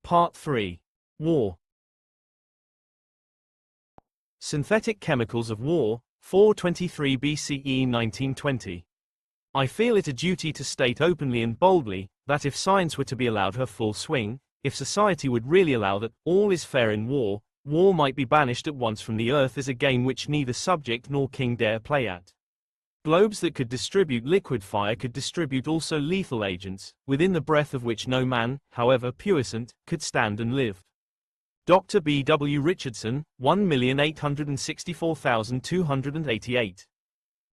Part 3. War. Synthetic Chemicals of War, 423 BCE 1920. I feel it a duty to state openly and boldly, that if science were to be allowed her full swing, if society would really allow that all is fair in war, war might be banished at once from the earth as a game which neither subject nor king dare play at. Globes that could distribute liquid fire could distribute also lethal agents, within the breath of which no man, however puissant, could stand and live. Dr. B. W. Richardson, 1,864,288.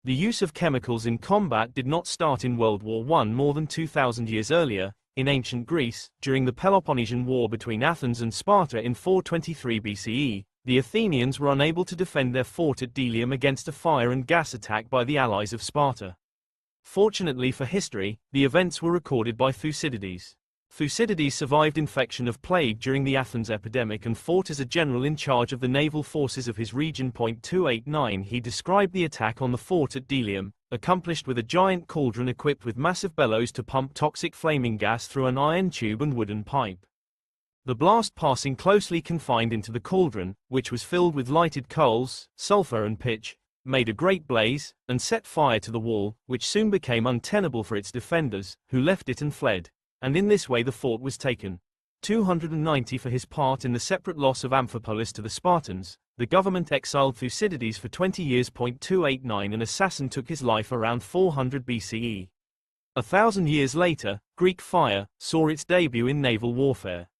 The use of chemicals in combat did not start in World War I more than 2,000 years earlier. In ancient Greece, during the Peloponnesian War between Athens and Sparta in 423 BCE, the Athenians were unable to defend their fort at Delium against a fire and gas attack by the allies of Sparta. Fortunately for history, the events were recorded by Thucydides. Thucydides survived infection of plague during the Athens epidemic and fought as a general in charge of the naval forces of his region. 289 He described the attack on the fort at Delium, accomplished with a giant cauldron equipped with massive bellows to pump toxic flaming gas through an iron tube and wooden pipe. The blast passing closely confined into the cauldron, which was filled with lighted coals, sulfur and pitch, made a great blaze, and set fire to the wall, which soon became untenable for its defenders, who left it and fled, and in this way the fort was taken. 290 For his part in the separate loss of Amphipolis to the Spartans, the government exiled Thucydides for 20 years. 289 An assassin took his life around 400 BCE. 1,000 years later, Greek fire saw its debut in naval warfare.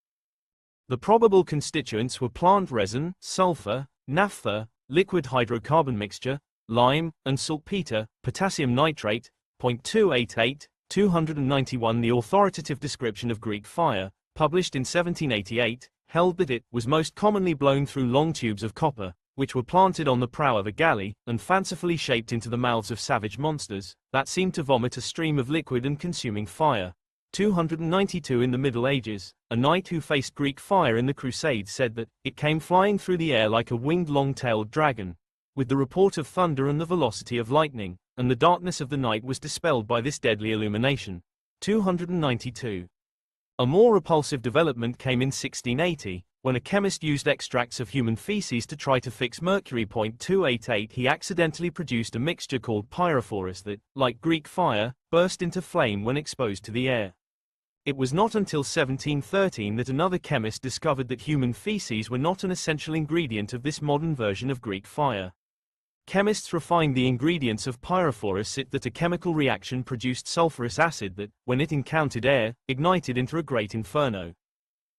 The probable constituents were plant resin, sulfur, naphtha, liquid hydrocarbon mixture, lime, and saltpeter, potassium nitrate. 288, 291 The authoritative description of Greek fire, published in 1788, held that it was most commonly blown through long tubes of copper, which were planted on the prow of a galley, and fancifully shaped into the mouths of savage monsters, that seemed to vomit a stream of liquid and consuming fire. 292 In the Middle Ages, a knight who faced Greek fire in the Crusades said that it came flying through the air like a winged long-tailed dragon, with the report of thunder and the velocity of lightning, and the darkness of the night was dispelled by this deadly illumination. 292. A more repulsive development came in 1680, when a chemist used extracts of human feces to try to fix mercury. 288 He accidentally produced a mixture called pyrophorus that, like Greek fire, burst into flame when exposed to the air. It was not until 1713 that another chemist discovered that human feces were not an essential ingredient of this modern version of Greek fire. Chemists refined the ingredients of pyrophorus so that a chemical reaction produced sulfurous acid that, when it encountered air, ignited into a great inferno.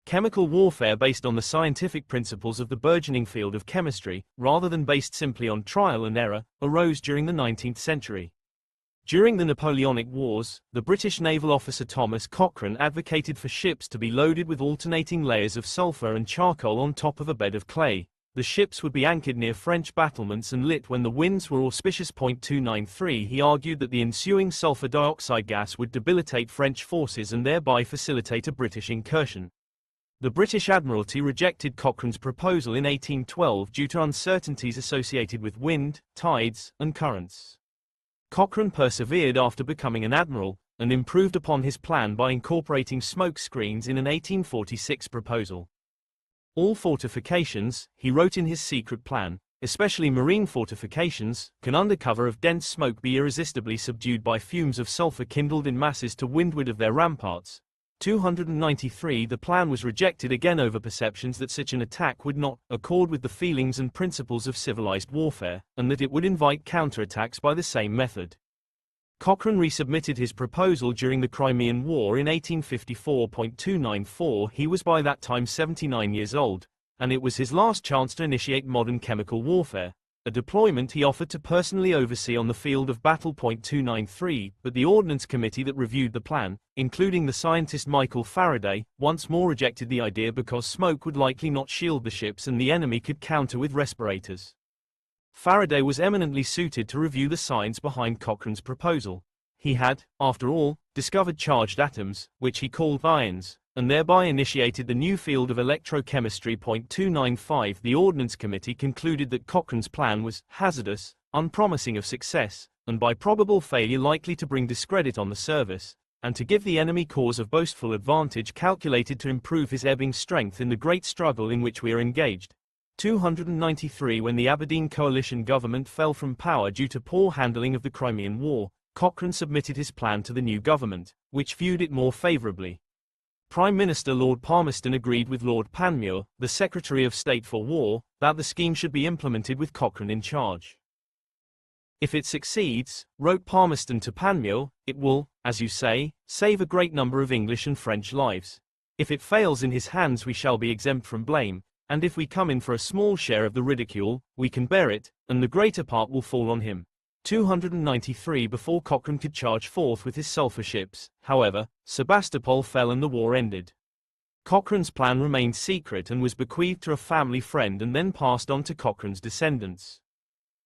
Chemical warfare based on the scientific principles of the burgeoning field of chemistry, rather than based simply on trial and error, arose during the 19th century. During the Napoleonic Wars, the British naval officer Thomas Cochrane advocated for ships to be loaded with alternating layers of sulfur and charcoal on top of a bed of clay. The ships would be anchored near French battlements and lit when the winds were auspicious. 293 He argued that the ensuing sulfur dioxide gas would debilitate French forces and thereby facilitate a British incursion. The British Admiralty rejected Cochrane's proposal in 1812 due to uncertainties associated with wind, tides, and currents. Cochrane persevered after becoming an admiral, and improved upon his plan by incorporating smoke screens in an 1846 proposal. All fortifications, he wrote in his secret plan, especially marine fortifications, can under cover of dense smoke be irresistibly subdued by fumes of sulfur kindled in masses to windward of their ramparts. 293 The plan was rejected again over perceptions that such an attack would not accord with the feelings and principles of civilized warfare, and that it would invite counterattacks by the same method. Cochrane resubmitted his proposal during the Crimean War in 1854. 294 He was by that time 79 years old, and it was his last chance to initiate modern chemical warfare, a deployment he offered to personally oversee on the field of battle. 293 But the Ordnance Committee that reviewed the plan, including the scientist Michael Faraday, once more rejected the idea because smoke would likely not shield the ships and the enemy could counter with respirators. Faraday was eminently suited to review the science behind Cochrane's proposal. He had, after all, discovered charged atoms, which he called ions, and thereby initiated the new field of electrochemistry. 295 The Ordnance Committee concluded that Cochrane's plan was hazardous, unpromising of success, and by probable failure likely to bring discredit on the service, and to give the enemy cause of boastful advantage calculated to improve his ebbing strength in the great struggle in which we are engaged. 293 When the Aberdeen coalition government fell from power due to poor handling of the Crimean War, Cochrane submitted his plan to the new government, which viewed it more favourably. Prime Minister Lord Palmerston agreed with Lord Panmure, the Secretary of State for War, that the scheme should be implemented with Cochrane in charge. If it succeeds, wrote Palmerston to Panmure, it will, as you say, save a great number of English and French lives. If it fails in his hands we shall be exempt from blame, and if we come in for a small share of the ridicule, we can bear it, and the greater part will fall on him. 293 Before Cochrane could charge forth with his sulphur ships, however, Sebastopol fell and the war ended. Cochrane's plan remained secret and was bequeathed to a family friend and then passed on to Cochrane's descendants.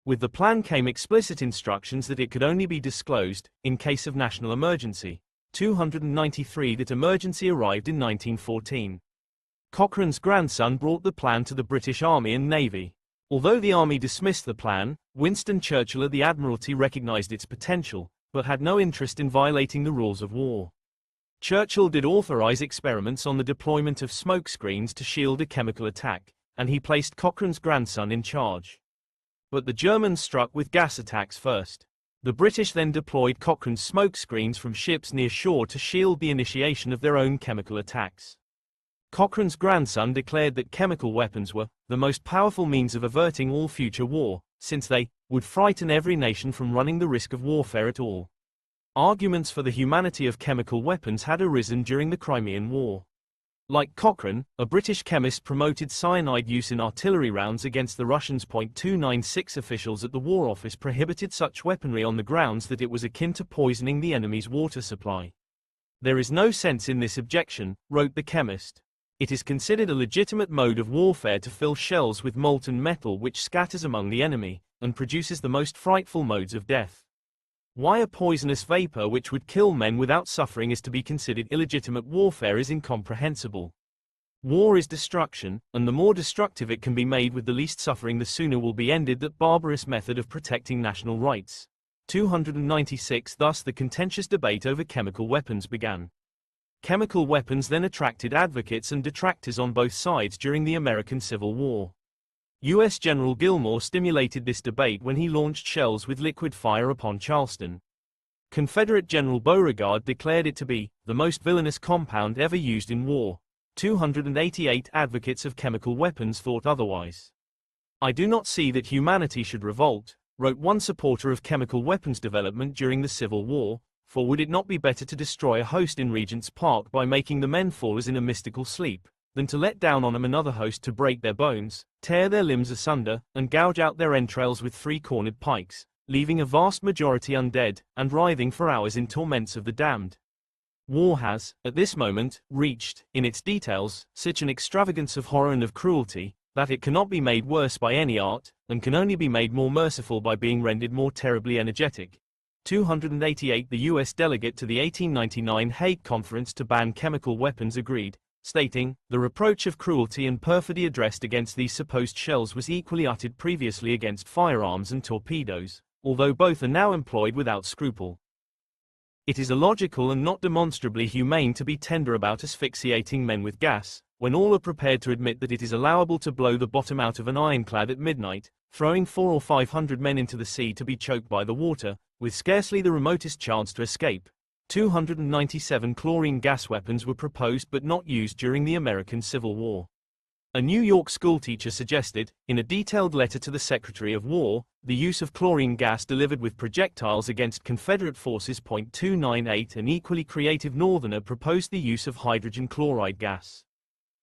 With the plan came explicit instructions that it could only be disclosed in case of national emergency. 293 That emergency arrived in 1914. Cochrane's grandson brought the plan to the British Army and Navy. Although the Army dismissed the plan, Winston Churchill at the Admiralty recognized its potential, but had no interest in violating the rules of war. Churchill did authorize experiments on the deployment of smoke screens to shield a chemical attack, and he placed Cochrane's grandson in charge. But the Germans struck with gas attacks first. The British then deployed Cochrane's smoke screens from ships near shore to shield the initiation of their own chemical attacks. Cochrane's grandson declared that chemical weapons were the most powerful means of averting all future war, since they would frighten every nation from running the risk of warfare at all. Arguments for the humanity of chemical weapons had arisen during the Crimean War. Like Cochrane, a British chemist promoted cyanide use in artillery rounds against the Russians. 296 Officials at the War Office prohibited such weaponry on the grounds that it was akin to poisoning the enemy's water supply. There is no sense in this objection, wrote the chemist. It is considered a legitimate mode of warfare to fill shells with molten metal which scatters among the enemy, and produces the most frightful modes of death. Why a poisonous vapor which would kill men without suffering is to be considered illegitimate warfare is incomprehensible. War is destruction, and the more destructive it can be made with the least suffering the sooner will be ended that barbarous method of protecting national rights. 296 Thus the contentious debate over chemical weapons began. Chemical weapons then attracted advocates and detractors on both sides during the American Civil War. U.S. General Gillmore stimulated this debate when he launched shells with liquid fire upon Charleston. Confederate General Beauregard declared it to be the most villainous compound ever used in war. 288 advocates of chemical weapons thought otherwise. I do not see that humanity should revolt, wrote one supporter of chemical weapons development during the Civil War, for would it not be better to destroy a host in Regent's Park by making the men fall as in a mystical sleep, than to let down on them another host to break their bones, tear their limbs asunder, and gouge out their entrails with three-cornered pikes, leaving a vast majority undead, and writhing for hours in torments of the damned. War has, at this moment, reached, in its details, such an extravagance of horror and of cruelty, that it cannot be made worse by any art, and can only be made more merciful by being rendered more terribly energetic. 288 The U.S. delegate to the 1899 Hague Conference to ban chemical weapons agreed, stating, the reproach of cruelty and perfidy addressed against these supposed shells was equally uttered previously against firearms and torpedoes, although both are now employed without scruple. It is illogical and not demonstrably humane to be tender about asphyxiating men with gas, when all are prepared to admit that it is allowable to blow the bottom out of an ironclad at midnight, throwing 400 or 500 men into the sea to be choked by the water, with scarcely the remotest chance to escape. 297 chlorine gas weapons were proposed but not used during the American Civil War. A New York schoolteacher suggested, in a detailed letter to the Secretary of War, the use of chlorine gas delivered with projectiles against Confederate forces. 298 An equally creative Northerner proposed the use of hydrogen chloride gas.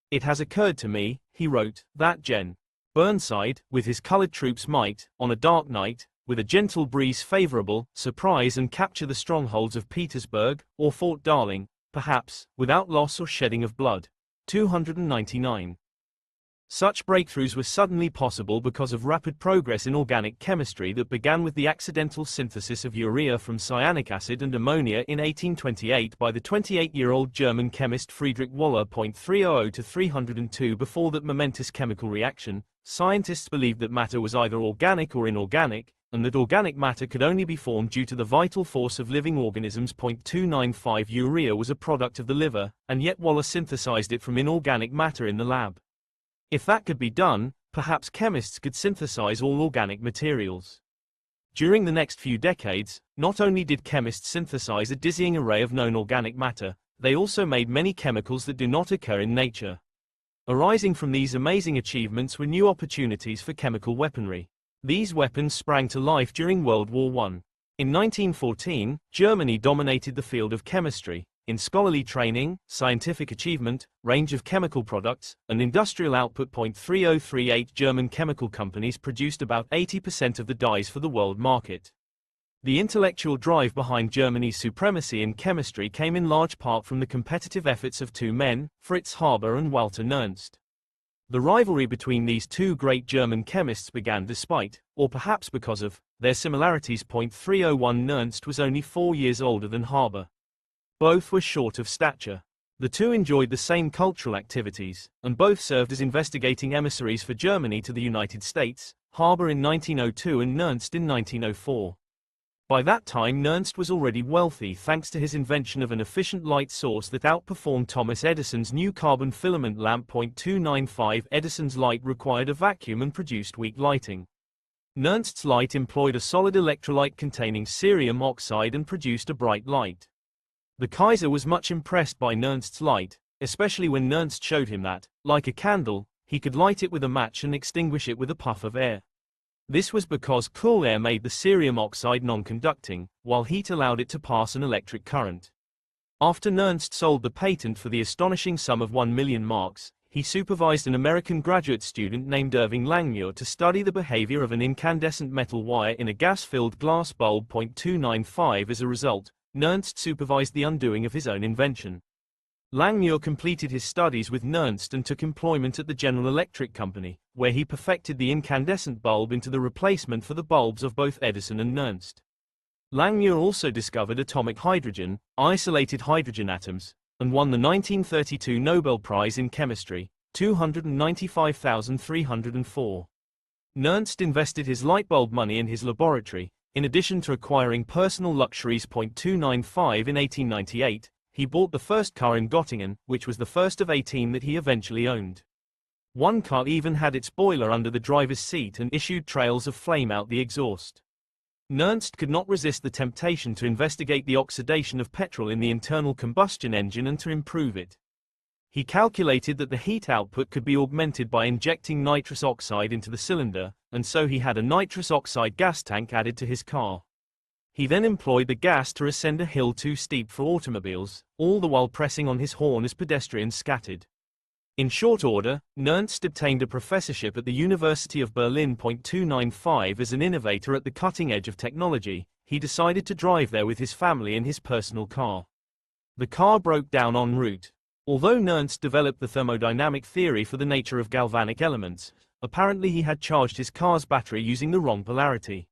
It has occurred to me, he wrote, that Gen. Burnside, with his colored troops might, on a dark night, with a gentle breeze favorable, surprise and capture the strongholds of Petersburg, or Fort Darling, perhaps, without loss or shedding of blood. 299. Such breakthroughs were suddenly possible because of rapid progress in organic chemistry that began with the accidental synthesis of urea from cyanic acid and ammonia in 1828 by the 28-year-old German chemist Friedrich Wöhler. 300 to 302 Before that momentous chemical reaction, scientists believed that matter was either organic or inorganic, and that organic matter could only be formed due to the vital force of living organisms. 295 Urea was a product of the liver, and yet Waller synthesized it from inorganic matter in the lab. If that could be done, perhaps chemists could synthesize all organic materials. During the next few decades, not only did chemists synthesize a dizzying array of known organic matter, they also made many chemicals that do not occur in nature. Arising from these amazing achievements were new opportunities for chemical weaponry. These weapons sprang to life during World War I. In 1914, Germany dominated the field of chemistry, in scholarly training, scientific achievement, range of chemical products, and industrial output. 3038 German chemical companies produced about 80% of the dyes for the world market. The intellectual drive behind Germany's supremacy in chemistry came in large part from the competitive efforts of two men, Fritz Haber and Walter Nernst. The rivalry between these two great German chemists began despite, or perhaps because of, their similarities. 301 Nernst was only 4 years older than Haber. Both were short of stature. The two enjoyed the same cultural activities, and both served as investigating emissaries for Germany to the United States, Haber in 1902 and Nernst in 1904. By that time Nernst was already wealthy thanks to his invention of an efficient light source that outperformed Thomas Edison's new carbon filament lamp. 295 Edison's light required a vacuum and produced weak lighting. Nernst's light employed a solid electrolyte containing cerium oxide and produced a bright light. The Kaiser was much impressed by Nernst's light, especially when Nernst showed him that, like a candle, he could light it with a match and extinguish it with a puff of air. This was because cool air made the cerium oxide non-conducting, while heat allowed it to pass an electric current. After Nernst sold the patent for the astonishing sum of 1 million marks, he supervised an American graduate student named Irving Langmuir to study the behavior of an incandescent metal wire in a gas-filled glass bulb. 295 As a result, Nernst supervised the undoing of his own invention. Langmuir completed his studies with Nernst and took employment at the General Electric Company, where he perfected the incandescent bulb into the replacement for the bulbs of both Edison and Nernst. Langmuir also discovered atomic hydrogen, isolated hydrogen atoms, and won the 1932 Nobel Prize in Chemistry, 295,304. Nernst invested his light bulb money in his laboratory, in addition to acquiring personal luxuries. 295 In 1898, he bought the first car in Göttingen, which was the first of 18 that he eventually owned. One car even had its boiler under the driver's seat and issued trails of flame out the exhaust. Nernst could not resist the temptation to investigate the oxidation of petrol in the internal combustion engine and to improve it. He calculated that the heat output could be augmented by injecting nitrous oxide into the cylinder, and so he had a nitrous oxide gas tank added to his car. He then employed the gas to ascend a hill too steep for automobiles, all the while pressing on his horn as pedestrians scattered. In short order, Nernst obtained a professorship at the University of Berlin. 295 As an innovator at the cutting edge of technology, he decided to drive there with his family in his personal car. The car broke down en route. Although Nernst developed the thermodynamic theory for the nature of galvanic elements, apparently he had charged his car's battery using the wrong polarity.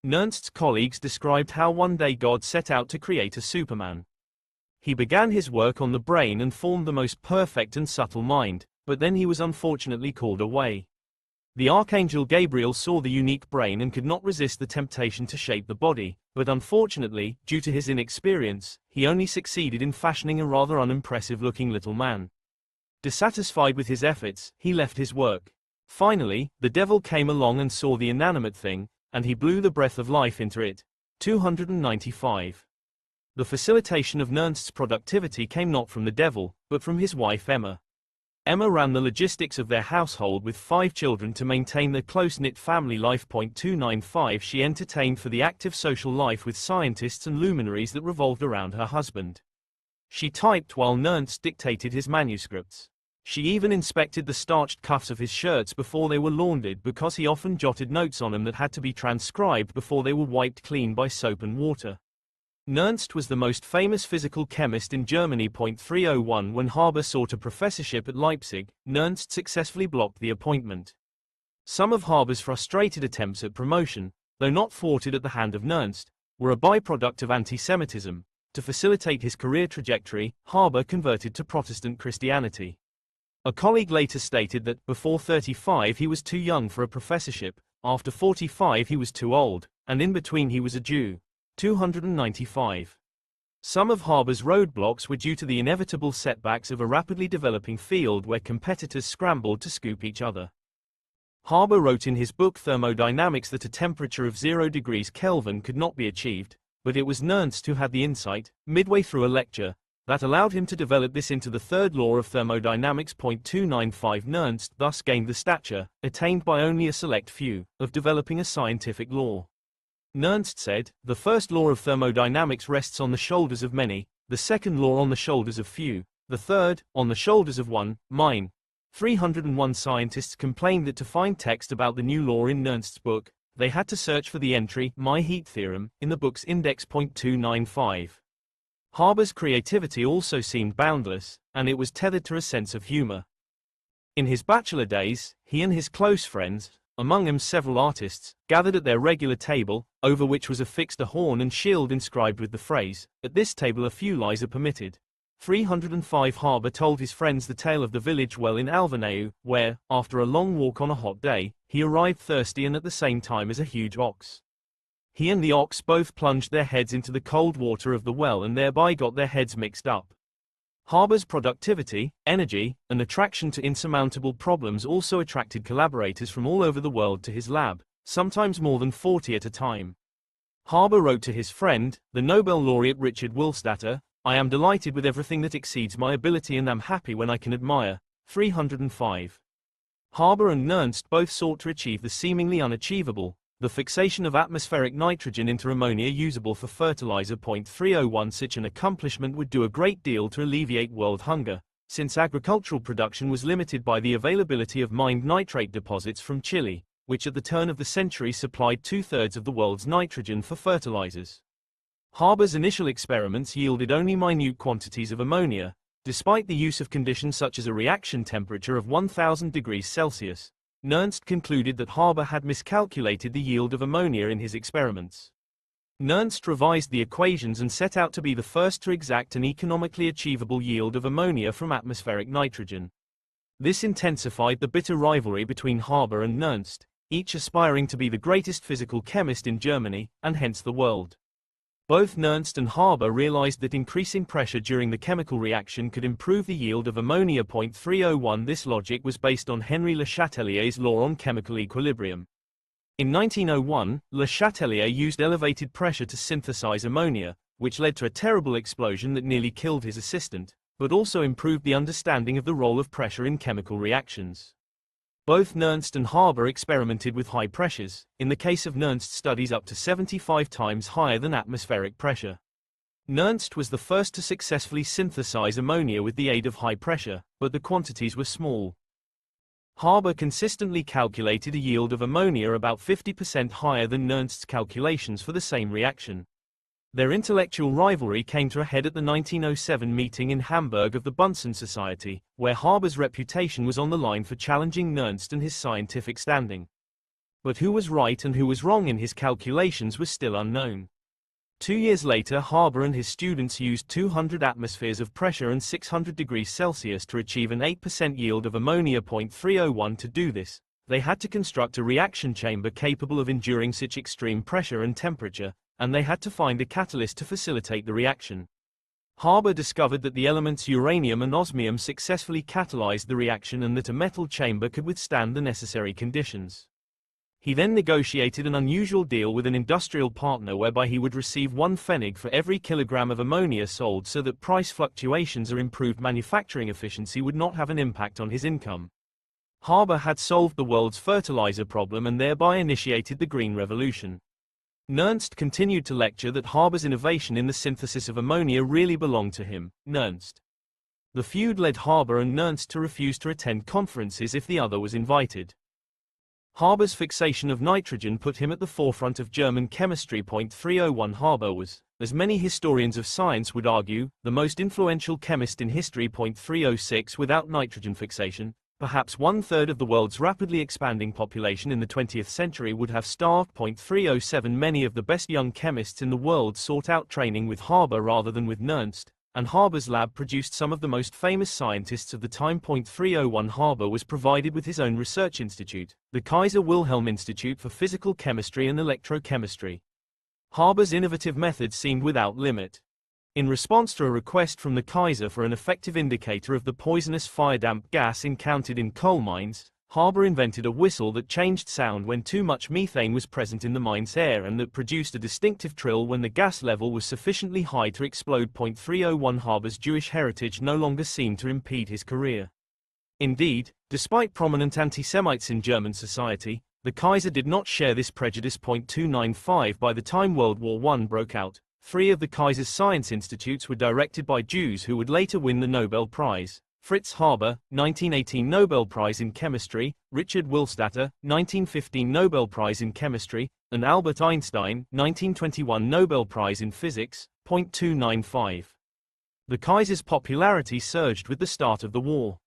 Nernst's colleagues described how one day God set out to create a Superman. He began his work on the brain and formed the most perfect and subtle mind, but then he was unfortunately called away. The archangel Gabriel saw the unique brain and could not resist the temptation to shape the body, but unfortunately, due to his inexperience, he only succeeded in fashioning a rather unimpressive-looking little man. Dissatisfied with his efforts, he left his work. Finally, the devil came along and saw the inanimate thing, and he blew the breath of life into it. 295. The facilitation of Nernst's productivity came not from the devil, but from his wife Emma. Emma ran the logistics of their household with 5 children to maintain their close-knit family life. 295 She entertained for the active social life with scientists and luminaries that revolved around her husband. She typed while Nernst dictated his manuscripts. She even inspected the starched cuffs of his shirts before they were laundered because he often jotted notes on them that had to be transcribed before they were wiped clean by soap and water. Nernst was the most famous physical chemist in Germany. 301 When Haber sought a professorship at Leipzig, Nernst successfully blocked the appointment. Some of Haber's frustrated attempts at promotion, though not thwarted at the hand of Nernst, were a byproduct of anti-Semitism. To facilitate his career trajectory, Haber converted to Protestant Christianity. A colleague later stated that, before 35 he was too young for a professorship, After 45 he was too old, and in between he was a Jew. 295. Some of Haber's roadblocks were due to the inevitable setbacks of a rapidly developing field where competitors scrambled to scoop each other. Haber wrote in his book Thermodynamics that a temperature of 0 degrees Kelvin could not be achieved, but it was Nernst who had the insight, midway through a lecture, that allowed him to develop this into the third law of thermodynamics. 295 Nernst thus gained the stature, attained by only a select few, of developing a scientific law. Nernst said, "The first law of thermodynamics rests on the shoulders of many, the second law on the shoulders of few, the third, on the shoulders of one, mine." 301 scientists complained that to find text about the new law in Nernst's book, they had to search for the entry, My Heat Theorem, in the book's index. 295. Haber's creativity also seemed boundless, and it was tethered to a sense of humor. In his bachelor days, he and his close friends, among them several artists, gathered at their regular table, over which was affixed a horn and shield inscribed with the phrase, "At this table a few lies are permitted." 305 Haber told his friends the tale of the village well in Alvenau, where, after a long walk on a hot day, he arrived thirsty and at the same time as a huge ox. He and the ox both plunged their heads into the cold water of the well and thereby got their heads mixed up. Haber's productivity, energy, and attraction to insurmountable problems also attracted collaborators from all over the world to his lab, sometimes more than 40 at a time. Haber wrote to his friend, the Nobel laureate Richard Wohlstatter, "I am delighted with everything that exceeds my ability and am happy when I can admire." 305. Haber and Nernst both sought to achieve the seemingly unachievable, the fixation of atmospheric nitrogen into ammonia usable for fertilizer. 301 Such an accomplishment would do a great deal to alleviate world hunger, since agricultural production was limited by the availability of mined nitrate deposits from Chile, which at the turn of the century supplied 2/3 of the world's nitrogen for fertilizers. Haber's initial experiments yielded only minute quantities of ammonia, despite the use of conditions such as a reaction temperature of 1000 degrees Celsius. Nernst concluded that Haber had miscalculated the yield of ammonia in his experiments. Nernst revised the equations and set out to be the first to exact an economically achievable yield of ammonia from atmospheric nitrogen. This intensified the bitter rivalry between Haber and Nernst, each aspiring to be the greatest physical chemist in Germany, and hence the world. Both Nernst and Haber realized that increasing pressure during the chemical reaction could improve the yield of ammonia. 301 This logic was based on Henri Le Chatelier's law on chemical equilibrium. In 1901, Le Chatelier used elevated pressure to synthesize ammonia, which led to a terrible explosion that nearly killed his assistant, but also improved the understanding of the role of pressure in chemical reactions. Both Nernst and Haber experimented with high pressures, in the case of Nernst studies up to 75 times higher than atmospheric pressure. Nernst was the first to successfully synthesize ammonia with the aid of high pressure, but the quantities were small. Haber consistently calculated a yield of ammonia about 50% higher than Nernst's calculations for the same reaction. Their intellectual rivalry came to a head at the 1907 meeting in Hamburg of the Bunsen Society, where Haber's reputation was on the line for challenging Nernst and his scientific standing. But who was right and who was wrong in his calculations was still unknown. 2 years later, Haber and his students used 200 atmospheres of pressure and 600 degrees Celsius to achieve an 8% yield of ammonia. 301 To do this, they had to construct a reaction chamber capable of enduring such extreme pressure and temperature, and they had to find a catalyst to facilitate the reaction. Haber discovered that the elements uranium and osmium successfully catalyzed the reaction and that a metal chamber could withstand the necessary conditions. He then negotiated an unusual deal with an industrial partner whereby he would receive 1 pfennig for every kilogram of ammonia sold so that price fluctuations or improved manufacturing efficiency would not have an impact on his income. Haber had solved the world's fertilizer problem and thereby initiated the Green Revolution. Nernst continued to lecture that Haber's innovation in the synthesis of ammonia really belonged to him, Nernst. The feud led Haber and Nernst to refuse to attend conferences if the other was invited. Haber's fixation of nitrogen put him at the forefront of German chemistry. 301 Haber was, as many historians of science would argue, the most influential chemist in history. 306 Without nitrogen fixation, perhaps 1/3 of the world's rapidly expanding population in the 20th century would have starved. 307 Many of the best young chemists in the world sought out training with Haber rather than with Nernst, and Haber's lab produced some of the most famous scientists of the time. 301 Haber was provided with his own research institute, the Kaiser Wilhelm Institute for Physical Chemistry and Electrochemistry. Haber's innovative methods seemed without limit. In response to a request from the Kaiser for an effective indicator of the poisonous fire-damp gas encountered in coal mines, Haber invented a whistle that changed sound when too much methane was present in the mine's air and that produced a distinctive trill when the gas level was sufficiently high to explode. 301 Haber's Jewish heritage no longer seemed to impede his career. Indeed, despite prominent anti-Semites in German society, the Kaiser did not share this prejudice. 295 By the time World War I broke out, 3 of the Kaiser's science institutes were directed by Jews who would later win the Nobel Prize: Fritz Haber, 1918 Nobel Prize in Chemistry, Richard Willstatter, 1915 Nobel Prize in Chemistry, and Albert Einstein, 1921 Nobel Prize in Physics. 295. The Kaiser's popularity surged with the start of the war.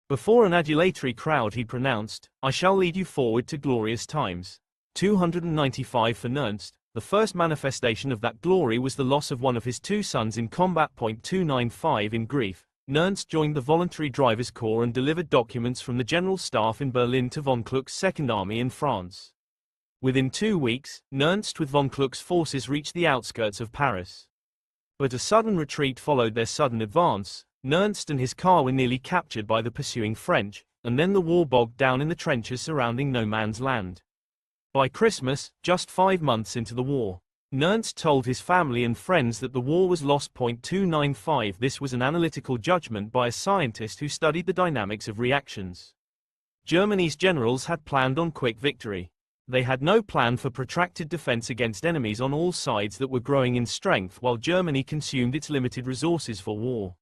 Before an adulatory crowd he pronounced, "I shall lead you forward to glorious times." 295 For Nernst, the first manifestation of that glory was the loss of one of his 2 sons in combat. 295 In grief, Nernst joined the Voluntary Drivers Corps and delivered documents from the General Staff in Berlin to von Kluck's Second Army in France. Within 2 weeks, Nernst with von Kluck's forces reached the outskirts of Paris. But a sudden retreat followed their sudden advance. Nernst and his car were nearly captured by the pursuing French, and then the war bogged down in the trenches surrounding no man's land. By Christmas, just 5 months into the war, Nernst told his family and friends that the war was lost. 295 This was an analytical judgment by a scientist who studied the dynamics of reactions. Germany's generals had planned on quick victory. They had no plan for protracted defense against enemies on all sides that were growing in strength while Germany consumed its limited resources for war.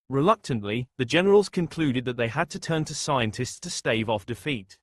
Reluctantly, the generals concluded that they had to turn to scientists to stave off defeat.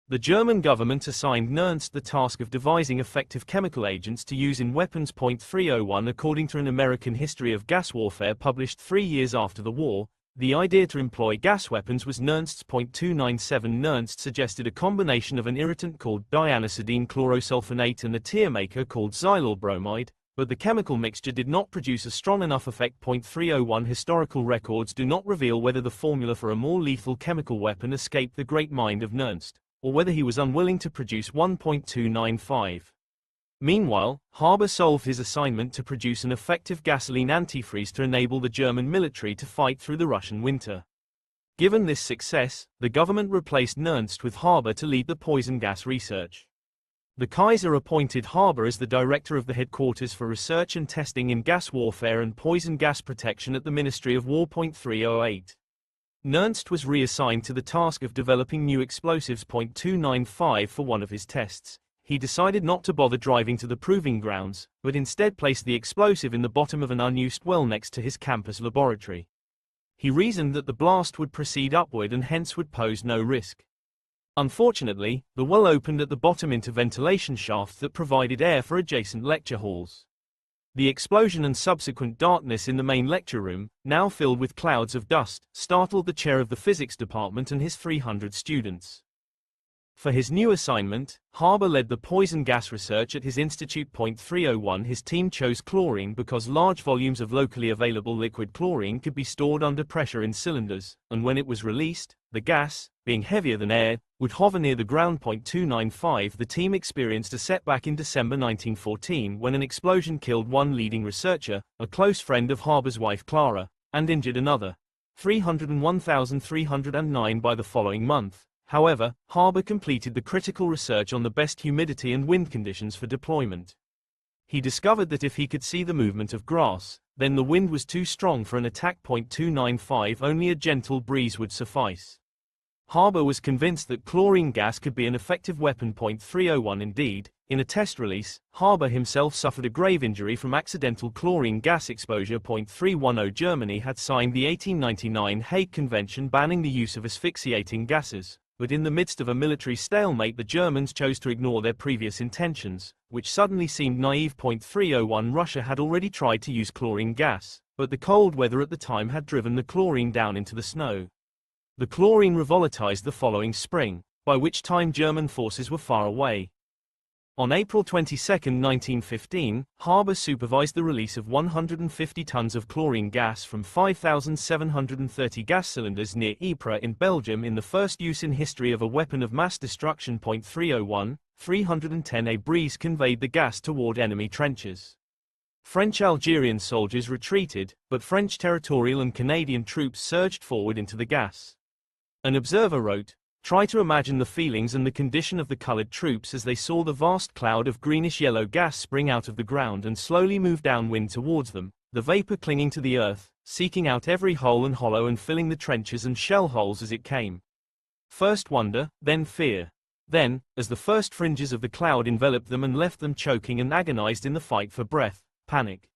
The German government assigned Nernst the task of devising effective chemical agents to use in weapons. 301 According to an American history of gas warfare published 3 years after the war, the idea to employ gas weapons was Nernst's. 297 Nernst suggested a combination of an irritant called dianisodine chlorosulfonate and a tear maker called xylyl bromide, but the chemical mixture did not produce a strong enough effect. 301 Historical records do not reveal whether the formula for a more lethal chemical weapon escaped the great mind of Nernst, or whether he was unwilling to produce one. 295. Meanwhile, Haber solved his assignment to produce an effective gasoline antifreeze to enable the German military to fight through the Russian winter. Given this success, the government replaced Nernst with Haber to lead the poison gas research. The Kaiser appointed Haber as the director of the headquarters for research and testing in gas warfare and poison gas protection at the Ministry of War. 308. Nernst was reassigned to the task of developing new explosives. 295 For one of his tests, he decided not to bother driving to the proving grounds, but instead placed the explosive in the bottom of an unused well next to his campus laboratory. He reasoned that the blast would proceed upward and hence would pose no risk. Unfortunately, the well opened at the bottom into ventilation shafts that provided air for adjacent lecture halls. The explosion and subsequent darkness in the main lecture room, now filled with clouds of dust, startled the chair of the physics department and his 300 students. For his new assignment, Haber led the poison gas research at his institute. 301 His team chose chlorine because large volumes of locally available liquid chlorine could be stored under pressure in cylinders, and when it was released, the gas, being heavier than air, would hover near the ground. 295 The team experienced a setback in December 1914 when an explosion killed one leading researcher, a close friend of Haber's wife Clara, and injured another. 301,309 By the following month, however, Haber completed the critical research on the best humidity and wind conditions for deployment. He discovered that if he could see the movement of grass, then the wind was too strong for an attack. 295 Only a gentle breeze would suffice. Haber was convinced that chlorine gas could be an effective weapon. 301 Indeed, in a test release, Haber himself suffered a grave injury from accidental chlorine gas exposure. 310 Germany had signed the 1899 Hague Convention banning the use of asphyxiating gases, but in the midst of a military stalemate the Germans chose to ignore their previous intentions, which suddenly seemed naive. 301 Russia had already tried to use chlorine gas, but the cold weather at the time had driven the chlorine down into the snow. The chlorine revolatilized the following spring, by which time German forces were far away. On April 22, 1915, Haber supervised the release of 150 tons of chlorine gas from 5,730 gas cylinders near Ypres in Belgium in the first use in history of a weapon of mass destruction. 301, 310 A breeze conveyed the gas toward enemy trenches. French Algerian soldiers retreated, but French territorial and Canadian troops surged forward into the gas. An observer wrote, "Try to imagine the feelings and the condition of the colored troops as they saw the vast cloud of greenish-yellow gas spring out of the ground and slowly move downwind towards them, the vapor clinging to the earth, seeking out every hole and hollow and filling the trenches and shell holes as it came. First wonder, then fear. Then, as the first fringes of the cloud enveloped them and left them choking and agonized in the fight for breath, panic.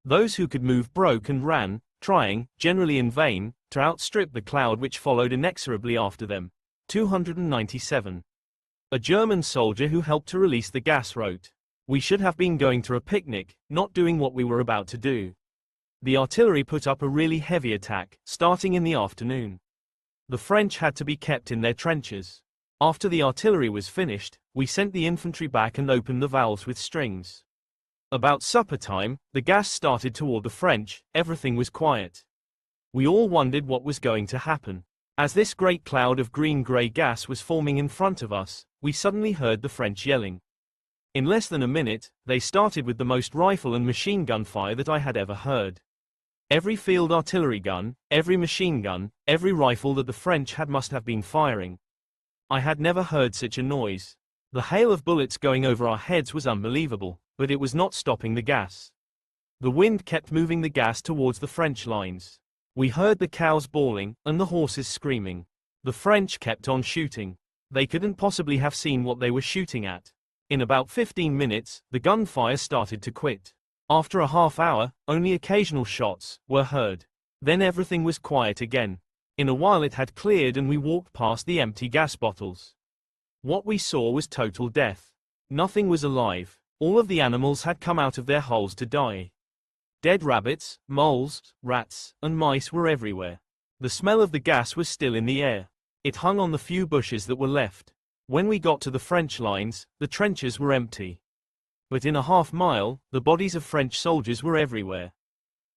Those who could move broke and ran, trying, generally in vain, to outstrip the cloud which followed inexorably after them." 297. A German soldier who helped to release the gas wrote, "We should have been going to a picnic, not doing what we were about to do. The artillery put up a really heavy attack, starting in the afternoon. The French had to be kept in their trenches. After the artillery was finished, we sent the infantry back and opened the valves with strings. About supper time, the gas started toward the French, everything was quiet. We all wondered what was going to happen. As this great cloud of green-gray gas was forming in front of us, we suddenly heard the French yelling. In less than a minute, they started with the most rifle and machine gun fire that I had ever heard. Every field artillery gun, every machine gun, every rifle that the French had must have been firing. I had never heard such a noise. The hail of bullets going over our heads was unbelievable, but it was not stopping the gas. The wind kept moving the gas towards the French lines. We heard the cows bawling, and the horses screaming. The French kept on shooting. They couldn't possibly have seen what they were shooting at. In about 15 minutes, the gunfire started to quit. After a half hour, only occasional shots were heard. Then everything was quiet again. In a while it had cleared and we walked past the empty gas bottles. What we saw was total death. Nothing was alive. All of the animals had come out of their holes to die. Dead rabbits, moles, rats, and mice were everywhere. The smell of the gas was still in the air. It hung on the few bushes that were left. When we got to the French lines, the trenches were empty. But in a half mile, the bodies of French soldiers were everywhere.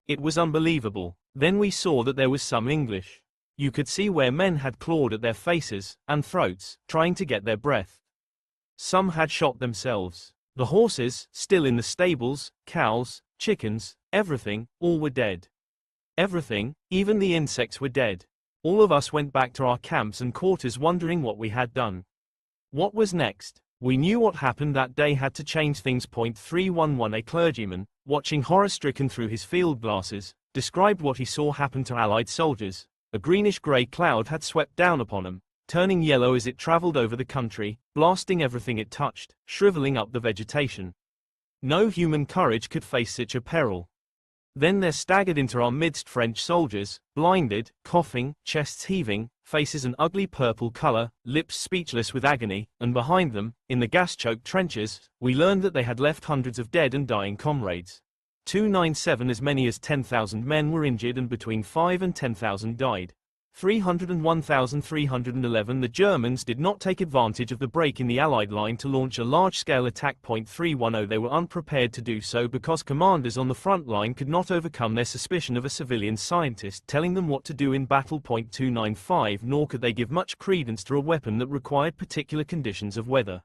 It was unbelievable. Then we saw that there was some English. You could see where men had clawed at their faces and throats, trying to get their breath. Some had shot themselves. The horses, still in the stables, cows, chickens, everything, all were dead. Everything, even the insects were dead. All of us went back to our camps and quarters wondering what we had done. What was next? We knew what happened that day had to change things. 311 A clergyman, watching horror-stricken through his field glasses, described what he saw happen to Allied soldiers. A greenish-gray cloud had swept down upon them, turning yellow as it traveled over the country, blasting everything it touched, shriveling up the vegetation. No human courage could face such a peril. Then there staggered into our midst French soldiers, blinded, coughing, chests heaving, faces an ugly purple color, lips speechless with agony, and behind them, in the gas-choked trenches, we learned that they had left hundreds of dead and dying comrades. 297 As many as 10,000 men were injured and between 5 and 10,000 died. 301,311 The Germans did not take advantage of the break in the Allied line to launch a large-scale attack. 310 They were unprepared to do so because commanders on the front line could not overcome their suspicion of a civilian scientist telling them what to do in battle. 295 Nor could they give much credence to a weapon that required particular conditions of weather.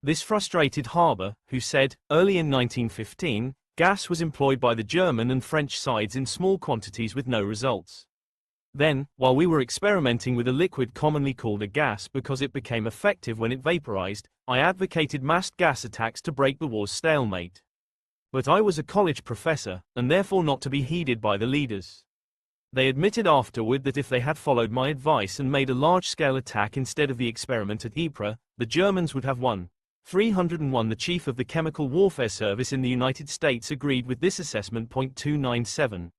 This frustrated Haber, who said, early in 1915, gas was employed by the German and French sides in small quantities with no results. Then, while we were experimenting with a liquid commonly called a gas because it became effective when it vaporized, I advocated massed gas attacks to break the war's stalemate. But I was a college professor, and therefore not to be heeded by the leaders. They admitted afterward that if they had followed my advice and made a large-scale attack instead of the experiment at Ypres, the Germans would have won. 301 The chief of the Chemical Warfare Service in the United States agreed with this assessment. 297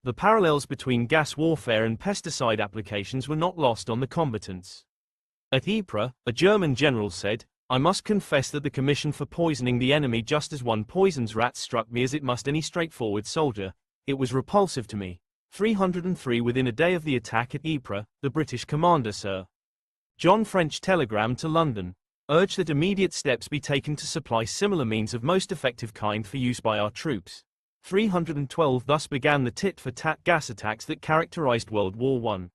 The parallels between gas warfare and pesticide applications were not lost on the combatants. At Ypres, a German general said, "I must confess that the commission for poisoning the enemy just as one poisons rats struck me as it must any straightforward soldier. It was repulsive to me." 303 Within a day of the attack at Ypres, the British commander Sir John French telegrammed to London. urged that immediate steps be taken to supply similar means of most effective kind for use by our troops. 312 Thus began the tit-for-tat gas attacks that characterized World War I.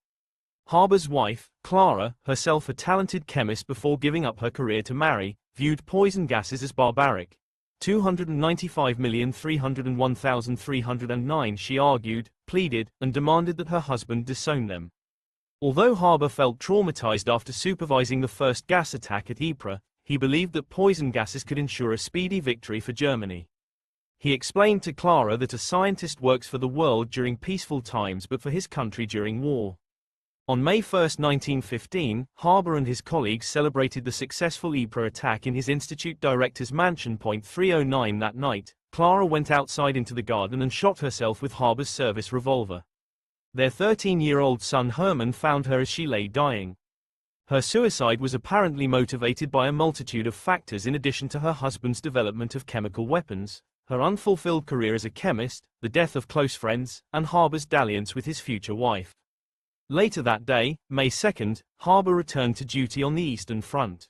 Harber's wife, Clara, herself a talented chemist before giving up her career to marry, viewed poison gases as barbaric. 295,301,309 she argued, pleaded, and demanded that her husband disown them. Although Harber felt traumatized after supervising the first gas attack at Ypres, he believed that poison gases could ensure a speedy victory for Germany. He explained to Clara that a scientist works for the world during peaceful times but for his country during war. On May 1, 1915, Harber and his colleagues celebrated the successful Ypres attack in his institute director's mansion. 309 That night, Clara went outside into the garden and shot herself with Harber's service revolver. Their 13-year-old son Hermann found her as she lay dying. Her suicide was apparently motivated by a multitude of factors in addition to her husband's development of chemical weapons, her unfulfilled career as a chemist, the death of close friends, and Harber's dalliance with his future wife. Later that day, May 2, Harber returned to duty on the Eastern Front.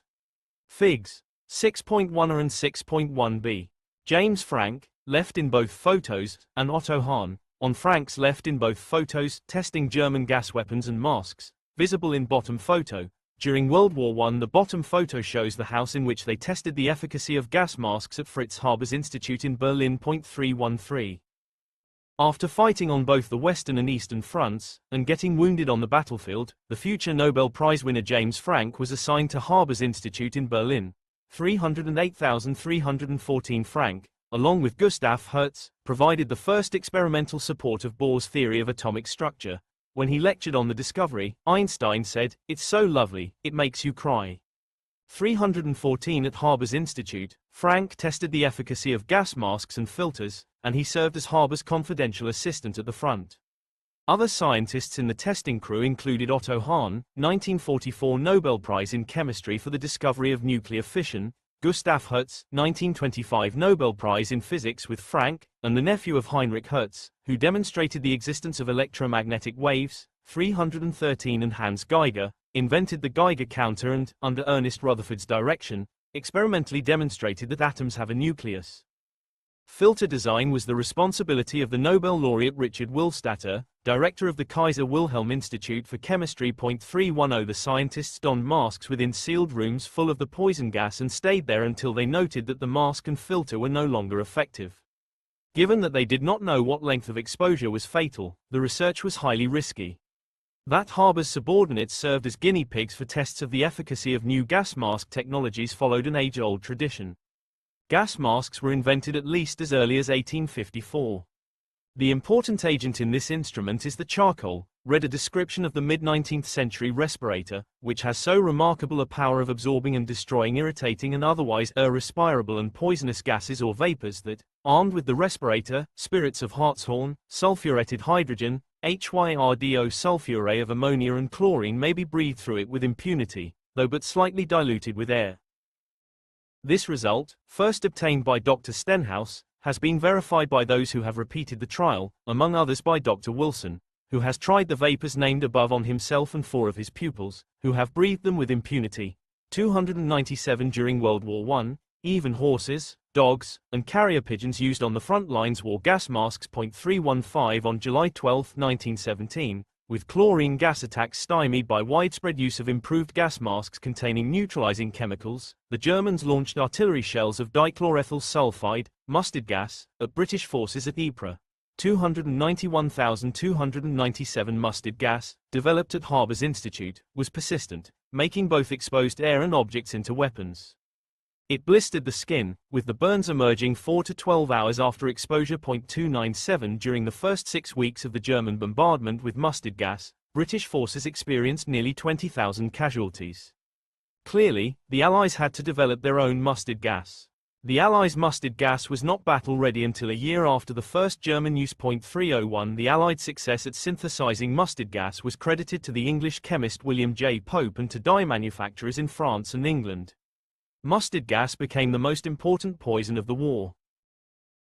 Figs. 6.1a and 6.1b. James Frank, left in both photos, and Otto Hahn, on Frank's left in both photos, testing German gas weapons and masks, visible in bottom photo. During World War I, the bottom photo shows the house in which they tested the efficacy of gas masks at Fritz Haber's Institute in Berlin. 313. After fighting on both the Western and Eastern fronts, and getting wounded on the battlefield, the future Nobel Prize winner James Frank was assigned to Haber's Institute in Berlin. 308,314 Frank, along with Gustav Hertz, provided the first experimental support of Bohr's theory of atomic structure. When he lectured on the discovery, Einstein said, "It's so lovely, it makes you cry." 314 At Haber's Institute, Frank tested the efficacy of gas masks and filters, and he served as Haber's confidential assistant at the front. Other scientists in the testing crew included Otto Hahn, 1944 Nobel Prize in Chemistry for the discovery of nuclear fission, Gustav Hertz, 1925 Nobel Prize in Physics with Frank, and the nephew of Heinrich Hertz, who demonstrated the existence of electromagnetic waves. 313 And Hans Geiger, invented the Geiger counter and, under Ernest Rutherford's direction, experimentally demonstrated that atoms have a nucleus. Filter design was the responsibility of the Nobel laureate Richard Willstatter, director of the Kaiser Wilhelm Institute for Chemistry. 310 The scientists donned masks within sealed rooms full of the poison gas and stayed there until they noted that the mask and filter were no longer effective. Given that they did not know what length of exposure was fatal, the research was highly risky. That Haber's subordinates served as guinea pigs for tests of the efficacy of new gas mask technologies followed an age-old tradition. Gas masks were invented at least as early as 1854. The important agent in this instrument is the charcoal. Read a description of the mid-19th century respirator, which has so remarkable a power of absorbing and destroying irritating and otherwise irrespirable and poisonous gases or vapors that, armed with the respirator, spirits of hartshorn, sulfuretted hydrogen, HYRDO sulfurate of ammonia and chlorine may be breathed through it with impunity, though but slightly diluted with air. This result, first obtained by Dr. Stenhouse, has been verified by those who have repeated the trial, among others by Dr. Wilson, who has tried the vapors named above on himself and 4 of his pupils, who have breathed them with impunity. 297 During World War I, even horses, dogs, and carrier pigeons used on the front lines wore gas masks. 315 On July 12, 1917, with chlorine gas attacks stymied by widespread use of improved gas masks containing neutralizing chemicals, the Germans launched artillery shells of dichlorethyl sulfide, mustard gas, at British forces at Ypres. 291,297 Mustard gas, developed at Haber's Institute, was persistent, making both exposed air and objects into weapons. It blistered the skin, with the burns emerging 4 to 12 hours after exposure. 297 During the first 6 weeks of the German bombardment with mustard gas, British forces experienced nearly 20,000 casualties. Clearly, the Allies had to develop their own mustard gas. The Allies' mustard gas was not battle-ready until a year after the first German use. 301 The Allied success at synthesizing mustard gas was credited to the English chemist William J. Pope and to dye manufacturers in France and England. Mustard gas became the most important poison of the war.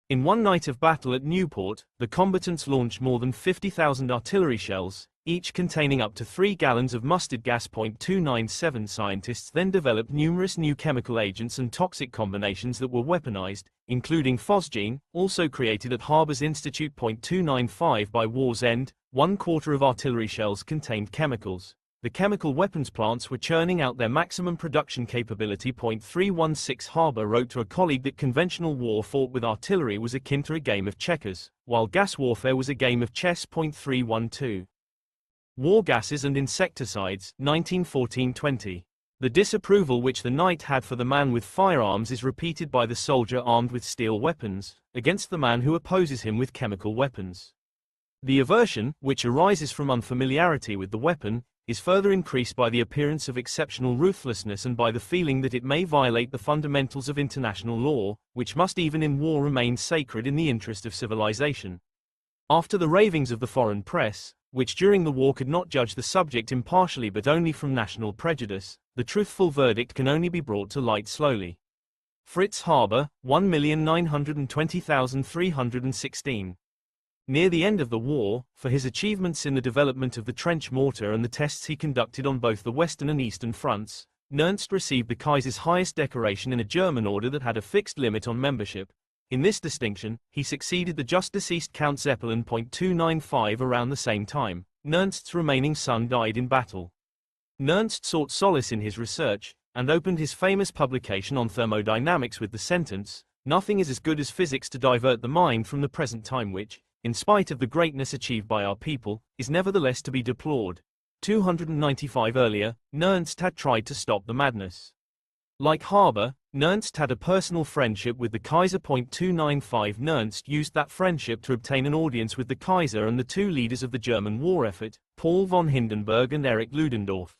In one night of battle at Newport, the combatants launched more than 50,000 artillery shells, each containing up to 3 gallons of mustard gas. 297 Scientists then developed numerous new chemical agents and toxic combinations that were weaponized, including phosgene, also created at Harbor's Institute. 295 By war's end, 1/4 of artillery shells contained chemicals. The chemical weapons plants were churning out their maximum production capability. 316 Harbor wrote to a colleague that conventional war fought with artillery was akin to a game of checkers, while gas warfare was a game of chess. 312 War gases and insecticides, 1914-20. The disapproval which the knight had for the man with firearms is repeated by the soldier armed with steel weapons, against the man who opposes him with chemical weapons. The aversion, which arises from unfamiliarity with the weapon, is further increased by the appearance of exceptional ruthlessness and by the feeling that it may violate the fundamentals of international law, which must even in war remain sacred in the interest of civilization. After the ravings of the foreign press, which during the war could not judge the subject impartially but only from national prejudice, the truthful verdict can only be brought to light slowly. Fritz Haber, 1,920,316. Near the end of the war, for his achievements in the development of the trench mortar and the tests he conducted on both the western and eastern fronts, Nernst received the Kaiser's highest decoration in a German order that had a fixed limit on membership. In this distinction, he succeeded the just-deceased Count Zeppelin. 295 Around the same time, Nernst's remaining son died in battle. Nernst sought solace in his research, and opened his famous publication on thermodynamics with the sentence, "Nothing is as good as physics to divert the mind from the present time which, in spite of the greatness achieved by our people, is nevertheless to be deplored." 295 Earlier, Nernst had tried to stop the madness. Like Haber, Nernst had a personal friendship with the Kaiser. 295 Nernst used that friendship to obtain an audience with the Kaiser and the two leaders of the German war effort, Paul von Hindenburg and Erich Ludendorff.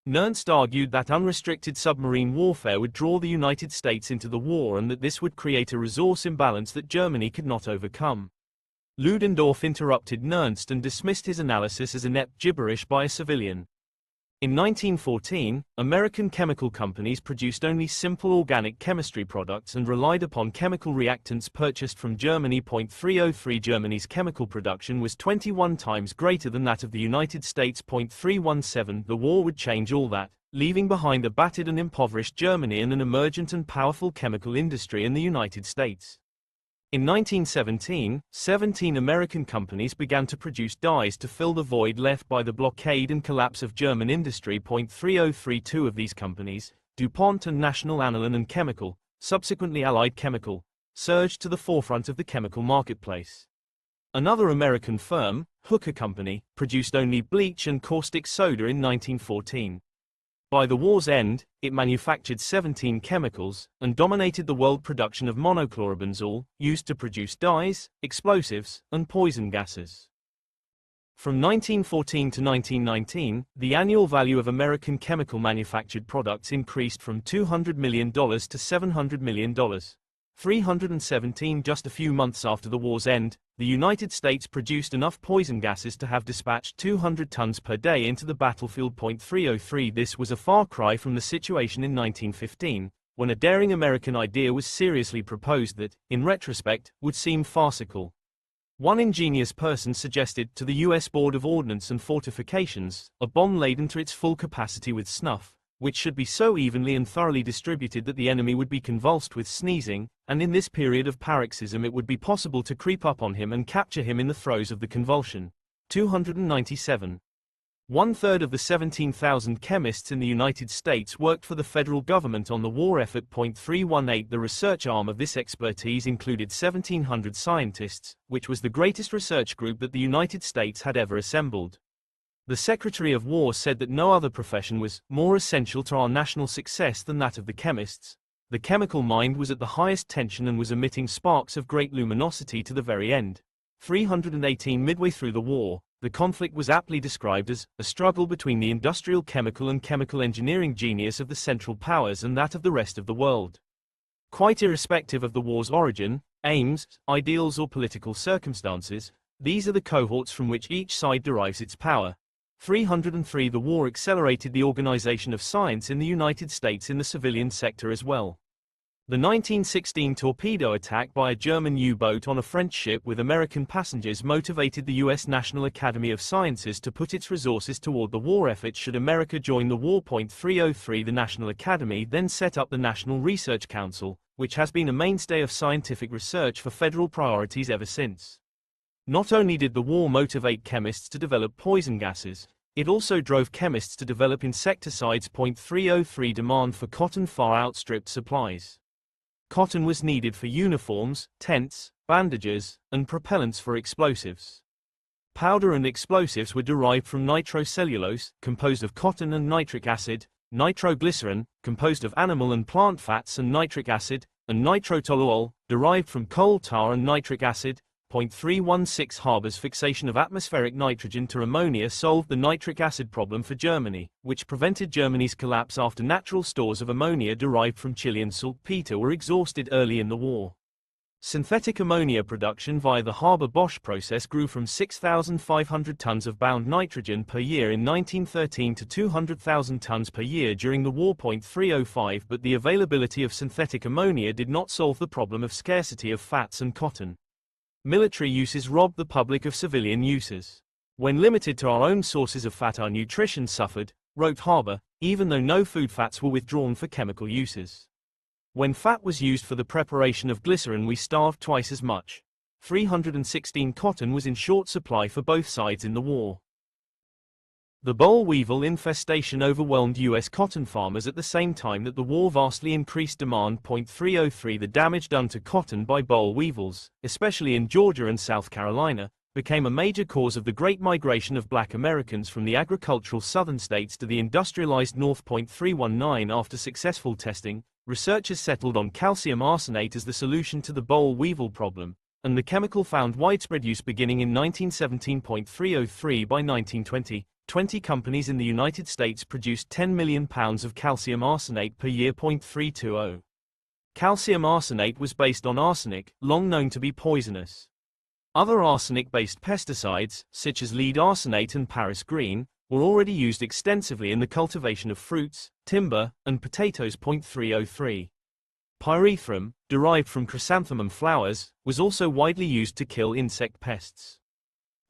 Nernst argued that unrestricted submarine warfare would draw the United States into the war and that this would create a resource imbalance that Germany could not overcome. Ludendorff interrupted Nernst and dismissed his analysis as inept gibberish by a civilian. In 1914, American chemical companies produced only simple organic chemistry products and relied upon chemical reactants purchased from Germany. 303 Germany's chemical production was 21 times greater than that of the United States. 317 The war would change all that, leaving behind a battered and impoverished Germany and an emergent and powerful chemical industry in the United States. In 1917, 17 American companies began to produce dyes to fill the void left by the blockade and collapse of German industry. 3032 of these companies, DuPont and National Aniline and Chemical, subsequently Allied Chemical, surged to the forefront of the chemical marketplace. Another American firm, Hooker Company, produced only bleach and caustic soda in 1914. By the war's end, it manufactured 17 chemicals, and dominated the world production of monochlorobenzol, used to produce dyes, explosives, and poison gases. From 1914 to 1919, the annual value of American chemical manufactured products increased from $200 million to $700 million. 317 Just a few months after the war's end, the United States produced enough poison gases to have dispatched 200 tons per day into the battlefield. 303 This was a far cry from the situation in 1915, when a daring American idea was seriously proposed that, in retrospect, would seem farcical. One ingenious person suggested to the U.S. Board of Ordnance and Fortifications a bomb laden to its full capacity with snuff, which should be so evenly and thoroughly distributed that the enemy would be convulsed with sneezing, and in this period of paroxysm it would be possible to creep up on him and capture him in the throes of the convulsion. 297. 1/3 of the 17,000 chemists in the United States worked for the federal government on the war effort. 318 The research arm of this expertise included 1,700 scientists, which was the greatest research group that the United States had ever assembled. The Secretary of War said that no other profession was more essential to our national success than that of the chemists. The chemical mind was at the highest tension and was emitting sparks of great luminosity to the very end. 318 Midway through the war, the conflict was aptly described as a struggle between the industrial chemical and chemical engineering genius of the Central Powers and that of the rest of the world. Quite irrespective of the war's origin, aims, ideals or political circumstances, these are the cohorts from which each side derives its power. 303 The war accelerated the organization of science in the United States in the civilian sector as well. The 1916 torpedo attack by a German U-boat on a French ship with American passengers motivated the U.S. National Academy of Sciences to put its resources toward the war effort should America join the war. 303 The National Academy then set up the National Research Council, which has been a mainstay of scientific research for federal priorities ever since. Not only did the war motivate chemists to develop poison gases, it also drove chemists to develop insecticides. 303 Demand for cotton far outstripped supplies. Cotton was needed for uniforms, tents, bandages, and propellants for explosives. Powder and explosives were derived from nitrocellulose, composed of cotton and nitric acid, nitroglycerin, composed of animal and plant fats and nitric acid, and nitrotoluol, derived from coal tar and nitric acid. 316 Haber's fixation of atmospheric nitrogen to ammonia solved the nitric acid problem for Germany, which prevented Germany's collapse after natural stores of ammonia derived from Chilean saltpeter were exhausted early in the war. Synthetic ammonia production via the Haber-Bosch process grew from 6,500 tons of bound nitrogen per year in 1913 to 200,000 tons per year during the war. 305 But the availability of synthetic ammonia did not solve the problem of scarcity of fats and cotton. Military uses robbed the public of civilian uses. When limited to our own sources of fat, our nutrition suffered, wrote Haber, even though no food fats were withdrawn for chemical uses. When fat was used for the preparation of glycerin, we starved twice as much. 316 Cotton was in short supply for both sides in the war. The boll weevil infestation overwhelmed U.S. cotton farmers at the same time that the war vastly increased demand. 303 The damage done to cotton by boll weevils, especially in Georgia and South Carolina, became a major cause of the Great Migration of Black Americans from the agricultural southern states to the industrialized North. 319 After successful testing, researchers settled on calcium arsenate as the solution to the boll weevil problem, and the chemical found widespread use beginning in 1917. 303 By 1920, 20 companies in the United States produced 10 million pounds of calcium arsenate per year. 320 Calcium arsenate was based on arsenic, long known to be poisonous. Other arsenic-based pesticides, such as lead arsenate and Paris green, were already used extensively in the cultivation of fruits, timber, and potatoes. 303 Pyrethrum, derived from chrysanthemum flowers, was also widely used to kill insect pests.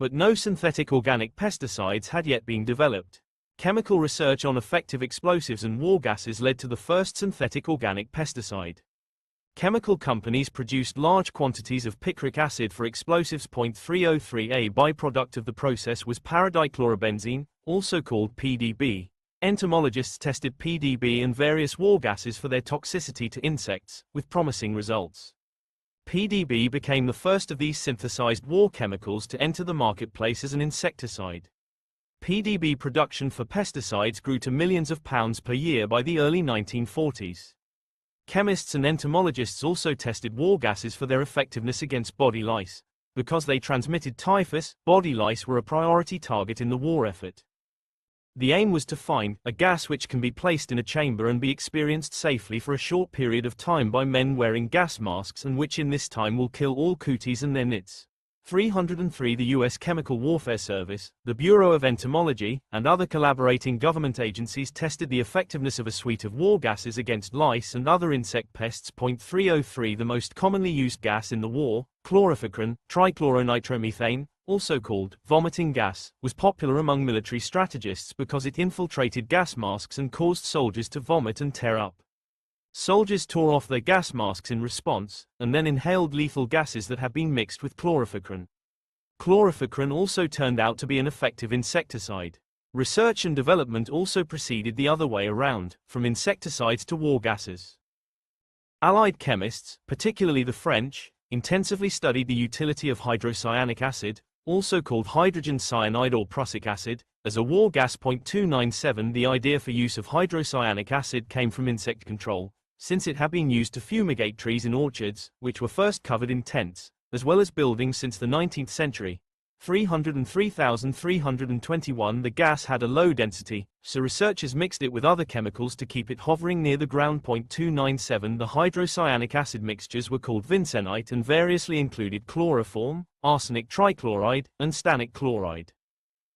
But no synthetic organic pesticides had yet been developed. Chemical research on effective explosives and war gases led to the first synthetic organic pesticide. Chemical companies produced large quantities of picric acid for explosives. 303 A byproduct of the process was paradichlorobenzene, also called PDB. Entomologists tested PDB and various war gases for their toxicity to insects, with promising results. PDB became the first of these synthesized war chemicals to enter the marketplace as an insecticide. PDB production for pesticides grew to millions of pounds per year by the early 1940s. Chemists and entomologists also tested war gases for their effectiveness against body lice. Because they transmitted typhus, body lice were a priority target in the war effort. The aim was to find a gas which can be placed in a chamber and be experienced safely for a short period of time by men wearing gas masks, and which in this time will kill all cooties and their nits. 303 The U.S. Chemical Warfare Service, the Bureau of Entomology, and other collaborating government agencies tested the effectiveness of a suite of war gases against lice and other insect pests. 303 The most commonly used gas in the war, chlorofacrin, trichloronitromethane, also called vomiting gas, was popular among military strategists because it infiltrated gas masks and caused soldiers to vomit and tear up. Soldiers tore off their gas masks in response, and then inhaled lethal gases that had been mixed with chlorofacrin. Chlorofacrin also turned out to be an effective insecticide. Research and development also proceeded the other way around, from insecticides to war gases. Allied chemists, particularly the French, intensively studied the utility of hydrocyanic acid, also called hydrogen cyanide or prussic acid, as a war gas. 297 The idea for use of hydrocyanic acid came from insect control, since it had been used to fumigate trees in orchards, which were first covered in tents, as well as buildings since the 19th century. 303,321 The gas had a low density, so researchers mixed it with other chemicals to keep it hovering near the ground. 297 The hydrocyanic acid mixtures were called vincenite and variously included chloroform, arsenic trichloride, and stannic chloride.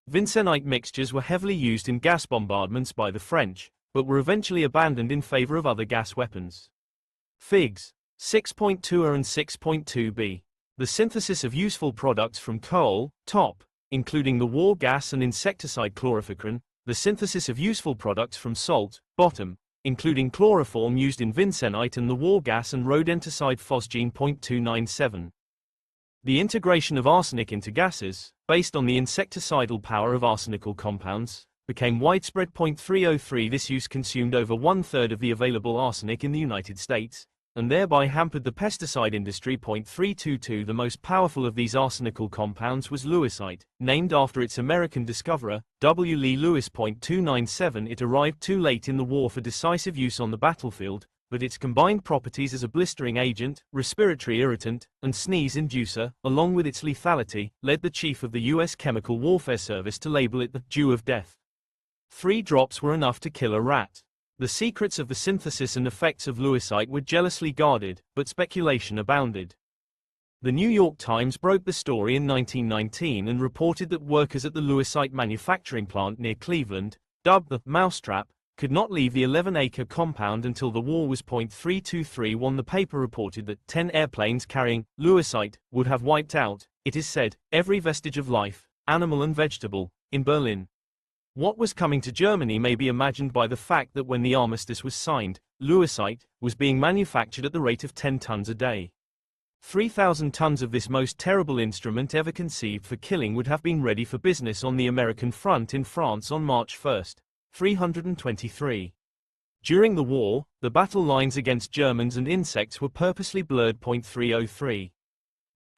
Vincenite mixtures were heavily used in gas bombardments by the French, but were eventually abandoned in favor of other gas weapons. Figs. 6.2a and 6.2b. The synthesis of useful products from coal, top, including the war gas and insecticide chlorifacrin, the synthesis of useful products from salt, bottom, including chloroform used in vincenite and the war gas and rodenticide phosgene. 297. The integration of arsenic into gases, based on the insecticidal power of arsenical compounds, became widespread. 303. This use consumed over 1/3 of the available arsenic in the United States, and thereby hampered the pesticide industry. 322. The most powerful of these arsenical compounds was lewisite, named after its American discoverer, W. Lee Lewis. 297. It arrived too late in the war for decisive use on the battlefield, but its combined properties as a blistering agent, respiratory irritant, and sneeze inducer, along with its lethality, led the chief of the U.S. Chemical Warfare Service to label it the Dew of Death. 3 drops were enough to kill a rat. The secrets of the synthesis and effects of lewisite were jealously guarded, but speculation abounded. The New York Times broke the story in 1919 and reported that workers at the lewisite manufacturing plant near Cleveland, dubbed the Mousetrap, could not leave the 11-acre compound until the war was. 323. The paper reported that 10 airplanes carrying lewisite would have wiped out, it is said, every vestige of life, animal and vegetable, in Berlin. What was coming to Germany may be imagined by the fact that when the armistice was signed, lewisite was being manufactured at the rate of 10 tons a day. 3,000 tons of this most terrible instrument ever conceived for killing would have been ready for business on the American front in France on March 1. 323. During the war, the battle lines against Germans and insects were purposely blurred. 303.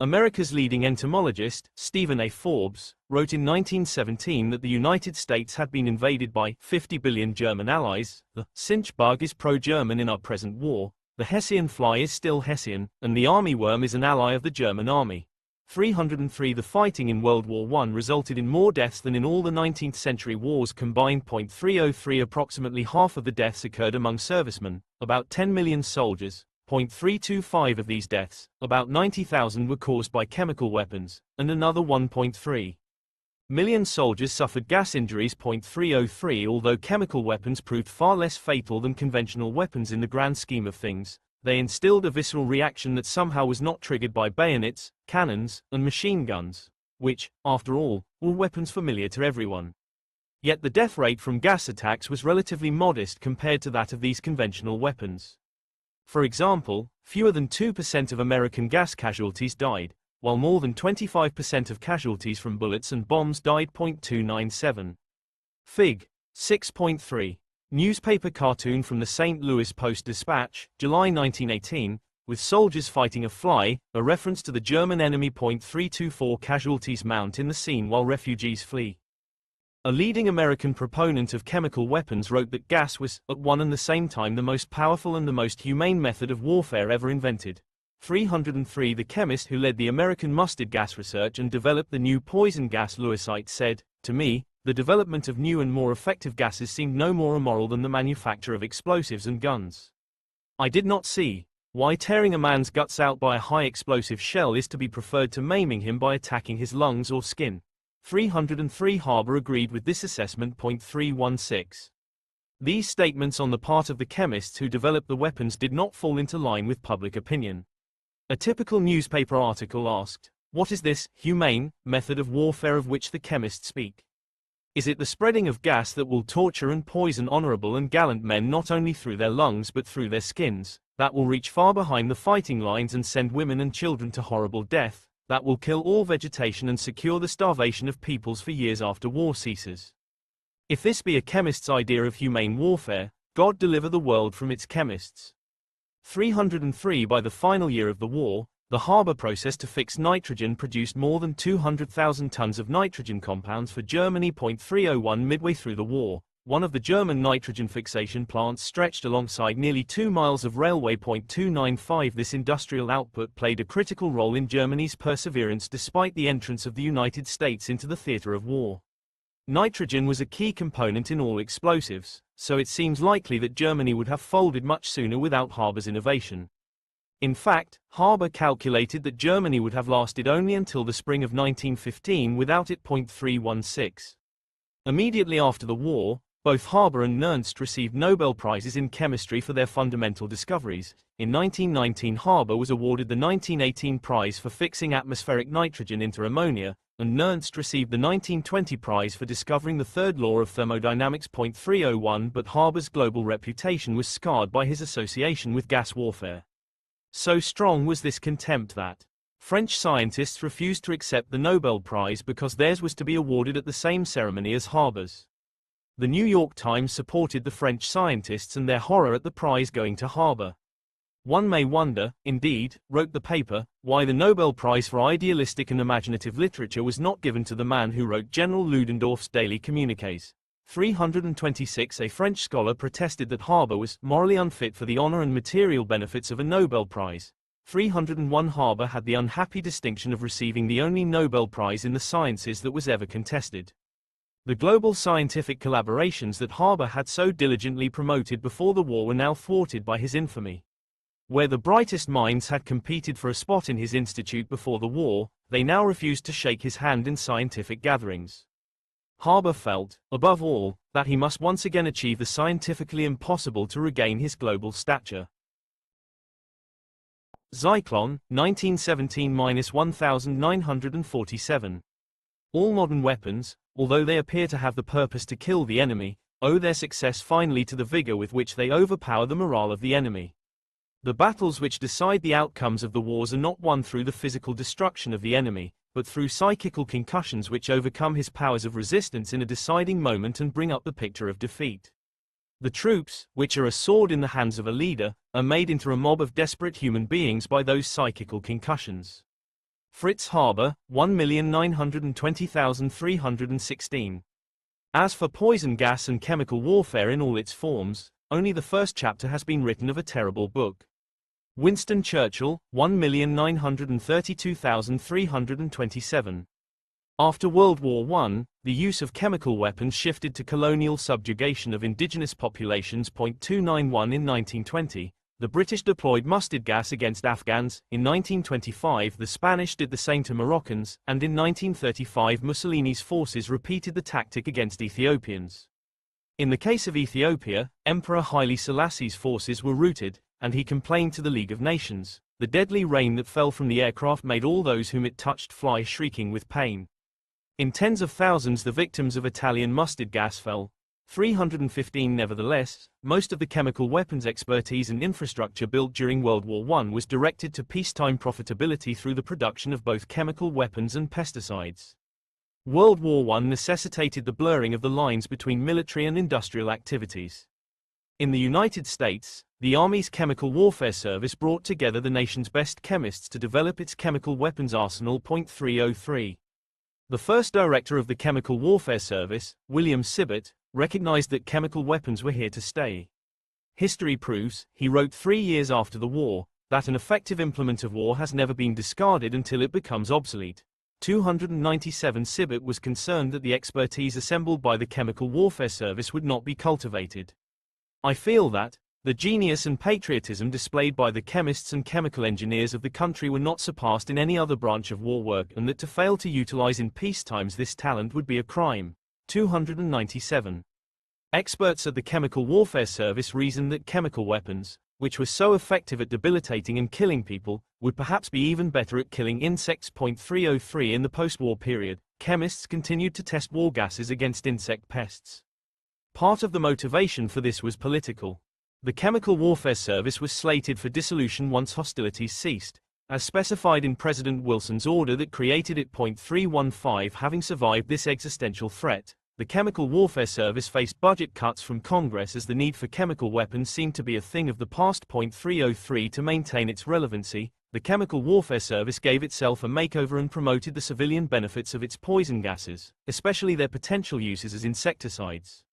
America's leading entomologist, Stephen A. Forbes, wrote in 1917 that the United States had been invaded by 50 billion German allies. The cinch bug is pro-German in our present war, the Hessian fly is still Hessian, and the armyworm is an ally of the German army. 303. The fighting in World War I resulted in more deaths than in all the 19th century wars combined. 303. Approximately half of the deaths occurred among servicemen, about 10 million soldiers. 325. Of these deaths, about 90,000 were caused by chemical weapons, and another 1.3 million soldiers suffered gas injuries. 303. Although chemical weapons proved far less fatal than conventional weapons in the grand scheme of things, they instilled a visceral reaction that somehow was not triggered by bayonets, cannons, and machine guns, which, after all, were weapons familiar to everyone. Yet the death rate from gas attacks was relatively modest compared to that of these conventional weapons. For example, fewer than 2% of American gas casualties died, while more than 25% of casualties from bullets and bombs died. 297. Fig. 6.3. Newspaper cartoon from the St. Louis Post-Dispatch, July 1918, with soldiers fighting a fly, a reference to the German enemy. 324. Casualties mount in the scene while refugees flee. A leading American proponent of chemical weapons wrote that gas was, at one and the same time, the most powerful and the most humane method of warfare ever invented. 303. The chemist who led the American mustard gas research and developed the new poison gas lewisite said, "To me, the development of new and more effective gases seemed no more immoral than the manufacture of explosives and guns. I did not see why tearing a man's guts out by a high-explosive shell is to be preferred to maiming him by attacking his lungs or skin." 303. Haber agreed with this assessment. 316. These statements on the part of the chemists who developed the weapons did not fall into line with public opinion. A typical newspaper article asked, "What is this humane method of warfare of which the chemists speak? Is it the spreading of gas that will torture and poison honorable and gallant men not only through their lungs but through their skins, that will reach far behind the fighting lines and send women and children to horrible death, that will kill all vegetation and secure the starvation of peoples for years after war ceases? If this be a chemist's idea of humane warfare, God deliver the world from its chemists." 303. By the final year of the war, the Haber process to fix nitrogen produced more than 200,000 tons of nitrogen compounds for Germany. 301. Midway through the war, one of the German nitrogen fixation plants stretched alongside nearly 2 miles of railway. 295. This industrial output played a critical role in Germany's perseverance despite the entrance of the United States into the theater of war. Nitrogen was a key component in all explosives, so it seems likely that Germany would have folded much sooner without Haber's innovation. In fact, Haber calculated that Germany would have lasted only until the spring of 1915 without it. 316. Immediately after the war, Both Haber and Nernst received Nobel Prizes in chemistry for their fundamental discoveries. In 1919, Haber was awarded the 1918 prize for fixing atmospheric nitrogen into ammonia, and Nernst received the 1920 prize for discovering the third law of thermodynamics. 301 But Haber's global reputation was scarred by his association with gas warfare. So strong was this contempt that French scientists refused to accept the Nobel Prize because theirs was to be awarded at the same ceremony as Haber's. The New York Times supported the French scientists and their horror at the prize going to Haber. One may wonder, indeed, wrote the paper, why the Nobel Prize for idealistic and imaginative literature was not given to the man who wrote General Ludendorff's daily communiques. 326 A French scholar protested that Haber was morally unfit for the honor and material benefits of a Nobel Prize. 301 Haber had the unhappy distinction of receiving the only Nobel Prize in the sciences that was ever contested. The global scientific collaborations that Haber had so diligently promoted before the war were now thwarted by his infamy. Where the brightest minds had competed for a spot in his institute before the war, they now refused to shake his hand in scientific gatherings. Haber felt, above all, that he must once again achieve the scientifically impossible to regain his global stature. Zyklon, 1917-1947. All modern weapons, although they appear to have the purpose to kill the enemy, owe their success finally to the vigor with which they overpower the morale of the enemy. The battles which decide the outcomes of the wars are not won through the physical destruction of the enemy, but through psychical concussions which overcome his powers of resistance in a deciding moment and bring up the picture of defeat. The troops, which are a sword in the hands of a leader, are made into a mob of desperate human beings by those psychical concussions. Fritz Haber, 1,920,316. As for poison gas and chemical warfare in all its forms, only the first chapter has been written of a terrible book. Winston Churchill, 1,932,327. After World War I, the use of chemical weapons shifted to colonial subjugation of indigenous populations. 291 In 1920, the British deployed mustard gas against Afghans, in 1925 the Spanish did the same to Moroccans, and in 1935 Mussolini's forces repeated the tactic against Ethiopians. In the case of Ethiopia, Emperor Haile Selassie's forces were routed, and he complained to the League of Nations. The deadly rain that fell from the aircraft made all those whom it touched fly shrieking with pain. In tens of thousands the victims of Italian mustard gas fell. 315 Nevertheless, most of the chemical weapons expertise and infrastructure built during World War I was directed to peacetime profitability through the production of both chemical weapons and pesticides. World War I necessitated the blurring of the lines between military and industrial activities. In the United States, the Army's Chemical Warfare Service brought together the nation's best chemists to develop its chemical weapons arsenal. 303. The first director of the Chemical Warfare Service, William Sibbett, recognized that chemical weapons were here to stay. History proves, he wrote 3 years after the war, that an effective implement of war has never been discarded until it becomes obsolete. 297 Sibbett was concerned that the expertise assembled by the Chemical Warfare Service would not be cultivated. I feel that the genius and patriotism displayed by the chemists and chemical engineers of the country were not surpassed in any other branch of war work, and that to fail to utilize in peacetimes this talent would be a crime. 297. Experts at the Chemical Warfare Service reasoned that chemical weapons, which were so effective at debilitating and killing people, would perhaps be even better at killing insects. 303 In the post-war period, chemists continued to test war gases against insect pests. Part of the motivation for this was political. The Chemical Warfare Service was slated for dissolution once hostilities ceased, as specified in President Wilson's order that created it. 315 Having survived this existential threat, the Chemical Warfare Service faced budget cuts from Congress as the need for chemical weapons seemed to be a thing of the past. 303 To maintain its relevancy, the Chemical Warfare Service gave itself a makeover and promoted the civilian benefits of its poison gases, especially their potential uses as insecticides.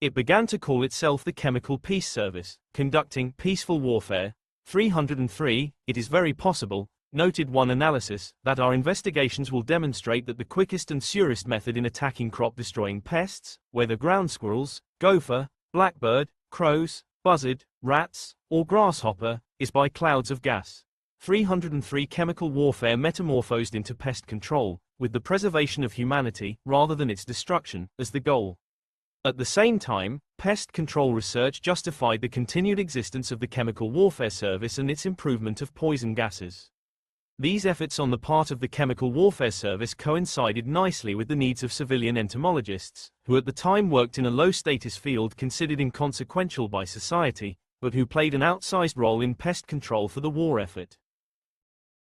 It began to call itself the Chemical Peace Service, conducting peaceful warfare. 303 It is very possible, noted one analysis, that our investigations will demonstrate that the quickest and surest method in attacking crop-destroying pests, whether ground squirrels, gopher, blackbird, crows, buzzard, rats, or grasshopper, is by clouds of gas. 303 Chemical warfare metamorphosed into pest control, with the preservation of humanity, rather than its destruction, as the goal. At the same time, pest control research justified the continued existence of the Chemical Warfare Service and its improvement of poison gases. These efforts on the part of the Chemical Warfare Service coincided nicely with the needs of civilian entomologists, who at the time worked in a low-status field considered inconsequential by society, but who played an outsized role in pest control for the war effort.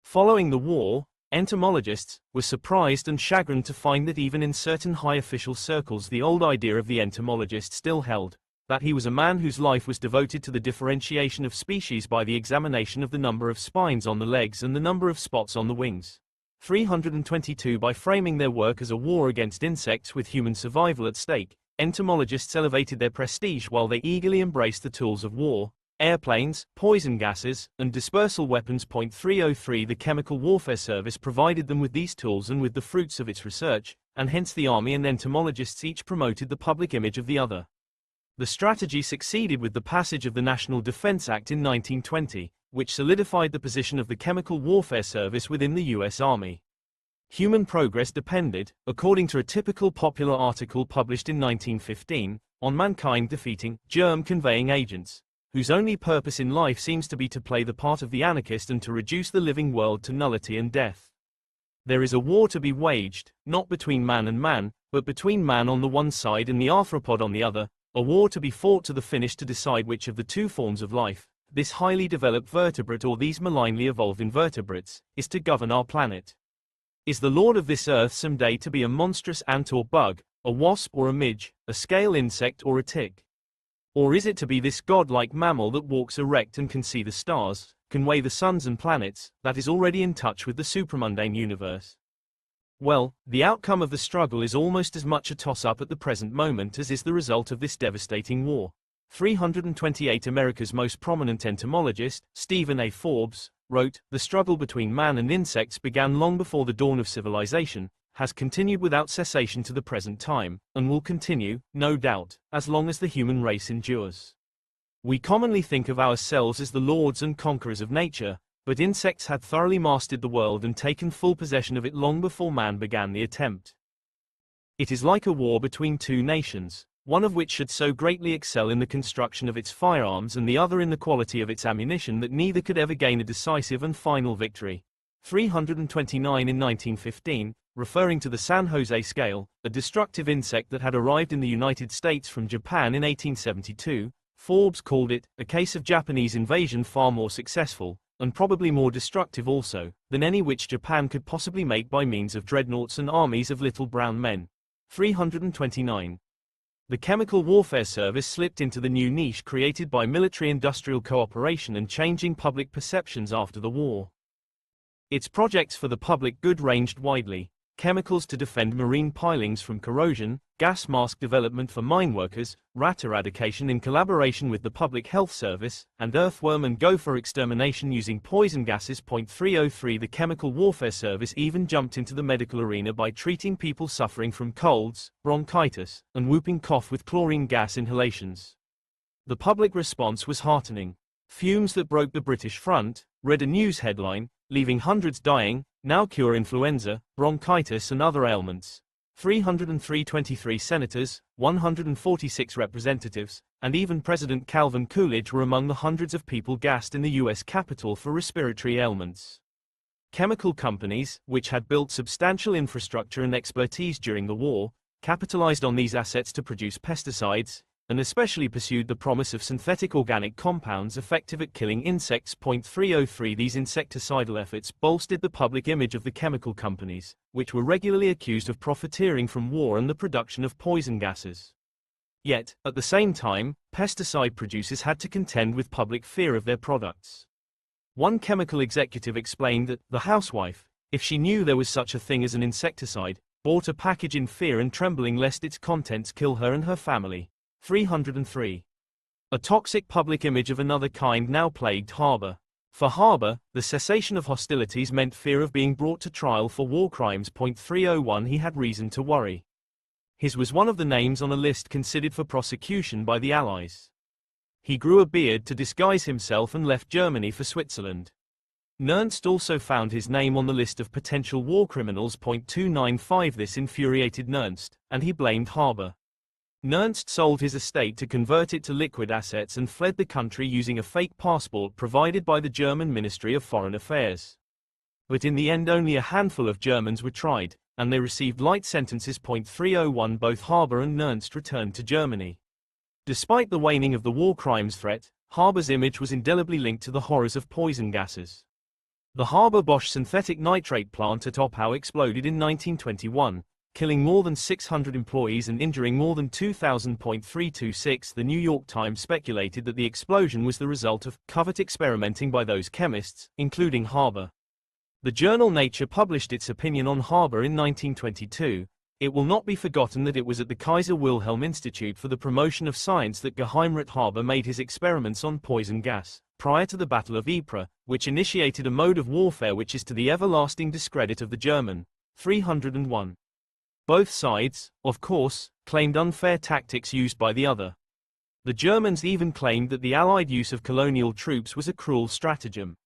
Following the war, entomologists were surprised and chagrined to find that even in certain high official circles the old idea of the entomologist still held, that he was a man whose life was devoted to the differentiation of species by the examination of the number of spines on the legs and the number of spots on the wings. 322 By framing their work as a war against insects with human survival at stake, entomologists elevated their prestige while they eagerly embraced the tools of war, airplanes, poison gases, and dispersal weapons. 303 The Chemical Warfare Service provided them with these tools and with the fruits of its research, and hence the Army and entomologists each promoted the public image of the other. The strategy succeeded with the passage of the National Defense Act in 1920, which solidified the position of the Chemical Warfare Service within the U.S. Army. Human progress depended, according to a typical popular article published in 1915, on mankind defeating germ-conveying agents, whose only purpose in life seems to be to play the part of the anarchist and to reduce the living world to nullity and death. There is a war to be waged, not between man and man, but between man on the one side and the arthropod on the other, a war to be fought to the finish to decide which of the two forms of life, this highly developed vertebrate or these malignly evolved invertebrates, is to govern our planet. Is the lord of this earth someday to be a monstrous ant or bug, a wasp or a midge, a scale insect or a tick? Or is it to be this godlike mammal that walks erect and can see the stars, can weigh the suns and planets, that is already in touch with the supramundane universe? Well, the outcome of the struggle is almost as much a toss-up at the present moment as is the result of this devastating war. 328 America's most prominent entomologist, Stephen A. Forbes, wrote, "The struggle between man and insects began long before the dawn of civilization, has continued without cessation to the present time, and will continue, no doubt, as long as the human race endures. We commonly think of ourselves as the lords and conquerors of nature, but insects had thoroughly mastered the world and taken full possession of it long before man began the attempt. It is like a war between two nations, one of which should so greatly excel in the construction of its firearms and the other in the quality of its ammunition that neither could ever gain a decisive and final victory." 329 In 1915, referring to the San Jose scale, a destructive insect that had arrived in the United States from Japan in 1872, Forbes called it a case of Japanese invasion far more successful, and probably more destructive also, than any which Japan could possibly make by means of dreadnoughts and armies of little brown men. 329. The Chemical Warfare Service slipped into the new niche created by military-industrial cooperation and changing public perceptions after the war. Its projects for the public good ranged widely: chemicals to defend marine pilings from corrosion, gas mask development for mine workers, rat eradication in collaboration with the Public Health Service, and earthworm and gopher extermination using poison gases. 303 The Chemical Warfare Service even jumped into the medical arena by treating people suffering from colds, bronchitis, and whooping cough with chlorine gas inhalations. The public response was heartening. "Fumes that broke the British front," read a news headline, "leaving hundreds dying, now cure influenza, bronchitis and other ailments." 323 senators, 146 representatives, and even President Calvin Coolidge were among the hundreds of people gassed in the U.S. Capitol for respiratory ailments. Chemical companies, which had built substantial infrastructure and expertise during the war, capitalized on these assets to produce pesticides, and especially pursued the promise of synthetic organic compounds effective at killing insects. 303 These insecticidal efforts bolstered the public image of the chemical companies, which were regularly accused of profiteering from war and the production of poison gases. Yet, at the same time, pesticide producers had to contend with public fear of their products. One chemical executive explained that the housewife, if she knew there was such a thing as an insecticide, bought a package in fear and trembling lest its contents kill her and her family. 303. A toxic public image of another kind now plagued Harbour. For Harbour, the cessation of hostilities meant fear of being brought to trial for war crimes. 301 He had reason to worry. His was one of the names on a list considered for prosecution by the Allies. He grew a beard to disguise himself and left Germany for Switzerland. Nernst also found his name on the list of potential war criminals. 295 This infuriated Nernst, and he blamed Harbour. Nernst sold his estate to convert it to liquid assets and fled the country using a fake passport provided by the German Ministry of Foreign Affairs. But in the end only a handful of Germans were tried, and they received light sentences. 301 Both Haber and Nernst returned to Germany. Despite the waning of the war crimes threat, Haber's image was indelibly linked to the horrors of poison gases. The Haber-Bosch synthetic nitrate plant at Oppau exploded in 1921, killing more than 600 employees and injuring more than 2,000. 326 The New York Times speculated that the explosion was the result of covert experimenting by those chemists, including Haber. The journal Nature published its opinion on Haber in 1922. It will not be forgotten that it was at the Kaiser Wilhelm Institute for the Promotion of Science that Geheimrat Haber made his experiments on poison gas, prior to the Battle of Ypres, which initiated a mode of warfare which is to the everlasting discredit of the German. 301. Both sides, of course, claimed unfair tactics used by the other. The Germans even claimed that the Allied use of colonial troops was a cruel stratagem.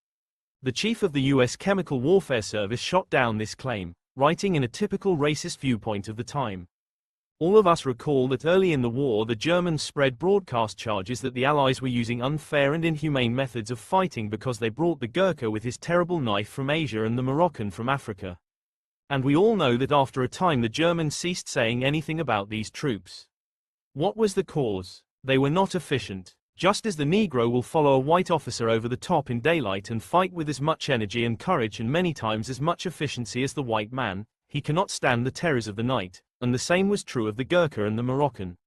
The chief of the U.S. Chemical Warfare Service shot down this claim, writing in a typical racist viewpoint of the time. All of us recall that early in the war the Germans spread broadcast charges that the Allies were using unfair and inhumane methods of fighting because they brought the Gurkha with his terrible knife from Asia and the Moroccan from Africa. And we all know that after a time the Germans ceased saying anything about these troops. What was the cause? They were not efficient. Just as the Negro will follow a white officer over the top in daylight and fight with as much energy and courage and many times as much efficiency as the white man, he cannot stand the terrors of the night, and the same was true of the Gurkha and the Moroccan.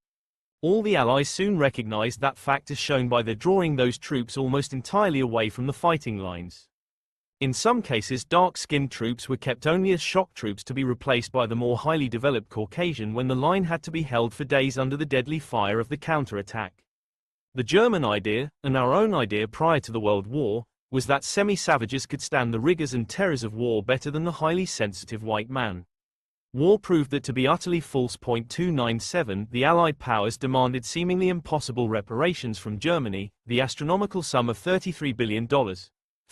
All the Allies soon recognized that fact as shown by their drawing those troops almost entirely away from the fighting lines. In some cases dark-skinned troops were kept only as shock troops to be replaced by the more highly developed Caucasian when the line had to be held for days under the deadly fire of the counter-attack. The German idea, and our own idea prior to the World War, was that semi-savages could stand the rigors and terrors of war better than the highly sensitive white man. War proved that to be utterly false. 297 The Allied powers demanded seemingly impossible reparations from Germany, the astronomical sum of $33 billion.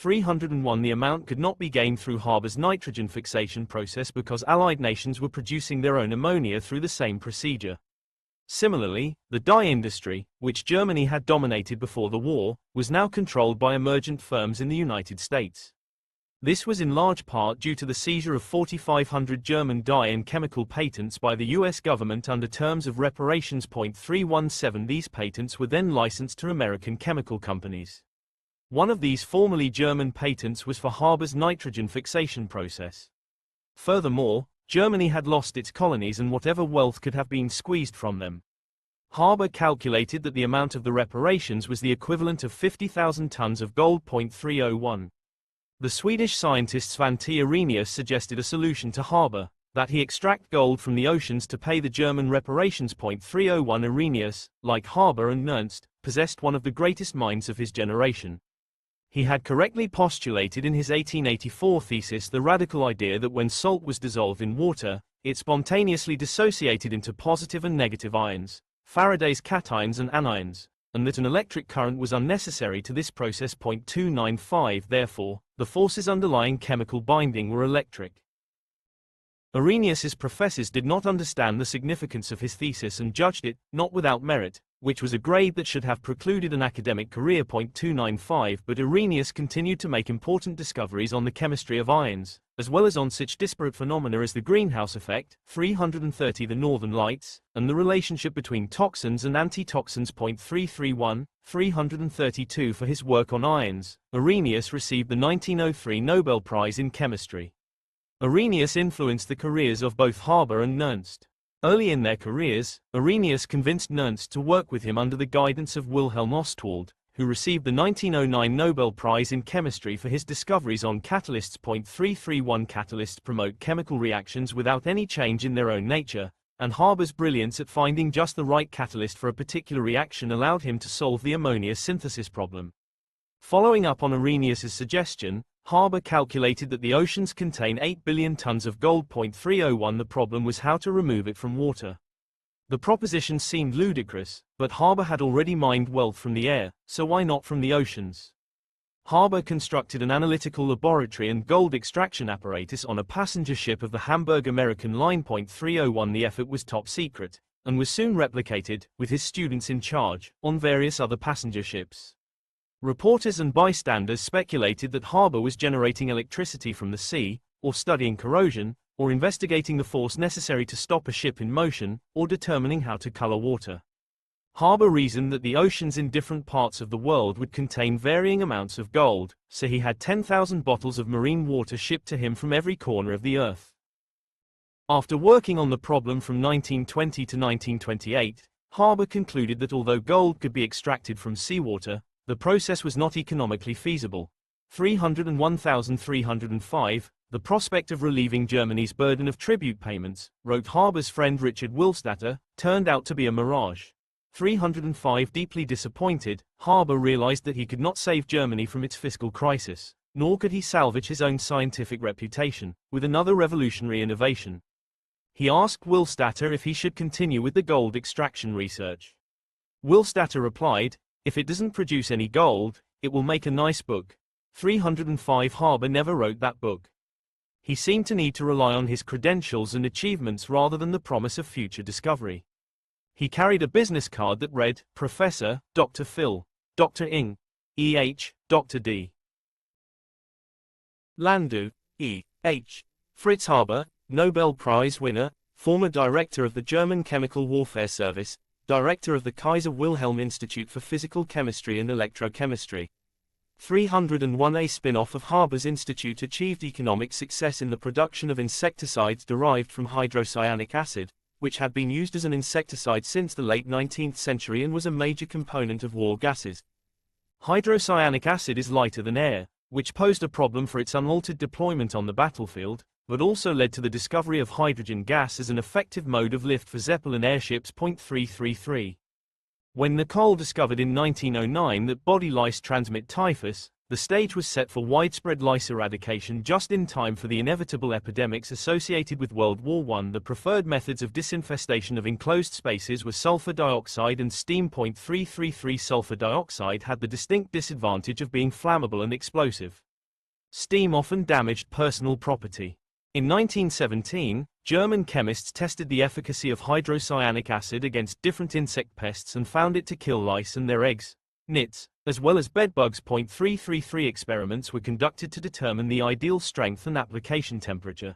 301 The amount could not be gained through Haber's nitrogen fixation process because Allied nations were producing their own ammonia through the same procedure. Similarly, the dye industry, which Germany had dominated before the war, was now controlled by emergent firms in the United States. This was in large part due to the seizure of 4,500 German dye and chemical patents by the U.S. government under terms of reparations. 317 These patents were then licensed to American chemical companies. One of these formerly German patents was for Haber's nitrogen fixation process. Furthermore, Germany had lost its colonies and whatever wealth could have been squeezed from them. Haber calculated that the amount of the reparations was the equivalent of 50,000 tons of gold. 301. The Swedish scientist Svante Arrhenius suggested a solution to Haber, that he extract gold from the oceans to pay the German reparations. 301 Arrhenius, like Haber and Nernst, possessed one of the greatest minds of his generation. He had correctly postulated in his 1884 thesis the radical idea that when salt was dissolved in water, it spontaneously dissociated into positive and negative ions, Faraday's cations and anions, and that an electric current was unnecessary to this process. 295 Therefore, the forces underlying chemical binding were electric. Arrhenius's professors did not understand the significance of his thesis and judged it, not without merit, which was a grade that should have precluded an academic career. 295 But Arrhenius continued to make important discoveries on the chemistry of ions, as well as on such disparate phenomena as the greenhouse effect, 330 the northern lights, and the relationship between toxins and antitoxins. 331, 332 For his work on ions, Arrhenius received the 1903 Nobel Prize in Chemistry. Arrhenius influenced the careers of both Haber and Nernst. Early in their careers, Arrhenius convinced Nernst to work with him under the guidance of Wilhelm Ostwald, who received the 1909 Nobel Prize in Chemistry for his discoveries on catalysts. 331 Catalysts promote chemical reactions without any change in their own nature, and Haber's brilliance at finding just the right catalyst for a particular reaction allowed him to solve the ammonia synthesis problem. Following up on Arrhenius's suggestion, Haber calculated that the oceans contain 8 billion tons of gold. 301 The problem was how to remove it from water. The proposition seemed ludicrous, but Haber had already mined wealth from the air, so why not from the oceans? Haber constructed an analytical laboratory and gold extraction apparatus on a passenger ship of the Hamburg American Line. 301 The effort was top secret, and was soon replicated, with his students in charge, on various other passenger ships. Reporters and bystanders speculated that Haber was generating electricity from the sea, or studying corrosion, or investigating the force necessary to stop a ship in motion, or determining how to color water. Haber reasoned that the oceans in different parts of the world would contain varying amounts of gold, so he had 10,000 bottles of marine water shipped to him from every corner of the earth. After working on the problem from 1920 to 1928, Haber concluded that although gold could be extracted from seawater, the process was not economically feasible. 301,305, the prospect of relieving Germany's burden of tribute payments, wrote Haber's friend Richard Willstatter, turned out to be a mirage. 305. Deeply disappointed, Haber realized that he could not save Germany from its fiscal crisis, nor could he salvage his own scientific reputation, with another revolutionary innovation. He asked Willstatter if he should continue with the gold extraction research. Willstatter replied, "If it doesn't produce any gold, it will make a nice book." 305. Haber never wrote that book. He seemed to need to rely on his credentials and achievements rather than the promise of future discovery. He carried a business card that read, Professor, Dr. Phil, Dr. Ing, E.H., Dr. D. Landau, E.H. Fritz Haber, Nobel Prize winner, former director of the German Chemical Warfare Service, director of the Kaiser Wilhelm Institute for Physical Chemistry and Electrochemistry. 301. A spin-off of Haber's institute achieved economic success in the production of insecticides derived from hydrocyanic acid, which had been used as an insecticide since the late 19th century and was a major component of war gases. Hydrocyanic acid is lighter than air, which posed a problem for its unaltered deployment on the battlefield, but also led to the discovery of hydrogen gas as an effective mode of lift for Zeppelin airships. 333. When Nicole discovered in 1909 that body lice transmit typhus, the stage was set for widespread lice eradication just in time for the inevitable epidemics associated with World War I. The preferred methods of disinfestation of enclosed spaces were sulfur dioxide and steam. 333. Sulfur dioxide had the distinct disadvantage of being flammable and explosive. Steam often damaged personal property. In 1917, German chemists tested the efficacy of hydrocyanic acid against different insect pests and found it to kill lice and their eggs, nits, as well as bedbugs. 333 experiments were conducted to determine the ideal strength and application temperature.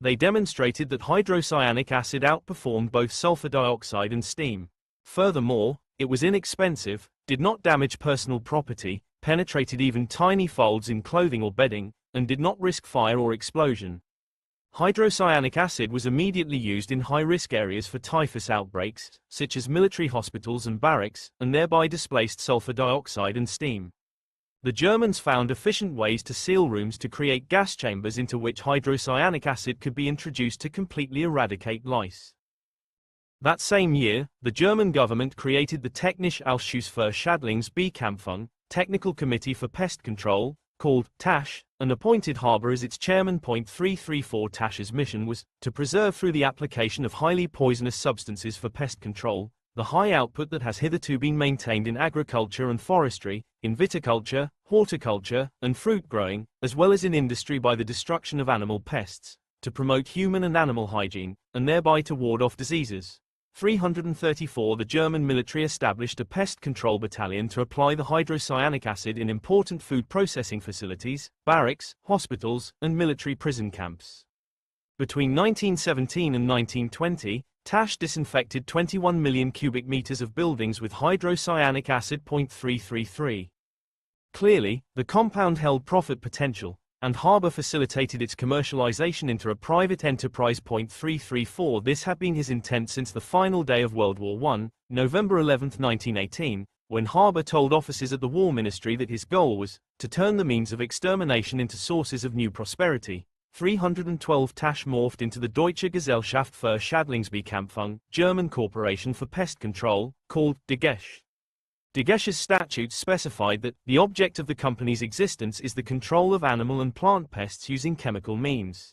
They demonstrated that hydrocyanic acid outperformed both sulfur dioxide and steam. Furthermore, it was inexpensive, did not damage personal property, penetrated even tiny folds in clothing or bedding, and did not risk fire or explosion. Hydrocyanic acid was immediately used in high-risk areas for typhus outbreaks, such as military hospitals and barracks, and thereby displaced sulfur dioxide and steam. The Germans found efficient ways to seal rooms to create gas chambers into which hydrocyanic acid could be introduced to completely eradicate lice. That same year, the German government created the Technische Ausschuss für Schadlingsbekämpfung, Technical Committee for Pest Control, called TASH, and appointed Haber as its chairman. 334. TASH's mission was to preserve through the application of highly poisonous substances for pest control, the high output that has hitherto been maintained in agriculture and forestry, in viticulture, horticulture, and fruit growing, as well as in industry by the destruction of animal pests, to promote human and animal hygiene, and thereby to ward off diseases. 334. The German military established a pest control battalion to apply the hydrocyanic acid in important food processing facilities, barracks, hospitals, and military prison camps. Between 1917 and 1920, TASH disinfected 21 million cubic meters of buildings with hydrocyanic acid. 333. Clearly, the compound held profit potential, and Haber facilitated its commercialization into a private enterprise. 334. This had been his intent since the final day of World War I, November 11, 1918, when Haber told officers at the War Ministry that his goal was to turn the means of extermination into sources of new prosperity. 312. TASH morphed into the Deutsche Gesellschaft für Schadlingsbekämpfung, German Corporation for Pest Control, called DGESCH. DGESCH's statutes specified that the object of the company's existence is the control of animal and plant pests using chemical means.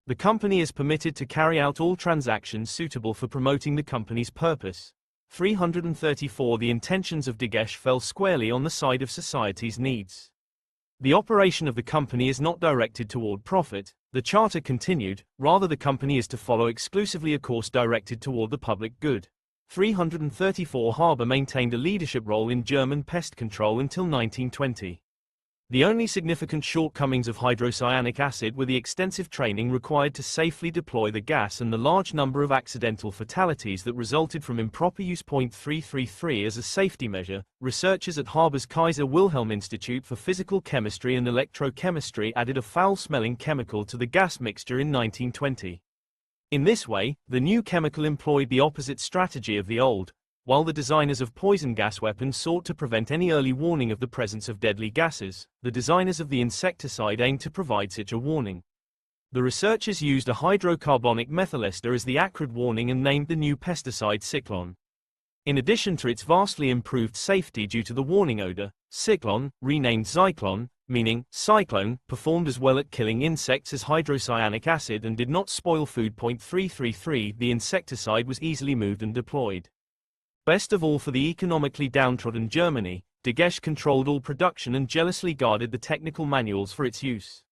The company is permitted to carry out all transactions suitable for promoting the company's purpose. 334. The intentions of DGESCH fell squarely on the side of society's needs. The operation of the company is not directed toward profit, The charter continued, rather the company is to follow exclusively a course directed toward the public good. 334 Haber maintained a leadership role in German pest control until 1920. The only significant shortcomings of hydrocyanic acid were the extensive training required to safely deploy the gas and the large number of accidental fatalities that resulted from improper use. 333 As a safety measure, researchers at Haber's Kaiser Wilhelm Institute for Physical Chemistry and Electrochemistry added a foul-smelling chemical to the gas mixture in 1920. In this way, the new chemical employed the opposite strategy of the old. While the designers of poison gas weapons sought to prevent any early warning of the presence of deadly gases, the designers of the insecticide aimed to provide such a warning. The researchers used a hydrocarbonic methyl ester as the acrid warning and named the new pesticide Cyclone. In addition to its vastly improved safety due to the warning odor, Cyclone, renamed Zyklon, meaning cyclone, performed as well at killing insects as hydrocyanic acid and did not spoil food. 333 The insecticide was easily moved and deployed. Best of all for the economically downtrodden Germany, Degesch controlled all production and jealously guarded the technical manuals for its use.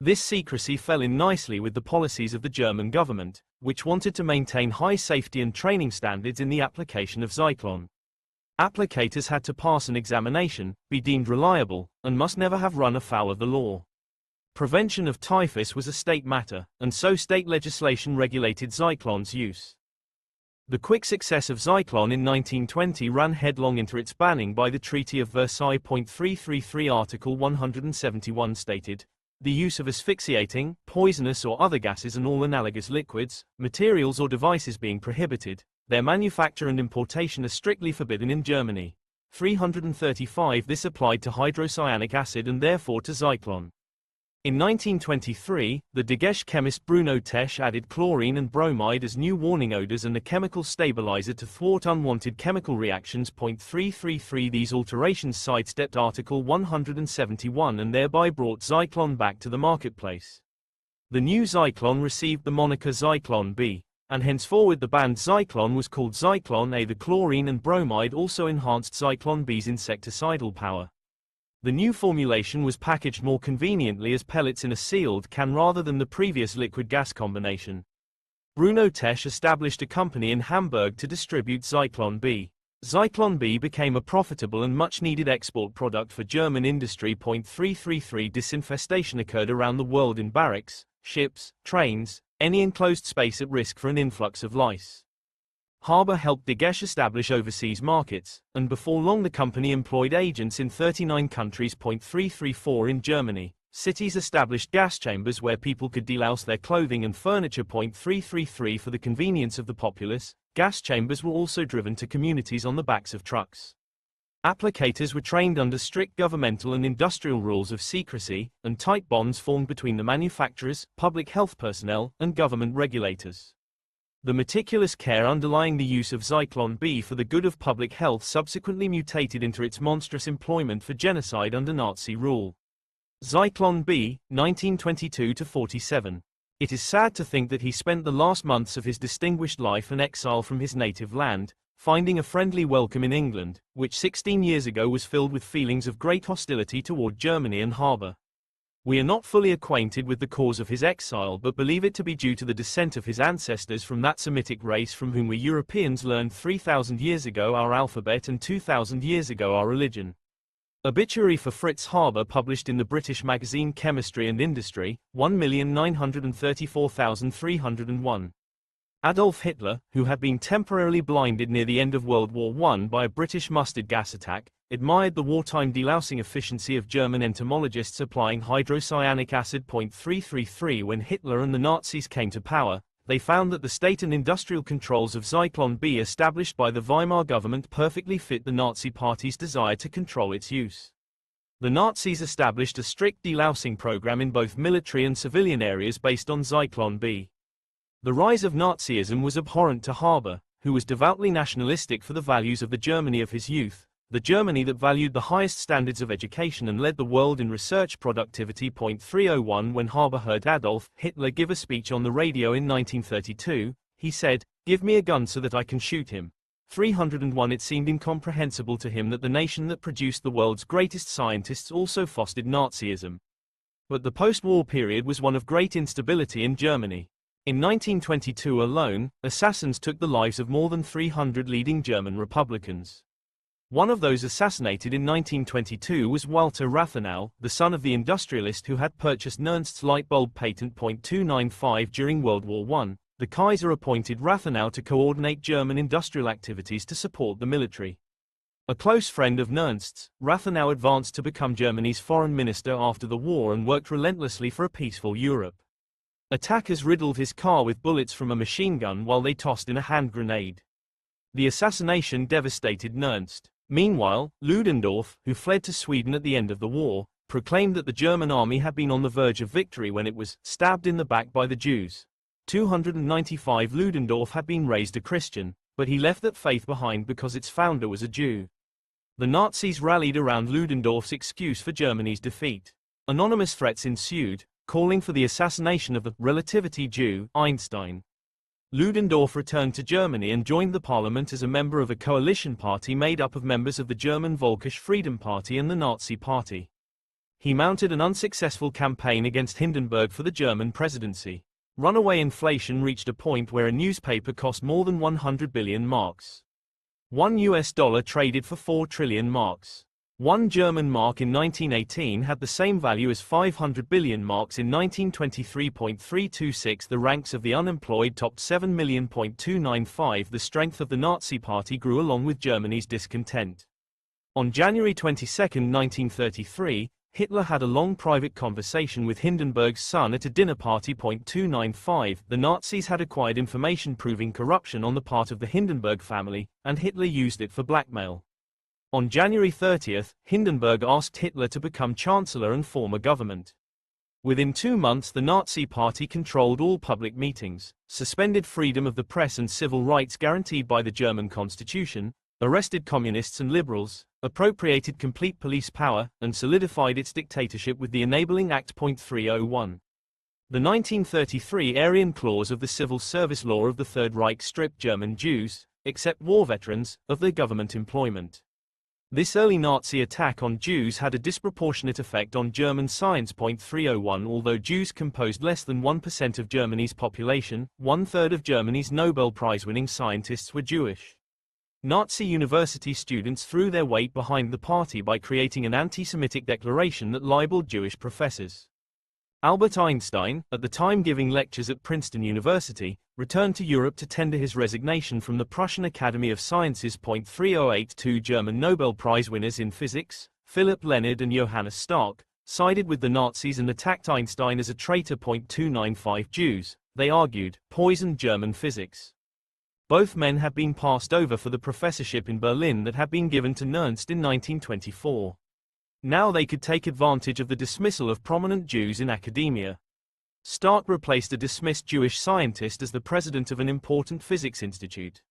This secrecy fell in nicely with the policies of the German government, which wanted to maintain high safety and training standards in the application of Zyklon. Applicators had to pass an examination, be deemed reliable, and must never have run afoul of the law. Prevention of typhus was a state matter, and so state legislation regulated Zyklon's use. The quick success of Zyklon in 1920 ran headlong into its banning by the Treaty of Versailles. 333 Article 171 stated, the use of asphyxiating, poisonous or other gases and all analogous liquids, materials or devices being prohibited, their manufacture and importation are strictly forbidden in Germany. 335 This applied to hydrocyanic acid and therefore to Zyklon. In 1923, the Degesch chemist Bruno Tesch added chlorine and bromide as new warning odors and a chemical stabilizer to thwart unwanted chemical reactions. 333 These alterations sidestepped Article 171 and thereby brought Zyklon back to the marketplace. The new Zyklon received the moniker Zyklon B, and henceforward the banned Zyklon was called Zyklon A. The chlorine and bromide also enhanced Zyklon B's insecticidal power. The new formulation was packaged more conveniently as pellets in a sealed can rather than the previous liquid-gas combination. Bruno Tesch established a company in Hamburg to distribute Zyklon B. Zyklon B became a profitable and much-needed export product for German industry. 333 Disinfestation occurred around the world in barracks, ships, trains, any enclosed space at risk for an influx of lice. Haber helped Degesch establish overseas markets, and before long the company employed agents in 39 countries. 334 In Germany, cities established gas chambers where people could delouse their clothing and furniture. 333 For the convenience of the populace, gas chambers were also driven to communities on the backs of trucks. Applicators were trained under strict governmental and industrial rules of secrecy, and tight bonds formed between the manufacturers, public health personnel, and government regulators. The meticulous care underlying the use of Zyklon B for the good of public health subsequently mutated into its monstrous employment for genocide under Nazi rule. Zyklon B, 1922–47. It is sad to think that he spent the last months of his distinguished life an exile from his native land, finding a friendly welcome in England, which 16 years ago was filled with feelings of great hostility toward Germany and Haber. We are not fully acquainted with the cause of his exile but believe it to be due to the descent of his ancestors from that Semitic race from whom we Europeans learned 3,000 years ago our alphabet and 2,000 years ago our religion. Obituary for Fritz Haber published in the British magazine Chemistry and Industry, 1,934,301. Adolf Hitler, who had been temporarily blinded near the end of World War I by a British mustard gas attack, admired the wartime delousing efficiency of German entomologists applying hydrocyanic acid. 333 When Hitler and the Nazis came to power, they found that the state and industrial controls of Zyklon B established by the Weimar government perfectly fit the Nazi Party's desire to control its use. The Nazis established a strict delousing program in both military and civilian areas based on Zyklon B. The rise of Nazism was abhorrent to Haber, who was devoutly nationalistic for the values of the Germany of his youth, the Germany that valued the highest standards of education and led the world in research productivity. 301 When Haber heard Adolf Hitler give a speech on the radio in 1932, he said, "Give me a gun so that I can shoot him." 301 It seemed incomprehensible to him that the nation that produced the world's greatest scientists also fostered Nazism. But the post-war period was one of great instability in Germany. In 1922 alone, assassins took the lives of more than 300 leading German Republicans. One of those assassinated in 1922 was Walter Rathenau, the son of the industrialist who had purchased Nernst's light bulb patent .295 during World War I. The Kaiser appointed Rathenau to coordinate German industrial activities to support the military. A close friend of Nernst's, Rathenau advanced to become Germany's foreign minister after the war and worked relentlessly for a peaceful Europe. Attackers riddled his car with bullets from a machine gun while they tossed in a hand grenade. The assassination devastated Nernst. Meanwhile, Ludendorff, who fled to Sweden at the end of the war, proclaimed that the German army had been on the verge of victory when it was stabbed in the back by the Jews. 295 Ludendorff had been raised a Christian, but he left that faith behind because its founder was a Jew. The Nazis rallied around Ludendorff's excuse for Germany's defeat. Anonymous threats ensued, calling for the assassination of the relativity Jew, Einstein. Ludendorff returned to Germany and joined the parliament as a member of a coalition party made up of members of the German Völkisch Freedom Party and the Nazi Party. He mounted an unsuccessful campaign against Hindenburg for the German presidency. Runaway inflation reached a point where a newspaper cost more than 100 billion marks. $1 traded for 4 trillion marks. One German mark in 1918 had the same value as 500 billion marks in 1923.326. The ranks of the unemployed topped 7 million.295. The strength of the Nazi Party grew along with Germany's discontent. On January 22, 1933, Hitler had a long private conversation with Hindenburg's son at a dinner party. 295. The Nazis had acquired information proving corruption on the part of the Hindenburg family, and Hitler used it for blackmail. On January 30, Hindenburg asked Hitler to become chancellor and form a government. Within 2 months the Nazi Party controlled all public meetings, suspended freedom of the press and civil rights guaranteed by the German constitution, arrested communists and liberals, appropriated complete police power, and solidified its dictatorship with the Enabling Act. 301. The 1933 Aryan Clause of the Civil Service Law of the Third Reich stripped German Jews, except war veterans, of their government employment. This early Nazi attack on Jews had a disproportionate effect on German science. 301. Although Jews composed less than 1% of Germany's population, 1/3 of Germany's Nobel Prize-winning scientists were Jewish. Nazi university students threw their weight behind the party by creating an anti-Semitic declaration that libeled Jewish professors. Albert Einstein, at the time giving lectures at Princeton University, returned to Europe to tender his resignation from the Prussian Academy of Sciences. 308. Two German Nobel Prize winners in physics, Philipp Lenard and Johannes Stark, sided with the Nazis and attacked Einstein as a traitor. 295. Jews, they argued, poisoned German physics. Both men had been passed over for the professorship in Berlin that had been given to Nernst in 1924. Now they could take advantage of the dismissal of prominent Jews in academia. Stark replaced a dismissed Jewish scientist as the president of an important physics institute.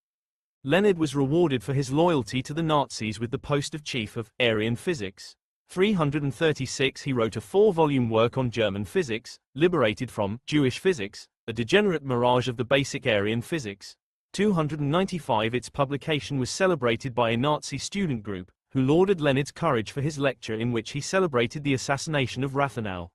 Lenard was rewarded for his loyalty to the Nazis with the post of chief of Aryan physics. 336. He wrote a 4-volume work on German physics, liberated from Jewish physics, a degenerate mirage of the basic Aryan physics. 295. Its publication was celebrated by a Nazi student group, who lauded Lenard's courage for his lecture in which he celebrated the assassination of Rathenau.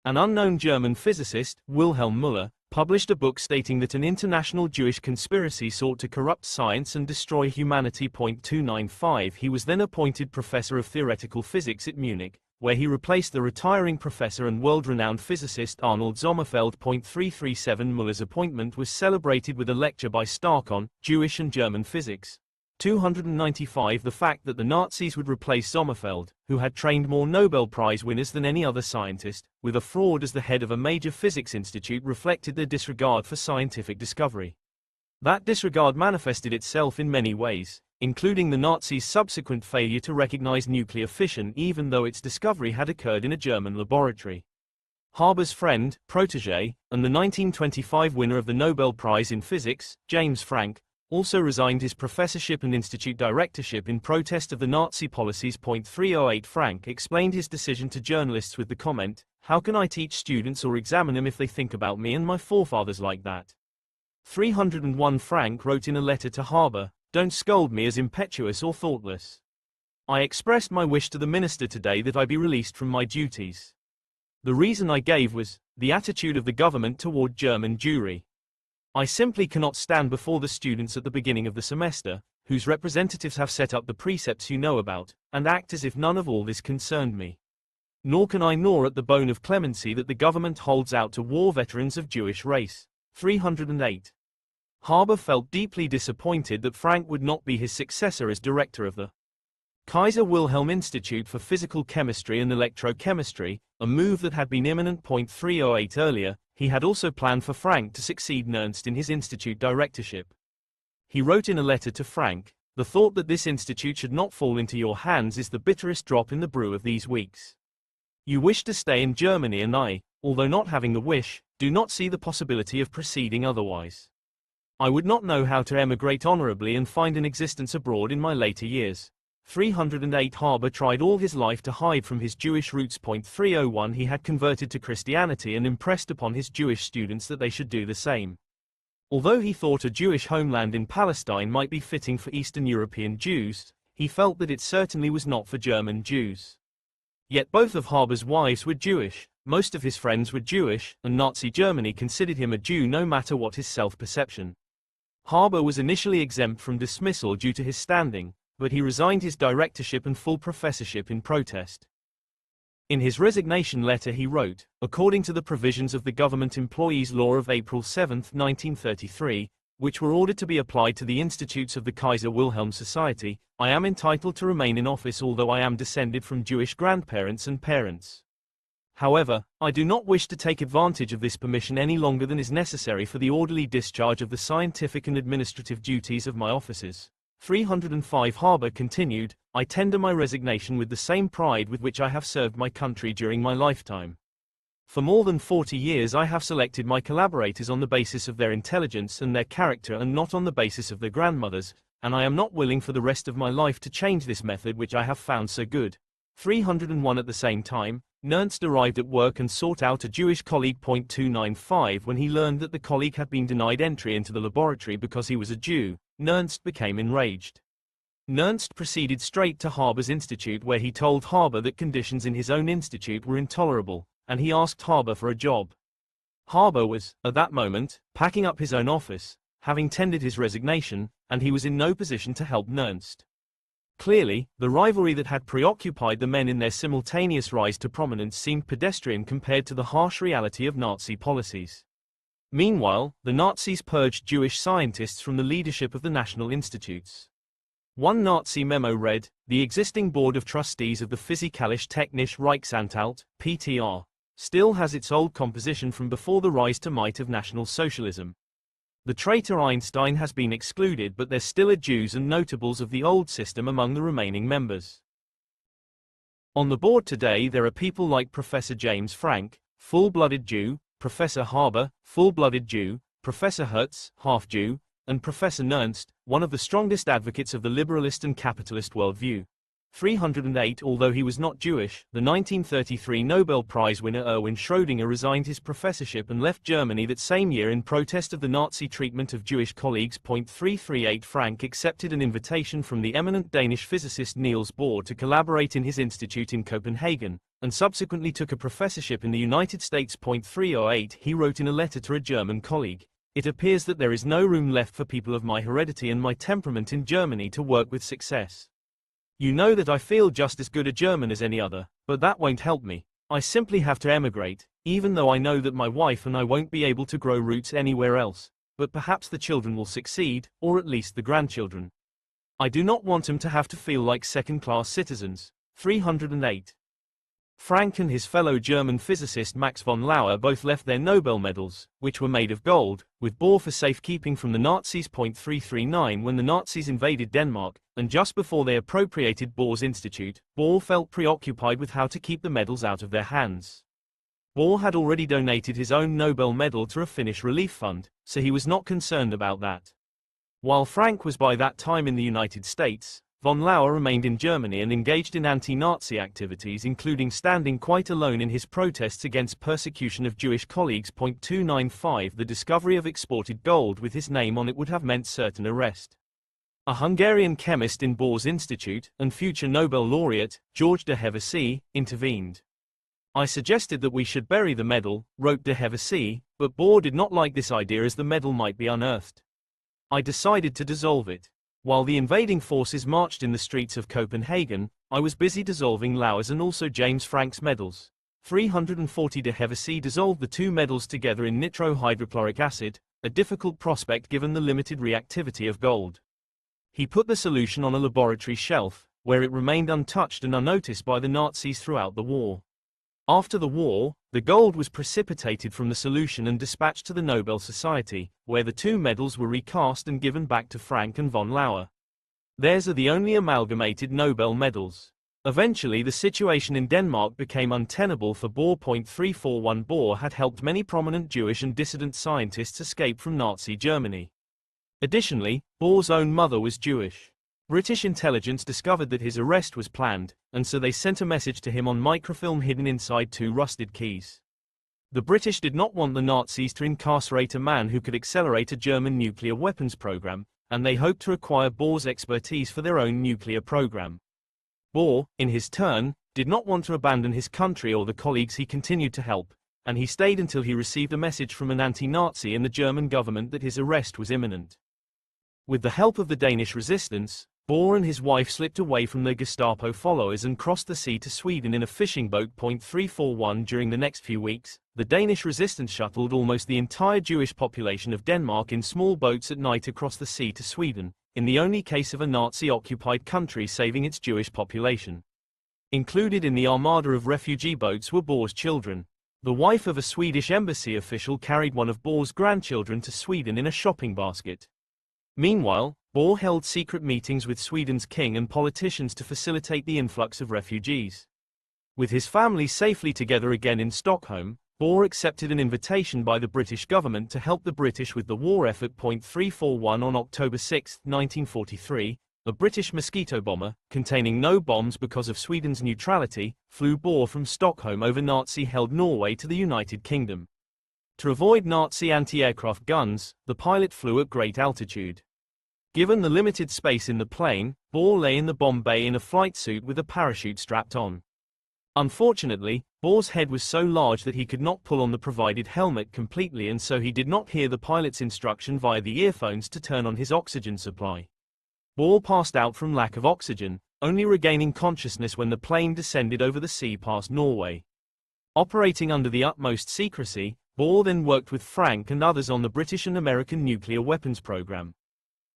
An unknown German physicist, Wilhelm Müller, published a book stating that an international Jewish conspiracy sought to corrupt science and destroy humanity. 295. He was then appointed professor of theoretical physics at Munich, where he replaced the retiring professor and world-renowned physicist Arnold Sommerfeld. 337. Müller's appointment was celebrated with a lecture by Stark on Jewish and German physics. 295. The fact that the Nazis would replace Sommerfeld, who had trained more Nobel Prize winners than any other scientist, with a fraud as the head of a major physics institute reflected their disregard for scientific discovery. That disregard manifested itself in many ways, including the Nazis' subsequent failure to recognize nuclear fission even though its discovery had occurred in a German laboratory. Haber's friend, protégé, and the 1925 winner of the Nobel Prize in Physics, James Franck, also resigned his professorship and institute directorship in protest of the Nazi policies. 308. Franck explained his decision to journalists with the comment, "How can I teach students or examine them if they think about me and my forefathers like that?" 301. Franck wrote in a letter to Haber, "Don't scold me as impetuous or thoughtless. I expressed my wish to the minister today that I be released from my duties. The reason I gave was the attitude of the government toward German Jewry. I simply cannot stand before the students at the beginning of the semester, whose representatives have set up the precepts you know about, and act as if none of all this concerned me. Nor can I gnaw at the bone of clemency that the government holds out to war veterans of Jewish race. 308. Haber felt deeply disappointed that Frank would not be his successor as director of the Kaiser Wilhelm Institute for Physical Chemistry and Electrochemistry, a move that had been imminent. 308 earlier, he had also planned for Frank to succeed Nernst in his institute directorship. He wrote in a letter to Frank, "The thought that this institute should not fall into your hands is the bitterest drop in the brew of these weeks. You wish to stay in Germany and I, although not having the wish, do not see the possibility of proceeding otherwise. I would not know how to emigrate honorably and find an existence abroad in my later years." 308 Haber tried all his life to hide from his Jewish roots. 301 He had converted to Christianity and impressed upon his Jewish students that they should do the same. Although he thought a Jewish homeland in Palestine might be fitting for Eastern European Jews, he felt that it certainly was not for German Jews. Yet both of Haber's wives were Jewish, most of his friends were Jewish, and Nazi Germany considered him a Jew no matter what his self-perception. Haber was initially exempt from dismissal due to his standing, but he resigned his directorship and full professorship in protest. In his resignation letter he wrote, "According to the provisions of the Government Employees Law of April 7, 1933, which were ordered to be applied to the institutes of the Kaiser Wilhelm Society, I am entitled to remain in office although I am descended from Jewish grandparents and parents. However, I do not wish to take advantage of this permission any longer than is necessary for the orderly discharge of the scientific and administrative duties of my offices." 305 Haber continued, "I tender my resignation with the same pride with which I have served my country during my lifetime. For more than 40 years I have selected my collaborators on the basis of their intelligence and their character and not on the basis of their grandmothers, and I am not willing for the rest of my life to change this method which I have found so good." 301 At the same time, Nernst arrived at work and sought out a Jewish colleague. 295 When he learned that the colleague had been denied entry into the laboratory because he was a Jew, Nernst became enraged. Nernst proceeded straight to Haber's institute where he told Haber that conditions in his own institute were intolerable, and he asked Haber for a job. Haber was, at that moment, packing up his own office, having tendered his resignation, and he was in no position to help Nernst. Clearly, the rivalry that had preoccupied the men in their simultaneous rise to prominence seemed pedestrian compared to the harsh reality of Nazi policies. Meanwhile, the Nazis purged Jewish scientists from the leadership of the national institutes. One Nazi memo read, "The existing board of trustees of the Physikalische Technische Reichsanstalt, PTR, still has its old composition from before the rise to might of National Socialism. The traitor Einstein has been excluded but there still are Jews and notables of the old system among the remaining members. On the board today there are people like Professor James Frank, full-blooded Jew, Professor Haber, full-blooded Jew, Professor Hertz, half-Jew, and Professor Nernst, one of the strongest advocates of the liberalist and capitalist worldview." 308 Although he was not Jewish, the 1933 Nobel Prize winner Erwin Schrödinger resigned his professorship and left Germany that same year in protest of the Nazi treatment of Jewish colleagues. 338 Frank accepted an invitation from the eminent Danish physicist Niels Bohr to collaborate in his institute in Copenhagen, and subsequently took a professorship in the United States. 308 He wrote in a letter to a German colleague, "It appears that there is no room left for people of my heredity and my temperament in Germany to work with success. You know that I feel just as good a German as any other, but that won't help me. I simply have to emigrate, even though I know that my wife and I won't be able to grow roots anywhere else, but perhaps the children will succeed, or at least the grandchildren. I do not want them to have to feel like second-class citizens." 308 Frank and his fellow German physicist Max von Laue both left their Nobel medals, which were made of gold, with Bohr for safekeeping from the Nazis. 339 When the Nazis invaded Denmark, and just before they appropriated Bohr's institute, Bohr felt preoccupied with how to keep the medals out of their hands. Bohr had already donated his own Nobel medal to a Finnish relief fund, so he was not concerned about that. While Frank was by that time in the United States, von Laue remained in Germany and engaged in anti-Nazi activities including standing quite alone in his protests against persecution of Jewish colleagues. 295 The discovery of exported gold with his name on it would have meant certain arrest. A Hungarian chemist in Bohr's institute, and future Nobel laureate, George de Hevesy, intervened. I suggested that we should bury the medal, wrote de Hevesy, but Bohr did not like this idea as the medal might be unearthed. I decided to dissolve it. While the invading forces marched in the streets of Copenhagen, I was busy dissolving Lauer's and also James Frank's medals. 340 de Hevesy dissolved the two medals together in nitrohydrochloric acid, a difficult prospect given the limited reactivity of gold. He put the solution on a laboratory shelf, where it remained untouched and unnoticed by the Nazis throughout the war. After the war, the gold was precipitated from the solution and dispatched to the Nobel Society, where the two medals were recast and given back to Frank and von Lauer. Theirs are the only amalgamated Nobel medals. Eventually the situation in Denmark became untenable for Bohr. 341 Bohr had helped many prominent Jewish and dissident scientists escape from Nazi Germany. Additionally, Bohr's own mother was Jewish. British intelligence discovered that his arrest was planned, and so they sent a message to him on microfilm hidden inside two rusted keys. The British did not want the Nazis to incarcerate a man who could accelerate a German nuclear weapons program, and they hoped to acquire Bohr's expertise for their own nuclear program. Bohr, in his turn, did not want to abandon his country or the colleagues he continued to help, and he stayed until he received a message from an anti-Nazi in the German government that his arrest was imminent. With the help of the Danish resistance, Bohr and his wife slipped away from their Gestapo followers and crossed the sea to Sweden in a fishing boat. 341 During the next few weeks, the Danish resistance shuttled almost the entire Jewish population of Denmark in small boats at night across the sea to Sweden, in the only case of a Nazi-occupied country saving its Jewish population. Included in the armada of refugee boats were Bohr's children. The wife of a Swedish embassy official carried one of Bohr's grandchildren to Sweden in a shopping basket. Meanwhile, Bohr held secret meetings with Sweden's king and politicians to facilitate the influx of refugees. With his family safely together again in Stockholm, Bohr accepted an invitation by the British government to help the British with the war effort. 341 On October 6, 1943, a British mosquito bomber, containing no bombs because of Sweden's neutrality, flew Bohr from Stockholm over Nazi-held Norway to the United Kingdom. To avoid Nazi anti-aircraft guns, the pilot flew at great altitude. Given the limited space in the plane, Bohr lay in the bomb bay in a flight suit with a parachute strapped on. Unfortunately, Bohr's head was so large that he could not pull on the provided helmet completely, and so he did not hear the pilot's instruction via the earphones to turn on his oxygen supply. Bohr passed out from lack of oxygen, only regaining consciousness when the plane descended over the sea past Norway. Operating under the utmost secrecy, Bohr then worked with Frank and others on the British and American nuclear weapons program.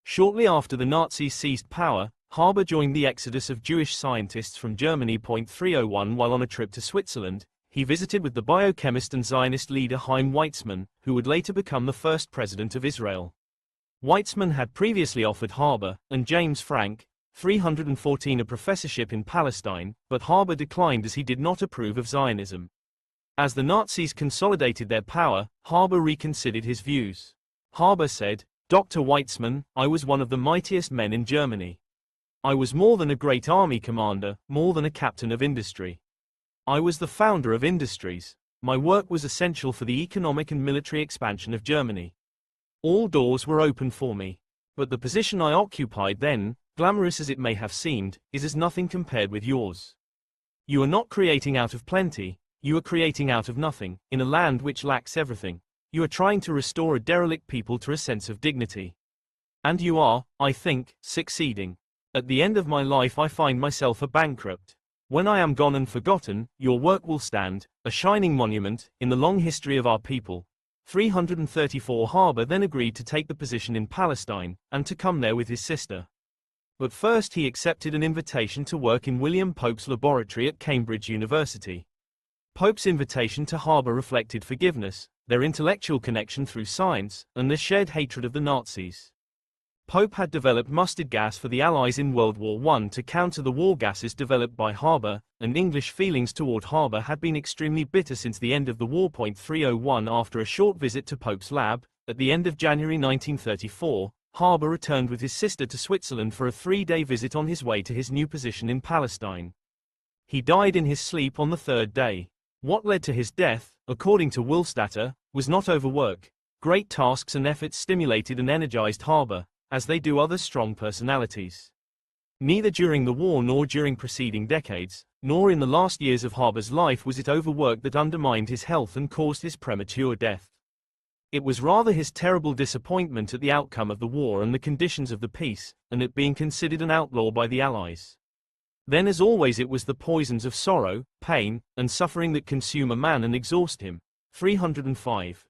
Shortly after the Nazis seized power, Haber joined the exodus of Jewish scientists from Germany. 301 While on a trip to Switzerland, he visited with the biochemist and Zionist leader Chaim Weizmann, who would later become the first president of Israel. Weizmann had previously offered Haber and James Frank 314 a professorship in Palestine, but Haber declined as he did not approve of Zionism. As the Nazis consolidated their power, Haber reconsidered his views. Haber said, "Dr. Weizmann, I was one of the mightiest men in Germany. I was more than a great army commander, more than a captain of industry. I was the founder of industries. My work was essential for the economic and military expansion of Germany. All doors were open for me. But the position I occupied then, glamorous as it may have seemed, is as nothing compared with yours. You are not creating out of plenty, you are creating out of nothing, in a land which lacks everything. You are trying to restore a derelict people to a sense of dignity. And you are, I think, succeeding. At the end of my life I find myself a bankrupt. When I am gone and forgotten, your work will stand, a shining monument, in the long history of our people." 334 Haber then agreed to take the position in Palestine, and to come there with his sister. But first he accepted an invitation to work in William Pope's laboratory at Cambridge University. Pope's invitation to Haber reflected forgiveness, their intellectual connection through science, and their shared hatred of the Nazis. Pope had developed mustard gas for the Allies in World War I to counter the war gases developed by Haber, and English feelings toward Haber had been extremely bitter since the end of the war. 301 After a short visit to Pope's lab, at the end of January 1934, Haber returned with his sister to Switzerland for a 3-day visit on his way to his new position in Palestine. He died in his sleep on the third day. What led to his death, according to Wohlstatter, was not overwork. Great tasks and efforts stimulated and energized Haber, as they do other strong personalities. Neither during the war nor during preceding decades, Nor in the last years of Haber's life was it overwork that undermined his health and caused his premature death. It was rather his terrible disappointment at the outcome of the war and the conditions of the peace, and it being considered an outlaw by the Allies. Then as always it was the poisons of sorrow, pain, and suffering that consume a man and exhaust him. 305.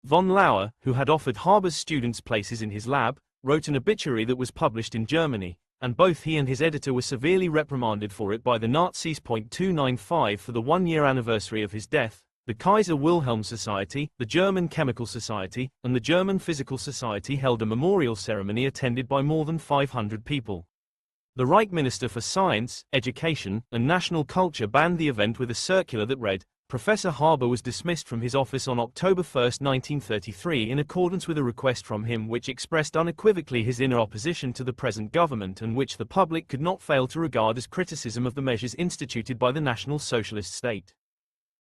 Von Lauer, who had offered Haber's students places in his lab, wrote an obituary that was published in Germany, and both he and his editor were severely reprimanded for it by the Nazis. 295 For the one-year anniversary of his death, the Kaiser Wilhelm Society, the German Chemical Society, and the German Physical Society held a memorial ceremony attended by more than 500 people. The Reich Minister for Science, Education, and National Culture banned the event with a circular that read, Professor Haber was dismissed from his office on October 1, 1933 in accordance with a request from him which expressed unequivocally his inner opposition to the present government and which the public could not fail to regard as criticism of the measures instituted by the National Socialist State.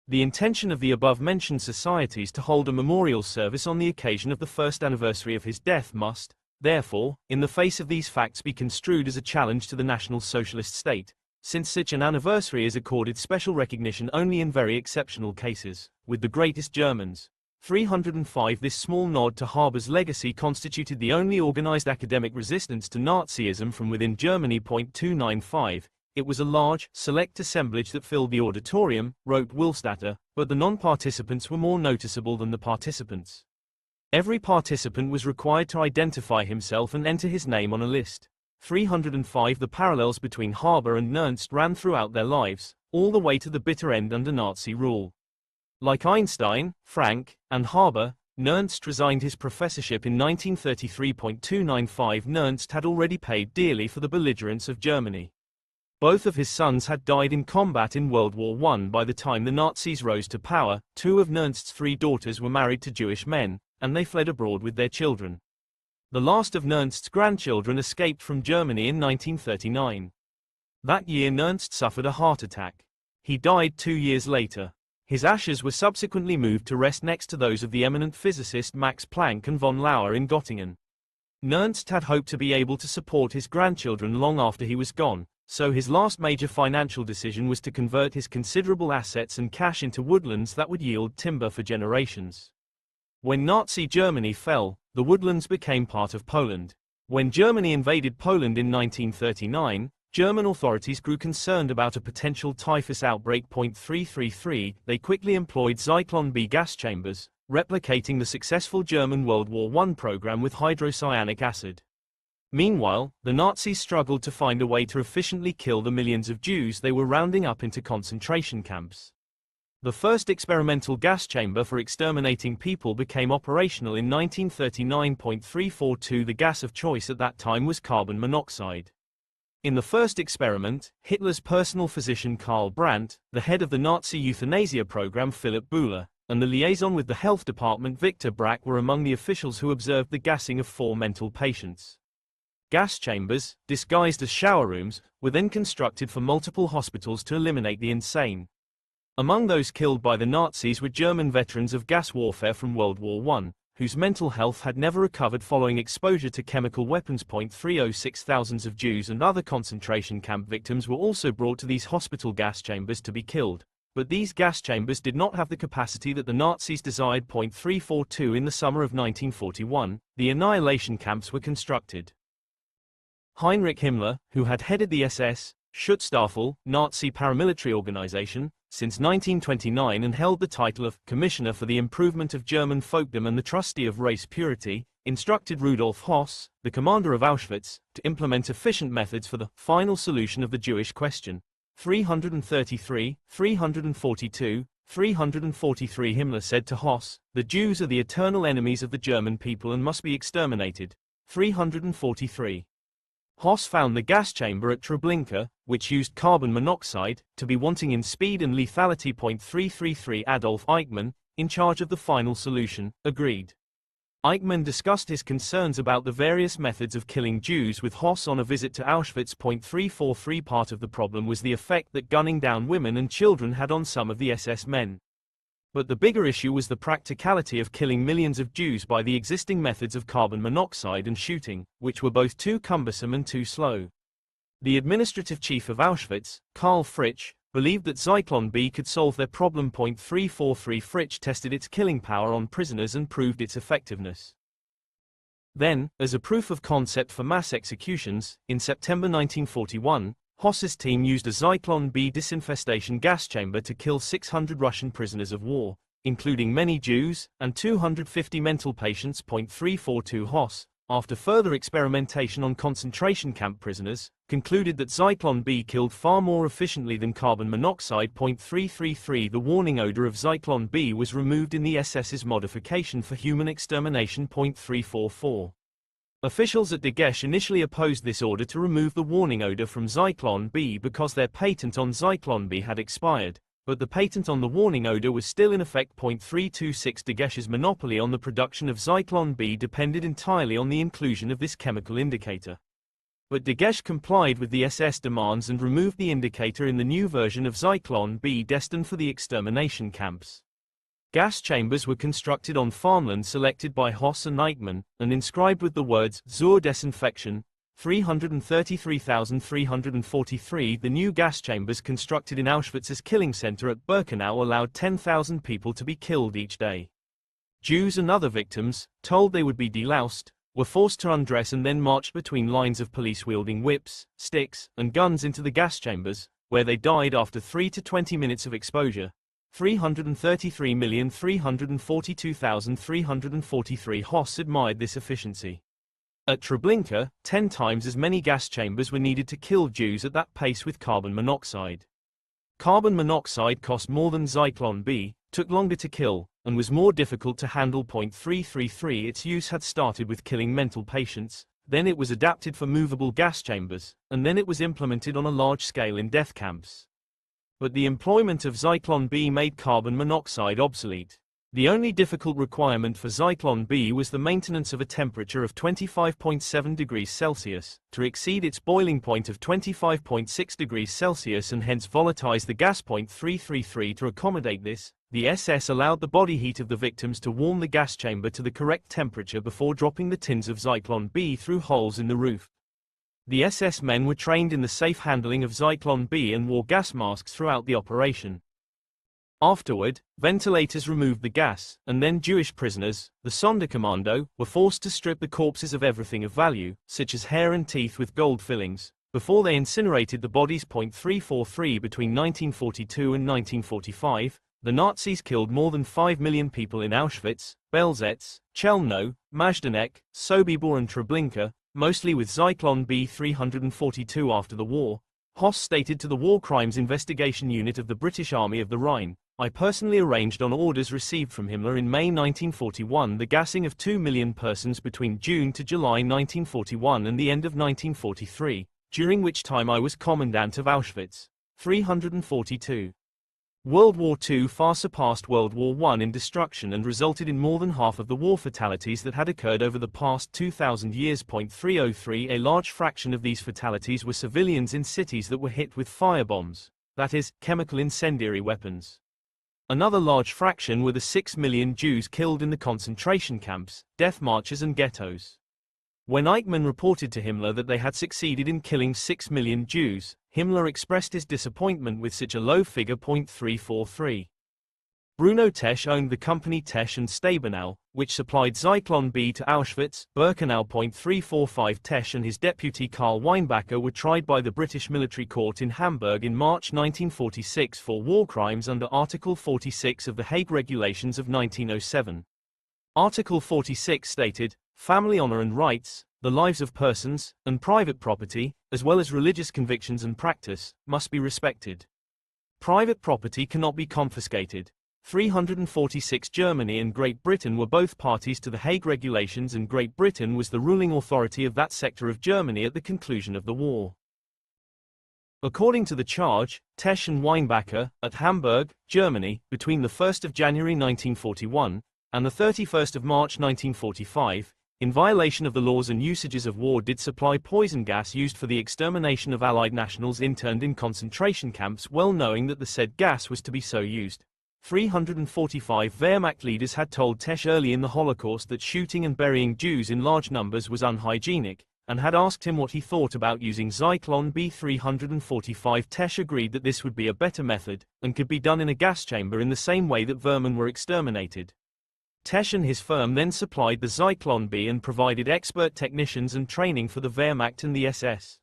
The intention of the above-mentioned societies to hold a memorial service on the occasion of the first anniversary of his death must, therefore, in the face of these facts be construed as a challenge to the National Socialist State, since such an anniversary is accorded special recognition only in very exceptional cases, with the greatest Germans. 305 This small nod to Haber's legacy constituted the only organized academic resistance to Nazism from within Germany. 295 It was a large, select assemblage that filled the auditorium, wrote Willstatter, but the non-participants were more noticeable than the participants. Every participant was required to identify himself and enter his name on a list. 305 The parallels between Haber and Nernst ran throughout their lives, all the way to the bitter end under Nazi rule. Like Einstein, Frank, and Haber, Nernst resigned his professorship in 1933. 295 Nernst had already paid dearly for the belligerence of Germany. Both of his sons had died in combat in World War I by the time the Nazis rose to power. Two of Nernst's 3 daughters were married to Jewish men, and they fled abroad with their children. The last of Nernst's grandchildren escaped from Germany in 1939. That year Nernst suffered a heart attack. He died 2 years later. His ashes were subsequently moved to rest next to those of the eminent physicist Max Planck and von Lauer in Göttingen. Nernst had hoped to be able to support his grandchildren long after he was gone, so his last major financial decision was to convert his considerable assets and cash into woodlands that would yield timber for generations. When Nazi Germany fell, the woodlands became part of Poland. When Germany invaded Poland in 1939, German authorities grew concerned about a potential typhus outbreak. 333 They quickly employed Zyklon B gas chambers, replicating the successful German World War I program with hydrocyanic acid. Meanwhile, the Nazis struggled to find a way to efficiently kill the millions of Jews they were rounding up into concentration camps. The first experimental gas chamber for exterminating people became operational in 1939. 342 The gas of choice at that time was carbon monoxide. In the first experiment, Hitler's personal physician Karl Brandt, the head of the Nazi euthanasia program Philipp Bühler, and the liaison with the health department Victor Brack were among the officials who observed the gassing of 4 mental patients. Gas chambers, disguised as shower rooms, were then constructed for multiple hospitals to eliminate the insane. Among those killed by the Nazis were German veterans of gas warfare from World War I, whose mental health had never recovered following exposure to chemical weapons. 306 Thousands of Jews and other concentration camp victims were also brought to these hospital gas chambers to be killed, but these gas chambers did not have the capacity that the Nazis desired. 342 In the summer of 1941, the annihilation camps were constructed. Heinrich Himmler, who had headed the SS, Schutzstaffel, Nazi paramilitary organization, since 1929 and held the title of Commissioner for the Improvement of German Folkdom and the Trustee of Race Purity, instructed Rudolf Höss, the commander of Auschwitz, to implement efficient methods for the final solution of the Jewish question. 333, 342, 343 Himmler said to Höss, "The Jews are the eternal enemies of the German people and must be exterminated." 343. Höss found the gas chamber at Treblinka, which used carbon monoxide, to be wanting in speed and lethality. 333 Adolf Eichmann, in charge of the final solution, agreed. Eichmann discussed his concerns about the various methods of killing Jews with Höss on a visit to Auschwitz. 343 Part of the problem was the effect that gunning down women and children had on some of the SS men. But the bigger issue was the practicality of killing millions of Jews by the existing methods of carbon monoxide and shooting, which were both too cumbersome and too slow. The administrative chief of Auschwitz, Karl Fritsch, believed that Zyklon B could solve their problem. 343 Fritsch tested its killing power on prisoners and proved its effectiveness. Then, as a proof of concept for mass executions, in September 1941, Höss's team used a Zyklon B disinfestation gas chamber to kill 600 Russian prisoners of war, including many Jews, and 250 mental patients. 342 Höss, after further experimentation on concentration camp prisoners, concluded that Zyklon B killed far more efficiently than carbon monoxide. 333 The warning odor of Zyklon B was removed in the SS's modification for human extermination. 344 Officials at Dagesh initially opposed this order to remove the warning odor from Zyklon B because their patent on Zyklon B had expired, but the patent on the warning odor was still in effect. 326 Dagesh's monopoly on the production of Zyklon B depended entirely on the inclusion of this chemical indicator. But Dagesh complied with the SS demands and removed the indicator in the new version of Zyklon B destined for the extermination camps. Gas chambers were constructed on farmland selected by Höss and Eichmann, and inscribed with the words Zur Desinfektion, 333,343. The new gas chambers constructed in Auschwitz's killing center at Birkenau allowed 10,000 people to be killed each day. Jews and other victims, told they would be deloused, were forced to undress and then marched between lines of police wielding whips, sticks, and guns into the gas chambers, where they died after 3 to 20 minutes of exposure. 333,342,343 Höss admired this efficiency. At Treblinka, 10 times as many gas chambers were needed to kill Jews at that pace with carbon monoxide. Carbon monoxide cost more than Zyklon B, took longer to kill, and was more difficult to handle. 333 Its use had started with killing mental patients, then it was adapted for movable gas chambers, and then it was implemented on a large scale in death camps. But the employment of Zyklon B made carbon monoxide obsolete. The only difficult requirement for Zyklon B was the maintenance of a temperature of 25.7 degrees Celsius, to exceed its boiling point of 25.6 degrees Celsius and hence volatilize the gas. 333 To accommodate this, the SS allowed the body heat of the victims to warm the gas chamber to the correct temperature before dropping the tins of Zyklon B through holes in the roof. The SS men were trained in the safe handling of Zyklon B and wore gas masks throughout the operation. Afterward, ventilators removed the gas, and then Jewish prisoners, the Sonderkommando, were forced to strip the corpses of everything of value, such as hair and teeth with gold fillings, before they incinerated the bodies. 343 Between 1942 and 1945, the Nazis killed more than 5 million people in Auschwitz, Belzec, Chelmno, Majdanek, Sobibor and Treblinka, mostly with Zyklon B. 342 After the war, Höss stated to the War Crimes Investigation Unit of the British Army of the Rhine, I personally arranged on orders received from Himmler in May 1941 the gassing of 2 million persons between June to July 1941 and the end of 1943, during which time I was commandant of Auschwitz. 342. World War II far surpassed World War I in destruction and resulted in more than half of the war fatalities that had occurred over the past 2,000 years. 303 A large fraction of these fatalities were civilians in cities that were hit with firebombs, that is, chemical incendiary weapons. Another large fraction were the 6 million Jews killed in the concentration camps, death marches and ghettos. When Eichmann reported to Himmler that they had succeeded in killing 6 million Jews, Himmler expressed his disappointment with such a low figure. 343. Bruno Tesch owned the company Tesch and Stabenau, which supplied Zyklon B to Auschwitz, Birkenau. 345 Tesch and his deputy Karl Weinbacher were tried by the British military court in Hamburg in March 1946 for war crimes under Article 46 of the Hague Regulations of 1907. Article 46 stated, family honor and rights, the lives of persons, and private property, as well as religious convictions and practice, must be respected. Private property cannot be confiscated. 346 Germany and Great Britain were both parties to the Hague Regulations, and Great Britain was the ruling authority of that sector of Germany at the conclusion of the war. According to the charge, Tesch and Weinbacher, at Hamburg, Germany, between the 1st of January 1941 and the 31st of March 1945, in violation of the laws and usages of war, did supply poison gas used for the extermination of Allied nationals interned in concentration camps, well knowing that the said gas was to be so used. 345 Wehrmacht leaders had told Tesch early in the Holocaust that shooting and burying Jews in large numbers was unhygienic, and had asked him what he thought about using Zyklon B-345. Tesh agreed that this would be a better method, and could be done in a gas chamber in the same way that vermin were exterminated. Tesh and his firm then supplied the Zyklon B and provided expert technicians and training for the Wehrmacht and the SS.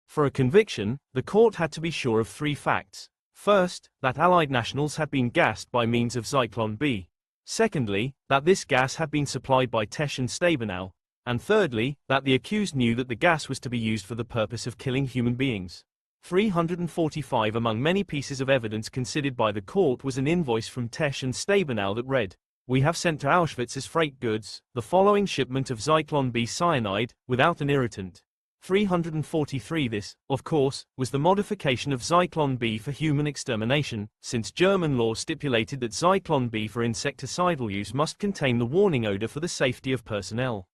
For a conviction, the court had to be sure of three facts. First, that Allied nationals had been gassed by means of Zyklon B. Secondly, that this gas had been supplied by Tesh and Stabenow. And thirdly, that the accused knew that the gas was to be used for the purpose of killing human beings. 345 among many pieces of evidence considered by the court was an invoice from Tesh and Stabenow that read, "We have sent to Auschwitz as freight goods the following shipment of Zyklon B cyanide, without an irritant." 343 This, of course, was the modification of Zyklon B for human extermination, since German law stipulated that Zyklon B for insecticidal use must contain the warning odor for the safety of personnel.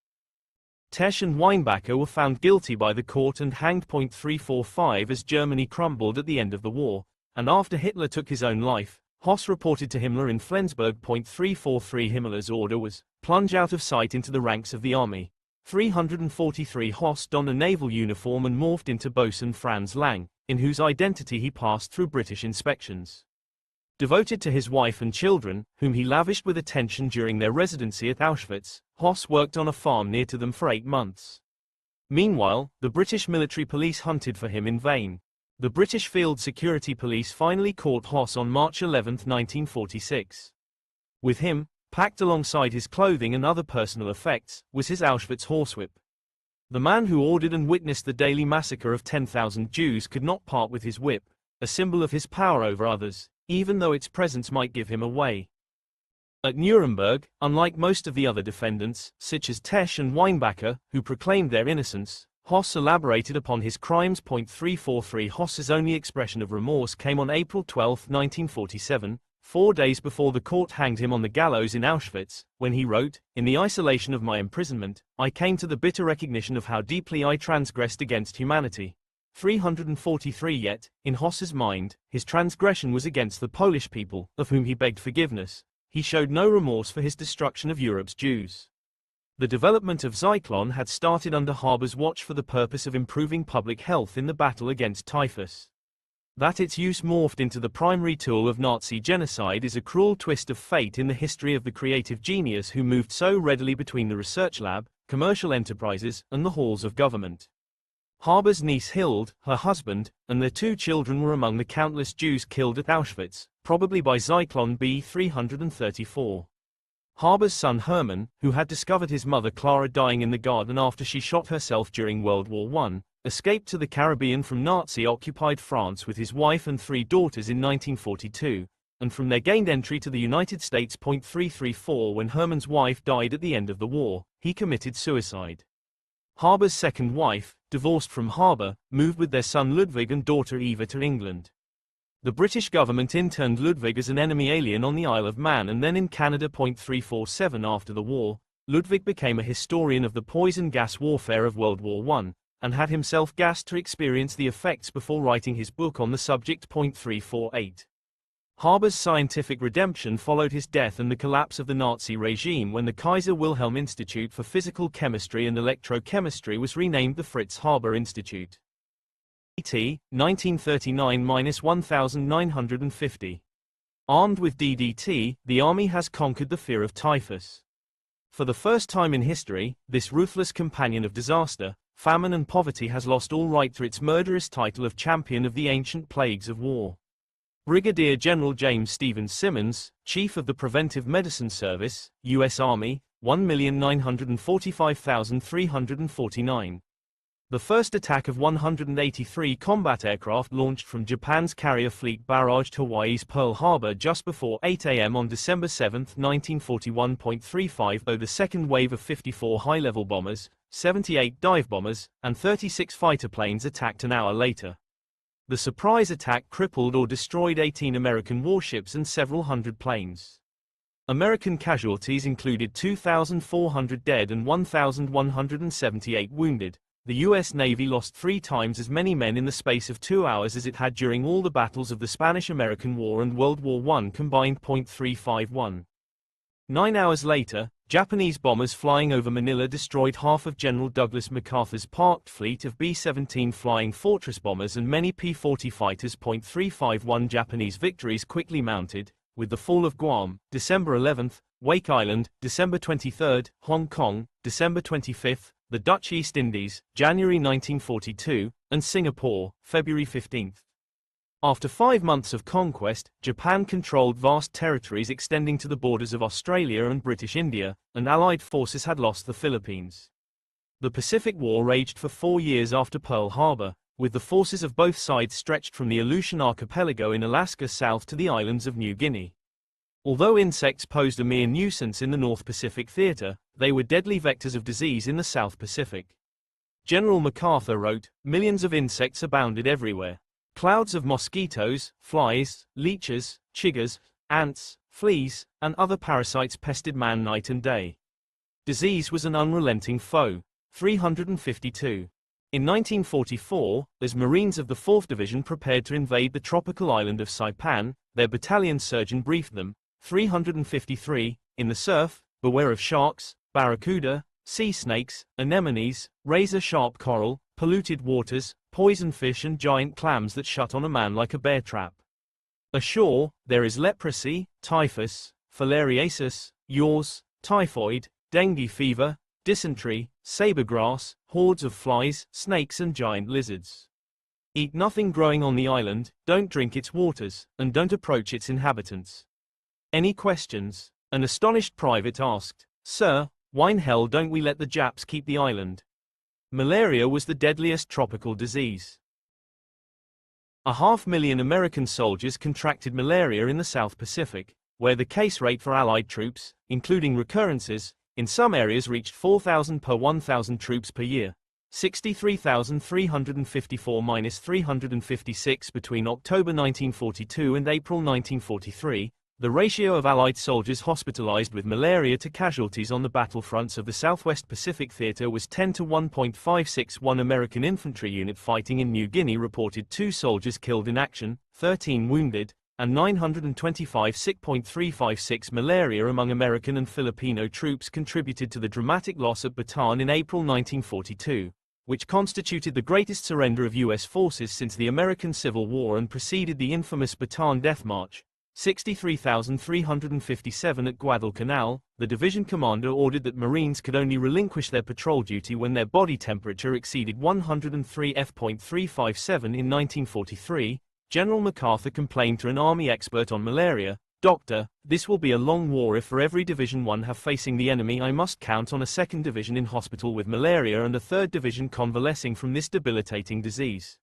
Tesh and Weinbacher were found guilty by the court and hanged. 345 As Germany crumbled at the end of the war, and after Hitler took his own life, Höss reported to Himmler in Flensburg. 343 Himmler's order was, plunge out of sight into the ranks of the army. 343 Höss donned a naval uniform and morphed into boatswain Franz Lang, in whose identity he passed through British inspections. Devoted to his wife and children, whom he lavished with attention during their residency at Auschwitz, Höss worked on a farm near to them for 8 months. Meanwhile, the British military police hunted for him in vain. The British Field Security Police finally caught Höss on March 11, 1946. With him, packed alongside his clothing and other personal effects, was his Auschwitz horsewhip. The man who ordered and witnessed the daily massacre of 10,000 Jews could not part with his whip, a symbol of his power over others, even though its presence might give him away. At Nuremberg, unlike most of the other defendants, such as Tesh and Weinbacher, who proclaimed their innocence, Höss elaborated upon his crimes. 343 Höss's only expression of remorse came on April 12, 1947, 4 days before the court hanged him on the gallows in Auschwitz, when he wrote, "In the isolation of my imprisonment, I came to the bitter recognition of how deeply I transgressed against humanity." 343 Yet, in Höss's mind, his transgression was against the Polish people, of whom he begged forgiveness. He showed no remorse for his destruction of Europe's Jews. The development of Zyklon had started under Haber's watch for the purpose of improving public health in the battle against typhus. That its use morphed into the primary tool of Nazi genocide is a cruel twist of fate in the history of the creative genius who moved so readily between the research lab, commercial enterprises, and the halls of government. Haber's niece Hild, her husband, and their 2 children were among the countless Jews killed at Auschwitz, probably by Zyklon B-334. Haber's son Hermann, who had discovered his mother Clara dying in the garden after she shot herself during World War I, escaped to the Caribbean from Nazi-occupied France with his wife and 3 daughters in 1942, and from there gained entry to the United States. 334 When Hermann's wife died at the end of the war, he committed suicide. Haber's second wife, divorced from Haber, moved with their son Ludwig and daughter Eva to England. The British government interned Ludwig as an enemy alien on the Isle of Man and then in Canada. 347 After the war, Ludwig became a historian of the poison gas warfare of World War I, and had himself gassed to experience the effects before writing his book on the subject. 348. Haber's scientific redemption followed his death and the collapse of the Nazi regime when the Kaiser Wilhelm Institute for Physical Chemistry and Electrochemistry was renamed the Fritz Haber Institute. DDT, 1939–1950. Armed with DDT, the army has conquered the fear of typhus. For the first time in history, this ruthless companion of disaster, famine and poverty has lost all right to its murderous title of champion of the ancient plagues of war. Brigadier General James Stevens Simmons, Chief of the Preventive Medicine Service, U.S. Army, 1,945,349. The first attack of 183 combat aircraft launched from Japan's carrier fleet barraged Hawaii's Pearl Harbor just before 8 a.m. on December 7, 1941. 35 Though the second wave of 54 high-level bombers, 78 dive bombers, and 36 fighter planes attacked an hour later. The surprise attack crippled or destroyed 18 American warships and several hundred planes. American casualties included 2,400 dead and 1,178 wounded. The U.S. Navy lost 3 times as many men in the space of 2 hours as it had during all the battles of the Spanish-American War and World War I combined. 351. 9 hours later, Japanese bombers flying over Manila destroyed half of General Douglas MacArthur's parked fleet of B-17 Flying Fortress bombers and many P-40 fighters. 351 Japanese victories quickly mounted, with the fall of Guam, December 11, Wake Island, December 23, Hong Kong, December 25, the Dutch East Indies, January 1942, and Singapore, February 15. After 5 months of conquest, Japan controlled vast territories extending to the borders of Australia and British India, and Allied forces had lost the Philippines. The Pacific War raged for 4 years after Pearl Harbor, with the forces of both sides stretched from the Aleutian Archipelago in Alaska south to the islands of New Guinea. Although insects posed a mere nuisance in the North Pacific theater, they were deadly vectors of disease in the South Pacific. General MacArthur wrote, "Millions of insects abounded everywhere. Clouds of mosquitoes, flies, leeches, chiggers, ants, fleas, and other parasites pested man night and day. Disease was an unrelenting foe." 352. In 1944, as Marines of the 4th Division prepared to invade the tropical island of Saipan, their battalion surgeon briefed them, 353, in the surf, beware of sharks, barracuda, sea snakes, anemones, razor-sharp coral, polluted waters, poison fish and giant clams that shut on a man like a bear trap. Ashore, there is leprosy, typhus, filariasis, yaws, typhoid, dengue fever, dysentery, sabergrass, hordes of flies, snakes and giant lizards. Eat nothing growing on the island, don't drink its waters, and don't approach its inhabitants. Any questions? An astonished private asked, "Sir, why in hell don't we let the Japs keep the island?" Malaria was the deadliest tropical disease. 500,000 American soldiers contracted malaria in the South Pacific, where the case rate for Allied troops, including recurrences, in some areas reached 4,000 per 1,000 troops per year, 63,354–356 between October 1942 and April 1943. The ratio of Allied soldiers hospitalized with malaria to casualties on the battlefronts of the Southwest Pacific Theater was 10 to 1.56. One American infantry unit fighting in New Guinea reported 2 soldiers killed in action, 13 wounded, and 925 sick. 356 Malaria among American and Filipino troops contributed to the dramatic loss at Bataan in April 1942, which constituted the greatest surrender of U.S. forces since the American Civil War and preceded the infamous Bataan Death March. 63,357 at Guadalcanal. The division commander ordered that Marines could only relinquish their patrol duty when their body temperature exceeded 103 F.357 in 1943. General MacArthur complained to an Army expert on malaria, "Doctor, this will be a long war if for every division one have facing the enemy I must count on a 2nd division in hospital with malaria and a 3rd division convalescing from this debilitating disease."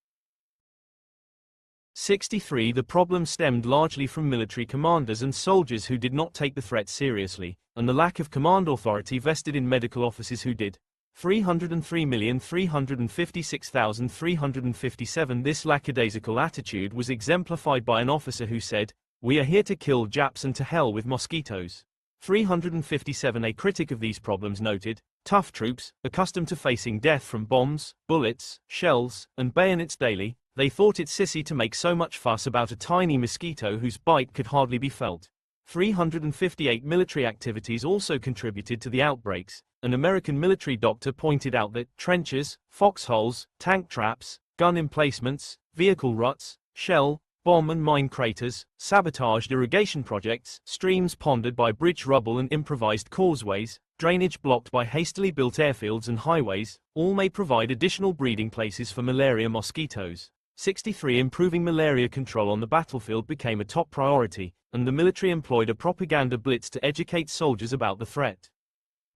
63. The problem stemmed largely from military commanders and soldiers who did not take the threat seriously, and the lack of command authority vested in medical officers who did. 303,356,357. This lackadaisical attitude was exemplified by an officer who said, "We are here to kill Japs and to hell with mosquitoes." 357. A critic of these problems noted, "Tough troops, accustomed to facing death from bombs, bullets, shells, and bayonets daily, they thought it sissy to make so much fuss about a tiny mosquito whose bite could hardly be felt." 358. Military activities also contributed to the outbreaks. An American military doctor pointed out that trenches, foxholes, tank traps, gun emplacements, vehicle ruts, shell, bomb and mine craters, sabotaged irrigation projects, streams pondered by bridge rubble and improvised causeways, drainage blocked by hastily built airfields and highways, all may provide additional breeding places for malaria mosquitoes. 63. Improving malaria control on the battlefield became a top priority, and the military employed a propaganda blitz to educate soldiers about the threat.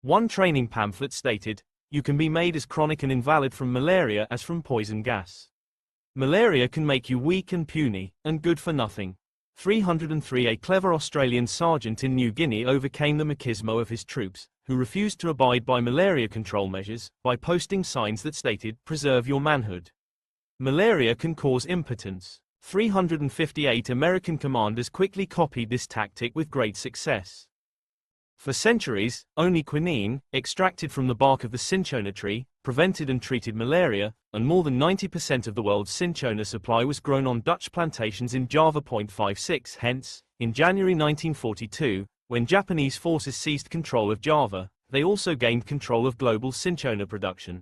One training pamphlet stated, "You can be made as chronic and invalid from malaria as from poison gas. Malaria can make you weak and puny, and good for nothing." 303. A clever Australian sergeant in New Guinea overcame the machismo of his troops, who refused to abide by malaria control measures, by posting signs that stated, "Preserve your manhood. Malaria can cause impotence." 358. American commanders quickly copied this tactic with great success. For centuries, only quinine, extracted from the bark of the cinchona tree, prevented and treated malaria, and more than 90% of the world's cinchona supply was grown on Dutch plantations in Java. 56. Hence, in January 1942, when Japanese forces seized control of Java, they also gained control of global cinchona production.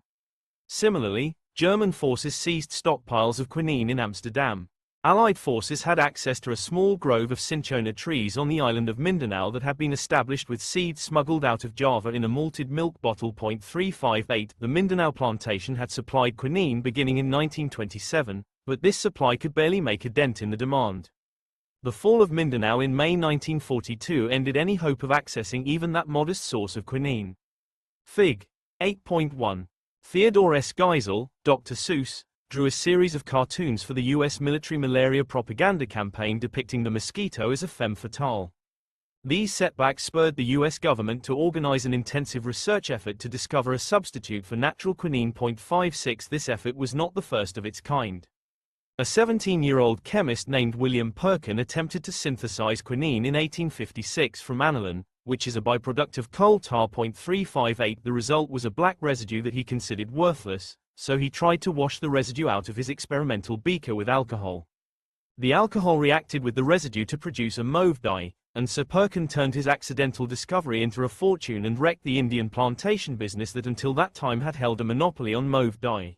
Similarly, German forces seized stockpiles of quinine in Amsterdam. Allied forces had access to a small grove of cinchona trees on the island of Mindanao that had been established with seeds smuggled out of Java in a malted milk bottle. 358. The Mindanao plantation had supplied quinine beginning in 1927, but this supply could barely make a dent in the demand. The fall of Mindanao in May 1942 ended any hope of accessing even that modest source of quinine. Fig. 8.1. Theodore S. Geisel, Dr. Seuss, drew a series of cartoons for the U.S. military malaria propaganda campaign depicting the mosquito as a femme fatale. These setbacks spurred the U.S. government to organize an intensive research effort to discover a substitute for natural quinine. 56. This effort was not the first of its kind. A 17-year-old chemist named William Perkin attempted to synthesize quinine in 1856 from aniline, which is a byproduct of coal tar. 358. The result was a black residue that he considered worthless, so he tried to wash the residue out of his experimental beaker with alcohol. The alcohol reacted with the residue to produce a mauve dye, and Sir Perkin turned his accidental discovery into a fortune and wrecked the Indian plantation business that until that time had held a monopoly on mauve dye.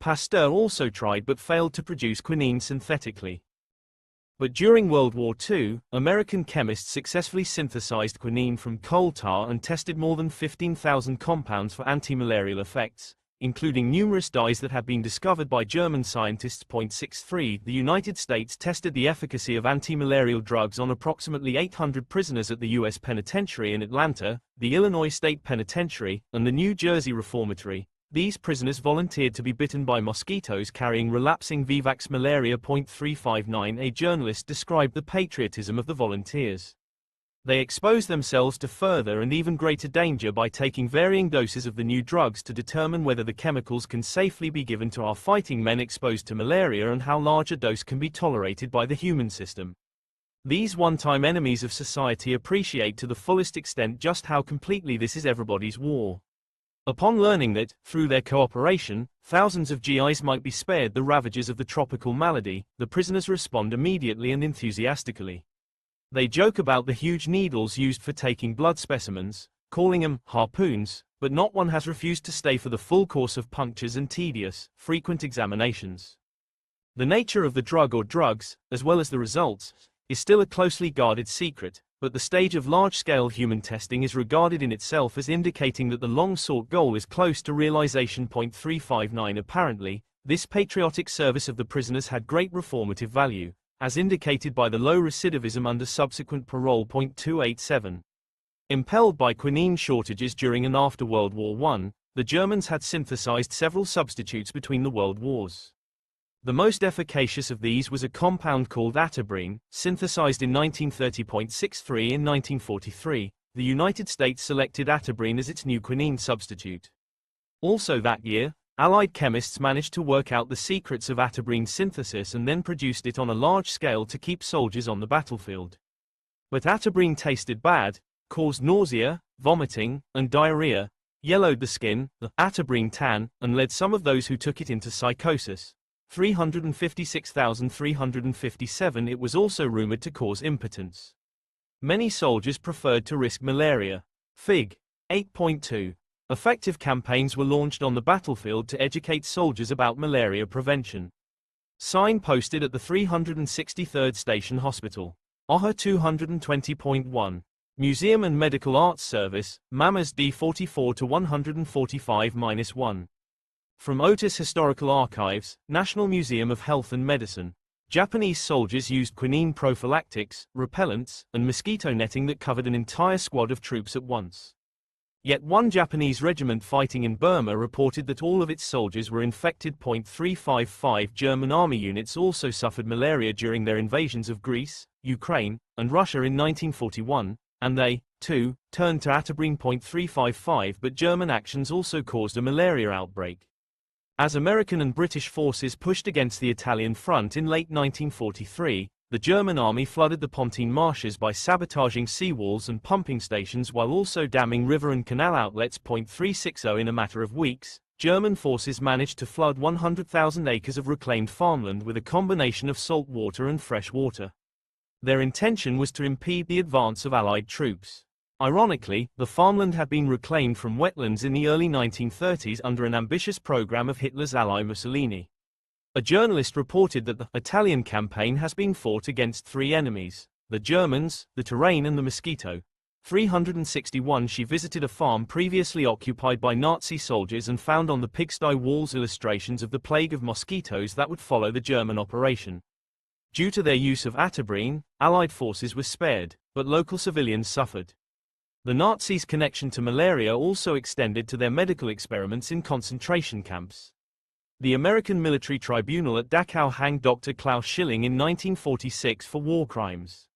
Pasteur also tried but failed to produce quinine synthetically. But during World War II, American chemists successfully synthesized quinine from coal tar and tested more than 15,000 compounds for anti-malarial effects, including numerous dyes that had been discovered by German scientists. 63. The United States tested the efficacy of anti-malarial drugs on approximately 800 prisoners at the U.S. Penitentiary in Atlanta, the Illinois State Penitentiary, and the New Jersey Reformatory. These prisoners volunteered to be bitten by mosquitoes carrying relapsing vivax malaria. 359. A journalist described the patriotism of the volunteers. They exposed themselves to further and even greater danger by taking varying doses of the new drugs to determine whether the chemicals can safely be given to our fighting men exposed to malaria and how large a dose can be tolerated by the human system. These one-time enemies of society appreciate to the fullest extent just how completely this is everybody's war. Upon learning that, through their cooperation, thousands of GIs might be spared the ravages of the tropical malady, the prisoners respond immediately and enthusiastically. They joke about the huge needles used for taking blood specimens, calling them harpoons, but not one has refused to stay for the full course of punctures and tedious, frequent examinations. The nature of the drug or drugs, as well as the results, is still a closely guarded secret, but the stage of large-scale human testing is regarded in itself as indicating that the long-sought goal is close to realization. 359. Apparently, this patriotic service of the prisoners had great reformative value, as indicated by the low recidivism under subsequent parole. 287. Impelled by quinine shortages during and after World War I, the Germans had synthesized several substitutes between the world wars. The most efficacious of these was a compound called atabrine, synthesized in 1930.63. In 1943, the United States selected atabrine as its new quinine substitute. Also that year, Allied chemists managed to work out the secrets of atabrine synthesis and then produced it on a large scale to keep soldiers on the battlefield. But atabrine tasted bad, caused nausea, vomiting, and diarrhea, yellowed the skin, the atabrine tan, and led some of those who took it into psychosis. 356,357. It was also rumored to cause impotence. Many soldiers preferred to risk malaria. Fig. 8.2. Effective campaigns were launched on the battlefield to educate soldiers about malaria prevention. Sign posted at the 363rd Station Hospital. OHA 220.1. Museum and Medical Arts Service, Mamas D44 to 145-1. From Otis Historical Archives, National Museum of Health and Medicine. Japanese soldiers used quinine prophylactics, repellents, and mosquito netting that covered an entire squad of troops at once. Yet one Japanese regiment fighting in Burma reported that all of its soldiers were infected. 355. German army units also suffered malaria during their invasions of Greece, Ukraine, and Russia in 1941, and they, too, turned to atabrine. 355. But German actions also caused a malaria outbreak. As American and British forces pushed against the Italian front in late 1943, the German army flooded the Pontine marshes by sabotaging seawalls and pumping stations while also damming river and canal outlets. 360. In a matter of weeks, German forces managed to flood 100,000 acres of reclaimed farmland with a combination of salt water and fresh water. Their intention was to impede the advance of Allied troops. Ironically, the farmland had been reclaimed from wetlands in the early 1930s under an ambitious program of Hitler's ally Mussolini. A journalist reported that the Italian campaign has been fought against three enemies: the Germans, the terrain and the mosquito. 361 She visited a farm previously occupied by Nazi soldiers and found on the pigsty walls illustrations of the plague of mosquitoes that would follow the German operation. Due to their use of atabrine, Allied forces were spared, but local civilians suffered. The Nazis' connection to malaria also extended to their medical experiments in concentration camps. The American military tribunal at Dachau hanged Dr. Klaus Schilling in 1946 for war crimes.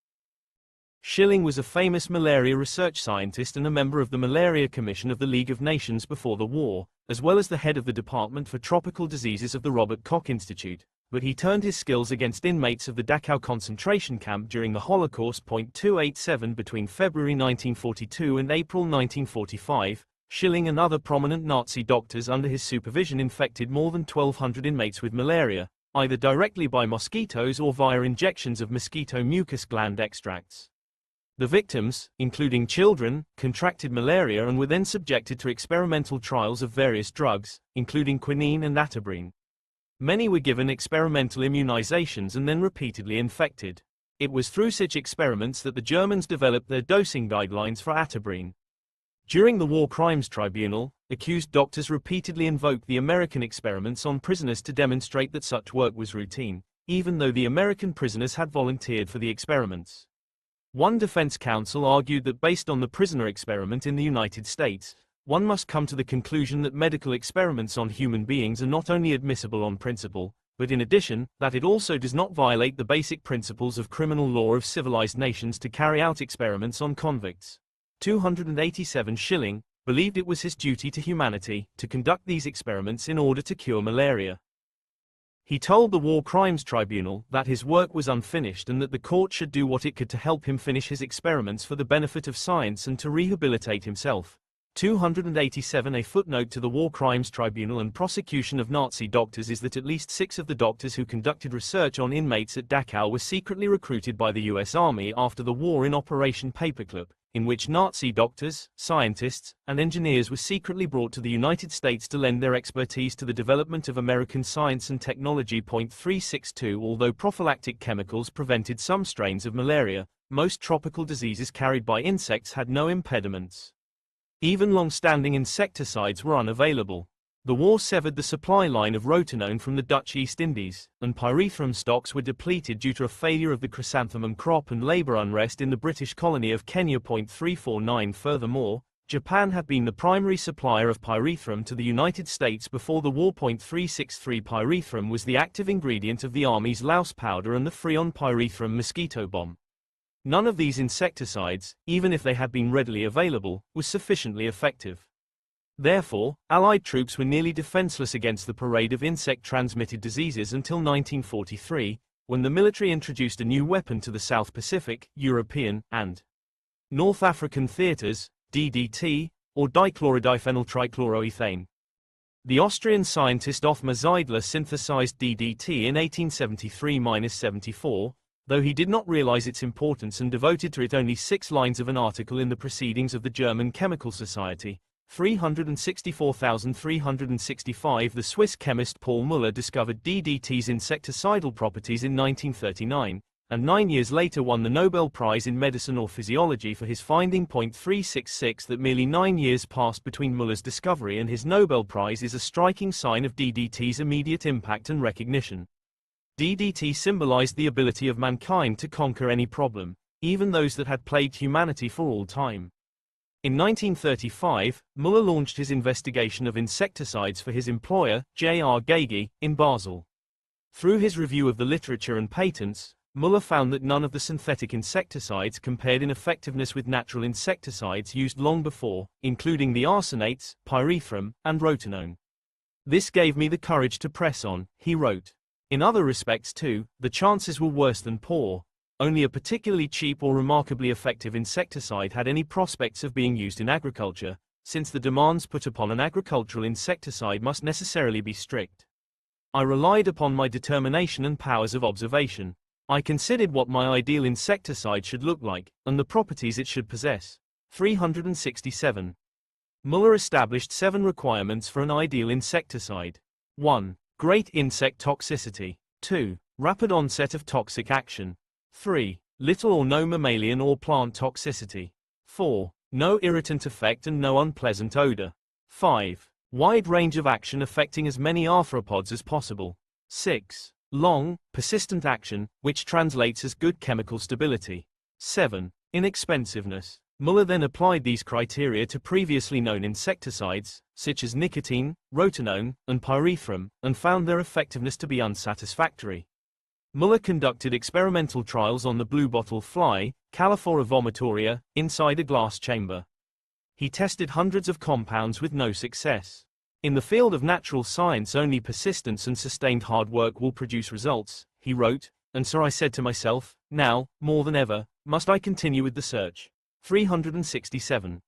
Schilling was a famous malaria research scientist and a member of the Malaria Commission of the League of Nations before the war, as well as the head of the Department for Tropical Diseases of the Robert Koch Institute, but he turned his skills against inmates of the Dachau concentration camp during the Holocaust. 287 Between February 1942 and April 1945, Schilling and other prominent Nazi doctors under his supervision infected more than 1,200 inmates with malaria, either directly by mosquitoes or via injections of mosquito mucus gland extracts. The victims, including children, contracted malaria and were then subjected to experimental trials of various drugs, including quinine and atabrine. Many were given experimental immunizations and then repeatedly infected. It was through such experiments that the Germans developed their dosing guidelines for atabrine. During the War Crimes Tribunal, accused doctors repeatedly invoked the American experiments on prisoners to demonstrate that such work was routine, even though the American prisoners had volunteered for the experiments. One defense counsel argued that based on the prisoner experiment in the United States, one must come to the conclusion that medical experiments on human beings are not only admissible on principle, but in addition, that it also does not violate the basic principles of criminal law of civilized nations to carry out experiments on convicts. 287 Schilling believed it was his duty to humanity to conduct these experiments in order to cure malaria. He told the War Crimes Tribunal that his work was unfinished and that the court should do what it could to help him finish his experiments for the benefit of science and to rehabilitate himself. 287 A footnote to the War Crimes Tribunal and prosecution of Nazi doctors is that at least 6 of the doctors who conducted research on inmates at Dachau were secretly recruited by the US Army after the war in Operation Paperclip, in which Nazi doctors, scientists, and engineers were secretly brought to the United States to lend their expertise to the development of American science and technology. 362 Although prophylactic chemicals prevented some strains of malaria, most tropical diseases carried by insects had no impediments. Even long-standing insecticides were unavailable. The war severed the supply line of rotenone from the Dutch East Indies, and pyrethrum stocks were depleted due to a failure of the chrysanthemum crop and labor unrest in the British colony of Kenya. 349 Furthermore, Japan had been the primary supplier of pyrethrum to the United States before the war. 363 Pyrethrum was the active ingredient of the Army's louse powder and the Freon pyrethrum mosquito bomb. None of these insecticides, even if they had been readily available, was sufficiently effective. Therefore, Allied troops were nearly defenseless against the parade of insect-transmitted diseases until 1943, when the military introduced a new weapon to the South Pacific, European, and North African theaters, DDT, or dichlorodiphenyl trichloroethane. The Austrian scientist Othmar Zeidler synthesized DDT in 1873–74, though he did not realize its importance and devoted to it only 6 lines of an article in the Proceedings of the German Chemical Society. 364,365 The Swiss chemist Paul Müller discovered DDT's insecticidal properties in 1939, and 9 years later won the Nobel Prize in Medicine or Physiology for his finding. 366 That merely 9 years passed between Müller's discovery and his Nobel Prize is a striking sign of DDT's immediate impact and recognition. DDT symbolized the ability of mankind to conquer any problem, even those that had plagued humanity for all time. In 1935, Müller launched his investigation of insecticides for his employer, J.R. Geigy, in Basel. Through his review of the literature and patents, Müller found that none of the synthetic insecticides compared in effectiveness with natural insecticides used long before, including the arsenates, pyrethrum, and rotenone. This gave me the courage to press on, he wrote. In other respects too, the chances were worse than poor. Only a particularly cheap or remarkably effective insecticide had any prospects of being used in agriculture, since the demands put upon an agricultural insecticide must necessarily be strict. I relied upon my determination and powers of observation. I considered what my ideal insecticide should look like, and the properties it should possess. 367. Muller established 7 requirements for an ideal insecticide. 1. Great insect toxicity. 2. Rapid onset of toxic action. 3. Little or no mammalian or plant toxicity. 4. No irritant effect and no unpleasant odor. 5. Wide range of action affecting as many arthropods as possible. 6. Long, persistent action, which translates as good chemical stability. 7. Inexpensiveness. Muller then applied these criteria to previously known insecticides, such as nicotine, rotenone, and pyrethrum, and found their effectiveness to be unsatisfactory. Muller conducted experimental trials on the bluebottle fly, Calliphora vomitoria, inside a glass chamber. He tested hundreds of compounds with no success. In the field of natural science, only persistence and sustained hard work will produce results, he wrote, and so I said to myself, now, more than ever, must I continue with the search. 367.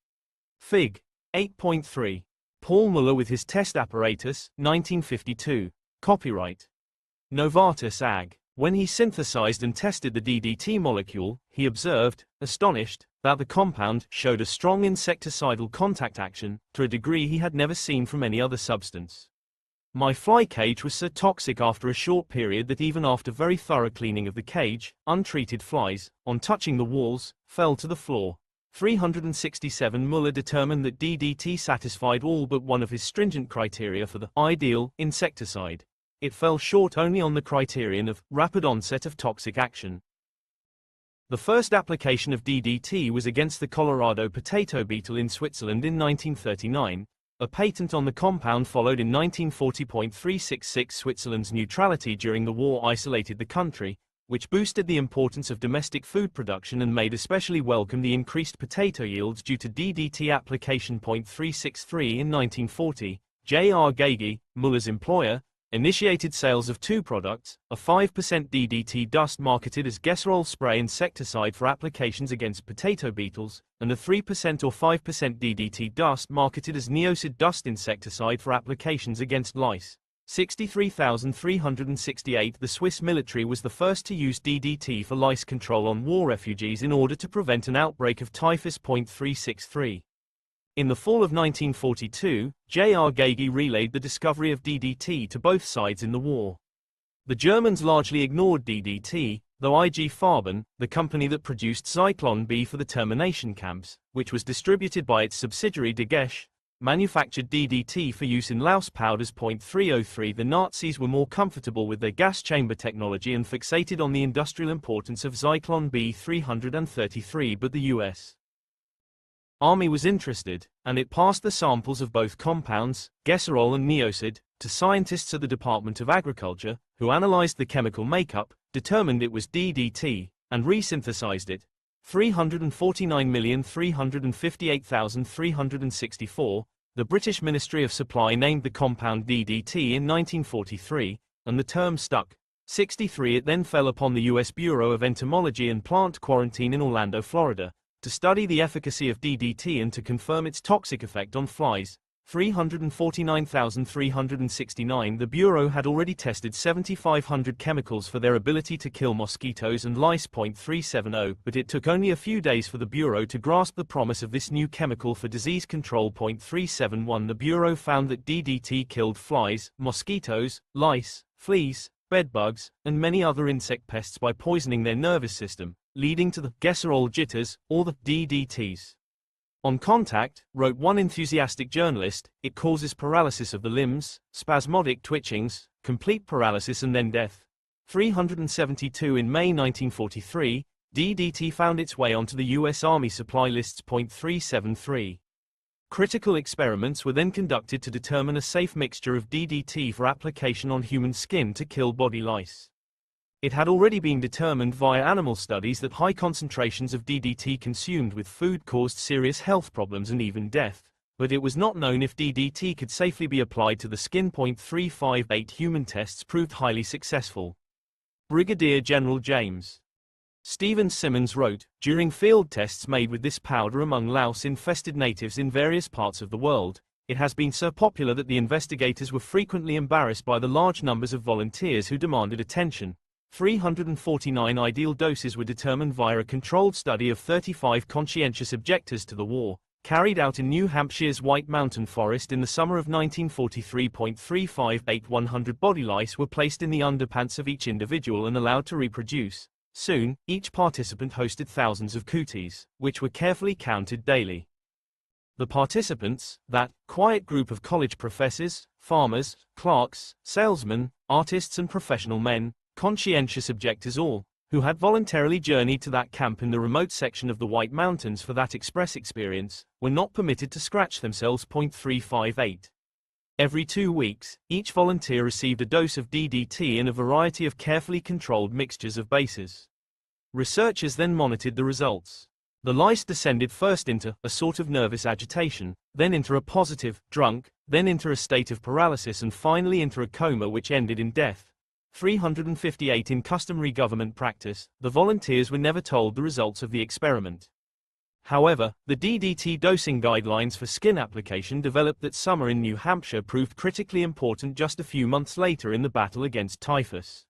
Fig. 8.3. Paul Muller with his test apparatus, 1952. Copyright Novartis AG. When he synthesized and tested the DDT molecule, he observed, astonished, that the compound showed a strong insecticidal contact action, to a degree he had never seen from any other substance. My fly cage was so toxic after a short period that even after very thorough cleaning of the cage, untreated flies, on touching the walls, fell to the floor. 367. Muller determined that DDT satisfied all but one of his stringent criteria for the ideal insecticide. It fell short only on the criterion of rapid onset of toxic action. The first application of DDT was against the Colorado potato beetle in Switzerland in 1939. A patent on the compound followed in 1940.366. Switzerland's neutrality during the war isolated the country, which boosted the importance of domestic food production and made especially welcome the increased potato yields due to DDT application. 363. In 1940, J.R. Gagey, Muller's employer, initiated sales of 2 products, a 5% DDT dust marketed as Gesserol spray insecticide for applications against potato beetles, and a 3% or 5% DDT dust marketed as Neocid dust insecticide for applications against lice. 63,368. The Swiss military was the first to use DDT for lice control on war refugees in order to prevent an outbreak of typhus. 363. In the fall of 1942, J.R. Gagey relayed the discovery of DDT to both sides in the war. The Germans largely ignored DDT, though IG Farben, the company that produced Zyklon B for the termination camps, which was distributed by its subsidiary De Gesch, manufactured DDT for use in louse powders. 303. The Nazis were more comfortable with their gas chamber technology and fixated on the industrial importance of Zyklon B. 333. But the U.S. Army was interested, and it passed the samples of both compounds, Gesserol and Neocid, to scientists at the Department of Agriculture, who analyzed the chemical makeup, determined it was DDT, and resynthesized it. 349,358,364. The British Ministry of Supply named the compound DDT in 1943, and the term stuck. 63. It then fell upon the U.S. Bureau of Entomology and Plant Quarantine in Orlando, Florida, to study the efficacy of DDT and to confirm its toxic effect on flies. 349,369. The Bureau had already tested 7,500 chemicals for their ability to kill mosquitoes and lice. 370. But it took only a few days for the Bureau to grasp the promise of this new chemical for disease control. 371. The Bureau found that DDT killed flies, mosquitoes, lice, fleas, bedbugs, and many other insect pests by poisoning their nervous system, leading to the Gesserol jitters, or the DDTs. On contact, wrote one enthusiastic journalist, it causes paralysis of the limbs, spasmodic twitchings, complete paralysis and then death. 372. In May 1943, DDT found its way onto the U.S. Army supply lists. 373. Critical experiments were then conducted to determine a safe mixture of DDT for application on human skin to kill body lice. It had already been determined via animal studies that high concentrations of DDT consumed with food caused serious health problems and even death, but it was not known if DDT could safely be applied to the skin. 358. Human tests proved highly successful. Brigadier General James Stephen Simmons wrote, during field tests made with this powder among louse-infested natives in various parts of the world, it has been so popular that the investigators were frequently embarrassed by the large numbers of volunteers who demanded attention. 349 ideal doses were determined via a controlled study of 35 conscientious objectors to the war, carried out in New Hampshire's White Mountain Forest in the summer of 1943. 358 body lice were placed in the underpants of each individual and allowed to reproduce. Soon, each participant hosted thousands of cooties, which were carefully counted daily. The participants, that quiet group of college professors, farmers, clerks, salesmen, artists and professional men, conscientious objectors all, who had voluntarily journeyed to that camp in the remote section of the White Mountains for that express experience, were not permitted to scratch themselves. 358. Every 2 weeks, each volunteer received a dose of DDT in a variety of carefully controlled mixtures of bases. Researchers then monitored the results. The lice descended first into a sort of nervous agitation, then into a positive, drunk, then into a state of paralysis and finally into a coma which ended in death. 358 In customary government practice, the volunteers were never told the results of the experiment. However, the DDT dosing guidelines for skin application developed that summer in New Hampshire proved critically important just a few months later in the battle against typhus.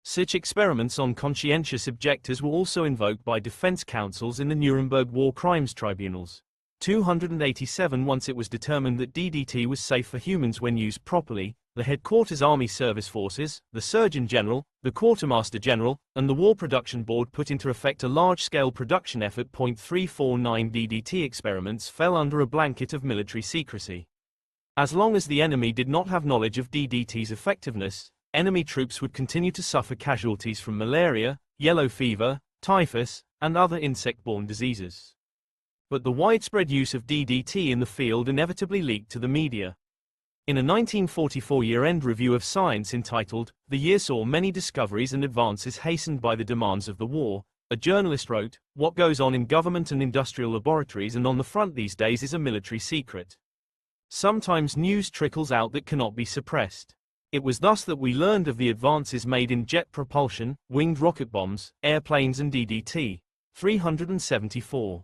Such experiments on conscientious objectors were also invoked by defense counsels in the Nuremberg war crimes tribunals. 287 Once it was determined that DDT was safe for humans when used properly, the Headquarters Army Service Forces, the Surgeon General, the Quartermaster General, and the War Production Board put into effect a large-scale production effort. 349 DDT experiments fell under a blanket of military secrecy. As long as the enemy did not have knowledge of DDT's effectiveness, enemy troops would continue to suffer casualties from malaria, yellow fever, typhus, and other insect-borne diseases. But the widespread use of DDT in the field inevitably leaked to the media. In a 1944 year-end review of Science entitled, "The Year Saw Many Discoveries and Advances Hastened by the Demands of the War," a journalist wrote, "What goes on in government and industrial laboratories and on the front these days is a military secret. Sometimes news trickles out that cannot be suppressed. It was thus that we learned of the advances made in jet propulsion, winged rocket bombs, airplanes and DDT." 374.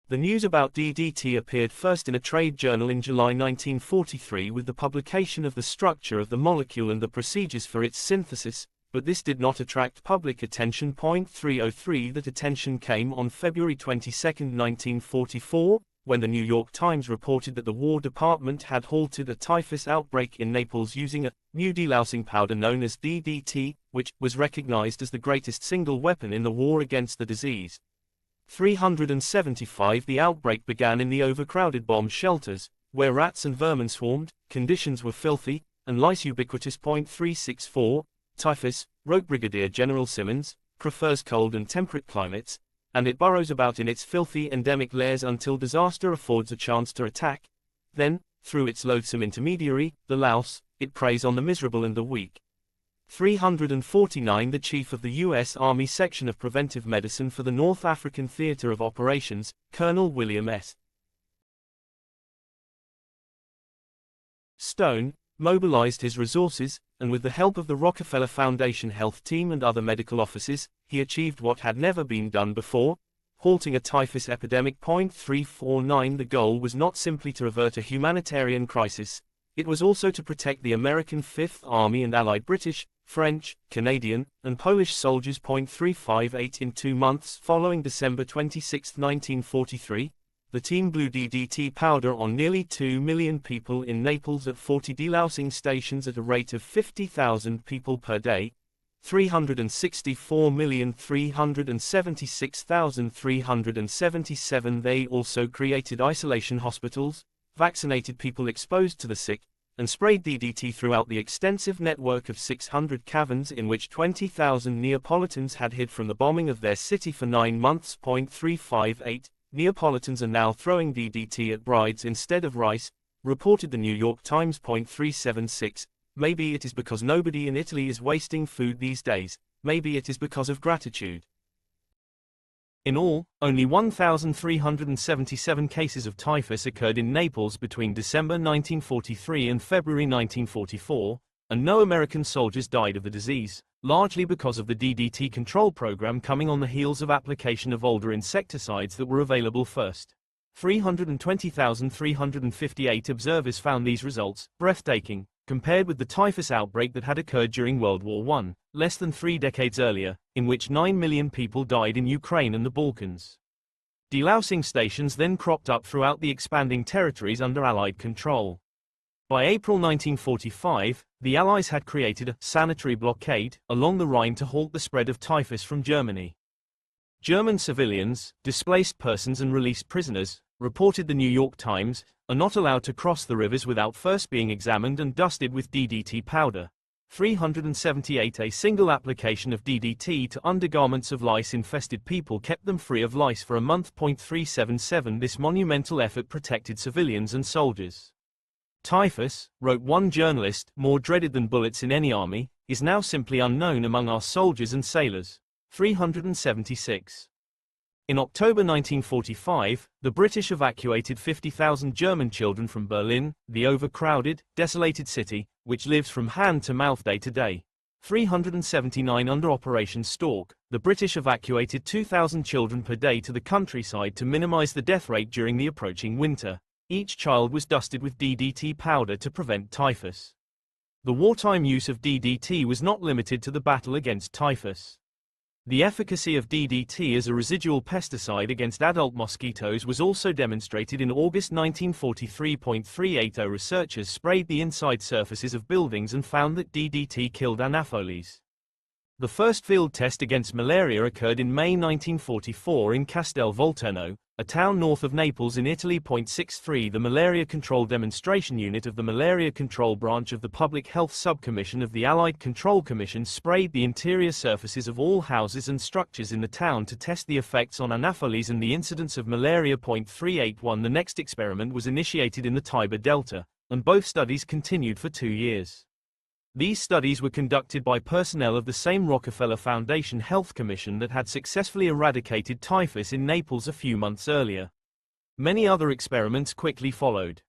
The news about DDT appeared first in a trade journal in July 1943 with the publication of the structure of the molecule and the procedures for its synthesis, but this did not attract public attention. 303 That attention came on February 22, 1944, when the New York Times reported that the War Department had halted a typhus outbreak in Naples using a new delousing powder known as DDT, which was recognized as the greatest single weapon in the war against the disease. 375 The outbreak began in the overcrowded bomb shelters, where rats and vermin swarmed, conditions were filthy, and lice ubiquitous. 364 Typhus, wrote Brigadier General Simmons, prefers cold and temperate climates, and it burrows about in its filthy endemic lairs until disaster affords a chance to attack. Then, through its loathsome intermediary, the louse, it preys on the miserable and the weak. 349 The Chief of the U.S. Army Section of Preventive Medicine for the North African Theater of Operations, Colonel William S. Stone, mobilized his resources, and with the help of the Rockefeller Foundation health team and other medical offices, he achieved what had never been done before, halting a typhus epidemic. 349 The goal was not simply to avert a humanitarian crisis, it was also to protect the American Fifth Army and allied British, French, Canadian, and Polish soldiers. 358 In 2 months following December 26, 1943, the team blew DDT powder on nearly 2 million people in Naples at 40 delousing stations at a rate of 50,000 people per day. 364,376,377 They also created isolation hospitals, vaccinated people exposed to the sick, and sprayed DDT throughout the extensive network of 600 caverns in which 20,000 Neapolitans had hid from the bombing of their city for 9 months. 358 Neapolitans are now throwing DDT at brides instead of rice, reported the New York Times. 376 Maybe it is because nobody in Italy is wasting food these days, maybe it is because of gratitude. In all, only 1,377 cases of typhus occurred in Naples between December 1943 and February 1944, and no American soldiers died of the disease, largely because of the DDT control program coming on the heels of application of older insecticides that were available first. 320,358 observers found these results breathtaking. compared with the typhus outbreak that had occurred during World War I, less than 3 decades earlier, in which 9 million people died in Ukraine and the Balkans. Delousing stations then cropped up throughout the expanding territories under Allied control. By April 1945, the Allies had created a sanitary blockade along the Rhine to halt the spread of typhus from Germany. German civilians, displaced persons and released prisoners, reported the New York Times, are not allowed to cross the rivers without first being examined and dusted with DDT powder. 378 A single application of DDT to undergarments of lice-infested people kept them free of lice for a month. 377 This monumental effort protected civilians and soldiers. Typhus, wrote one journalist, more dreaded than bullets in any army, is now simply unknown among our soldiers and sailors. 376. In October 1945, the British evacuated 50,000 German children from Berlin, the overcrowded, desolated city, which lives from hand to mouth day to day. 379 Under Operation Stork, the British evacuated 2,000 children per day to the countryside to minimize the death rate during the approaching winter. Each child was dusted with DDT powder to prevent typhus. The wartime use of DDT was not limited to the battle against typhus. The efficacy of DDT as a residual pesticide against adult mosquitoes was also demonstrated in August 1943. 380 Researchers sprayed the inside surfaces of buildings and found that DDT killed Anopheles. The first field test against malaria occurred in May 1944 in Castel Volturno, a town north of Naples in Italy. 63 The Malaria Control Demonstration Unit of the Malaria Control Branch of the Public Health Subcommission of the Allied Control Commission sprayed the interior surfaces of all houses and structures in the town to test the effects on Anopheles and the incidence of malaria. 381 The next experiment was initiated in the Tiber Delta, and both studies continued for 2 years. These studies were conducted by personnel of the same Rockefeller Foundation Health Commission that had successfully eradicated typhus in Naples a few months earlier. Many other experiments quickly followed.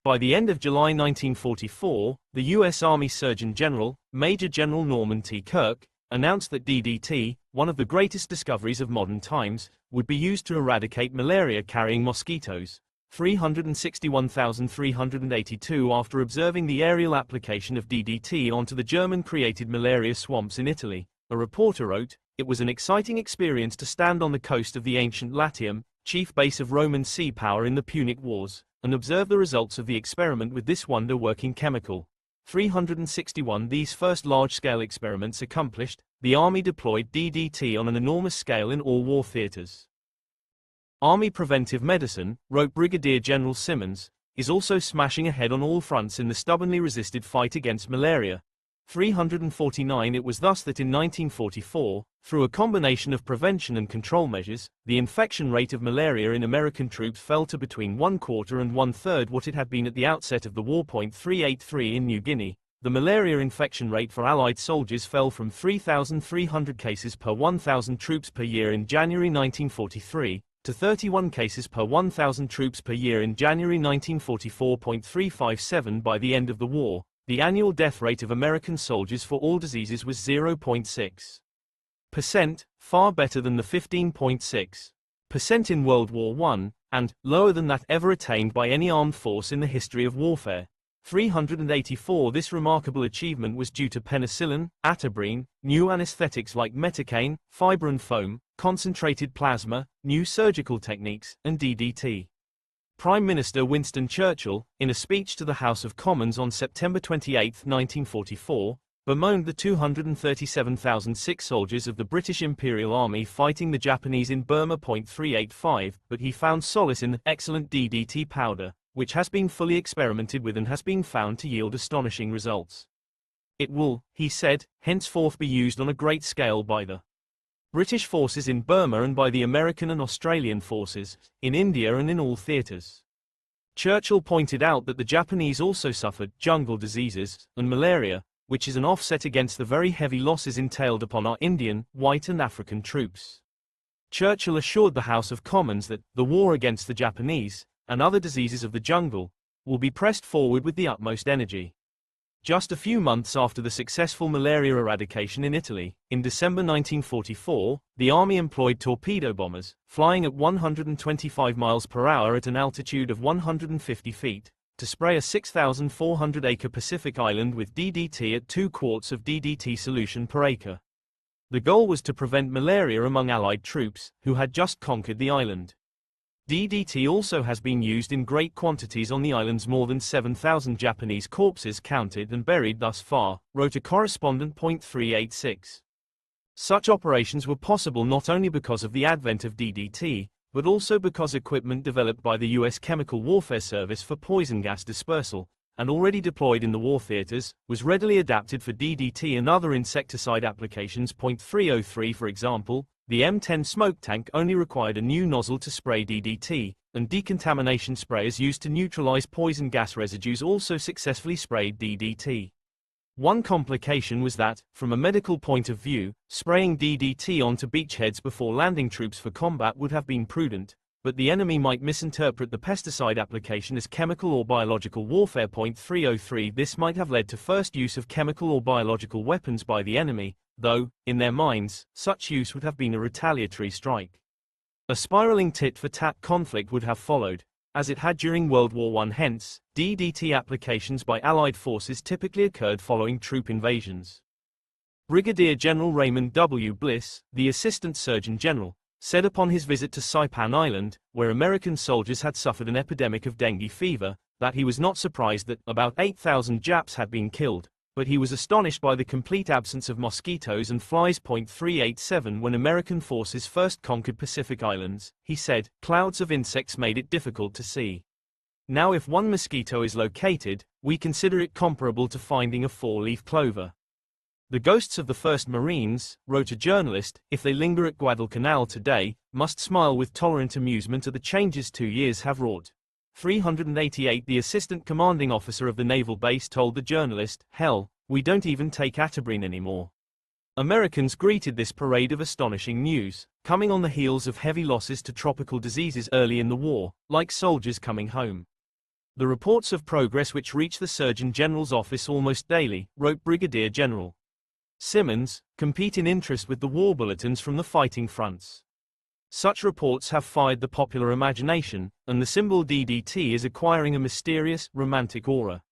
By the end of July 1944, the U.S. Army Surgeon General, Major General Norman T. Kirk, announced that DDT, one of the greatest discoveries of modern times, would be used to eradicate malaria-carrying mosquitoes. 361,382 After observing the aerial application of DDT onto the German-created malaria swamps in Italy, a reporter wrote, "It was an exciting experience to stand on the coast of the ancient Latium, chief base of Roman sea power in the Punic Wars, and observe the results of the experiment with this wonder-working chemical." 361 These first large-scale experiments accomplished, the Army deployed DDT on an enormous scale in all war theaters. Army preventive medicine, wrote Brigadier General Simmons, is also smashing ahead on all fronts in the stubbornly resisted fight against malaria. 349 It was thus that in 1944, through a combination of prevention and control measures, the infection rate of malaria in American troops fell to between 1/4 and 1/3 what it had been at the outset of the war. 383 In New Guinea, the malaria infection rate for Allied soldiers fell from 3,300 cases per 1,000 troops per year in January 1943, to 31 cases per 1,000 troops per year in January 1944. 357 By the end of the war, the annual death rate of American soldiers for all diseases was 0.6%, far better than the 15.6% in World War I, and lower than that ever attained by any armed force in the history of warfare. 384 This remarkable achievement was due to penicillin, atabrine, new anesthetics like metacane, fibrin foam, concentrated plasma, new surgical techniques, and DDT. Prime Minister Winston Churchill, in a speech to the House of Commons on September 28, 1944, bemoaned the 237,000 sick soldiers of the British Imperial Army fighting the Japanese in Burma. 385 But he found solace in the excellent DDT powder, which has been fully experimented with and has been found to yield astonishing results. It will, he said, henceforth be used on a great scale by the British forces in Burma and by the American and Australian forces, in India and in all theaters. Churchill pointed out that the Japanese also suffered jungle diseases and malaria, which is an offset against the very heavy losses entailed upon our Indian, white and African troops. Churchill assured the House of Commons that the war against the Japanese, and other diseases of the jungle, will be pressed forward with the utmost energy. Just a few months after the successful malaria eradication in Italy, in December 1944, the Army employed torpedo bombers, flying at 125 miles per hour at an altitude of 150 feet, to spray a 6,400-acre Pacific island with DDT at 2 quarts of DDT solution per acre. The goal was to prevent malaria among Allied troops, who had just conquered the island. DDT also has been used in great quantities on the island's more than 7,000 Japanese corpses counted and buried thus far, wrote a correspondent. 386. Such operations were possible not only because of the advent of DDT, but also because equipment developed by the U.S. Chemical Warfare Service for poison gas dispersal, and already deployed in the war theaters, was readily adapted for DDT and other insecticide applications. 303 For example, the M10 smoke tank only required a new nozzle to spray DDT, and decontamination sprayers used to neutralize poison gas residues also successfully sprayed DDT. One complication was that, from a medical point of view, spraying DDT onto beachheads before landing troops for combat would have been prudent, but the enemy might misinterpret the pesticide application as chemical or biological warfare. 303 This might have led to first use of chemical or biological weapons by the enemy, though, in their minds, such use would have been a retaliatory strike. A spiraling tit-for-tat conflict would have followed, as it had during World War I. Hence, DDT applications by Allied forces typically occurred following troop invasions. Brigadier General Raymond W. Bliss, the Assistant Surgeon General, said upon his visit to Saipan Island, where American soldiers had suffered an epidemic of dengue fever, that he was not surprised that about 8,000 Japs had been killed, but he was astonished by the complete absence of mosquitoes and flies. 387 When American forces first conquered Pacific Islands, he said, clouds of insects made it difficult to see. Now if one mosquito is located, we consider it comparable to finding a four-leaf clover. The ghosts of the first Marines, wrote a journalist, if they linger at Guadalcanal today, must smile with tolerant amusement at the changes 2 years have wrought. 388 The assistant commanding officer of the naval base told the journalist, hell, we don't even take Atabrine anymore. Americans greeted this parade of astonishing news, coming on the heels of heavy losses to tropical diseases early in the war, like soldiers coming home. The reports of progress which reach the Surgeon General's office almost daily, wrote Brigadier General Simmons, compete in interest with the war bulletins from the fighting fronts. Such reports have fired the popular imagination, and the symbol DDT is acquiring a mysterious, romantic aura.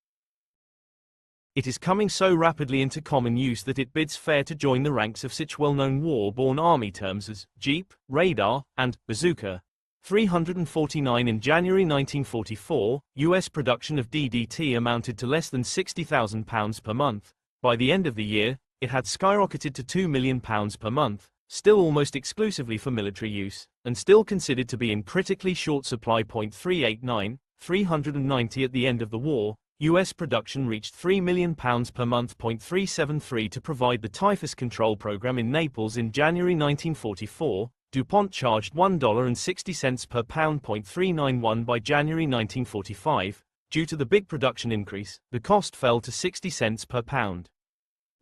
It is coming so rapidly into common use that it bids fair to join the ranks of such well-known war-borne army terms as Jeep, radar, and bazooka. 349 In January 1944, U.S. production of DDT amounted to less than £60,000 per month. By the end of the year, it had skyrocketed to £2 million per month, still almost exclusively for military use, and still considered to be in critically short supply. 389, 390 At the end of the war, U.S. production reached £3 million per month. 373 To provide the typhus control program in Naples in January 1944, DuPont charged $1.60 per pound. 391 By January 1945, due to the big production increase, the cost fell to 60 cents per pound.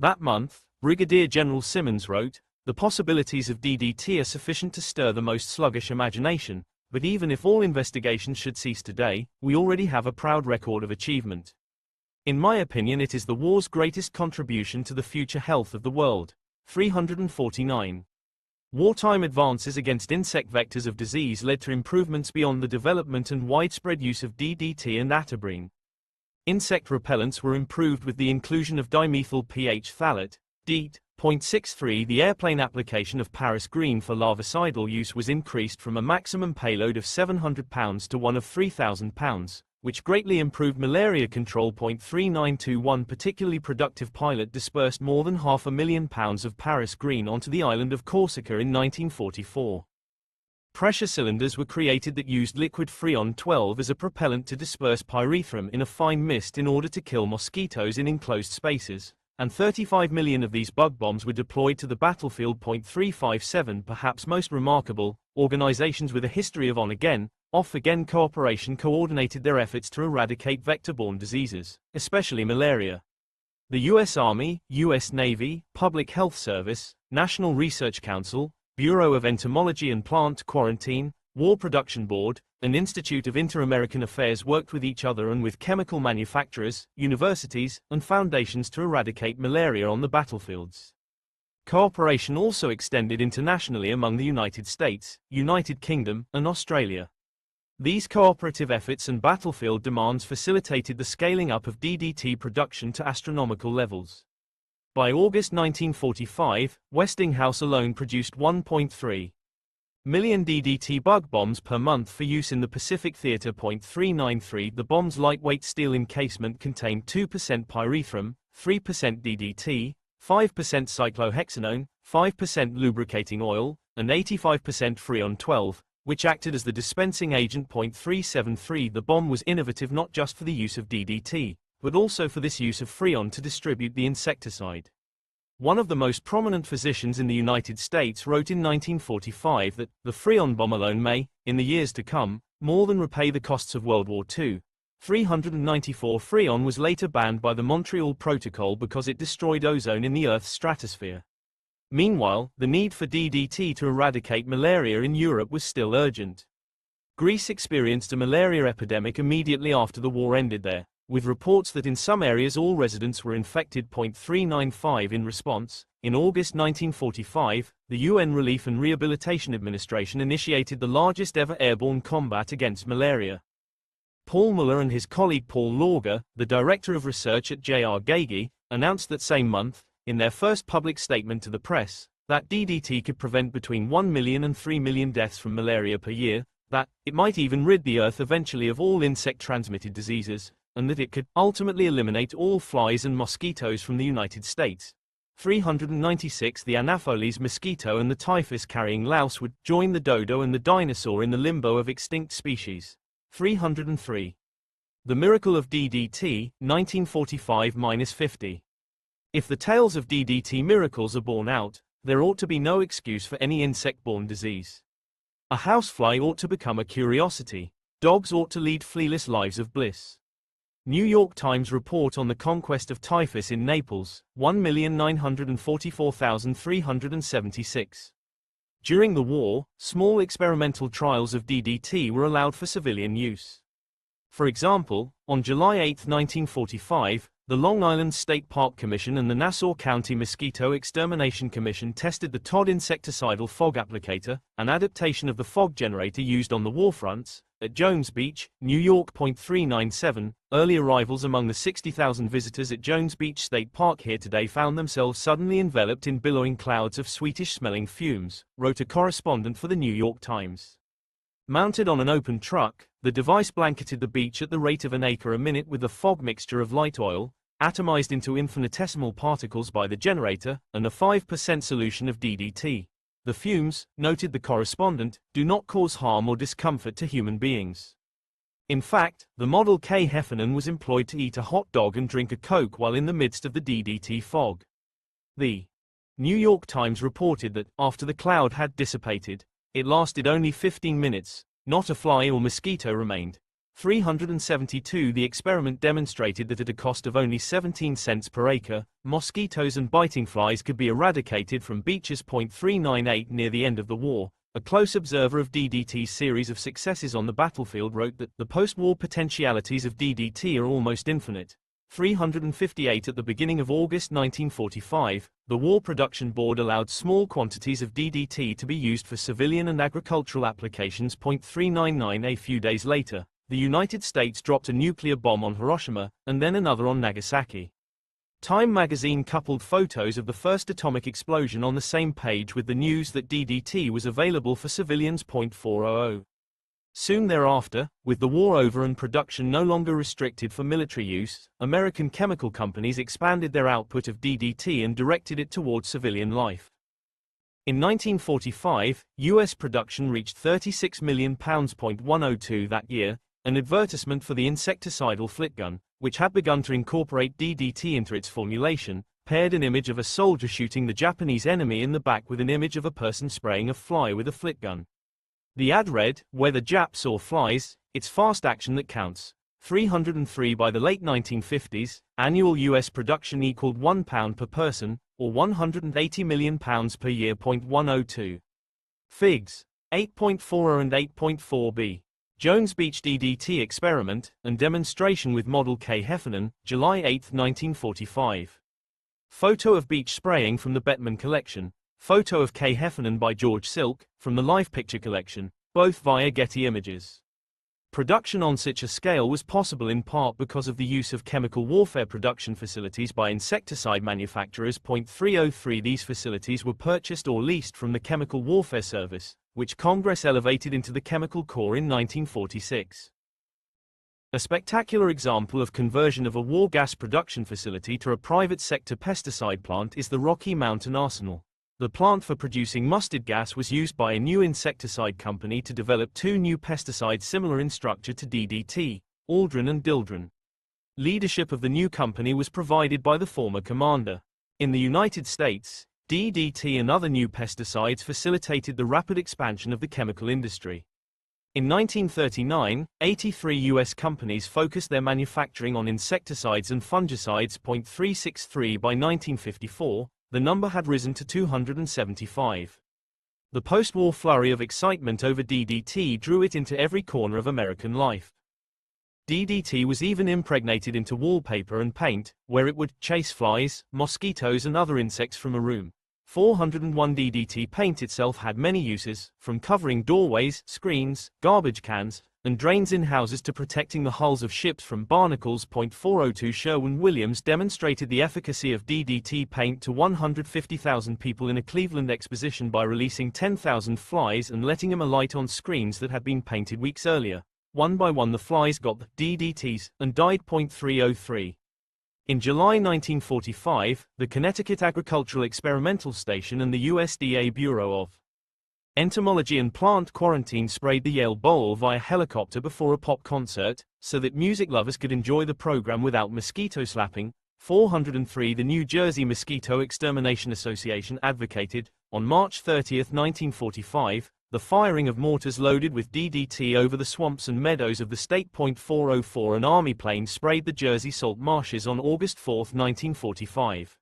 That month, Brigadier General Simmons wrote, the possibilities of DDT are sufficient to stir the most sluggish imagination, but even if all investigations should cease today, we already have a proud record of achievement. In my opinion, it is the war's greatest contribution to the future health of the world. 349. Wartime advances against insect vectors of disease led to improvements beyond the development and widespread use of DDT and Atabrine. Insect repellents were improved with the inclusion of dimethyl pH phthalate, DEET. 0.63 The airplane application of Paris green for larvicidal use was increased from a maximum payload of 700 pounds to one of 3,000 pounds, which greatly improved malaria control. 0.3921 Particularly productive pilot dispersed more than £500,000 of Paris green onto the island of Corsica in 1944. Pressure cylinders were created that used liquid Freon 12 as a propellant to disperse pyrethrum in a fine mist in order to kill mosquitoes in enclosed spaces, and 35 million of these bug bombs were deployed to the battlefield. 357 Perhaps most remarkable, organizations with a history of on-again, off-again cooperation coordinated their efforts to eradicate vector-borne diseases, especially malaria. The U.S. Army, U.S. Navy, Public Health Service, National Research Council, Bureau of Entomology and Plant Quarantine, War Production Board, and Institute of Inter-American Affairs worked with each other and with chemical manufacturers, universities, and foundations to eradicate malaria on the battlefields. Cooperation also extended internationally among the United States, United Kingdom, and Australia. These cooperative efforts and battlefield demands facilitated the scaling up of DDT production to astronomical levels. By August 1945, Westinghouse alone produced 1.3 million DDT bug bombs per month for use in the Pacific Theater. 393 The bomb's lightweight steel encasement contained 2% pyrethrum, 3% DDT, 5% cyclohexanone, 5% lubricating oil, and 85% Freon 12, which acted as the dispensing agent. 373 The bomb was innovative not just for the use of DDT, but also for this use of Freon to distribute the insecticide. One of the most prominent physicians in the United States wrote in 1945 that the Freon bomb alone may, in the years to come, more than repay the costs of World War II. 394 Freon was later banned by the Montreal Protocol because it destroyed ozone in the Earth's stratosphere. Meanwhile, the need for DDT to eradicate malaria in Europe was still urgent. Greece experienced a malaria epidemic immediately after the war ended there, with reports that in some areas all residents were infected. 395 In response, in August 1945, the UN Relief and Rehabilitation Administration initiated the largest ever airborne combat against malaria. Paul Muller and his colleague Paul Lauger, the director of research at J.R. Geigy, announced that same month, in their first public statement to the press, that DDT could prevent between 1 million and 3 million deaths from malaria per year, that it might even rid the Earth eventually of all insect-transmitted diseases, and that it could ultimately eliminate all flies and mosquitoes from the United States. 396 The Anopheles mosquito and the typhus-carrying louse would join the dodo and the dinosaur in the limbo of extinct species. 303 The Miracle of DDT, 1945-50 If the tales of DDT miracles are borne out, there ought to be no excuse for any insect-borne disease. A housefly ought to become a curiosity. Dogs ought to lead flealess lives of bliss. New York Times report on the conquest of typhus in Naples, 1,944,376. During the war, small experimental trials of DDT were allowed for civilian use. For example, on July 8, 1945, the Long Island State Park Commission and the Nassau County Mosquito Extermination Commission tested the Todd insecticidal fog applicator, an adaptation of the fog generator used on the warfronts, at Jones Beach, New York. 397 Early arrivals among the 60,000 visitors at Jones Beach State Park here today found themselves suddenly enveloped in billowing clouds of sweetish-smelling fumes, wrote a correspondent for the New York Times. Mounted on an open truck, the device blanketed the beach at the rate of an acre a minute with a fog mixture of light oil, atomized into infinitesimal particles by the generator, and a 5% solution of DDT. The fumes, noted the correspondent, do not cause harm or discomfort to human beings. In fact, the Model K Heffernan was employed to eat a hot dog and drink a Coke while in the midst of the DDT fog. The New York Times reported that, after the cloud had dissipated, it lasted only 15 minutes, not a fly or mosquito remained. 372 The experiment demonstrated that at a cost of only 17 cents per acre, mosquitoes and biting flies could be eradicated from beaches. 398 Near the end of the war, a close observer of DDT's series of successes on the battlefield wrote that the post-war potentialities of DDT are almost infinite. 358 At the beginning of August 1945, the War Production Board allowed small quantities of DDT to be used for civilian and agricultural applications. 399 A few days later, the United States dropped a nuclear bomb on Hiroshima, and then another on Nagasaki. Time magazine coupled photos of the first atomic explosion on the same page with the news that DDT was available for civilians. 400 Soon thereafter, with the war over and production no longer restricted for military use, American chemical companies expanded their output of DDT and directed it towards civilian life. In 1945, U.S. production reached £36 million. 102 That year, an advertisement for the insecticidal flitgun, which had begun to incorporate DDT into its formulation, paired an image of a soldier shooting the Japanese enemy in the back with an image of a person spraying a fly with a flitgun. The ad read, "Whether Japs or flies, it's fast action that counts." 303 By the late 1950s, annual U.S. production equaled £1 per person, or £180 million per year. 102 Figs. 8.40 and 8.4b. Jones Beach DDT experiment and demonstration with Model K Heffernan, July 8, 1945. Photo of beach spraying from the Bettman collection. Photo of K Heffernan by George Silk, from the Life Picture collection, both via Getty Images. Production on such a scale was possible in part because of the use of chemical warfare production facilities by insecticide manufacturers. 303 These facilities were purchased or leased from the Chemical Warfare Service, which Congress elevated into the Chemical Corps in 1946. A spectacular example of conversion of a war gas production facility to a private sector pesticide plant is the Rocky Mountain Arsenal. The plant for producing mustard gas was used by a new insecticide company to develop two new pesticides similar in structure to DDT, Aldrin and Dildren. Leadership of the new company was provided by the former commander. In the United States, DDT and other new pesticides facilitated the rapid expansion of the chemical industry. In 1939, 83 U.S. companies focused their manufacturing on insecticides and fungicides. 363 By 1954, the number had risen to 275. The post-war flurry of excitement over DDT drew it into every corner of American life. DDT was even impregnated into wallpaper and paint, where it would chase flies, mosquitoes and other insects from a room. 401 DDT paint itself had many uses, from covering doorways, screens, garbage cans, and drains in houses to protecting the hulls of ships from barnacles. 402 Sherwin-Williams demonstrated the efficacy of DDT paint to 150,000 people in a Cleveland exposition by releasing 10,000 flies and letting them alight on screens that had been painted weeks earlier. One by one the flies got the DDTs and died. 303. In July 1945, the Connecticut Agricultural Experimental Station and the USDA Bureau of Entomology and Plant Quarantine sprayed the Yale Bowl via helicopter before a pop concert, so that music lovers could enjoy the program without mosquito slapping. 403 The New Jersey Mosquito Extermination Association advocated, on March 30, 1945, the firing of mortars loaded with DDT over the swamps and meadows of the state. 404 An Army plane sprayed the Jersey salt marshes on August 4, 1945.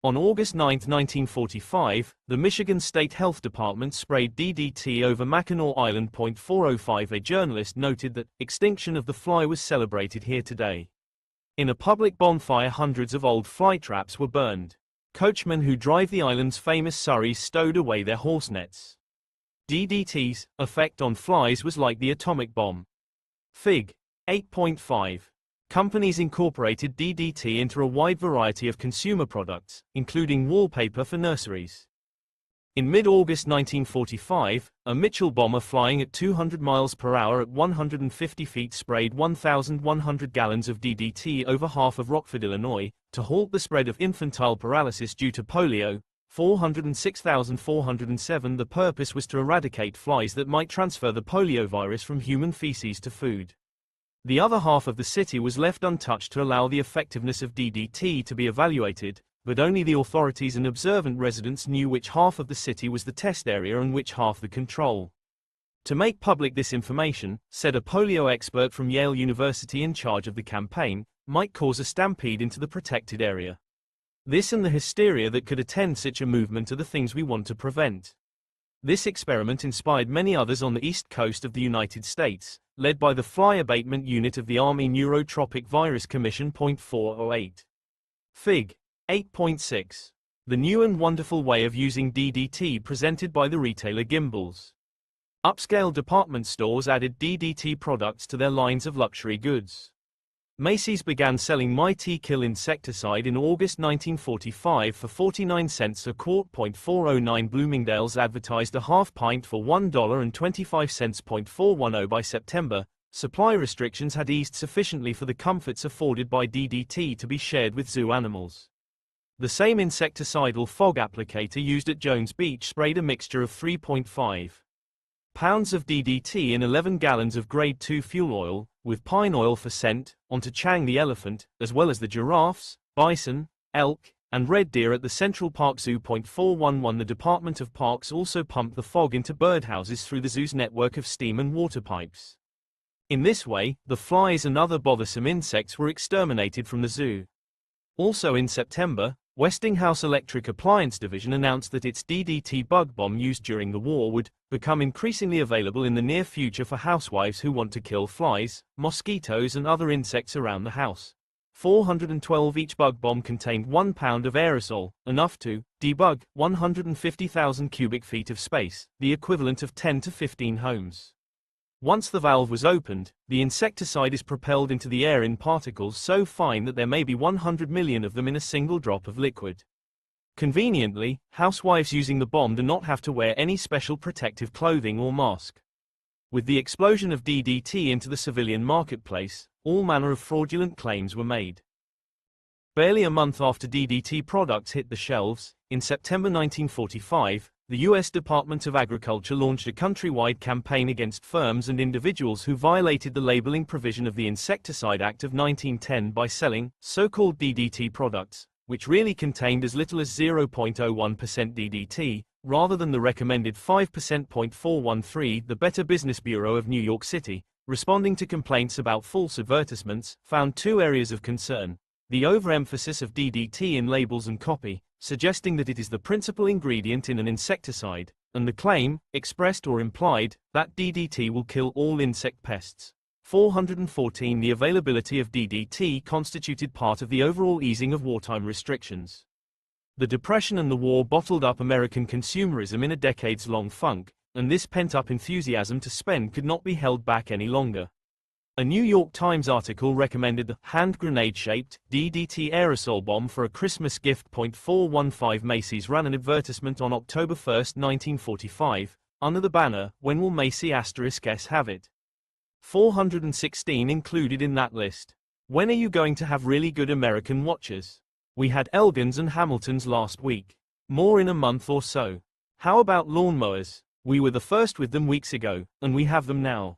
On August 9, 1945, the Michigan State Health Department sprayed DDT over Mackinac Island. 405 A journalist noted that extinction of the fly was celebrated here today. In a public bonfire, hundreds of old fly traps were burned. Coachmen who drive the island's famous surreys stowed away their horse nets. DDT's effect on flies was like the atomic bomb. Fig. 8.5. Companies incorporated DDT into a wide variety of consumer products, including wallpaper for nurseries. In mid-August 1945, a Mitchell bomber flying at 200 miles per hour at 150 feet sprayed 1,100 gallons of DDT over half of Rockford, Illinois, to halt the spread of infantile paralysis due to polio. 406,407 The purpose was to eradicate flies that might transfer the polio virus from human feces to food. The other half of the city was left untouched to allow the effectiveness of DDT to be evaluated, but only the authorities and observant residents knew which half of the city was the test area and which half the control. To make public this information, said a polio expert from Yale University in charge of the campaign, might cause a stampede into the protected area. This and the hysteria that could attend such a movement are the things we want to prevent. This experiment inspired many others on the east coast of the United States, led by the Fly Abatement Unit of the Army Neurotropic Virus Commission. 408. Fig. 8.6. The new and wonderful way of using DDT presented by the retailer Gimbals. Upscale department stores added DDT products to their lines of luxury goods. Macy's began selling Mighty Kill insecticide in August 1945 for 49 cents a quart. 409 Bloomingdale's advertised a half pint for $1.25. 410 By September, supply restrictions had eased sufficiently for the comforts afforded by DDT to be shared with zoo animals. The same insecticidal fog applicator used at Jones Beach sprayed a mixture of 3.5 pounds of DDT in 11 gallons of Grade 2 fuel oil, with pine oil for scent, onto Chang the elephant, as well as the giraffes, bison, elk, and red deer at the Central Park Zoo. 411 The Department of Parks also pumped the fog into birdhouses through the zoo's network of steam and water pipes. In this way, the flies and other bothersome insects were exterminated from the zoo. Also in September, Westinghouse Electric Appliance Division announced that its DDT bug bomb used during the war would become increasingly available in the near future for housewives who want to kill flies, mosquitoes and other insects around the house. 412 Each bug bomb contained 1 pound of aerosol, enough to debug 150,000 cubic feet of space, the equivalent of 10 to 15 homes. Once the valve was opened, the insecticide is propelled into the air in particles so fine that there may be 100 million of them in a single drop of liquid. Conveniently, housewives using the bomb do not have to wear any special protective clothing or mask. With the explosion of DDT into the civilian marketplace, all manner of fraudulent claims were made. Barely a month after DDT products hit the shelves, in September 1945, the U.S. Department of Agriculture launched a countrywide campaign against firms and individuals who violated the labeling provision of the Insecticide Act of 1910 by selling so-called DDT products, which really contained as little as 0.01% DDT, rather than the recommended 5%. The Better Business Bureau of New York City, responding to complaints about false advertisements, found two areas of concern: the overemphasis of DDT in labels and copy, suggesting that it is the principal ingredient in an insecticide, and the claim, expressed or implied, that DDT will kill all insect pests. 414 The availability of DDT constituted part of the overall easing of wartime restrictions. The Depression and the war bottled up American consumerism in a decades-long funk, and this pent-up enthusiasm to spend could not be held back any longer. A New York Times article recommended the hand grenade-shaped DDT aerosol bomb for a Christmas gift. 415 Macy's ran an advertisement on October 1, 1945, under the banner, "When will Macy *S have it?" 416 included in that list. When are you going to have really good American watches? We had Elgins and Hamiltons last week. More in a month or so. How about lawnmowers? We were the first with them weeks ago, and we have them now.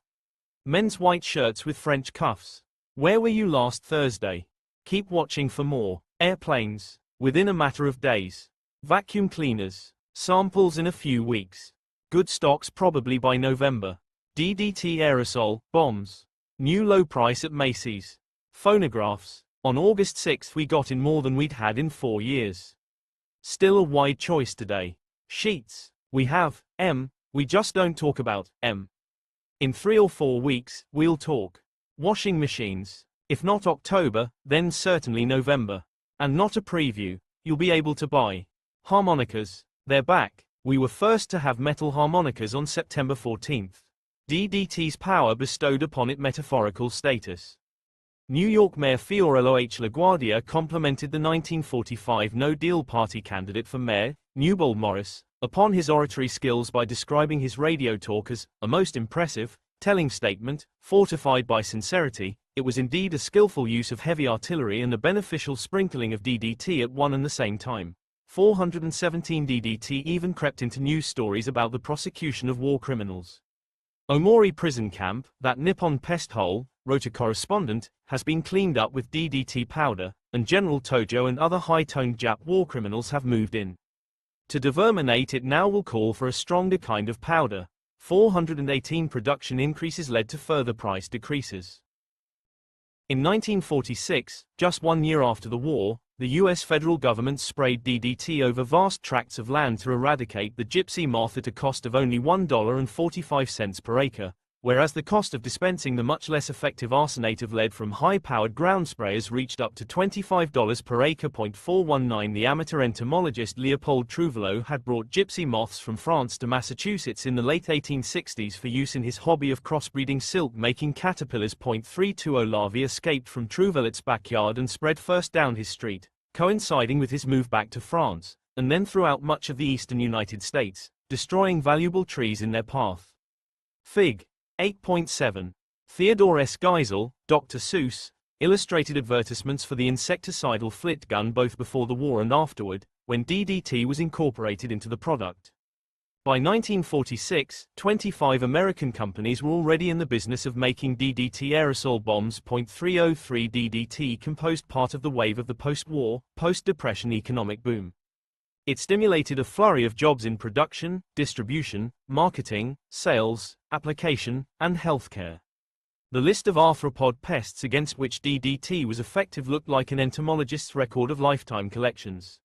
Men's white shirts with French cuffs. Where were you last Thursday? Keep watching for more. Airplanes. Within a matter of days. Vacuum cleaners. Samples in a few weeks. Good stocks probably by November. DDT aerosol bombs. New low price at Macy's. Phonographs. On August 6 we got in more than we'd had in 4 years. Still a wide choice today. Sheets. We have M. We just don't talk about M. In 3 or 4 weeks, we'll talk. Washing machines. If not October, then certainly November. And not a preview. You'll be able to buy. Harmonicas. They're back. We were first to have metal harmonicas on September 14. DDT's power bestowed upon it metaphorical status. New York Mayor Fiorello H. LaGuardia complimented the 1945 No Deal Party candidate for mayor, Newbold Morris, upon his oratory skills by describing his radio talk as a most impressive, telling statement, fortified by sincerity. It was indeed a skillful use of heavy artillery and a beneficial sprinkling of DDT at one and the same time. 417 DDT even crept into news stories about the prosecution of war criminals. Omori prison camp, that Nippon pest hole, wrote a correspondent, has been cleaned up with DDT powder, and General Tojo and other high-toned Jap war criminals have moved in. To deverminate it now will call for a stronger kind of powder. 418 production increases led to further price decreases. In 1946, just 1 year after the war, the U.S. federal government sprayed DDT over vast tracts of land to eradicate the gypsy moth at a cost of only $1.45 per acre, whereas the cost of dispensing the much less effective arsenate of lead from high-powered ground sprayers reached up to $25 per acre. 419 The amateur entomologist Leopold Trouvelot had brought gypsy moths from France to Massachusetts in the late 1860s for use in his hobby of crossbreeding silk-making caterpillars. 320 larvae escaped from Trouvelot's backyard and spread first down his street, coinciding with his move back to France, and then throughout much of the eastern United States, destroying valuable trees in their path. Fig. 8.7. Theodore S. Geisel, Dr. Seuss, illustrated advertisements for the insecticidal flit gun both before the war and afterward, when DDT was incorporated into the product. By 1946, 25 American companies were already in the business of making DDT aerosol bombs. 303 DDT composed part of the wave of the post-war, post-depression economic boom. It stimulated a flurry of jobs in production, distribution, marketing, sales, application, and healthcare. The list of arthropod pests against which DDT was effective looked like an entomologist's record of lifetime collections.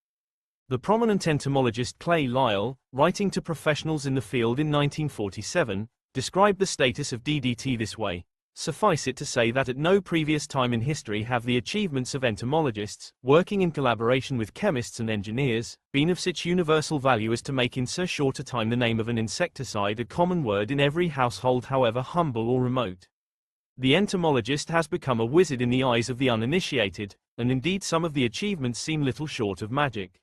The prominent entomologist Clay Lyle, writing to professionals in the field in 1947, described the status of DDT this way: Suffice it to say that at no previous time in history have the achievements of entomologists, working in collaboration with chemists and engineers, been of such universal value as to make in so short a time the name of an insecticide a common word in every household, however humble or remote. The entomologist has become a wizard in the eyes of the uninitiated, and indeed some of the achievements seem little short of magic.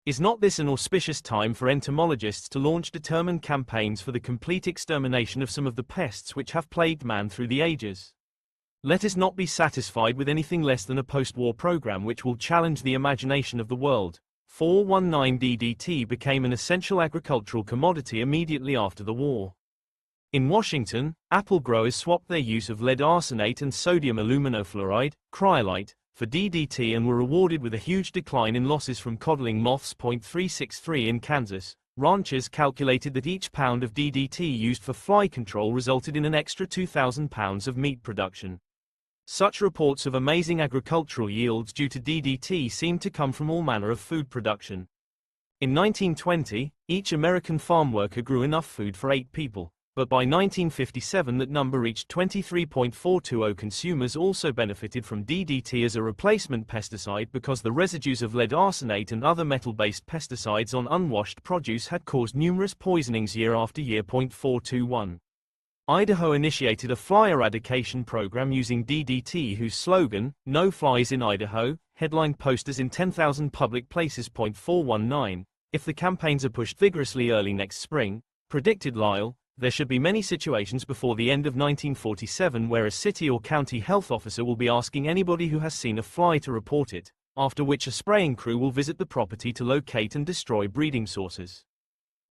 Is not this an auspicious time for entomologists to launch determined campaigns for the complete extermination of some of the pests which have plagued man through the ages? Let us not be satisfied with anything less than a post-war program which will challenge the imagination of the world. 419 DDT became an essential agricultural commodity immediately after the war. In Washington, apple growers swapped their use of lead arsenate and sodium aluminofluoride, cryolite, for DDT and were rewarded with a huge decline in losses from codling moths. 363 in Kansas, ranchers calculated that each pound of DDT used for fly control resulted in an extra 2,000 pounds of meat production. Such reports of amazing agricultural yields due to DDT seem to come from all manner of food production. In 1920, each American farm worker grew enough food for 8 people. But by 1957 that number reached 23.420. Consumers also benefited from DDT as a replacement pesticide because the residues of lead arsenate and other metal-based pesticides on unwashed produce had caused numerous poisonings year after year. 421. Idaho initiated a fly eradication program using DDT whose slogan, "No Flies in Idaho," headlined posters in 10,000 public places. 419. If the campaigns are pushed vigorously early next spring, predicted Lyle, there should be many situations before the end of 1947 where a city or county health officer will be asking anybody who has seen a fly to report it, after which a spraying crew will visit the property to locate and destroy breeding sources.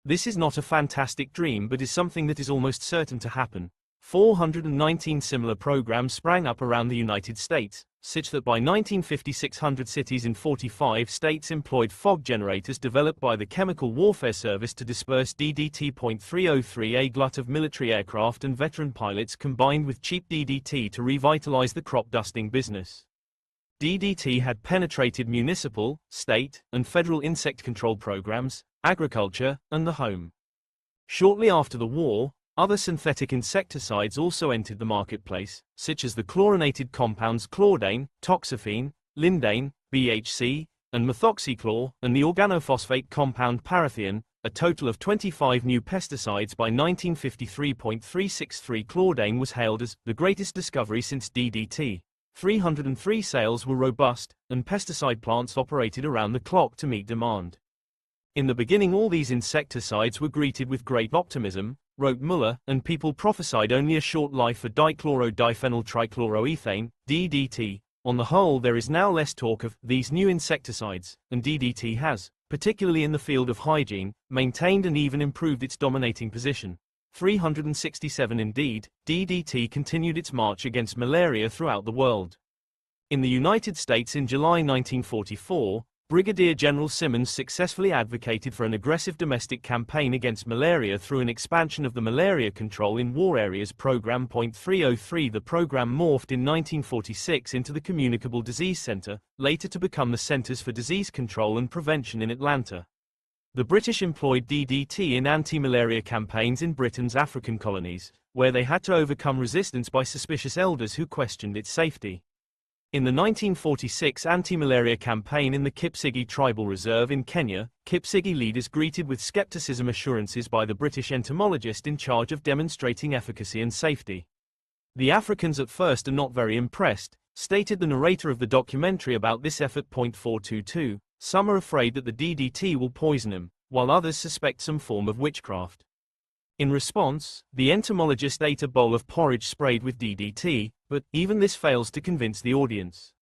This is not a fantastic dream but is something that is almost certain to happen. 419 similar programs sprang up around the United States, such that by 1950 600 cities in 45 states employed fog generators developed by the Chemical Warfare Service to disperse DDT. 303 A glut of military aircraft and veteran pilots combined with cheap DDT to revitalize the crop dusting business. DDT had penetrated municipal, state, and federal insect control programs, agriculture, and the home. Shortly after the war, other synthetic insecticides also entered the marketplace, such as the chlorinated compounds chlordane, toxaphene, lindane, BHC, and methoxychlor, and the organophosphate compound parathion, a total of 25 new pesticides by 1953. 363 chlordane was hailed as the greatest discovery since DDT. 303 sales were robust, and pesticide plants operated around the clock to meet demand. In the beginning all these insecticides were greeted with great optimism, wrote Muller, and people prophesied only a short life for dichloro-diphenyl trichloroethane, DDT. On the whole there is now less talk of these new insecticides, and DDT has, particularly in the field of hygiene, maintained and even improved its dominating position. 367 Indeed, DDT continued its march against malaria throughout the world. In the United States in July 1944, Brigadier General Simmons successfully advocated for an aggressive domestic campaign against malaria through an expansion of the Malaria Control in War Areas Program. 303 The program morphed in 1946 into the Communicable Disease Center, later to become the Centers for Disease Control and Prevention in Atlanta. The British employed DDT in anti-malaria campaigns in Britain's African colonies, where they had to overcome resistance by suspicious elders who questioned its safety. In the 1946 anti-malaria campaign in the Kipsigis Tribal Reserve in Kenya, Kipsigis leaders greeted with skepticism assurances by the British entomologist in charge of demonstrating efficacy and safety. The Africans at first are not very impressed, stated the narrator of the documentary about this effort. 422, some are afraid that the DDT will poison them, while others suspect some form of witchcraft. In response, the entomologist ate a bowl of porridge sprayed with DDT, but even this fails to convince the audience.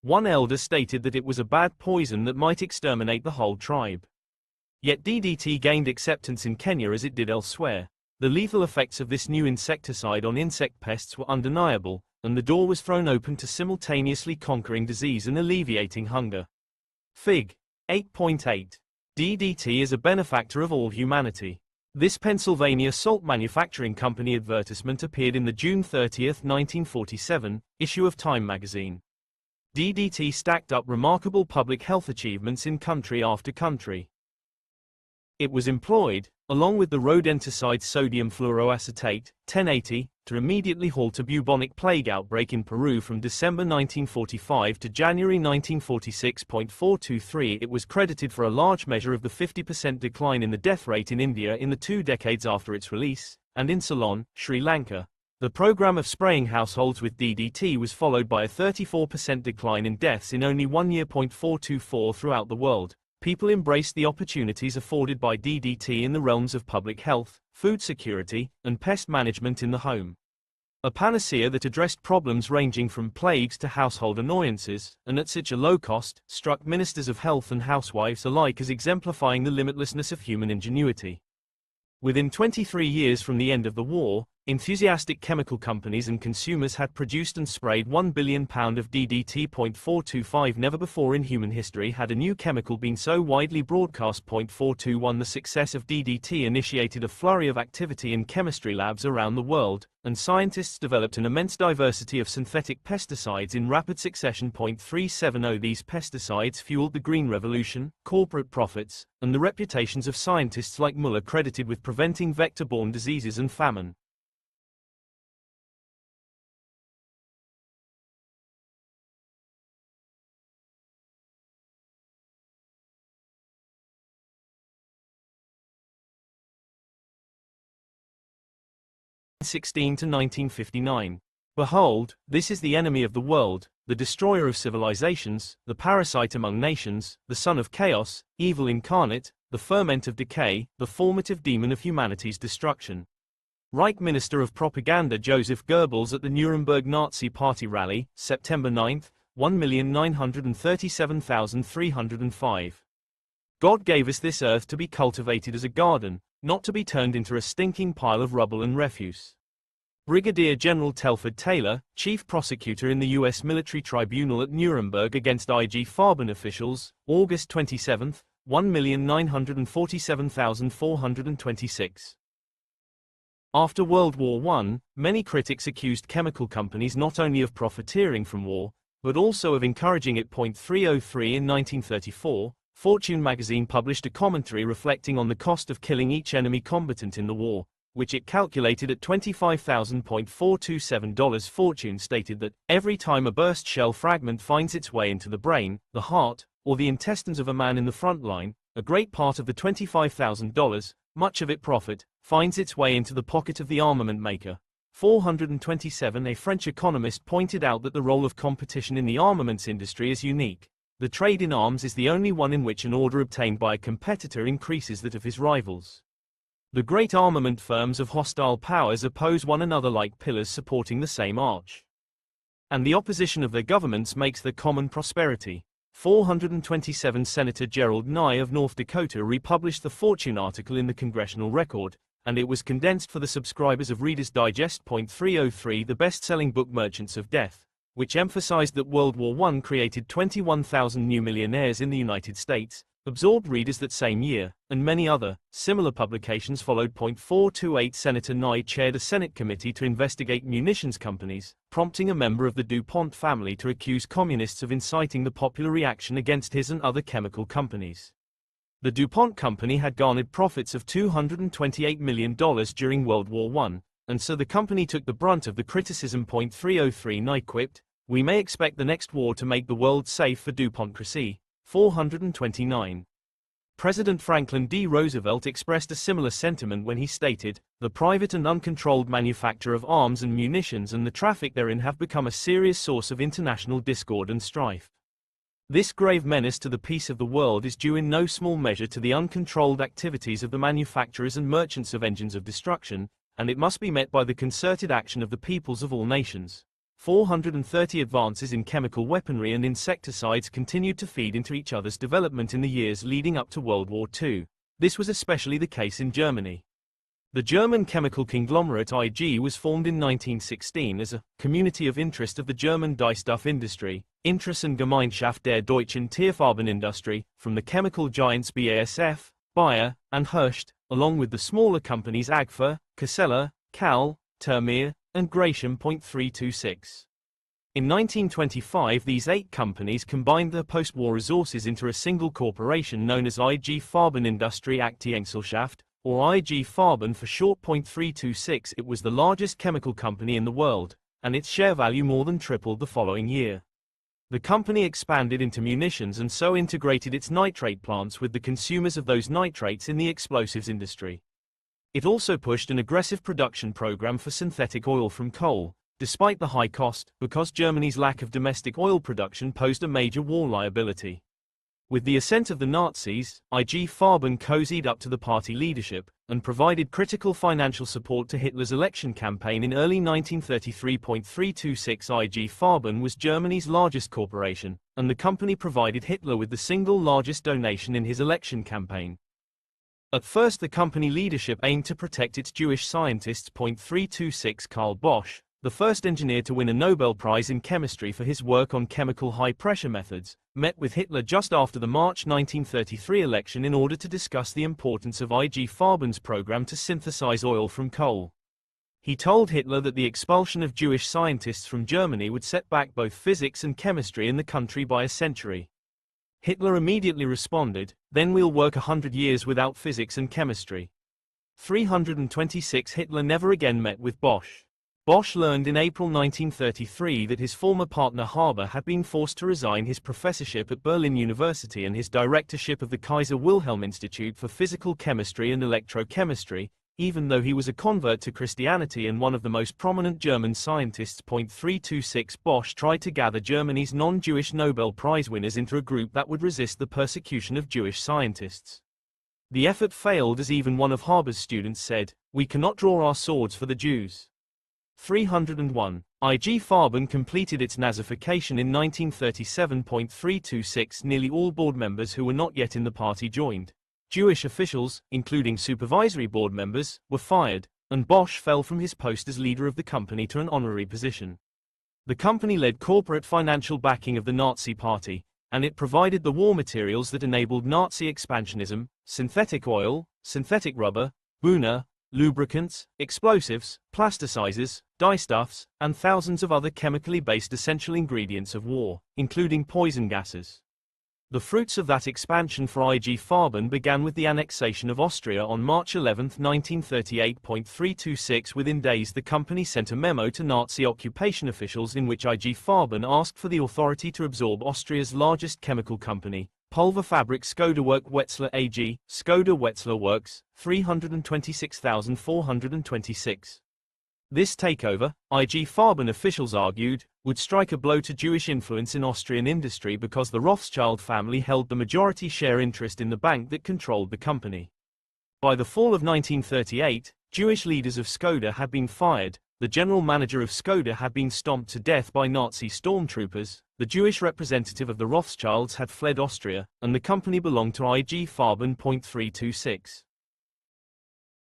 One elder stated that it was a bad poison that might exterminate the whole tribe. Yet DDT gained acceptance in Kenya as it did elsewhere. The lethal effects of this new insecticide on insect pests were undeniable, and the door was thrown open to simultaneously conquering disease and alleviating hunger. Fig. 8.8. DDT is a benefactor of all humanity. This Pennsylvania salt manufacturing company advertisement appeared in the June 30, 1947, issue of Time magazine. DDT stacked up remarkable public health achievements in country after country. It was employed, along with the rodenticide sodium fluoroacetate, 1080, to immediately halt a bubonic plague outbreak in Peru from December 1945 to January 1946.423. It was credited for a large measure of the 50% decline in the death rate in India in the 2 decades after its release, and in Ceylon, Sri Lanka. The program of spraying households with DDT was followed by a 34% decline in deaths in only 1 year. 424 throughout the world. People embraced the opportunities afforded by DDT in the realms of public health, food security, and pest management in the home. A panacea that addressed problems ranging from plagues to household annoyances, and at such a low cost, struck ministers of health and housewives alike as exemplifying the limitlessness of human ingenuity. Within 23 years from the end of the war, enthusiastic chemical companies and consumers had produced and sprayed 1 billion pounds of DDT. 425 Never before in human history had a new chemical been so widely broadcast. 421 The success of DDT initiated a flurry of activity in chemistry labs around the world, and scientists developed an immense diversity of synthetic pesticides in rapid succession. 370 These pesticides fueled the Green Revolution, corporate profits, and the reputations of scientists like Muller credited with preventing vector-borne diseases and famine. (16 to 1959). Behold, this is the enemy of the world, the destroyer of civilizations, the parasite among nations, the son of chaos, evil incarnate, the ferment of decay, the formative demon of humanity's destruction. Reich Minister of Propaganda Joseph Goebbels at the Nuremberg Nazi Party rally, September 9, 1,937,305. God gave us this earth to be cultivated as a garden, not to be turned into a stinking pile of rubble and refuse. Brigadier General Telford Taylor, chief prosecutor in the U.S. military tribunal at Nuremberg against IG Farben officials, August 27, 1,947,426. After World War I, many critics accused chemical companies not only of profiteering from war, but also of encouraging it. 303 In 1934, Fortune magazine published a commentary reflecting on the cost of killing each enemy combatant in the war, which it calculated at $25,000.427. Fortune stated that, every time a burst shell fragment finds its way into the brain, the heart, or the intestines of a man in the front line, a great part of the $25,000, much of it profit, finds its way into the pocket of the armament maker. 427 A French economist pointed out that the role of competition in the armaments industry is unique. The trade in arms is the only one in which an order obtained by a competitor increases that of his rivals. The great armament firms of hostile powers oppose one another like pillars supporting the same arch. And the opposition of their governments makes their common prosperity. 427 Senator Gerald Nye of North Dakota republished the Fortune article in the Congressional Record, and it was condensed for the subscribers of Reader's Digest. 303 The best-selling book Merchants of Death, which emphasized that World War I created 21,000 new millionaires in the United States, absorbed readers that same year, and many other, similar publications followed. 428 Senator Nye chaired a Senate committee to investigate munitions companies, prompting a member of the DuPont family to accuse communists of inciting the popular reaction against his and other chemical companies. The DuPont company had garnered profits of $228 million during World War I, and so the company took the brunt of the criticism. 303 Nye quipped, "We may expect the next war to make the world safe for DuPont Cressy." 429. President Franklin D. Roosevelt expressed a similar sentiment when he stated, "The private and uncontrolled manufacture of arms and munitions and the traffic therein have become a serious source of international discord and strife. This grave menace to the peace of the world is due in no small measure to the uncontrolled activities of the manufacturers and merchants of engines of destruction, and it must be met by the concerted action of the peoples of all nations." 430 Advances in chemical weaponry and insecticides continued to feed into each other's development in the years leading up to World War II. This was especially the case in Germany. The German chemical conglomerate IG was formed in 1916 as a community of interest of the German dyestuff industry, Interessen Gemeinschaft der deutschen Tierfarbenindustrie, from the chemical giants BASF, Bayer, and Hearst, along with the smaller companies Agfa, Casella, Cal, Termere, and Gratium. 326. In 1925, these 8 companies combined their post-war resources into a single corporation known as IG Farben Industrie Aktiengesellschaft, or IG Farben for short. 326. It was the largest chemical company in the world, and its share value more than tripled the following year. The company expanded into munitions and so integrated its nitrate plants with the consumers of those nitrates in the explosives industry. It also pushed an aggressive production program for synthetic oil from coal, despite the high cost, because Germany's lack of domestic oil production posed a major war liability. With the assent of the Nazis, IG Farben cozied up to the party leadership, and provided critical financial support to Hitler's election campaign in early 1933. 326 IG Farben was Germany's largest corporation, and the company provided Hitler with the single largest donation in his election campaign. At first the company leadership aimed to protect its Jewish scientists. 326 Karl Bosch, the first engineer to win a Nobel Prize in chemistry for his work on chemical high-pressure methods, met with Hitler just after the March 1933 election in order to discuss the importance of IG Farben's program to synthesize oil from coal. He told Hitler that the expulsion of Jewish scientists from Germany would set back both physics and chemistry in the country by a century. Hitler immediately responded, "Then we'll work 100 years without physics and chemistry." 326 Hitler never again met with Bosch. Bosch learned in April 1933 that his former partner Haber had been forced to resign his professorship at Berlin University and his directorship of the Kaiser Wilhelm Institute for Physical Chemistry and Electrochemistry, even though he was a convert to Christianity and one of the most prominent German scientists. 326 Bosch tried to gather Germany's non-Jewish Nobel Prize winners into a group that would resist the persecution of Jewish scientists. The effort failed as even one of Haber's students said, "We cannot draw our swords for the Jews." 301. IG Farben completed its Nazification in 1937. 326 Nearly all board members who were not yet in the party joined. Jewish officials, including supervisory board members, were fired, and Bosch fell from his post as leader of the company to an honorary position. The company led corporate financial backing of the Nazi Party, and it provided the war materials that enabled Nazi expansionism: synthetic oil, synthetic rubber, Buna, lubricants, explosives, plasticizers, dyestuffs, and thousands of other chemically based essential ingredients of war, including poison gases. The fruits of that expansion for IG Farben began with the annexation of Austria on March 11, 1938. 326 Within days the company sent a memo to Nazi occupation officials in which IG Farben asked for the authority to absorb Austria's largest chemical company, Pulverfabrik Skoda Werk Wetzlar AG, Skoda Wetzlar Works, 326,426. This takeover, IG Farben officials argued, would strike a blow to Jewish influence in Austrian industry because the Rothschild family held the majority share interest in the bank that controlled the company. By the fall of 1938, Jewish leaders of Skoda had been fired, the general manager of Skoda had been stomped to death by Nazi stormtroopers, the Jewish representative of the Rothschilds had fled Austria, and the company belonged to IG Farben. 326.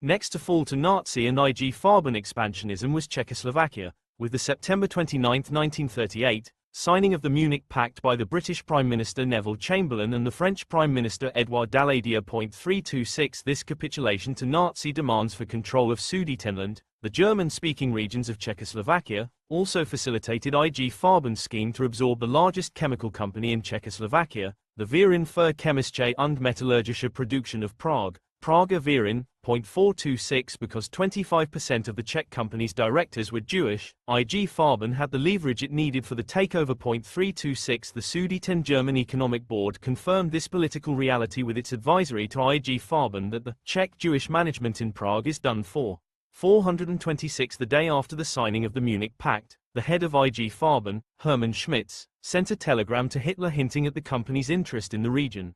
Next to fall to Nazi and IG Farben expansionism was Czechoslovakia, with the September 29, 1938, signing of the Munich Pact by the British Prime Minister Neville Chamberlain and the French Prime Minister Edouard Daladier. 326 This capitulation to Nazi demands for control of Sudetenland, the German-speaking regions of Czechoslovakia, also facilitated IG Farben's scheme to absorb the largest chemical company in Czechoslovakia, the Verein für Chemische und Metallurgische Produktion of Prague, Prager Verein. 426 Because 25% of the Czech company's directors were Jewish, IG Farben had the leverage it needed for the takeover. 326 The Sudeten German Economic Board confirmed this political reality with its advisory to IG Farben that the Czech Jewish management in Prague is done for. 426 The day after the signing of the Munich Pact, the head of IG Farben, Hermann Schmitz, sent a telegram to Hitler hinting at the company's interest in the region.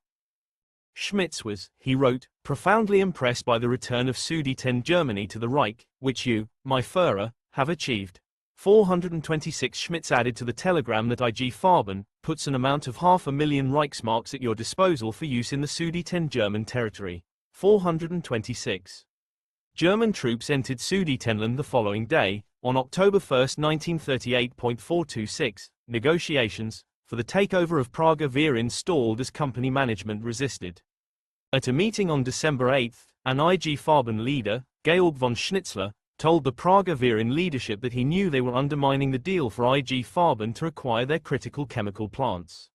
Schmitz was, he wrote, profoundly impressed by the return of Sudeten Germany to the Reich, which you, my Führer, have achieved. 426 Schmitz added to the telegram that IG Farben puts an amount of 500,000 Reichsmarks at your disposal for use in the Sudeten German territory. 426. German troops entered Sudetenland the following day, on October 1, 1938. 426. Negotiations for the takeover of Prager Verein stalled as company management resisted. At a meeting on December 8, an IG Farben leader, Georg von Schnitzler, told the Praga-Viren leadership that he knew they were undermining the deal for IG Farben to acquire their critical chemical plants.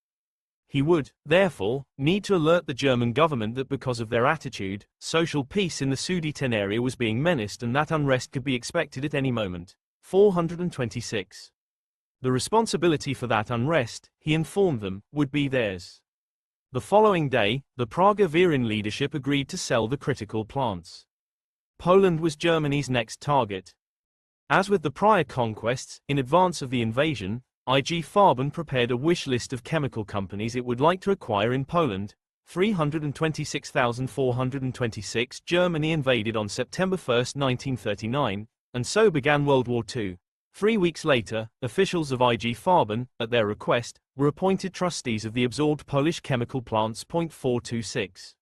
He would, therefore, need to alert the German government that because of their attitude, social peace in the Sudeten area was being menaced and that unrest could be expected at any moment. 426. The responsibility for that unrest, he informed them, would be theirs. The following day, the Praga-Viren leadership agreed to sell the critical plants. Poland was Germany's next target. As with the prior conquests, in advance of the invasion, IG Farben prepared a wish list of chemical companies it would like to acquire in Poland. 326,426. Germany invaded on September 1, 1939, and so began World War II. 3 weeks later, officials of IG Farben, at their request, were appointed trustees of the absorbed Polish chemical plants. 426.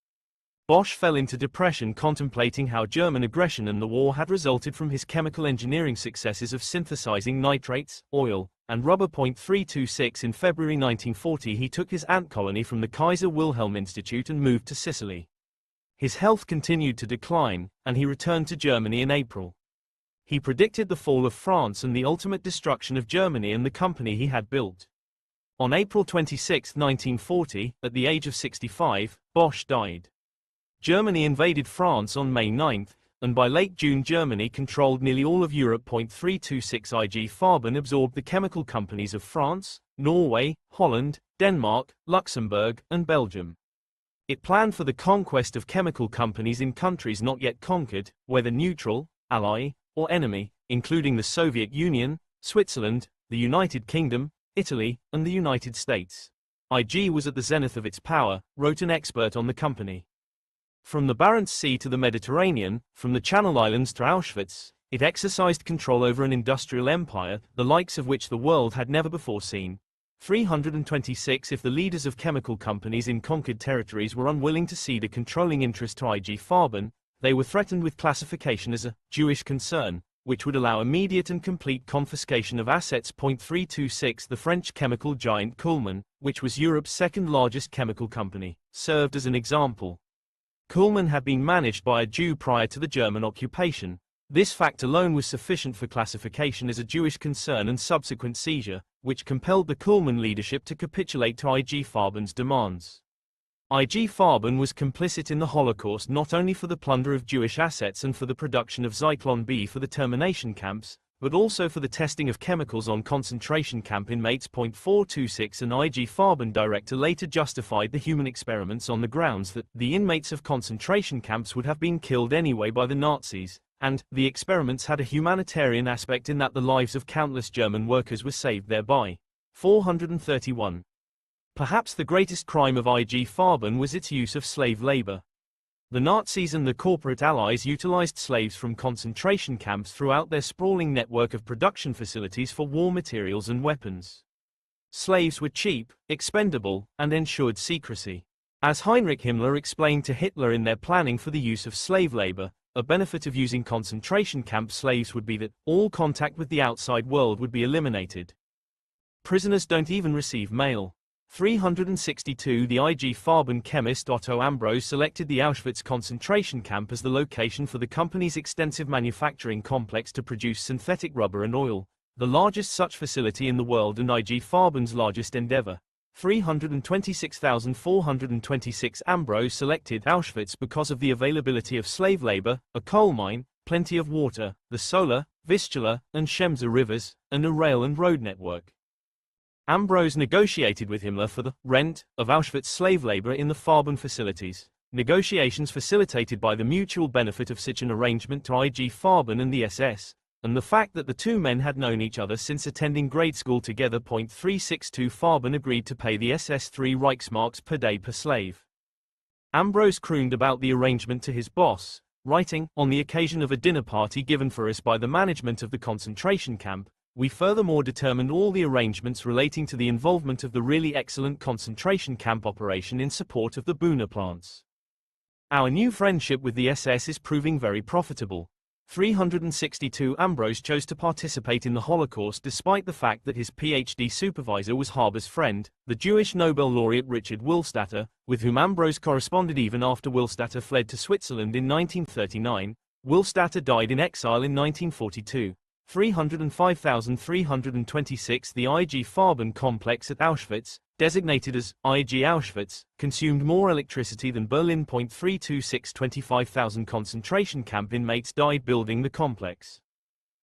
Bosch fell into depression contemplating how German aggression and the war had resulted from his chemical engineering successes of synthesizing nitrates, oil, and rubber. 326. In February 1940 he took his ant colony from the Kaiser Wilhelm Institute and moved to Sicily. His health continued to decline, and he returned to Germany in April. He predicted the fall of France and the ultimate destruction of Germany and the company he had built. On April 26, 1940, at the age of 65, Bosch died. Germany invaded France on May 9, and by late June Germany controlled nearly all of Europe. 326. IG Farben absorbed the chemical companies of France, Norway, Holland, Denmark, Luxembourg, and Belgium. It planned for the conquest of chemical companies in countries not yet conquered, whether neutral, ally, or enemy, including the Soviet Union, Switzerland, the United Kingdom, Italy, and the United States. IG was at the zenith of its power, wrote an expert on the company. From the Barents Sea to the Mediterranean, from the Channel Islands to Auschwitz, it exercised control over an industrial empire, the likes of which the world had never before seen. 326. If the leaders of chemical companies in conquered territories were unwilling to cede a controlling interest to IG Farben, they were threatened with classification as a Jewish concern, which would allow immediate and complete confiscation of assets. 326. The French chemical giant Kuhlmann, which was Europe's second largest chemical company, served as an example. Kuhlmann had been managed by a Jew prior to the German occupation. This fact alone was sufficient for classification as a Jewish concern and subsequent seizure, which compelled the Kuhlmann leadership to capitulate to IG Farben's demands. IG Farben was complicit in the Holocaust not only for the plunder of Jewish assets and for the production of Zyklon B for the termination camps, but also for the testing of chemicals on concentration camp inmates. 426. An IG Farben director later justified the human experiments on the grounds that the inmates of concentration camps would have been killed anyway by the Nazis, and the experiments had a humanitarian aspect in that the lives of countless German workers were saved thereby. 431. Perhaps the greatest crime of IG Farben was its use of slave labor. The Nazis and the corporate allies utilized slaves from concentration camps throughout their sprawling network of production facilities for war materials and weapons. Slaves were cheap, expendable, and ensured secrecy. As Heinrich Himmler explained to Hitler in their planning for the use of slave labor, a benefit of using concentration camp slaves would be that all contact with the outside world would be eliminated. Prisoners don't even receive mail. 362. The IG Farben chemist Otto Ambros selected the Auschwitz concentration camp as the location for the company's extensive manufacturing complex to produce synthetic rubber and oil, the largest such facility in the world and IG Farben's largest endeavor. 326,426. Ambros selected Auschwitz because of the availability of slave labor, a coal mine, plenty of water, the Sola, Vistula, and Shemsa rivers, and a rail and road network. Ambros negotiated with Himmler for the rent of Auschwitz slave labor in the Farben facilities, negotiations facilitated by the mutual benefit of such an arrangement to IG Farben and the SS, and the fact that the two men had known each other since attending grade school together. 362. Farben agreed to pay the SS 3 Reichsmarks per day per slave. Ambros crooned about the arrangement to his boss, writing, on the occasion of a dinner party given for us by the management of the concentration camp, we furthermore determined all the arrangements relating to the involvement of the really excellent concentration camp operation in support of the Buna plants. Our new friendship with the SS is proving very profitable. 362. Ambros chose to participate in the Holocaust despite the fact that his PhD supervisor was Haber's friend, the Jewish Nobel laureate Richard Willstatter, with whom Ambros corresponded even after Willstatter fled to Switzerland in 1939. Willstatter died in exile in 1942. 305,326. The IG Farben complex at Auschwitz, designated as IG Auschwitz, consumed more electricity than Berlin. 326. 25,000 concentration camp inmates died building the complex.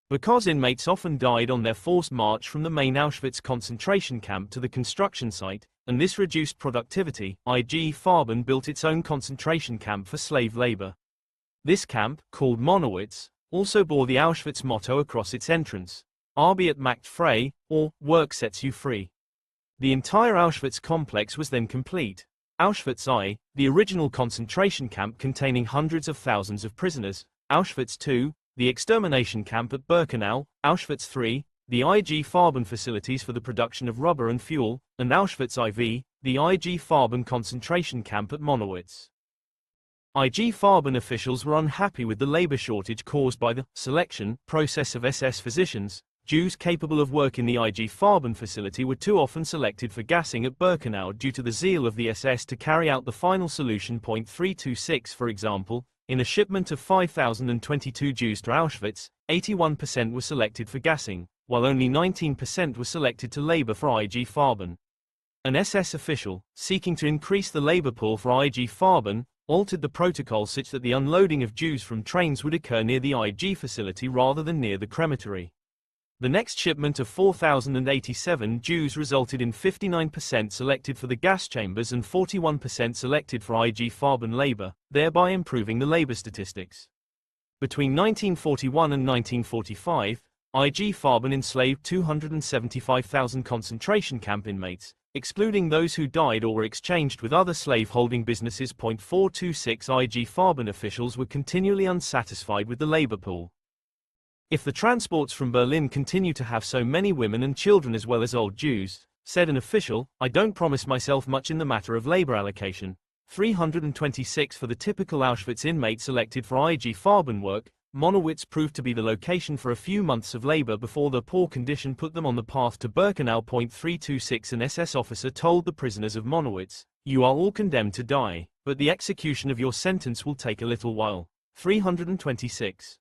Because inmates often died on their forced march from the main Auschwitz concentration camp to the construction site, and this reduced productivity, IG Farben built its own concentration camp for slave labor. This camp, called Monowitz, also bore the Auschwitz motto across its entrance, Arbeit macht frei, or work sets you free. The entire Auschwitz complex was then complete. Auschwitz I, the original concentration camp containing hundreds of thousands of prisoners, Auschwitz II, the extermination camp at Birkenau, Auschwitz III, the IG Farben facilities for the production of rubber and fuel, and Auschwitz IV, the IG Farben concentration camp at Monowitz. IG Farben officials were unhappy with the labor shortage caused by the selection process of SS physicians. Jews capable of work in the IG Farben facility were too often selected for gassing at Birkenau due to the zeal of the SS to carry out the final solution. 326. For example, in a shipment of 5,022 Jews to Auschwitz, 81% were selected for gassing, while only 19% were selected to labor for IG Farben. An SS official, seeking to increase the labor pool for IG Farben, altered the protocol such that the unloading of Jews from trains would occur near the IG facility rather than near the crematory. The next shipment of 4,087 Jews resulted in 59% selected for the gas chambers and 41% selected for IG Farben labor, thereby improving the labor statistics. Between 1941 and 1945, IG Farben enslaved 275,000 concentration camp inmates, excluding those who died or were exchanged with other slave-holding businesses. 426. IG Farben officials were continually unsatisfied with the labor pool. If the transports from Berlin continue to have so many women and children as well as old Jews, said an official, I don't promise myself much in the matter of labor allocation. 326. For the typical Auschwitz inmate selected for IG Farben work, Monowitz proved to be the location for a few months of labor before their poor condition put them on the path to Birkenau. 326. An SS officer told the prisoners of Monowitz, you are all condemned to die, but the execution of your sentence will take a little while. 326.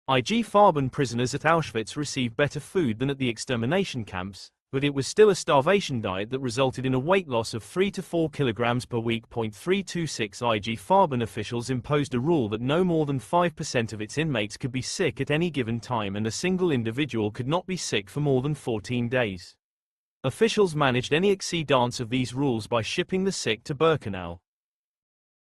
IG Farben prisoners at Auschwitz received better food than at the extermination camps, but it was still a starvation diet that resulted in a weight loss of 3 to 4 kilograms per week. 326. IG Farben officials imposed a rule that no more than 5% of its inmates could be sick at any given time and a single individual could not be sick for more than 14 days. Officials managed any exceedance of these rules by shipping the sick to Birkenau.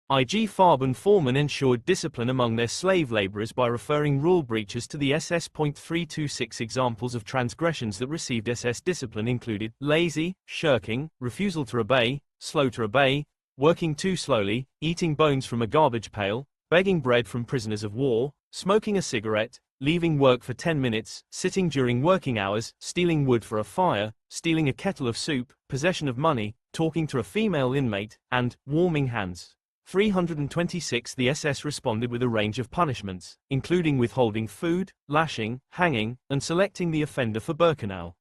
IG Farben foremen ensured discipline among their slave laborers by referring rule breaches to the SS. 326. Examples of transgressions that received SS discipline included lazy, shirking, refusal to obey, slow to obey, working too slowly, eating bones from a garbage pail, begging bread from prisoners of war, smoking a cigarette, leaving work for 10 minutes, sitting during working hours, stealing wood for a fire, stealing a kettle of soup, possession of money, talking to a female inmate, and warming hands. 326. The SS responded with a range of punishments, including withholding food, lashing, hanging, and selecting the offender for Birkenau.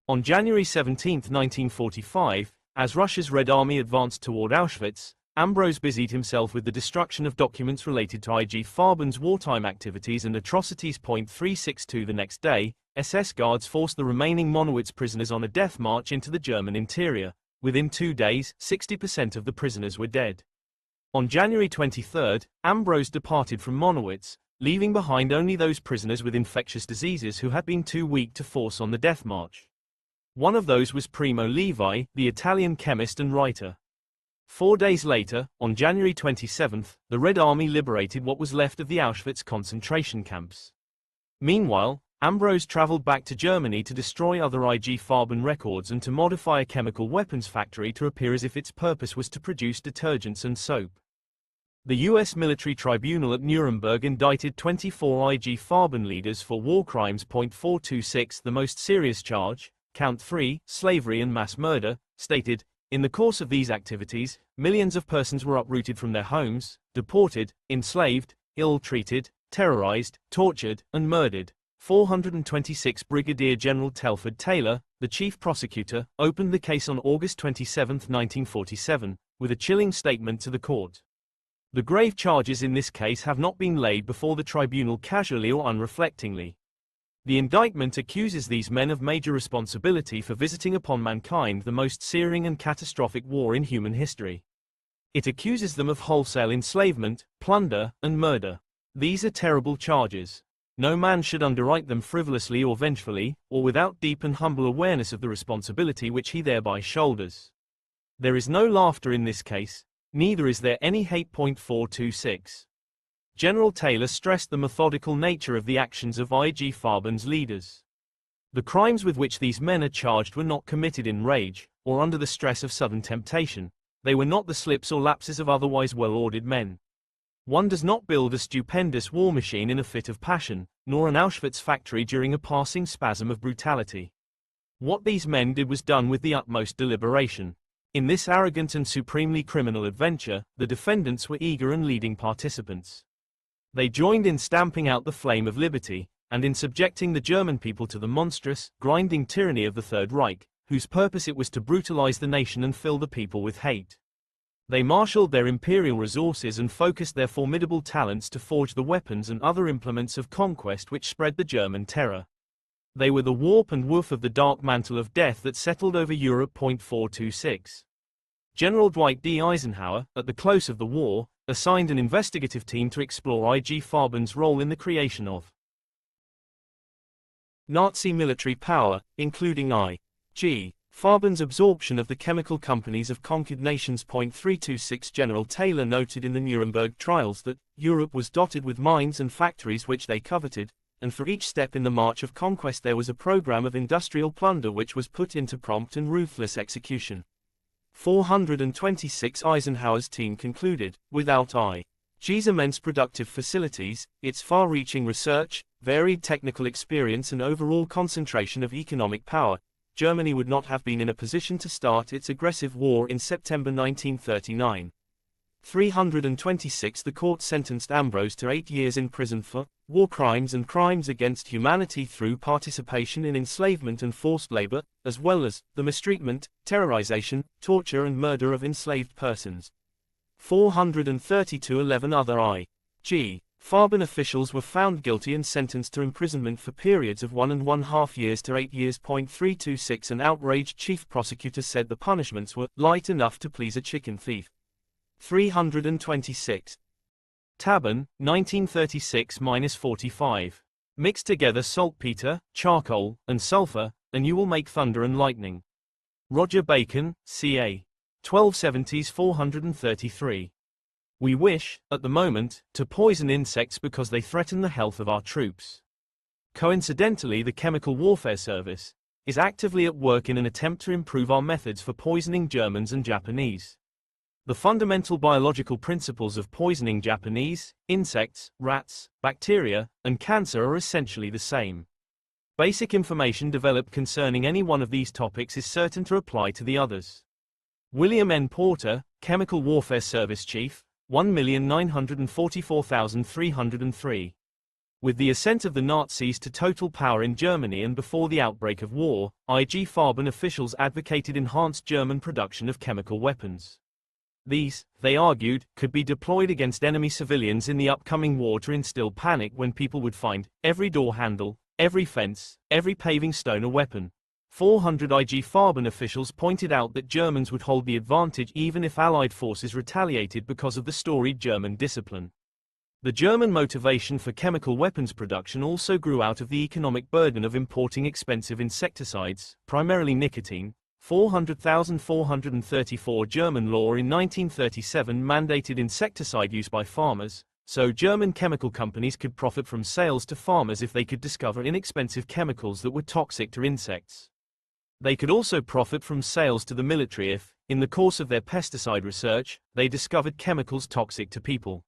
On January 17, 1945, as Russia's Red Army advanced toward Auschwitz, Ambrose busied himself with the destruction of documents related to IG Farben's wartime activities and atrocities. 362. The next day, SS guards forced the remaining Monowitz prisoners on a death march into the German interior. Within 2 days, 60% of the prisoners were dead. On January 23, Ambrose departed from Monowitz, leaving behind only those prisoners with infectious diseases who had been too weak to force on the death march. One of those was Primo Levi, the Italian chemist and writer. 4 days later, on January 27, the Red Army liberated what was left of the Auschwitz concentration camps. Meanwhile, Ambrose traveled back to Germany to destroy other IG Farben records and to modify a chemical weapons factory to appear as if its purpose was to produce detergents and soap. The U.S. military tribunal at Nuremberg indicted 24 IG Farben leaders for war crimes. 426. The most serious charge, Count 3, slavery and mass murder, stated, in the course of these activities, millions of persons were uprooted from their homes, deported, enslaved, ill-treated, terrorized, tortured, and murdered. 426. Brigadier General Telford Taylor, the chief prosecutor, opened the case on August 27, 1947, with a chilling statement to the court. The grave charges in this case have not been laid before the tribunal casually or unreflectingly. The indictment accuses these men of major responsibility for visiting upon mankind the most searing and catastrophic war in human history. It accuses them of wholesale enslavement, plunder, and murder. These are terrible charges. No man should underwrite them frivolously or vengefully, or without deep and humble awareness of the responsibility which he thereby shoulders. There is no laughter in this case, neither is there any hate. 426. General Taylor stressed the methodical nature of the actions of IG Farben's leaders. The crimes with which these men are charged were not committed in rage, or under the stress of sudden temptation. They were not the slips or lapses of otherwise well-ordered men. One does not build a stupendous war machine in a fit of passion, nor an Auschwitz factory during a passing spasm of brutality. What these men did was done with the utmost deliberation. In this arrogant and supremely criminal adventure, the defendants were eager and leading participants. They joined in stamping out the flame of liberty, and in subjecting the German people to the monstrous, grinding tyranny of the Third Reich, whose purpose it was to brutalize the nation and fill the people with hate. They marshaled their imperial resources and focused their formidable talents to forge the weapons and other implements of conquest which spread the German terror. They were the warp and woof of the dark mantle of death that settled over Europe. 426. General Dwight D. Eisenhower, at the close of the war, assigned an investigative team to explore IG Farben's role in the creation of Nazi military power, including IG Farben's absorption of the chemical companies of conquered nations. 326. General Taylor noted in the Nuremberg trials that Europe was dotted with mines and factories which they coveted, and for each step in the march of conquest there was a program of industrial plunder which was put into prompt and ruthless execution. 426. Eisenhower's team concluded, without IG's immense productive facilities, its far-reaching research, varied technical experience and overall concentration of economic power, Germany would not have been in a position to start its aggressive war in September 1939. 326. The court sentenced Ambrose to 8 years in prison for war crimes and crimes against humanity through participation in enslavement and forced labor, as well as the mistreatment, terrorization, torture and murder of enslaved persons. 432. 11 other IG Farben officials were found guilty and sentenced to imprisonment for periods of 1.5 years to 8 years. 326. An outraged chief prosecutor said the punishments were light enough to please a chicken thief. 326. Tabern, 1936-45. Mix together saltpeter, charcoal, and sulfur, and you will make thunder and lightning. Roger Bacon, ca. 1270s. 433. We wish, at the moment, to poison insects because they threaten the health of our troops. Coincidentally, the Chemical Warfare Service is actively at work in an attempt to improve our methods for poisoning Germans and Japanese. The fundamental biological principles of poisoning Japanese, insects, rats, bacteria, and cancer are essentially the same. Basic information developed concerning any one of these topics is certain to apply to the others. William N. Porter, Chemical Warfare Service Chief, 1,944,303. With the ascent of the Nazis to total power in Germany and before the outbreak of war, IG Farben officials advocated enhanced German production of chemical weapons. These, they argued, could be deployed against enemy civilians in the upcoming war to instill panic when people would find every door handle, every fence, every paving stone a weapon. 400. IG Farben officials pointed out that Germans would hold the advantage even if Allied forces retaliated because of the storied German discipline. The German motivation for chemical weapons production also grew out of the economic burden of importing expensive insecticides, primarily nicotine. 434 German law in 1937 mandated insecticide use by farmers, so German chemical companies could profit from sales to farmers if they could discover inexpensive chemicals that were toxic to insects. They could also profit from sales to the military if, in the course of their pesticide research, they discovered chemicals toxic to people.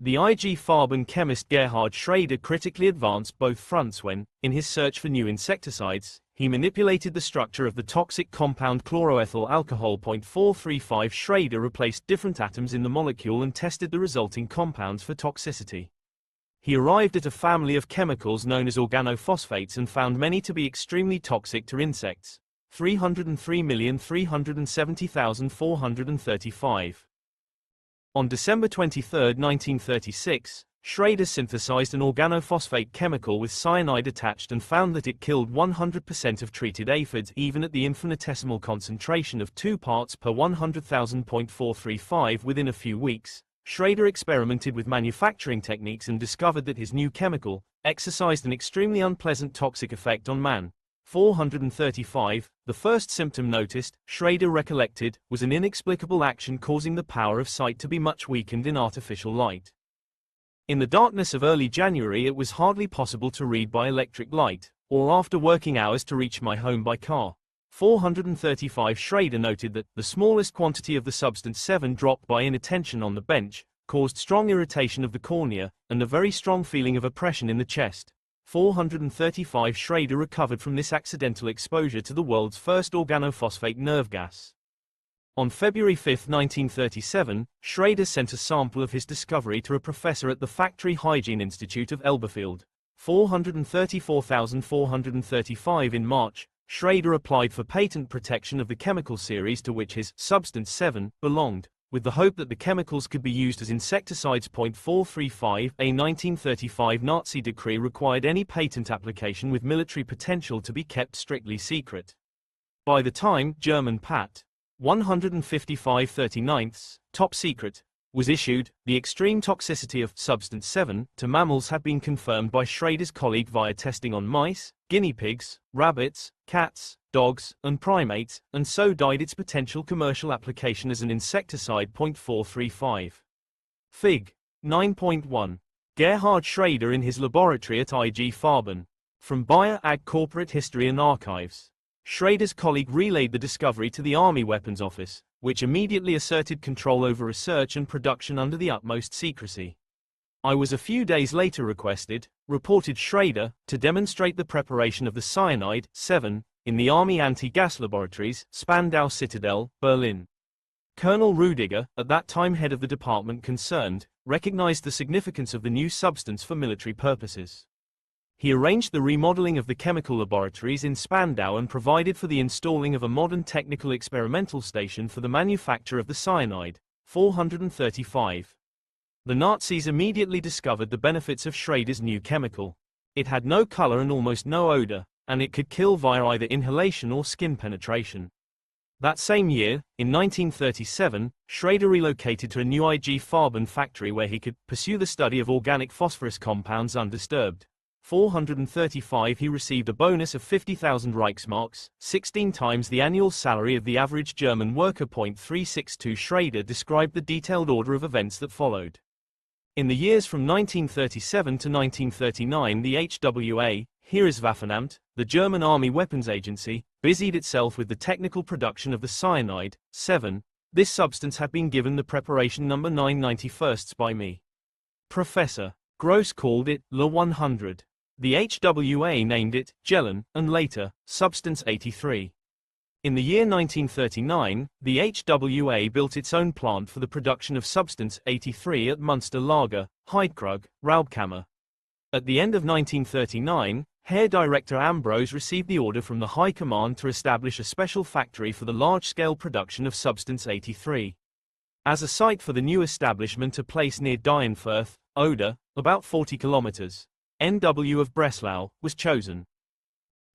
The IG Farben chemist Gerhard Schrader critically advanced both fronts when, in his search for new insecticides, he manipulated the structure of the toxic compound chloroethyl alcohol. 435. Schrader replaced different atoms in the molecule and tested the resulting compounds for toxicity. He arrived at a family of chemicals known as organophosphates and found many to be extremely toxic to insects. 303,370,435. On December 23, 1936, Schrader synthesized an organophosphate chemical with cyanide attached and found that it killed 100% of treated aphids even at the infinitesimal concentration of 2 parts per 100,000.435 within a few weeks. Schrader experimented with manufacturing techniques and discovered that his new chemical exercised an extremely unpleasant toxic effect on man. 435, the first symptom noticed, Schrader recollected, was an inexplicable action causing the power of sight to be much weakened in artificial light. In the darkness of early January it was hardly possible to read by electric light, or after working hours to reach my home by car. 435 Schrader noted that the smallest quantity of the substance 7 dropped by inattention on the bench caused strong irritation of the cornea and a very strong feeling of oppression in the chest. 435 Schrader recovered from this accidental exposure to the world's first organophosphate nerve gas. On February 5, 1937, Schrader sent a sample of his discovery to a professor at the Factory Hygiene Institute of Elberfeld. 434,435 In March, Schrader applied for patent protection of the chemical series to which his Substance 7 belonged, with the hope that the chemicals could be used as insecticides. 435 A 1935 Nazi decree required any patent application with military potential to be kept strictly secret. By the time German Pat. 155/39, top secret, was issued, the extreme toxicity of Substance 7 to mammals had been confirmed by Schrader's colleague via testing on mice, guinea pigs, rabbits, cats, dogs, and primates, and so died its potential commercial application as an insecticide. 435. Fig. 9.1. Gerhard Schrader in his laboratory at IG Farben. From Bayer AG Corporate History and Archives. Schrader's colleague relayed the discovery to the Army Weapons Office, which immediately asserted control over research and production under the utmost secrecy. I was a few days later requested, reported Schrader, to demonstrate the preparation of the cyanide 7 in the Army anti-gas laboratories, Spandau Citadel, Berlin. Colonel Rudiger, at that time head of the department concerned, recognized the significance of the new substance for military purposes. He arranged the remodeling of the chemical laboratories in Spandau and provided for the installing of a modern technical experimental station for the manufacture of the cyanide. 435. The Nazis immediately discovered the benefits of Schrader's new chemical. It had no color and almost no odor, and it could kill via either inhalation or skin penetration. That same year, in 1937, Schrader relocated to a new IG Farben factory where he could pursue the study of organic phosphorus compounds undisturbed. 435 He received a bonus of 50,000 Reichsmarks, 16 times the annual salary of the average German worker. 362 Schrader described the detailed order of events that followed. In the years from 1937 to 1939 the HWA, Heereswaffenamt, the German Army Weapons Agency, busied itself with the technical production of the cyanide 7. This substance had been given the preparation number 991 by me. Professor Gross called it La 100. The HWA named it Gelen, and later, Substance 83. In the year 1939, the HWA built its own plant for the production of Substance 83 at Munster Lager, Heidkrug, Raubkammer. At the end of 1939, Herr Director Ambrose received the order from the High Command to establish a special factory for the large-scale production of Substance 83. As a site for the new establishment, a place near Dienfurth, Oder, about 40 kilometers. NW of Breslau, was chosen.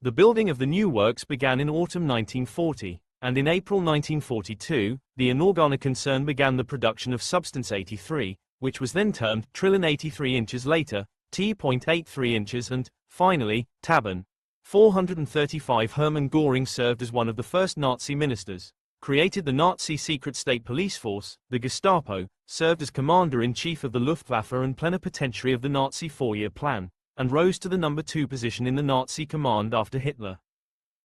The building of the new works began in autumn 1940, and in April 1942, the Inorganic concern began the production of Substance 83, which was then termed Trillion. 83 inches later, T.83 inches and, finally, Tabern. 435 Hermann Göring served as one of the first Nazi ministers, created the Nazi secret state police force, the Gestapo, served as commander-in-chief of the Luftwaffe and plenipotentiary of the Nazi four-year plan, and rose to the number 2 position in the Nazi command after Hitler.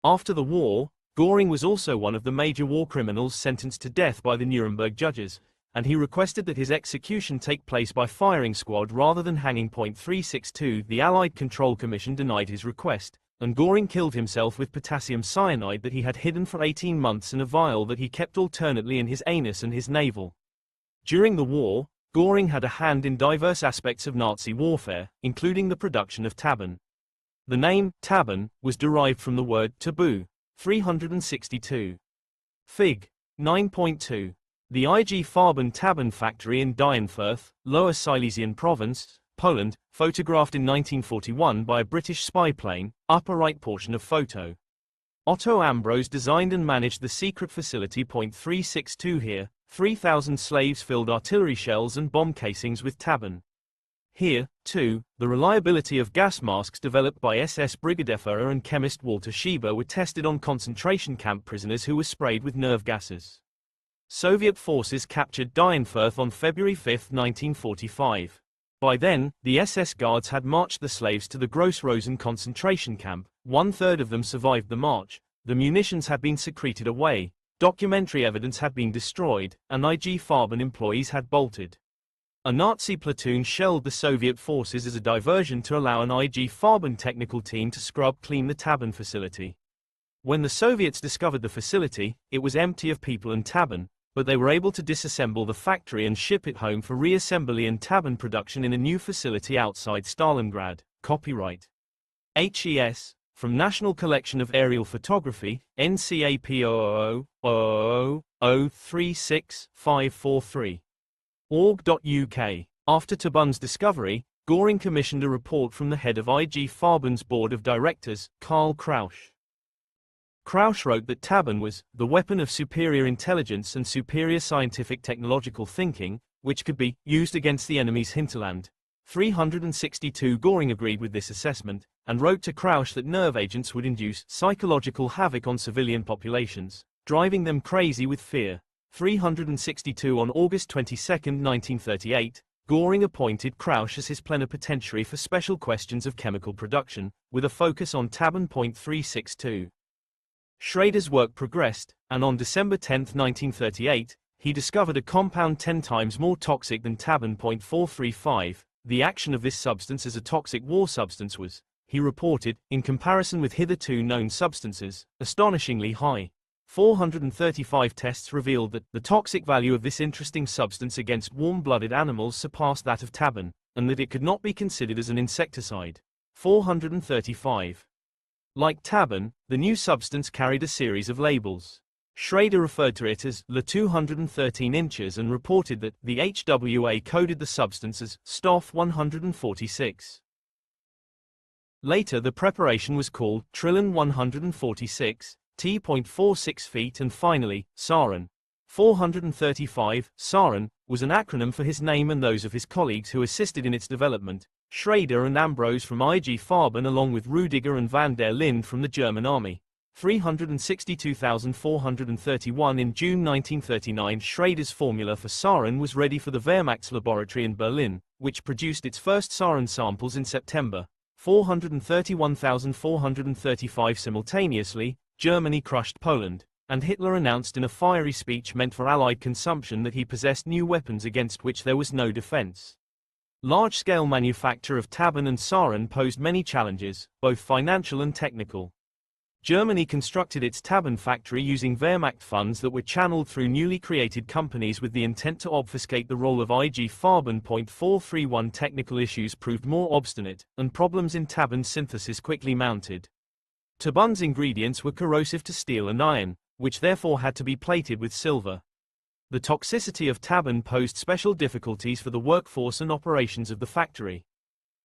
After the war, Göring was also one of the major war criminals sentenced to death by the Nuremberg judges, and he requested that his execution take place by firing squad rather than hanging. 362 The Allied Control Commission denied his request, and Göring killed himself with potassium cyanide that he had hidden for 18 months in a vial that he kept alternately in his anus and his navel. During the war, Göring had a hand in diverse aspects of Nazi warfare, including the production of Tabern. The name, Tabern, was derived from the word taboo. 362. Fig. 9.2. The IG Farben-Tabben factory in Dienforth, Lower Silesian Province, Poland, photographed in 1941 by a British spy plane, upper right portion of photo. Otto Ambros designed and managed the secret facility. .362 here, 3,000 slaves filled artillery shells and bomb casings with Tabben. Here, too, the reliability of gas masks developed by SS Brigadierführer and chemist Walter Schieber were tested on concentration camp prisoners who were sprayed with nerve gases. Soviet forces captured Dienforth on February 5, 1945. By then, the SS guards had marched the slaves to the Gross-Rosen concentration camp. One-third of them survived the march. The munitions had been secreted away, documentary evidence had been destroyed, and IG Farben employees had bolted. A Nazi platoon shelled the Soviet forces as a diversion to allow an IG Farben technical team to scrub clean the Tabben facility. When the Soviets discovered the facility, it was empty of people and Tabben, but they were able to disassemble the factory and ship it home for reassembly and Tabben production in a new facility outside Stalingrad. Copyright HES, from National Collection of Aerial Photography, NCAP 000036543. org.uk. After Tabben's discovery, Göring commissioned a report from the head of IG Farben's board of directors, Karl Krausch. Krausch wrote that Tabben was the weapon of superior intelligence and superior scientific technological thinking, which could be used against the enemy's hinterland. 362 Göring agreed with this assessment, and wrote to Krausch that nerve agents would induce psychological havoc on civilian populations, driving them crazy with fear. 362 On August 22, 1938, Göring appointed Krausch as his plenipotentiary for special questions of chemical production, with a focus on Tabben. .362. Schrader's work progressed, and on December 10, 1938, he discovered a compound 10 times more toxic than Tabben. .435. The action of this substance as a toxic war substance was, he reported, in comparison with hitherto known substances, astonishingly high. 435 tests revealed that the toxic value of this interesting substance against warm-blooded animals surpassed that of Tabben, and that it could not be considered as an insecticide. 435. Like Tabben, the new substance carried a series of labels. Schrader referred to it as Le 213 inches and reported that the HWA coded the substance as Stoff 146. Later the preparation was called Trillium 146, T.46 feet, and finally, Sarin. 435, Sarin, was an acronym for his name and those of his colleagues who assisted in its development, Schrader and Ambros from IG Farben along with Rudiger and van der Linde from the German army. 362,431 In June 1939 Schrader's formula for sarin was ready for the Wehrmacht's laboratory in Berlin, which produced its first sarin samples in September. 431,435 Simultaneously, Germany crushed Poland, and Hitler announced in a fiery speech meant for Allied consumption that he possessed new weapons against which there was no defense. Large-scale manufacture of Tabben and sarin posed many challenges, both financial and technical. Germany constructed its Tabben factory using Wehrmacht funds that were channeled through newly created companies with the intent to obfuscate the role of IG Farben. .431 Technical issues proved more obstinate, and problems in Tabben synthesis quickly mounted. Tabben's ingredients were corrosive to steel and iron, which therefore had to be plated with silver. The toxicity of Tabben posed special difficulties for the workforce and operations of the factory.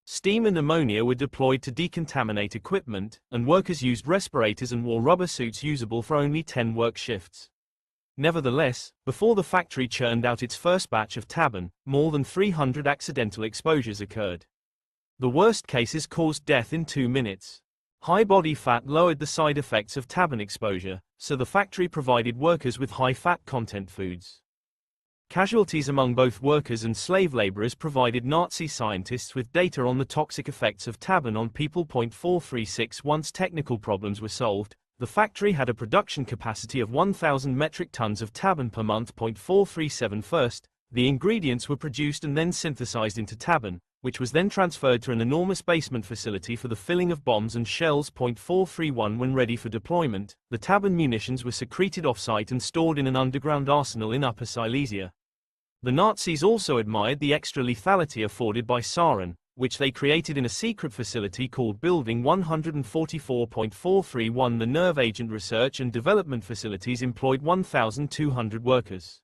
Steam and ammonia were deployed to decontaminate equipment, and workers used respirators and wore rubber suits usable for only 10 work shifts. Nevertheless, before the factory churned out its first batch of Tabben, more than 300 accidental exposures occurred. The worst cases caused death in 2 minutes. High body fat lowered the side effects of Tabben exposure, so the factory provided workers with high-fat content foods. Casualties among both workers and slave laborers provided Nazi scientists with data on the toxic effects of Tabben on people. .436 Once technical problems were solved, the factory had a production capacity of 1,000 metric tons of Tabben per month. .437 First, the ingredients were produced and then synthesized into Tabben, which was then transferred to an enormous basement facility for the filling of bombs and shells. .431 When ready for deployment, the Tabben munitions were secreted off-site and stored in an underground arsenal in Upper Silesia. The Nazis also admired the extra lethality afforded by sarin, which they created in a secret facility called Building 144.431. The nerve agent research and development facilities employed 1,200 workers.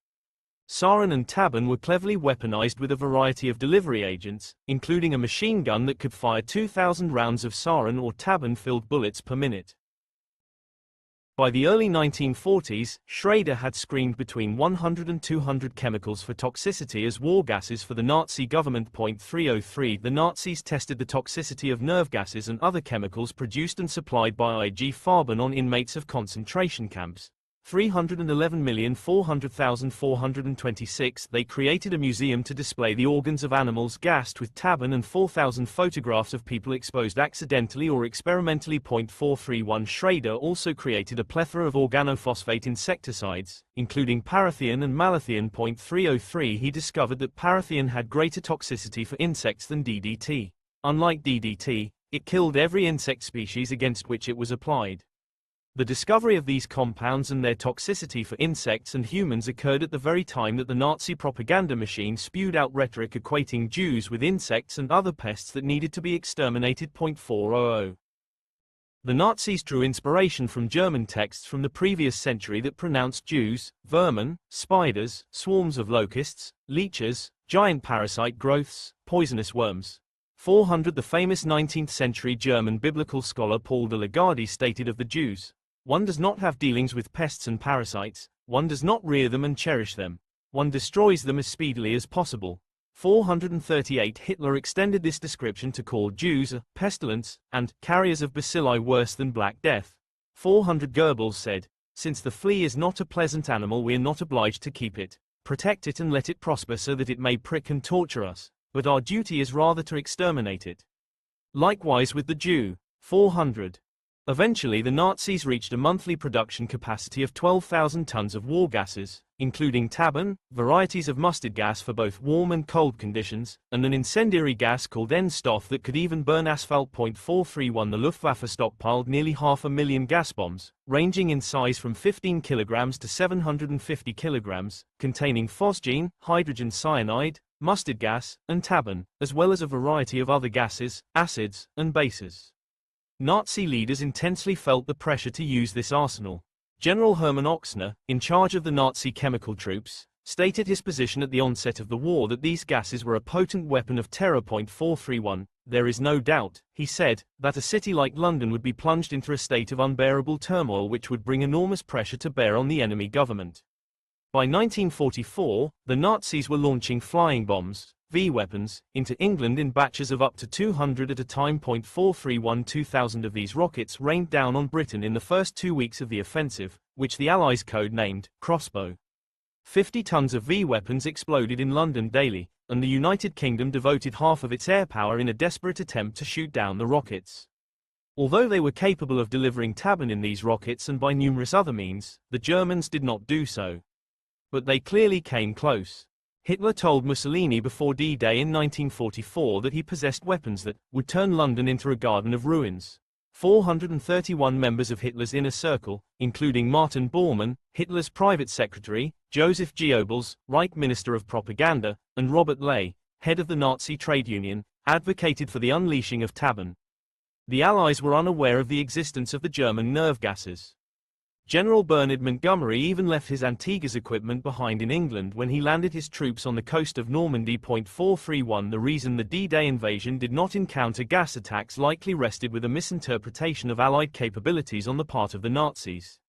Sarin and Tabun were cleverly weaponized with a variety of delivery agents, including a machine gun that could fire 2,000 rounds of sarin or Tabun-filled bullets per minute. By the early 1940s, Schrader had screened between 100 and 200 chemicals for toxicity as war gases for the Nazi government. 303 The Nazis tested the toxicity of nerve gases and other chemicals produced and supplied by IG Farben on inmates of concentration camps. 311,400,426 They created a museum to display the organs of animals gassed with Tabun and 4,000 photographs of people exposed accidentally or experimentally. 431 Schrader also created a plethora of organophosphate insecticides, including parathion and malathion. 303 He discovered that parathion had greater toxicity for insects than DDT. Unlike DDT, it killed every insect species against which it was applied. The discovery of these compounds and their toxicity for insects and humans occurred at the very time that the Nazi propaganda machine spewed out rhetoric equating Jews with insects and other pests that needed to be exterminated. 400 The Nazis drew inspiration from German texts from the previous century that pronounced Jews, vermin, spiders, swarms of locusts, leeches, giant parasite growths, poisonous worms. 400 The famous 19th century German biblical scholar Paul de Lagarde stated of the Jews, "One does not have dealings with pests and parasites, one does not rear them and cherish them. One destroys them as speedily as possible." 438 Hitler extended this description to call Jews a pestilence and carriers of bacilli worse than Black Death. 400 Goebbels said, "Since the flea is not a pleasant animal, we are not obliged to keep it, protect it and let it prosper so that it may prick and torture us, but our duty is rather to exterminate it." Likewise with the Jew. 400 Eventually the Nazis reached a monthly production capacity of 12,000 tons of war gases, including Tabun, varieties of mustard gas for both warm and cold conditions, and an incendiary gas called N-Stoff that could even burn asphalt. 431 The Luftwaffe stockpiled nearly 500,000 gas bombs, ranging in size from 15 kilograms to 750 kilograms, containing phosgene, hydrogen cyanide, mustard gas, and Tabun, as well as a variety of other gases, acids, and bases. Nazi leaders intensely felt the pressure to use this arsenal. General Hermann Ochsner, in charge of the Nazi chemical troops, stated his position at the onset of the war that these gases were a potent weapon of terror. 431 There is no doubt, he said, that a city like London would be plunged into a state of unbearable turmoil which would bring enormous pressure to bear on the enemy government. By 1944, the Nazis were launching flying bombs, V-weapons, into England in batches of up to 200 at a time. 431 2,000 of these rockets rained down on Britain in the first 2 weeks of the offensive, which the Allies code-named Crossbow. 50 tons of V-weapons exploded in London daily, and the United Kingdom devoted half of its air power in a desperate attempt to shoot down the rockets. Although they were capable of delivering Tabun in these rockets and by numerous other means, the Germans did not do so. But they clearly came close. Hitler told Mussolini before D-Day in 1944 that he possessed weapons that would turn London into a garden of ruins. 431 members of Hitler's inner circle, including Martin Bormann, Hitler's private secretary, Joseph Goebbels, Reich Minister of Propaganda, and Robert Ley, head of the Nazi trade union, advocated for the unleashing of Tabun. The Allies were unaware of the existence of the German nerve gases. General Bernard Montgomery even left his Antiguas equipment behind in England when he landed his troops on the coast of Normandy. 431 The reason the D-Day invasion did not encounter gas attacks likely rested with a misinterpretation of Allied capabilities on the part of the Nazis.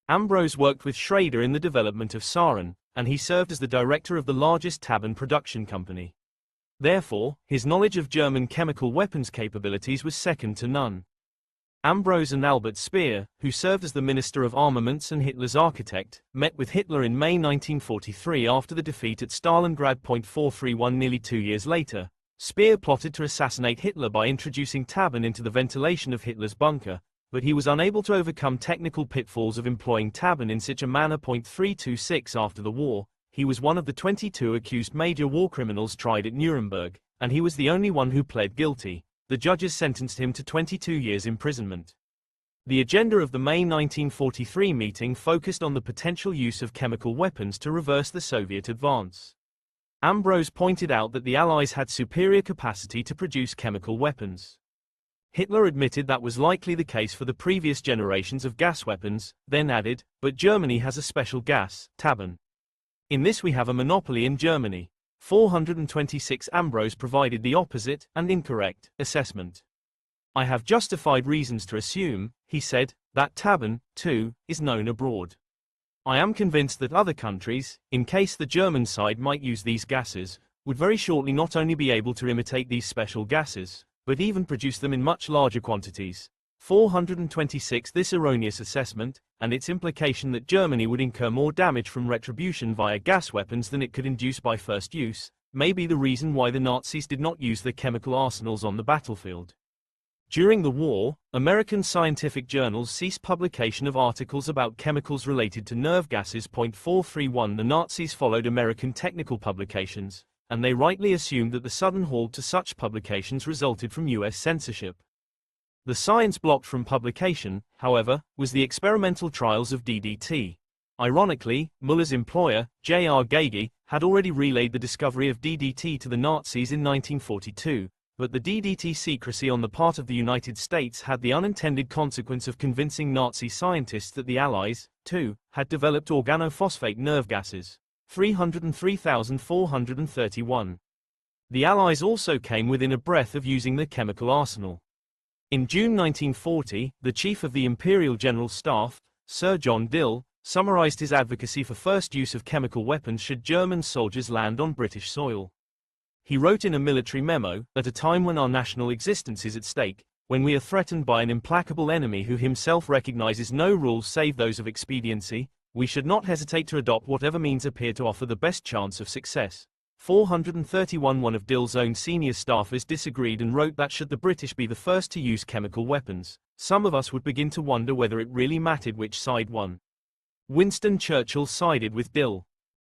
Ambrose worked with Schrader in the development of sarin, and he served as the director of the largest Tabun production company. Therefore, his knowledge of German chemical weapons capabilities was second to none. Ambrose and Albert Speer, who served as the Minister of Armaments and Hitler's architect, met with Hitler in May 1943 after the defeat at Stalingrad. 431 Nearly 2 years later, Speer plotted to assassinate Hitler by introducing Tabun into the ventilation of Hitler's bunker, but he was unable to overcome technical pitfalls of employing Tabun in such a manner. 326 After the war, he was one of the 22 accused major war criminals tried at Nuremberg, and he was the only one who pled guilty. The judges sentenced him to 22 years imprisonment. The agenda of the May 1943 meeting focused on the potential use of chemical weapons to reverse the Soviet advance. Ambrose pointed out that the Allies had superior capacity to produce chemical weapons. Hitler admitted that was likely the case for the previous generations of gas weapons, then added, "But Germany has a special gas, Tabun." In this we have a monopoly in Germany. 426 Ambrose provided the opposite and incorrect assessment. I have justified reasons to assume, he said, that Tabun, too, is known abroad. I am convinced that other countries, in case the German side might use these gases, would very shortly not only be able to imitate these special gases, but even produce them in much larger quantities. 426 This erroneous assessment, and its implication that Germany would incur more damage from retribution via gas weapons than it could induce by first use, may be the reason why the Nazis did not use their chemical arsenals on the battlefield. During the war, American scientific journals ceased publication of articles about chemicals related to nerve gases. 431 The Nazis followed American technical publications, and they rightly assumed that the sudden halt to such publications resulted from US censorship. The science blocked from publication, however, was the experimental trials of DDT. Ironically, Muller's employer, J.R. Geigy, had already relayed the discovery of DDT to the Nazis in 1942, but the DDT secrecy on the part of the United States had the unintended consequence of convincing Nazi scientists that the Allies, too, had developed organophosphate nerve gases. 303,431. The Allies also came within a breath of using the chemical arsenal. In June 1940, the chief of the Imperial General Staff, Sir John Dill, summarized his advocacy for first use of chemical weapons should German soldiers land on British soil. He wrote in a military memo, at a time when our national existence is at stake, when we are threatened by an implacable enemy who himself recognizes no rules save those of expediency, we should not hesitate to adopt whatever means appear to offer the best chance of success. 431 One of Dill's own senior staffers disagreed and wrote that should the British be the first to use chemical weapons, some of us would begin to wonder whether it really mattered which side won. Winston Churchill sided with Dill.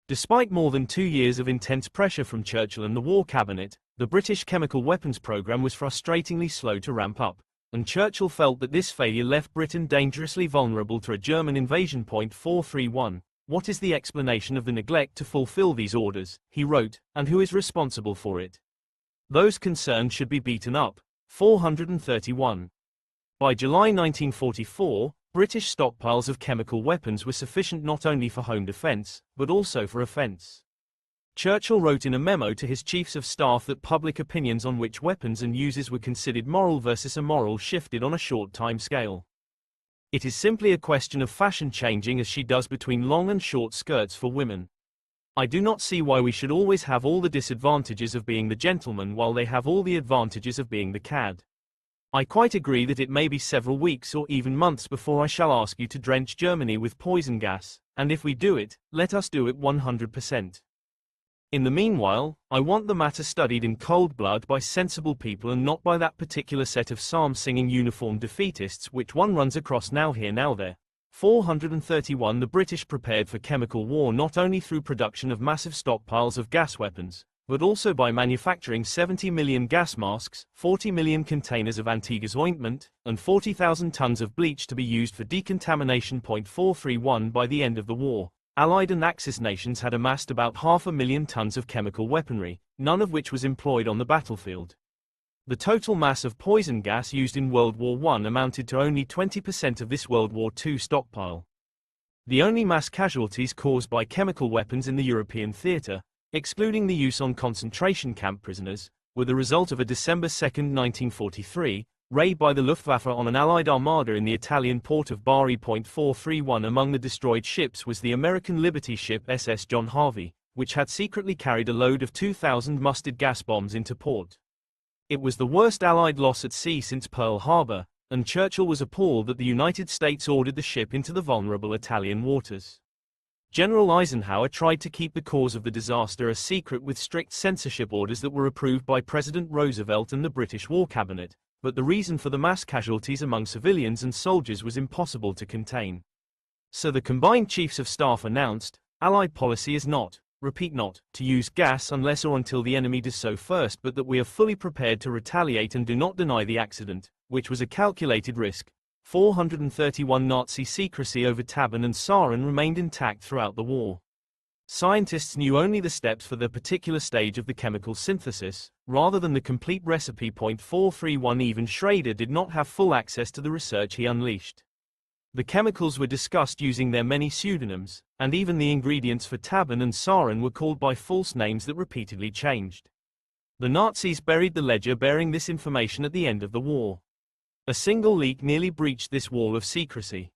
Despite more than 2 years of intense pressure from Churchill and the War Cabinet, the British chemical weapons program was frustratingly slow to ramp up, and Churchill felt that this failure left Britain dangerously vulnerable to a German invasion. 431. What is the explanation of the neglect to fulfill these orders, he wrote, and who is responsible for it? Those concerned should be beaten up. 431. By July 1944, British stockpiles of chemical weapons were sufficient not only for home defense, but also for offense. Churchill wrote in a memo to his chiefs of staff that public opinions on which weapons and uses were considered moral versus immoral shifted on a short time scale. It is simply a question of fashion changing as she does between long and short skirts for women. I do not see why we should always have all the disadvantages of being the gentleman while they have all the advantages of being the cad. I quite agree that it may be several weeks or even months before I shall ask you to drench Germany with poison gas, and if we do it, let us do it 100%. In the meanwhile, I want the matter studied in cold blood by sensible people and not by that particular set of psalm-singing uniformed defeatists which one runs across now here now there. 431 The British prepared for chemical war not only through production of massive stockpiles of gas weapons, but also by manufacturing 70 million gas masks, 40 million containers of Antigas ointment, and 40,000 tons of bleach to be used for decontamination. 431 By the end of the war, Allied and Axis nations had amassed about 500,000 tons of chemical weaponry, none of which was employed on the battlefield. The total mass of poison gas used in World War I amounted to only 20% of this World War II stockpile. The only mass casualties caused by chemical weapons in the European theater, excluding the use on concentration camp prisoners, were the result of a December 2, 1943, raid by the Luftwaffe on an Allied armada in the Italian port of Bari. 431 Among the destroyed ships was the American Liberty ship SS John Harvey, which had secretly carried a load of 2,000 mustard gas bombs into port. It was the worst Allied loss at sea since Pearl Harbor, and Churchill was appalled that the United States ordered the ship into the vulnerable Italian waters. General Eisenhower tried to keep the cause of the disaster a secret with strict censorship orders that were approved by President Roosevelt and the British War Cabinet, but the reason for the mass casualties among civilians and soldiers was impossible to contain. So the combined chiefs of staff announced, Allied policy is not, repeat not, to use gas unless or until the enemy does so first, but that we are fully prepared to retaliate and do not deny the accident, which was a calculated risk. 431 Nazi secrecy over Tabun and Sarin remained intact throughout the war. Scientists knew only the steps for their particular stage of the chemical synthesis, rather than the complete recipe. 431 Even Schrader did not have full access to the research he unleashed. The chemicals were discussed using their many pseudonyms, and even the ingredients for tabun and sarin were called by false names that repeatedly changed. The Nazis buried the ledger bearing this information at the end of the war. A single leak nearly breached this wall of secrecy.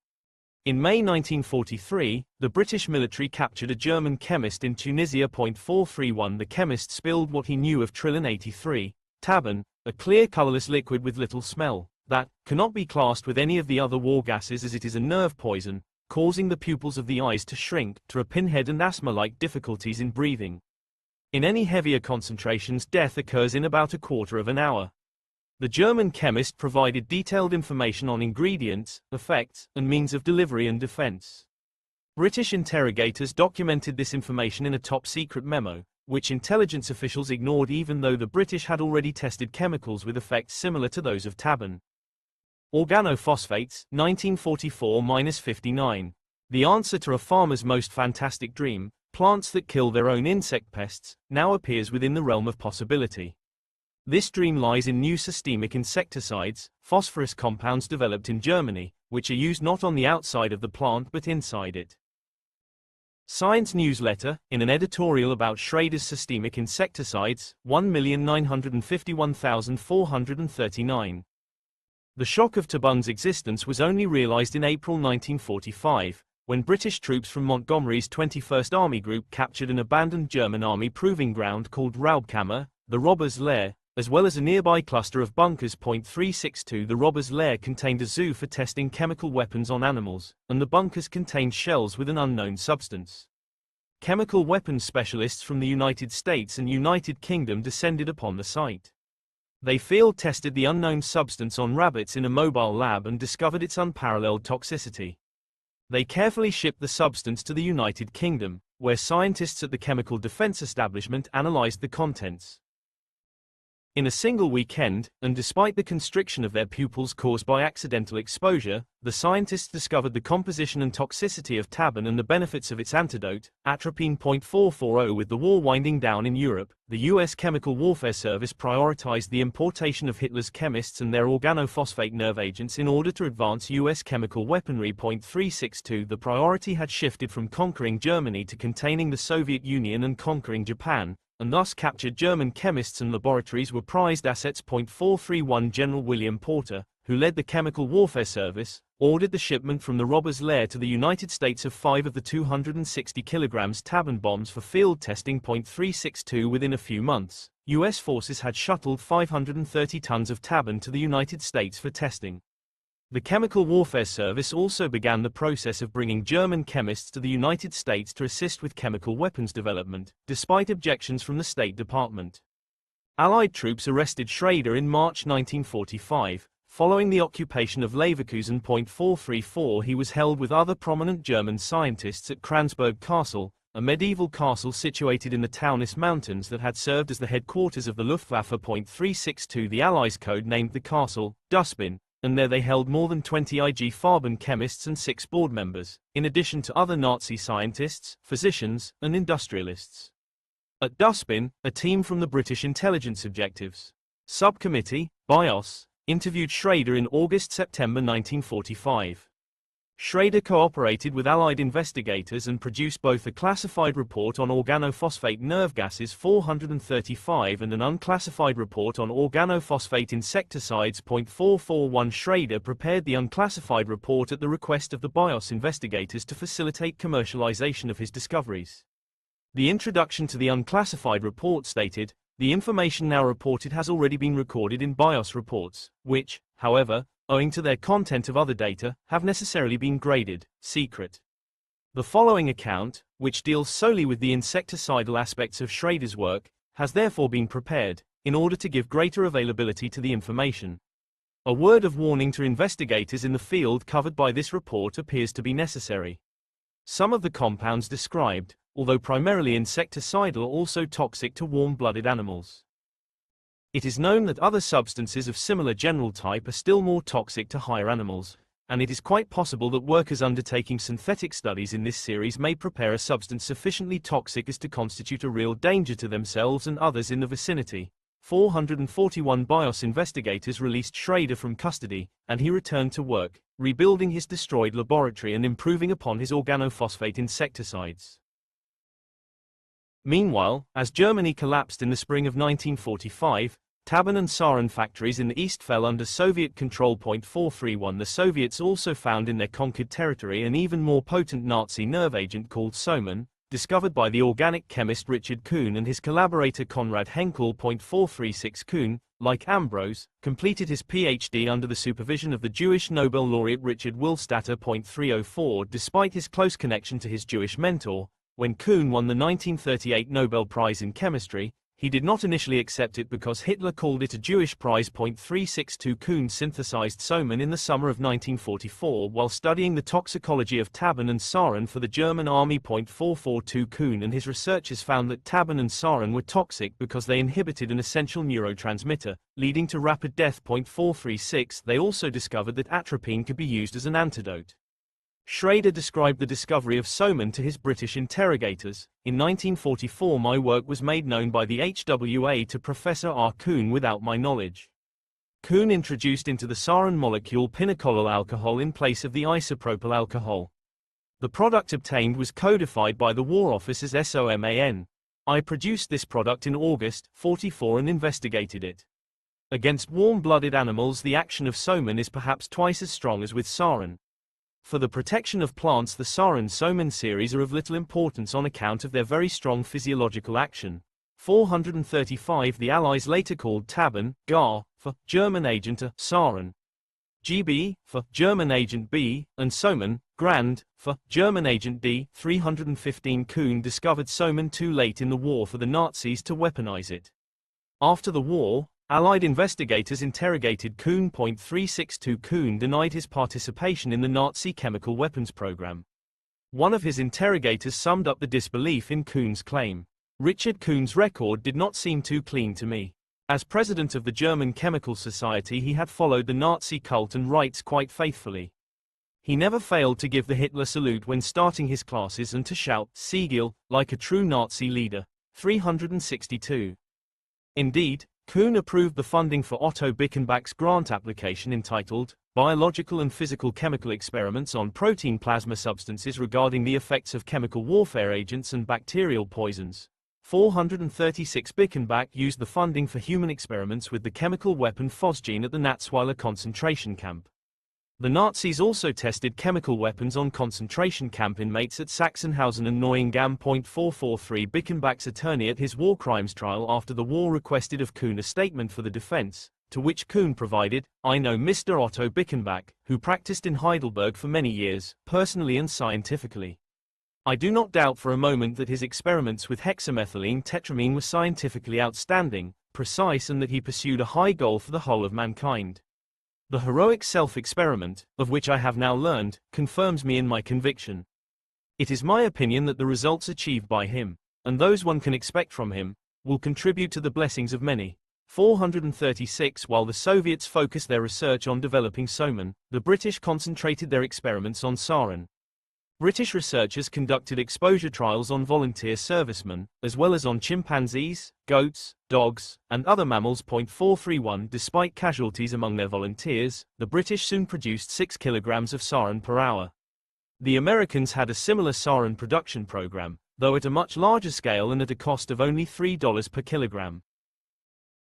In May 1943, the British military captured a German chemist in Tunisia. 431 The chemist spilled what he knew of Trilin 83, tabun, a clear colorless liquid with little smell, that cannot be classed with any of the other war gases as it is a nerve poison, causing the pupils of the eyes to shrink to a pinhead and asthma-like difficulties in breathing. In any heavier concentrations, death occurs in about a quarter of an hour. The German chemist provided detailed information on ingredients, effects, and means of delivery and defense. British interrogators documented this information in a top-secret memo, which intelligence officials ignored even though the British had already tested chemicals with effects similar to those of tabun. Organophosphates, 1944-59. The answer to a farmer's most fantastic dream, plants that kill their own insect pests, now appears within the realm of possibility. This dream lies in new systemic insecticides, phosphorus compounds developed in Germany, which are used not on the outside of the plant but inside it. Science newsletter, in an editorial about Schrader's systemic insecticides, 1,951,439. The shock of tabun's existence was only realized in April 1945, when British troops from Montgomery's 21st Army Group captured an abandoned German army proving ground called Raubkammer, the Robber's Lair, as well as a nearby cluster of bunkers. 362 The Robber's Lair contained a zoo for testing chemical weapons on animals, and the bunkers contained shells with an unknown substance. Chemical weapons specialists from the United States and United Kingdom descended upon the site. They field-tested the unknown substance on rabbits in a mobile lab and discovered its unparalleled toxicity. They carefully shipped the substance to the United Kingdom, where scientists at the Chemical Defense Establishment analyzed the contents. In a single weekend, and despite the constriction of their pupils caused by accidental exposure, the scientists discovered the composition and toxicity of tabun and the benefits of its antidote, atropine. 440 With the war winding down in Europe, the U.S. Chemical Warfare Service prioritized the importation of Hitler's chemists and their organophosphate nerve agents in order to advance U.S. chemical weaponry. 362 The priority had shifted from conquering Germany to containing the Soviet Union and conquering Japan, and thus captured German chemists and laboratories were prized assets. 431 General William Porter, who led the Chemical Warfare Service, ordered the shipment from the Robber's Lair to the United States of 5 of the 260 kilograms tabun bombs for field testing. 362 Within a few months, U.S. forces had shuttled 530 tons of tabun to the United States for testing. The Chemical Warfare Service also began the process of bringing German chemists to the United States to assist with chemical weapons development, despite objections from the State Department. Allied troops arrested Schrader in March 1945. Following the occupation of Leverkusen. 434 He was held with other prominent German scientists at Kransberg Castle, a medieval castle situated in the Taunus Mountains that had served as the headquarters of the Luftwaffe. 362 The Allies code-named the castle Dustbin, and there they held more than 20 IG Farben chemists and 6 board members, in addition to other Nazi scientists, physicians, and industrialists. At Dustbin, a team from the British Intelligence Objectives Subcommittee, BIOS, interviewed Schrader in August-September 1945. Schrader cooperated with Allied investigators and produced both a classified report on organophosphate nerve gases 435 and an unclassified report on organophosphate insecticides. 441 Schrader prepared the unclassified report at the request of the BIOS investigators to facilitate commercialization of his discoveries. The introduction to the unclassified report stated, "The information now reported has already been recorded in BIOS reports, which, however, owing to their content of other data, have necessarily been graded secret." The following account, which deals solely with the insecticidal aspects of Schrader's work, has therefore been prepared, in order to give greater availability to the information. A word of warning to investigators in the field covered by this report appears to be necessary. Some of the compounds described, although primarily insecticidal, are also toxic to warm-blooded animals. It is known that other substances of similar general type are still more toxic to higher animals, and it is quite possible that workers undertaking synthetic studies in this series may prepare a substance sufficiently toxic as to constitute a real danger to themselves and others in the vicinity. 441 BIOS investigators released Schrader from custody, and he returned to work, rebuilding his destroyed laboratory and improving upon his organophosphate insecticides. Meanwhile, as Germany collapsed in the spring of 1945, Tabun and Saran factories in the east fell under Soviet control. 431 The Soviets also found in their conquered territory an even more potent Nazi nerve agent called soman, discovered by the organic chemist Richard Kuhn and his collaborator Konrad Henkel. 436 Kuhn, like Ambrose, completed his PhD under the supervision of the Jewish Nobel laureate Richard Willstatter. 304 Despite his close connection to his Jewish mentor, when Kuhn won the 1938 Nobel Prize in Chemistry, he did not initially accept it because Hitler called it a Jewish prize. 362 Kuhn synthesized soman in the summer of 1944 while studying the toxicology of tabun and sarin for the German army. 442 Kuhn and his researchers found that tabun and sarin were toxic because they inhibited an essential neurotransmitter, leading to rapid death. 436 They also discovered that atropine could be used as an antidote. Schrader described the discovery of soman to his British interrogators. In 1944 my work was made known by the HWA to Professor R. Kuhn without my knowledge. Kuhn introduced into the sarin molecule pinacolal alcohol in place of the isopropyl alcohol. The product obtained was codified by the War Office as SOMAN. I produced this product in August 44 and investigated it. Against warm-blooded animals the action of soman is perhaps twice as strong as with sarin. For the protection of plants the sarin-soman series are of little importance on account of their very strong physiological action. 435 The Allies later called tabun, Gar, for German agent A, sarin, GB, for German agent B, and soman, Grand, for German agent D. 315 Kuhn discovered soman too late in the war for the Nazis to weaponize it. After the war, Allied investigators interrogated Kuhn. 362 Kuhn denied his participation in the Nazi chemical weapons program. One of his interrogators summed up the disbelief in Kuhn's claim. Richard Kuhn's record did not seem too clean to me. As president of the German Chemical Society he had followed the Nazi cult and rites quite faithfully. He never failed to give the Hitler salute when starting his classes and to shout, Siegel, like a true Nazi leader. 362. Indeed, Kuhn approved the funding for Otto Bickenbach's grant application entitled, Biological and Physical Chemical Experiments on Protein Plasma Substances Regarding the Effects of Chemical Warfare Agents and Bacterial Poisons. 436 Bickenbach used the funding for human experiments with the chemical weapon phosgene at the Natzweiler concentration camp. The Nazis also tested chemical weapons on concentration camp inmates at Sachsenhausen and Neuengamme. 443 Bickenbach's attorney at his war crimes trial after the war requested of Kuhn a statement for the defense, to which Kuhn provided, I know Mr. Otto Bickenbach, who practiced in Heidelberg for many years, personally and scientifically. I do not doubt for a moment that his experiments with hexamethylene tetramine were scientifically outstanding, precise and that he pursued a high goal for the whole of mankind. The heroic self-experiment, of which I have now learned, confirms me in my conviction. It is my opinion that the results achieved by him, and those one can expect from him, will contribute to the blessings of many. 436 While the Soviets focused their research on developing soman, the British concentrated their experiments on sarin. British researchers conducted exposure trials on volunteer servicemen, as well as on chimpanzees, goats, dogs, and other mammals. 431 Despite casualties among their volunteers, the British soon produced 6 kilograms of sarin per hour. The Americans had a similar sarin production program, though at a much larger scale and at a cost of only $3 per kilogram.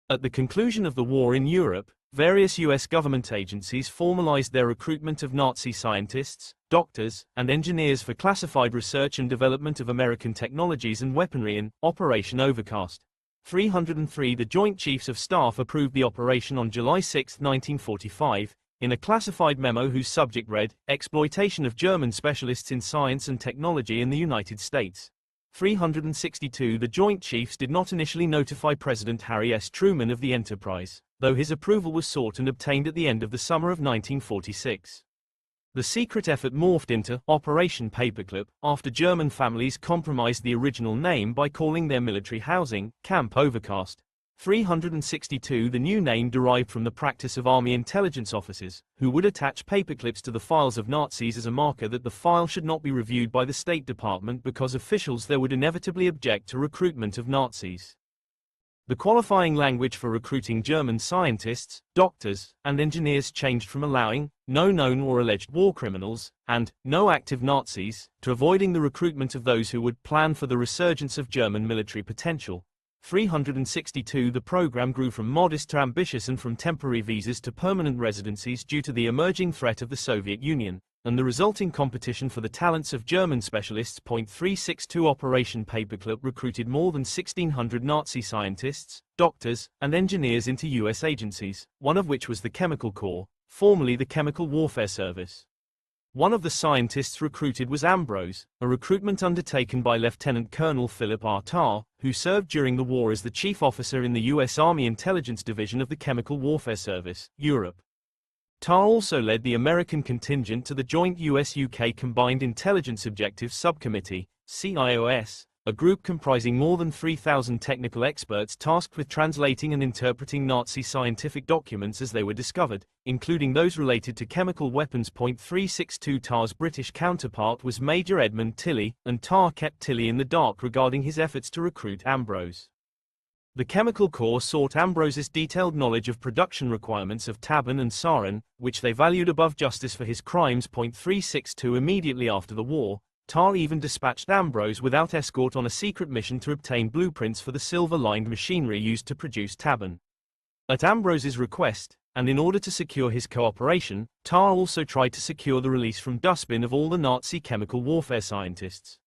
At the conclusion of the war in Europe, various U.S. government agencies formalized their recruitment of Nazi scientists, doctors, and engineers for classified research and development of American technologies and weaponry in Operation Overcast. 303 The Joint Chiefs of Staff approved the operation on July 6, 1945, in a classified memo whose subject read, Exploitation of German Specialists in Science and Technology in the United States. 362 The Joint Chiefs did not initially notify President Harry S. Truman of the enterprise, though his approval was sought and obtained at the end of the summer of 1946. The secret effort morphed into Operation Paperclip after German families compromised the original name by calling their military housing Camp Overcast. 362 The new name derived from the practice of Army intelligence officers, who would attach paperclips to the files of Nazis as a marker that the file should not be reviewed by the State Department because officials there would inevitably object to recruitment of Nazis. The qualifying language for recruiting German scientists, doctors, and engineers changed from allowing no known or alleged war criminals and no active Nazis to avoiding the recruitment of those who would plan for the resurgence of German military potential. 362 The program grew from modest to ambitious and from temporary visas to permanent residencies due to the emerging threat of the Soviet Union and the resulting competition for the talents of German specialists. 362 Operation Paperclip recruited more than 1,600 Nazi scientists, doctors, and engineers into U.S. agencies, one of which was the Chemical Corps, formerly the Chemical Warfare Service. One of the scientists recruited was Ambrose, a recruitment undertaken by Lieutenant Colonel Philip R. Tarr, who served during the war as the chief officer in the U.S. Army Intelligence Division of the Chemical Warfare Service, Europe. Tarr also led the American contingent to the joint US-UK Combined Intelligence Objectives Subcommittee, CIOS, a group comprising more than 3,000 technical experts tasked with translating and interpreting Nazi scientific documents as they were discovered, including those related to chemical weapons. 362 Tarr's British counterpart was Major Edmund Tilley, and Tarr kept Tilley in the dark regarding his efforts to recruit Ambrose. The Chemical Corps sought Ambrose's detailed knowledge of production requirements of tabun and sarin, which they valued above justice for his crimes. 362 Immediately after the war, Tarr even dispatched Ambrose without escort on a secret mission to obtain blueprints for the silver-lined machinery used to produce tabun. At Ambrose's request, and in order to secure his cooperation, Tarr also tried to secure the release from dustbin of all the Nazi chemical warfare scientists.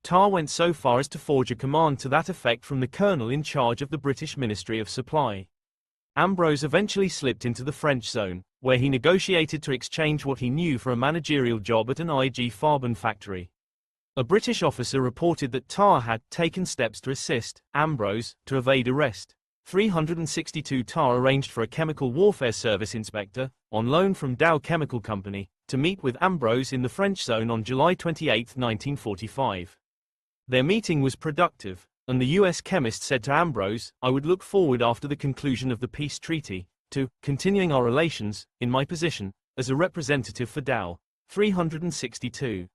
Tarr went so far as to forge a command to that effect from the colonel in charge of the British Ministry of Supply. Ambrose eventually slipped into the French zone, where he negotiated to exchange what he knew for a managerial job at an IG Farben factory. A British officer reported that Tarr had taken steps to assist Ambrose to evade arrest. 362 Tarr arranged for a chemical warfare service inspector, on loan from Dow Chemical Company, to meet with Ambrose in the French zone on July 28, 1945. Their meeting was productive, and the U.S. chemist said to Ambrose, "I would look forward after the conclusion of the peace treaty to continuing our relations, in my position, as a representative for Dow." 362.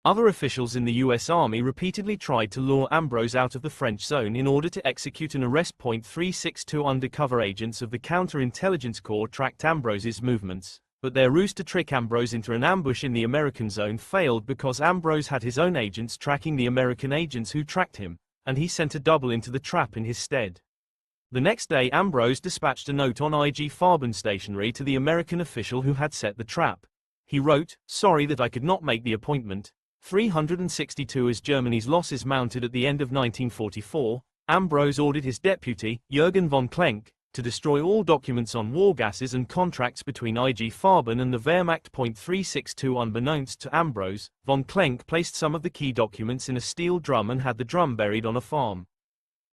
Other officials in the U.S. Army repeatedly tried to lure Ambrose out of the French zone in order to execute an arrest. 362 Undercover agents of the Counterintelligence Corps tracked Ambrose's movements, but their ruse to trick Ambrose into an ambush in the American zone failed because Ambrose had his own agents tracking the American agents who tracked him, and he sent a double into the trap in his stead. The next day Ambrose dispatched a note on IG Farben stationery to the American official who had set the trap. He wrote, "Sorry that I could not make the appointment." 362 As Germany's losses mounted at the end of 1944, Ambrose ordered his deputy, Jürgen von Klenk, to destroy all documents on war gases and contracts between IG Farben and the Wehrmacht. 362 Unbeknownst to Ambrose, von Klenk placed some of the key documents in a steel drum and had the drum buried on a farm.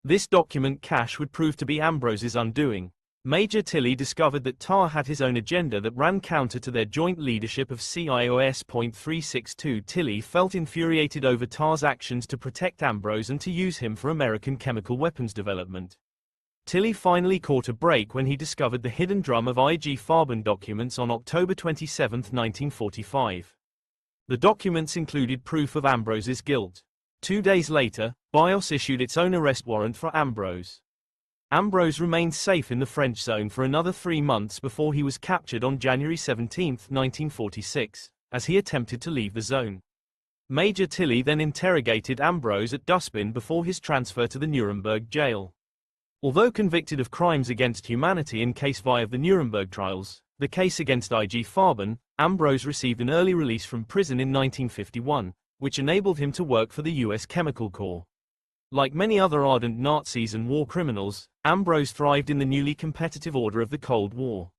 This document cache would prove to be Ambrose's undoing. Major Tilley discovered that Tarr had his own agenda that ran counter to their joint leadership of CIOS. 362 Tilley felt infuriated over Tarr's actions to protect Ambrose and to use him for American chemical weapons development. Tilley finally caught a break when he discovered the hidden drum of IG Farben documents on October 27, 1945. The documents included proof of Ambrose's guilt. 2 days later, BIOS issued its own arrest warrant for Ambrose. Ambrose remained safe in the French zone for another 3 months before he was captured on January 17, 1946, as he attempted to leave the zone. Major Tilley then interrogated Ambrose at Dustbin before his transfer to the Nuremberg jail. Although convicted of crimes against humanity in case V of the Nuremberg trials, the case against IG Farben, Ambrose received an early release from prison in 1951, which enabled him to work for the U.S. Chemical Corps. Like many other ardent Nazis and war criminals, Ambrose thrived in the newly competitive order of the Cold War.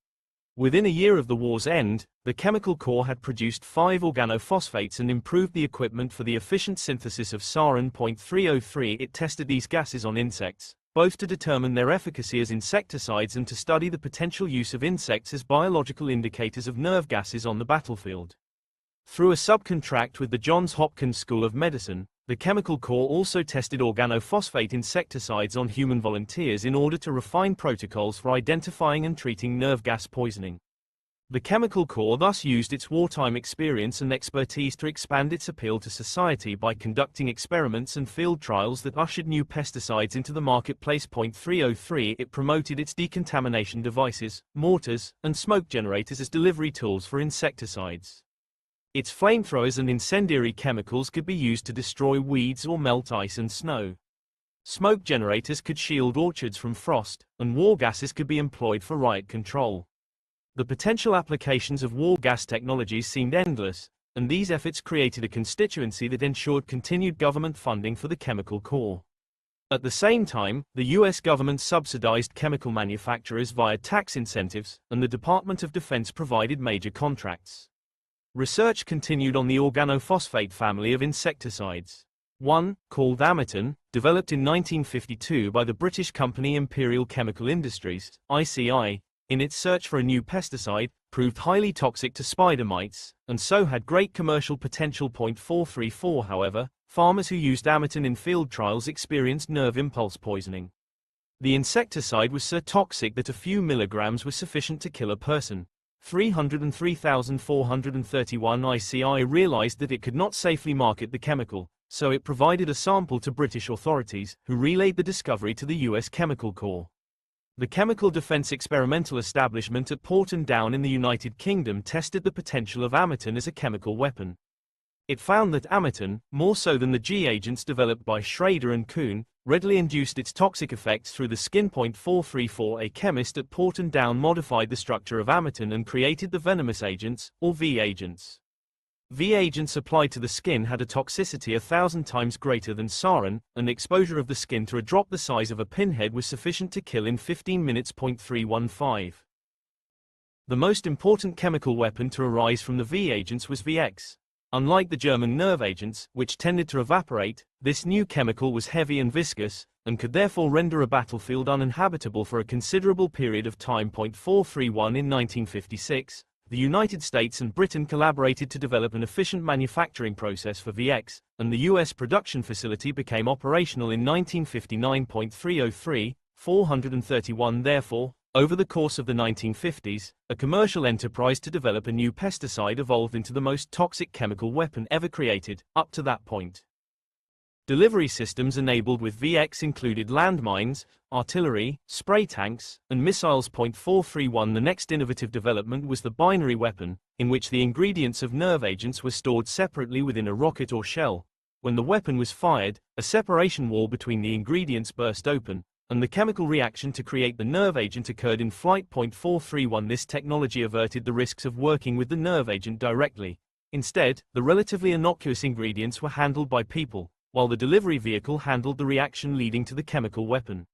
Within a year of the war's end, the Chemical Corps had produced 5 organophosphates and improved the equipment for the efficient synthesis of sarin. 303 It tested these gases on insects, both to determine their efficacy as insecticides and to study the potential use of insects as biological indicators of nerve gases on the battlefield. Through a subcontract with the Johns Hopkins School of Medicine, the Chemical Corps also tested organophosphate insecticides on human volunteers in order to refine protocols for identifying and treating nerve gas poisoning. The Chemical Corps thus used its wartime experience and expertise to expand its appeal to society by conducting experiments and field trials that ushered new pesticides into the marketplace. 303 It promoted its decontamination devices, mortars, and smoke generators as delivery tools for insecticides. Its flamethrowers and incendiary chemicals could be used to destroy weeds or melt ice and snow. Smoke generators could shield orchards from frost, and war gases could be employed for riot control. The potential applications of war gas technologies seemed endless, and these efforts created a constituency that ensured continued government funding for the Chemical Corps. At the same time, the U.S. government subsidized chemical manufacturers via tax incentives, and the Department of Defense provided major contracts. Research continued on the organophosphate family of insecticides. One, called Amiton, developed in 1952 by the British company Imperial Chemical Industries, ICI, in its search for a new pesticide, proved highly toxic to spider mites, and so had great commercial potential. 434 However, farmers who used Amiton in field trials experienced nerve impulse poisoning. The insecticide was so toxic that a few milligrams were sufficient to kill a person. 303,431 ICI realized that it could not safely market the chemical, so it provided a sample to British authorities, who relayed the discovery to the U.S. Chemical Corps. The Chemical Defense Experimental Establishment at Porton Down in the United Kingdom tested the potential of Amiton as a chemical weapon. It found that Amiton, more so than the G agents developed by Schrader and Kuhn, readily induced its toxic effects through the skin. 434 A chemist at Porton Down modified the structure of Amiton and created the venomous agents, or V agents. V agents applied to the skin had a toxicity 1,000 times greater than sarin, and exposure of the skin to a drop the size of a pinhead was sufficient to kill in 15 minutes. 315 The most important chemical weapon to arise from the V agents was VX. Unlike the German nerve agents, which tended to evaporate, this new chemical was heavy and viscous, and could therefore render a battlefield uninhabitable for a considerable period of time. 431 In 1956, the United States and Britain collaborated to develop an efficient manufacturing process for VX, and the U.S. production facility became operational in 1959. 303, 431 Therefore, over the course of the 1950s, a commercial enterprise to develop a new pesticide evolved into the most toxic chemical weapon ever created, up to that point. Delivery systems enabled with VX included landmines, artillery, spray tanks, and missiles. 431 The next innovative development was the binary weapon, in which the ingredients of nerve agents were stored separately within a rocket or shell. When the weapon was fired, a separation wall between the ingredients burst open, and the chemical reaction to create the nerve agent occurred in flight. 431 This technology averted the risks of working with the nerve agent directly. Instead, the relatively innocuous ingredients were handled by people, while the delivery vehicle handled the reaction leading to the chemical weapon.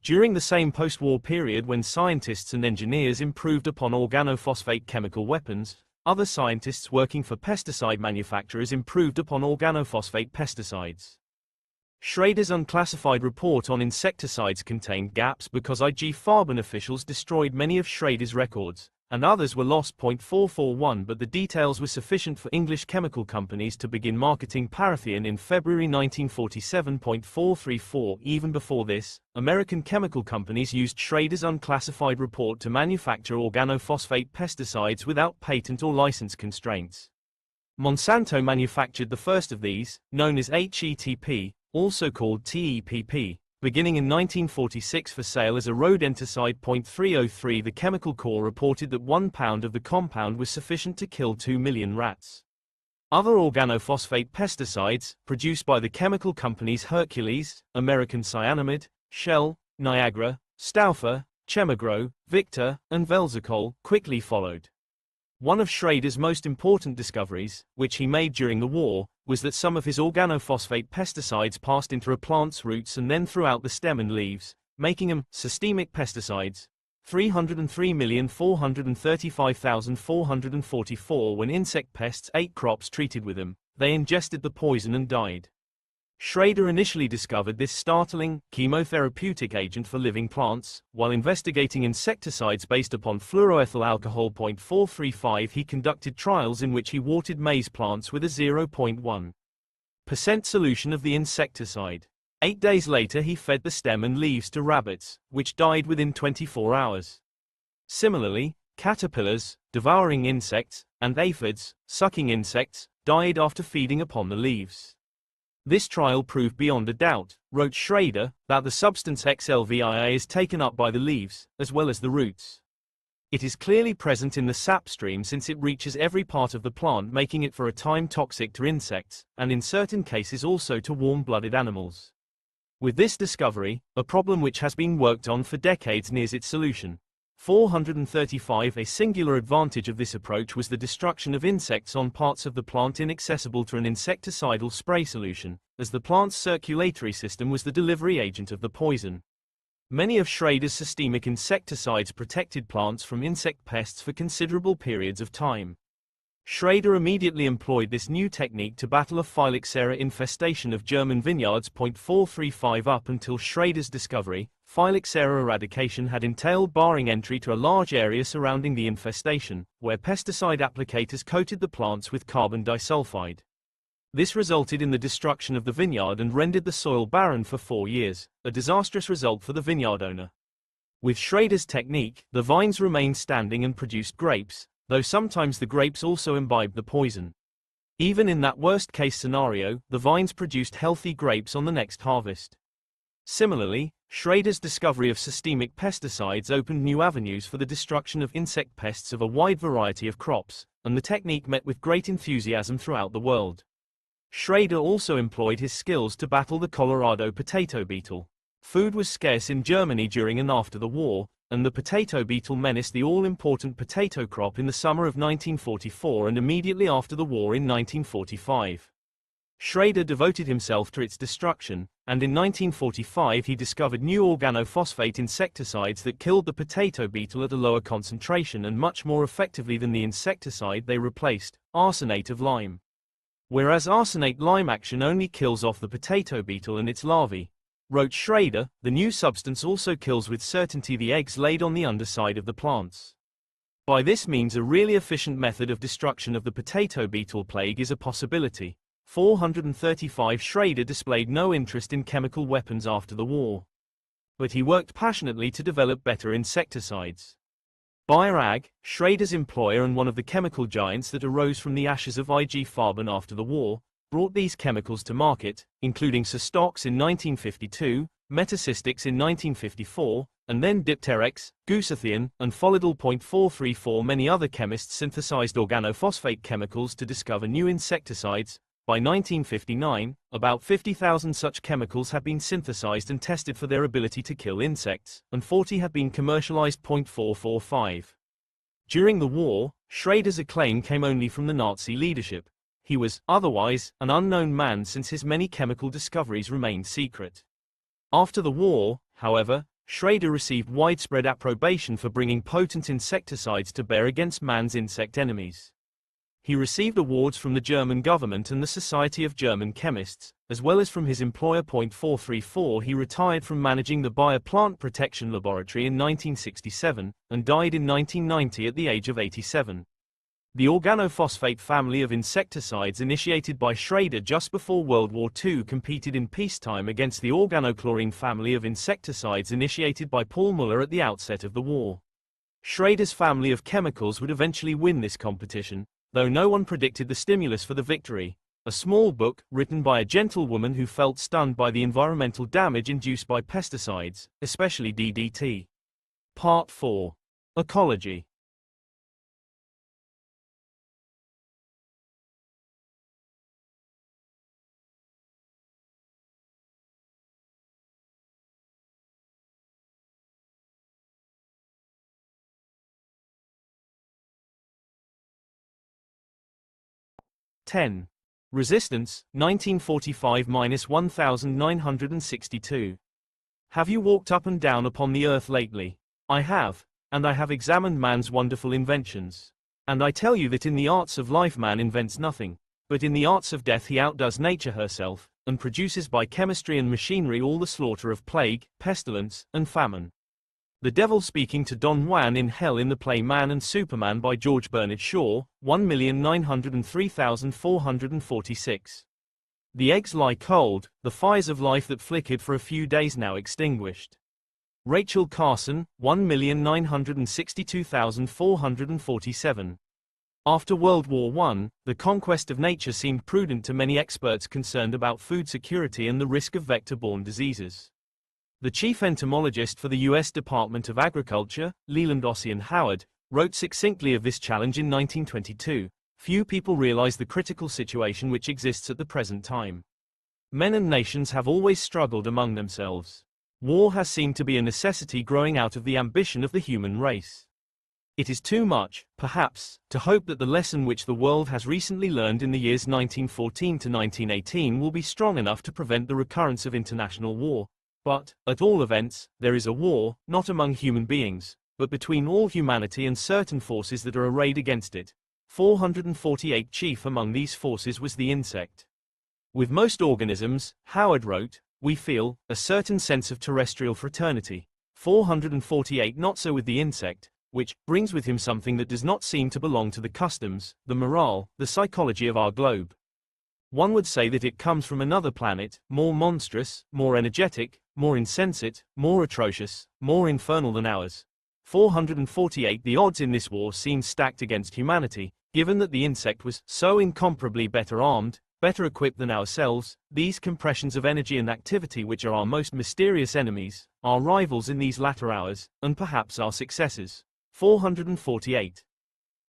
During the same post-war period when scientists and engineers improved upon organophosphate chemical weapons, other scientists working for pesticide manufacturers improved upon organophosphate pesticides. Schrader's unclassified report on insecticides contained gaps because IG Farben officials destroyed many of Schrader's records, and others were lost. 441 But the details were sufficient for English chemical companies to begin marketing parathion in February 1947. 434 Even before this, American chemical companies used Schrader's unclassified report to manufacture organophosphate pesticides without patent or license constraints. Monsanto manufactured the first of these, known as HETP, also called TEPP, beginning in 1946 for sale as a rodenticide. 303 The Chemical Corps reported that 1 pound of the compound was sufficient to kill 2 million rats. Other organophosphate pesticides, produced by the chemical companies Hercules, American Cyanamid, Shell, Niagara, Stauffer, Chemigro, Victor, and Velzacol, quickly followed. One of Schrader's most important discoveries, which he made during the war, was that some of his organophosphate pesticides passed into a plant's roots and then throughout the stem and leaves, making them systemic pesticides. 303,435,444 When insect pests ate crops treated with them, they ingested the poison and died. Schrader initially discovered this startling, chemotherapeutic agent for living plants. While investigating insecticides based upon fluoroethyl alcohol. 435 He conducted trials in which he watered maize plants with a 0.1% solution of the insecticide. 8 days later he fed the stem and leaves to rabbits, which died within 24 hours. Similarly, Caterpillars, devouring insects, and aphids, sucking insects, died after feeding upon the leaves. This trial proved beyond a doubt, wrote Schrader, that the substance XLVIA is taken up by the leaves, as well as the roots. It is clearly present in the sap stream since it reaches every part of the plant, making it for a time toxic to insects, and in certain cases also to warm-blooded animals. With this discovery, a problem which has been worked on for decades nears its solution. 435. A singular advantage of this approach was the destruction of insects on parts of the plant inaccessible to an insecticidal spray solution, as the plant's circulatory system was the delivery agent of the poison. Many of Schrader's systemic insecticides protected plants from insect pests for considerable periods of time. Schrader immediately employed this new technique to battle a phylloxera infestation of German vineyards. 435 Up until Schrader's discovery, phylloxera eradication had entailed barring entry to a large area surrounding the infestation, where pesticide applicators coated the plants with carbon disulfide. This resulted in the destruction of the vineyard and rendered the soil barren for 4 years, a disastrous result for the vineyard owner. With Schrader's technique, the vines remained standing and produced grapes, though sometimes the grapes also imbibed the poison. Even in that worst-case scenario, the vines produced healthy grapes on the next harvest. Similarly, Schrader's discovery of systemic pesticides opened new avenues for the destruction of insect pests of a wide variety of crops, and the technique met with great enthusiasm throughout the world. Schrader also employed his skills to battle the Colorado potato beetle. Food was scarce in Germany during and after the war, and the potato beetle menaced the all-important potato crop in the summer of 1944 and immediately after the war in 1945. Schrader devoted himself to its destruction, and in 1945 he discovered new organophosphate insecticides that killed the potato beetle at a lower concentration and much more effectively than the insecticide they replaced, arsenate of lime. Whereas arsenate lime action only kills off the potato beetle and its larvae, wrote Schrader, the new substance also kills with certainty the eggs laid on the underside of the plants. By this means a really efficient method of destruction of the potato beetle plague is a possibility. 435 Schrader displayed no interest in chemical weapons after the war. But he worked passionately to develop better insecticides. Bayer AG, Schrader's employer and one of the chemical giants that arose from the ashes of IG Farben after the war, brought these chemicals to market, including Cystox in 1952, Metacystics in 1954, and then Dipterex, Glutathione, and Folidal. 434 Many other chemists synthesized organophosphate chemicals to discover new insecticides. By 1959, about 50,000 such chemicals had been synthesized and tested for their ability to kill insects, and 40 had been commercialized. 445. During the war, Schrader's acclaim came only from the Nazi leadership. He was, otherwise, an unknown man since his many chemical discoveries remained secret. After the war, however, Schrader received widespread approbation for bringing potent insecticides to bear against man's insect enemies. He received awards from the German government and the Society of German Chemists, as well as from his employer. 434 He retired from managing the Bayer Plant Protection Laboratory in 1967, and died in 1990 at the age of 87. The organophosphate family of insecticides initiated by Schrader just before World War II competed in peacetime against the organochlorine family of insecticides initiated by Paul Muller at the outset of the war. Schrader's family of chemicals would eventually win this competition, though no one predicted the stimulus for the victory. A small book, written by a gentlewoman who felt stunned by the environmental damage induced by pesticides, especially DDT. Part 4. Ecology. (10) Resistance, 1945–1962. Have you walked up and down upon the earth lately? I have, and I have examined man's wonderful inventions. And I tell you that in the arts of life man invents nothing, but in the arts of death he outdoes nature herself, and produces by chemistry and machinery all the slaughter of plague, pestilence, and famine. The Devil speaking to Don Juan in Hell in the play Man and Superman by George Bernard Shaw, 1,903,446. The eggs lie cold, the fires of life that flickered for a few days now extinguished. Rachel Carson, 1,962,447. After World War I, the conquest of nature seemed prudent to many experts concerned about food security and the risk of vector-borne diseases. The chief entomologist for the U.S. Department of Agriculture, Leland Ossian Howard, wrote succinctly of this challenge in 1922. Few people realize the critical situation which exists at the present time. Men and nations have always struggled among themselves. War has seemed to be a necessity growing out of the ambition of the human race. It is too much, perhaps, to hope that the lesson which the world has recently learned in the years 1914 to 1918 will be strong enough to prevent the recurrence of international war. But, at all events, there is a war, not among human beings, but between all humanity and certain forces that are arrayed against it. 448. Chief among these forces was the insect. With most organisms, Howard wrote, we feel a certain sense of terrestrial fraternity. 448. Not so with the insect, which brings with him something that does not seem to belong to the customs, the morale, the psychology of our globe. One would say that it comes from another planet, more monstrous, more energetic, more insensate, more atrocious, more infernal than ours. 448. The odds in this war seem stacked against humanity, given that the insect was so incomparably better armed, better equipped than ourselves. These compressions of energy and activity which are our most mysterious enemies, our rivals in these latter hours, and perhaps our successors. 448.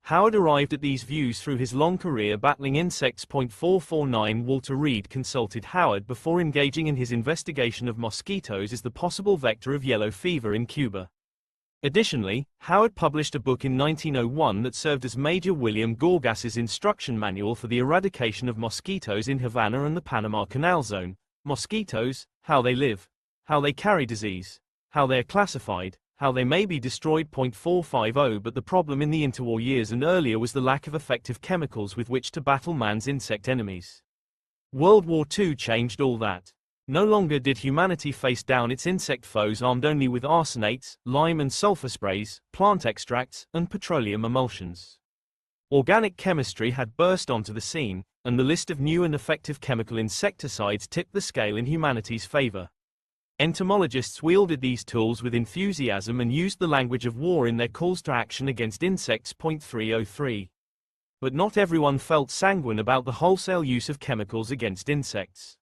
Howard arrived at these views through his long career battling insects. 449. Walter Reed consulted Howard before engaging in his investigation of mosquitoes as the possible vector of yellow fever in Cuba. Additionally, Howard published a book in 1901 that served as Major William Gorgas's instruction manual for the eradication of mosquitoes in Havana and the Panama Canal Zone. Mosquitoes, how they live, how they carry disease, how they are classified, how they may be destroyed. 450. But the problem in the interwar years and earlier was the lack of effective chemicals with which to battle man's insect enemies. World War II changed all that. No longer did humanity face down its insect foes armed only with arsenates, lime and sulfur sprays, plant extracts, and petroleum emulsions. Organic chemistry had burst onto the scene, and the list of new and effective chemical insecticides tipped the scale in humanity's favor. Entomologists wielded these tools with enthusiasm and used the language of war in their calls to action against insects. 303. But not everyone felt sanguine about the wholesale use of chemicals against insects.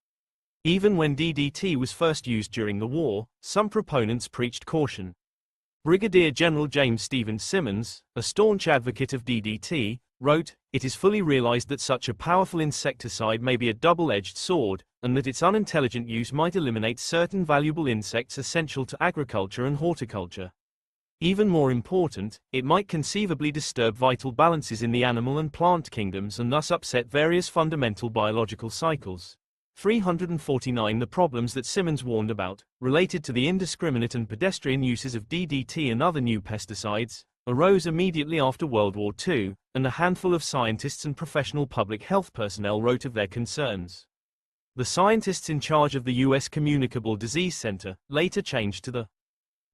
Even when DDT was first used during the war, some proponents preached caution. Brigadier General James Stevens Simmons, a staunch advocate of DDT, wrote, "It is fully realized that such a powerful insecticide may be a double-edged sword, and that its unintelligent use might eliminate certain valuable insects essential to agriculture and horticulture. Even more important, it might conceivably disturb vital balances in the animal and plant kingdoms and thus upset various fundamental biological cycles." 349. The problems that Simmons warned about, related to the indiscriminate and pedestrian uses of DDT and other new pesticides, arose immediately after World War II, and a handful of scientists and professional public health personnel wrote of their concerns. The scientists in charge of the U.S. Communicable Disease Center later changed to the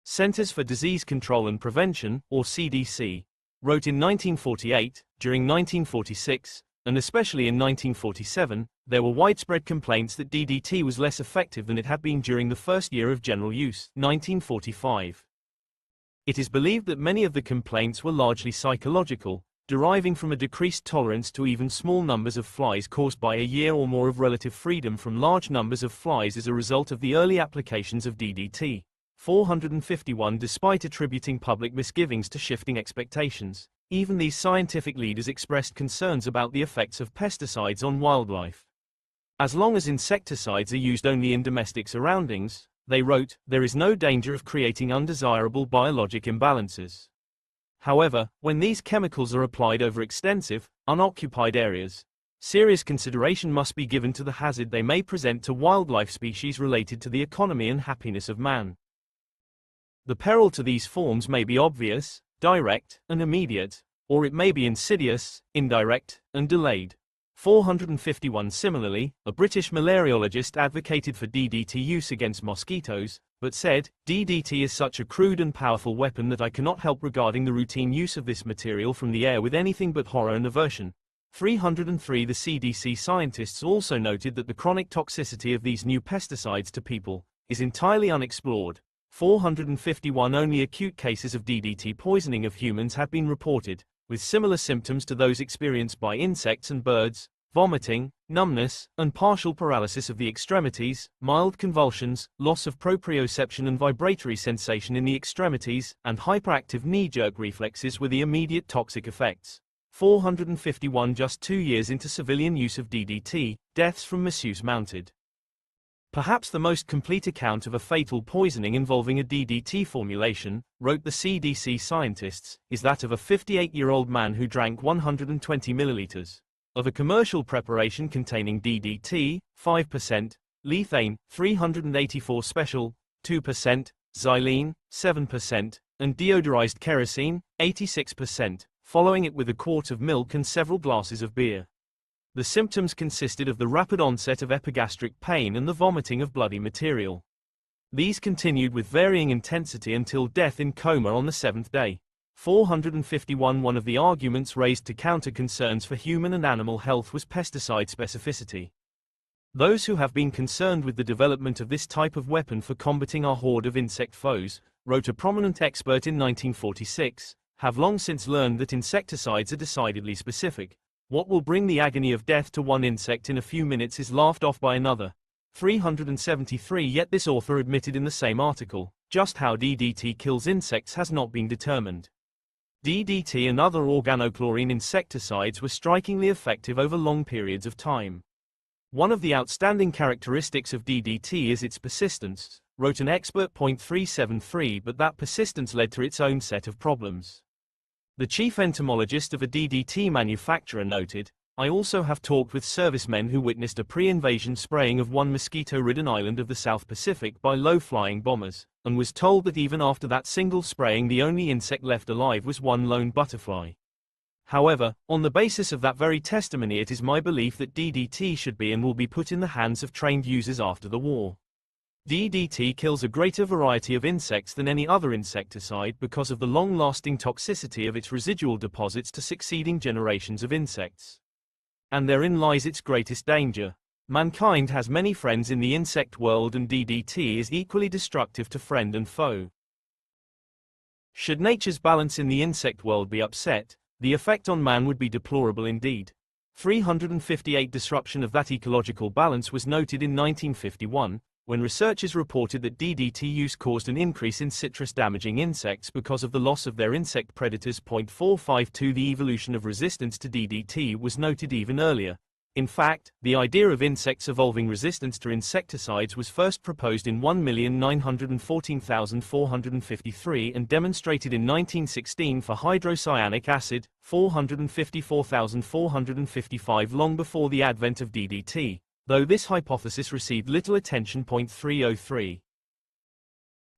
Centers for Disease Control and Prevention, or CDC, wrote in 1948, during 1946, and especially in 1947, there were widespread complaints that DDT was less effective than it had been during the first year of general use, 1945. It is believed that many of the complaints were largely psychological, deriving from a decreased tolerance to even small numbers of flies caused by a year or more of relative freedom from large numbers of flies as a result of the early applications of DDT. 451. Despite attributing public misgivings to shifting expectations, even these scientific leaders expressed concerns about the effects of pesticides on wildlife. As long as insecticides are used only in domestic surroundings, they wrote, there is no danger of creating undesirable biologic imbalances. However, when these chemicals are applied over extensive, unoccupied areas, serious consideration must be given to the hazard they may present to wildlife species related to the economy and happiness of man. The peril to these forms may be obvious, direct, and immediate, or it may be insidious, indirect, and delayed. 451. Similarly, a British malariologist advocated for DDT use against mosquitoes, but said, DDT is such a crude and powerful weapon that I cannot help regarding the routine use of this material from the air with anything but horror and aversion. 303. The CDC scientists also noted that the chronic toxicity of these new pesticides to people is entirely unexplored. 451 only acute cases of DDT poisoning of humans have been reported, with similar symptoms to those experienced by insects and birds: vomiting, numbness, and partial paralysis of the extremities, mild convulsions, loss of proprioception and vibratory sensation in the extremities, and hyperactive knee-jerk reflexes were the immediate toxic effects. 451 just 2 years into civilian use of DDT, deaths from misuse mounted. Perhaps the most complete account of a fatal poisoning involving a DDT formulation, wrote the CDC scientists, is that of a 58-year-old man who drank 120 milliliters of a commercial preparation containing DDT, 5%, lethane, 384 special, 2%, xylene, 7%, and deodorized kerosene, 86%, following it with a quart of milk and several glasses of beer. The symptoms consisted of the rapid onset of epigastric pain and the vomiting of bloody material. These continued with varying intensity until death in coma on the 7th day. 451 One of the arguments raised to counter concerns for human and animal health was pesticide specificity. Those who have been concerned with the development of this type of weapon for combating our horde of insect foes, wrote a prominent expert in 1946, have long since learned that insecticides are decidedly specific. What will bring the agony of death to one insect in a few minutes is laughed off by another. 373 Yet this author admitted in the same article, just how DDT kills insects has not been determined. DDT and other organochlorine insecticides were strikingly effective over long periods of time. One of the outstanding characteristics of DDT is its persistence, wrote an expert. 373 But that persistence led to its own set of problems. The chief entomologist of a DDT manufacturer noted, I also have talked with servicemen who witnessed a pre-invasion spraying of one mosquito-ridden island of the South Pacific by low-flying bombers, and was told that even after that single spraying the only insect left alive was one lone butterfly. However, on the basis of that very testimony it is my belief that DDT should be and will be put in the hands of trained users after the war. DDT kills a greater variety of insects than any other insecticide because of the long-lasting toxicity of its residual deposits to succeeding generations of insects. And therein lies its greatest danger. Mankind has many friends in the insect world, and DDT is equally destructive to friend and foe. Should nature's balance in the insect world be upset, the effect on man would be deplorable indeed. 358 Disruption of that ecological balance was noted in 1951, when researchers reported that DDT use caused an increase in citrus-damaging insects because of the loss of their insect predators. 452 The evolution of resistance to DDT was noted even earlier. In fact, the idea of insects evolving resistance to insecticides was first proposed in 1,914,453 and demonstrated in 1916 for hydrocyanic acid, 454,455 long before the advent of DDT, though this hypothesis received little attention. 303.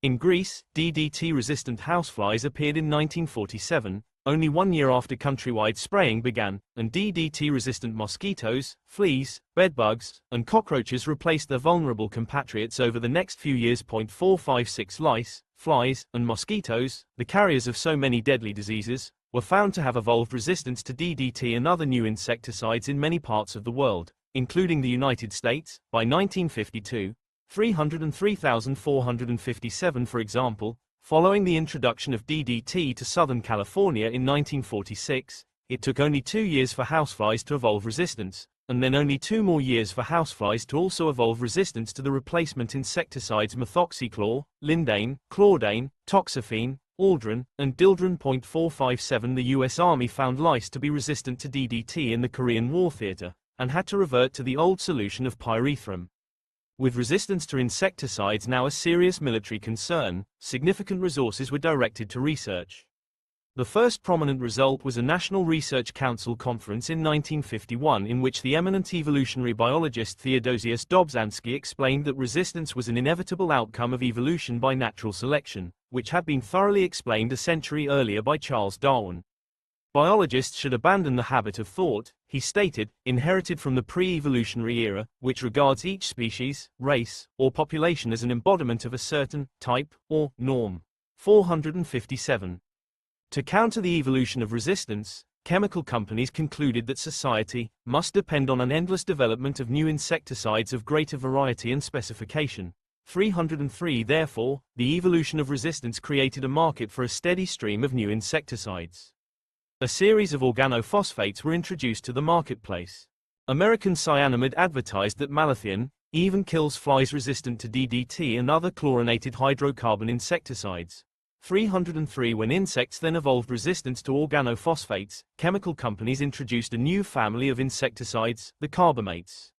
In Greece, DDT-resistant houseflies appeared in 1947, only 1 year after countrywide spraying began, and DDT-resistant mosquitoes, fleas, bedbugs, and cockroaches replaced their vulnerable compatriots over the next few years. 456 Lice, flies, and mosquitoes, the carriers of so many deadly diseases, were found to have evolved resistance to DDT and other new insecticides in many parts of the world, including the United States, by 1952, 303,457 for example. Following the introduction of DDT to Southern California in 1946, it took only 2 years for houseflies to evolve resistance, and then only 2 more years for houseflies to also evolve resistance to the replacement insecticides methoxychlor, lindane, chlordane, toxaphene, aldrin, and dildron. 457 The U.S. Army found lice to be resistant to DDT in the Korean War theater, and had to revert to the old solution of pyrethrum. With resistance to insecticides now a serious military concern, significant resources were directed to research. The first prominent result was a National Research Council conference in 1951 in which the eminent evolutionary biologist Theodosius Dobzhansky explained that resistance was an inevitable outcome of evolution by natural selection, which had been thoroughly explained a century earlier by Charles Darwin. Biologists should abandon the habit of thought, he stated, inherited from the pre-evolutionary era, which regards each species, race, or population as an embodiment of a certain type or norm. 457. To counter the evolution of resistance, chemical companies concluded that society must depend on an endless development of new insecticides of greater variety and specification. 303 Therefore, the evolution of resistance created a market for a steady stream of new insecticides. A series of organophosphates were introduced to the marketplace. American Cyanamid advertised that malathion even kills flies resistant to DDT and other chlorinated hydrocarbon insecticides. 303 When insects then evolved resistance to organophosphates, chemical companies introduced a new family of insecticides, the carbamates.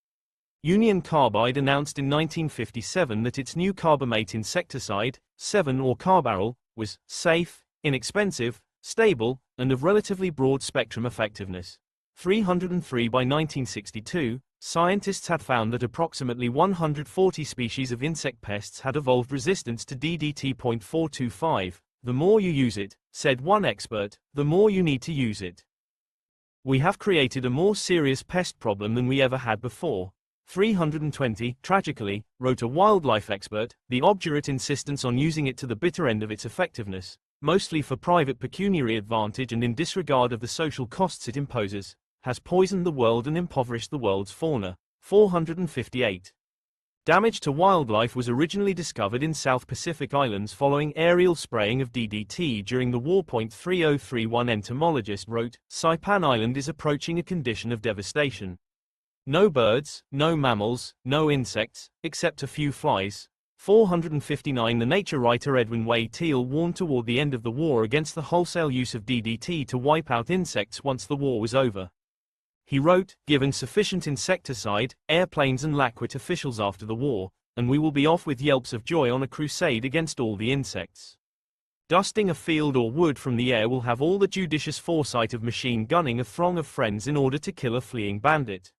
Union Carbide announced in 1957 that its new carbamate insecticide, 7 or Carbaryl, was safe, inexpensive, stable, and of relatively broad-spectrum effectiveness. 303 By 1962, scientists had found that approximately 140 species of insect pests had evolved resistance to DDT. 425. The more you use it, said one expert, the more you need to use it. We have created a more serious pest problem than we ever had before. 320, tragically, wrote a wildlife expert, the obdurate insistence on using it to the bitter end of its effectiveness, mostly for private pecuniary advantage and in disregard of the social costs it imposes, has poisoned the world and impoverished the world's fauna. 458. Damage to wildlife was originally discovered in South Pacific Islands following aerial spraying of DDT during the war. 3031 Entomologist wrote, Saipan Island is approaching a condition of devastation. No birds, no mammals, no insects, except a few flies. 459 The nature writer Edwin Way Teal warned toward the end of the war against the wholesale use of DDT to wipe out insects once the war was over. He wrote, given sufficient insecticide, airplanes and laquit officials after the war, and we will be off with yelps of joy on a crusade against all the insects. Dusting a field or wood from the air will have all the judicious foresight of machine gunning a throng of friends in order to kill a fleeing bandit.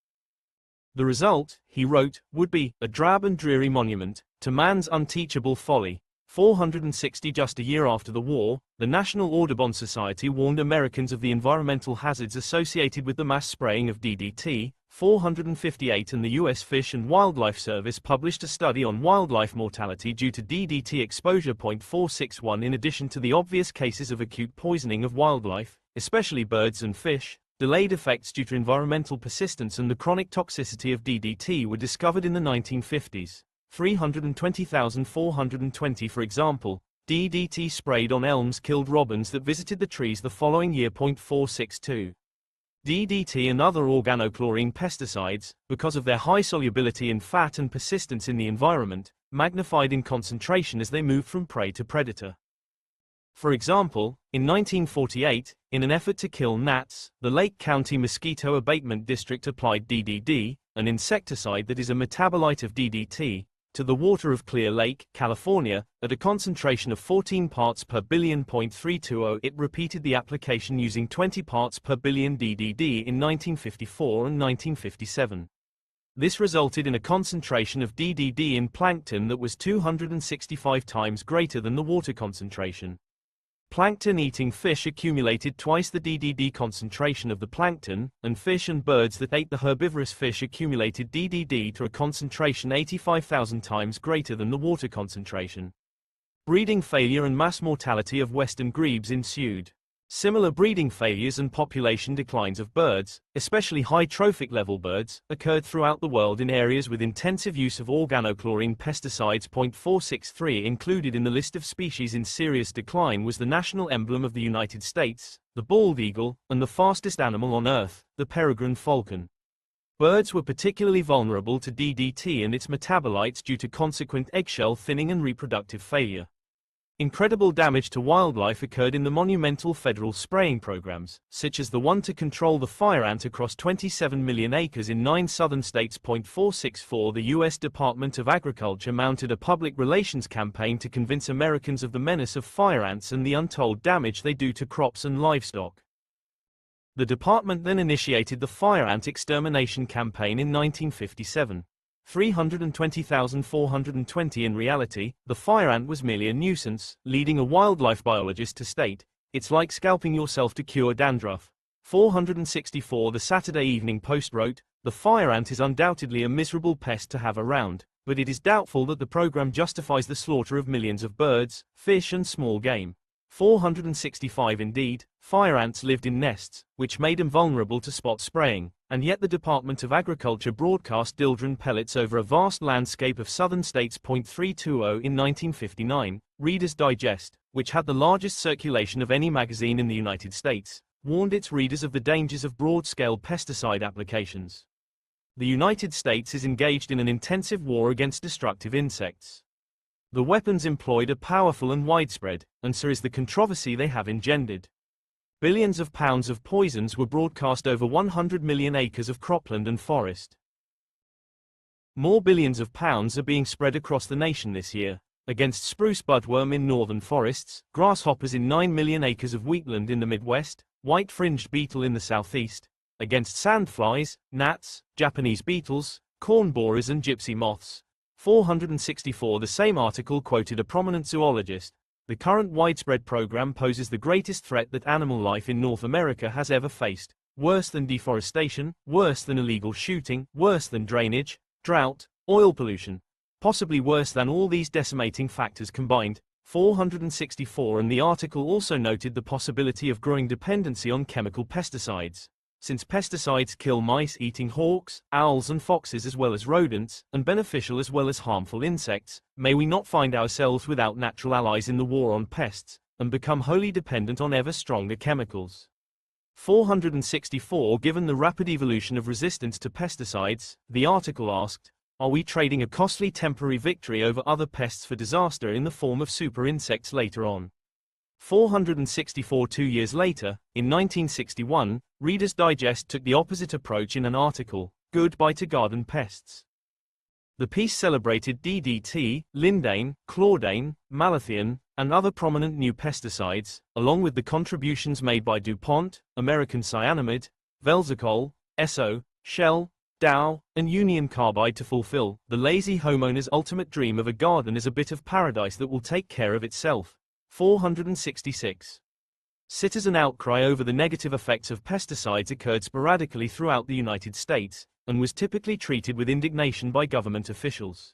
The result, he wrote, would be a drab and dreary monument to man's unteachable folly. 460 Just a year after the war, the National Audubon Society warned Americans of the environmental hazards associated with the mass spraying of DDT. 458 And the U.S. Fish and Wildlife Service published a study on wildlife mortality due to DDT exposure. 461 In addition to the obvious cases of acute poisoning of wildlife, especially birds and fish, delayed effects due to environmental persistence and the chronic toxicity of DDT were discovered in the 1950s. 320,420 For example, DDT sprayed on elms killed robins that visited the trees the following year. 462. DDT and other organochlorine pesticides, because of their high solubility in fat and persistence in the environment, magnified in concentration as they moved from prey to predator. For example, in 1948, in an effort to kill gnats, the Lake County Mosquito Abatement District applied DDD, an insecticide that is a metabolite of DDT, to the water of Clear Lake, California, at a concentration of 14 parts per billion. 320 It repeated the application using 20 parts per billion DDD in 1954 and 1957. This resulted in a concentration of DDD in plankton that was 265 times greater than the water concentration. Plankton-eating fish accumulated twice the DDD concentration of the plankton, and fish and birds that ate the herbivorous fish accumulated DDD to a concentration 85,000 times greater than the water concentration. Breeding failure and mass mortality of western grebes ensued. Similar breeding failures and population declines of birds, especially high trophic level birds, occurred throughout the world in areas with intensive use of organochlorine pesticides. 463 Included in the list of species in serious decline was the national emblem of the United States, the bald eagle, and the fastest animal on Earth, the peregrine falcon. Birds were particularly vulnerable to DDT and its metabolites due to consequent eggshell thinning and reproductive failure. Incredible damage to wildlife occurred in the monumental federal spraying programs, such as the one to control the fire ant across 27 million acres in 9 southern states. 464 The U.S. Department of Agriculture mounted a public relations campaign to convince Americans of the menace of fire ants and the untold damage they do to crops and livestock. The department then initiated the fire ant extermination campaign in 1957. 320,420 In reality, the fire ant was merely a nuisance, leading a wildlife biologist to state, "It's like scalping yourself to cure dandruff." 464 The Saturday Evening Post wrote, "The fire ant is undoubtedly a miserable pest to have around, but it is doubtful that the program justifies the slaughter of millions of birds, fish and small game." 465 Indeed, fire ants lived in nests, which made them vulnerable to spot spraying, and yet the Department of Agriculture broadcast dildren pellets over a vast landscape of southern states. 320 in 1959, Reader's Digest, which had the largest circulation of any magazine in the United States, warned its readers of the dangers of broad-scale pesticide applications. The United States is engaged in an intensive war against destructive insects. The weapons employed are powerful and widespread, and so is the controversy they have engendered. Billions of pounds of poisons were broadcast over 100 million acres of cropland and forest. More billions of pounds are being spread across the nation this year, against spruce budworm in northern forests, grasshoppers in 9 million acres of wheatland in the Midwest, white-fringed beetle in the southeast, against sandflies, gnats, Japanese beetles, corn borers and gypsy moths. 464 The same article quoted a prominent zoologist. The current widespread program poses the greatest threat that animal life in North America has ever faced. Worse than deforestation, worse than illegal shooting, worse than drainage, drought, oil pollution. Possibly worse than all these decimating factors combined. 464 And the article also noted the possibility of growing dependency on chemical pesticides. Since pesticides kill mice-eating hawks, owls and foxes as well as rodents, and beneficial as well as harmful insects, may we not find ourselves without natural allies in the war on pests, and become wholly dependent on ever stronger chemicals. 464 Given the rapid evolution of resistance to pesticides, the article asked, are we trading a costly temporary victory over other pests for disaster in the form of super insects later on? 464 2 years later, in 1961, Reader's Digest took the opposite approach in an article, Goodbye to Garden Pests. The piece celebrated DDT, lindane, chlordane, malathion, and other prominent new pesticides, along with the contributions made by DuPont, American Cyanamid, Velzacol, Esso, Shell, Dow, and Union Carbide to fulfill the lazy homeowner's ultimate dream of a garden as a bit of paradise that will take care of itself. 466. Citizen outcry over the negative effects of pesticides occurred sporadically throughout the United States, and was typically treated with indignation by government officials.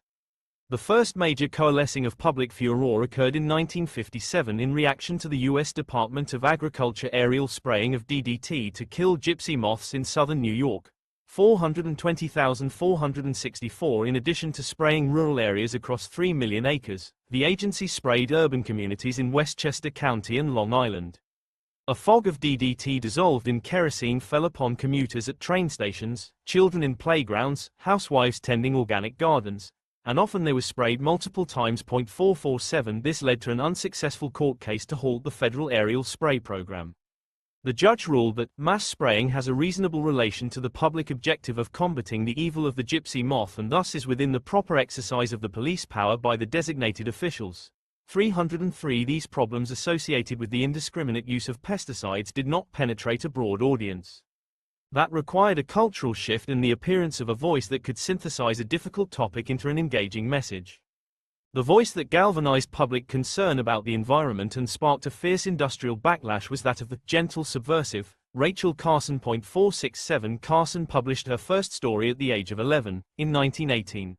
The first major coalescing of public furor occurred in 1957 in reaction to the U.S. Department of Agriculture aerial spraying of DDT to kill gypsy moths in southern New York. 420,464 In addition to spraying rural areas across 3 million acres, the agency sprayed urban communities in Westchester County and Long Island. A fog of DDT dissolved in kerosene fell upon commuters at train stations, children in playgrounds, housewives tending organic gardens, and often they were sprayed multiple times. 447 This led to an unsuccessful court case to halt the federal aerial spray program. The judge ruled that mass spraying has a reasonable relation to the public objective of combating the evil of the gypsy moth and thus is within the proper exercise of the police power by the designated officials. 303 These problems associated with the indiscriminate use of pesticides did not penetrate a broad audience. That required a cultural shift and the appearance of a voice that could synthesize a difficult topic into an engaging message. The voice that galvanized public concern about the environment and sparked a fierce industrial backlash was that of the gentle subversive, Rachel Carson. 467 Carson published her first story at the age of 11, in 1918.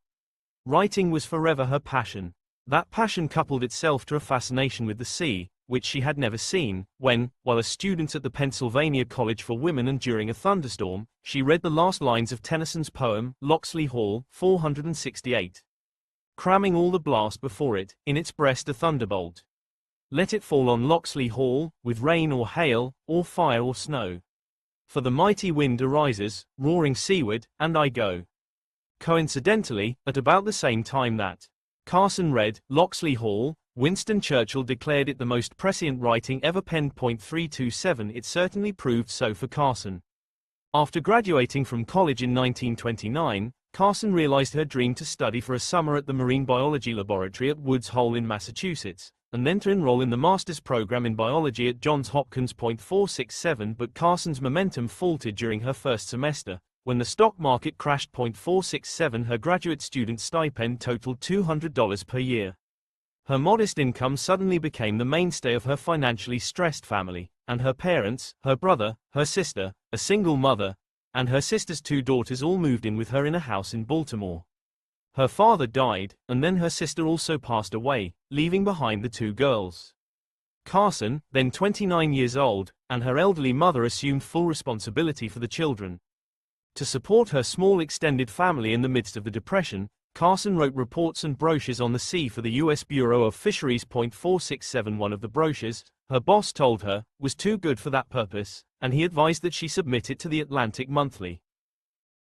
Writing was forever her passion. That passion coupled itself to a fascination with the sea, which she had never seen, when, while a student at the Pennsylvania College for Women and during a thunderstorm, she read the last lines of Tennyson's poem, Locksley Hall. 468. Cramming all the blast before it, in its breast a thunderbolt. Let it fall on Locksley Hall, with rain or hail, or fire or snow. For the mighty wind arises, roaring seaward, and I go. Coincidentally, at about the same time that Carson read Locksley Hall, Winston Churchill declared it the most prescient writing ever penned. 327 It certainly proved so for Carson. After graduating from college in 1929, Carson realized her dream to study for a summer at the Marine Biology Laboratory at Woods Hole in Massachusetts, and then to enroll in the master's program in biology at Johns Hopkins. 467 But Carson's momentum faltered during her first semester, when the stock market crashed. 467 Her graduate student stipend totaled $200 per year. Her modest income suddenly became the mainstay of her financially stressed family, and her parents, her brother, her sister, a single mother, and her sister's 2 daughters all moved in with her in a house in Baltimore. Her father died, and then her sister also passed away, leaving behind the 2 girls. Carson, then 29 years old, and her elderly mother assumed full responsibility for the children. To support her small extended family in the midst of the Depression, Carson wrote reports and brochures on the sea for the U.S. Bureau of Fisheries. 4671 of the brochures, her boss told her, was too good for that purpose, and he advised that she submit it to the Atlantic Monthly.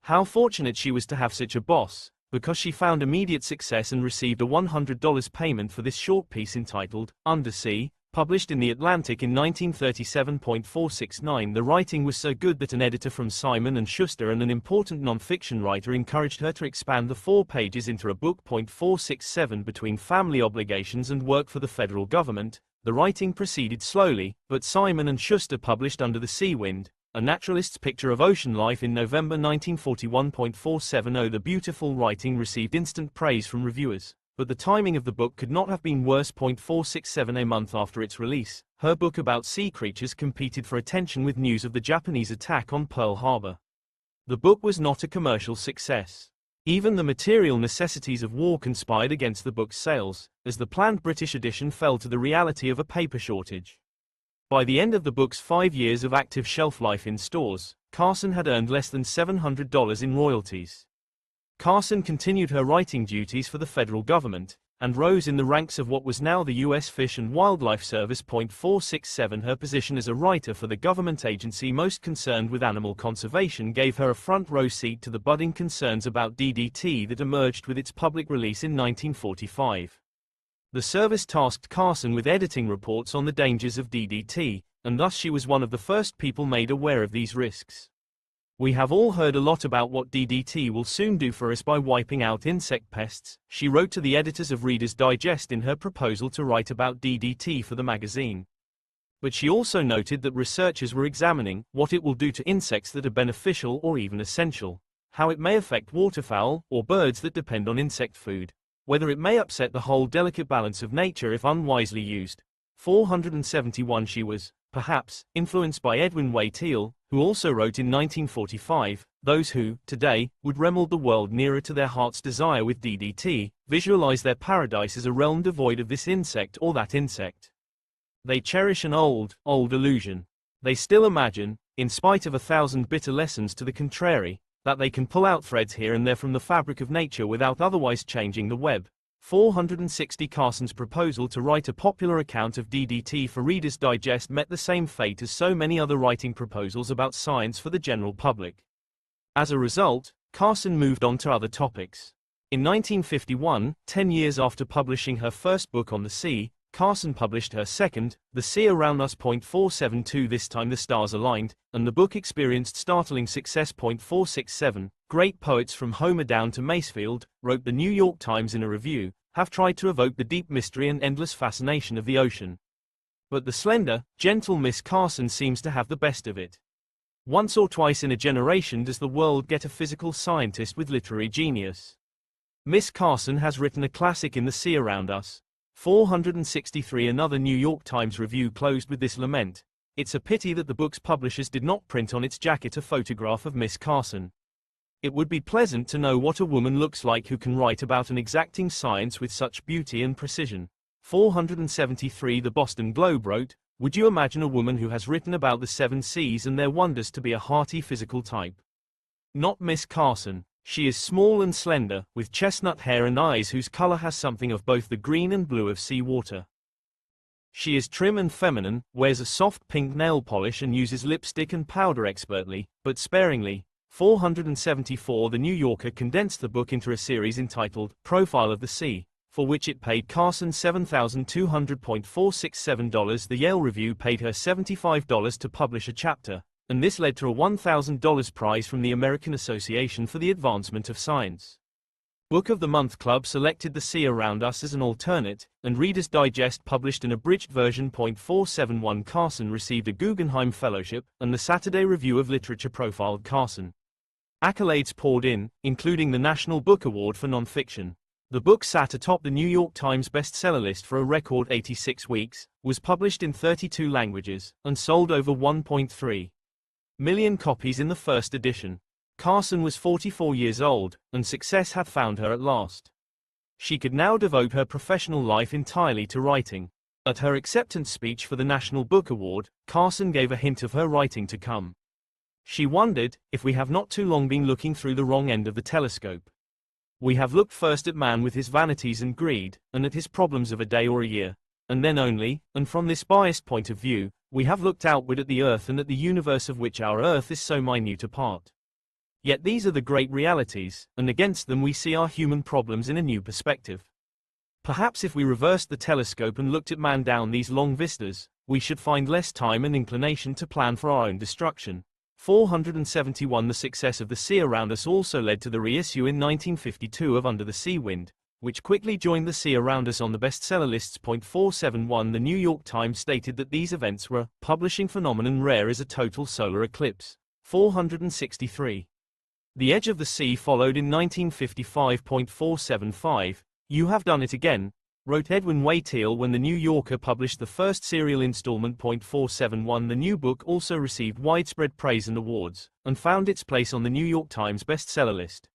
How fortunate she was to have such a boss, because she found immediate success and received a $100 payment for this short piece entitled, Undersea, published in the Atlantic in 1937. 469 The writing was so good that an editor from Simon & Schuster and an important non-fiction writer encouraged her to expand the 4 pages into a book. 467 Between family obligations and work for the federal government, the writing proceeded slowly, but Simon & Schuster published Under the Sea Wind, a naturalist's picture of ocean life in November 1941. 470 The beautiful writing received instant praise from reviewers, but the timing of the book could not have been worse. 467 A month after its release, her book about sea creatures competed for attention with news of the Japanese attack on Pearl Harbor. The book was not a commercial success. Even the material necessities of war conspired against the book's sales, as the planned British edition fell to the reality of a paper shortage. By the end of the book's 5 years of active shelf life in stores, Carson had earned less than $700 in royalties. Carson continued her writing duties for the federal government, and rose in the ranks of what was now the U.S. Fish and Wildlife Service. 467 Her position as a writer for the government agency most concerned with animal conservation gave her a front-row seat to the budding concerns about DDT that emerged with its public release in 1945. The service tasked Carson with editing reports on the dangers of DDT, and thus she was one of the first people made aware of these risks. We have all heard a lot about what DDT will soon do for us by wiping out insect pests, she wrote to the editors of Reader's Digest in her proposal to write about DDT for the magazine. But she also noted that researchers were examining what it will do to insects that are beneficial or even essential, how it may affect waterfowl or birds that depend on insect food, whether it may upset the whole delicate balance of nature if unwisely used. 471 She was, perhaps, influenced by Edwin Way Teale, who also wrote in 1945, those who, today, would remeld the world nearer to their heart's desire with DDT, visualize their paradise as a realm devoid of this insect or that insect. They cherish an old illusion. They still imagine, in spite of 1,000 bitter lessons to the contrary, that they can pull out threads here and there from the fabric of nature without otherwise changing the web. 460 Carson's proposal to write a popular account of DDT for Reader's Digest met the same fate as so many other writing proposals about science for the general public. As a result, Carson moved on to other topics. In 1951, 10 years after publishing her first book on the sea, Carson published her second, The Sea Around Us. 472 This time the stars aligned, and the book experienced startling success. 467 Great poets from Homer down to Masefield, wrote the New York Times in a review, have tried to evoke the deep mystery and endless fascination of the ocean. But the slender, gentle Miss Carson seems to have the best of it. Once or twice in a generation does the world get a physical scientist with literary genius. Miss Carson has written a classic in The Sea Around Us. 463 Another New York Times review closed with this lament: "It's a pity that the book's publishers did not print on its jacket a photograph of Miss Carson. It would be pleasant to know what a woman looks like who can write about an exacting science with such beauty and precision." 473 The Boston Globe wrote, "Would you imagine a woman who has written about the 7 seas and their wonders to be a hearty physical type? Not Miss Carson. She is small and slender, with chestnut hair and eyes whose color has something of both the green and blue of sea water. She is trim and feminine, wears a soft pink nail polish and uses lipstick and powder expertly, but sparingly." 474 The New Yorker condensed the book into a series entitled Profile of the Sea, for which it paid Carson $7,200.467. The Yale Review paid her $75 to publish a chapter, and this led to a $1,000 prize from the American Association for the Advancement of Science. Book of the Month Club selected The Sea Around Us as an alternate, and Reader's Digest published an abridged version. 471 Carson received a Guggenheim Fellowship, and the Saturday Review of Literature profiled Carson. Accolades poured in, including the National Book Award for Nonfiction. The book sat atop the New York Times bestseller list for a record 86 weeks, was published in 32 languages, and sold over 1.3 million copies in the first edition. Carson was 44 years old, and success had found her at last. She could now devote her professional life entirely to writing. At her acceptance speech for the National Book Award, Carson gave a hint of her writing to come. She wondered if we have not too long been looking through the wrong end of the telescope. We have looked first at man with his vanities and greed, and at his problems of a day or a year, and then only, and from this biased point of view, we have looked outward at the earth and at the universe of which our earth is so minute a part. Yet these are the great realities, and against them we see our human problems in a new perspective. Perhaps if we reversed the telescope and looked at man down these long vistas, we should find less time and inclination to plan for our own destruction. 471 The success of The Sea Around Us also led to the reissue in 1952 of Under the Sea Wind, which quickly joined The Sea Around Us on the bestseller lists. 471 The New York Times stated that these events were a publishing phenomenon rare as a total solar eclipse. 463 The Edge of the Sea followed in 1955. 475 You have done it again, wrote Edwin Wayteal when the New Yorker published the first serial installment. 471 The new book also received widespread praise and awards, and found its place on the New York Times bestseller list.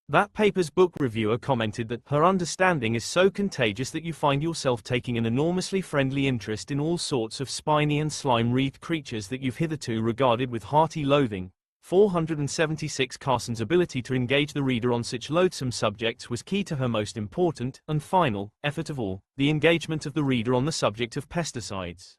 That paper's book reviewer commented that her understanding is so contagious that you find yourself taking an enormously friendly interest in all sorts of spiny and slime-wreathed creatures that you've hitherto regarded with hearty loathing. 476 Carson's ability to engage the reader on such loathsome subjects was key to her most important, and final, effort of all, the engagement of the reader on the subject of pesticides.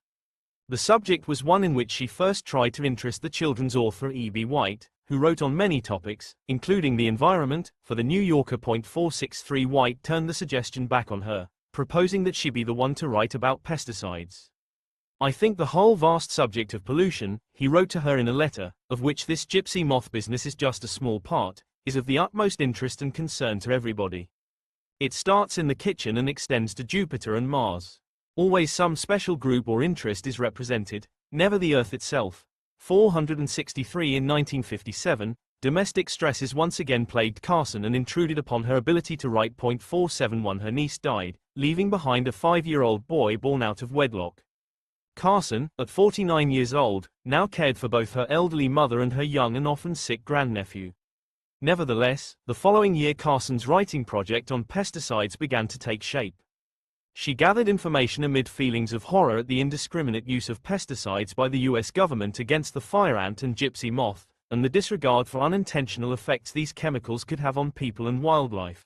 The subject was one in which she first tried to interest the children's author E.B. White, who wrote on many topics, including the environment, for the New Yorker. 463 White turned the suggestion back on her, proposing that she be the one to write about pesticides. I think the whole vast subject of pollution, he wrote to her in a letter, of which this gypsy moth business is just a small part, is of the utmost interest and concern to everybody. It starts in the kitchen and extends to Jupiter and Mars. Always some special group or interest is represented, never the Earth itself. 463 In 1957, domestic stresses once again plagued Carson and intruded upon her ability to write. 471 Her niece died, leaving behind a 5-year-old boy born out of wedlock. Carson, at 49 years old, now cared for both her elderly mother and her young and often sick grandnephew. Nevertheless, the following year Carson's writing project on pesticides began to take shape. She gathered information amid feelings of horror at the indiscriminate use of pesticides by the US government against the fire ant and gypsy moth, and the disregard for unintentional effects these chemicals could have on people and wildlife.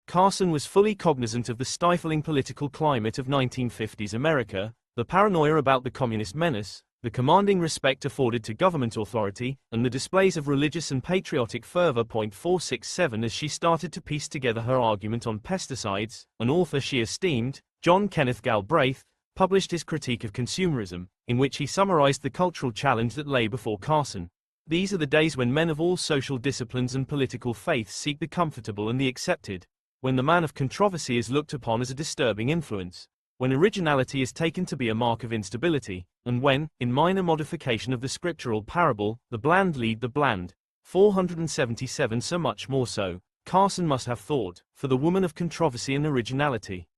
Carson was fully cognizant of the stifling political climate of 1950s America, the paranoia about the communist menace, the commanding respect afforded to government authority, and the displays of religious and patriotic fervor. 467 As she started to piece together her argument on pesticides, an author she esteemed, John Kenneth Galbraith, published his Critique of Consumerism, in which he summarized the cultural challenge that lay before Carson. These are the days when men of all social disciplines and political faiths seek the comfortable and the accepted, when the man of controversy is looked upon as a disturbing influence, when originality is taken to be a mark of instability, and when, in minor modification of the scriptural parable, the bland lead the bland. 477 So much more so, Carson must have thought, for the woman of controversy and originality.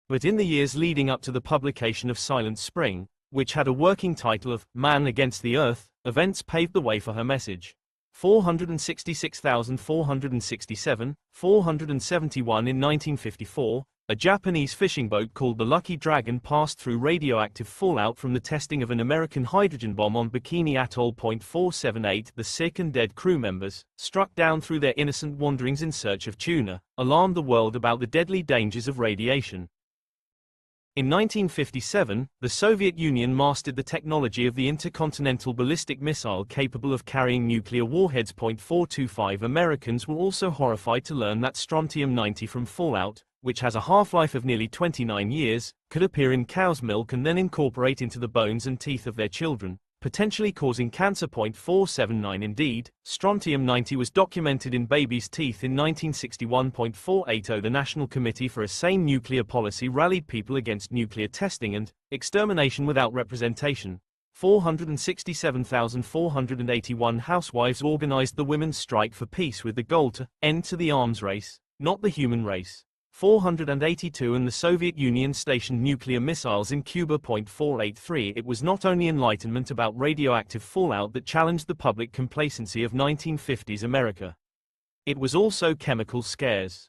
But in the years leading up to the publication of Silent Spring, which had a working title of Man Against the Earth, events paved the way for her message. 466,467, 471 In 1954, a Japanese fishing boat called the Lucky Dragon passed through radioactive fallout from the testing of an American hydrogen bomb on Bikini Atoll. 478 The sick and dead crew members, struck down through their innocent wanderings in search of tuna, alarmed the world about the deadly dangers of radiation. In 1957, the Soviet Union mastered the technology of the intercontinental ballistic missile capable of carrying nuclear warheads. 425 Americans were also horrified to learn that strontium-90 from fallout, which has a half-life of nearly 29 years, could appear in cow's milk and then incorporate into the bones and teeth of their children, potentially causing cancer. 479 Indeed, strontium-90 was documented in babies' teeth in 1961. 480 The National Committee for a Sane Nuclear Policy rallied people against nuclear testing and extermination without representation. 467,481 housewives organized the Women's Strike for Peace with the goal to end to the arms race, not the human race. 482 And the Soviet Union stationed nuclear missiles in Cuba. 483 It was not only enlightenment about radioactive fallout that challenged the public complacency of 1950s America. It was also chemical scares.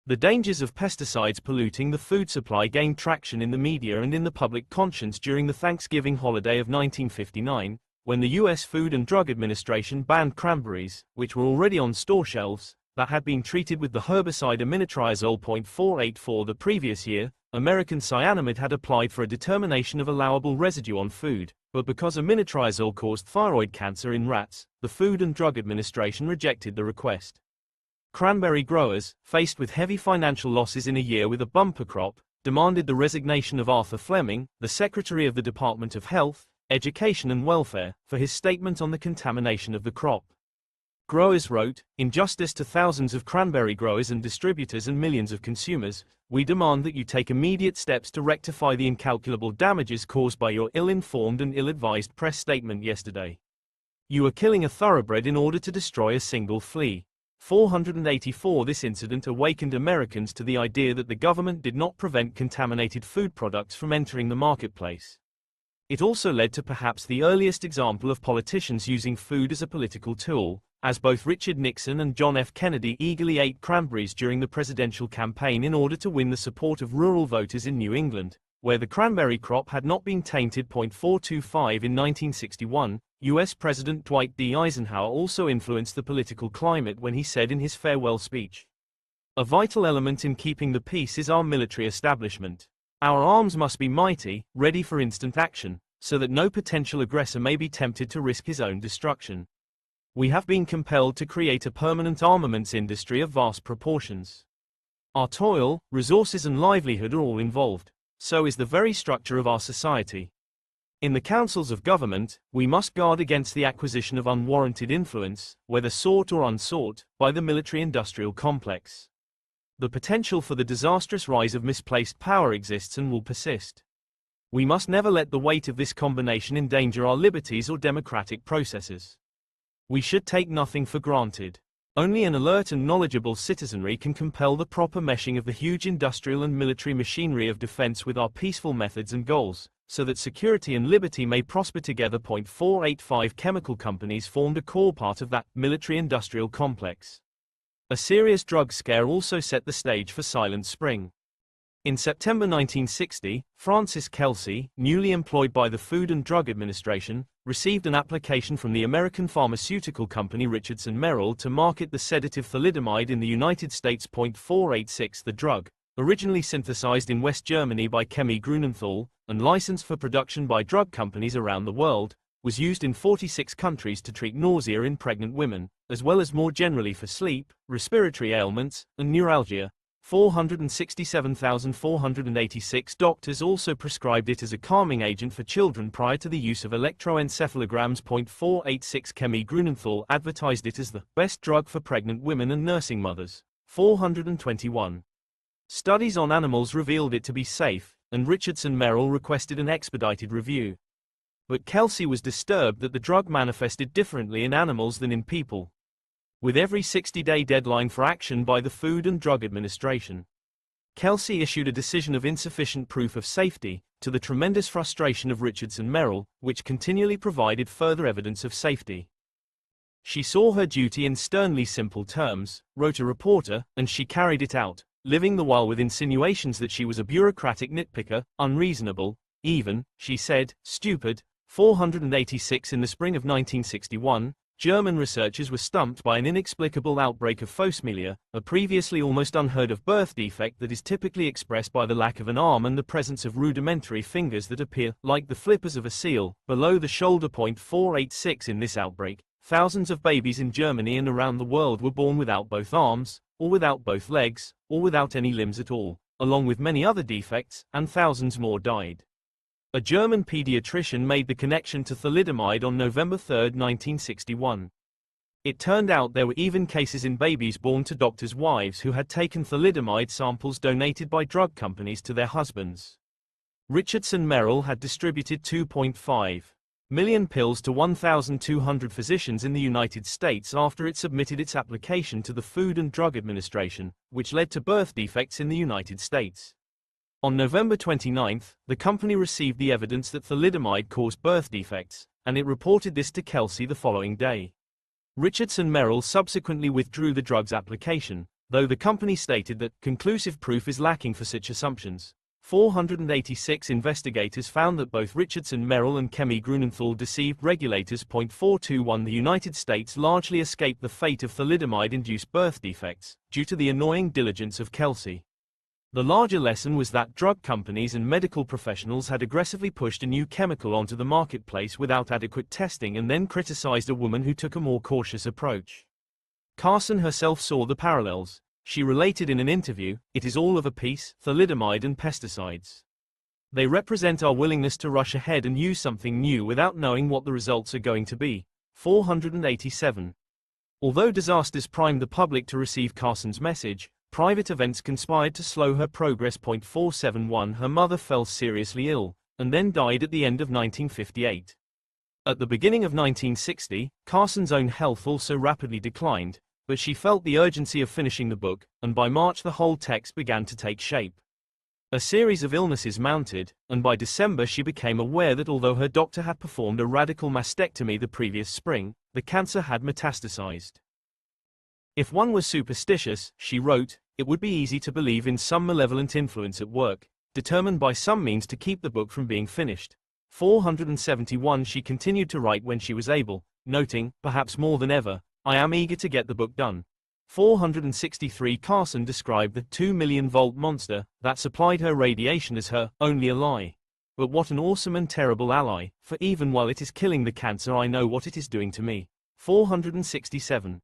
The dangers of pesticides polluting the food supply gained traction in the media and in the public conscience during the Thanksgiving holiday of 1959, when the U.S. Food and Drug Administration banned cranberries, which were already on store shelves, that had been treated with the herbicide iminotriazole .484 the previous year. American cyanamide had applied for a determination of allowable residue on food, but because iminotriazole caused thyroid cancer in rats, the Food and Drug Administration rejected the request. Cranberry growers, faced with heavy financial losses in a year with a bumper crop, demanded the resignation of Arthur Fleming, the Secretary of the Department of Health, Education and Welfare, for his statement on the contamination of the crop. Growers wrote, "In justice to thousands of cranberry growers and distributors and millions of consumers, we demand that you take immediate steps to rectify the incalculable damages caused by your ill-informed and ill-advised press statement yesterday. You are killing a thoroughbred in order to destroy a single flea." 484 This incident awakened Americans to the idea that the government did not prevent contaminated food products from entering the marketplace. It also led to perhaps the earliest example of politicians using food as a political tool, as both Richard Nixon and John F. Kennedy eagerly ate cranberries during the presidential campaign in order to win the support of rural voters in New England, where the cranberry crop had not been tainted. 425 In 1961, U.S. President Dwight D. Eisenhower also influenced the political climate when he said in his farewell speech, "A vital element in keeping the peace is our military establishment. Our arms must be mighty, ready for instant action, so that no potential aggressor may be tempted to risk his own destruction. We have been compelled to create a permanent armaments industry of vast proportions. Our toil, resources and livelihood are all involved. So is the very structure of our society. In the councils of government, we must guard against the acquisition of unwarranted influence, whether sought or unsought, by the military-industrial complex. The potential for the disastrous rise of misplaced power exists and will persist. We must never let the weight of this combination endanger our liberties or democratic processes. We should take nothing for granted. Only an alert and knowledgeable citizenry can compel the proper meshing of the huge industrial and military machinery of defense with our peaceful methods and goals, so that security and liberty may prosper together. 485 Chemical companies formed a core part of that military-industrial complex. A serious drug scare also set the stage for Silent Spring. In September 1960, Francis Kelsey, newly employed by the Food and Drug Administration, received an application from the American pharmaceutical company Richardson Merrill to market the sedative thalidomide in the United States. 486 The drug, originally synthesized in West Germany by Chemie Grunenthal, and licensed for production by drug companies around the world, was used in 46 countries to treat nausea in pregnant women, as well as more generally for sleep, respiratory ailments, and neuralgia. 467,486 doctors also prescribed it as a calming agent for children prior to the use of electroencephalograms. 486 Chemie Grunenthal advertised it as the best drug for pregnant women and nursing mothers. 421. Studies on animals revealed it to be safe, and Richardson Merrill requested an expedited review. But Kelsey was disturbed that the drug manifested differently in animals than in people. With every 60-day deadline for action by the Food and Drug Administration, Kelsey issued a decision of insufficient proof of safety, to the tremendous frustration of Richardson Merrill, which continually provided further evidence of safety. "She saw her duty in sternly simple terms," wrote a reporter, "and she carried it out, living the while with insinuations that she was a bureaucratic nitpicker, unreasonable, even, she said, stupid." 486 In the spring of 1961, German researchers were stumped by an inexplicable outbreak of phosmelia, a previously almost unheard of birth defect that is typically expressed by the lack of an arm and the presence of rudimentary fingers that appear, like the flippers of a seal, below the shoulder. 486 In this outbreak, thousands of babies in Germany and around the world were born without both arms, or without both legs, or without any limbs at all, along with many other defects, and thousands more died. A German pediatrician made the connection to thalidomide on November 3, 1961. It turned out there were even cases in babies born to doctors' wives who had taken thalidomide samples donated by drug companies to their husbands. Richardson Merrill had distributed 2.5 million pills to 1,200 physicians in the United States after it submitted its application to the Food and Drug Administration, which led to birth defects in the United States. On November 29, the company received the evidence that thalidomide caused birth defects, and it reported this to Kelsey the following day. Richardson Merrill subsequently withdrew the drug's application, though the company stated that conclusive proof is lacking for such assumptions. 486 investigators found that both Richardson Merrill and Kemi Grunenthal deceived regulators. 421 The United States largely escaped the fate of thalidomide-induced birth defects, due to the annoying diligence of Kelsey. The larger lesson was that drug companies and medical professionals had aggressively pushed a new chemical onto the marketplace without adequate testing and then criticized a woman who took a more cautious approach. Carson herself saw the parallels. She related in an interview, "It is all of a piece, thalidomide and pesticides. They represent our willingness to rush ahead and use something new without knowing what the results are going to be." 487. Although disasters primed the public to receive Carson's message, private events conspired to slow her progress. 471 Her mother fell seriously ill, and then died at the end of 1958. At the beginning of 1960, Carson's own health also rapidly declined, but she felt the urgency of finishing the book, and by March the whole text began to take shape. A series of illnesses mounted, and by December she became aware that although her doctor had performed a radical mastectomy the previous spring, the cancer had metastasized. If one was superstitious, she wrote, it would be easy to believe in some malevolent influence at work, determined by some means to keep the book from being finished. 471 She continued to write when she was able, noting, perhaps more than ever, I am eager to get the book done. 463 Carson described the 2 million-volt monster that supplied her radiation as her only ally. But what an awesome and terrible ally, for even while it is killing the cancer I know what it is doing to me. 467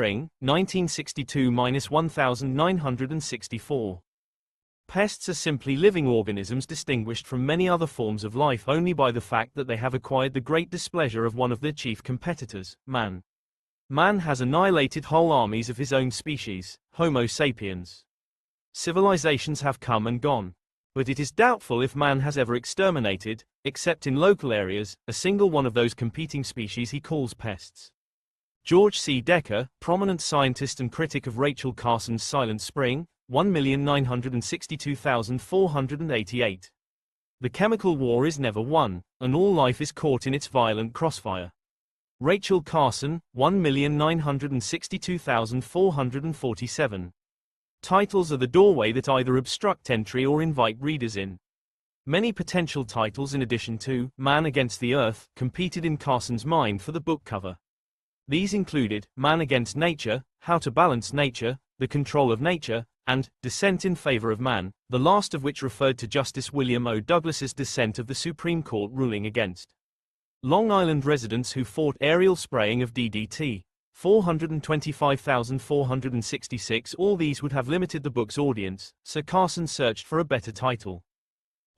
Spring, 1962-1964. Pests are simply living organisms distinguished from many other forms of life only by the fact that they have acquired the great displeasure of one of their chief competitors, man. Man has annihilated whole armies of his own species, Homo sapiens. Civilizations have come and gone. But it is doubtful if man has ever exterminated, except in local areas, a single one of those competing species he calls pests. George C. Decker, prominent scientist and critic of Rachel Carson's Silent Spring, 1,962,488. The chemical war is never won, and all life is caught in its violent crossfire. Rachel Carson, 1,962,447. Titles are the doorway that either obstruct entry or invite readers in. Many potential titles in addition to Man Against the Earth competed in Carson's mind for the book cover. These included Man Against Nature, How to Balance Nature, The Control of Nature, and Dissent in Favor of Man, the last of which referred to Justice William O. Douglas's dissent of the Supreme Court ruling against Long Island residents who fought aerial spraying of DDT. 425,466. All these would have limited the book's audience, so Carson searched for a better title.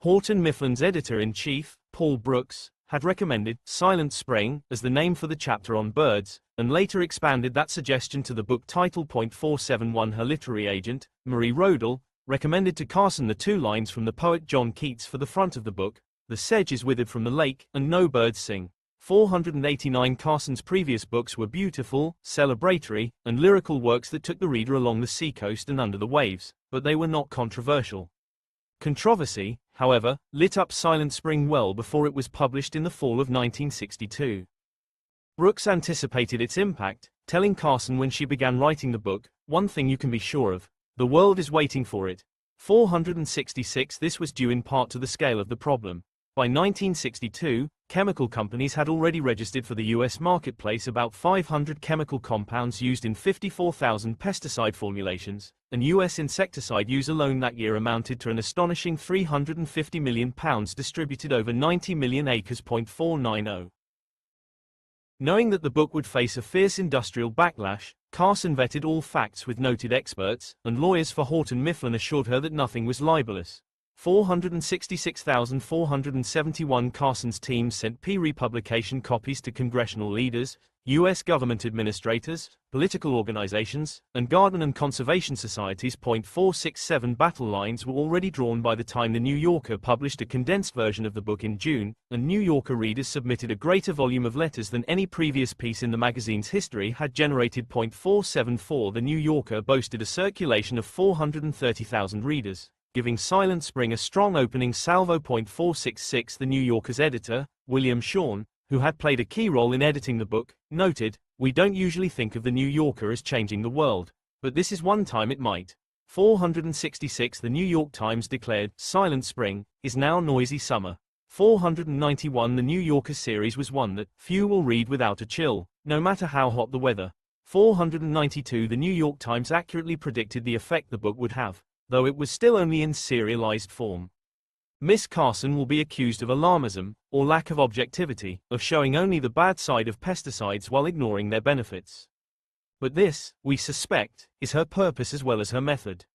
Houghton Mifflin's editor-in-chief, Paul Brooks, had recommended Silent Spring as the name for the chapter on birds, and later expanded that suggestion to the book title. 471. Her literary agent, Marie Rodel, recommended to Carson the two lines from the poet John Keats for the front of the book, "The sedge is withered from the lake, and no birds sing." 489. Carson's previous books were beautiful, celebratory, and lyrical works that took the reader along the seacoast and under the waves, but they were not controversial. Controversy, however, lit up Silent Spring well before it was published in the fall of 1962. Brooks anticipated its impact, telling Carson when she began writing the book, "One thing you can be sure of, the world is waiting for it." 466. This was due in part to the scale of the problem. By 1962, chemical companies had already registered for the U.S. marketplace about 500 chemical compounds used in 54,000 pesticide formulations, and U.S. insecticide use alone that year amounted to an astonishing £350 million distributed over 90 million acres. 490. Knowing that the book would face a fierce industrial backlash, Carson vetted all facts with noted experts, and lawyers for Houghton Mifflin assured her that nothing was libelous. 466,471. Carson's team sent pre-publication copies to congressional leaders, U.S. government administrators, political organizations, and garden and conservation societies. 467. Battle lines were already drawn by the time the New Yorker published a condensed version of the book in June, and New Yorker readers submitted a greater volume of letters than any previous piece in the magazine's history had generated. 474. The New Yorker boasted a circulation of 430,000 readers, giving Silent Spring a strong opening salvo. 466. The New Yorker's editor, William Shawn, who had played a key role in editing the book, noted, "We don't usually think of the New Yorker as changing the world, but this is one time it might." 466. The New York Times declared, "Silent Spring is now noisy summer." 491. The New Yorker series was one that few will read without a chill, no matter how hot the weather. 492. The New York Times accurately predicted the effect the book would have, though it was still only in serialized form. Miss Carson will be accused of alarmism, or lack of objectivity, of showing only the bad side of pesticides while ignoring their benefits. But this, we suspect, is her purpose as well as her method.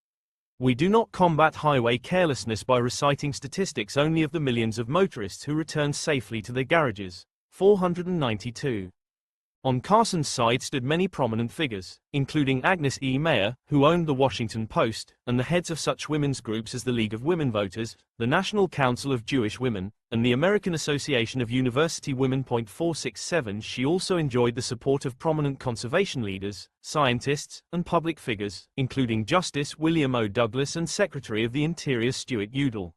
We do not combat highway carelessness by reciting statistics only of the millions of motorists who return safely to their garages. 492. On Carson's side stood many prominent figures, including Agnes E. Mayer, who owned the Washington Post, and the heads of such women's groups as the League of Women Voters, the National Council of Jewish Women, and the American Association of University Women. 467. She also enjoyed the support of prominent conservation leaders, scientists, and public figures, including Justice William O. Douglas and Secretary of the Interior Stuart Udall.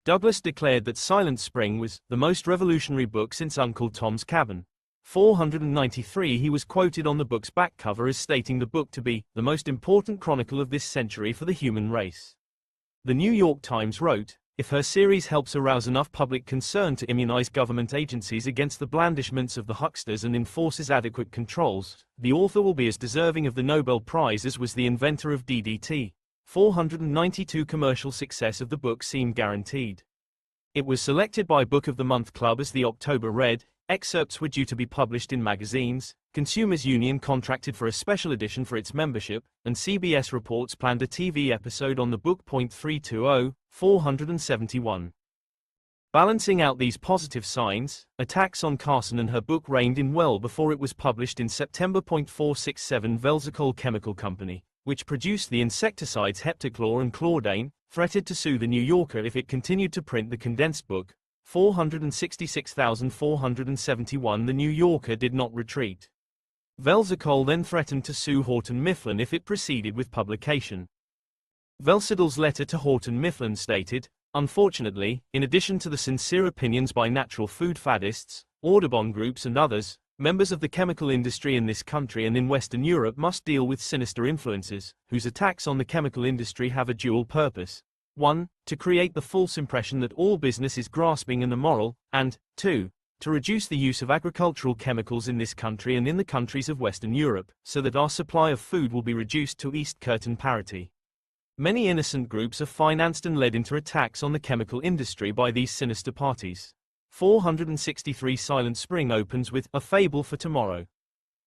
Douglas declared that Silent Spring was the most revolutionary book since Uncle Tom's Cabin. 493. He was quoted on the book's back cover as stating the book to be the most important chronicle of this century for the human race. The New York Times wrote, "If her series helps arouse enough public concern to immunize government agencies against the blandishments of the hucksters and enforces adequate controls, the author will be as deserving of the Nobel Prize as was the inventor of DDT." 492. Commercial success of the book seemed guaranteed. It was selected by Book of the Month Club as the October Red, excerpts were due to be published in magazines, Consumers Union contracted for a special edition for its membership, and CBS Reports planned a TV episode on the book. 320, 471. Balancing out these positive signs, attacks on Carson and her book reigned in well before it was published in September. 467 Velzacol Chemical Company, which produced the insecticides heptachlor and chlordane, threatened to sue the New Yorker if it continued to print the condensed book. 466,471. The New Yorker did not retreat. Velzacol then threatened to sue Houghton Mifflin if it proceeded with publication. Velcidol's letter to Houghton Mifflin stated, "Unfortunately, in addition to the sincere opinions by natural food faddists, Audubon groups and others, members of the chemical industry in this country and in Western Europe must deal with sinister influences, whose attacks on the chemical industry have a dual purpose. 1. To create the false impression that all business is grasping and immoral, and 2. To reduce the use of agricultural chemicals in this country and in the countries of Western Europe, so that our supply of food will be reduced to East Curtain parity." Many innocent groups are financed and led into attacks on the chemical industry by these sinister parties. 463 Silent Spring opens with A Fable for Tomorrow.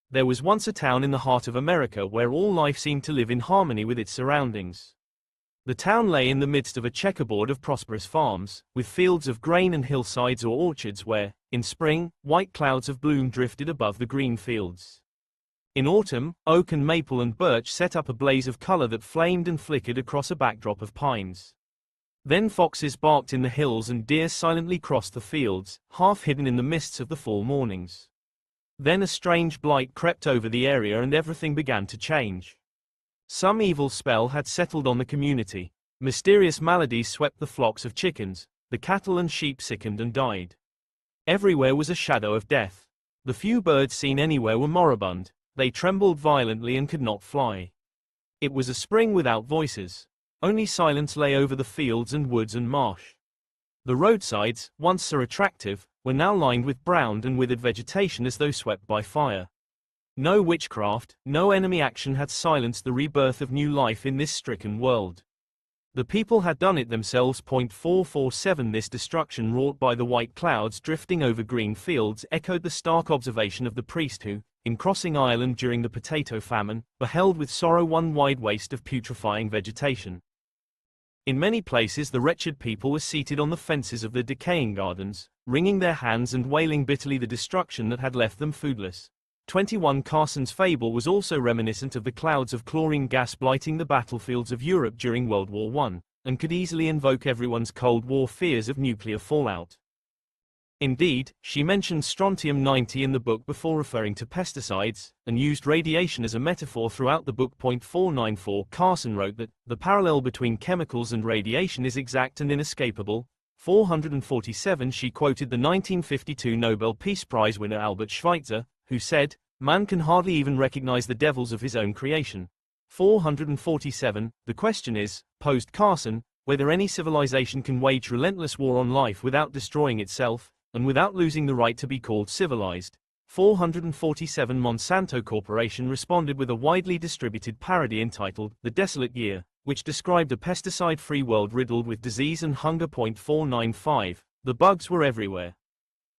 There was once a town in the heart of America where all life seemed to live in harmony with its surroundings. The town lay in the midst of a checkerboard of prosperous farms, with fields of grain and hillsides or orchards where, in spring, white clouds of bloom drifted above the green fields. In autumn, oak and maple and birch set up a blaze of color that flamed and flickered across a backdrop of pines. Then foxes barked in the hills and deer silently crossed the fields, half hidden in the mists of the fall mornings. Then a strange blight crept over the area and everything began to change. Some evil spell had settled on the community. Mysterious maladies swept the flocks of chickens, the cattle and sheep sickened and died. Everywhere was a shadow of death. The few birds seen anywhere were moribund. They trembled violently and could not fly. It was a spring without voices. Only silence lay over the fields and woods and marsh. The roadsides, once so attractive, were now lined with browned and withered vegetation as though swept by fire. No witchcraft, no enemy action had silenced the rebirth of new life in this stricken world. The people had done it themselves. 447 This destruction wrought by the white clouds drifting over green fields echoed the stark observation of the priest who, in crossing Ireland during the potato famine, beheld with sorrow one wide waste of putrefying vegetation. In many places the wretched people were seated on the fences of the decaying gardens, wringing their hands and wailing bitterly the destruction that had left them foodless. 21 Carson's fable was also reminiscent of the clouds of chlorine gas blighting the battlefields of Europe during World War I, and could easily invoke everyone's Cold War fears of nuclear fallout. Indeed, she mentioned strontium-90 in the book before referring to pesticides, and used radiation as a metaphor throughout the book. 494 Carson wrote that, "The parallel between chemicals and radiation is exact and inescapable." 447 She quoted the 1952 Nobel Peace Prize winner Albert Schweitzer, who said, "Man can hardly even recognize the devils of his own creation." 447 The question is, posed Carson, whether any civilization can wage relentless war on life without destroying itself, and without losing the right to be called civilized. 447 Monsanto Corporation responded with a widely distributed parody entitled The Desolate Year, which described a pesticide-free world riddled with disease and hunger. 495 The bugs were everywhere.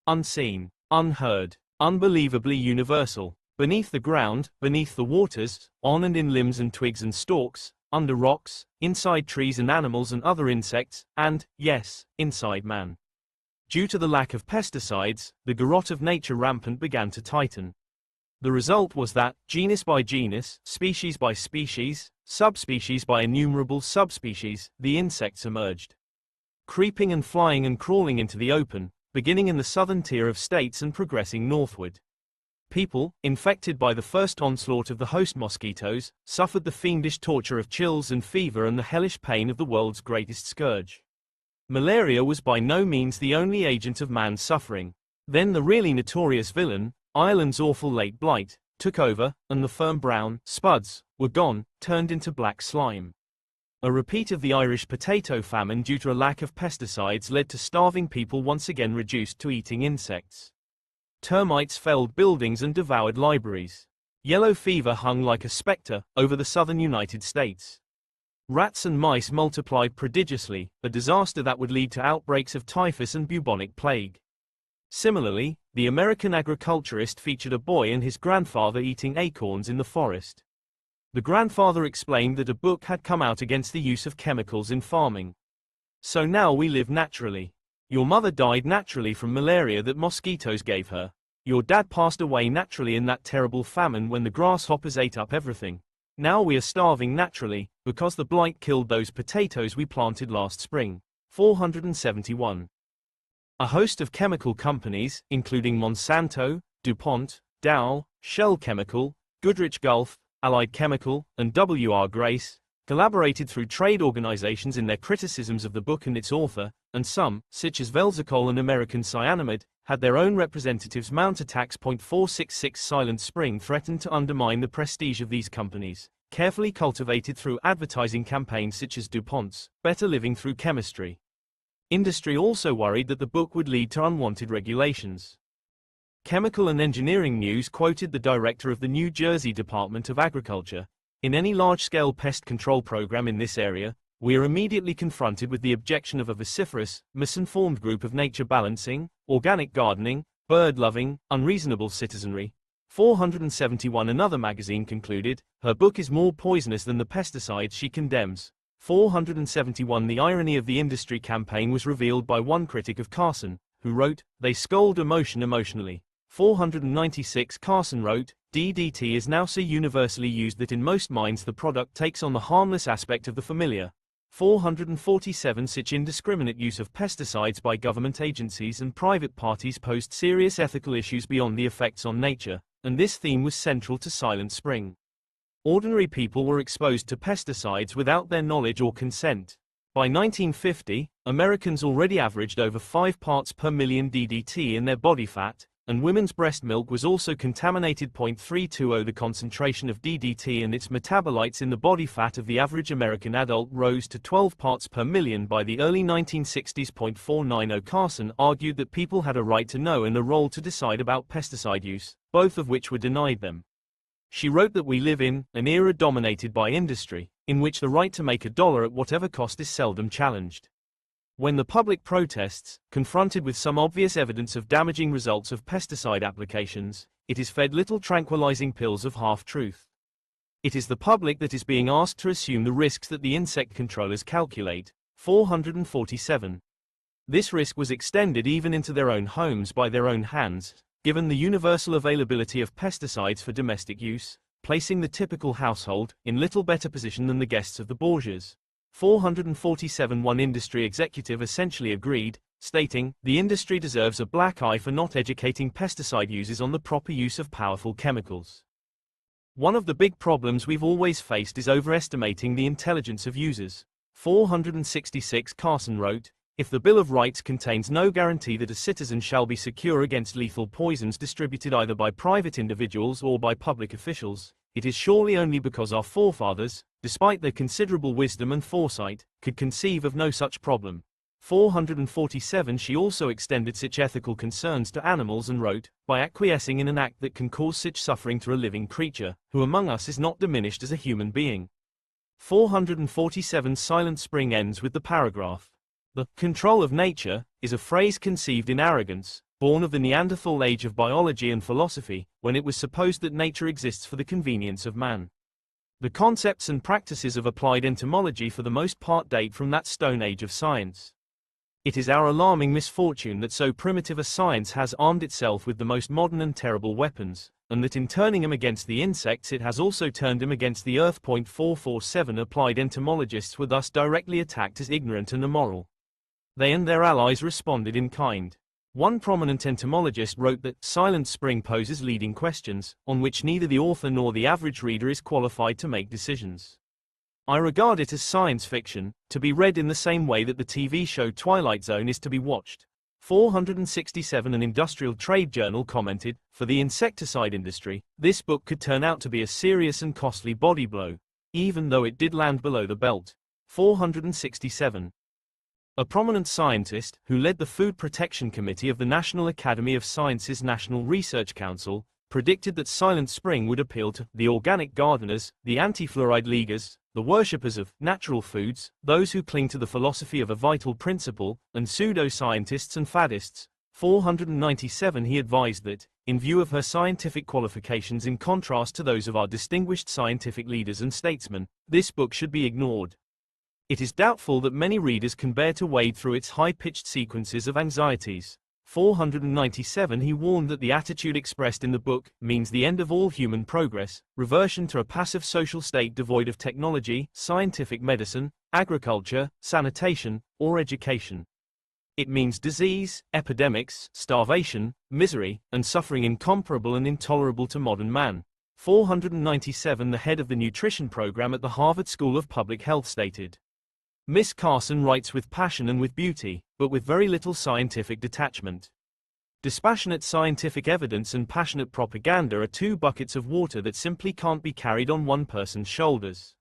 Unseen, unheard, unbelievably universal, beneath the ground, beneath the waters, on and in limbs and twigs and stalks, under rocks, inside trees and animals and other insects, and, yes, inside man. Due to the lack of pesticides, the garrote of nature rampant began to tighten. The result was that, genus by genus, species by species, subspecies by innumerable subspecies, the insects emerged. Creeping and flying and crawling into the open, beginning in the southern tier of states and progressing northward. People, infected by the first onslaught of the host mosquitoes, suffered the fiendish torture of chills and fever and the hellish pain of the world's greatest scourge. Malaria was by no means the only agent of man's suffering. Then the really notorious villain, Ireland's awful late blight, took over, and the firm brown spuds were gone, turned into black slime. A repeat of the Irish potato famine due to a lack of pesticides led to starving people once again reduced to eating insects. Termites felled buildings and devoured libraries. Yellow fever hung like a specter over the southern United States. Rats and mice multiplied prodigiously, a disaster that would lead to outbreaks of typhus and bubonic plague. Similarly, the American agriculturist featured a boy and his grandfather eating acorns in the forest. The grandfather explained that a book had come out against the use of chemicals in farming. So now we live naturally. Your mother died naturally from malaria that mosquitoes gave her. Your dad passed away naturally in that terrible famine when the grasshoppers ate up everything. Now we are starving naturally, because the blight killed those potatoes we planted last spring. 471. A host of chemical companies, including Monsanto, DuPont, Dow, Shell Chemical, Goodrich Gulf, Allied Chemical, and W.R. Grace, collaborated through trade organizations in their criticisms of the book and its author, and some, such as Velzacol and American Cyanamide, had their own representatives mount attacks. 466 Silent Spring threatened to undermine the prestige of these companies, carefully cultivated through advertising campaigns such as DuPont's Better Living Through Chemistry. Industry also worried that the book would lead to unwanted regulations. Chemical and Engineering News quoted the director of the New Jersey Department of Agriculture. In any large-scale pest control program in this area, we are immediately confronted with the objection of a vociferous, misinformed group of nature balancing, organic gardening, bird-loving, unreasonable citizenry. 471 Another magazine concluded, her book is more poisonous than the pesticides she condemns. 471 The irony of the industry campaign was revealed by one critic of Carson, who wrote, "They scold emotion emotionally." 496 Carson wrote, DDT is now so universally used that in most minds the product takes on the harmless aspect of the familiar. 447 Such indiscriminate use of pesticides by government agencies and private parties posed serious ethical issues beyond the effects on nature, and this theme was central to Silent Spring. Ordinary people were exposed to pesticides without their knowledge or consent. By 1950, Americans already averaged over 5 parts per million DDT in their body fat, and women's breast milk was also contaminated. 320 The concentration of DDT and its metabolites in the body fat of the average American adult rose to 12 parts per million by the early 1960s. 490 Carson argued that people had a right to know and a role to decide about pesticide use, both of which were denied them. She wrote that we live in an era dominated by industry, in which the right to make a dollar at whatever cost is seldom challenged. When the public protests, confronted with some obvious evidence of damaging results of pesticide applications, it is fed little tranquilizing pills of half-truth. It is the public that is being asked to assume the risks that the insect controllers calculate. 447. This risk was extended even into their own homes by their own hands, given the universal availability of pesticides for domestic use, placing the typical household in little better position than the guests of the bourgeois. 447 One industry executive essentially agreed, stating, "The industry deserves a black eye for not educating pesticide users on the proper use of powerful chemicals. One of the big problems we've always faced is overestimating the intelligence of users." 466 Carson wrote, "If the Bill of Rights contains no guarantee that a citizen shall be secure against lethal poisons distributed either by private individuals or by public officials, it is surely only because our forefathers, despite their considerable wisdom and foresight, could conceive of no such problem." 447 She also extended such ethical concerns to animals and wrote, "By acquiescing in an act that can cause such suffering to a living creature, who among us is not diminished as a human being." 447 Silent Spring ends with the paragraph, "The control of nature is a phrase conceived in arrogance, born of the Neanderthal age of biology and philosophy, when it was supposed that nature exists for the convenience of man. The concepts and practices of applied entomology for the most part date from that stone age of science. It is our alarming misfortune that so primitive a science has armed itself with the most modern and terrible weapons, and that in turning him against the insects it has also turned him against the earth." 447 Applied entomologists were thus directly attacked as ignorant and immoral. They and their allies responded in kind. One prominent entomologist wrote that Silent Spring poses leading questions, on which neither the author nor the average reader is qualified to make decisions. I regard it as science fiction, to be read in the same way that the TV show Twilight Zone is to be watched. 467 An industrial trade journal commented, "For the insecticide industry, this book could turn out to be a serious and costly body blow, even though it did land below the belt." 467. A prominent scientist, who led the Food Protection Committee of the National Academy of Sciences National Research Council, predicted that Silent Spring would appeal to the organic gardeners, the anti-fluoride leaguers, the worshippers of natural foods, those who cling to the philosophy of a vital principle, and pseudo-scientists and faddists. 497 He advised that, in view of her scientific qualifications in contrast to those of our distinguished scientific leaders and statesmen, this book should be ignored. It is doubtful that many readers can bear to wade through its high-pitched sequences of anxieties. 497 He warned that the attitude expressed in the book means the end of all human progress, reversion to a passive social state devoid of technology, scientific medicine, agriculture, sanitation, or education. It means disease, epidemics, starvation, misery, and suffering incomparable and intolerable to modern man. 497 The head of the nutrition program at the Harvard School of Public Health stated, Miss Carson writes with passion and with beauty, but with very little scientific detachment. Dispassionate scientific evidence and passionate propaganda are two buckets of water that simply can't be carried on one person's shoulders.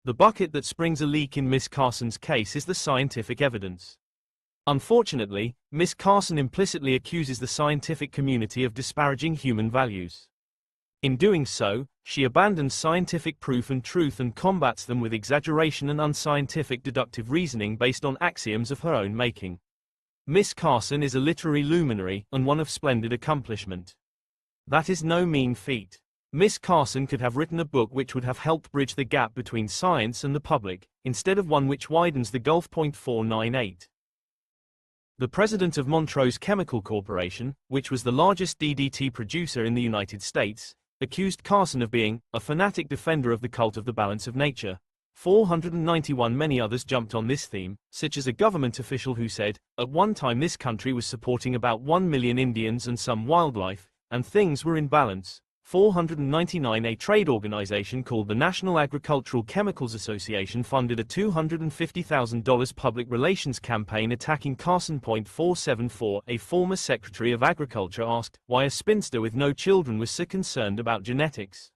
The bucket that springs a leak in Miss Carson's case is the scientific evidence. Unfortunately, Miss Carson implicitly accuses the scientific community of disparaging human values. In doing so, she abandons scientific proof and truth and combats them with exaggeration and unscientific deductive reasoning based on axioms of her own making. Miss Carson is a literary luminary and one of splendid accomplishment. That is no mean feat. Miss Carson could have written a book which would have helped bridge the gap between science and the public, instead of one which widens the gulf. 498. The president of Montrose Chemical Corporation, which was the largest DDT producer in the United States, accused Carson of being a fanatic defender of the cult of the balance of nature. 491 Many others jumped on this theme, such as a government official who said, at one time this country was supporting about 1 million Indians and some wildlife, and things were in balance. 499 A trade organization called the National Agricultural Chemicals Association funded a $250,000 public relations campaign attacking Carson. 474 A former Secretary of Agriculture asked why a spinster with no children was so concerned about genetics.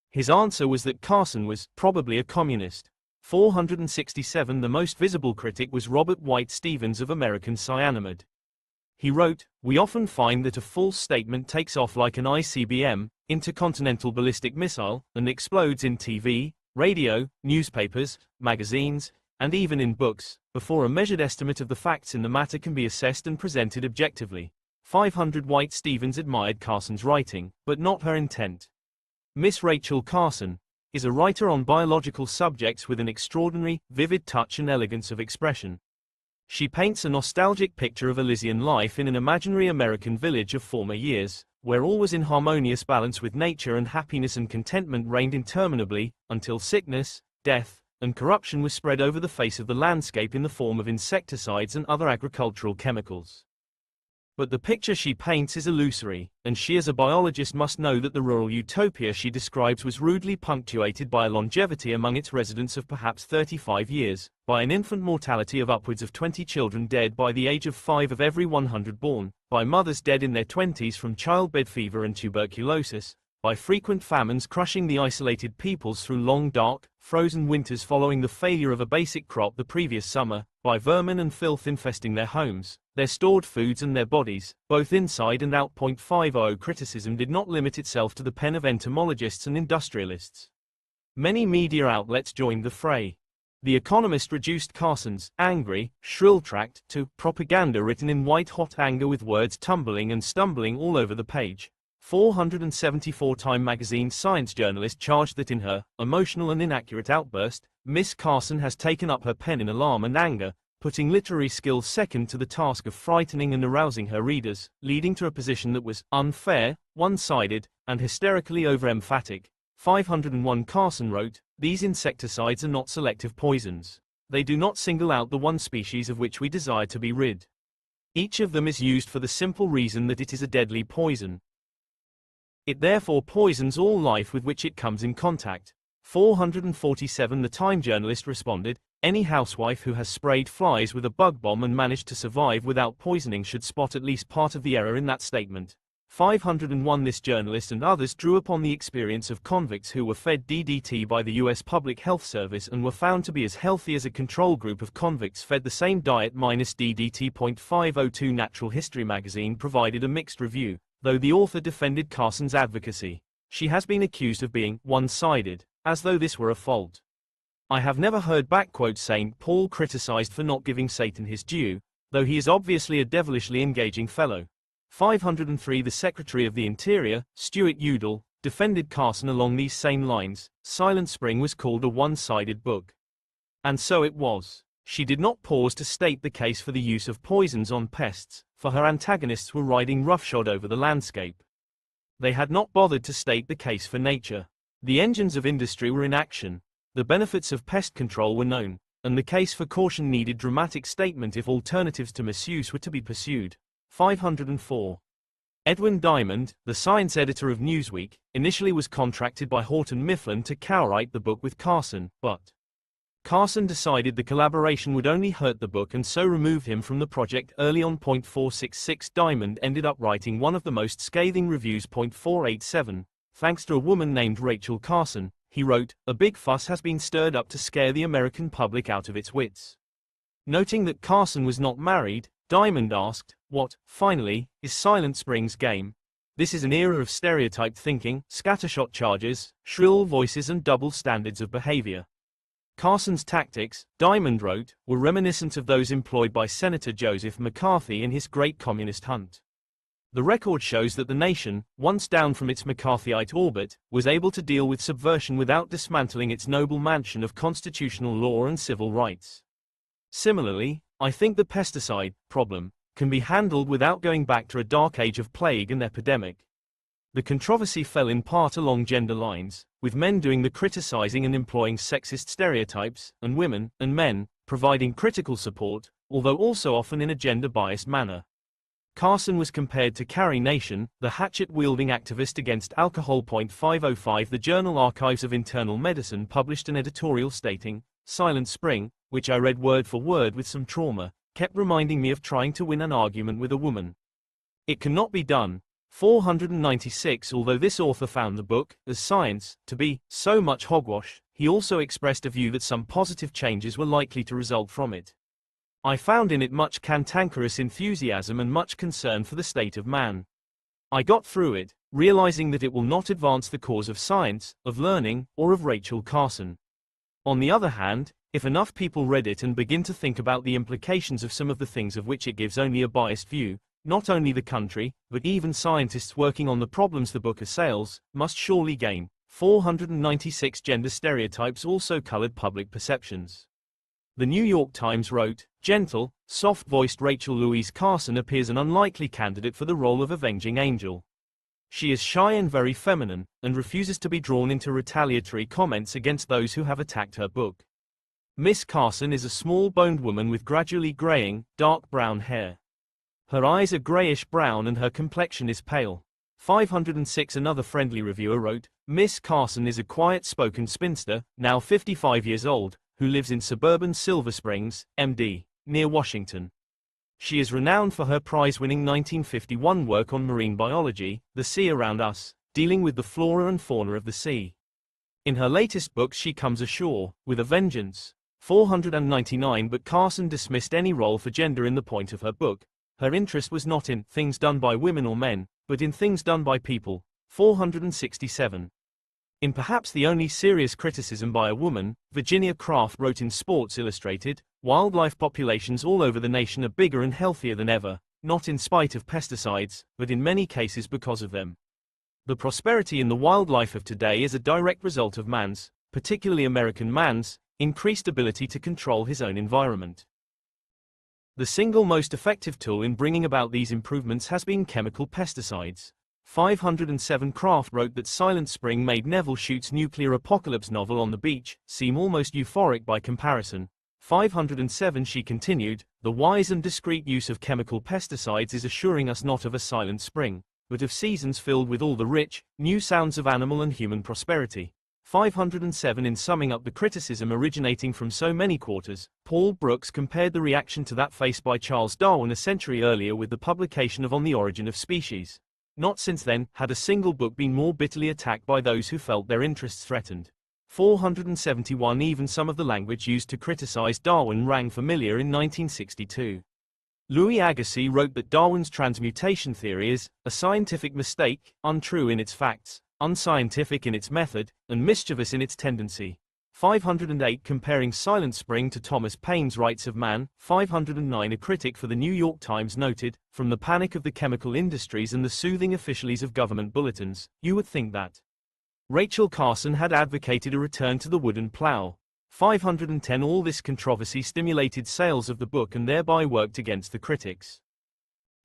His answer was that Carson was probably a communist. 467 The most visible critic was Robert White Stevens of American Cyanamid. He wrote, we often find that a false statement takes off like an ICBM, intercontinental ballistic missile, and explodes in TV, radio, newspapers, magazines, and even in books, before a measured estimate of the facts in the matter can be assessed and presented objectively. 500 White Stevens admired Carson's writing, but not her intent. Miss Rachel Carson is a writer on biological subjects with an extraordinary, vivid touch and elegance of expression. She paints a nostalgic picture of Elysian life in an imaginary American village of former years, where all was in harmonious balance with nature and happiness and contentment reigned interminably, until sickness, death, and corruption was spread over the face of the landscape in the form of insecticides and other agricultural chemicals. But the picture she paints is illusory, and she as a biologist must know that the rural utopia she describes was rudely punctuated by a longevity among its residents of perhaps 35 years, by an infant mortality of upwards of 20 children dead by the age of 5 of every 100 born, by mothers dead in their 20s from childbed fever and tuberculosis, by frequent famines crushing the isolated peoples through long dark, frozen winters following the failure of a basic crop the previous summer, by vermin and filth infesting their homes, their stored foods and their bodies, both inside and out. 50 Criticism did not limit itself to the pen of entomologists and industrialists. Many media outlets joined the fray. The Economist reduced Carson's angry, shrill tract to propaganda written in white-hot anger with words tumbling and stumbling all over the page. 474 Time magazine science journalist charged that in her emotional and inaccurate outburst, Miss Carson has taken up her pen in alarm and anger, putting literary skill second to the task of frightening and arousing her readers, leading to a position that was unfair, one-sided, and hysterically over-emphatic. 501 Carson wrote, these insecticides are not selective poisons. They do not single out the one species of which we desire to be rid. Each of them is used for the simple reason that it is a deadly poison. It therefore poisons all life with which it comes in contact. 447 The Time journalist responded, any housewife who has sprayed flies with a bug bomb and managed to survive without poisoning should spot at least part of the error in that statement. 501 This journalist and others drew upon the experience of convicts who were fed DDT by the U.S. Public Health Service and were found to be as healthy as a control group of convicts fed the same diet minus DDT. 502 Natural History magazine provided a mixed review, though the author defended Carson's advocacy. She has been accused of being one-sided, as though this were a fault. I have never heard St. Paul criticized for not giving Satan his due, though he is obviously a devilishly engaging fellow. 503 The Secretary of the Interior, Stuart Udall, defended Carson along these same lines. Silent Spring was called a one-sided book. And so it was. She did not pause to state the case for the use of poisons on pests, for her antagonists were riding roughshod over the landscape. They had not bothered to state the case for nature. The engines of industry were in action. The benefits of pest control were known, and the case for caution needed dramatic statement if alternatives to misuse were to be pursued. 504. Edwin Diamond, the science editor of Newsweek, initially was contracted by Houghton Mifflin to co-write the book with Carson, but Carson decided the collaboration would only hurt the book and so removed him from the project early on. 466 Diamond ended up writing one of the most scathing reviews. 487. Thanks to a woman named Rachel Carson, he wrote, a big fuss has been stirred up to scare the American public out of its wits. Noting that Carson was not married, Diamond asked, what, finally, is Silent Spring's game? This is an era of stereotyped thinking, scattershot charges, shrill voices and double standards of behavior. Carson's tactics, Diamond wrote, were reminiscent of those employed by Senator Joseph McCarthy in his great communist hunt. The record shows that the nation, once down from its McCarthyite orbit, was able to deal with subversion without dismantling its noble mansion of constitutional law and civil rights. Similarly, I think the pesticide problem can be handled without going back to a dark age of plague and epidemic. The controversy fell in part along gender lines, with men doing the criticizing and employing sexist stereotypes, and women, and men, providing critical support, although also often in a gender-biased manner. Carson was compared to Carrie Nation, the hatchet-wielding activist against alcohol. 505 The Journal Archives of Internal Medicine published an editorial stating, Silent Spring, which I read word for word with some trauma, kept reminding me of trying to win an argument with a woman. It cannot be done. 496 Although this author found the book, as science, to be so much hogwash, he also expressed a view that some positive changes were likely to result from it. I found in it much cantankerous enthusiasm and much concern for the state of man. I got through it, realizing that it will not advance the cause of science, of learning, or of Rachel Carson. On the other hand, if enough people read it and begin to think about the implications of some of the things of which it gives only a biased view, not only the country, but even scientists working on the problems the book assails, must surely gain. 496 Gender stereotypes also colored public perceptions. The New York Times wrote, gentle, soft-voiced Rachel Louise Carson appears an unlikely candidate for the role of avenging angel. She is shy and very feminine, and refuses to be drawn into retaliatory comments against those who have attacked her book. Miss Carson is a small-boned woman with gradually graying, dark brown hair. Her eyes are grayish-brown and her complexion is pale. 506 Another friendly reviewer wrote, Miss Carson is a quiet-spoken spinster, now 55 years old, who lives in suburban Silver Springs, MD, near Washington. She is renowned for her prize-winning 1951 work on marine biology, The Sea Around Us, dealing with the flora and fauna of the sea. In her latest book she comes ashore, with a vengeance. 499 But Carson dismissed any role for gender in the point of her book. Her interest was not in things done by women or men, but in things done by people. 467. In perhaps the only serious criticism by a woman, Virginia Craft wrote in Sports Illustrated, wildlife populations all over the nation are bigger and healthier than ever, not in spite of pesticides, but in many cases because of them. The prosperity in the wildlife of today is a direct result of man's, particularly American man's, increased ability to control his own environment. The single most effective tool in bringing about these improvements has been chemical pesticides. 507 Craft wrote that Silent Spring made Neville Shute's nuclear apocalypse novel On the Beach seem almost euphoric by comparison. 507 She continued, the wise and discreet use of chemical pesticides is assuring us not of a silent spring, but of seasons filled with all the rich, new sounds of animal and human prosperity. 507 In summing up the criticism originating from so many quarters, Paul Brooks compared the reaction to that faced by Charles Darwin a century earlier with the publication of On the Origin of Species. Not since then had a single book been more bitterly attacked by those who felt their interests threatened. 471 Even some of the language used to criticize Darwin rang familiar in 1962. Louis Agassiz wrote that Darwin's transmutation theory is a scientific mistake, untrue in its facts, unscientific in its method, and mischievous in its tendency. 508 Comparing Silent Spring to Thomas Paine's Rights of Man, 509 A critic for the New York Times noted, from the panic of the chemical industries and the soothing officialese of government bulletins, you would think that Rachel Carson had advocated a return to the wooden plow. 510 All this controversy stimulated sales of the book and thereby worked against the critics.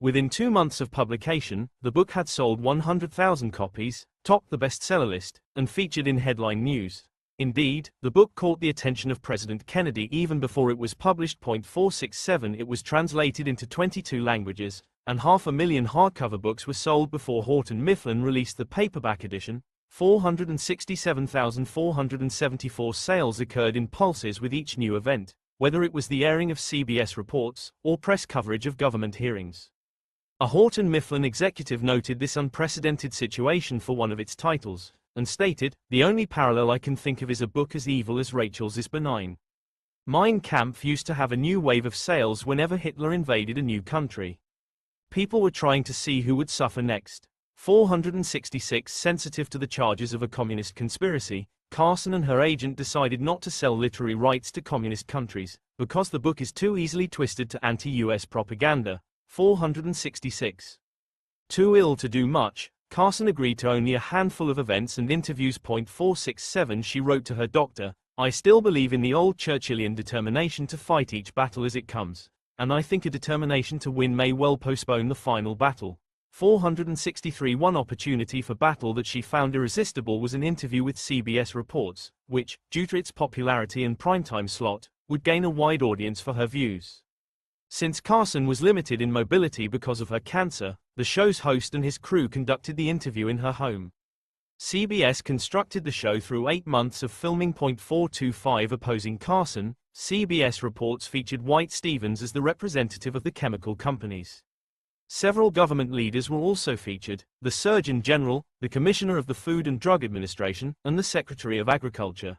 Within 2 months of publication, the book had sold 100,000 copies, topped the bestseller list, and featured in headline news. Indeed, the book caught the attention of President Kennedy even before it was published. 467 It was translated into 22 languages, and 500,000 hardcover books were sold before Houghton Mifflin released the paperback edition. 467,474 sales occurred in pulses with each new event, whether it was the airing of CBS reports or press coverage of government hearings. A Houghton Mifflin executive noted this unprecedented situation for one of its titles, and stated, "The only parallel I can think of is a book as evil as Rachel's is benign." Mein Kampf used to have a new wave of sales whenever Hitler invaded a new country. People were trying to see who would suffer next. 466 Sensitive to the charges of a communist conspiracy, Carson and her agent decided not to sell literary rights to communist countries, because the book is too easily twisted to anti-US propaganda. 466. Too ill to do much, Carson agreed to only a handful of events and interviews. 467 She wrote to her doctor, "I still believe in the old Churchillian determination to fight each battle as it comes, and I think a determination to win may well postpone the final battle." 463 One opportunity for battle that she found irresistible was an interview with CBS Reports, which, due to its popularity and primetime slot, would gain a wide audience for her views. Since Carson was limited in mobility because of her cancer, the show's host and his crew conducted the interview in her home. CBS constructed the show through 8 months of filming. 425 Opposing Carson, CBS Reports featured White Stevens as the representative of the chemical companies. Several government leaders were also featured, the Surgeon General, the Commissioner of the Food and Drug Administration, and the Secretary of Agriculture.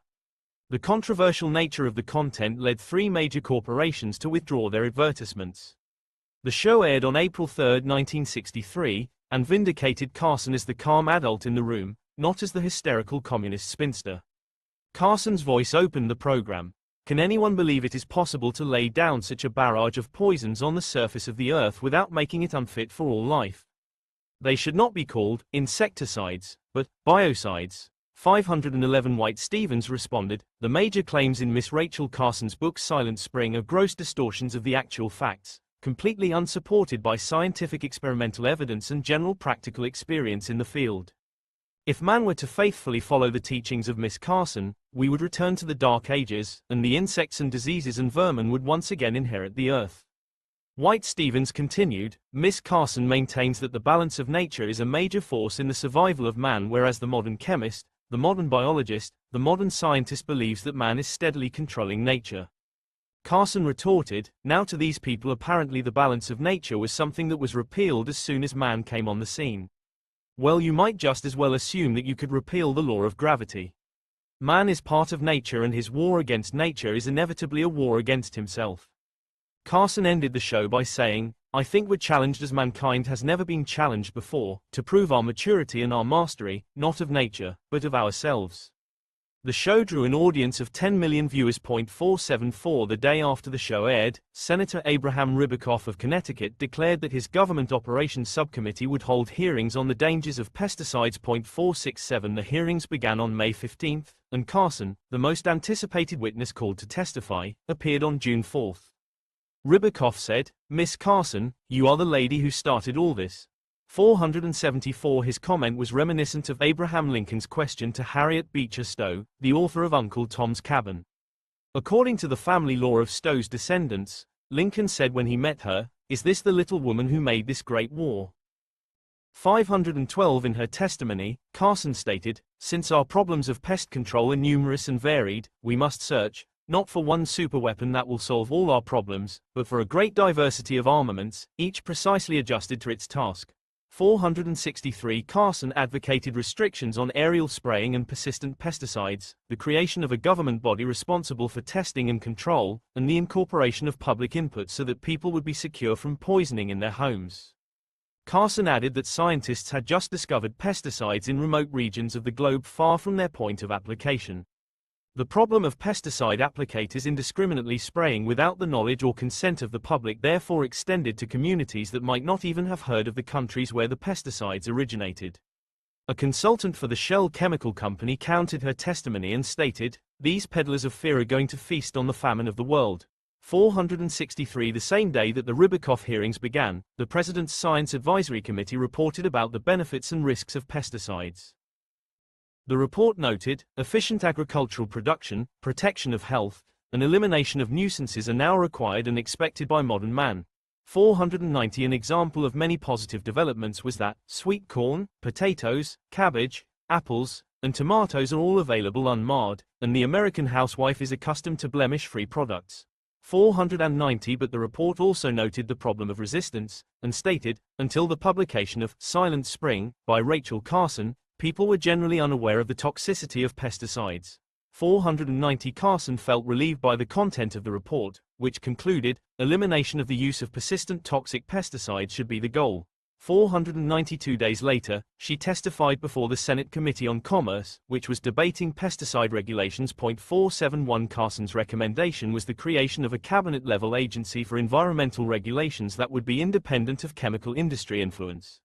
The controversial nature of the content led 3 major corporations to withdraw their advertisements. The show aired on April 3, 1963, and vindicated Carson as the calm adult in the room, not as the hysterical communist spinster. Carson's voice opened the program. "Can anyone believe it is possible to lay down such a barrage of poisons on the surface of the earth without making it unfit for all life? They should not be called insecticides, but biocides." 511 White Stevens responded, "The major claims in Miss Rachel Carson's book Silent Spring are gross distortions of the actual facts, completely unsupported by scientific experimental evidence and general practical experience in the field. If man were to faithfully follow the teachings of Miss Carson, we would return to the Dark Ages, and the insects and diseases and vermin would once again inherit the earth." White Stevens continued, "Miss Carson maintains that the balance of nature is a major force in the survival of man, whereas the modern chemist, the modern biologist, the modern scientist believes that man is steadily controlling nature." Carson retorted, "Now to these people apparently the balance of nature was something that was repealed as soon as man came on the scene. Well, you might just as well assume that you could repeal the law of gravity. Man is part of nature and his war against nature is inevitably a war against himself." Carson ended the show by saying, "I think we're challenged as mankind has never been challenged before, to prove our maturity and our mastery, not of nature, but of ourselves." The show drew an audience of 10 million viewers. 474 The day after the show aired, Senator Abraham Ribicoff of Connecticut declared that his Government Operations Subcommittee would hold hearings on the dangers of pesticides. 467 The hearings began on May 15, and Carson, the most anticipated witness called to testify, appeared on June 4. Ribicoff said, "Miss Carson, you are the lady who started all this." 474 His comment was reminiscent of Abraham Lincoln's question to Harriet Beecher Stowe, the author of Uncle Tom's Cabin. According to the family law of Stowe's descendants, Lincoln said when he met her, "Is this the little woman who made this great war?" 512 In her testimony, Carson stated, "Since our problems of pest control are numerous and varied, we must search, not for one superweapon that will solve all our problems, but for a great diversity of armaments, each precisely adjusted to its task." 463 Carson advocated restrictions on aerial spraying and persistent pesticides, the creation of a government body responsible for testing and control, and the incorporation of public input so that people would be secure from poisoning in their homes. Carson added that scientists had just discovered pesticides in remote regions of the globe far from their point of application. The problem of pesticide applicators indiscriminately spraying without the knowledge or consent of the public therefore extended to communities that might not even have heard of the countries where the pesticides originated. A consultant for the Shell Chemical Company countered her testimony and stated, "These peddlers of fear are going to feast on the famine of the world." 463 The same day that the Ribicoff hearings began, the President's Science Advisory Committee reported about the benefits and risks of pesticides. The report noted, efficient agricultural production, protection of health, and elimination of nuisances are now required and expected by modern man. 490 An example of many positive developments was that, sweet corn, potatoes, cabbage, apples, and tomatoes are all available unmarred, and the American housewife is accustomed to blemish-free products. 490 But the report also noted the problem of resistance, and stated, until the publication of Silent Spring, by Rachel Carson, people were generally unaware of the toxicity of pesticides. 490 Carson felt relieved by the content of the report, which concluded, elimination of the use of persistent toxic pesticides should be the goal. 492 days later, she testified before the Senate Committee on Commerce, which was debating pesticide regulations. 471 Carson's recommendation was the creation of a cabinet-level agency for environmental regulations that would be independent of chemical industry influence.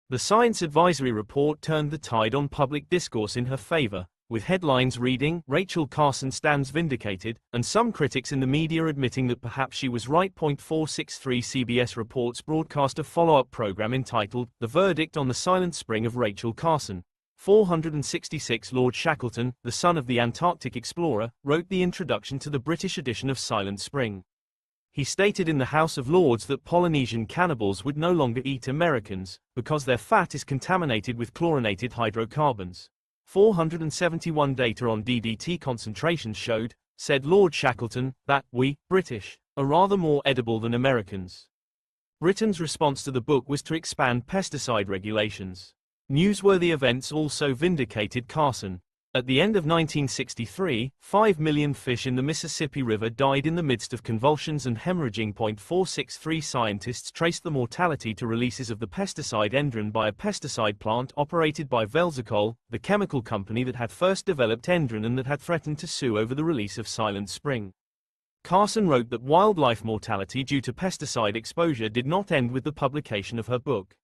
The Science Advisory Report turned the tide on public discourse in her favor, with headlines reading, "Rachel Carson stands vindicated," and some critics in the media admitting that perhaps she was right. 463 CBS Reports broadcast a follow-up program entitled, "The Verdict on the Silent Spring of Rachel Carson." 466 Lord Shackleton, the son of the Antarctic explorer, wrote the introduction to the British edition of Silent Spring. He stated in the House of Lords that Polynesian cannibals would no longer eat Americans, because their fat is contaminated with chlorinated hydrocarbons. 471 Data on DDT concentrations showed, said Lord Shackleton, that we, British, are rather more edible than Americans. Britain's response to the book was to expand pesticide regulations. Newsworthy events also vindicated Carson. At the end of 1963, 5 million fish in the Mississippi River died in the midst of convulsions and hemorrhaging. 463 Scientists traced the mortality to releases of the pesticide Endron by a pesticide plant operated by Velzacol, the chemical company that had first developed Endron and that had threatened to sue over the release of Silent Spring. Carson wrote that wildlife mortality due to pesticide exposure did not end with the publication of her book.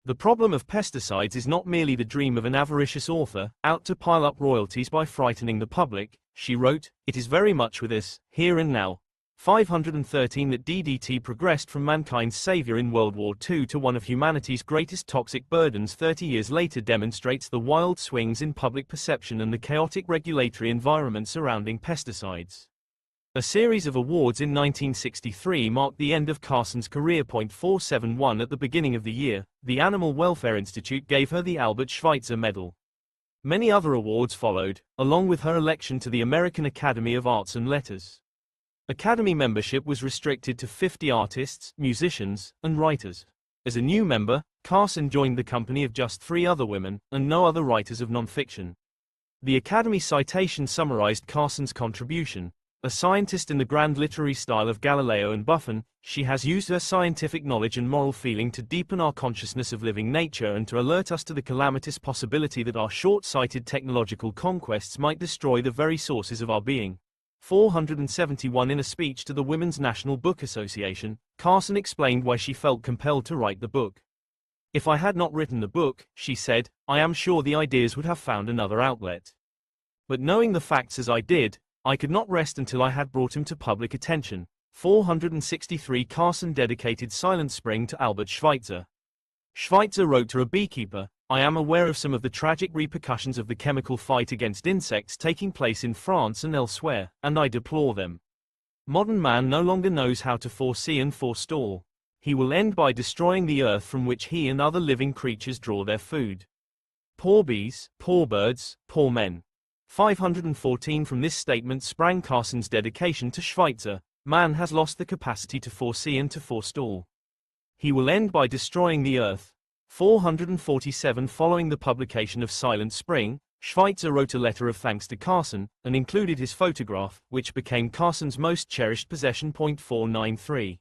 The problem of pesticides is not merely the dream of an avaricious author, out to pile up royalties by frightening the public, she wrote, it is very much with us, here and now. 513 That DDT progressed from mankind's savior in World War II to one of humanity's greatest toxic burdens 30 years later demonstrates the wild swings in public perception and the chaotic regulatory environment surrounding pesticides. A series of awards in 1963 marked the end of Carson's career. 471 At the beginning of the year, the Animal Welfare Institute gave her the Albert Schweitzer Medal. Many other awards followed, along with her election to the American Academy of Arts and Letters. Academy membership was restricted to 50 artists, musicians, and writers. As a new member, Carson joined the company of just 3 other women, and no other writers of nonfiction. The Academy citation summarized Carson's contribution. A scientist in the grand literary style of Galileo and Buffon, she has used her scientific knowledge and moral feeling to deepen our consciousness of living nature and to alert us to the calamitous possibility that our short-sighted technological conquests might destroy the very sources of our being. 471 In a speech to the Women's National Book Association, Carson explained why she felt compelled to write the book. If I had not written the book, she said, I am sure the ideas would have found another outlet. But knowing the facts as I did, I could not rest until I had brought him to public attention. 463 Carson dedicated Silent Spring to Albert Schweitzer. Schweitzer wrote to a beekeeper, I am aware of some of the tragic repercussions of the chemical fight against insects taking place in France and elsewhere, and I deplore them. Modern man no longer knows how to foresee and forestall. He will end by destroying the earth from which he and other living creatures draw their food. Poor bees, poor birds, poor men. 514 From this statement sprang Carson's dedication to Schweitzer. Man has lost the capacity to foresee and to forestall. He will end by destroying the earth. 447 Following the publication of Silent Spring, Schweitzer wrote a letter of thanks to Carson, and included his photograph, which became Carson's most cherished possession. 493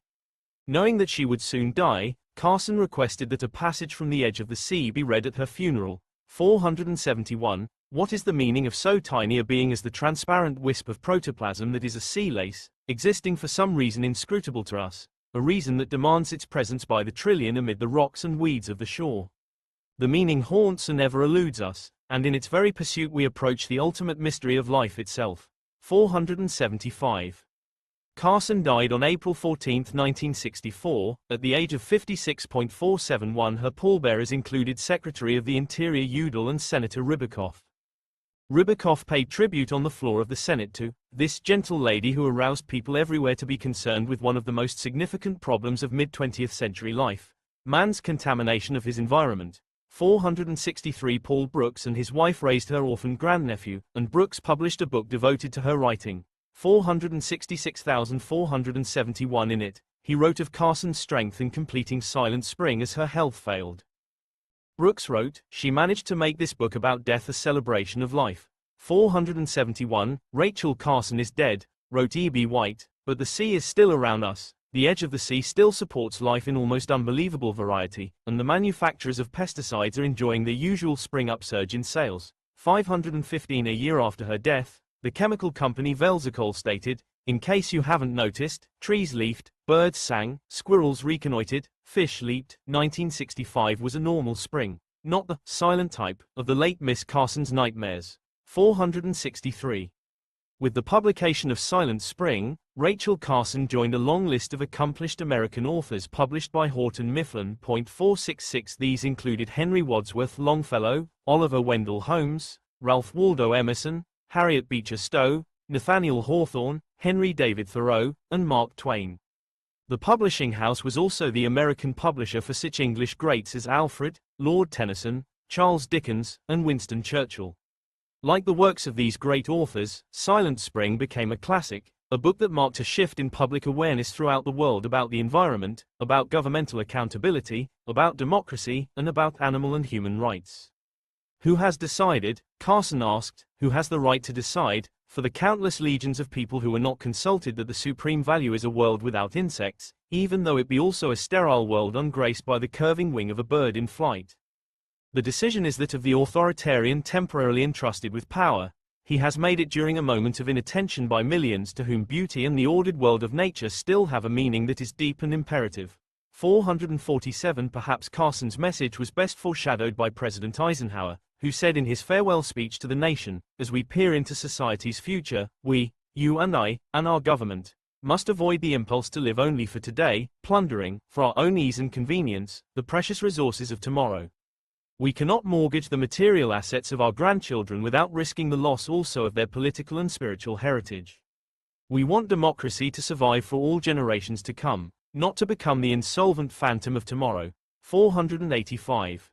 Knowing that she would soon die, Carson requested that a passage from the Edge of the Sea be read at her funeral. 471 What is the meaning of so tiny a being as the transparent wisp of protoplasm that is a sea lace, existing for some reason inscrutable to us, a reason that demands its presence by the trillion amid the rocks and weeds of the shore? The meaning haunts and ever eludes us, and in its very pursuit we approach the ultimate mystery of life itself. 475. Carson died on April 14, 1964, at the age of 56.471. Her pallbearers included Secretary of the Interior Udall and Senator Ribicoff. Ribicoff paid tribute on the floor of the Senate to this gentle lady who aroused people everywhere to be concerned with one of the most significant problems of mid-20th century life, man's contamination of his environment. 463. Paul Brooks and his wife raised her orphan grandnephew, and Brooks published a book devoted to her writing. 466,471. In it, he wrote of Carson's strength in completing Silent Spring as her health failed. Brooks wrote, "She managed to make this book about death a celebration of life." 471. Rachel Carson is dead, wrote E.B. White, but the sea is still around us. The edge of the sea still supports life in almost unbelievable variety, and the manufacturers of pesticides are enjoying their usual spring upsurge in sales. 515. A year after her death, the chemical company Velzacol stated, "In case you haven't noticed, trees leafed, birds sang, squirrels reconnoitered, fish leaped." 1965 was a normal spring, not the silent type of the late Miss Carson's nightmares. 463. With the publication of Silent Spring, Rachel Carson joined a long list of accomplished American authors published by Houghton Mifflin. 466. These included Henry Wadsworth Longfellow, Oliver Wendell Holmes, Ralph Waldo Emerson, Harriet Beecher Stowe, Nathaniel Hawthorne, Henry David Thoreau, and Mark Twain. The publishing house was also the American publisher for such English greats as Alfred, Lord Tennyson, Charles Dickens, and Winston Churchill. Like the works of these great authors, Silent Spring became a classic, a book that marked a shift in public awareness throughout the world about the environment, about governmental accountability, about democracy, and about animal and human rights. Who has decided, Carson asked, who has the right to decide, for the countless legions of people who were not consulted, that the supreme value is a world without insects, even though it be also a sterile world ungraced by the curving wing of a bird in flight? The decision is that of the authoritarian temporarily entrusted with power. He has made it during a moment of inattention by millions to whom beauty and the ordered world of nature still have a meaning that is deep and imperative. 447. Perhaps Carson's message was best foreshadowed by President Eisenhower, who said in his farewell speech to the nation, "As we peer into society's future, we, you and I, and our government, must avoid the impulse to live only for today, plundering, for our own ease and convenience, the precious resources of tomorrow. We cannot mortgage the material assets of our grandchildren without risking the loss also of their political and spiritual heritage. We want democracy to survive for all generations to come, not to become the insolvent phantom of tomorrow." 485.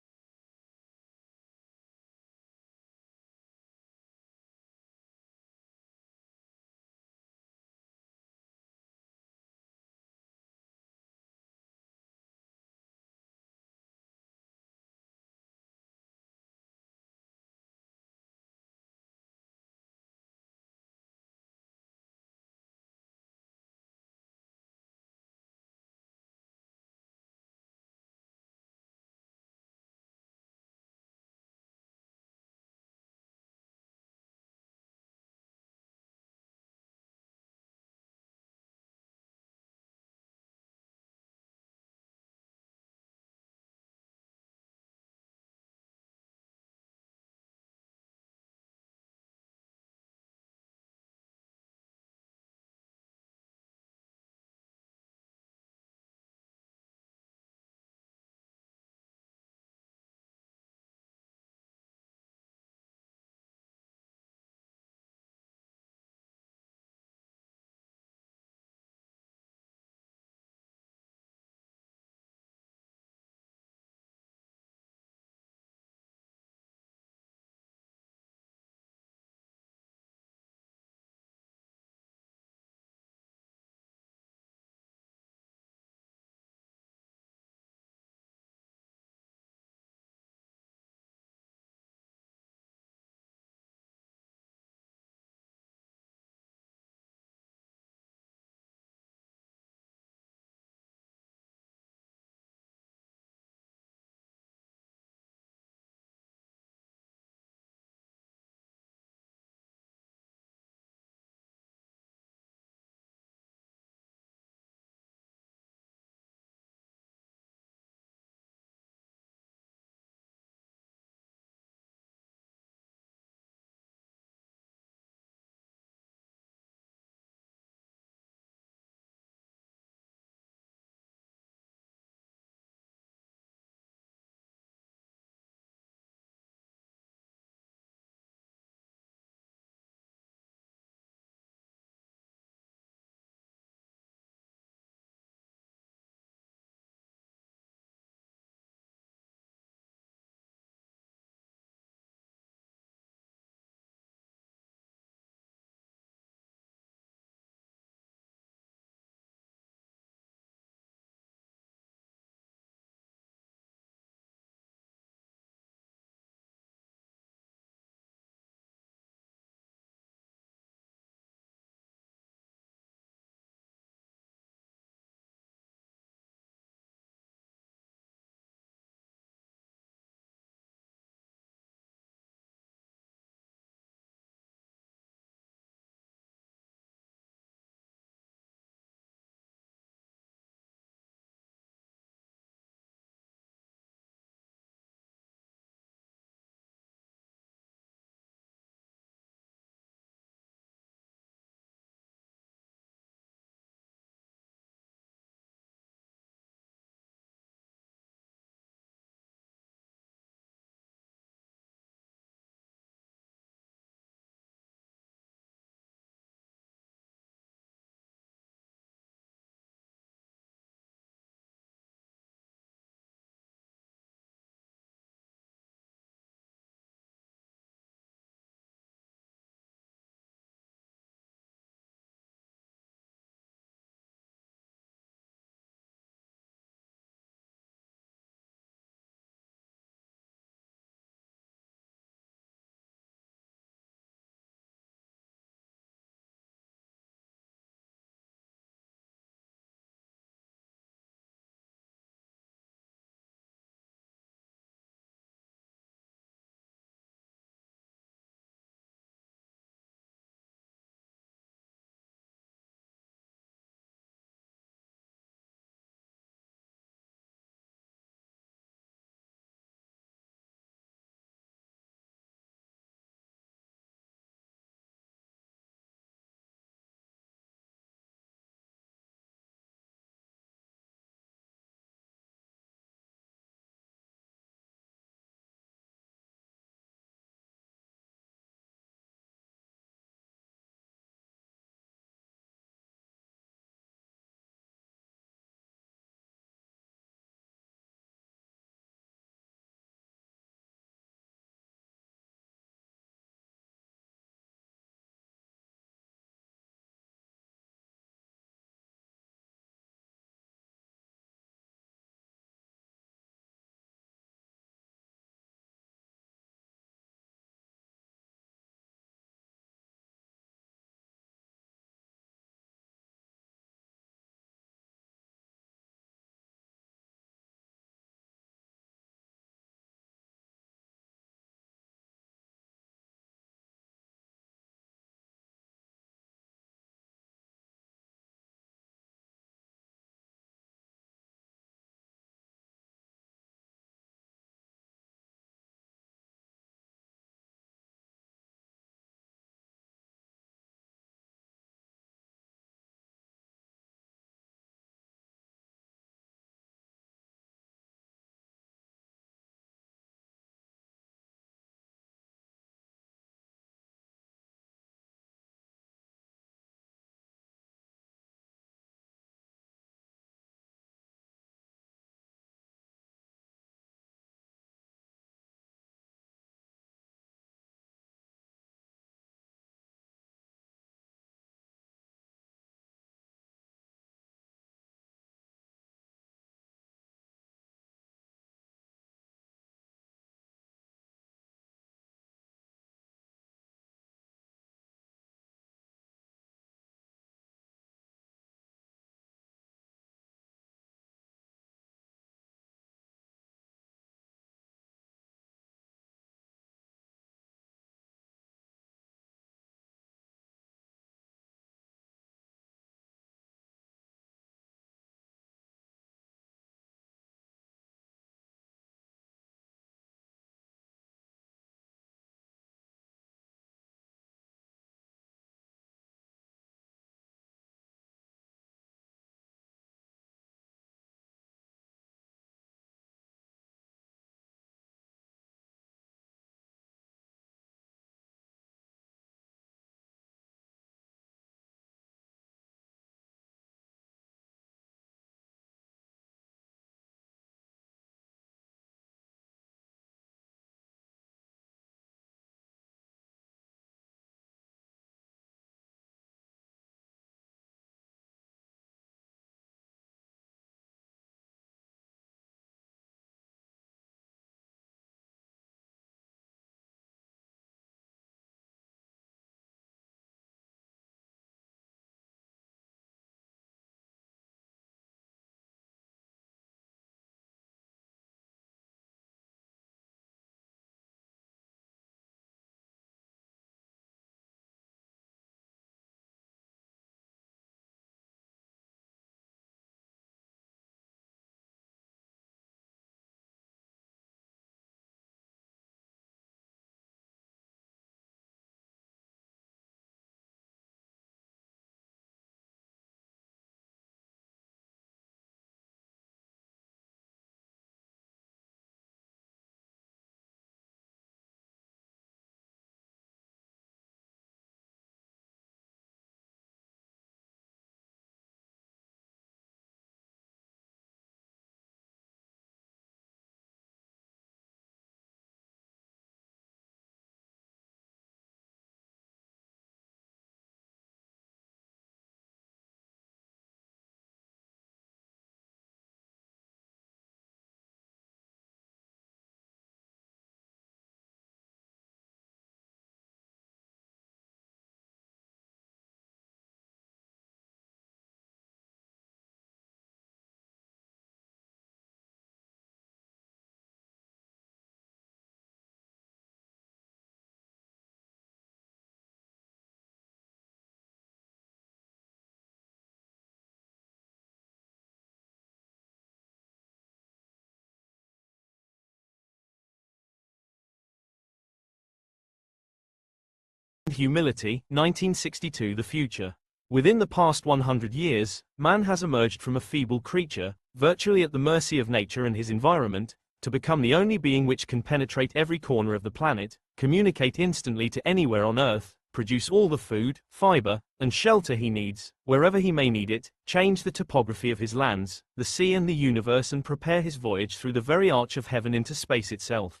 Humility, 1962. The future. Within the past 100 years, man has emerged from a feeble creature, virtually at the mercy of nature and his environment, to become the only being which can penetrate every corner of the planet, communicate instantly to anywhere on Earth, produce all the food, fiber, and shelter he needs, wherever he may need it, change the topography of his lands, the sea and the universe, and prepare his voyage through the very arch of heaven into space itself.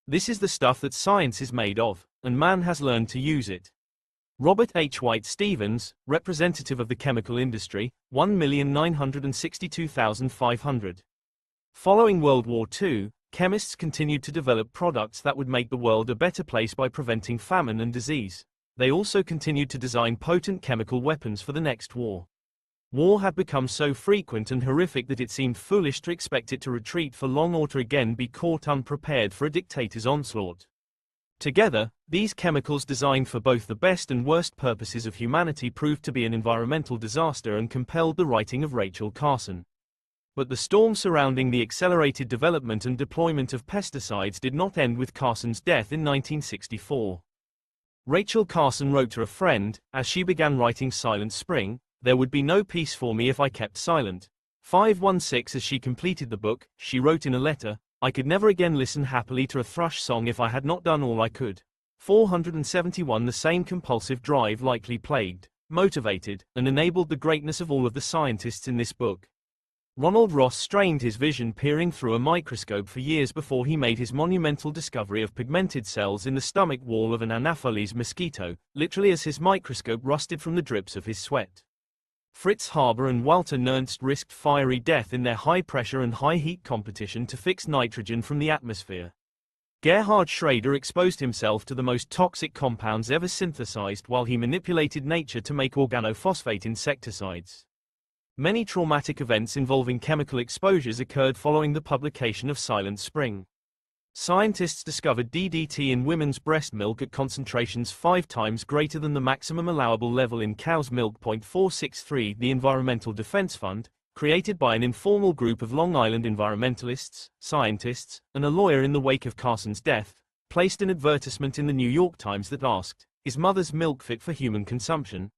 This is the stuff that science is made of, and man has learned to use it. Robert H. White Stevens, representative of the chemical industry, 1,962,500. Following World War II, chemists continued to develop products that would make the world a better place by preventing famine and disease. They also continued to design potent chemical weapons for the next war. War had become so frequent and horrific that it seemed foolish to expect it to retreat for long or to again be caught unprepared for a dictator's onslaught. Together, these chemicals designed for both the best and worst purposes of humanity proved to be an environmental disaster and compelled the writing of Rachel Carson. But the storm surrounding the accelerated development and deployment of pesticides did not end with Carson's death in 1964. Rachel Carson wrote to a friend, as she began writing Silent Spring, "There would be no peace for me if I kept silent." 516. As she completed the book, she wrote in a letter, "I could never again listen happily to a thrush song if I had not done all I could." 471. The same compulsive drive likely plagued, motivated, and enabled the greatness of all of the scientists in this book. Ronald Ross strained his vision peering through a microscope for years before he made his monumental discovery of pigmented cells in the stomach wall of an Anopheles mosquito, literally as his microscope rusted from the drips of his sweat. Fritz Haber and Walter Nernst risked fiery death in their high-pressure and high-heat competition to fix nitrogen from the atmosphere. Gerhard Schrader exposed himself to the most toxic compounds ever synthesized while he manipulated nature to make organophosphate insecticides. Many traumatic events involving chemical exposures occurred following the publication of Silent Spring. Scientists discovered DDT in women's breast milk at concentrations 5 times greater than the maximum allowable level in cow's milk. 463. The Environmental Defense Fund, created by an informal group of Long Island environmentalists, scientists, and a lawyer in the wake of Carson's death, placed an advertisement in the New York Times that asked, "Is mother's milk fit for human consumption?"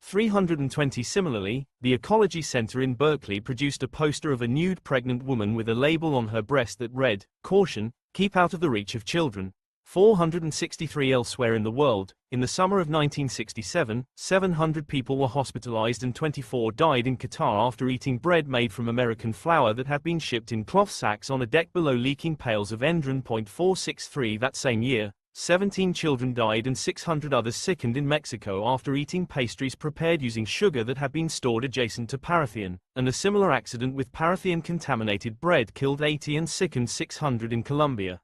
320. Similarly, the Ecology Center in Berkeley produced a poster of a nude pregnant woman with a label on her breast that read, "Caution, keep out of the reach of children." 463. Elsewhere in the world, in the summer of 1967, 700 people were hospitalized and 24 died in Qatar after eating bread made from American flour that had been shipped in cloth sacks on a deck below leaking pails of Endron. 463. That same year, 17 children died and 600 others sickened in Mexico after eating pastries prepared using sugar that had been stored adjacent to paraffin, and a similar accident with paraffin-contaminated bread killed 80 and sickened 600 in Colombia.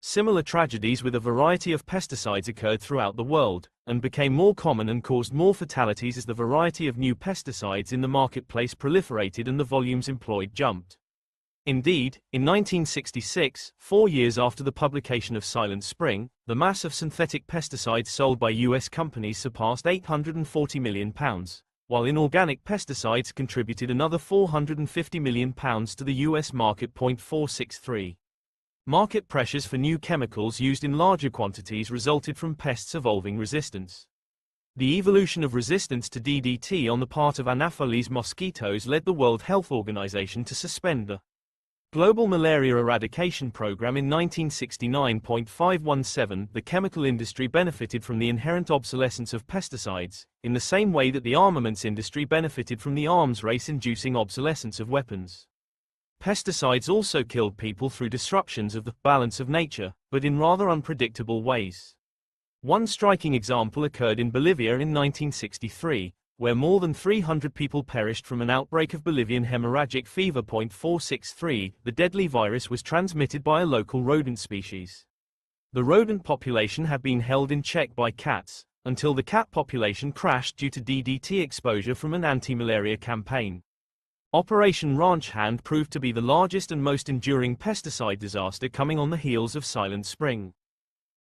Similar tragedies with a variety of pesticides occurred throughout the world, and became more common and caused more fatalities as the variety of new pesticides in the marketplace proliferated and the volumes employed jumped. Indeed, in 1966, 4 years after the publication of Silent Spring, the mass of synthetic pesticides sold by U.S. companies surpassed £840 million, while inorganic pesticides contributed another £450 million to the U.S. market. 463. Market pressures for new chemicals used in larger quantities resulted from pests evolving resistance. The evolution of resistance to DDT on the part of Anopheles mosquitoes led the World Health Organization to suspend the Global Malaria Eradication Program in 1969. 517. The chemical industry benefited from the inherent obsolescence of pesticides, in the same way that the armaments industry benefited from the arms race inducing obsolescence of weapons. Pesticides also killed people through disruptions of the balance of nature, but in rather unpredictable ways. One striking example occurred in Bolivia in 1963, where more than 300 people perished from an outbreak of Bolivian hemorrhagic fever. 463. The deadly virus was transmitted by a local rodent species. The rodent population had been held in check by cats, until the cat population crashed due to DDT exposure from an anti-malaria campaign. Operation Ranch Hand proved to be the largest and most enduring pesticide disaster, coming on the heels of Silent Spring.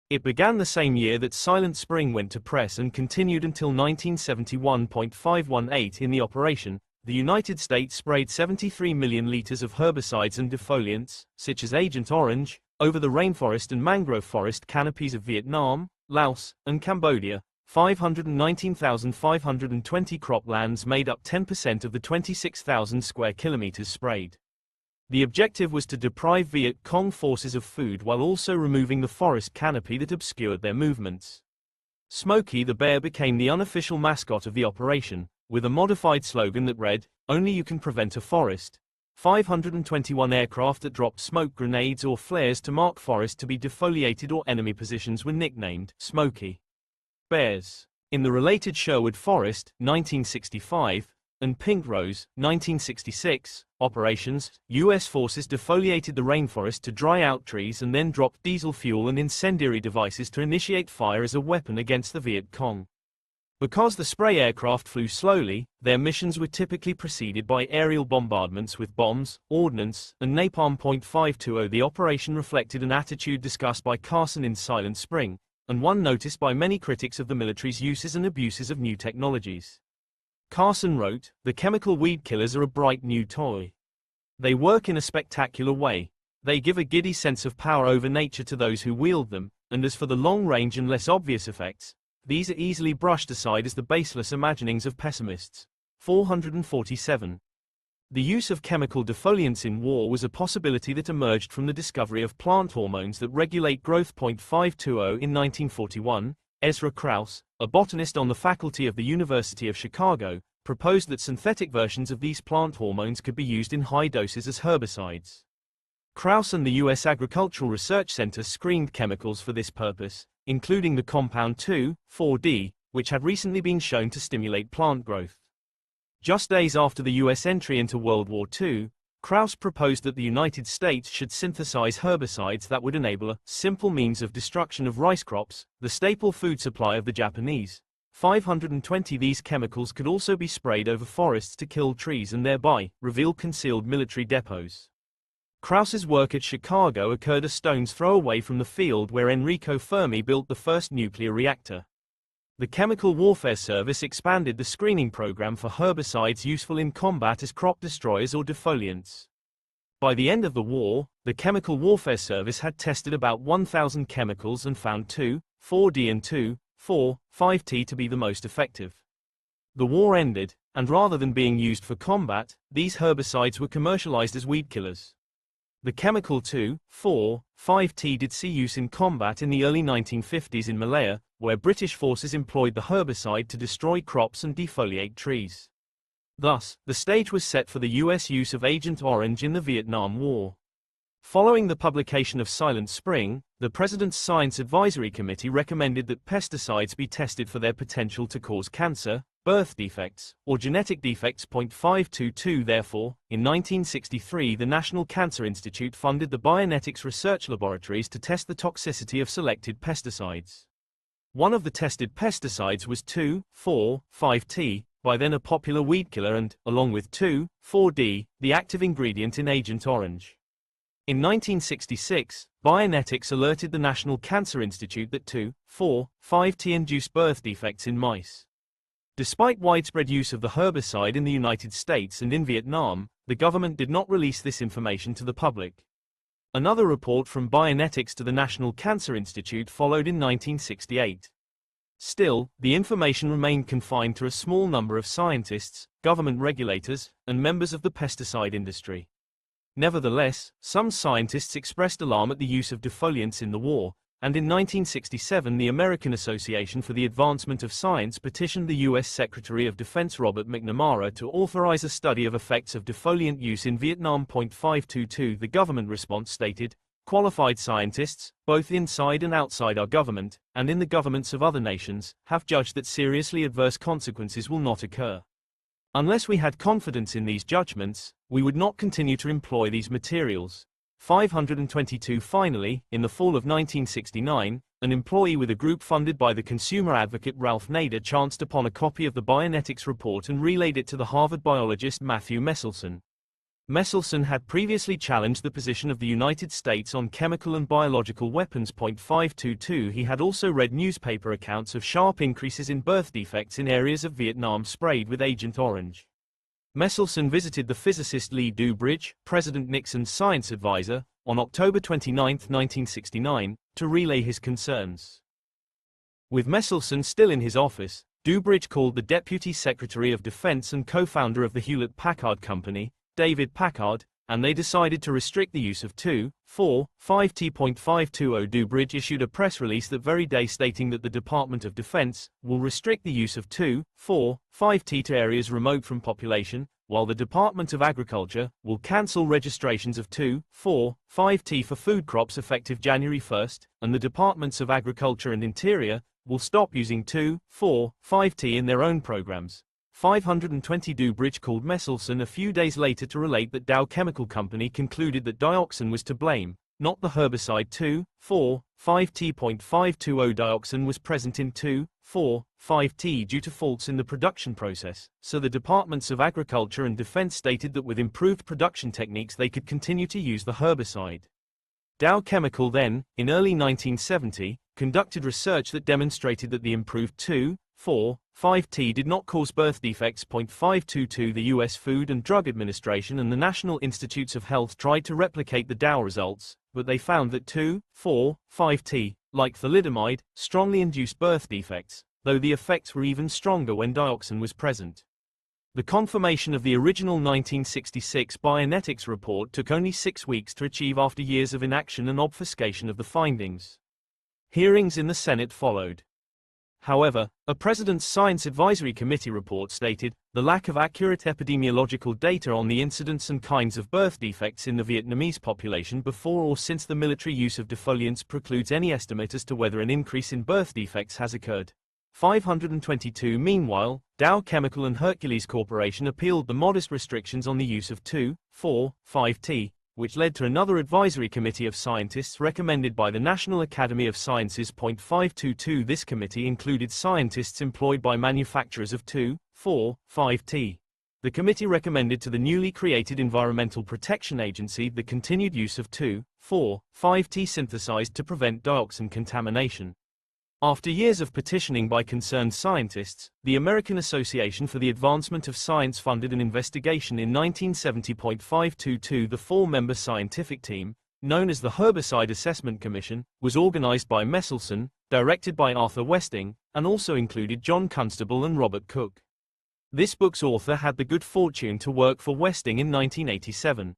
It began the same year that Silent Spring went to press and continued until 1971. 518. In the operation, the United States sprayed 73 million liters of herbicides and defoliants, such as Agent Orange, over the rainforest and mangrove forest canopies of Vietnam, Laos, and Cambodia. 519,520 croplands made up 10% of the 26,000 square kilometers sprayed. The objective was to deprive Viet Cong forces of food while also removing the forest canopy that obscured their movements. Smokey the bear became the unofficial mascot of the operation, with a modified slogan that read, "Only you can prevent a forest." 521 aircraft that dropped smoke grenades or flares to mark forest to be defoliated or enemy positions were nicknamed Smokey Bears. In the related Sherwood Forest, 1965, and Pink Rose, 1966, operations, U.S. forces defoliated the rainforest to dry out trees and then dropped diesel fuel and incendiary devices to initiate fire as a weapon against the Viet Cong. Because the spray aircraft flew slowly, their missions were typically preceded by aerial bombardments with bombs, ordnance, and napalm. 520. The operation reflected an attitude discussed by Carson in Silent Spring, and one noticed by many critics of the military's uses and abuses of new technologies. Carson wrote, "The chemical weed killers are a bright new toy. They work in a spectacular way. They give a giddy sense of power over nature to those who wield them, and as for the long-range and less obvious effects, these are easily brushed aside as the baseless imaginings of pessimists." 447. The use of chemical defoliants in war was a possibility that emerged from the discovery of plant hormones that regulate growth. 520. In 1941, Ezra Krauss, a botanist on the faculty of the University of Chicago, proposed that synthetic versions of these plant hormones could be used in high doses as herbicides. Krauss and the U.S. Agricultural Research Center screened chemicals for this purpose, including the compound 2,4-D, which had recently been shown to stimulate plant growth. Just days after the U.S. entry into World War II, Krauss proposed that the United States should synthesize herbicides that would enable a simple means of destruction of rice crops, the staple food supply of the Japanese. 520. These chemicals could also be sprayed over forests to kill trees and thereby reveal concealed military depots. Krauss's work at Chicago occurred a stone's throw away from the field where Enrico Fermi built the first nuclear reactor. The Chemical Warfare Service expanded the screening program for herbicides useful in combat as crop destroyers or defoliants. By the end of the war, the Chemical Warfare Service had tested about 1,000 chemicals and found 2,4-D and 2,4,5-T to be the most effective. The war ended, and rather than being used for combat, these herbicides were commercialized as weed killers. The chemical 2,4,5-T did see use in combat in the early 1950s in Malaya, where British forces employed the herbicide to destroy crops and defoliate trees. Thus, the stage was set for the U.S. use of Agent Orange in the Vietnam War. Following the publication of Silent Spring, the President's Science Advisory Committee recommended that pesticides be tested for their potential to cause cancer, birth defects, or genetic defects. 522. Therefore, in 1963 the National Cancer Institute funded the Bionetics research laboratories to test the toxicity of selected pesticides. One of the tested pesticides was 2,4,5-T, by then a popular weed killer and, along with 2,4-D, the active ingredient in Agent Orange. In 1966, Bionetics alerted the National Cancer Institute that 2,4,5-T induced birth defects in mice. Despite widespread use of the herbicide in the United States and in Vietnam, the government did not release this information to the public. Another report from Bionetics to the National Cancer Institute followed in 1968. Still, the information remained confined to a small number of scientists, government regulators, and members of the pesticide industry. Nevertheless, some scientists expressed alarm at the use of defoliants in the war, and in 1967 the American Association for the Advancement of Science petitioned the U.S. Secretary of Defense Robert McNamara to authorize a study of effects of defoliant use in Vietnam. 522. The government response stated, "Qualified scientists, both inside and outside our government, and in the governments of other nations, have judged that seriously adverse consequences will not occur. Unless we had confidence in these judgments, we would not continue to employ these materials." 522. Finally, in the fall of 1969, an employee with a group funded by the consumer advocate Ralph Nader chanced upon a copy of the Bionetics report and relayed it to the Harvard biologist Matthew Meselson. Meselson had previously challenged the position of the United States on chemical and biological weapons. 522. He had also read newspaper accounts of sharp increases in birth defects in areas of Vietnam sprayed with Agent Orange. Meselson visited the physicist Lee Dubridge, President Nixon's science advisor, on October 29, 1969, to relay his concerns. With Messelson still in his office, Dubridge called the Deputy Secretary of Defense and co-founder of the Hewlett-Packard Company, David Packard, and they decided to restrict the use of 2,4,5T.520. Dubridge issued a press release that very day stating that the Department of Defense will restrict the use of 2,4,5T to areas remote from population, while the Department of Agriculture will cancel registrations of 2,4,5T for food crops effective January 1, and the Departments of Agriculture and Interior will stop using 2,4,5T in their own programs. 520. Dubridge called Messelson a few days later to relate that Dow Chemical Company concluded that dioxin was to blame, not the herbicide 2,4,5T.520. Dioxin was present in 2,4,5T due to faults in the production process, so the Departments of Agriculture and Defense stated that with improved production techniques they could continue to use the herbicide. Dow Chemical then, in early 1970, conducted research that demonstrated that the improved 2,4,5T did not cause birth defects. 522. The U.S. Food and Drug Administration and the National Institutes of Health tried to replicate the Dow results, but they found that 2,4,5T, like thalidomide, strongly induced birth defects, though the effects were even stronger when dioxin was present. The confirmation of the original 1966 bioethics report took only 6 weeks to achieve after years of inaction and obfuscation of the findings. Hearings in the Senate followed. However, a President's Science Advisory Committee report stated, the lack of accurate epidemiological data on the incidence and kinds of birth defects in the Vietnamese population before or since the military use of defoliants precludes any estimate as to whether an increase in birth defects has occurred. 522. Meanwhile, Dow Chemical and Hercules Corporation appealed the modest restrictions on the use of 2,4,5T, which led to another advisory committee of scientists recommended by the National Academy of Sciences. 522. This committee included scientists employed by manufacturers of 2,4,5T. The committee recommended to the newly created Environmental Protection Agency the continued use of 2,4,5T synthesized to prevent dioxin contamination. After years of petitioning by concerned scientists, the American Association for the Advancement of Science funded an investigation in 1970. 522. The 4-member scientific team, known as the Herbicide Assessment Commission, was organized by Messelson, directed by Arthur Westing, and also included John Constable and Robert Cook. This book's author had the good fortune to work for Westing in 1987.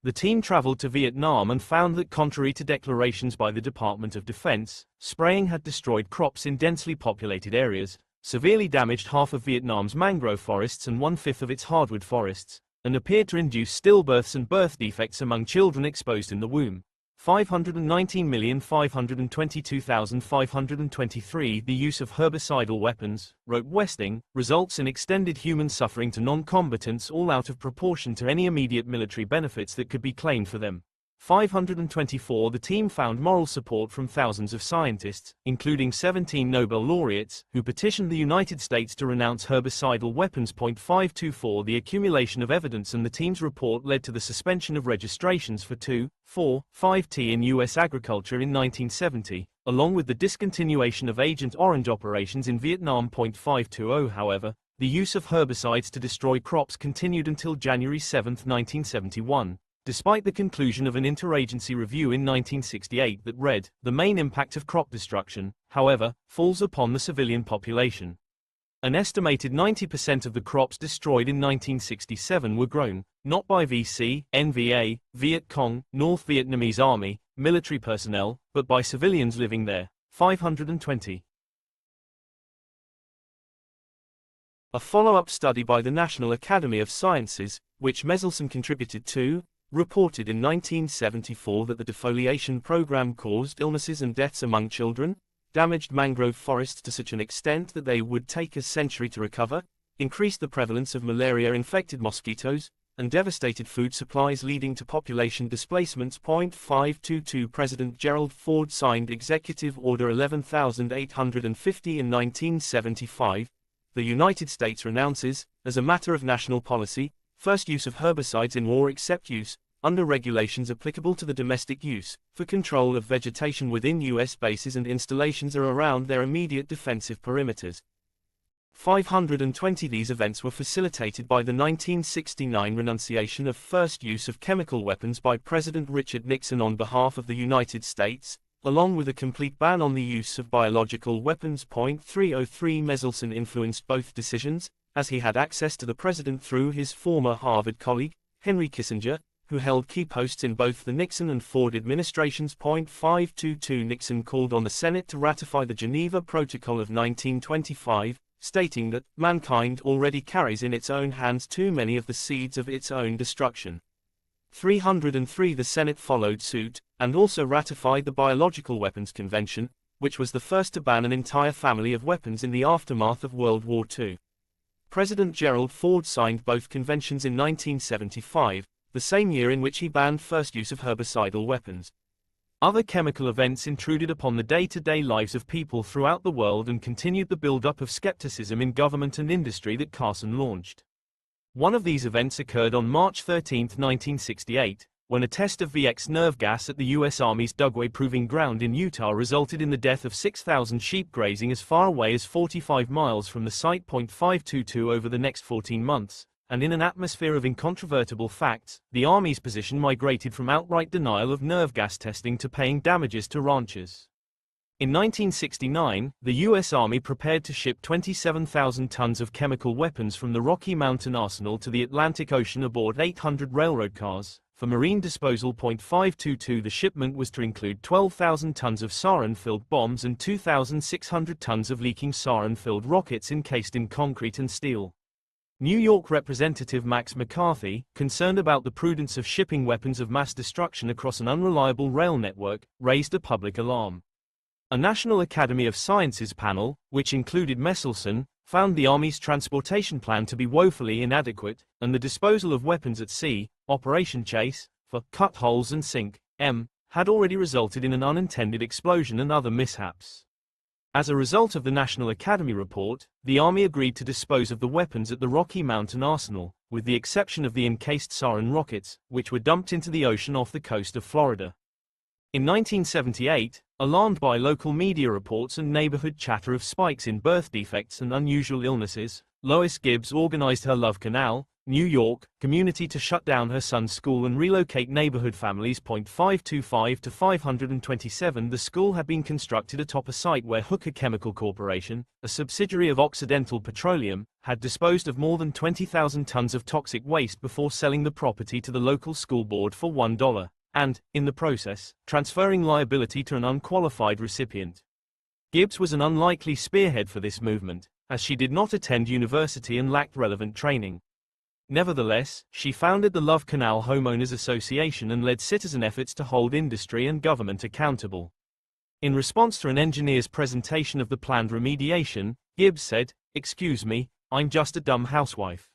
The team traveled to Vietnam and found that contrary to declarations by the Department of Defense, spraying had destroyed crops in densely populated areas, severely damaged half of Vietnam's mangrove forests and 1/5 of its hardwood forests, and appeared to induce stillbirths and birth defects among children exposed in the womb. 519,522,523. The use of herbicidal weapons, wrote Westing, results in extended human suffering to non-combatants, all out of proportion to any immediate military benefits that could be claimed for them. 524. The team found moral support from thousands of scientists, including 17 Nobel laureates, who petitioned the United States to renounce herbicidal weapons. 524. The accumulation of evidence and the team's report led to the suspension of registrations for 2,4,5T in U.S. agriculture in 1970, along with the discontinuation of Agent Orange operations in Vietnam. 520. However, the use of herbicides to destroy crops continued until January 7, 1971. Despite the conclusion of an interagency review in 1968 that read, the main impact of crop destruction, however, falls upon the civilian population. An estimated 90% of the crops destroyed in 1967 were grown, not by VC, NVA, Viet Cong, North Vietnamese Army, military personnel, but by civilians living there. 520. A follow-up study by the National Academy of Sciences, which Messelson contributed to, reported in 1974 that the defoliation program caused illnesses and deaths among children, damaged mangrove forests to such an extent that they would take a century to recover, increased the prevalence of malaria-infected mosquitoes, and devastated food supplies leading to population displacements. 522. President Gerald Ford signed Executive Order 11,850 in 1975. The United States renounces, as a matter of national policy, first use of herbicides in war except use, under regulations applicable to the domestic use, for control of vegetation within U.S. bases and installations or around their immediate defensive perimeters. 520. These events were facilitated by the 1969 renunciation of first use of chemical weapons by President Richard Nixon on behalf of the United States, along with a complete ban on the use of biological weapons. 303 Meselson influenced both decisions, as he had access to the president through his former Harvard colleague, Henry Kissinger, who held key posts in both the Nixon and Ford administrations. 522 Nixon called on the Senate to ratify the Geneva Protocol of 1925, stating that mankind already carries in its own hands too many of the seeds of its own destruction. 303 The Senate followed suit, and also ratified the Biological Weapons Convention, which was the first to ban an entire family of weapons in the aftermath of World War II. President Gerald Ford signed both conventions in 1975, the same year in which he banned first use of herbicidal weapons. Other chemical events intruded upon the day-to-day lives of people throughout the world and continued the build-up of skepticism in government and industry that Carson launched. One of these events occurred on March 13, 1968, when a test of VX nerve gas at the U.S. Army's Dugway Proving Ground in Utah resulted in the death of 6,000 sheep grazing as far away as 45 miles from the site. 522 Over the next 14 months, and in an atmosphere of incontrovertible facts, the Army's position migrated from outright denial of nerve gas testing to paying damages to ranchers. In 1969, the U.S. Army prepared to ship 27,000 tons of chemical weapons from the Rocky Mountain Arsenal to the Atlantic Ocean aboard 800 railroad cars. For marine disposal. 522 The shipment was to include 12,000 tons of sarin-filled bombs and 2,600 tons of leaking sarin-filled rockets encased in concrete and steel. New York Representative Max McCarthy, concerned about the prudence of shipping weapons of mass destruction across an unreliable rail network, raised a public alarm. A National Academy of Sciences panel, which included Meselson, found the Army's transportation plan to be woefully inadequate, and the disposal of weapons at sea, Operation Chase, for cut holes and sink, had already resulted in an unintended explosion and other mishaps. As a result of the National Academy report, the Army agreed to dispose of the weapons at the Rocky Mountain Arsenal, with the exception of the encased sarin rockets, which were dumped into the ocean off the coast of Florida. In 1978, alarmed by local media reports and neighborhood chatter of spikes in birth defects and unusual illnesses, Lois Gibbs organized her Love Canal, New York, community to shut down her son's school and relocate neighborhood families. 525 to 527 The school had been constructed atop a site where Hooker Chemical Corporation, a subsidiary of Occidental Petroleum, had disposed of more than 20,000 tons of toxic waste before selling the property to the local school board for $1, and, in the process, transferring liability to an unqualified recipient. Gibbs was an unlikely spearhead for this movement, as she did not attend university and lacked relevant training. Nevertheless, she founded the Love Canal Homeowners Association and led citizen efforts to hold industry and government accountable. In response to an engineer's presentation of the planned remediation, Gibbs said, "Excuse me, I'm just a dumb housewife.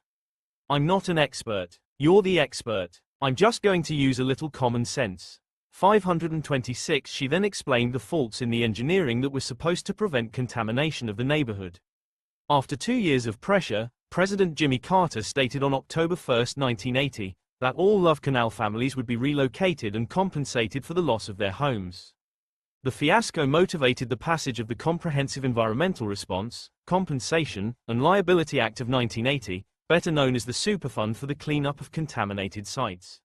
I'm not an expert. You're the expert. I'm just going to use a little common sense." 526 She then explained the faults in the engineering that were supposed to prevent contamination of the neighborhood. After 2 years of pressure, President Jimmy Carter stated on October 1, 1980, that all Love Canal families would be relocated and compensated for the loss of their homes. The fiasco motivated the passage of the Comprehensive Environmental Response, Compensation, and Liability Act of 1980, better known as the Superfund for the cleanup of contaminated sites.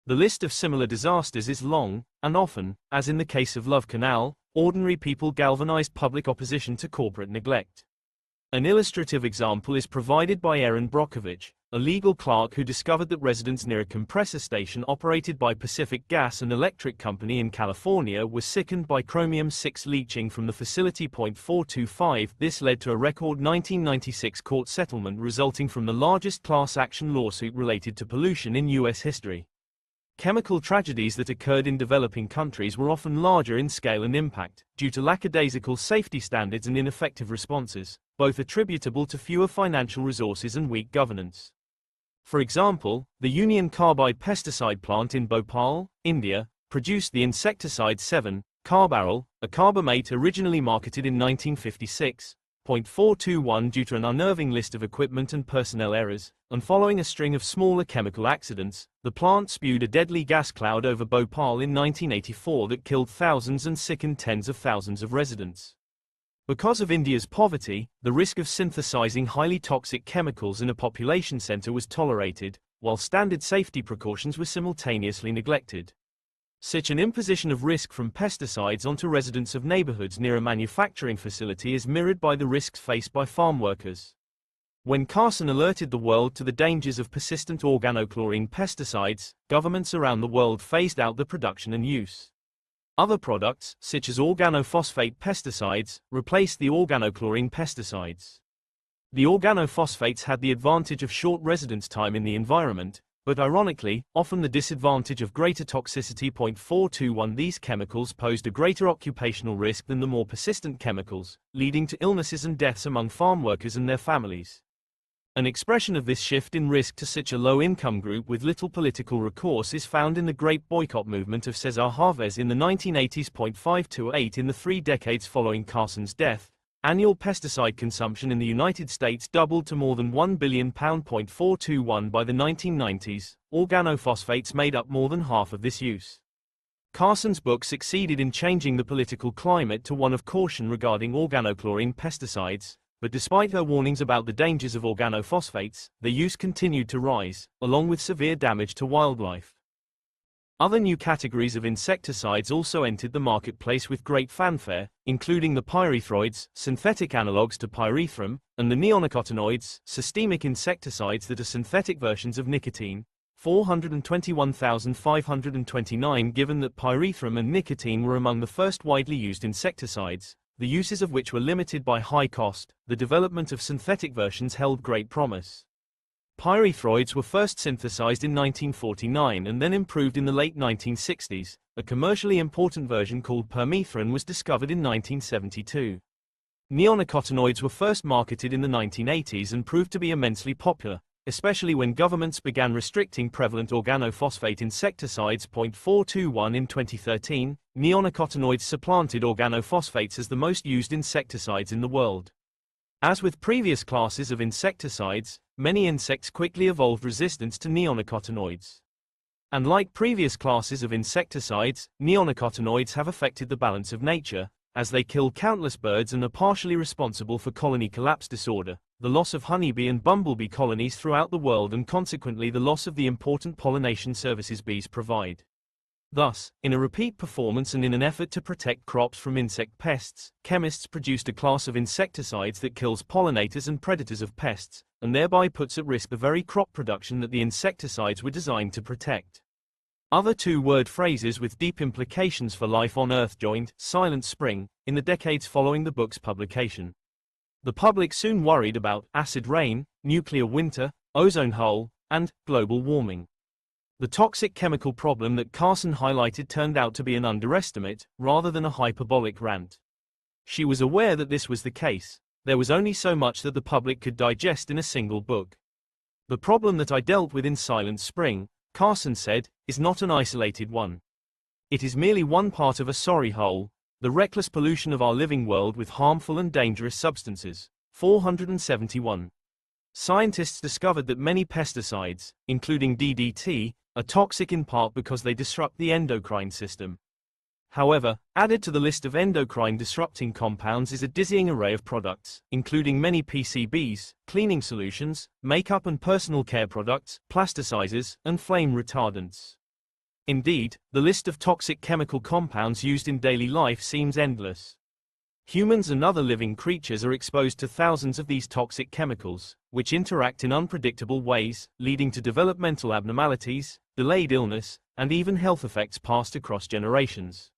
The list of similar disasters is long, and often, as in the case of Love Canal, ordinary people galvanized public opposition to corporate neglect. An illustrative example is provided by Erin Brockovich, a legal clerk who discovered that residents near a compressor station operated by Pacific Gas and Electric Company in California were sickened by chromium-6 leaching from the facility. 425 This led to a record 1996 court settlement resulting from the largest class action lawsuit related to pollution in U.S. history. Chemical tragedies that occurred in developing countries were often larger in scale and impact, due to lackadaisical safety standards and ineffective responses, both attributable to fewer financial resources and weak governance. For example, the Union Carbide pesticide plant in Bhopal, India, produced the insecticide 7-carbaryl, a carbamate originally marketed in 1956. 421 Due to an unnerving list of equipment and personnel errors, and following a string of smaller chemical accidents, the plant spewed a deadly gas cloud over Bhopal in 1984 that killed thousands and sickened tens of thousands of residents. Because of India's poverty, the risk of synthesizing highly toxic chemicals in a population center was tolerated, while standard safety precautions were simultaneously neglected. Such an imposition of risk from pesticides onto residents of neighborhoods near a manufacturing facility is mirrored by the risks faced by farm workers. When Carson alerted the world to the dangers of persistent organochlorine pesticides, governments around the world phased out the production and use. Other products, such as organophosphate pesticides, replaced the organochlorine pesticides. The organophosphates had the advantage of short residence time in the environment, but ironically, often the disadvantage of greater toxicity. 421 These chemicals posed a greater occupational risk than the more persistent chemicals, leading to illnesses and deaths among farm workers and their families. An expression of this shift in risk to such a low-income group with little political recourse is found in the Great Boycott movement of Cesar Chavez in the 1980s. 528 In the 3 decades following Carson's death, annual pesticide consumption in the United States doubled to more than £1 billion. 421 By the 1990s, organophosphates made up more than half of this use. Carson's book succeeded in changing the political climate to one of caution regarding organochlorine pesticides, but despite her warnings about the dangers of organophosphates, their use continued to rise, along with severe damage to wildlife. Other new categories of insecticides also entered the marketplace with great fanfare, including the pyrethroids, synthetic analogues to pyrethrum, and the neonicotinoids, systemic insecticides that are synthetic versions of nicotine. 421,529 Given that pyrethrum and nicotine were among the first widely used insecticides, the uses of which were limited by high cost, the development of synthetic versions held great promise. Pyrethroids were first synthesized in 1949 and then improved in the late 1960s. A commercially important version called permethrin was discovered in 1972. Neonicotinoids were first marketed in the 1980s and proved to be immensely popular, especially when governments began restricting prevalent organophosphate insecticides. 421 In 2013, neonicotinoids supplanted organophosphates as the most used insecticides in the world. As with previous classes of insecticides, many insects quickly evolved resistance to neonicotinoids. And like previous classes of insecticides, neonicotinoids have affected the balance of nature, as they kill countless birds and are partially responsible for colony collapse disorder, the loss of honeybee and bumblebee colonies throughout the world, and consequently the loss of the important pollination services bees provide. Thus, in a repeat performance and in an effort to protect crops from insect pests, chemists produced a class of insecticides that kills pollinators and predators of pests, and thereby puts at risk the very crop production that the insecticides were designed to protect. Other two-word phrases with deep implications for life on Earth joined Silent Spring in the decades following the book's publication. The public soon worried about acid rain, nuclear winter, ozone hole, and global warming. The toxic chemical problem that Carson highlighted turned out to be an underestimate, rather than a hyperbolic rant. She was aware that this was the case. There was only so much that the public could digest in a single book. The problem that I dealt with in Silent Spring, Carson said, is not an isolated one. It is merely one part of a sorry whole, the reckless pollution of our living world with harmful and dangerous substances. 471. Scientists discovered that many pesticides, including DDT, are toxic in part because they disrupt the endocrine system. However, added to the list of endocrine-disrupting compounds is a dizzying array of products, including many PCBs, cleaning solutions, makeup and personal care products, plasticizers, and flame retardants. Indeed, the list of toxic chemical compounds used in daily life seems endless. Humans and other living creatures are exposed to thousands of these toxic chemicals, which interact in unpredictable ways, leading to developmental abnormalities, delayed illness, and even health effects passed across generations.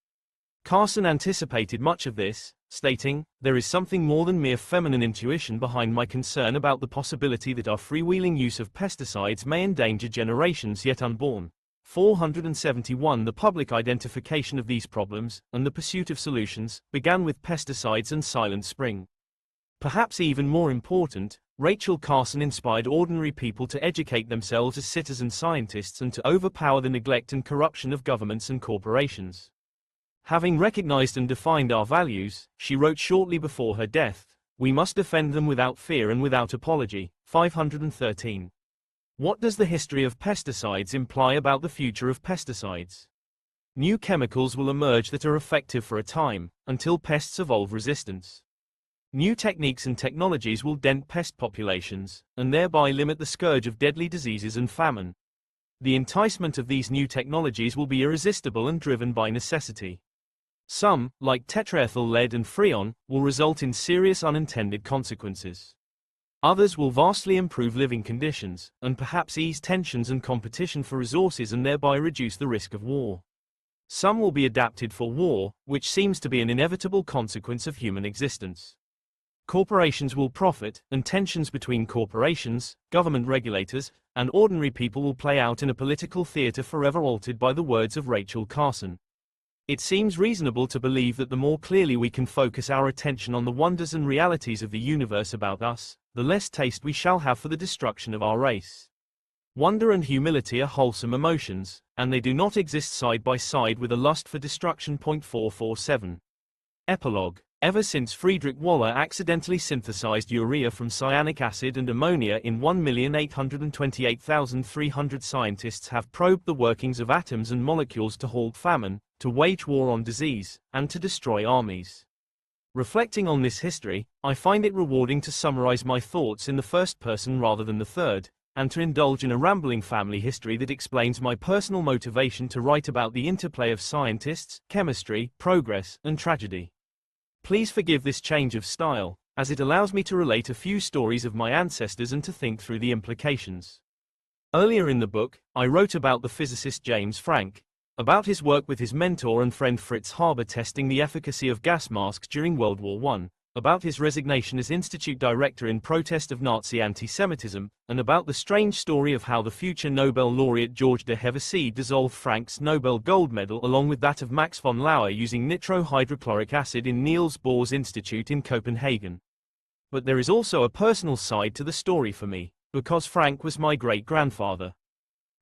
Carson anticipated much of this, stating, "There is something more than mere feminine intuition behind my concern about the possibility that our freewheeling use of pesticides may endanger generations yet unborn." 471 The public identification of these problems, and the pursuit of solutions, began with pesticides and Silent Spring. Perhaps even more important, Rachel Carson inspired ordinary people to educate themselves as citizen scientists and to overpower the neglect and corruption of governments and corporations. Having recognized and defined our values, she wrote shortly before her death, "We must defend them without fear and without apology." 513. What does the history of pesticides imply about the future of pesticides? New chemicals will emerge that are effective for a time, until pests evolve resistance. New techniques and technologies will dent pest populations, and thereby limit the scourge of deadly diseases and famine. the enticement of these new technologies will be irresistible and driven by necessity. Some, like tetraethyl lead and freon, will result in serious unintended consequences. Others will vastly improve living conditions, and perhaps ease tensions and competition for resources and thereby reduce the risk of war. Some will be adapted for war, which seems to be an inevitable consequence of human existence. Corporations will profit, and tensions between corporations, government regulators, and ordinary people will play out in a political theater forever altered by the words of Rachel Carson. It seems reasonable to believe that the more clearly we can focus our attention on the wonders and realities of the universe about us, the less taste we shall have for the destruction of our race. Wonder and humility are wholesome emotions, and they do not exist side by side with a lust for destruction. 447. Epilogue. Ever since Friedrich Wöhler accidentally synthesized urea from cyanic acid and ammonia in 1,828,300 scientists have probed the workings of atoms and molecules to halt famine, to wage war on disease, and to destroy armies. Reflecting on this history, I find it rewarding to summarize my thoughts in the first person rather than the third, and to indulge in a rambling family history that explains my personal motivation to write about the interplay of scientists, chemistry, progress, and tragedy. Please forgive this change of style, as it allows me to relate a few stories of my ancestors and to think through the implications. Earlier in the book, I wrote about the physicist James Franck, about his work with his mentor and friend Fritz Haber testing the efficacy of gas masks during World War I, about his resignation as institute director in protest of Nazi anti-Semitism, and about the strange story of how the future Nobel laureate George de Hevesy dissolved Franck's Nobel Gold Medal along with that of Max von Laue using nitrohydrochloric acid in Niels Bohr's Institute in Copenhagen. But there is also a personal side to the story for me, because Franck was my great-grandfather.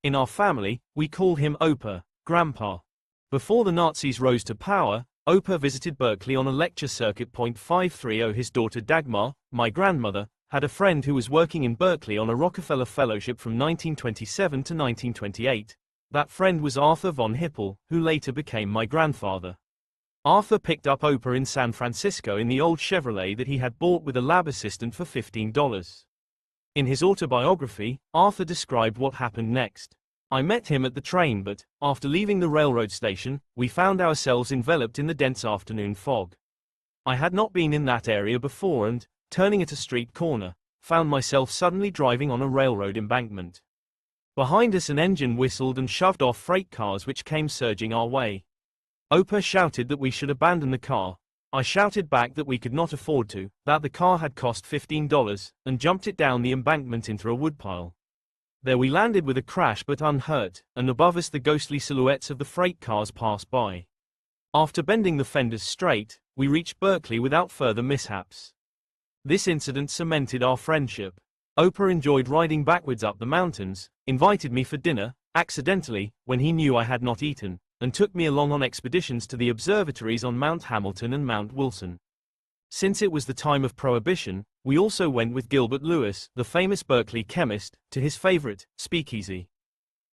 In our family, we call him Opa, Grandpa. Before the Nazis rose to power, Opa visited Berkeley on a lecture circuit. 530. His daughter Dagmar, my grandmother, had a friend who was working in Berkeley on a Rockefeller Fellowship from 1927 to 1928. That friend was Arthur von Hippel, who later became my grandfather. Arthur picked up Opa in San Francisco in the old Chevrolet that he had bought with a lab assistant for $15. In his autobiography, Arthur described what happened next. I met him at the train, but, after leaving the railroad station, we found ourselves enveloped in the dense afternoon fog. I had not been in that area before and, turning at a street corner, found myself suddenly driving on a railroad embankment. Behind us an engine whistled and shoved off freight cars which came surging our way. Opa shouted that we should abandon the car. I shouted back that we could not afford to, that the car had cost $15, and jumped it down the embankment into a woodpile. There we landed with a crash but unhurt, and above us the ghostly silhouettes of the freight cars passed by. After bending the fenders straight, we reached Berkeley without further mishaps. This incident cemented our friendship. Opa enjoyed riding backwards up the mountains, invited me for dinner, accidentally, when he knew I had not eaten, and took me along on expeditions to the observatories on Mount Hamilton and Mount Wilson. Since it was the time of Prohibition, we also went with Gilbert Lewis, the famous Berkeley chemist, to his favorite speakeasy.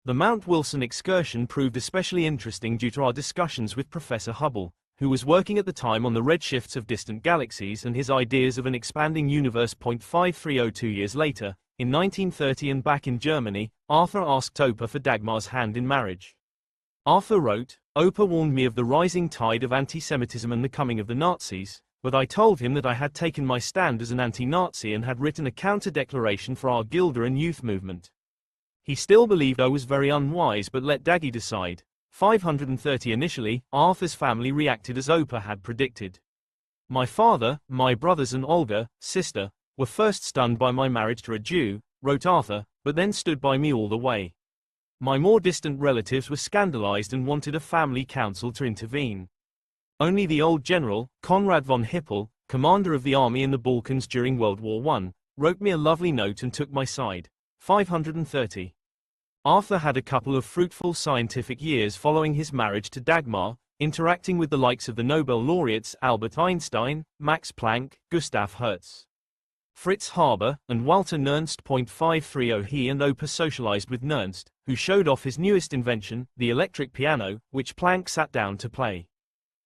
The Mount Wilson excursion proved especially interesting due to our discussions with Professor Hippel, who was working at the time on the redshifts of distant galaxies and his ideas of an expanding universe. 5302 years later, in 1930 and back in Germany, Arthur asked Opa for Dagmar's hand in marriage. Arthur wrote, Opa warned me of the rising tide of anti-Semitism and the coming of the Nazis, but I told him that I had taken my stand as an anti-Nazi and had written a counter-declaration for our Gilder and youth movement. He still believed I was very unwise but let Daggy decide. 530 Initially, Arthur's family reacted as Opa had predicted. My father, my brothers and Olga, sister, were first stunned by my marriage to a Jew, wrote Arthur, but then stood by me all the way. My more distant relatives were scandalized and wanted a family council to intervene. Only the old general, Conrad von Hippel, commander of the army in the Balkans during World War I, wrote me a lovely note and took my side. 530. Arthur had a couple of fruitful scientific years following his marriage to Dagmar, interacting with the likes of the Nobel laureates Albert Einstein, Max Planck, Gustav Hertz, Fritz Haber, and Walter Nernst. 530 He and Opa socialized with Nernst, who showed off his newest invention, the electric piano, which Planck sat down to play.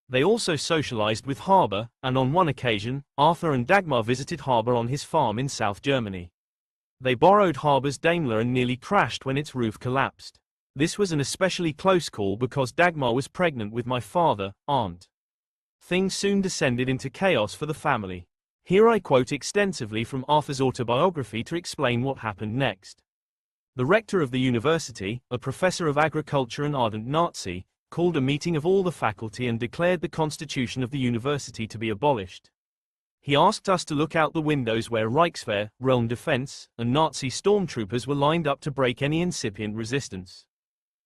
They also socialized with Haber, and on one occasion, Arthur and Dagmar visited Haber on his farm in South Germany. They borrowed Haber's Daimler and nearly crashed when its roof collapsed. This was an especially close call because Dagmar was pregnant with my father, aunt. Things soon descended into chaos for the family. Here I quote extensively from Arthur's autobiography to explain what happened next. The rector of the university, a professor of agriculture and ardent Nazi, called a meeting of all the faculty and declared the constitution of the university to be abolished. He asked us to look out the windows where Reichswehr, Realm Defense, and Nazi stormtroopers were lined up to break any incipient resistance.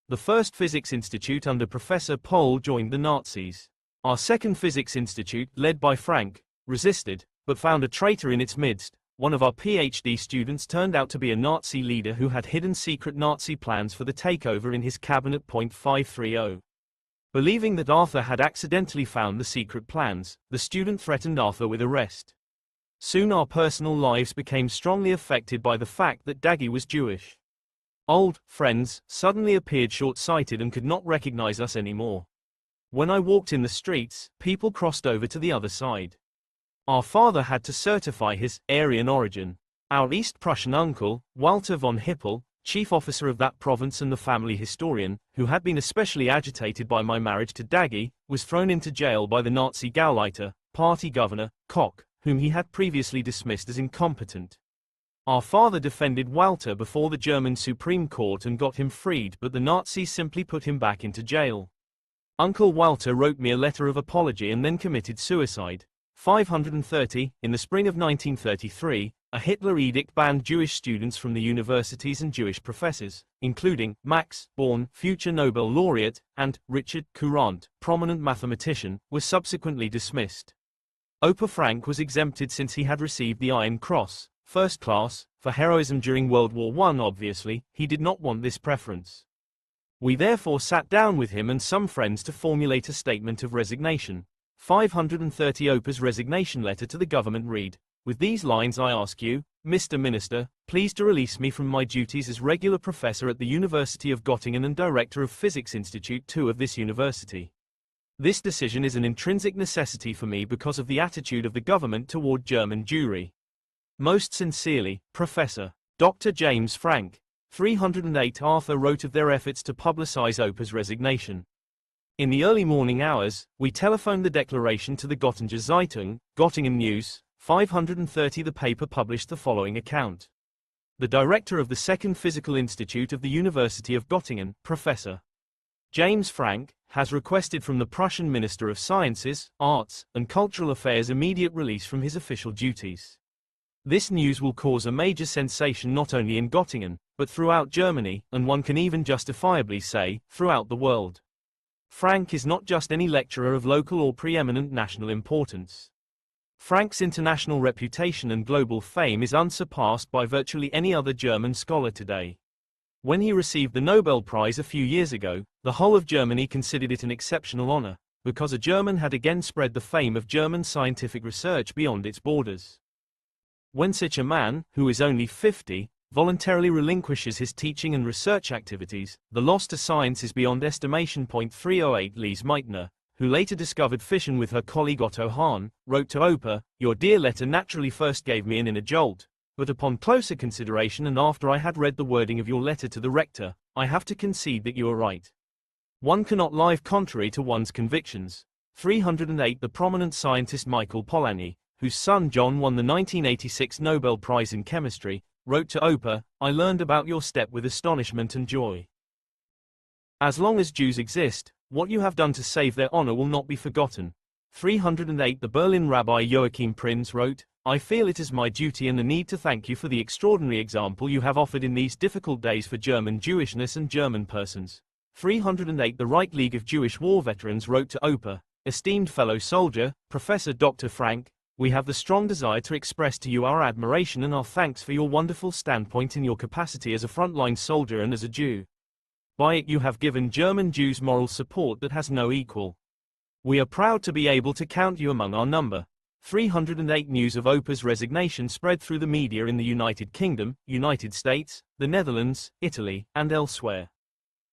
The first physics institute under Professor Pohl joined the Nazis. Our second physics institute, led by Frank, resisted, but found a traitor in its midst. One of our PhD students turned out to be a Nazi leader who had hidden secret Nazi plans for the takeover in his cabinet. 530. Believing that Arthur had accidentally found the secret plans, the student threatened Arthur with arrest. Soon our personal lives became strongly affected by the fact that Daggy was Jewish. Old friends suddenly appeared short-sighted and could not recognize us anymore. When I walked in the streets, people crossed over to the other side. Our father had to certify his Aryan origin. Our East Prussian uncle, Walter von Hippel, chief officer of that province and the family historian, who had been especially agitated by my marriage to Daggy, was thrown into jail by the Nazi Gauleiter, party governor, Koch, whom he had previously dismissed as incompetent. Our father defended Walter before the German Supreme Court and got him freed, but the Nazis simply put him back into jail. Uncle Walter wrote me a letter of apology and then committed suicide. 530. In the spring of 1933, a Hitler edict banned Jewish students from the universities and Jewish professors, including Max Born, future Nobel laureate, and Richard Courant, prominent mathematician, was subsequently dismissed. Opa Frank was exempted since he had received the Iron Cross, first class, for heroism during World War I. Obviously, he did not want this preference. We therefore sat down with him and some friends to formulate a statement of resignation. 530. Opa's resignation letter to the government read, "With these lines I ask you, Mr. Minister, please to release me from my duties as regular professor at the University of Göttingen and director of Physics Institute 2 of this university. This decision is an intrinsic necessity for me because of the attitude of the government toward German Jewry. Most sincerely, Professor Dr. James Frank." 308. Arthur wrote of their efforts to publicize Opa's resignation. In the early morning hours, we telephoned the declaration to the Göttinger Zeitung, Göttingen News. 530. The paper published the following account. The director of the Second Physical Institute of the University of Göttingen, Professor James Frank, has requested from the Prussian Minister of Sciences, Arts, and Cultural Affairs immediate release from his official duties. This news will cause a major sensation not only in Göttingen, but throughout Germany, and one can even justifiably say, throughout the world. Frank is not just any lecturer of local or preeminent national importance. Frank's international reputation and global fame is unsurpassed by virtually any other German scholar today. When he received the Nobel Prize a few years ago, the whole of Germany considered it an exceptional honor, because a German had again spread the fame of German scientific research beyond its borders. When such a man, who is only 50, voluntarily relinquishes his teaching and research activities, the loss to science is beyond estimation. 308. Lise Meitner, who later discovered fission with her colleague Otto Hahn, wrote to Opa, "Your dear letter naturally first gave me an inner jolt, but upon closer consideration and after I had read the wording of your letter to the rector, I have to concede that you are right. One cannot live contrary to one's convictions." 308. The prominent scientist Michael Polanyi, whose son John won the 1986 Nobel Prize in Chemistry, wrote to Opa, "I learned about your step with astonishment and joy. As long as Jews exist, what you have done to save their honor will not be forgotten." 308. The Berlin rabbi Joachim Prinz wrote, "I feel it is my duty and the need to thank you for the extraordinary example you have offered in these difficult days for German Jewishness and German persons." 308. The Reich League of Jewish War Veterans wrote to Opa, "Esteemed fellow soldier, Professor Dr. Frank, we have the strong desire to express to you our admiration and our thanks for your wonderful standpoint in your capacity as a frontline soldier and as a Jew. By it you have given German Jews moral support that has no equal. We are proud to be able to count you among our number." 308. News of Opa's resignation spread through the media in the United Kingdom, United States, the Netherlands, Italy, and elsewhere.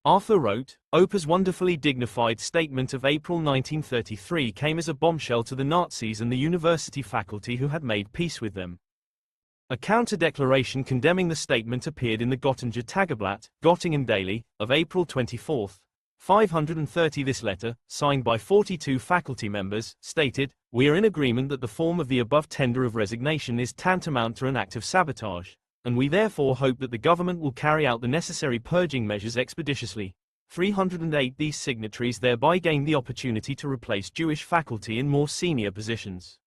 Arthur wrote, "Opa's wonderfully dignified statement of April 1933 came as a bombshell to the Nazis and the university faculty who had made peace with them. A counter-declaration condemning the statement appeared in the Göttinger Tageblatt, Göttingen Daily, of April 24, 530. This letter, signed by 42 faculty members, stated, "We are in agreement that the form of the above tender of resignation is tantamount to an act of sabotage, and we therefore hope that the government will carry out the necessary purging measures expeditiously." 308. These signatories thereby gained the opportunity to replace Jewish faculty in more senior positions.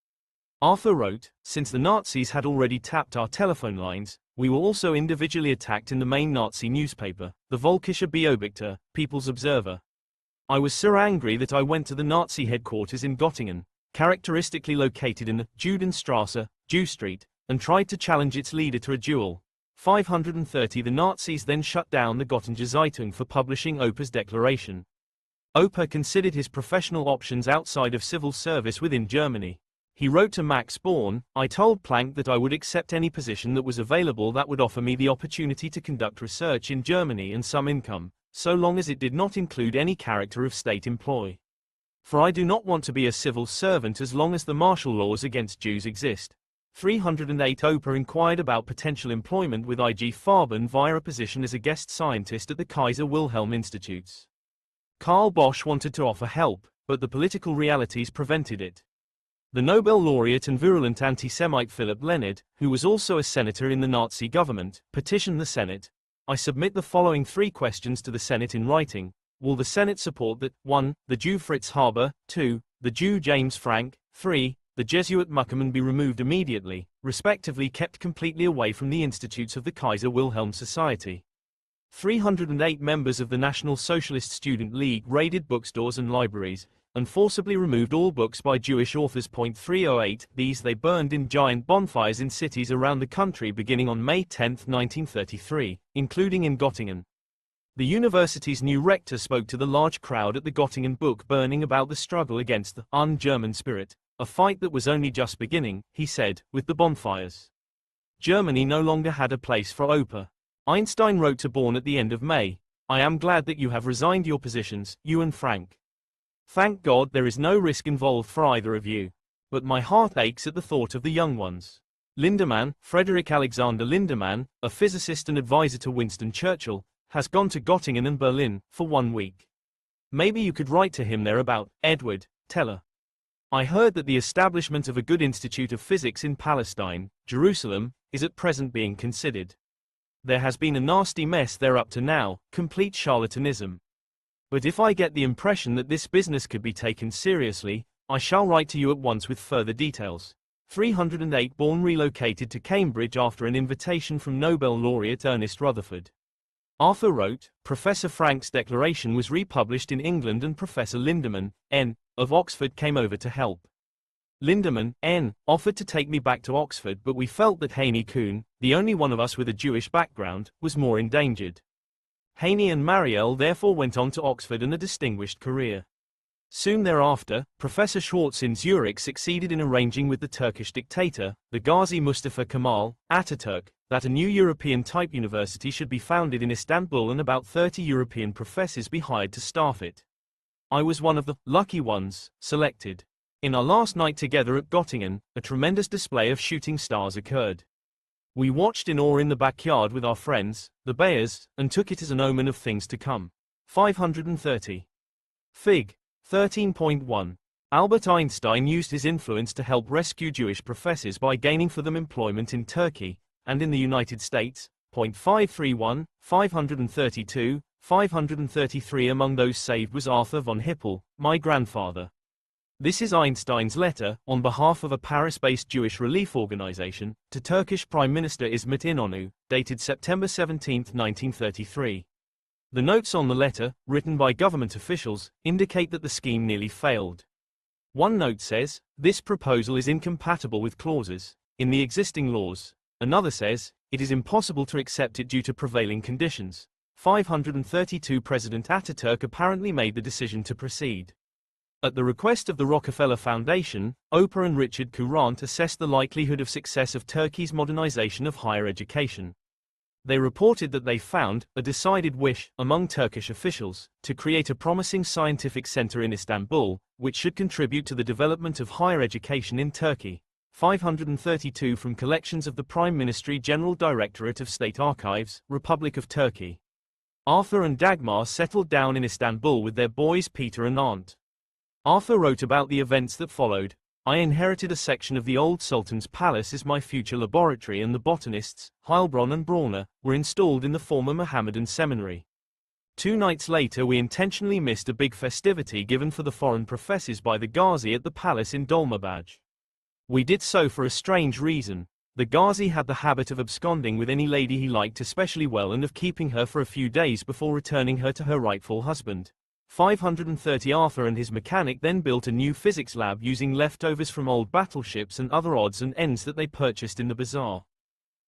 Arthur wrote, "Since the Nazis had already tapped our telephone lines, we were also individually attacked in the main Nazi newspaper, the Völkischer Beobachter, People's Observer. I was so angry that I went to the Nazi headquarters in Göttingen, characteristically located in the Judenstrasse, Jew Street, and tried to challenge its leader to a duel." 530. The Nazis then shut down the Göttinger Zeitung for publishing Oper's declaration. Oper considered his professional options outside of civil service within Germany. He wrote to Max Born, "I told Planck that I would accept any position that was available that would offer me the opportunity to conduct research in Germany and some income, so long as it did not include any character of state employ. For I do not want to be a civil servant as long as the martial laws against Jews exist." 308. Oper inquired about potential employment with IG Farben via a position as a guest scientist at the Kaiser Wilhelm Institutes. Karl Bosch wanted to offer help, but the political realities prevented it. The Nobel laureate and virulent anti-Semite Philipp Lenard, who was also a senator in the Nazi government, petitioned the Senate. "I submit the following 3 questions to the Senate in writing. Will the Senate support that 1. The Jew Fritz Haber, 2. The Jew James Frank, 3. The Jesuit Muckerman be removed immediately, respectively kept completely away from the institutes of the Kaiser Wilhelm Society?" 308 members of the National Socialist Student League raided bookstores and libraries, and forcibly removed all books by Jewish authors. 308. These they burned in giant bonfires in cities around the country beginning on May 10, 1933, including in Göttingen. The university's new rector spoke to the large crowd at the Göttingen book burning about the struggle against the un-German spirit, a fight that was only just beginning, he said, with the bonfires. Germany no longer had a place for Oper. Einstein wrote to Born at the end of May, "I am glad that you have resigned your positions, you and Frank. Thank God there is no risk involved for either of you. But my heart aches at the thought of the young ones." Lindemann, Frederick Alexander Lindemann, a physicist and advisor to Winston Churchill, has gone to Göttingen and Berlin for 1 week. Maybe you could write to him there about Edward Teller. I heard that the establishment of a good institute of physics in Palestine, Jerusalem, is at present being considered. There has been a nasty mess there up to now, complete charlatanism. But if I get the impression that this business could be taken seriously, I shall write to you at once with further details. 308. Born relocated to Cambridge after an invitation from Nobel laureate Ernest Rutherford. Arthur wrote, "Professor Frank's declaration was republished in England and Professor Lindemann, N., of Oxford came over to help. Lindemann, N., offered to take me back to Oxford, but we felt that Haney Kuhn, the only one of us with a Jewish background, was more endangered. Haney and Mariel therefore went on to Oxford and a distinguished career. Soon thereafter, Professor Schwartz in Zurich succeeded in arranging with the Turkish dictator, the Ghazi Mustafa Kemal Ataturk, that a new European-type university should be founded in Istanbul and about 30 European professors be hired to staff it. I was one of the lucky ones selected. In our last night together at Göttingen, a tremendous display of shooting stars occurred. We watched in awe in the backyard with our friends, the Bayers, and took it as an omen of things to come. 530. Fig. 13.1. Albert Einstein used his influence to help rescue Jewish professors by gaining for them employment in Turkey, and in the United States. 531, 532, 533. Among those saved was Arthur von Hippel, my grandfather. This is Einstein's letter, on behalf of a Paris-based Jewish relief organization, to Turkish Prime Minister İsmet İnönü, dated September 17, 1933. The notes on the letter, written by government officials, indicate that the scheme nearly failed. One note says, "This proposal is incompatible with clauses in the existing laws." Another says, "It is impossible to accept it due to prevailing conditions." 532. President Ataturk apparently made the decision to proceed. At the request of the Rockefeller Foundation, Oprah and Richard Courant assessed the likelihood of success of Turkey's modernization of higher education. They reported that they found a decided wish among Turkish officials to create a promising scientific center in Istanbul, which should contribute to the development of higher education in Turkey. 532 from collections of the Prime Ministry General Directorate of State Archives, Republic of Turkey. Arthur and Dagmar settled down in Istanbul with their boys Peter and Aunt. Arthur wrote about the events that followed. I inherited a section of the old Sultan's palace as my future laboratory, and the botanists, Heilbronn and Brawner, were installed in the former Mohammedan seminary. 2 nights later we intentionally missed a big festivity given for the foreign professors by the Ghazi at the palace in Dolmabahce. We did so for a strange reason. The Ghazi had the habit of absconding with any lady he liked especially well and of keeping her for a few days before returning her to her rightful husband. 530 Arthur and his mechanic then built a new physics lab using leftovers from old battleships and other odds and ends that they purchased in the bazaar.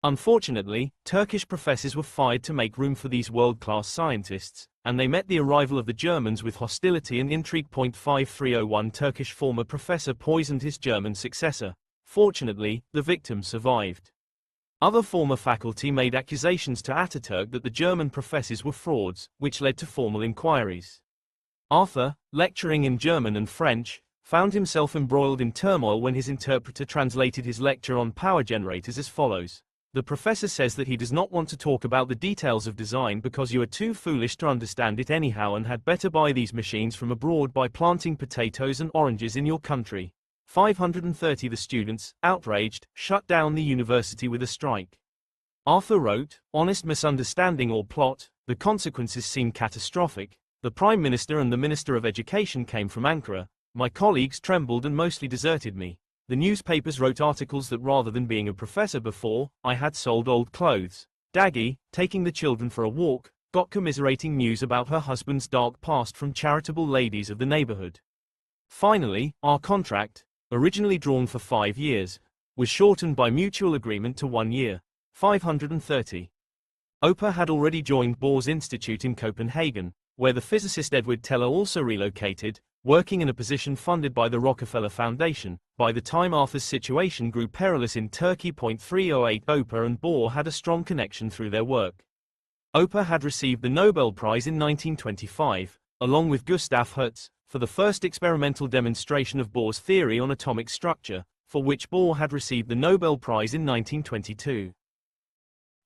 Unfortunately, Turkish professors were fired to make room for these world-class scientists, and they met the arrival of the Germans with hostility and intrigue. 5301 Turkish former professor poisoned his German successor. Fortunately, the victim survived. Other former faculty made accusations to Ataturk that the German professors were frauds, which led to formal inquiries. Arthur, lecturing in German and French, found himself embroiled in turmoil when his interpreter translated his lecture on power generators as follows. The professor says that he does not want to talk about the details of design because you are too foolish to understand it anyhow and had better buy these machines from abroad by planting potatoes and oranges in your country. 530 The students, outraged, shut down the university with a strike. Arthur wrote, honest misunderstanding or plot, the consequences seem catastrophic. The Prime Minister and the Minister of Education came from Ankara. My colleagues trembled and mostly deserted me. The newspapers wrote articles that rather than being a professor before, I had sold old clothes. Daggy, taking the children for a walk, got commiserating news about her husband's dark past from charitable ladies of the neighborhood. Finally, our contract, originally drawn for 5 years, was shortened by mutual agreement to 1 year. 530. Oper had already joined Bohr's Institute in Copenhagen, where the physicist Edward Teller also relocated, working in a position funded by the Rockefeller Foundation. By the time Arthur's situation grew perilous in Turkey. 308 Oper and Bohr had a strong connection through their work. Oper had received the Nobel Prize in 1925, along with Gustav Hertz, for the first experimental demonstration of Bohr's theory on atomic structure, for which Bohr had received the Nobel Prize in 1922.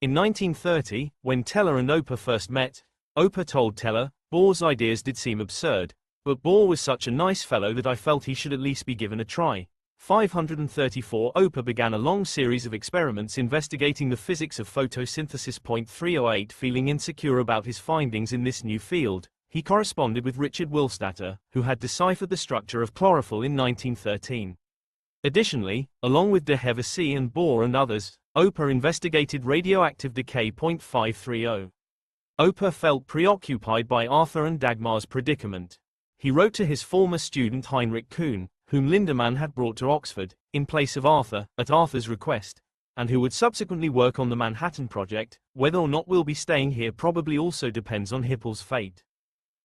In 1930, when Teller and Oper first met, Oper told Teller, Bohr's ideas did seem absurd, but Bohr was such a nice fellow that I felt he should at least be given a try. 534 Oper began a long series of experiments investigating the physics of photosynthesis. 308 Feeling insecure about his findings in this new field, he corresponded with Richard Willstatter, who had deciphered the structure of chlorophyll in 1913. Additionally, along with de Hevesy and Bohr and others, Oper investigated radioactive decay. 530. Oper felt preoccupied by Arthur and Dagmar's predicament. He wrote to his former student Heinrich Kuhn, whom Lindemann had brought to Oxford, in place of Arthur, at Arthur's request, and who would subsequently work on the Manhattan Project. Whether or not we'll be staying here probably also depends on Hippel's fate.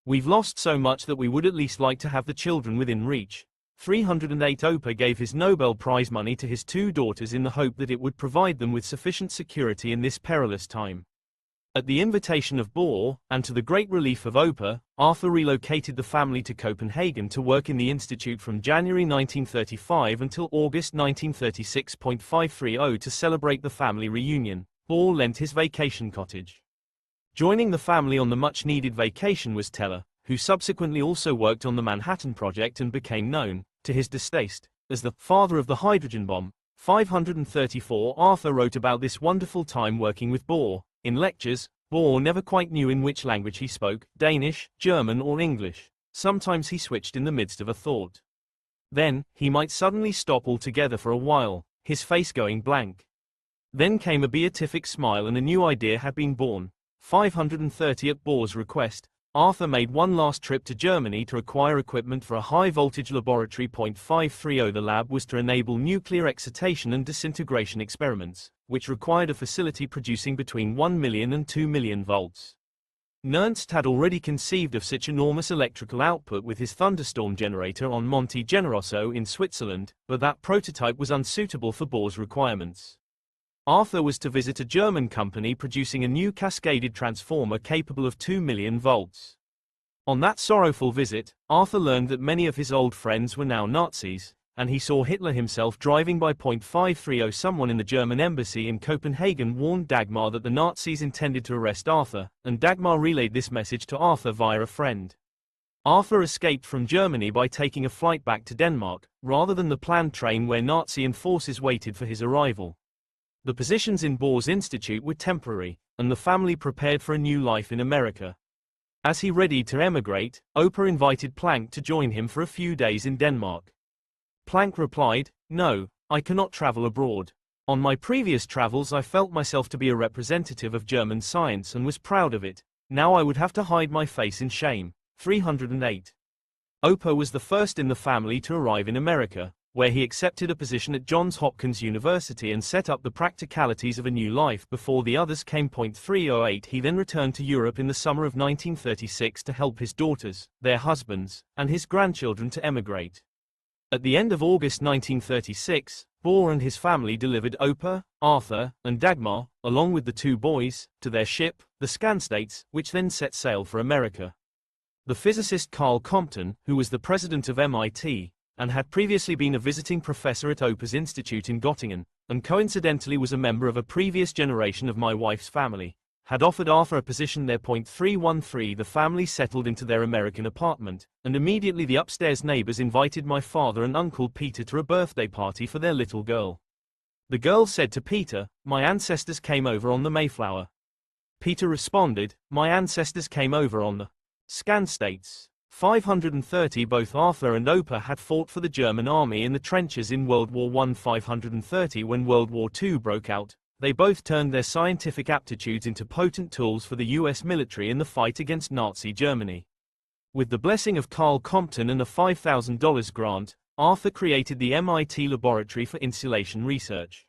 We've lost so much that we would at least like to have the children within reach. 308 Oper gave his Nobel Prize money to his 2 daughters in the hope that it would provide them with sufficient security in this perilous time. At the invitation of Bohr, and to the great relief of Oper, Arthur relocated the family to Copenhagen to work in the institute from January 1935 until August 1936. 530 To celebrate the family reunion, Bohr lent his vacation cottage. Joining the family on the much-needed vacation was Teller, who subsequently also worked on the Manhattan Project and became known, to his distaste, as the father of the hydrogen bomb. 534 Arthur wrote about this wonderful time working with Bohr. In lectures, Bohr never quite knew in which language he spoke, Danish, German or English. Sometimes he switched in the midst of a thought. Then, he might suddenly stop altogether for a while, his face going blank. Then came a beatific smile and a new idea had been born. 530 At Bohr's request, Arthur made one last trip to Germany to acquire equipment for a high-voltage laboratory. 530 The lab was to enable nuclear excitation and disintegration experiments, which required a facility producing between 1 million and 2 million volts. Nernst had already conceived of such enormous electrical output with his thunderstorm generator on Monte Generoso in Switzerland, but that prototype was unsuitable for Bohr's requirements. Arthur was to visit a German company producing a new cascaded transformer capable of 2 million volts. On that sorrowful visit, Arthur learned that many of his old friends were now Nazis, and he saw Hitler himself driving by. 530 Someone in the German embassy in Copenhagen warned Dagmar that the Nazis intended to arrest Arthur, and Dagmar relayed this message to Arthur via a friend. Arthur escaped from Germany by taking a flight back to Denmark, rather than the planned train where Nazi forces waited for his arrival. The positions in Bohr's Institute were temporary, and the family prepared for a new life in America. As he readied to emigrate, Opa invited Planck to join him for a few days in Denmark. Planck replied, "No, I cannot travel abroad. On my previous travels I felt myself to be a representative of German science and was proud of it. Now I would have to hide my face in shame." 308. Opa was the first in the family to arrive in America, where he accepted a position at Johns Hopkins University and set up the practicalities of a new life before the others came. 308 He then returned to Europe in the summer of 1936 to help his daughters, their husbands, and his grandchildren to emigrate. At the end of August 1936, Bohr and his family delivered Opa, Arthur, and Dagmar, along with the two boys, to their ship, the Skanstates, which then set sail for America. The physicist Carl Compton, who was the president of MIT, and had previously been a visiting professor at Opa's Institute in Göttingen, and coincidentally was a member of a previous generation of my wife's family, had offered Arthur a position there. 313 The family settled into their American apartment, and immediately the upstairs neighbors invited my father and Uncle Peter to a birthday party for their little girl. The girl said to Peter, "My ancestors came over on the Mayflower." Peter responded, "My ancestors came over on the Skanstates." 530 Both Arthur and Opa had fought for the German army in the trenches in World War I. 530 When World War II broke out, they both turned their scientific aptitudes into potent tools for the US military in the fight against Nazi Germany. With the blessing of Carl Compton and a $5,000 grant, Arthur created the MIT Laboratory for Insulation Research.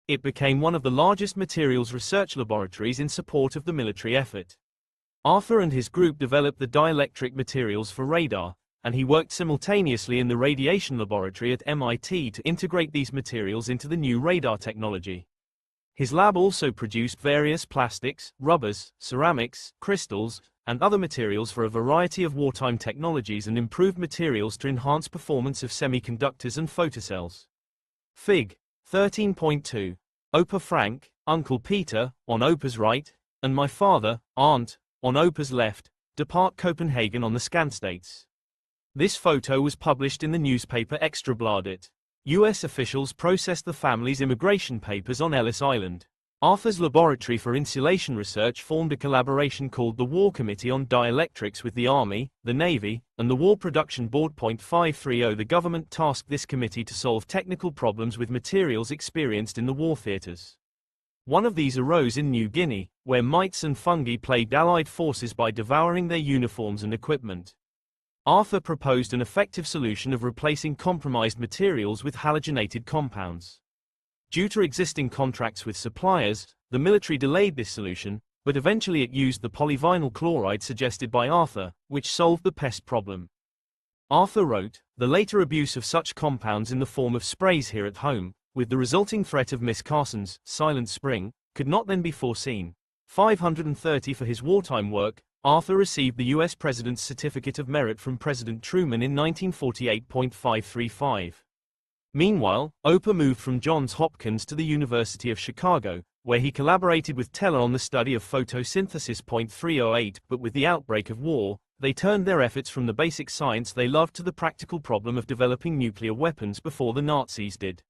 It became one of the largest materials research laboratories in support of the military effort. Arthur and his group developed the dielectric materials for radar, and he worked simultaneously in the radiation laboratory at MIT to integrate these materials into the new radar technology. His lab also produced various plastics, rubbers, ceramics, crystals, and other materials for a variety of wartime technologies and improved materials to enhance performance of semiconductors and photocells. Fig. 13.2. Opa Frank, Uncle Peter, on Opa's right, and my father, Aunt, on Opa's left, depart Copenhagen on the Skanstates. This photo was published in the newspaper Ekstrabladet. US officials processed the family's immigration papers on Ellis Island. Arthur's Laboratory for Insulation Research formed a collaboration called the War Committee on Dielectrics with the Army, the Navy, and the War Production Board. 530 The government tasked this committee to solve technical problems with materials experienced in the war theaters. One of these arose in New Guinea, where mites and fungi plagued Allied forces by devouring their uniforms and equipment. Arthur proposed an effective solution of replacing compromised materials with halogenated compounds. Due to existing contracts with suppliers, the military delayed this solution, but eventually it used the polyvinyl chloride suggested by Arthur, which solved the pest problem. Arthur wrote, "The later abuse of such compounds in the form of sprays here at home, with the resulting threat of Miss Carson's Silent Spring, could not then be foreseen." 530 For his wartime work, Arthur received the U.S. President's Certificate of Merit from President Truman in 1948. 535. Meanwhile, Opa moved from Johns Hopkins to the University of Chicago, where he collaborated with Teller on the study of photosynthesis. 308 But with the outbreak of war, they turned their efforts from the basic science they loved to the practical problem of developing nuclear weapons before the Nazis did.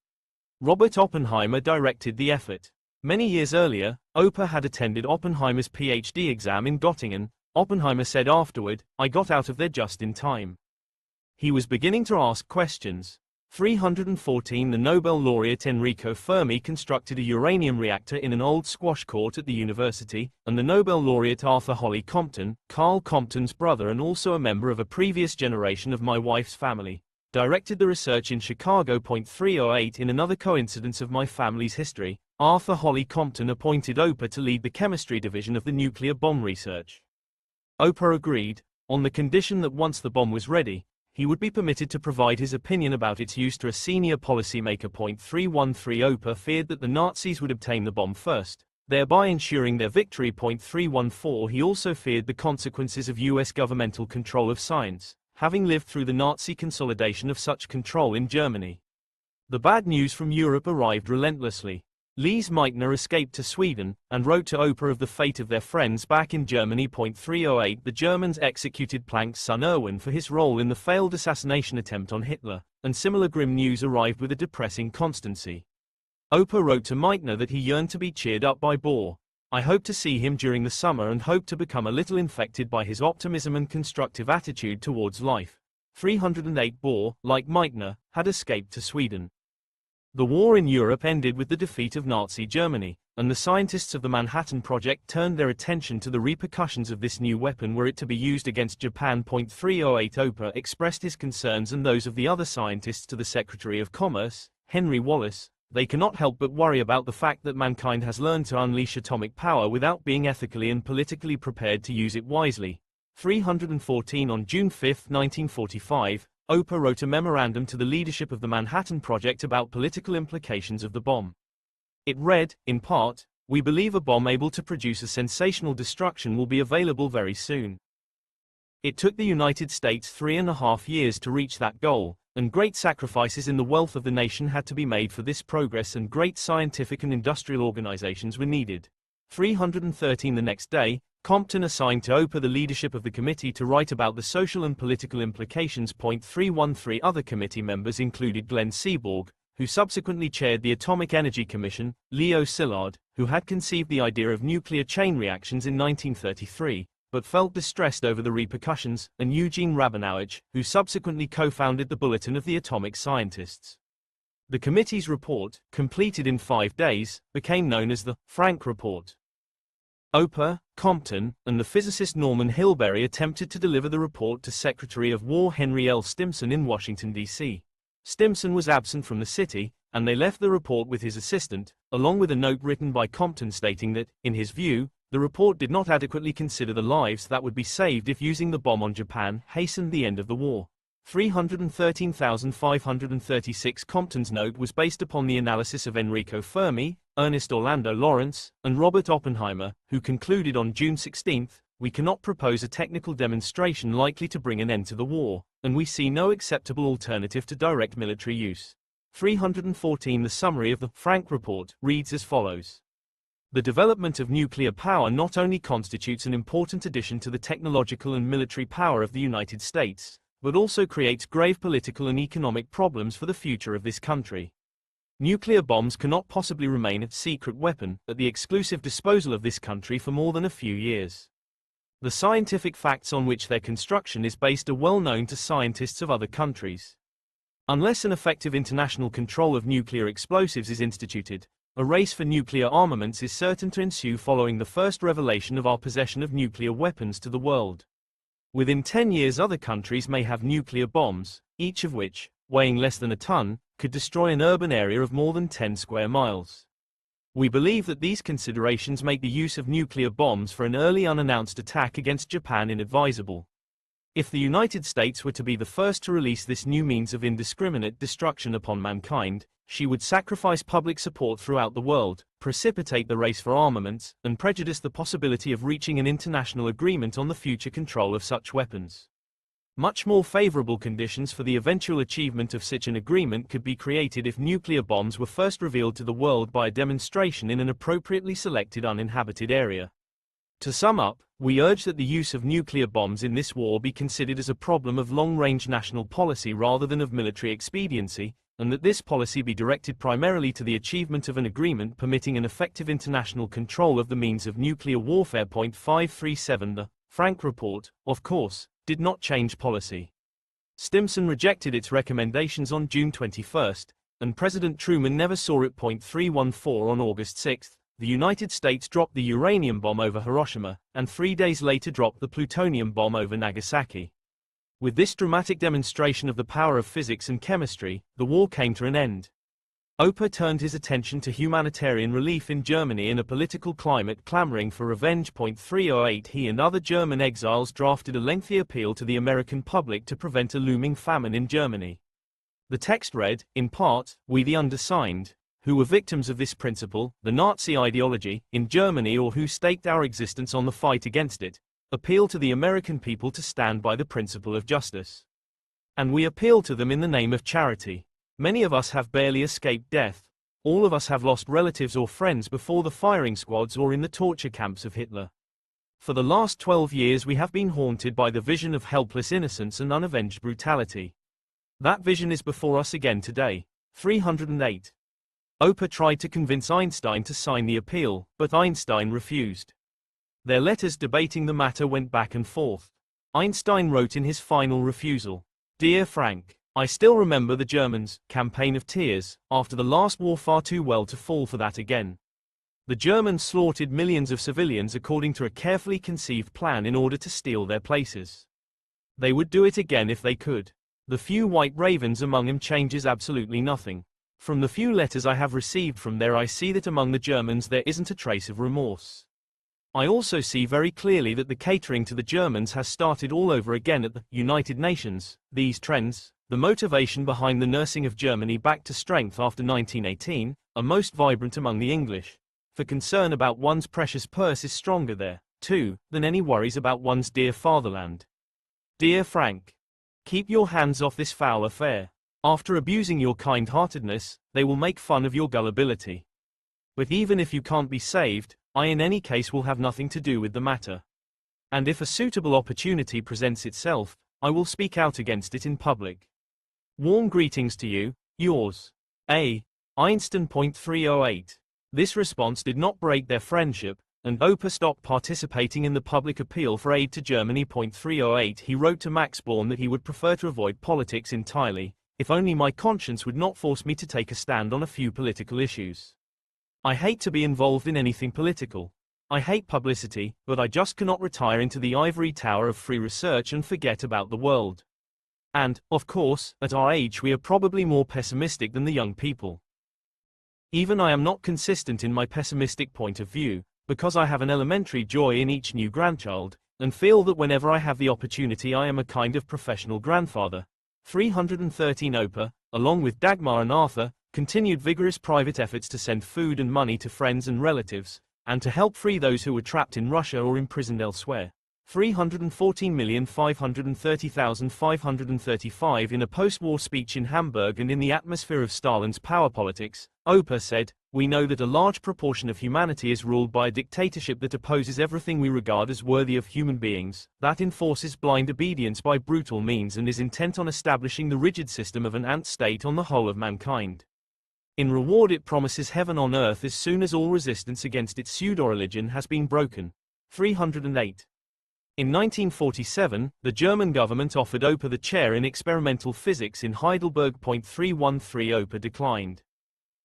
Robert Oppenheimer directed the effort. Many years earlier, Opa had attended Oppenheimer's PhD exam in Göttingen. Oppenheimer said afterward, "I got out of there just in time." He was beginning to ask questions. 314 The Nobel laureate Enrico Fermi constructed a uranium reactor in an old squash court at the university, and the Nobel laureate Arthur Holly Compton, Carl Compton's brother and also a member of a previous generation of my wife's family, directed the research in Chicago. 308 In another coincidence of my family's history, Arthur Holly Compton appointed Opa to lead the chemistry division of the nuclear bomb research. Opa agreed, on the condition that once the bomb was ready, he would be permitted to provide his opinion about its use to a senior policymaker. 313 Opa feared that the Nazis would obtain the bomb first, thereby ensuring their victory. 314 He also feared the consequences of US governmental control of science. having lived through the Nazi consolidation of such control in Germany. The bad news from Europe arrived relentlessly. Lise Meitner escaped to Sweden, and wrote to Oprah of the fate of their friends back in Germany. 308 The Germans executed Planck's son Erwin for his role in the failed assassination attempt on Hitler, and similar grim news arrived with a depressing constancy. Oprah wrote to Meitner that he yearned to be cheered up by Bohr. I hope to see him during the summer and hope to become a little infected by his optimism and constructive attitude towards life. 308 Bohr, like Meitner, had escaped to Sweden. The war in Europe ended with the defeat of Nazi Germany, and the scientists of the Manhattan Project turned their attention to the repercussions of this new weapon were it to be used against Japan. 308 Oprah expressed his concerns and those of the other scientists to the Secretary of Commerce, Henry Wallace. They cannot help but worry about the fact that mankind has learned to unleash atomic power without being ethically and politically prepared to use it wisely. 314 On June 5, 1945, Oprah wrote a memorandum to the leadership of the Manhattan Project about political implications of the bomb. It read, in part, "We believe a bomb able to produce a sensational destruction will be available very soon." It took the United States 3.5 years to reach that goal, and great sacrifices in the wealth of the nation had to be made for this progress, and great scientific and industrial organizations were needed. 313 The next day, Compton assigned to Oprah the leadership of the committee to write about the social and political implications. 313 Other committee members included Glenn Seaborg, who subsequently chaired the Atomic Energy Commission, Leo Szilard, who had conceived the idea of nuclear chain reactions in 1933, but felt distressed over the repercussions, and Eugene Rabinowitz, who subsequently co-founded the Bulletin of the Atomic Scientists. The committee's report, completed in 5 days, became known as the Frank Report. Oprah, Compton, and the physicist Norman Hilberry attempted to deliver the report to Secretary of War Henry L. Stimson in Washington, D.C. Stimson was absent from the city, and they left the report with his assistant, along with a note written by Compton stating that, in his view, the report did not adequately consider the lives that would be saved if using the bomb on Japan hastened the end of the war. 313,536 Compton's note was based upon the analysis of Enrico Fermi, Ernest Orlando Lawrence, and Robert Oppenheimer, who concluded on June 16, "We cannot propose a technical demonstration likely to bring an end to the war, and we see no acceptable alternative to direct military use." 314 The summary of the Frank Report reads as follows. The development of nuclear power not only constitutes an important addition to the technological and military power of the United States, but also creates grave political and economic problems for the future of this country. Nuclear bombs cannot possibly remain a secret weapon at the exclusive disposal of this country for more than a few years. The scientific facts on which their construction is based are well known to scientists of other countries. Unless an effective international control of nuclear explosives is instituted, a race for nuclear armaments is certain to ensue following the first revelation of our possession of nuclear weapons to the world. Within 10 years other countries may have nuclear bombs, each of which, weighing less than a ton, could destroy an urban area of more than 10 square miles. We believe that these considerations make the use of nuclear bombs for an early unannounced attack against Japan inadvisable. If the United States were to be the first to release this new means of indiscriminate destruction upon mankind, she would sacrifice public support throughout the world, precipitate the race for armaments, and prejudice the possibility of reaching an international agreement on the future control of such weapons. Much more favorable conditions for the eventual achievement of such an agreement could be created if nuclear bombs were first revealed to the world by a demonstration in an appropriately selected uninhabited area. To sum up, we urge that the use of nuclear bombs in this war be considered as a problem of long-range national policy rather than of military expediency, and that this policy be directed primarily to the achievement of an agreement permitting an effective international control of the means of nuclear warfare. 537 The Frank Report, of course, did not change policy. Stimson rejected its recommendations on June 21, and President Truman never saw it. 314 On August 6, the United States dropped the uranium bomb over Hiroshima, and 3 days later dropped the plutonium bomb over Nagasaki. With this dramatic demonstration of the power of physics and chemistry, the war came to an end. Oprah turned his attention to humanitarian relief in Germany in a political climate clamoring for revenge. 308 He and other German exiles drafted a lengthy appeal to the American public to prevent a looming famine in Germany. The text read, in part, "We the undersigned, who were victims of this principle, the Nazi ideology, in Germany or who staked our existence on the fight against it, appeal to the American people to stand by the principle of justice. And we appeal to them in the name of charity. Many of us have barely escaped death. All of us have lost relatives or friends before the firing squads or in the torture camps of Hitler. For the last 12 years we have been haunted by the vision of helpless innocence and unavenged brutality. That vision is before us again today. 308. Oprah tried to convince Einstein to sign the appeal, but Einstein refused. Their letters debating the matter went back and forth. Einstein wrote in his final refusal, "Dear Frank, I still remember the Germans' campaign of tears, after the last war far too well to fall for that again. The Germans slaughtered millions of civilians according to a carefully conceived plan in order to steal their places. They would do it again if they could. The few white ravens among them changes absolutely nothing. From the few letters I have received from there I see that among the Germans there isn't a trace of remorse. I also see very clearly that the catering to the Germans has started all over again at the United Nations. These trends, the motivation behind the nursing of Germany back to strength after 1918, are most vibrant among the English. For concern about one's precious purse is stronger there, too, than any worries about one's dear fatherland. Dear Frank, keep your hands off this foul affair. After abusing your kind-heartedness, they will make fun of your gullibility. But even if you can't be saved, I in any case will have nothing to do with the matter. And if a suitable opportunity presents itself, I will speak out against it in public. Warm greetings to you, yours. A. Einstein. 308. This response did not break their friendship, and Oprah stopped participating in the public appeal for aid to Germany. 308. He wrote to Max Born that he would prefer to avoid politics entirely, if only my conscience would not force me to take a stand on a few political issues. I hate to be involved in anything political. I hate publicity, but I just cannot retire into the ivory tower of free research and forget about the world. And, of course, at our age we are probably more pessimistic than the young people. Even I am not consistent in my pessimistic point of view, because I have an elementary joy in each new grandchild, and feel that whenever I have the opportunity I am a kind of professional grandfather. 313. Oprah, along with Dagmar and Arthur, continued vigorous private efforts to send food and money to friends and relatives, and to help free those who were trapped in Russia or imprisoned elsewhere. 314,530,535. In a post-war speech in Hamburg and in the atmosphere of Stalin's power politics, Oprah said, "We know that a large proportion of humanity is ruled by a dictatorship that opposes everything we regard as worthy of human beings, that enforces blind obedience by brutal means and is intent on establishing the rigid system of an ant state on the whole of mankind. In reward it promises heaven on earth as soon as all resistance against its pseudo-religion has been broken." 308. In 1947, the German government offered Oprah the chair in experimental physics in Heidelberg. 313. Oprah declined.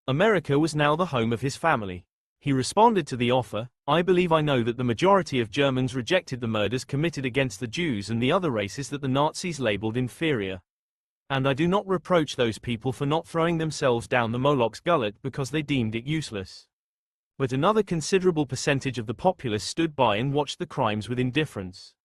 America was now the home of his family. He responded to the offer, "I believe I know that the majority of Germans rejected the murders committed against the Jews and the other races that the Nazis labeled inferior. And I do not reproach those people for not throwing themselves down the Moloch's gullet because they deemed it useless. But another considerable percentage of the populace stood by and watched the crimes with indifference.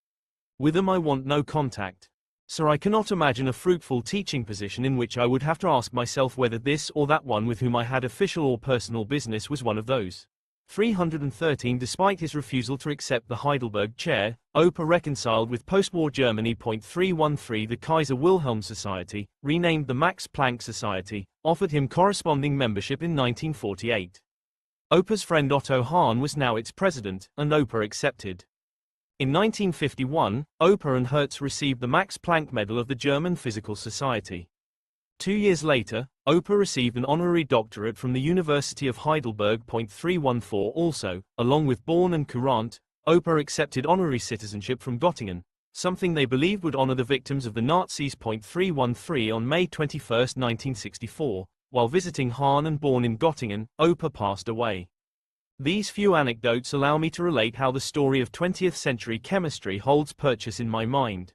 With them I want no contact. Sir, I cannot imagine a fruitful teaching position in which I would have to ask myself whether this or that one with whom I had official or personal business was one of those." 313. Despite his refusal to accept the Heidelberg chair, Oprah reconciled with post-war Germany. 313. The Kaiser Wilhelm Society, renamed the Max Planck Society, offered him corresponding membership in 1948. Oprah's friend Otto Hahn was now its president, and Oprah accepted. In 1951, Oprah and Hertz received the Max Planck Medal of the German Physical Society. 2 years later, Oprah received an honorary doctorate from the University of Heidelberg. 314. Also, along with Born and Courant, Oprah accepted honorary citizenship from Göttingen, something they believed would honor the victims of the Nazis. 313. On May 21, 1964, while visiting Hahn and Born in Göttingen, Oprah passed away. These few anecdotes allow me to relate how the story of 20th century chemistry holds purchase in my mind.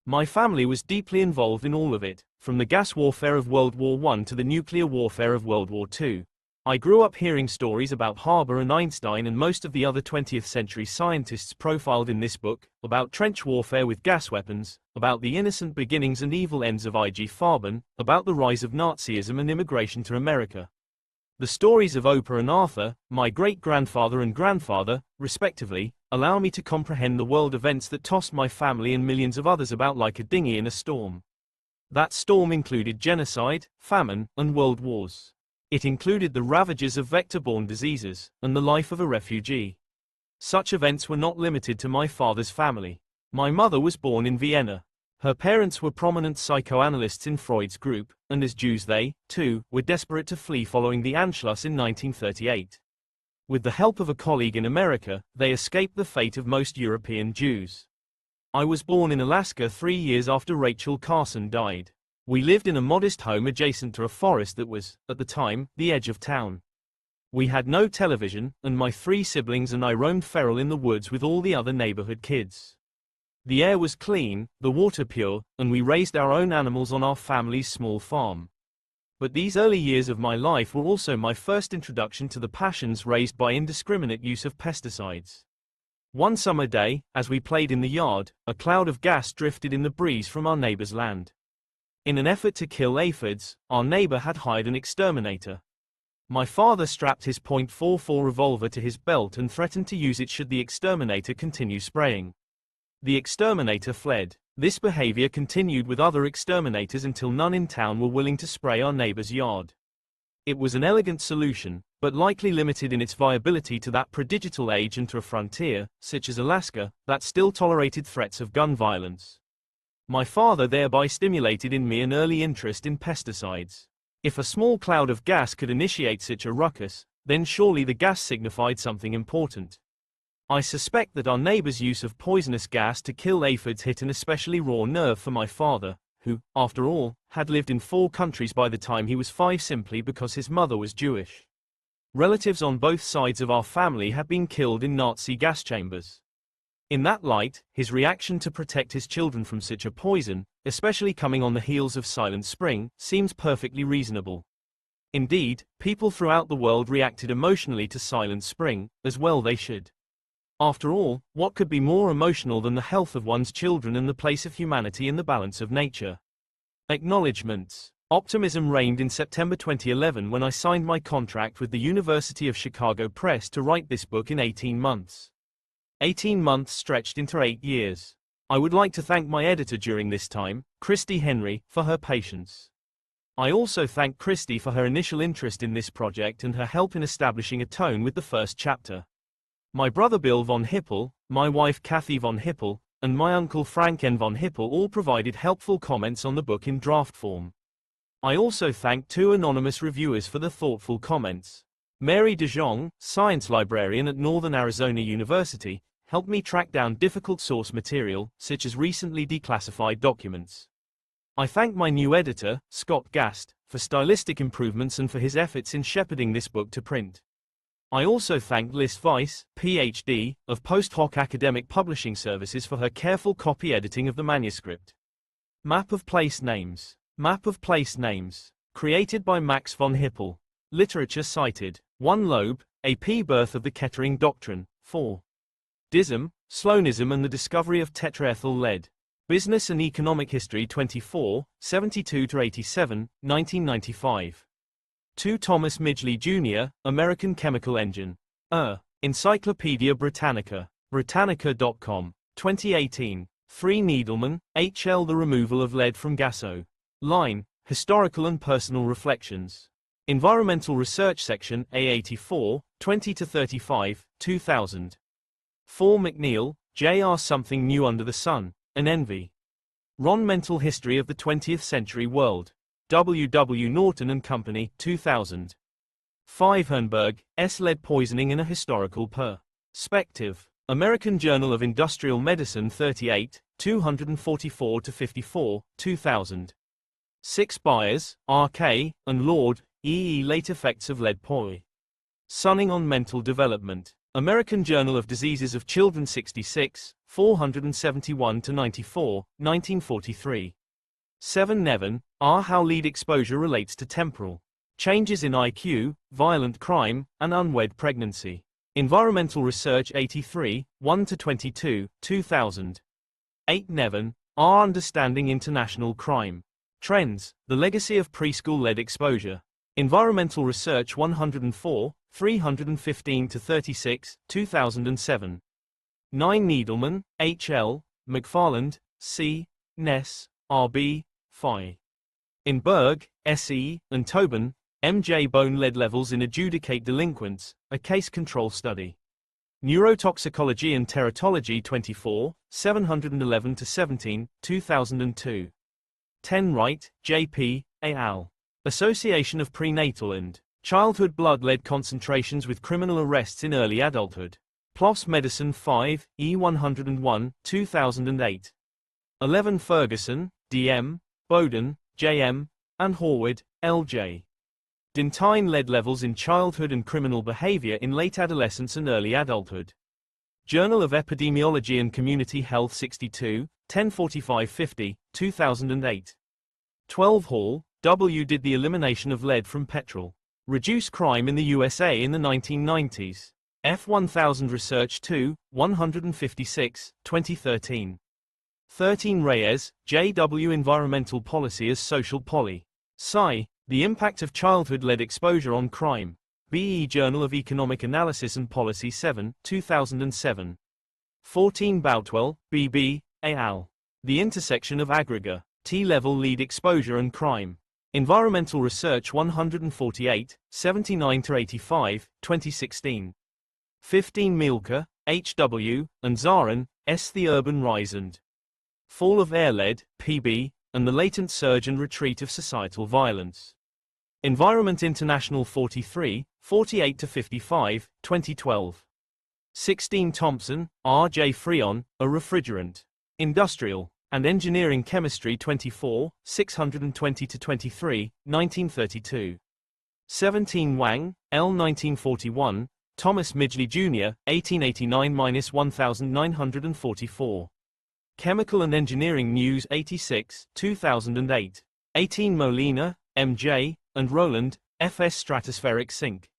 My family was deeply involved in all of it, from the gas warfare of World War I to the nuclear warfare of World War II. I grew up hearing stories about Haber and Einstein and most of the other 20th century scientists profiled in this book, about trench warfare with gas weapons, about the innocent beginnings and evil ends of IG Farben, about the rise of Nazism and immigration to America. The stories of Oprah and Arthur, my great-grandfather and grandfather, respectively, allow me to comprehend the world events that tossed my family and millions of others about like a dinghy in a storm. That storm included genocide, famine, and world wars. It included the ravages of vector-borne diseases, and the life of a refugee. Such events were not limited to my father's family. My mother was born in Vienna. Her parents were prominent psychoanalysts in Freud's group, and as Jews they, too, were desperate to flee following the Anschluss in 1938. With the help of a colleague in America, they escaped the fate of most European Jews. I was born in Alaska 3 years after Rachel Carson died. We lived in a modest home adjacent to a forest that was, at the time, the edge of town. We had no television, and my 3 siblings and I roamed feral in the woods with all the other neighborhood kids. The air was clean, the water pure, and we raised our own animals on our family's small farm. But these early years of my life were also my first introduction to the passions raised by indiscriminate use of pesticides. One summer day, as we played in the yard, a cloud of gas drifted in the breeze from our neighbor's land. In an effort to kill aphids, our neighbor had hired an exterminator. My father strapped his .44 revolver to his belt and threatened to use it should the exterminator continue spraying. The exterminator fled. This behavior continued with other exterminators until none in town were willing to spray our neighbor's yard. It was an elegant solution, but likely limited in its viability to that prodigital age and to a frontier, such as Alaska, that still tolerated threats of gun violence. My father thereby stimulated in me an early interest in pesticides. If a small cloud of gas could initiate such a ruckus, then surely the gas signified something important. I suspect that our neighbor's use of poisonous gas to kill aphids hit an especially raw nerve for my father, who, after all, had lived in 4 countries by the time he was 5 simply because his mother was Jewish. Relatives on both sides of our family had been killed in Nazi gas chambers. In that light, his reaction to protect his children from such a poison, especially coming on the heels of Silent Spring, seems perfectly reasonable. Indeed, people throughout the world reacted emotionally to Silent Spring, as well they should. After all, what could be more emotional than the health of one's children and the place of humanity in the balance of nature? Acknowledgements. Optimism reigned in September 2011 when I signed my contract with the University of Chicago Press to write this book in 18 months. 18 months stretched into 8 years. I would like to thank my editor during this time, Christy Henry, for her patience. I also thank Christy for her initial interest in this project and her help in establishing a tone with the first chapter. My brother Bill von Hippel, my wife Kathy von Hippel, and my uncle Frank N. von Hippel all provided helpful comments on the book in draft form. I also thank 2 anonymous reviewers for the thoughtful comments. Mary DeJong, science librarian at Northern Arizona University, helped me track down difficult source material, such as recently declassified documents. I thank my new editor, Scott Gast, for stylistic improvements and for his efforts in shepherding this book to print. I also thank Liz Weiss, Ph.D., of Post Hoc Academic Publishing Services for her careful copy editing of the manuscript. Map of Place Names. Map of Place Names. Created by Max von Hippel. Literature cited. 1 Loeb, A P. Birth of the Kettering Doctrine. 4. Dism, Sloanism and the Discovery of Tetraethyl Lead. Business and Economic History 24, 72-87, 1995. 2 Thomas Midgley Jr., American Chemical Engine. Encyclopedia Britannica. Britannica.com. 2018. 3 Needleman, H. L. The Removal of Lead from Gaso. Line, Historical and Personal Reflections. Environmental Research Section, A84, 20-35, 2000. 4 McNeil, J. R. Something New Under the Sun, An Envy. Ron Mental History of the 20th Century World. W. W. Norton and Company, 2000. 5 Hernberg, S. Lead Poisoning in a Historical Perspective. American Journal of Industrial Medicine 38, 244-54, 2000. 6 Byers, R. K., and Lord, E. E. Late Effects of Lead Poisoning on Mental Development. American Journal of Diseases of Children 66, 471-94, 1943. 7 Nevin, R. How Lead Exposure Relates to Temporal Changes in IQ, Violent Crime, and Unwed Pregnancy. Environmental Research 83, 1-22, 2000. 8 Nevin, R. Understanding International Crime Trends, The Legacy of Preschool Lead Exposure. Environmental Research 104, 315-36, 2007. 9 Needleman, H. L., McFarland, C., Ness, R. B., Phi. In Berg, S.E., and Tobin, M.J. Bone lead levels in adjudicate delinquents, a case control study. Neurotoxicology and Teratology 24, 711-17, 2002. 10 Wright, J.P., et al. Association of Prenatal and Childhood Blood Lead Concentrations with Criminal Arrests in Early Adulthood. PLOS Medicine 5, E101, 2008. 11 Ferguson, D.M., Bowden, J.M., and Horwood, L.J. Dentine lead levels in childhood and criminal behavior in late adolescence and early adulthood. Journal of Epidemiology and Community Health 62, 1045-50, 2008. 12 Hall, W. Did the elimination of lead from petrol reduce crime in the USA in the 1990s? F1000 Research 2, 156, 2013. 13 Reyes, J.W. Environmental Policy as Social Poly. Sci. The Impact of Childhood Lead Exposure on Crime. B.E. Journal of Economic Analysis and Policy 7, 2007. 14 Boutwell, B.B., et al. The Intersection of Aggregate, T-Level Lead Exposure and Crime. Environmental Research 148, 79-85, 2016. 15 Mielke, H.W., and Zarin, S. The Urban Rise and Fall of Air Lead, P.B., and the Latent Surge and Retreat of Societal Violence. Environment International 43, 48-55, 2012. 16 Thompson, R. J. Freon, A Refrigerant. Industrial and Engineering Chemistry 24, 620-23, 1932. 17 Wang, L. 1941, Thomas Midgley Jr., 1889-1944. Chemical and Engineering News 86, 2008. 18 Molina, M.J., and Rowland, F.S. Stratospheric Sink.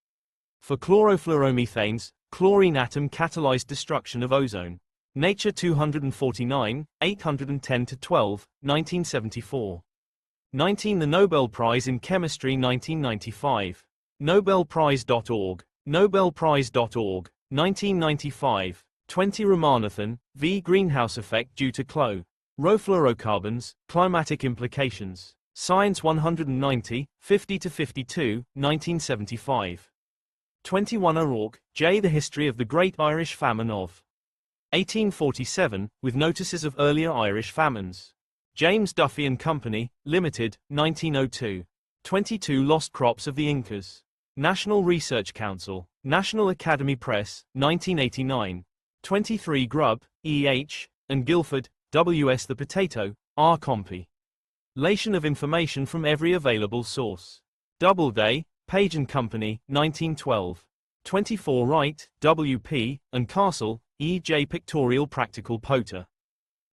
For chlorofluoromethanes, chlorine atom catalyzed destruction of ozone. Nature 249, 810-12, 1974. 19 The Nobel Prize in Chemistry 1995. Nobelprize.org, Nobelprize.org, 1995. 20 Ramanathan, V. Greenhouse Effect due to chlorofluorocarbons, Climatic Implications. Science 190, 50-52, 1975. 21 O'Rourke, J. The History of the Great Irish Famine of 1847, with notices of earlier Irish famines. James Duffy and Company, Limited, 1902. 22 Lost Crops of the Incas. National Research Council, National Academy Press, 1989. 23 Grubb, E. H., and Guilford, W. S. The Potato, R. Compilation of information from every available source. Doubleday, Page and Company, 1912. 24 Wright, W. P., and Castle, E. J. Pictorial Practical Potter.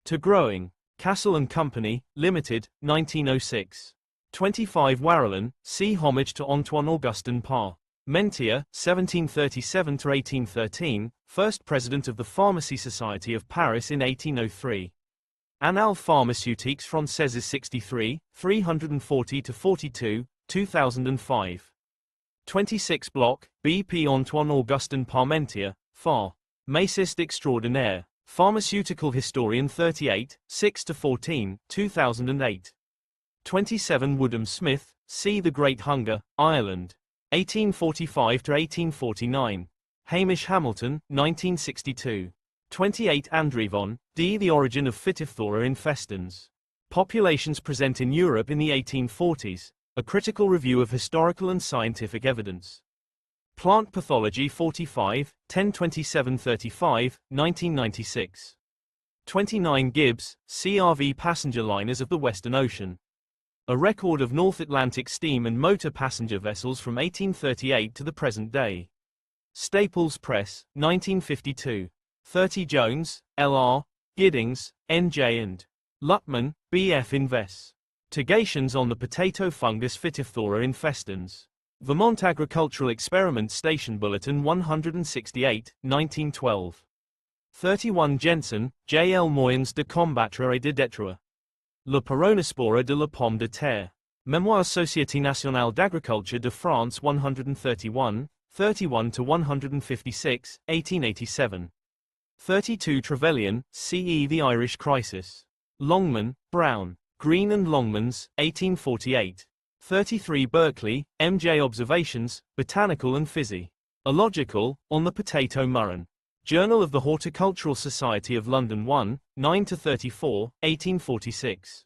To Growing. Castle and Company, Limited, 1906. 25 Warrelin, See Homage to Antoine Augustin Parmentier, 1737-1813, first president of the Pharmacy Society of Paris in 1803. Annales Pharmaceutiques Françaises 63, 340-42, 2005. 26 Bloch, B.P. Antoine Augustin Parmentier, Pharmacist Extraordinaire, Pharmaceutical Historian 38, 6-14, 2008. 27 Woodham Smith, See the Great Hunger, Ireland. 1845-1849. Hamish Hamilton, 1962. 28 Andrevon, D. The Origin of Phytophthora infestans. Populations Present in Europe in the 1840s, a critical review of historical and scientific evidence. Plant Pathology 45, 1027-35, 1996. 29 Gibbs, CRV Passenger Liners of the Western Ocean. A record of North Atlantic steam and motor passenger vessels from 1838 to the present day. Staples Press, 1952. 30 Jones, L.R., Giddings, N.J. and Lutman, B.F. Investigations on the potato fungus Phytophthora infestans. Vermont Agricultural Experiment Station Bulletin 168, 1912. 31 Jensen, J. L. Moyens de combattre et de détruire. Le Peronospora de la pomme de terre. Mémoire Société Nationale d'Agriculture de France 131, 31-156, 1887. 32 Trevelyan, C.E. The Irish Crisis. Longman, Brown. Green and Longmans, 1848. 33 Berkeley, M.J. Observations, Botanical and Physiological, on the potato murron. Journal of the Horticultural Society of London 1, 9-34, 1846.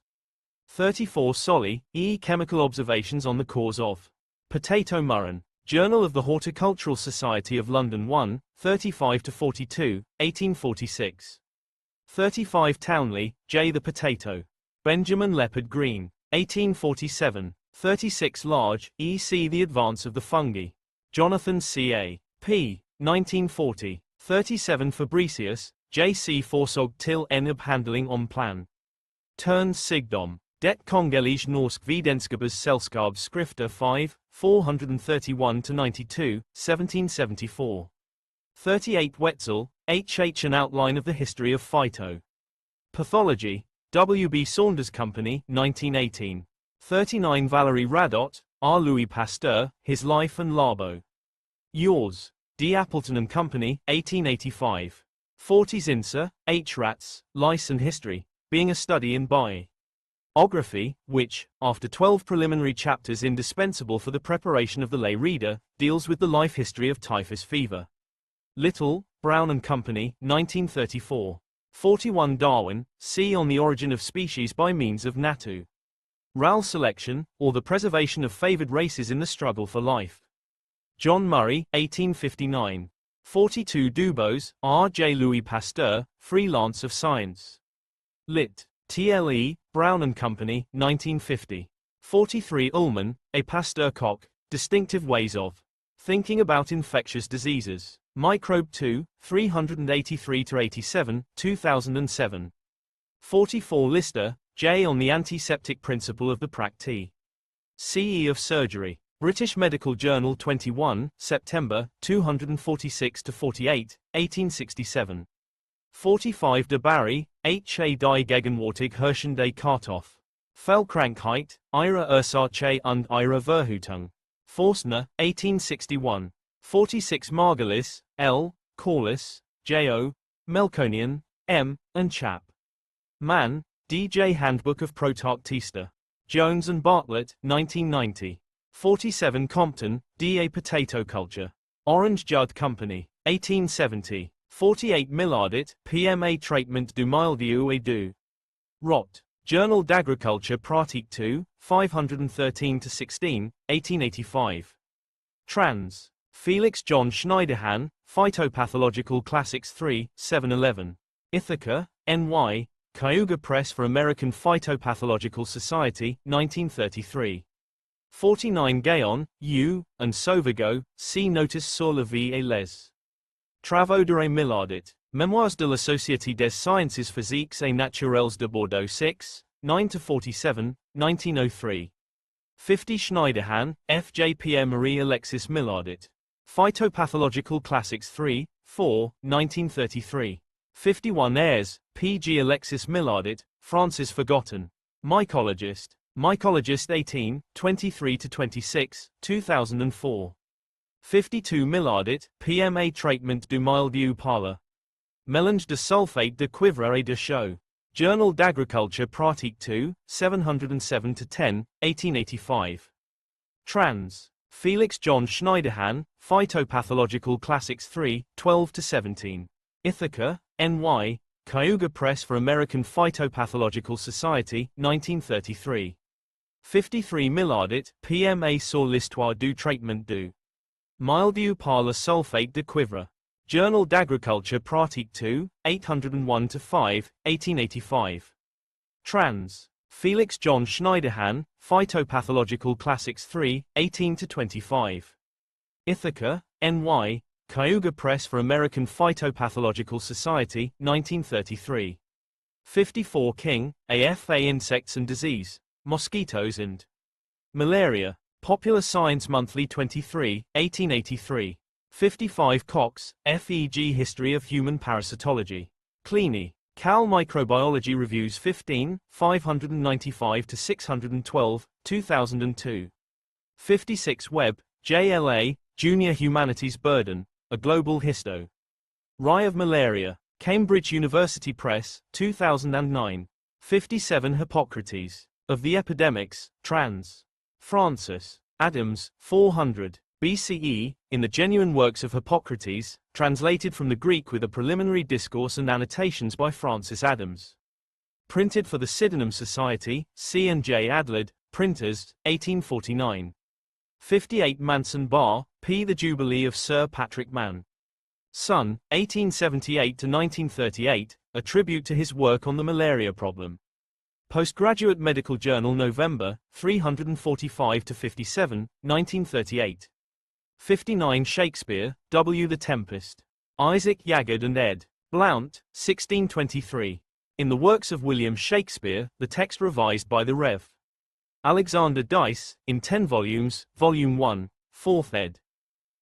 34 Solly, E. Chemical Observations on the Cause of Potato Murron. Journal of the Horticultural Society of London 1, 35-42, 1846. 35 Townley, J. The Potato. Benjamin Leopard Green. 1847. 36 Large, E. C. The Advance of the Fungi. Jonathan C. A. P. 1940. 37 Fabricius, J. C. Forsog till en Handling om plan. Turns Sigdom. Det Kongelige Norsk Videnskabers Selskabs Skrifter 5, 431-92, 1774. 38 Wetzel, H. H. An Outline of the History of Phytopathology. W. B. Saunders Company, 1918. 39 Valery Radot, R. Louis Pasteur, His Life and Larbo. Yours. D. Appleton and Company, 1885. 40 Zinser, H. Rats, Lice and History, being a study in biography, which, after 12 preliminary chapters indispensable for the preparation of the lay reader, deals with the life history of typhus fever. Little, Brown and Company, 1934. 41 Darwin, C. On the Origin of Species by Means of Natural Selection, or the Preservation of Favored Races in the Struggle for Life. John Murray, 1859. 42 Dubose, R. J. Louis Pasteur, Freelance of Science. Lit. TLE, Brown and Company, 1950. 43 Ullman, A Pasteur Cock, Distinctive Ways of Thinking About Infectious Diseases. Microbe 2, 383-87, 2007. 44 Lister, J. On the Antiseptic Principle of the Practice. CE of Surgery. British Medical Journal 21, September, 246-48, 1867. 45 de Barry, H. A. Die Gegenwärtig Herrschende Kartoff. Fellkrankheit, ihre Ursache und ihre Verhütung. Forstner, 1861. 46 Margulis, L. Corliss, J. O. Melkonian, M. and Chap. Mann, D. J. Handbook of Protarctista. Jones and Bartlett, 1990. 47 Compton, D. A. Potato Culture. Orange Judd Company, 1870. 48 Millardit, PMA Traitement du Mildiou et du Rot. Journal d'Agriculture Pratique 2, 513-16, 1885. Trans. Felix John Schneiderhan, Phytopathological Classics 3, 711. Ithaca, N.Y., Cayuga Press for American Phytopathological Society, 1933. 49 Gaon, U, and Sauvago, see Notice sur la vie et les travaux de Millardit. Memoirs de la Société des Sciences Physiques et Naturelles de Bordeaux 6, 9-47, 1903. 50 Schneiderhan, F. J. Pierre Marie Alexis Millardit. Phytopathological Classics 3, 4, 1933. 51 Ayres, P. G. Alexis Millardit, Francis Forgotten. Mycologist. Mycologist 18, 23-26, 2004. 52 Millardit, PMA Traitement du Mildiou par la Mélange de sulfate de cuivre et de chaux. Journal d'Agriculture Pratique 2, 707-10, 1885. Trans. Felix John Schneiderhan, Phytopathological Classics 3, 12-17. Ithaca, N.Y., Cayuga Press for American Phytopathological Society, 1933. 53 Millardit, PMA sur l'histoire du traitement du mildiou par le sulfate de cuivre. Journal d'Agriculture Pratique 2, 801-5, 1885. Trans. Felix John Schneiderhan, Phytopathological Classics 3, 18-25. Ithaca, N.Y., Cayuga Press for American Phytopathological Society, 1933. 54 King, AFA Insects and Disease, Mosquitoes and Malaria. Popular Science Monthly 23, 1883. 55 Cox, FEG History of Human Parasitology. Cleany. Cal Microbiology Reviews 15, 595-612, 2002. 56 Webb, JLA, Junior Humanities Burden, A Global Histo. Rye of Malaria. Cambridge University Press, 2009. 57 Hippocrates. Of the epidemics, trans. Francis. Adams, 400 BCE, in the genuine works of Hippocrates, translated from the Greek with a preliminary discourse and annotations by Francis Adams. Printed for the Sydenham Society, C&J Adlard, Printers, 1849. 58 Manson Bar, P. The Jubilee of Sir Patrick Mann. Son, 1878–1938, a tribute to his work on the malaria problem. Postgraduate Medical Journal November, 345–57, 1938. 59 Shakespeare, W. The Tempest. Isaac Yaggard and ed. Blount, 1623. In the works of William Shakespeare, the text revised by the Rev. Alexander Dyce, in 10 volumes, Volume 1, 4th ed.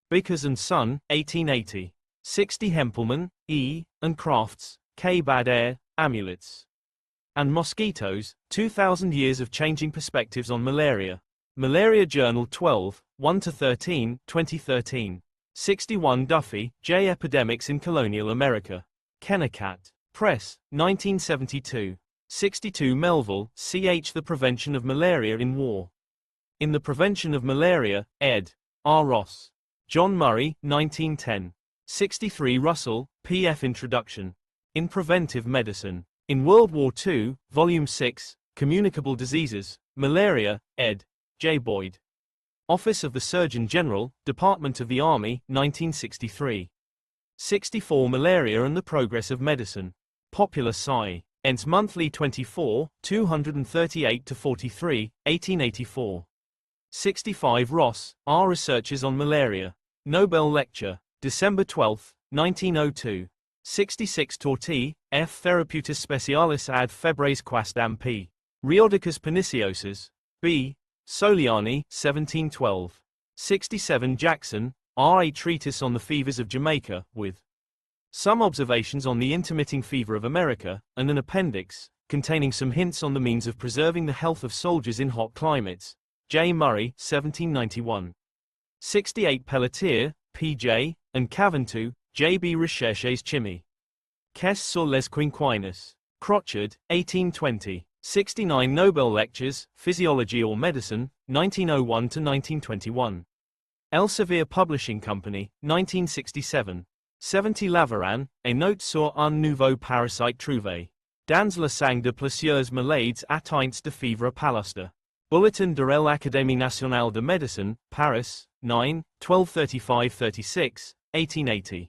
Bickers and Son, 1880. 60 Hempelman, E., and Crafts, K. Bad Air, Amulets and Mosquitoes, 2,000 Years of Changing Perspectives on Malaria. Malaria Journal 12, 1–13, 2013. 61 Duffy, J. Epidemics in Colonial America. Kennicott Press, 1972. 62 Melville, C.H. The Prevention of Malaria in War. In the Prevention of Malaria, ed. R. Ross. John Murray, 1910. 63 Russell, P.F. Introduction. In Preventive Medicine. In World War II, Volume 6, Communicable Diseases, Malaria, ed. J. Boyd. Office of the Surgeon General, Department of the Army, 1963. 64 Malaria and the Progress of Medicine. Popular Sci. Ents Monthly 24, 238–43, 1884. 65 Ross, R. Researches on Malaria. Nobel Lecture. December 12, 1902. 66 Torti, F. Therapeutics Specialis ad Febres Quasdam P. Riodicus Perniciosus. B. Soliani, 1712. 67 Jackson, R. A Treatise on the Fevers of Jamaica, with some observations on the intermitting fever of America, and an appendix, containing some hints on the means of preserving the health of soldiers in hot climates. J. Murray, 1791. 68 Pelletier, P.J., and Caventou, J.B. Recherches Chimie. Qu'est-ce sur les quinquines? Crotchard, 1820. 69 Nobel Lectures, Physiology or Medicine, 1901–1921. Elsevier Publishing Company, 1967. 70 Laveran, A Note sur un nouveau parasite trouvé. Dans la sang de plusieurs malades atteints de fièvre palustre. Bulletin de l'Académie nationale de médecine, Paris, 9, 1235–36, 1880.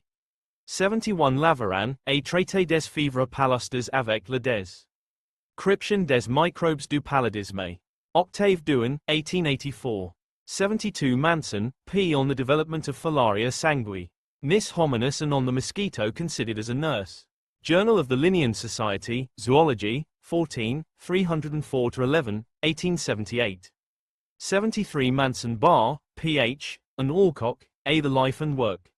71 Laveran, A Traité des fièvres palustres avec le description des microbes du paludisme. Octave Duen, 1884. 72 Manson, P. On the Development of Filaria sanguis. Nis hominis and on the mosquito considered as a nurse. Journal of the Linnean Society, Zoology, 14, 304–11, 1878. 73 Manson Barr, Ph., and Alcock, A. The Life and Work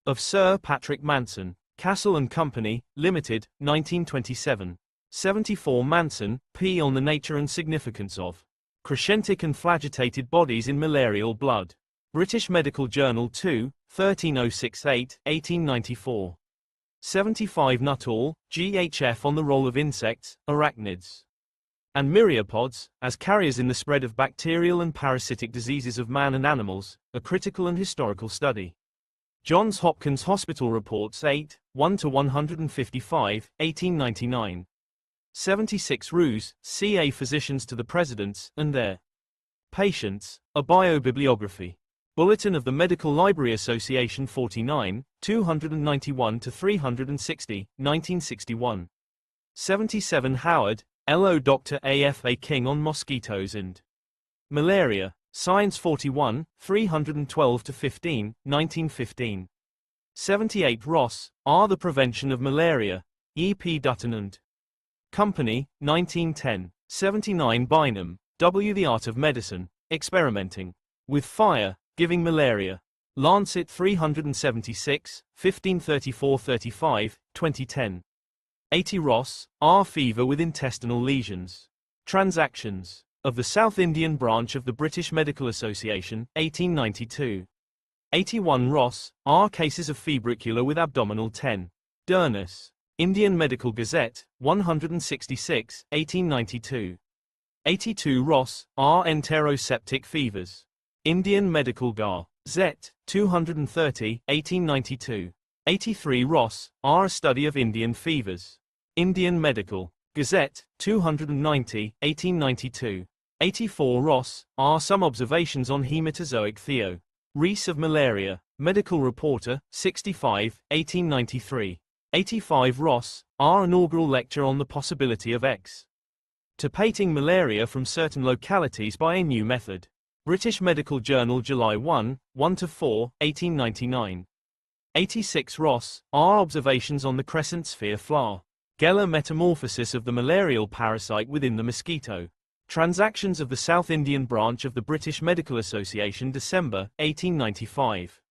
of Sir Patrick Manson. Castle and Company, Limited, 1927. 74 Manson, P. On the Nature and Significance of crescentic and flagitated bodies in malarial blood. British Medical Journal 2, 13068, 1894. 75 Nuttall, G.H.F. On the Role of Insects, Arachnids, and Myriapods, as carriers in the spread of bacterial and parasitic diseases of man and animals, a critical and historical study. Johns Hopkins Hospital Reports 8, 1–155, 1899. 76 Ruse, C.A. Physicians to the Presidents, and their patients, a biobibliography. Bulletin of the Medical Library Association 49, 291–360, 1961. 77 Howard, L.O. Dr. A.F.A. King on Mosquitoes and Malaria, Science 41, 312–15, 1915. 78 Ross, R. The Prevention of Malaria, E. P. Dutton and Company, 1910. 79 Bynum, W. The Art of Medicine, Experimenting with Fire, Giving Malaria. Lancet 376, 1534–35, 2010. 80 Ross, R. Fever with Intestinal Lesions. Transactions of the South Indian Branch of the British Medical Association, 1892. 81 Ross, R. Cases of Febricula with Abdominal 10. Durness. Indian Medical Gazette, 166, 1892. 82 Ross, R. Enteroseptic fevers. Indian Medical Gazette, 230, 1892. 83 Ross, R. A study of Indian fevers. Indian Medical Gazette, 290, 1892. 84 Ross, R. Some observations on hematozoic theories of malaria. Medical Reporter, 65, 1893. 85 Ross, R. Inaugural lecture on the possibility of extirpating malaria from certain localities by a new method. British Medical Journal, July 1, 1-4, 1899. 86 Ross, R. Observations on the crescent sphere flagella metamorphosis of the malarial parasite within the mosquito. Transactions of the South Indian branch of the British Medical Association, December, 1895.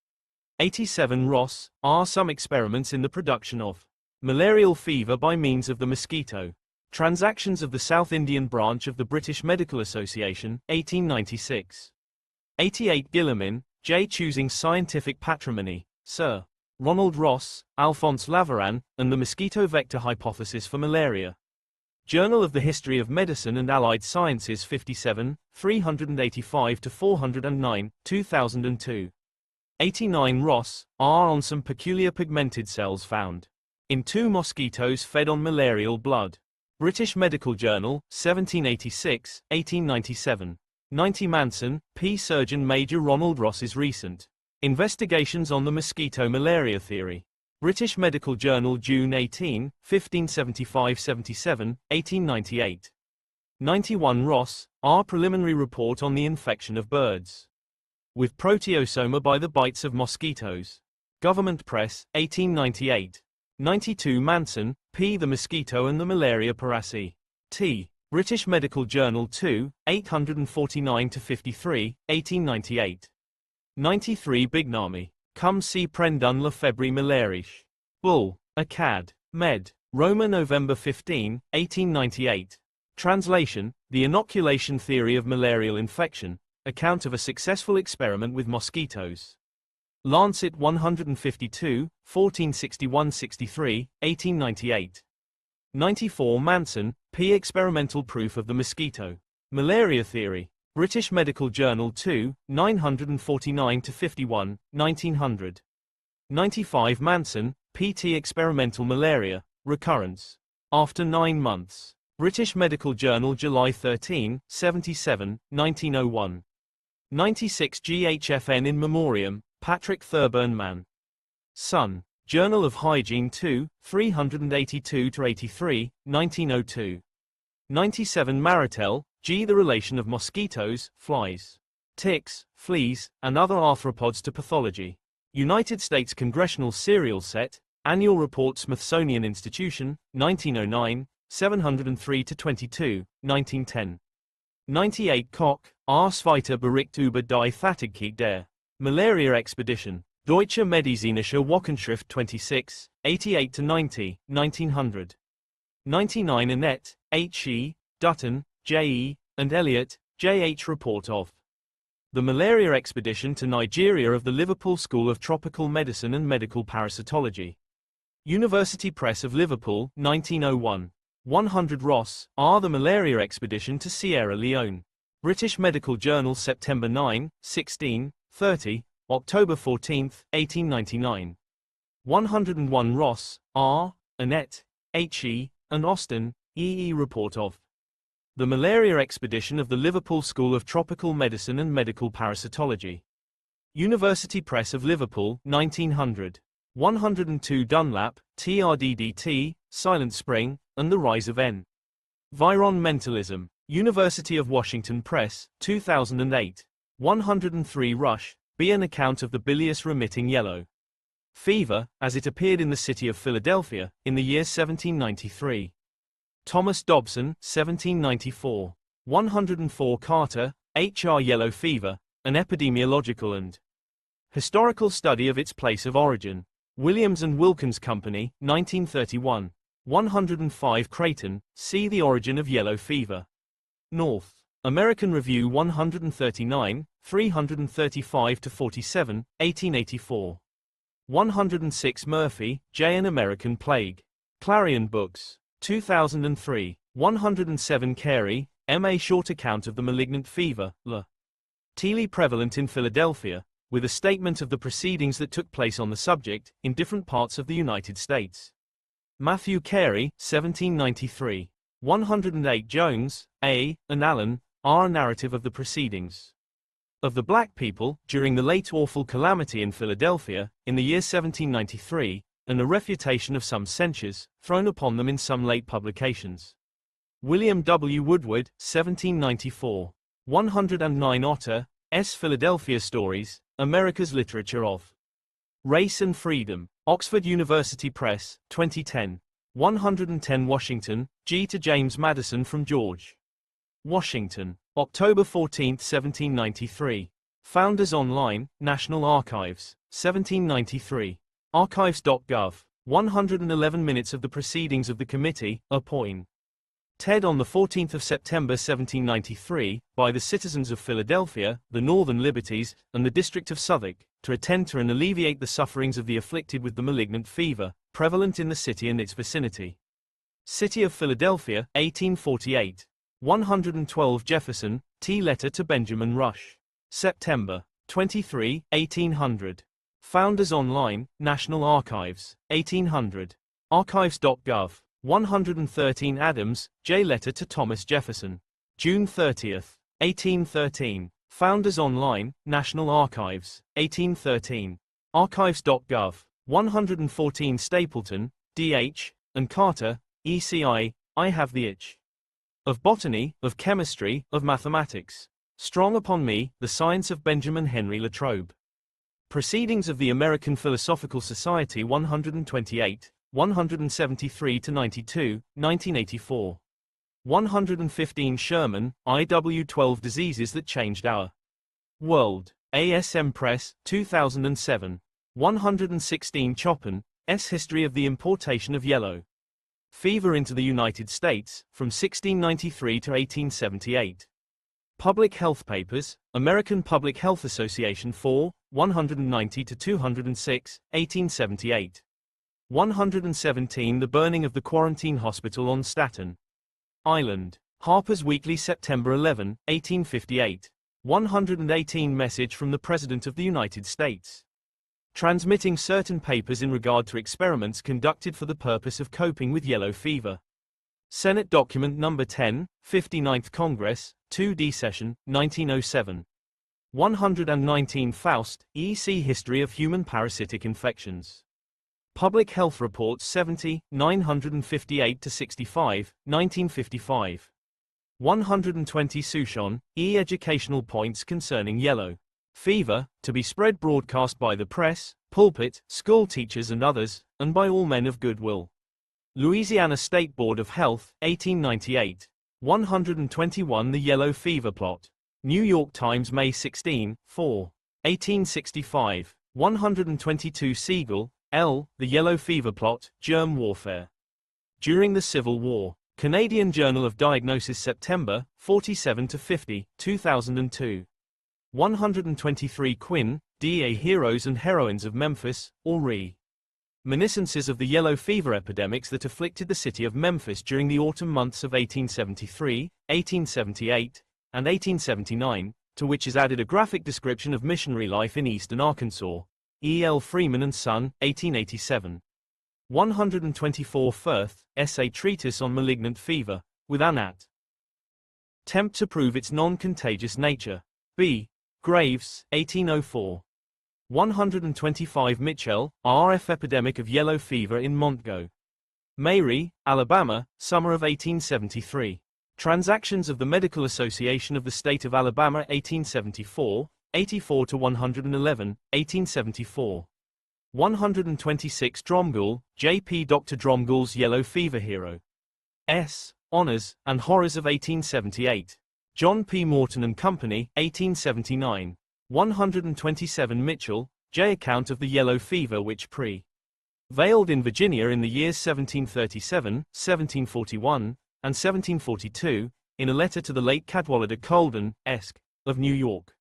87 Ross, R. Some experiments in the production of malarial fever by means of the mosquito. Transactions of the South Indian branch of the British Medical Association, 1896. 88 Gilliman, J. Choosing Scientific Patrimony, Sir Ronald Ross, Alphonse Laveran, and the Mosquito Vector Hypothesis for Malaria. Journal of the History of Medicine and Allied Sciences, 57, 385-409, 2002. 89 Ross, R. On some peculiar pigmented cells found in 2 mosquitoes fed on malarial blood. British Medical Journal, 1786, 1897. 90 Manson, P. Surgeon Major Ronald Ross's recent investigations on the mosquito malaria theory. British Medical Journal, June 18, 1575-77, 1898. 91 Ross, R. Preliminary report on the infection of birds with proteosoma by the bites of mosquitoes. Government Press, 1898. 92 Manson, P. The Mosquito and the Malaria Parasite. T. British Medical Journal 2, 849-53, 1898. 93 Bignami, Cum si prendan la febbre malariche. Bull, Acad. Med. Roma, November 15, 1898. Translation, The Inoculation Theory of Malarial Infection, Account of a Successful Experiment with Mosquitoes. Lancet 152, 1461-63, 1898. 94 Manson, P. Experimental Proof of the Mosquito Malaria Theory. British Medical Journal 2, 949-51, 1900. 95 Manson, P.T. Experimental Malaria Recurrence. After 9 months. British Medical Journal, July 13, 77, 1901. 96 GHFN in Memoriam, Patrick Thurburn Mann. Son. Journal of Hygiene 2, 382-83, 1902. 97 Maritel, G. The relation of mosquitoes, flies, ticks, fleas, and other arthropods to pathology. United States Congressional Serial Set, Annual Report, Smithsonian Institution, 1909, 703-22, 1910. 98 Koch, R. Zweiter Bericht über die Fatigue der Malaria Expedition. Deutsche Medizinische Wochenschrift 26, 88-90, 1900. 99 Annette, H. E., Dutton, J. E., and Elliott, J. H. Report of the Malaria Expedition to Nigeria of the Liverpool School of Tropical Medicine and Medical Parasitology. University Press of Liverpool, 1901. 100 Ross, R. The Malaria Expedition to Sierra Leone. British Medical Journal, September 9, 16, 30, October 14, 1899. 101 Ross, R., Annette, H. E., and Austin, E. E. Report of the Malaria Expedition of the Liverpool School of Tropical Medicine and Medical Parasitology. University Press of Liverpool, 1900. 102 Dunlap, TRDDT, Silent Spring, and the Rise of Environmentalism. University of Washington Press, 2008. 103 Rush, B. An account of the bilious-remitting yellow fever, as it appeared in the city of Philadelphia, in the year 1793. Thomas Dobson, 1794. 104 Carter, H.R. Yellow fever, an epidemiological and historical study of its place of origin. Williams and Wilkins Company, 1931. 105 Creighton, See the Origin of Yellow Fever. North American Review 139, 335-47, 1884. 106 Murphy, J. An American Plague. Clarion Books. 2003. 107 Carey, M.A. Short Account of the Malignant Fever, L. Teely prevalent in Philadelphia, with a statement of the proceedings that took place on the subject, in different parts of the United States. Matthew Carey, 1793. 108 Jones, A., and Allen, R. Narrative of the Proceedings of the Black People, during the late awful calamity in Philadelphia, in the year 1793, and a refutation of some censures, thrown upon them in some late publications. William W. Woodward, 1794. 109 Otter, S. Philadelphia Stories, America's Literature of Race and Freedom. Oxford University Press, 2010. 110 Washington, G. to James Madison from George Washington. October 14, 1793. Founders Online, National Archives, 1793. Archives.gov. 111 minutes of the proceedings of the committee, appoint. Ted on the 14th of September 1793, by the citizens of Philadelphia, the Northern Liberties, and the District of Southwark, to attend to and alleviate the sufferings of the afflicted with the malignant fever, prevalent in the city and its vicinity. City of Philadelphia, 1848. 112 Jefferson, T. Letter to Benjamin Rush. September 23, 1800. Founders Online, National Archives, 1800. Archives.gov. 113 Adams, J. Letter to Thomas Jefferson. June 30, 1813. Founders Online, National Archives, 1813. Archives.gov. 114 Stapleton, D.H., and Carter, E.C.I., I have the itch. Of botany, of chemistry, of mathematics. Strong upon me, the science of Benjamin Henry Latrobe. Proceedings of the American Philosophical Society 128, 173-92, 1984. 115 Sherman, I.W. 12 Diseases That Changed Our World. ASM Press, 2007. 116 Chopin, S. History of the Importation of Yellow Fever into the United States, from 1693 to 1878. Public Health Papers, American Public Health Association 4, 190-206, 1878. 117 The Burning of the Quarantine Hospital on Staten Island. Harper's Weekly September 11, 1858. 118 Message from the President of the United States. Transmitting certain papers in regard to experiments conducted for the purpose of coping with yellow fever. Senate Document No. 10, 59th Congress, 2D Session, 1907. 119 Faust, E.C. History of Human Parasitic Infections. Public Health Reports 70, 958-65, 1955. 120 Souchon, E. Educational Points Concerning Yellow Fever, to be spread broadcast by the press, pulpit, school teachers and others, and by all men of good will. Louisiana State Board of Health, 1898. 121 The Yellow Fever Plot. New York Times May 16, 4. 1865. 122 Siegel, L. The Yellow Fever Plot, Germ Warfare. During the Civil War. Canadian Journal of Diagnosis September, 47-50, 2002. 123 Quinn, D.A. Heroes and Heroines of Memphis, or Reminiscences of the yellow fever epidemics that afflicted the city of Memphis during the autumn months of 1873, 1878, and 1879, to which is added a graphic description of missionary life in eastern Arkansas. E. L. Freeman and Son, 1887. 124 Firth, Essay Treatise on Malignant Fever, with Anat. Attempt to prove its non-contagious nature. B. Graves, 1804. 125 Mitchell, R.F. Epidemic of Yellow Fever in Montgo. Mary, Alabama, Summer of 1873. Transactions of the Medical Association of the State of Alabama 1874, 84-111, 1874. 126 Dromgoole, J.P. Dr. Dromgoole's Yellow Fever Hero. S. Honors, and Horrors of 1878. John P. Morton and Company, 1879. 127 Mitchell, J. Account of the Yellow Fever which prevailed in Virginia in the years 1737, 1741, and 1742, in a letter to the late Cadwallader Colden, Esq., of New York.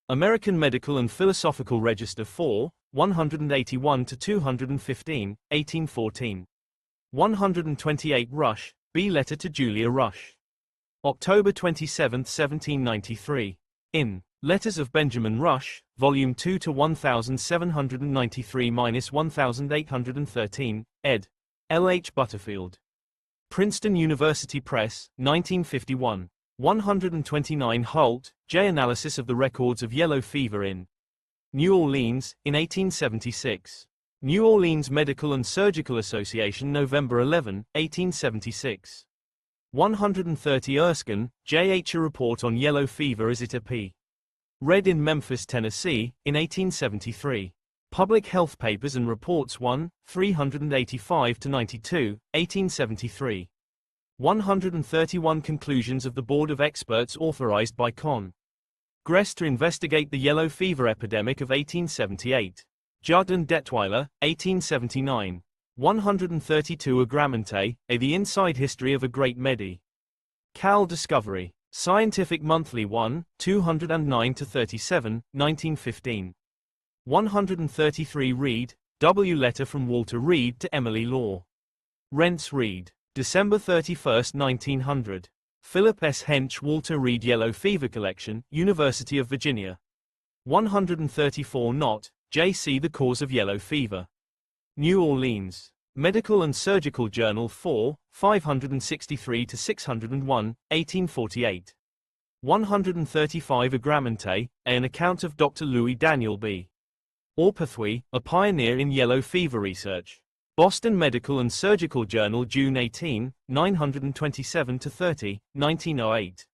American Medical and Philosophical Register 4, 181-215, 1814. 128 Rush, B. Letter to Julia Rush. October 27, 1793. In Letters of Benjamin Rush, Volume 2 to 1793-1813, ed. L. H. Butterfield. Princeton University Press, 1951. 129 Holt, J. Analysis of the Records of Yellow Fever in New Orleans, in 1876. New Orleans Medical and Surgical Association, November 11, 1876. 130 Erskine, J. H. A Report on Yellow Fever as it appeared. Read in Memphis, Tennessee, in 1873. Public Health Papers and Reports 1, 385-92, 1873. 131 Conclusions of the Board of Experts authorized by Con. Gress to investigate the yellow fever epidemic of 1878. Judd and Detweiler, 1879. 132 Agramante, The Inside History of a Great Cal Discovery. Scientific Monthly 1, 209-37, 1915. 133 Reed, W. Letter from Walter Reed to Emily Law. Rents Reed. December 31, 1900. Philip S. Hench Walter Reed Yellow Fever Collection, University of Virginia. 134 Knott, J.C. The Cause of Yellow Fever. New Orleans. Medical and Surgical Journal 4, 563-601, 1848. 135 Agramante, An Account of Dr. Louis Daniel B. Orpethwy, a pioneer in yellow fever research. Boston Medical and Surgical Journal, June 18, 927-30, 1908.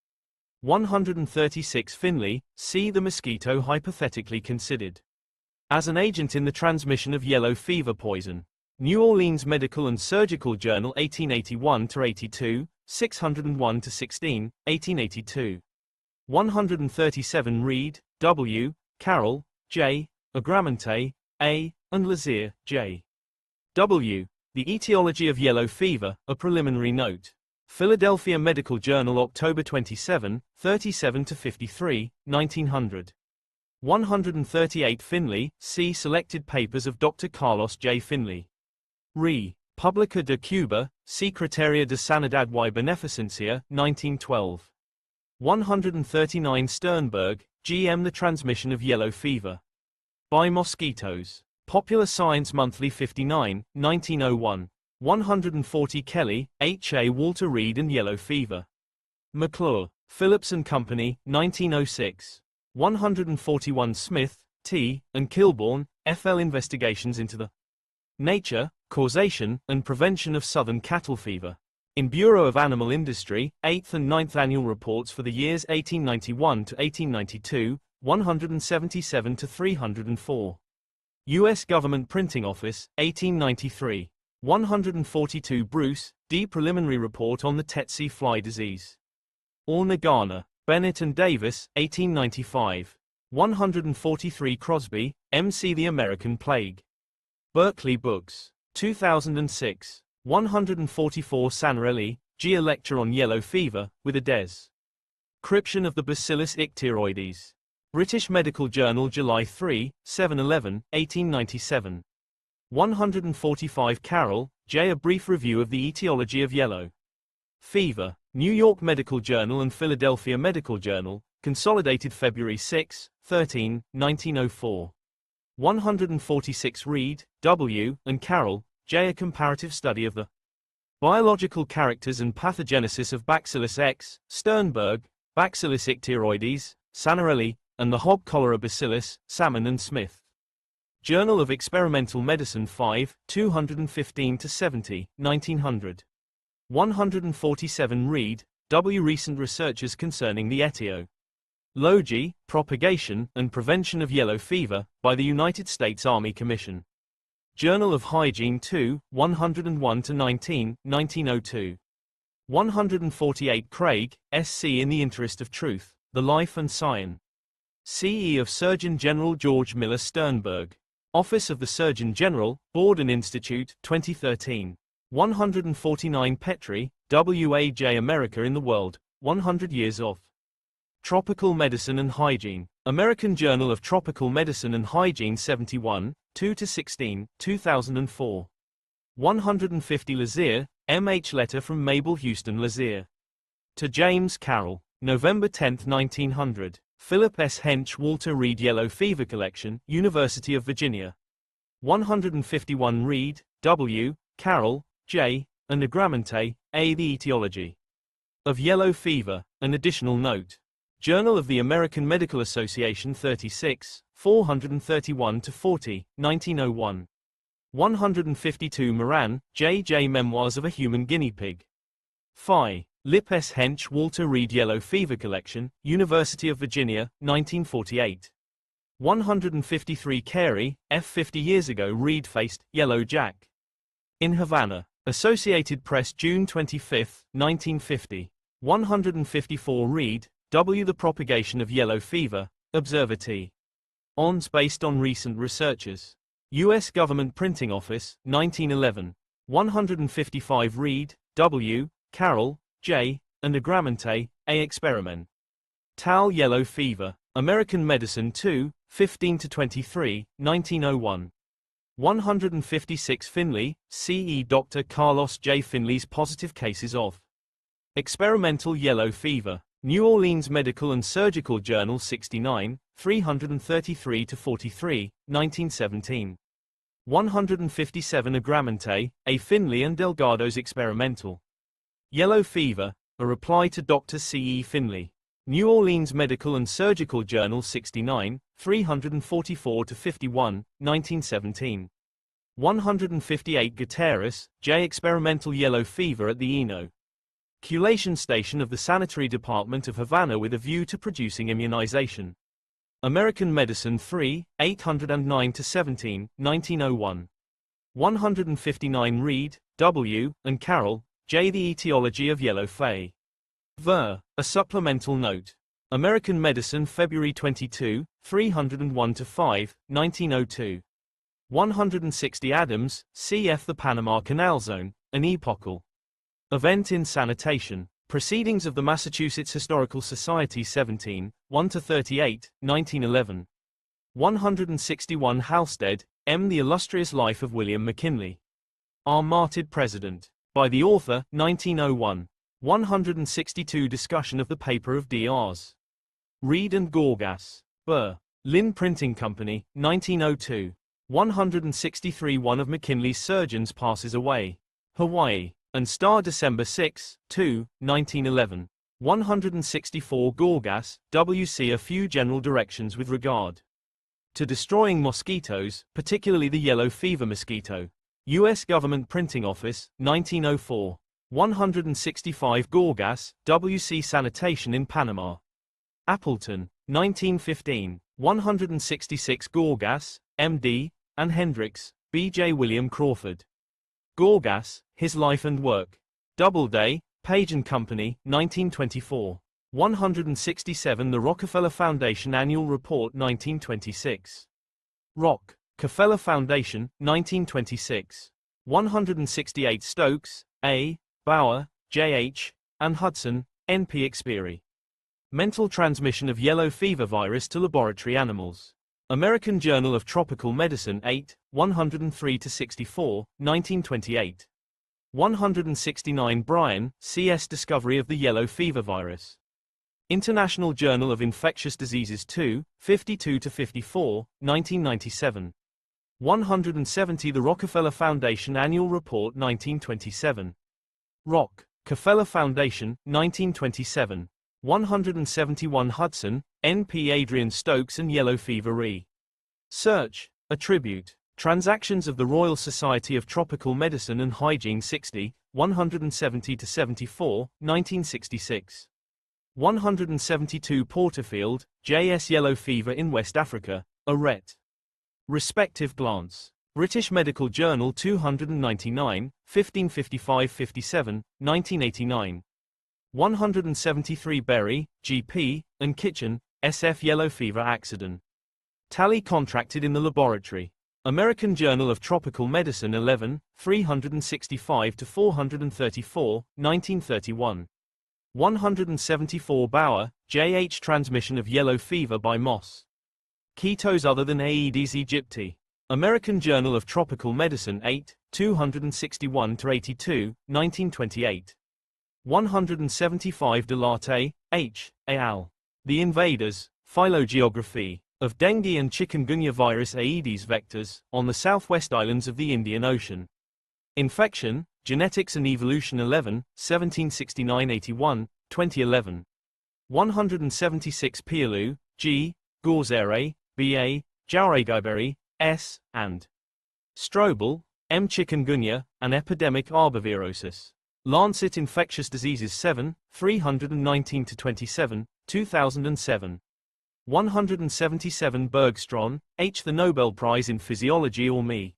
136 Finley, C. The mosquito hypothetically considered as an agent in the transmission of yellow fever poison. New Orleans Medical and Surgical Journal, 1881-82, 601-16, 1882. 137 Reed, W., Carroll, J., Agramante, A., and Lazier, J. W. The Etiology of Yellow Fever, a Preliminary Note. Philadelphia Medical Journal, October 27, 37-53, 1900. 138 Finley, C. Selected Papers of Dr. Carlos J. Finley. Re. Publica de Cuba, Secretaria de Sanidad y Beneficencia, 1912. 139 Sternberg, G. M. The Transmission of Yellow Fever by Mosquitoes. Popular Science Monthly 59, 1901. 140 Kelly, H. A. Walter Reed and Yellow Fever. McClure, Phillips and Company, 1906. 141 Smith, T., and Kilbourne, F. L. Investigations into the nature, causation, and prevention of southern cattle fever. In Bureau of Animal Industry, 8th and 9th Annual Reports for the years 1891 to 1892, 177-304. U.S. Government Printing Office, 1893. 142 Bruce, D. Preliminary Report on the Tsetse Fly Disease. Orne-Garner, Bennett and Davis, 1895. 143 Crosby, M.C. The American Plague. Berkeley Books. 2006. 144 Sanarelli, G. A Lecture on Yellow Fever, with a description of the Bacillus icteroides. British Medical Journal, July 3, 7-11, 1897. 145 Carroll, J. A Brief Review of the Etiology of Yellow Fever. New York Medical Journal and Philadelphia Medical Journal, consolidated February 6, 13, 1904. 146 Reed, W., and Carroll, J. A Comparative Study of the Biological Characters and Pathogenesis of Bacillus X, Sternberg, Bacillus icteroides, Sanarelli, and the Hog Cholera Bacillus, Salmon and Smith. Journal of Experimental Medicine 5, 215-70, 1900. 147 Reed, W. Recent Researches Concerning the Etiology, Propagation, and Prevention of Yellow Fever, by the United States Army Commission. Journal of Hygiene 2, 101-19, 1902. 148 Craig, S.C. In the Interest of Truth, The Life and Science. C.E. of Surgeon General George Miller Sternberg. Office of the Surgeon General, Borden Institute, 2013. 149 Petrie, W.A.J. America in the World, 100 Years of Tropical Medicine and Hygiene. American Journal of Tropical Medicine and Hygiene 71, 2-16, 2004. 150 Lazier, M.H. Letter from Mabel Houston Lazier. To James Carroll, November 10, 1900. Philip S. Hench Walter Reed Yellow Fever Collection, University of Virginia. 151 Reed, W., Carroll, J., and Agramonte, A. The Etiology of Yellow Fever, an additional note. Journal of the American Medical Association 36, 431-40, 1901. 152 Moran, J. J. Memoirs of a Human Guinea Pig. Phi. Lip S. Hench Walter Reed Yellow Fever Collection, University of Virginia, 1948. 153 Carey, F. 50 years ago Reed-faced, Yellow Jack. In Havana. Associated Press June 25, 1950. 154 Reed, W. The Propagation of Yellow Fever, Observer T. ONS based on recent researches. U.S. Government Printing Office, 1911. 155 Reed, W., Carroll, J., and Agramonte, A. Experiment. Tal Yellow Fever, American Medicine 2, 15-23, 1901. 156 Finley, C.E. Dr. Carlos J. Finley's Positive Cases of Experimental Yellow Fever, New Orleans Medical and Surgical Journal 69, 333-43, 1917. 157 Agramonte, A. Finley and Delgado's Experimental Yellow Fever, a reply to Dr. C.E. Finley. New Orleans Medical and Surgical Journal 69, 344-51, 1917. 158 Gutierrez, J. Experimental Yellow Fever at the Inoculation Station of the Sanitary Department of Havana with a view to producing immunization. American Medicine 3, 809-17, 1901. 159 Reed, W., and Carroll, J. The Etiology of Yellow Fever. A supplemental note. American Medicine February 22, 301-5, 1902. 160 Adams, C.F. The Panama Canal Zone, an epochal event in sanitation. Proceedings of the Massachusetts Historical Society 17, 1-38, 1911. 161 Halstead, M. The Illustrious Life of William McKinley. Our Martyred President. By the author, 1901. 162 Discussion of the paper of Drs. Reed and Gorgas. Berlin Printing Company, 1902. 163 One of McKinley's surgeons passes away. Hawaii. And Star December 6, 2, 1911. 164 Gorgas, W.C. A few general directions with regard to destroying mosquitoes, particularly the yellow fever mosquito. U.S. Government Printing Office, 1904. 165 Gorgas, W.C. Sanitation in Panama. Appleton, 1915. 166 Gorgas, M.D., and Hendricks, B.J. William Crawford. Gorgas, His Life and Work. Doubleday, Page & Company, 1924. 167 The Rockefeller Foundation Annual Report 1926. Rockefeller Foundation, 1926. 168 Stokes, A., Bauer, J.H., and Hudson, N.P. Experimental Transmission of Yellow Fever Virus to Laboratory Animals. American Journal of Tropical Medicine 8, 103-64, 1928. 169 Bryan, C.S. Discovery of the Yellow Fever Virus. International Journal of Infectious Diseases 2, 52-54, 1997. 170 The Rockefeller Foundation Annual Report 1927. Rockefeller Foundation, 1927. 171 Hudson, N.P. Adrian Stokes and Yellow Fever Research. A Tribute. Transactions of the Royal Society of Tropical Medicine and Hygiene 60, 170-74, 1966. 172 Porterfield, J.S. Yellow Fever in West Africa, a Ret. Respective glance. British Medical Journal 299, 1555-57, 1989. 173 Berry, G.P., and Kitchen, S.F. Yellow Fever Accident. Tally contracted in the laboratory. American Journal of Tropical Medicine 11, 365-434, 1931. 174 Bauer, J.H. Transmission of Yellow Fever by Moss. Ketos other than Aedes aegypti. American Journal of Tropical Medicine 8, 261-82, 1928. 175 de Latte, H. al. The Invaders, Phylogeography, of Dengue and Chikungunya virus Aedes vectors, on the southwest islands of the Indian Ocean. Infection, Genetics and Evolution 11, 1769-81, 2011. 176 Pialu, G. Gauzere, B.A., Jauregiberi, S., and Strobel, M. Chikungunya, an epidemic arbovirosis. Lancet Infectious Diseases 7, 319-27, 2007. 177 Bergstrom, H. The Nobel Prize in Physiology or Me.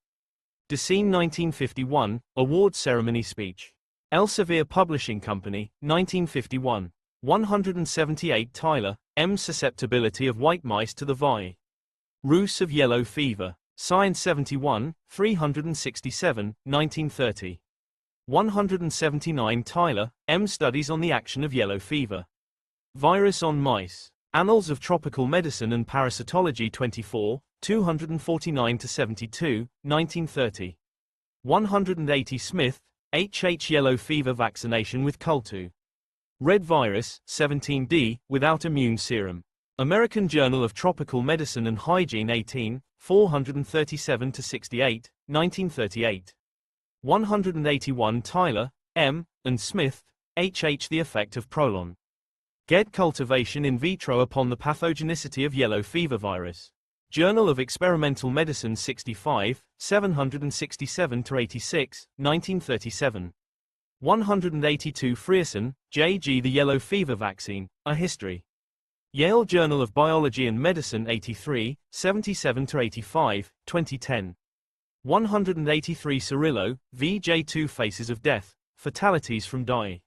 Decene 1951, Awards Ceremony Speech. Elsevier Publishing Company, 1951. 178 Tyler, M. Susceptibility of white mice to the virus of yellow fever. Science 71, 367, 1930. 179 Tyler, M. Studies on the Action of Yellow Fever Virus on Mice. Annals of Tropical Medicine and Parasitology 24, 249-72, 1930. 180 Smith, H. Yellow fever vaccination with Cultu. Red virus, 17D, without immune serum. American Journal of Tropical Medicine and Hygiene 18, 437-68, 1938. 181 Tyler, M., and Smith, H. The Effect of Prolon. Get cultivation in vitro upon the pathogenicity of yellow fever virus. Journal of Experimental Medicine 65, 767-86, 1937. 182 Frierson, J.G. The Yellow Fever Vaccine, A History. Yale Journal of Biology and Medicine 83, 77-85, 2010. 183 Cirillo, V.J. Two Faces of Death, Fatalities from Die.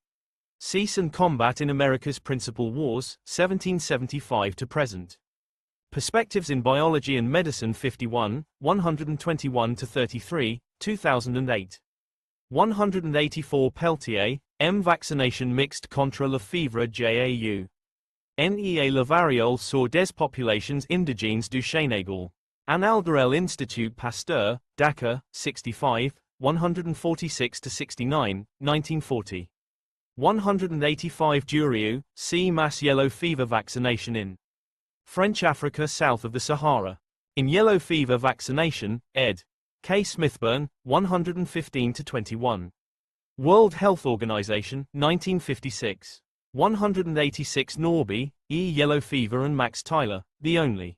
Cease and Combat in America's Principal Wars, 1775 to Present. Perspectives in Biology and Medicine 51, 121-33, 2008. 184 Peltier, M. Vaccination Mixed contre la fièvre JAU. NEA la variole sur des populations indigènes du Sénégal. Annales de l'Institut Pasteur, Dakar, 65, 146-69, 1940. 185 Durieux, C. Mass Yellow Fever Vaccination in French Africa south of the Sahara. In Yellow Fever Vaccination, ed. K. Smithburn, 115-21. World Health Organization, 1956. 186 Norby, E. Yellow Fever and Max Tyler, the only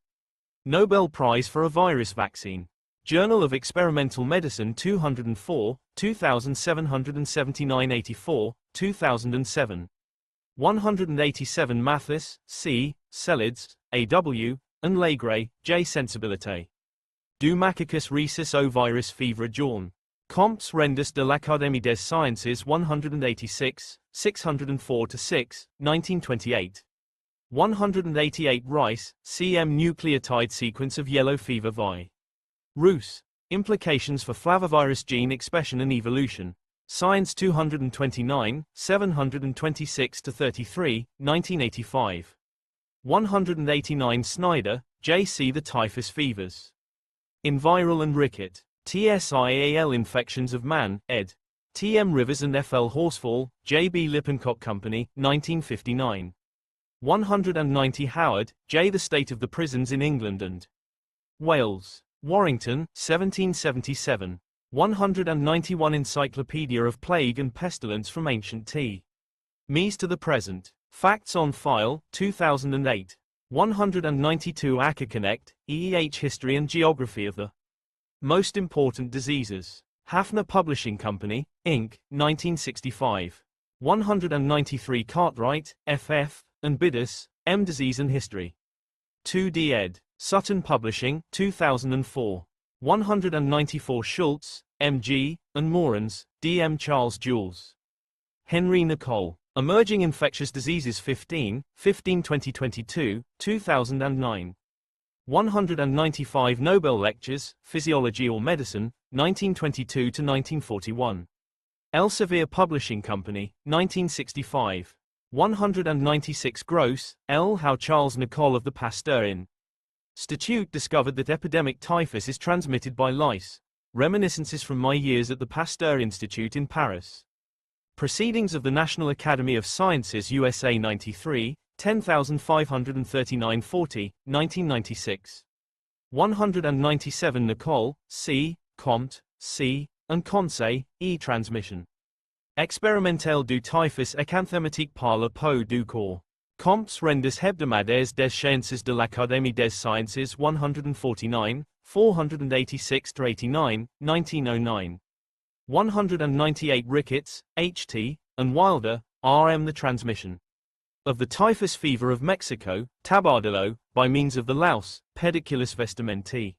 Nobel Prize for a virus vaccine. Journal of Experimental Medicine 204, 2779-84, 2007. 187 Mathis, C., Selids, A.W., and Legray, J. Sensibilité. Du Macaquus rhesus au virus fièvre jaune. Comps rendus de l'Académie des Sciences 186, 604-6, 1928. 188 Rice, C.M. Nucleotide sequence of yellow fever virus. Implications for flavivirus gene expression and evolution. Science 229, 726-33, 1985. 189 Snyder, J.C. The Typhus Fevers. In Viral and Ricket. TSIAL Infections of Man, ed. T.M. Rivers and F.L. Horsfall, J.B. Lippincott Company, 1959. 190 Howard, J. The State of the Prisons in England and Wales. Warrington, 1777. 191 Encyclopedia of Plague and Pestilence from Ancient T.Ms to the Present. Facts on File, 2008. 192 ACA-Connect, EEH History and Geography of the Most Important Diseases. Hafner Publishing Company, Inc., 1965. 193 Cartwright, F.F., and Bidus, M. Disease and History. 2D ed. Sutton Publishing, 2004. 194 Schultz, M.G., and Morans, D.M. Charles Jules. Henry Nicole. Emerging Infectious Diseases 15, 2022, 2009. 195 Nobel Lectures, Physiology or Medicine, 1922-1941. Elsevier Publishing Company, 1965. 196 Gross, L. How Charles Nicole of the Pasteur Institute discovered that epidemic typhus is transmitted by lice. Reminiscences from my years at the Pasteur Institute in Paris. Proceedings of the National Academy of Sciences USA 93, 10539 40, 1996. 197 Nicole, C., Comte, C., and Conseil, E. Transmission. Expérimental du typhus acanthématique par le pot du corps. Comptes rendus hebdomadaires des sciences de l'Académie des Sciences 149, 486-89, 1909. 198 Ricketts, H.T., and Wilder, R.M. The transmission of the typhus fever of Mexico, Tabardillo, by means of the louse, Pediculus vestimentae.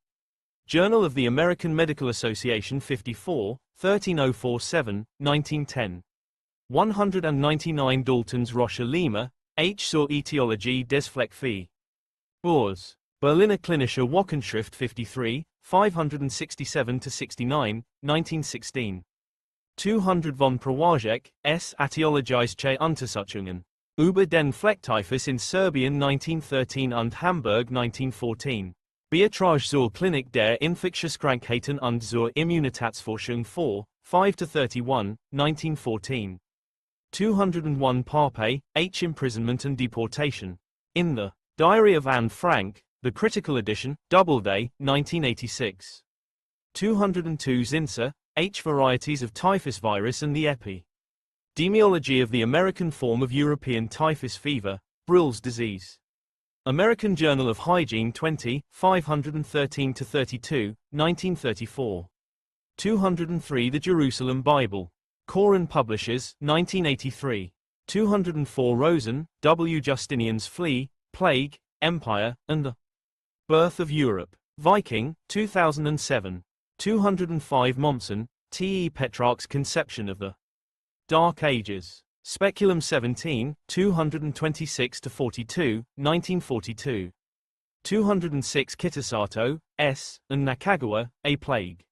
Journal of the American Medical Association 54, 13047, 1910. 199 Dalton's Rocha Lima, H. Zur Etiologie des Fleckvieh. Urs. Berliner Klinische Wochenschrift 53, 567-69, 1916. 200 von Prowazek, S. Etiologische Untersuchungen. Über den Flecktyphus in Serbien 1913 und Hamburg 1914. Betrag zur Klinik der Infektionskrankheiten und zur Immunitätsforschung 4, 5-31, 1914. 201 Parpe, H. Imprisonment and Deportation. In the Diary of Anne Frank, the Critical Edition, Doubleday, 1986. 202 Zinser, H. Varieties of Typhus virus and the Epidemiology of the American form of European typhus fever, Brill's disease. American Journal of Hygiene 20, 513-32, 1934. 203 The Jerusalem Bible. Koren Publishers, 1983. 204 Rosen, W. Justinian's Flea, Plague, Empire, and the Birth of Europe. Viking, 2007. 205 Mommsen, T. E. Petrarch's Conception of the Dark Ages. Speculum 17, 226-42, 1942. 206 Kitasato, S., and Nakagawa, A Plague.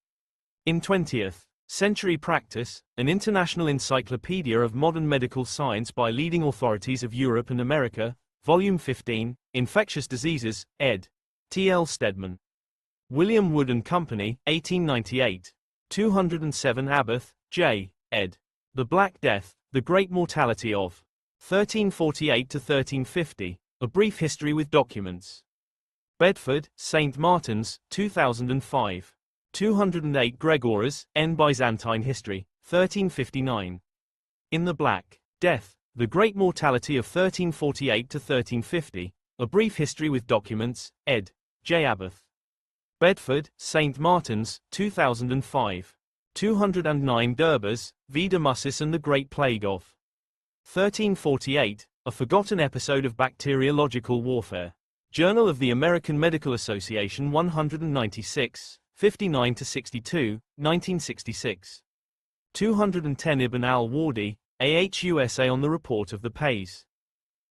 In 20th Century Practice, an international encyclopedia of modern medical science by leading authorities of Europe and America, Volume 15, Infectious Diseases, ed. T. L. Stedman. William Wood and Company, 1898. 207 Abbott, J., ed. The Black Death, The Great Mortality of 1348-1350, A Brief History with Documents. Bedford, St. Martin's, 2005. 208 Gregorus, N. Byzantine History, 1359. In the Black Death, The Great Mortality of 1348-1350, A Brief History with Documents, ed. J. Abbott. Bedford, St. Martin's, 2005. 209 Durbers, Vida Mussis and the Great Plague of 1348, A Forgotten Episode of Bacteriological Warfare. Journal of the American Medical Association 196, 59-62, 1966. 210 Ibn al-Wardi, AHUSA on the Report of the Pays.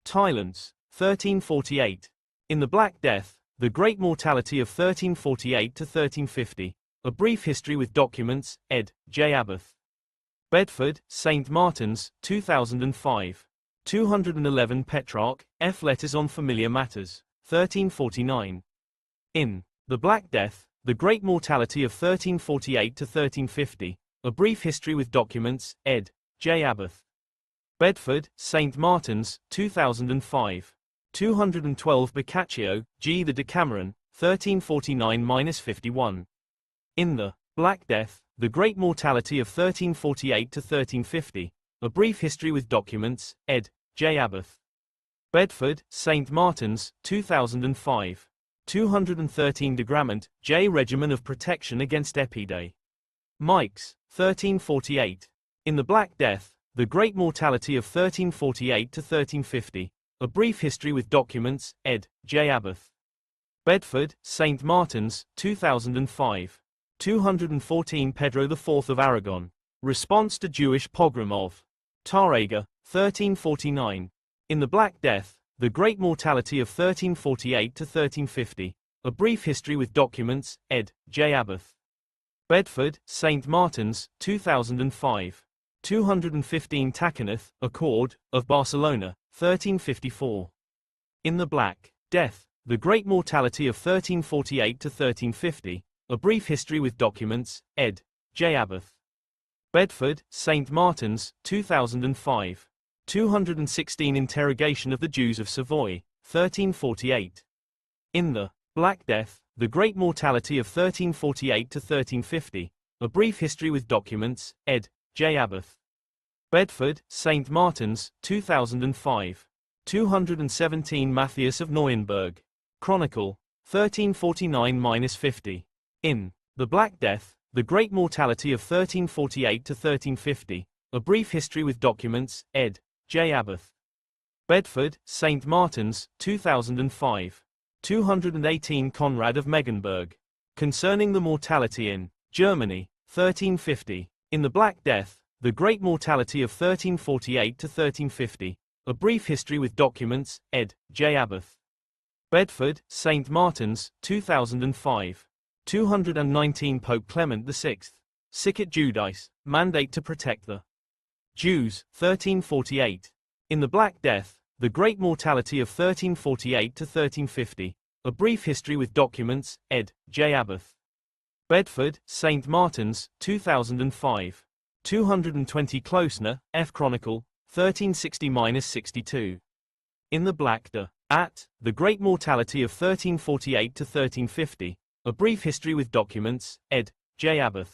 Thailand's, 1348. In the Black Death, The Great Mortality of 1348-1350, A Brief History with Documents, ed. J. Abbott. Bedford, St. Martin's, 2005. 211 Petrarch, F. Letters on Familiar Matters, 1349. In The Black Death, The Great Mortality of 1348-1350, A Brief History with Documents, ed. J. Abbott. Bedford, St. Martin's, 2005. 212 Boccaccio, G. The Decameron, 1349-51. In The Black Death, The Great Mortality of 1348-1350, A Brief History with Documents, ed. J. Abbott. Bedford, St. Martin's, 2005. 213 De Grammont, J. Regimen of Protection Against Epidemics, 1348. In The Black Death, The Great Mortality of 1348-1350, A Brief History with Documents, ed. J. Abbott. Bedford, St. Martin's, 2005. 214 Pedro IV of Aragon. Response to Jewish Pogrom of Tárrega, 1349. In The Black Death, The Great Mortality of 1348-1350, A Brief History with Documents, ed. J. Abbott. Bedford, St. Martin's, 2005. 215 Takeneth, Accord, of Barcelona, 1354. In The Black Death, The Great Mortality of 1348-1350, A Brief History with Documents, ed. J. Abbott. Bedford, St. Martin's, 2005. 216 Interrogation of the Jews of Savoy, 1348. In the Black Death, The Great Mortality of 1348 to 1350. A Brief History with Documents, ed. J. Abbott. Bedford, St. Martin's, 2005. 217 Matthias of Neuenberg. Chronicle, 1349-50. In The Black Death, The Great Mortality of 1348 to 1350. A Brief History with Documents, ed. J. Abbott. Bedford, St. Martin's, 2005. 218 Conrad of Megenberg. Concerning the Mortality in Germany, 1350. In The Black Death, The Great Mortality of 1348 to 1350. A Brief History with Documents, ed. J. Abbott. Bedford, St. Martin's, 2005. 219 Pope Clement VI. Sicut Judice, Mandate to Protect the Jews, 1348. In The Black Death, The Great Mortality of 1348 to 1350. A Brief History with Documents, ed. J. Abbott. Bedford, St. Martin's, 2005. 220 Closner, F. Chronicle, 1360-62. In The Black Death, The Great Mortality of 1348 to 1350. A Brief History with Documents, ed. J. Abbott.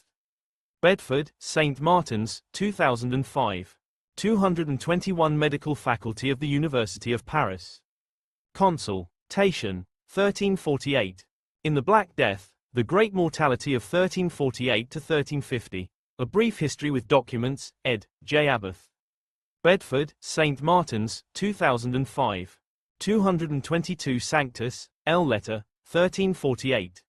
Bedford, St. Martin's, 2005. 221 Medical Faculty of the University of Paris. Consultation, 1348. In The Black Death, The Great Mortality of 1348 to 1350. A Brief History with Documents, ed. J. Abbott. Bedford, St. Martin's, 2005. 222 Sanctus, L. Letter, 1348.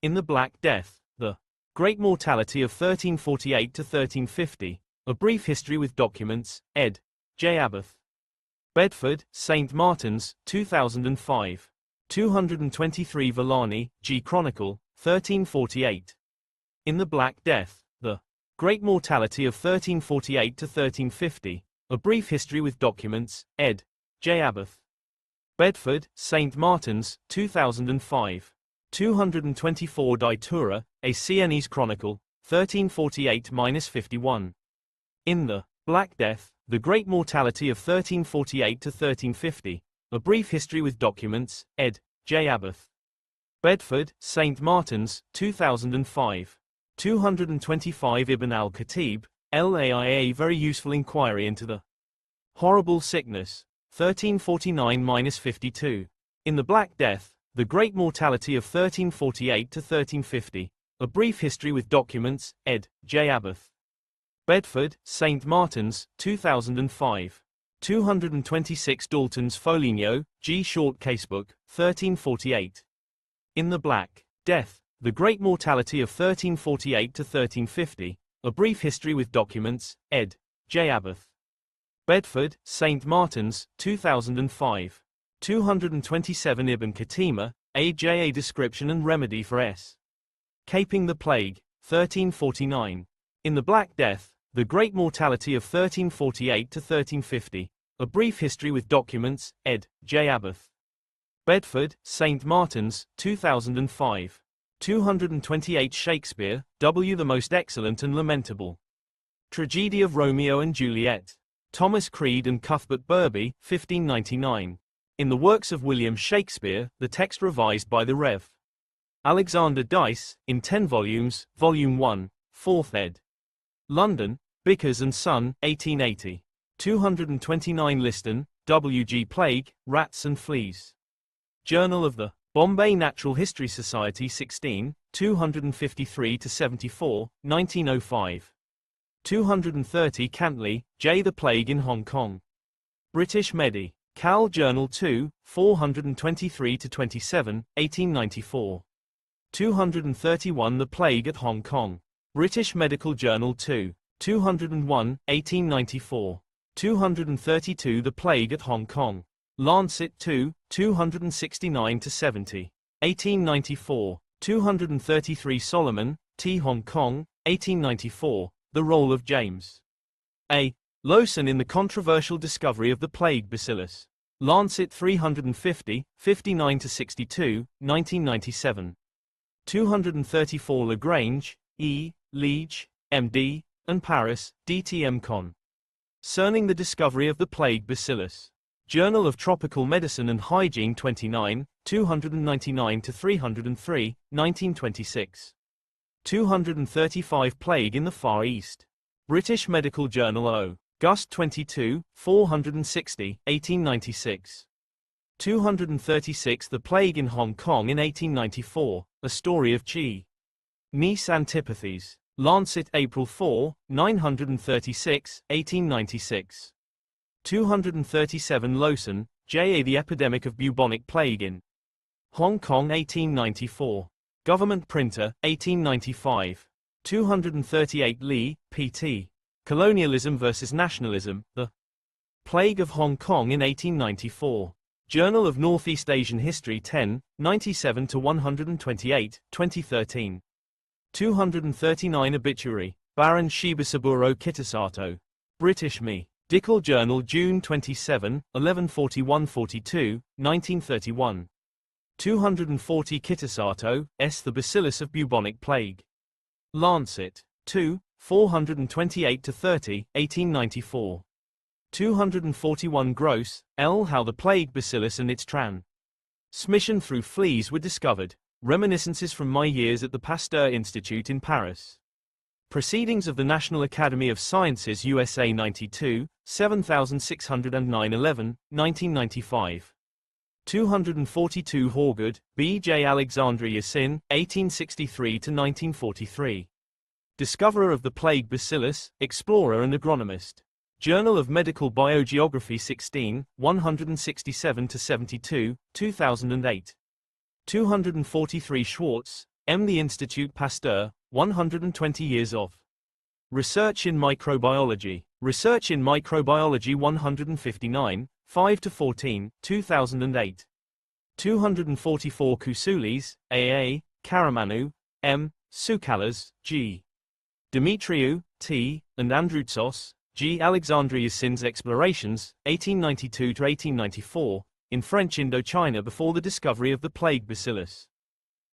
In The Black Death, The Great Mortality of 1348 to 1350. A Brief History with Documents, ed. J. Abbott. Bedford, St. Martin's, 2005. 223 Villani, G. Chronicle, 1348. In The Black Death, The Great Mortality of 1348 to 1350. A Brief History with Documents, ed. J. Abbott. Bedford, St. Martin's, 2005. 224 Ditura, A Sienese Chronicle, 1348-51. In The Black Death, The Great Mortality of 1348 to 1350. A Brief History with Documents, ed. J. Abbott. Bedford, St. Martin's, 2005. 225 Ibn al-Khatib, LAIA Very Useful Inquiry into the Horrible Sickness, 1349-52. In The Black Death, The Great Mortality of 1348 to 1350. A Brief History with Documents, ed. J. Abbott. Bedford, St. Martin's, 2005. 226 Dalton's Foligno, G. Short Casebook, 1348. In The Black Death, The Great Mortality of 1348 to 1350. A Brief History with Documents, ed. J. Abbott. Bedford, St. Martin's, 2005. 227 Ibn Khatima, A Description and Remedy for S. Caping the Plague, 1349. In The Black Death, The Great Mortality of 1348 to 1350. A Brief History with Documents, ed. J. Abbott. Bedford, St. Martin's, 2005. 228 Shakespeare, W. The Most Excellent and Lamentable Tragedy of Romeo and Juliet. Thomas Creed and Cuthbert Burby, 1599. In the Works of William Shakespeare, the text revised by the Rev. Alexander Dyce, in 10 volumes, Volume 1, 4th ed. London, Bickers and Son, 1880. 229 Liston, W. G. Plague, Rats and Fleas. Journal of the Bombay Natural History Society 16, 253-74, 1905. 230 Cantley, J. The Plague in Hong Kong. British Medi. Cal Journal 2, 423-27, 1894. 231 The Plague at Hong Kong. British Medical Journal 2, 201, 1894. 232 The Plague at Hong Kong. Lancet 2, 269-70, 1894. 233 Solomon, T. Hong Kong, 1894. The Role of James A. Lowson in the Controversial Discovery of the Plague Bacillus. Lancet 350, 59-62, 1997. 234 Lagrange, E. Liege, M.D., and Paris, D.T.M. Con. Concerning the discovery of the plague bacillus. Journal of Tropical Medicine and Hygiene 29, 299-303, 1926. 235 Plague in the Far East. British Medical Journal O. Gust 22, 460, 1896. 236 The Plague in Hong Kong in 1894, A Story of Chi. Nice Antipathies. Lancet April 4, 936, 1896. 237 Lawson, J. A. The Epidemic of Bubonic Plague in Hong Kong 1894. Government Printer, 1895. 238 Lee, P.T. Colonialism versus Nationalism, The Plague of Hong Kong in 1894. Journal of Northeast Asian History 10, 97-128, 2013. 239 Obituary, Baron Shibasaburo Kitasato. British Medical Journal June 27, 1141-42, 1931. 240 Kitasato, S. The Bacillus of Bubonic Plague. Lancet. 2, 428-30, 1894. 241 Gross, L. How the Plague Bacillus and its transmission through fleas were discovered. Reminiscences from my years at the Pasteur Institute in Paris. Proceedings of the National Academy of Sciences USA 92, 7609 11, 1995. 242 Horgood, B. J. Alexandre Yersin, 1863-1943. Discoverer of the plague bacillus, explorer and agronomist. Journal of Medical Biogeography 16, 167-72, 2008. 243 Schwartz, M. The Institute Pasteur, 120 years of research in microbiology. Research in Microbiology 159, 5-14, 2008. 244 Kousoulis, A.A., Karamanu, M., Soukalas, G. Dimitriou, T., and Androutsos, G. Alexandre Yersin's Explorations, 1892-1894, in French Indochina before the discovery of the plague bacillus.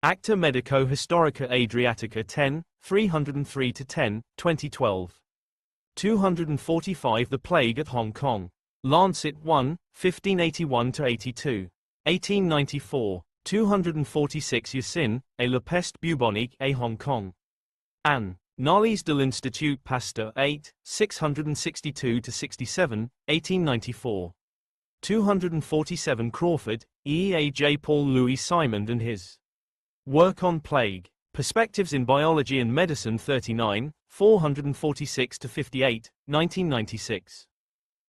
Acta Medico Historica Adriatica 10, 303-10, 2012. 245 The Plague at Hong Kong. Lancet 1, 1581-82. 1894. 246 Yersin, et la peste bubonique à Hong Kong. Anne. Annales de l'Institut Pasteur 8, 662-67, 1894. 247 Crawford, E. A. J. Paul Louis Simond and his work on plague. Perspectives in Biology and Medicine 39, 446-58, 1996.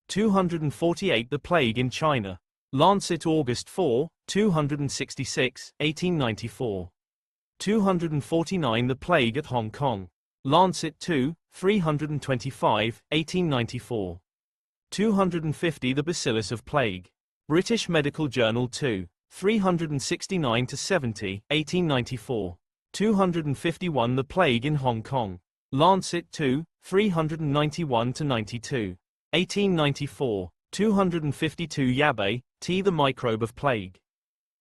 248 The Plague in China. Lancet August 4, 266, 1894. 249 The Plague at Hong Kong. Lancet 2, 325, 1894. 250 The Bacillus of Plague. British Medical Journal 2, 369-70, 1894. 251 The Plague in Hong Kong. Lancet 2, 391-92, 1894. 252 Yabe, T. The Microbe of Plague.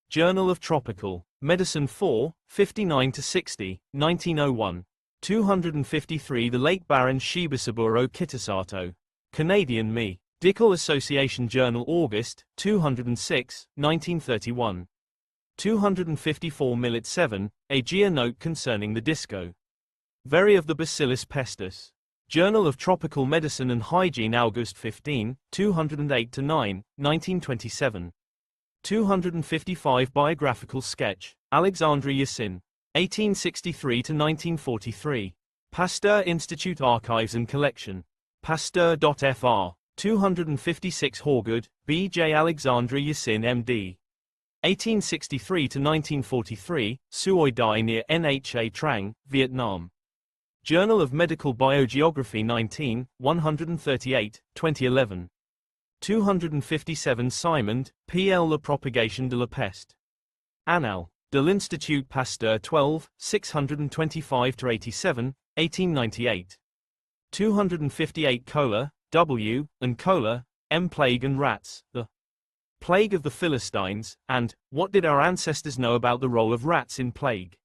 Journal of Tropical Medicine 4, 59-60, 1901. 253 The late Baron Shibasaburo Kitasato. Canadian Medical Association Journal August, 206, 1931. 254 Millet 7, A Gia Note concerning the disco. Very of the Bacillus pestis. Journal of Tropical Medicine and Hygiene August 15, 208-9, 1927. 255 Biographical Sketch, Alexandre Yersin. 1863-1943. Pasteur Institute Archives and Collection. Pasteur.fr. 256 Horgood, B. J. Alexandre Yersin M.D. 1863-1943, Suoi Dai near Nha Trang, Vietnam. Journal of Medical Biogeography 19, 138, 2011. 257 Simond, P.L. La Propagation de la Peste. Annales de l'Institut Pasteur 12, 625-87, 1898. 258 Kohler, W., and Kohler, M. Plague and Rats, The Plague of the Philistines, and What Did Our Ancestors Know About the Role of Rats in Plague?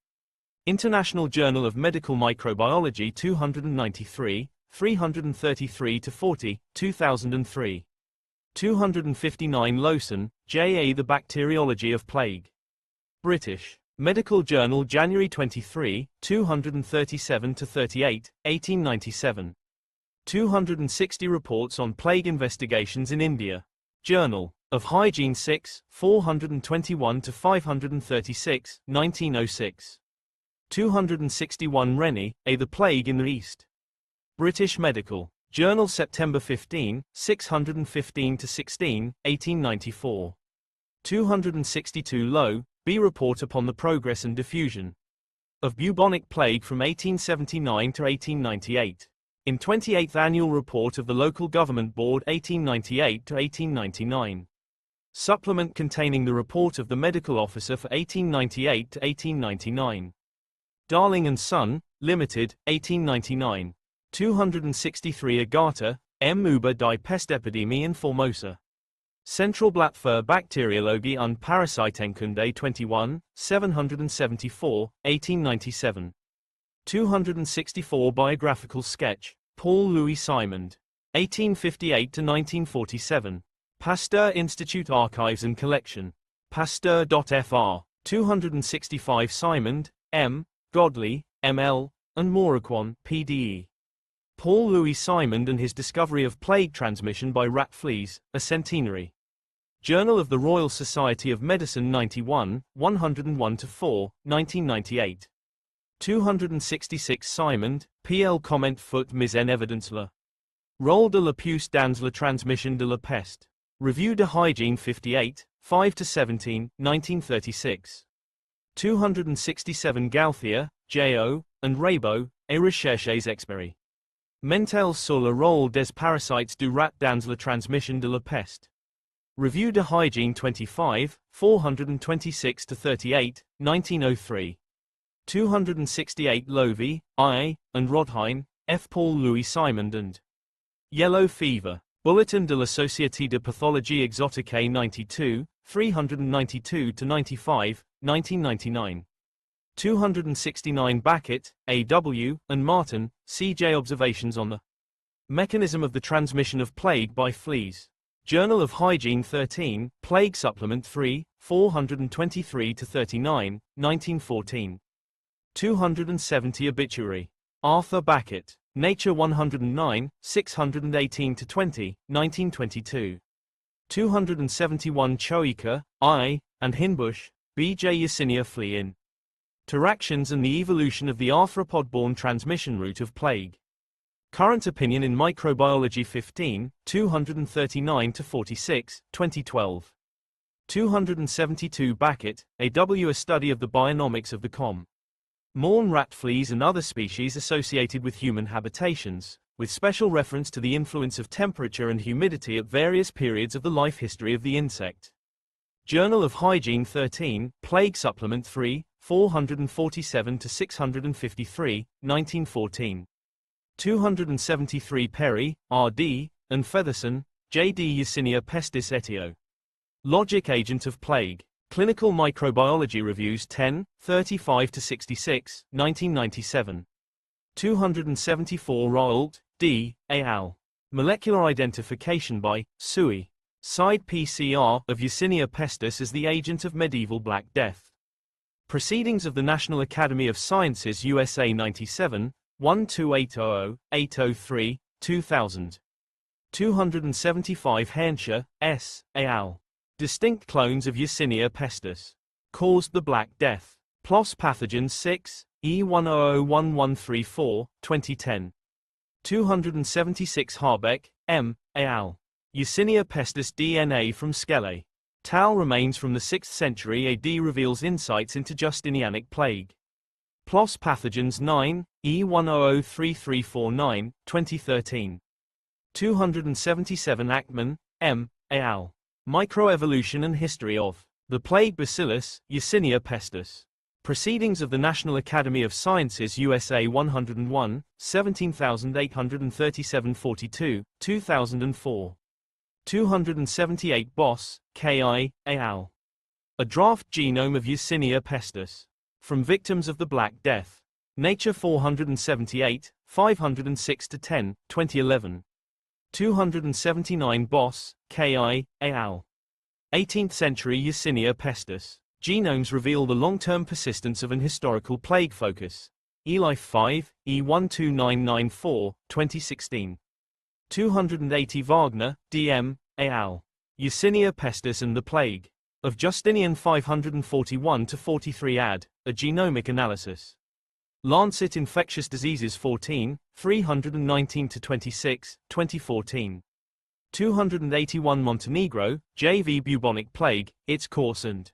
International Journal of Medical Microbiology 293, 333-40, 2003. 259 Lowson, J. A. The Bacteriology of Plague. British Medical Journal January 23, 237-38, 1897. 260 Reports on Plague Investigations in India. Journal of Hygiene 6, 421-536, 1906. 261 Rennie, A. The Plague in the East. British Medical Journal September 15, 615-16, 1894. 262 Low, B. Report upon the Progress and Diffusion of Bubonic Plague from 1879 to 1898. In 28th Annual Report of the Local Government Board 1898 to 1899. Supplement containing the report of the Medical Officer for 1898 to 1899. Darling and Son, Limited, 1899. 263 Agatha, M. Über die Pestepidemie in Formosa. Centralblatt für Bakteriologie und Parasitenkunde 21, 774, 1897. 264 Biographical Sketch, Paul Louis Simond. 1858-1947. Pasteur Institute Archives and Collection. Pasteur.fr. 265 Simond, M., Godley, M.L., and Moraquan, P.D.E. Paul Louis Simond and his discovery of plague transmission by rat fleas, a centenary. Journal of the Royal Society of Medicine 91, 101-4, 1998. 266 Simond, P.L. Comment foot mis en evidence la. Rôle de la puce dans la transmission de la peste. Revue de Hygiene 58, 5-17, 1936. 267 Gauthier, J.O., and Raybo, et recherches experts. Mentels sur le rôle des parasites du rat dans la transmission de la peste. Revue de Hygiene 25, 426-38, 1903. 268 Lovey, I., and Rodheim, F. Paul Louis Simond and Yellow Fever. Bulletin de la Société de Pathologie Exotique 92, 392-95, 1999. 269 Backett, A.W., and Martin, C.J. Observations on the mechanism of the transmission of plague by fleas. Journal of Hygiene 13, Plague Supplement 3, 423-39, 1914. 270 Obituary. Arthur Backett. Nature 109, 618-20, 1922. 271 Choika, I., and Hinbush, B.J. Yersinia flea in Interactions and the Evolution of the Arthropod-Borne Transmission Route of Plague. Current Opinion in Microbiology 15, 239-46, 2012. 272 Backett, A.W. A Study of the Bionomics of the Morn rat fleas and other species associated with human habitations, with special reference to the influence of temperature and humidity at various periods of the life history of the insect. Journal of Hygiene 13, Plague Supplement 3, 447-653, 1914. 273 Perry, R.D., and Featherson, J.D. Yersinia pestis etio. Logic Agent of Plague. Clinical Microbiology Reviews 10, 35-66, 1997. 274 Royalt, D. A. al. Molecular Identification by Sui. Side PCR of Yersinia pestis as the agent of medieval Black Death. Proceedings of the National Academy of Sciences USA 97, 12800-803, 2000. 275 Henscher, S. A. al. Distinct clones of Yersinia pestis caused the Black Death. PLOS Pathogens 6, E1001134, 2010. 276 Harbeck, M. A. al. Yersinia pestis DNA from Skele. Tal remains from the 6th century AD reveals insights into Justinianic plague. PLOS Pathogens 9, E1003349, 2013. 277 Ackman, M. A. al. Microevolution and History of the Plague Bacillus, Yersinia pestis. Proceedings of the National Academy of Sciences USA 101, 17837-42, 2004. 278 Boss, K.I., A. al. A Draft Genome of Yersinia pestis. from victims of the Black Death. Nature 478, 506-10, 2011. 279 Boss, K.I., al. 18th century Yersinia pestis. Genomes reveal the long-term persistence of an historical plague focus. eLife 5, E12994, 2016. 280 Wagner, D.M., al. Yersinia pestis and the Plague. Of Justinian 541-43 AD, a genomic analysis. Lancet Infectious Diseases 14, 319-26, 2014. 281 Montenegro, J.V. Bubonic Plague, its course and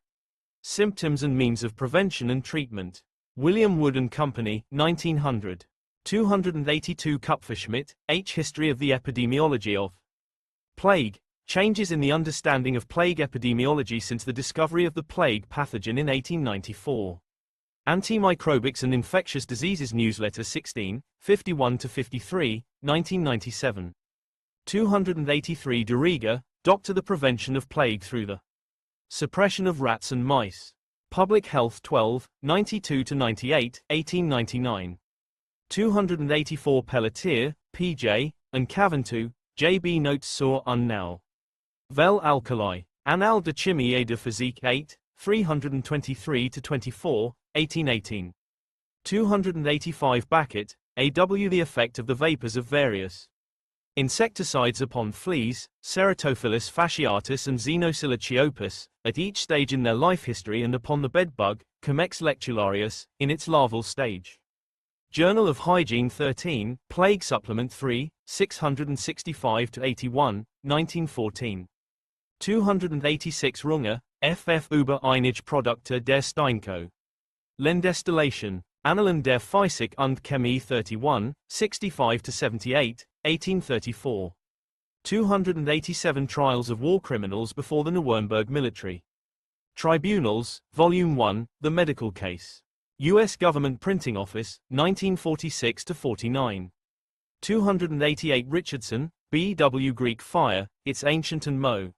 symptoms and means of prevention and treatment. William Wood and Company, 1900. 282 Kupferschmidt, H. History of the Epidemiology of Plague. Changes in the understanding of plague epidemiology since the discovery of the plague pathogen in 1894. Antimicrobics and Infectious Diseases Newsletter 16, 51-53, 1997. 283 De Rieger, Doctor the Prevention of Plague Through the Suppression of Rats and Mice. Public Health 12, 92-98, 1899. 284 Pelletier, P.J., and Caventou, J.B. Notes sur un now. Vel alkali. Annales de chimie et de physique 8, 323-24, 1818. 285 Backett, A.W. The effect of the vapors of various insecticides upon fleas, Ceratophilus fasciatus and Xenosiliciopus, at each stage in their life history, and upon the bedbug, Comex lectularius, in its larval stage. Journal of Hygiene 13, Plague Supplement 3, 665-81, 1914. 286 Runge, F.F. über einige Produkte der Steinko. Lendestillation, Annalen der Physik und Chemie 31, 65-78, 1834. 287 Trials of War Criminals before the Nuremberg Military Tribunals, Volume 1, The Medical Case. U.S. Government Printing Office, 1946-49. 288 Richardson, B. W. Greek Fire, Its Ancient and Mo.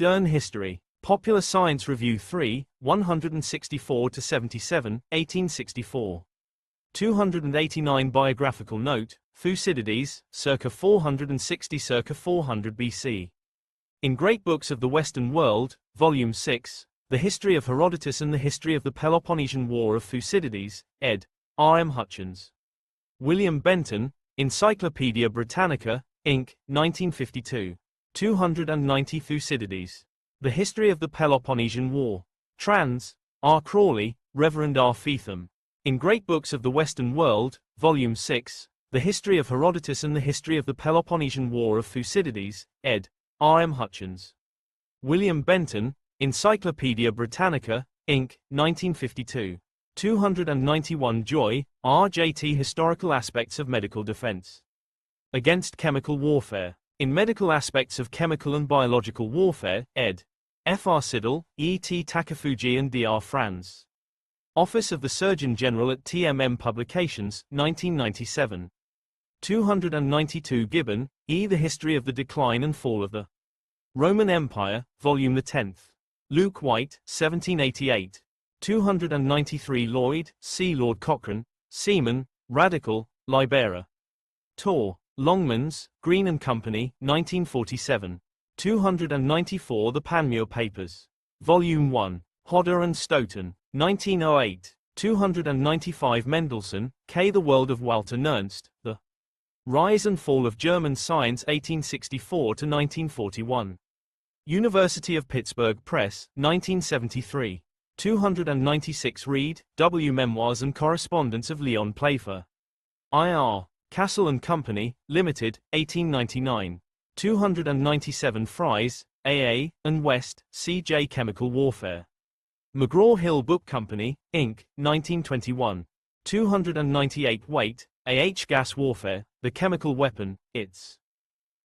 Dern History. Popular Science Review 3, 164-77, 1864. 289 Biographical Note, Thucydides, circa 460 circa 400 BC. In Great Books of the Western World, Volume 6, The History of Herodotus and the History of the Peloponnesian War of Thucydides, ed. R. M. Hutchins. William Benton, Encyclopaedia Britannica, Inc., 1952. 290 Thucydides. The History of the Peloponnesian War. Trans. R. Crawley, Reverend R. Feetham. In Great Books of the Western World, Volume 6, The History of Herodotus and the History of the Peloponnesian War of Thucydides, ed. R. M. Hutchins. William Benton, Encyclopaedia Britannica, Inc., 1952. 291 Joy, R. J. T. Historical Aspects of Medical Defense Against Chemical Warfare. In Medical Aspects of Chemical and Biological Warfare, ed. F. R. Siddle, E. T. Takafuji and D. R. Franz. Office of the Surgeon General at TMM Publications, 1997. 292 Gibbon, E. The History of the Decline and Fall of the Roman Empire, Volume 10. Luke White, 1788. 293 Lloyd, C. Lord Cochrane, Seaman, Radical, Libera. Tor. Longmans, Green and Company, 1947. 294 The Panmure Papers. Volume 1. Hodder and Stoughton, 1908. 295 Mendelssohn, K. The World of Walter Nernst, The Rise and Fall of German Science 1864-1941. University of Pittsburgh Press, 1973. 296 Reed, W. Memoirs and Correspondence of Leon Playfair. I.R. Castle and Company, Limited, 1899. 297 Fries, A.A., and West, C.J. Chemical Warfare. McGraw-Hill Book Company, Inc., 1921. 298 Waite, A.H. Gas Warfare, The Chemical Weapon, Its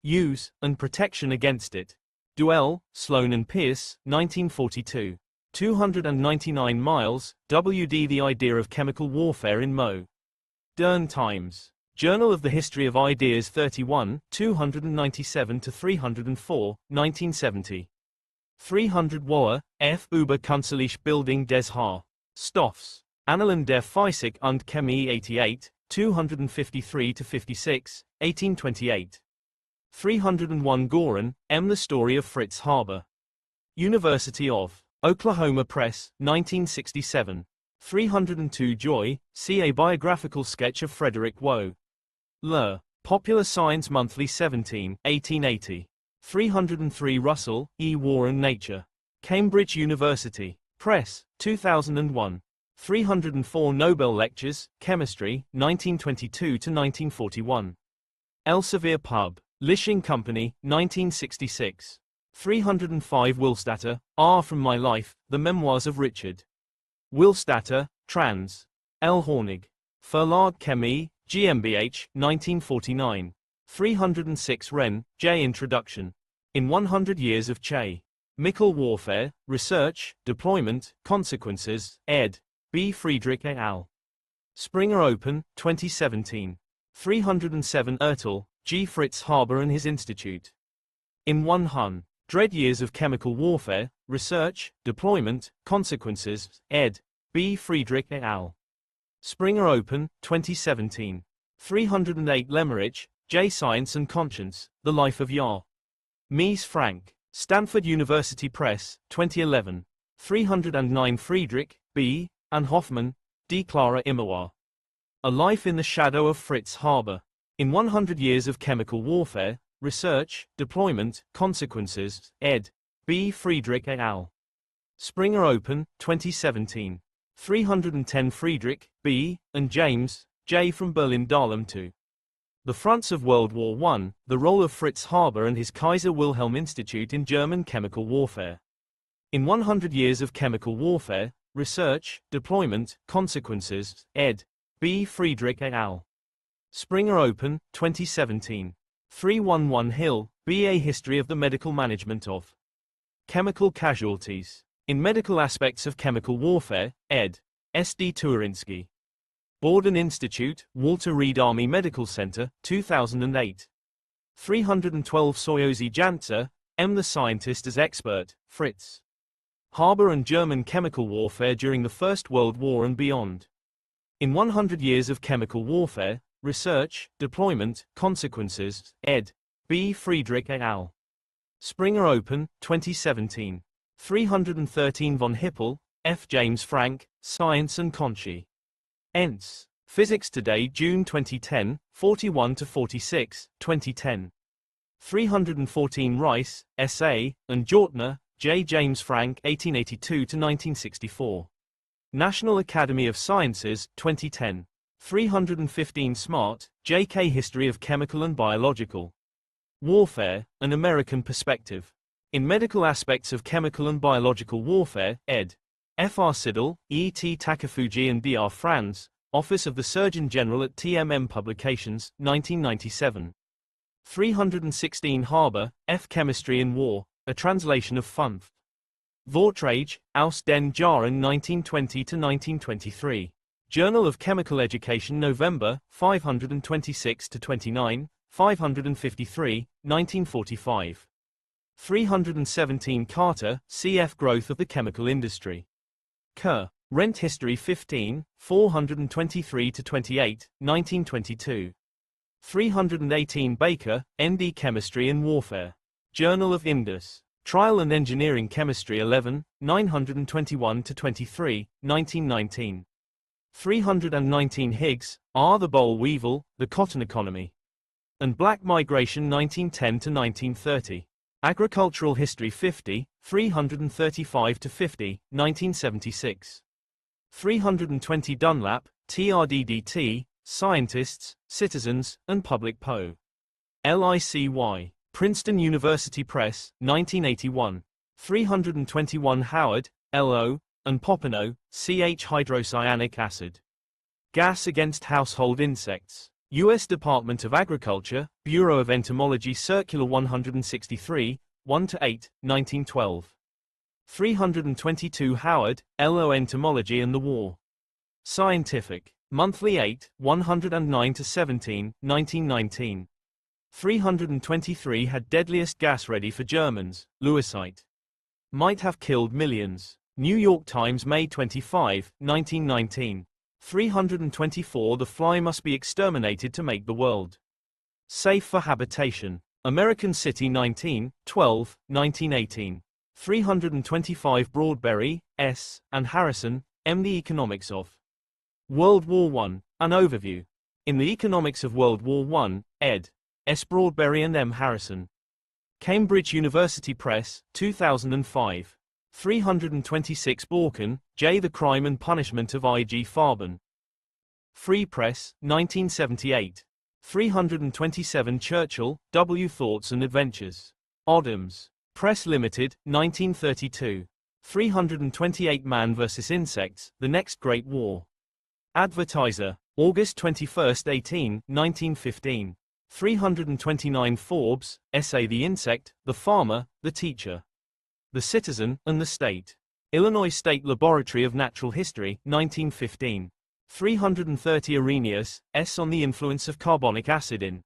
Use, and Protection Against It. Duell, Sloan and Pierce, 1942. 299 Miles, W.D. The Idea of Chemical Warfare in Mo. Dern Times. Journal of the History of Ideas 31, 297-304, 1970. 300 Wahr, F. Über Künstliche Bildung des Stoffs. Annalen der Physik und Chemie 88, 253-56, 1828. 301 Goren, M. The Story of Fritz Haber. University of Oklahoma Press, 1967. 302 Joy, see a biographical sketch of Frederick Woe. Le. Popular Science Monthly 17, 1880. 303 Russell, E. War and Nature. Cambridge University Press, 2001. 304 Nobel Lectures, Chemistry, 1922-1941. Elsevier Pub. Lishing Company, 1966. 305 Willstatter, R. From My Life, The Memoirs of Richard Willstatter, trans. L. Hornig. Verlag Chemie, GmbH, 1949. 306 Wren, J. Introduction. In 100 Years of Chemical Warfare, Research, Deployment, Consequences, ed. B. Friedrich et al. Springer Open, 2017. 307 Ertel, G. Fritz Haber and His Institute. In 100 Years of Chemical Warfare, Research, Deployment, Consequences, ed. B. Friedrich et al. Springer Open, 2017. 308 Lemmerich, J. Science and Conscience, The Life of Jahr. Mies Frank. Stanford University Press, 2011. 309 Friedrich, B. and Hoffman, D. Clara Immerwahr. A Life in the Shadow of Fritz Haber. In 100 Years of Chemical Warfare, Research, Deployment, Consequences, ed. B. Friedrich et al. Springer Open, 2017. 310 Friedrich, B. and James, J. From Berlin Dahlem to The Fronts of World War I, The Role of Fritz Haber and His Kaiser Wilhelm Institute in German Chemical Warfare. In 100 Years of Chemical Warfare, Research, Deployment, Consequences, ed. B. Friedrich et al. Springer Open, 2017. 311 Hill, B. A History of the Medical Management of Chemical Casualties. In Medical Aspects of Chemical Warfare, ed. S. D. Turinsky. Borden Institute, Walter Reed Army Medical Center, 2008. 312 Soyozy Jantzer, M. The Scientist as Expert, Fritz Haber and German Chemical Warfare during the First World War and Beyond. In 100 Years of Chemical Warfare, Research, Deployment, Consequences, ed. B. Friedrich et al. Springer Open, 2017. 313 von Hippel, F. James Frank, Science and Conscience. Physics Today June 2010, 41-46, 2010. 314 Rice, S.A., and Jortner, J. James Frank 1882-1964. National Academy of Sciences, 2010. 315 Smart, J.K. History of Chemical and Biological Warfare, An American Perspective. In Medical Aspects of Chemical and Biological Warfare, ed. F. R. Siddle, E. T. Takafuji and D. R. Franz, Office of the Surgeon General at TMM Publications, 1997. 316 Haber, F. Chemistry in War, a translation of Funf. Vorträge, aus den Jahren 1920-1923. Journal of Chemical Education November, 526-29, 553, 1945. 317 Carter, C.F. Growth of the Chemical Industry. Kerr. Rent History 15, 423-28, 1922. 318 Baker, N.D. Chemistry in Warfare. Journal of Indus. Trial and Engineering Chemistry 11, 921-23, 1919. 319 Higgs, R. The Boll Weevil, The Cotton Economy. And Black Migration 1910-1930. Agricultural History 50, 335-50, 1976. 320 Dunlap, TRDDT, Scientists, Citizens, and Public Po. LICY. Princeton University Press, 1981. 321 Howard, L.O., and Popenoe, CH Hydrocyanic acid. Gas against household insects. U.S. Department of Agriculture, Bureau of Entomology Circular 163, 1-8, 1912. 322 Howard, L.O. Entomology and the War. Scientific. Monthly 8, 109-17, 1919. 323 Had deadliest gas ready for Germans, Lewisite. Might have killed millions. New York Times, May 25, 1919. 324 The fly must be exterminated to make the world safe for habitation. American City, 1912, 1918. 325 Broadberry, S., and Harrison, M. The Economics of World War I, an Overview. In The Economics of World War I, ed. S. Broadberry and M. Harrison. Cambridge University Press, 2005. 326 Borken, J. The Crime and Punishment of I. G. Farben. Free Press, 1978. 327 Churchill, W. Thoughts and Adventures. Oddhams Press Limited, 1932. 328 Man vs. Insects, The Next Great War. Advertiser, August 21, 1915. 329 Forbes, Essay The Insect, the Farmer, the Teacher, the Citizen, and the State. Illinois State Laboratory of Natural History, 1915. 330 Arrhenius, S. On the Influence of Carbonic Acid in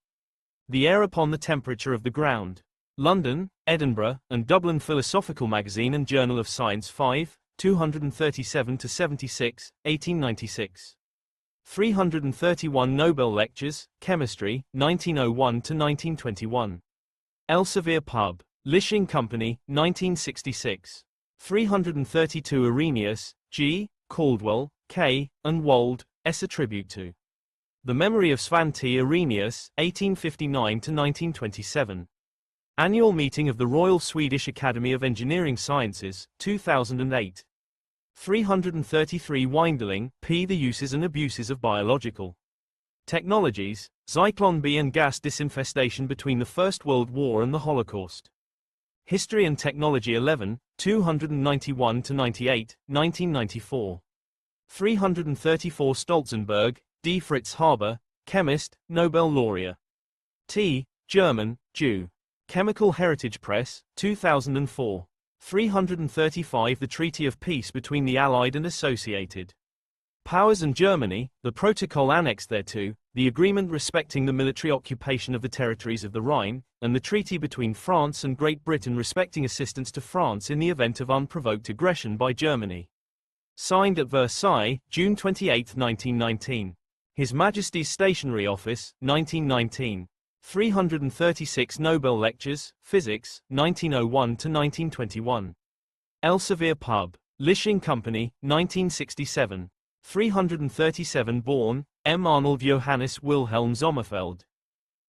the Air upon the Temperature of the Ground. London, Edinburgh, and Dublin Philosophical Magazine and Journal of Science 5, 237-76, 1896. 331 Nobel Lectures, Chemistry, 1901-1921. Elsevier Pub. Lishing Company, 1966. 332 Arrhenius, G., Caldwell, K., and Wold, S. A Tribute to the Memory of Svante Arrhenius, 1859-1927. Annual Meeting of the Royal Swedish Academy of Engineering Sciences, 2008. 333 Windeling, P. The Uses and Abuses of Biological Technologies, Zyklon B and Gas Disinfestation Between the First World War and the Holocaust. History and Technology 11, 291-98, 1994. 334 Stolzenberg, D. Fritz Haber, Chemist, Nobel Laureate. T. German, Jew. Chemical Heritage Press, 2004. 335 The Treaty of Peace between the Allied and Associated Powers and Germany, the Protocol annexed thereto, the agreement respecting the military occupation of the territories of the Rhine, and the treaty between France and Great Britain respecting assistance to France in the event of unprovoked aggression by Germany. Signed at Versailles, June 28, 1919. His Majesty's Stationery Office, 1919. 336 Nobel Lectures, Physics, 1901-1921. Elsevier Pub. Lishing Company, 1967. 337 Born, M. Arnold Johannes Wilhelm Sommerfeld.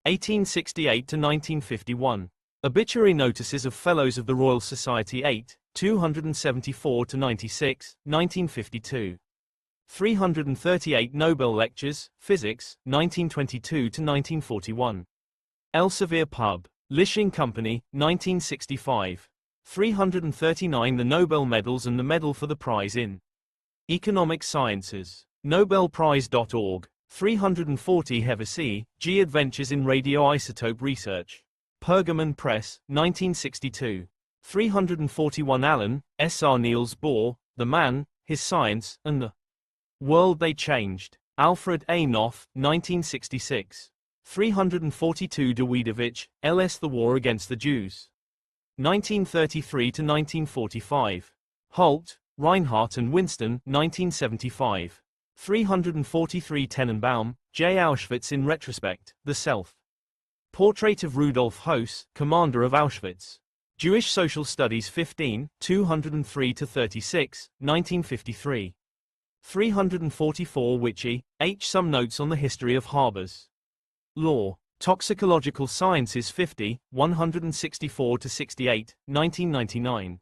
1868-1951. Obituary Notices of Fellows of the Royal Society 8, 274-96, 1952. 338 Nobel Lectures, Physics, 1922-1941. Elsevier Pub. Lishing Company, 1965. 339 The Nobel Medals and the Medal for the Prize in Economic Sciences. Nobelprize.org. 340 Hevesi, G. Adventures in Radioisotope Research. Pergamon Press, 1962. 341 Allen, S. R. Niels Bohr, The Man, His Science, and the World They Changed. Alfred A. Knopf, 1966. 342 Dawidovich, L.S. The War Against the Jews. 1933-1945. Holt, Reinhardt and Winston, 1975. 343 Tenenbaum, J. Auschwitz in Retrospect, The Self. Portrait of Rudolf Höss, Commander of Auschwitz. Jewish Social Studies 15, 203-36, 1953. 344 Witchy, H. Some Notes on the History of Harbors. Law. Toxicological Sciences 50, 164-68, 1999.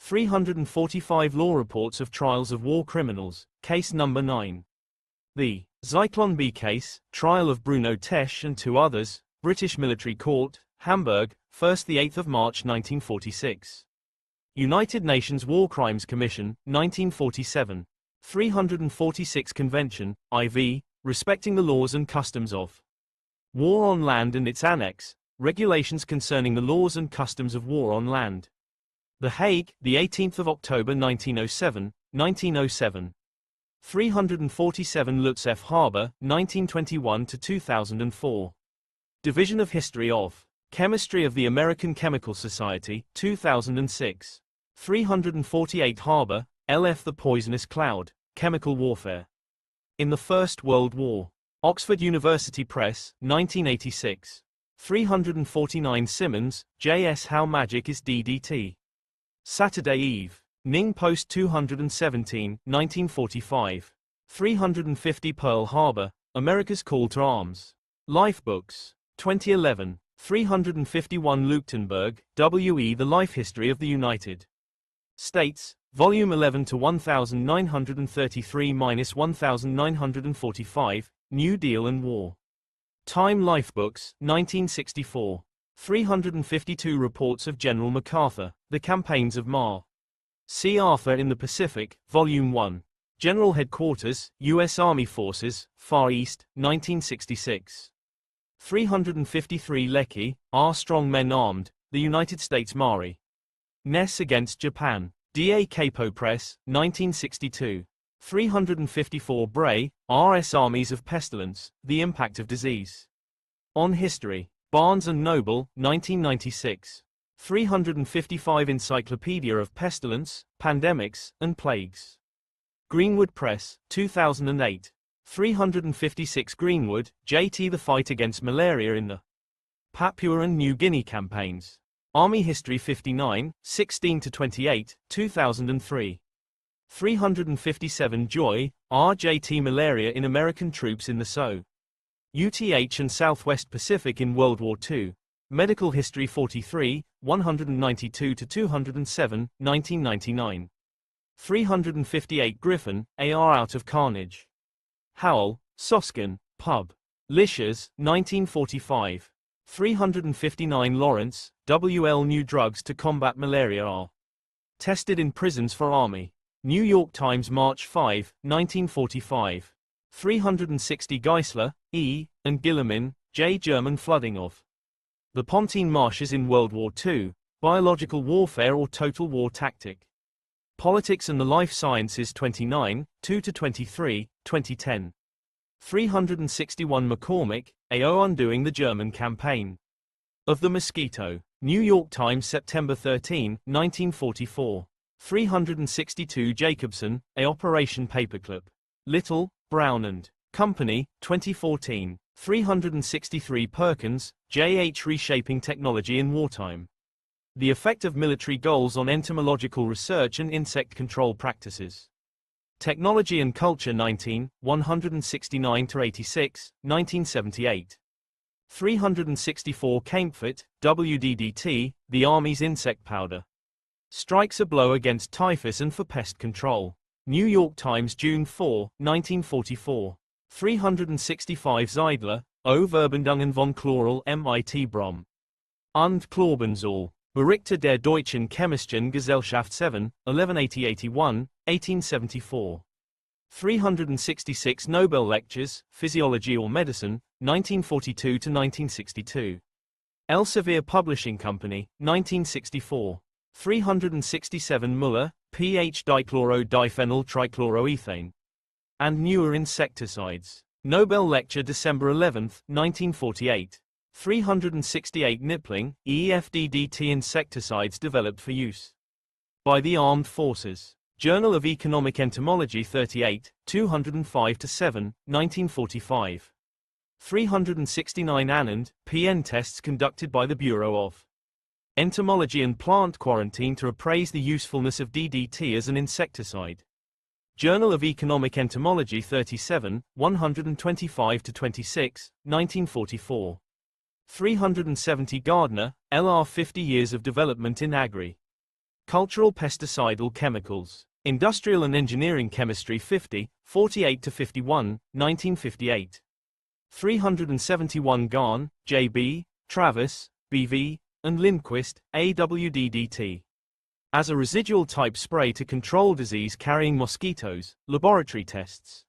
345 Law Reports of Trials of War Criminals, Case Number 9. The Zyklon B Case, Trial of Bruno Tesch and two others, British Military Court, Hamburg, 1st the 8th of March 1946. United Nations War Crimes Commission, 1947. 346 Convention, IV, respecting the laws and customs of war on land and its annex, regulations concerning the laws and customs of war on land. The Hague, the 18th of October 1907, 1907. 347 Lutz F. Haber, 1921-2004. Division of History of Chemistry of the American Chemical Society, 2006. 348 Harbor, LF the poisonous cloud, chemical warfare. In the First World War. Oxford University Press, 1986. 349 Simmons, J.S. How Magic is DDT. Saturday Eve. Ning Post 217, 1945. 350 Pearl Harbor, America's Call to Arms. Lifebooks. 2011. 351 Leuchtenberg, W.E. The Life History of the United States, Volume 11 to 1933-1945, New Deal and War. Time Lifebooks, 1964. 352 Reports of General MacArthur, The Campaigns of Mar. C. Arthur in the Pacific, Volume 1. General Headquarters, U.S. Army Forces, Far East, 1966. 353 Leckie, R. Strong Men Armed, The United States Mari. Ness Against Japan. D.A. Capo Press, 1962. 354 Bray, R.S. Armies of Pestilence, The Impact of Disease. On History. Barnes & Noble, 1996. 355 Encyclopedia of Pestilence, Pandemics, and Plagues. Greenwood Press, 2008. 356 Greenwood, J.T. The Fight Against Malaria in the Papua and New Guinea Campaigns. Army History 59, 16-28, 2003. 357 Joy, R.J.T. Malaria in American Troops in the So. UTH and Southwest Pacific in World War II. Medical History 43, 192-207, 1999. 358 Griffin, A.R. Out of Carnage. Howell, Soskin, Pub. Lishers, 1945. 359 Lawrence, W.L. New drugs to combat malaria are tested in prisons for Army. New York Times March 5, 1945. 360 Geisler, E., and Gilliman, J. German flooding of the Pontine Marshes in World War II, Biological Warfare or Total War Tactic. Politics and the Life Sciences 29, 2-23, 2010. 361 McCormick, A.O. Undoing the German Campaign of the Mosquito. New York Times September 13, 1944. 362 Jacobson, A. Operation Paperclip. Little, Brown and Company, 2014. 363 Perkins, J.H. Reshaping Technology in Wartime. The Effect of Military Goals on Entomological Research and Insect Control Practices. Technology and Culture 19, 169-86, 1978. 364 Kempfert, WDDT, The Army's Insect Powder. Strikes a blow against typhus and for pest control. New York Times June 4, 1944. 365 Zeidler, O. Verbindungen von Chloral mit Brom. Und Chlorbenzol. Berichte der Deutschen Chemischen Gesellschaft 7, 1180-81, 1874. 366 Nobel Lectures, Physiology or Medicine, 1942-1962. Elsevier Publishing Company, 1964. 367 Muller, Ph. Dichlorodiphenyl trichloroethane. And Newer Insecticides. Nobel Lecture December 11, 1948. 368 Knipling, EFDDT insecticides developed for use by the Armed Forces. Journal of Economic Entomology 38, 205-7, 1945. 369 Anand, PN tests conducted by the Bureau of Entomology and Plant Quarantine to appraise the usefulness of DDT as an insecticide. Journal of Economic Entomology 37, 125-26, 1944. 370 Gardner, L.R. 50 Years of Development in Agri. Cultural Pesticidal Chemicals. Industrial and Engineering Chemistry 50, 48-51, 1958. 371 Garn, J.B., Travis, B.V., and Lindquist, AWDDT. As a residual type spray to control disease-carrying mosquitoes, laboratory tests.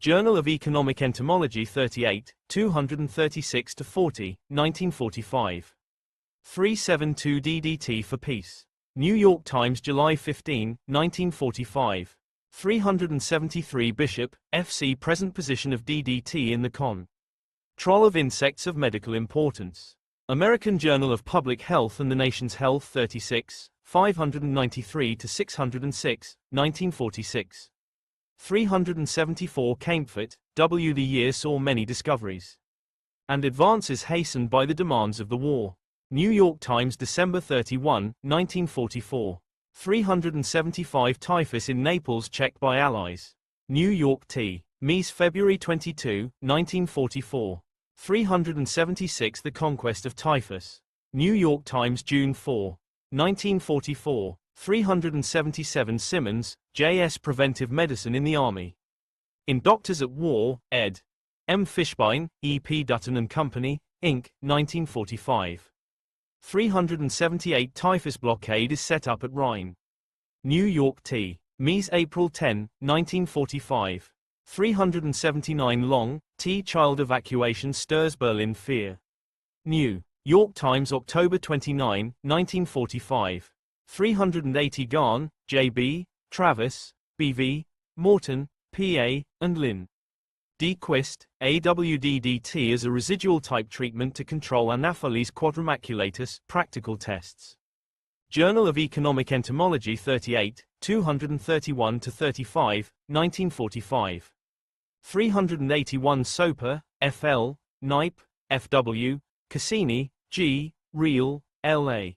Journal of Economic Entomology 38, 236-40, 1945. 372 DDT for Peace. New York Times July 15, 1945. 373 Bishop, F.C. Present position of DDT in the control of insects of medical importance. American Journal of Public Health and the Nation's Health 36, 593 to 606, 1946. 374 Kempfert, W. The year saw many discoveries and advances hastened by the demands of the war. New York Times, December 31, 1944. 375 Typhus in Naples checked by Allies. New York T. Mies, February 22, 1944. 376 The conquest of typhus. New York Times, June 4, 1944. 377 Simmons, J.S. Preventive Medicine in the Army. In Doctors at War, ed. M. Fishbein, E. P. Dutton and Company, Inc., 1945. 378 Typhus blockade is set up at Rhine. New York T. Mies, April 10, 1945. 379 Long, T. Child evacuation stirs Berlin fear. New York Times, October 29, 1945. 380 Garn, J.B., Travis, B.V., Morton, P.A., and Lynn. D. Quist, AWDDT as a residual-type treatment to control Anopheles quadrimaculatus, practical tests. Journal of Economic Entomology 38, 231-35, 1945. 381 Soper, F.L., Knipe, F.W., Cassini, G., Real, L.A.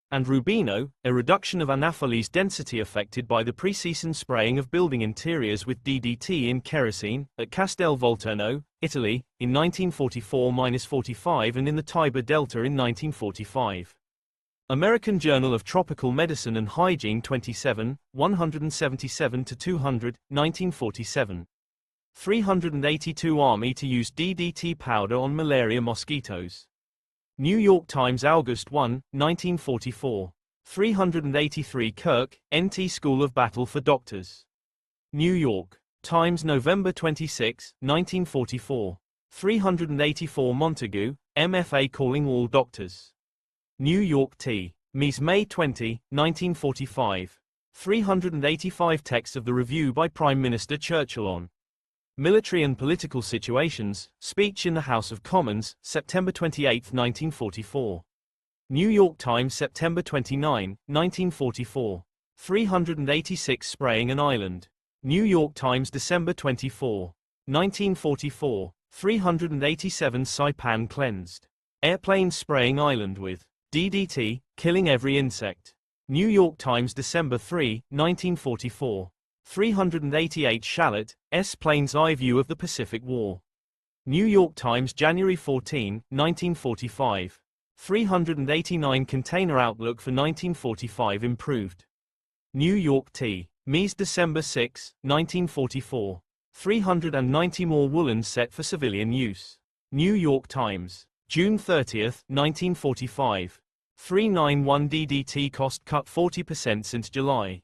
and Rubino, a reduction of Anopheles density affected by the pre-season spraying of building interiors with DDT in kerosene, at Castel Volturno, Italy, in 1944-45 and in the Tiber Delta in 1945. American Journal of Tropical Medicine and Hygiene 27, 177-200, 1947. 382 Army to use DDT powder on malaria mosquitoes. New York Times, August 1, 1944. 383 Kirk, NT School of Battle for Doctors. New York Times, November 26, 1944. 384 Montagu, MFA calling all doctors. New York T. Mies, May 20, 1945. 385 Text of the Review by Prime Minister Churchill on Military and Political Situations, Speech in the House of Commons, September 28, 1944. New York Times, September 29, 1944. 386 Spraying an Island. New York Times, December 24, 1944. 387 Saipan cleansed. Airplane spraying island with DDT, killing every insect. New York Times, December 3, 1944. 388 Shallot, S-plane's eye view of the Pacific War. New York Times, January 14, 1945. 389 Container outlook for 1945 improved. New York T. Mies, December 6, 1944. 390 more woolens set for civilian use. New York Times, June 30, 1945. 391 DDT cost cut 40% since July.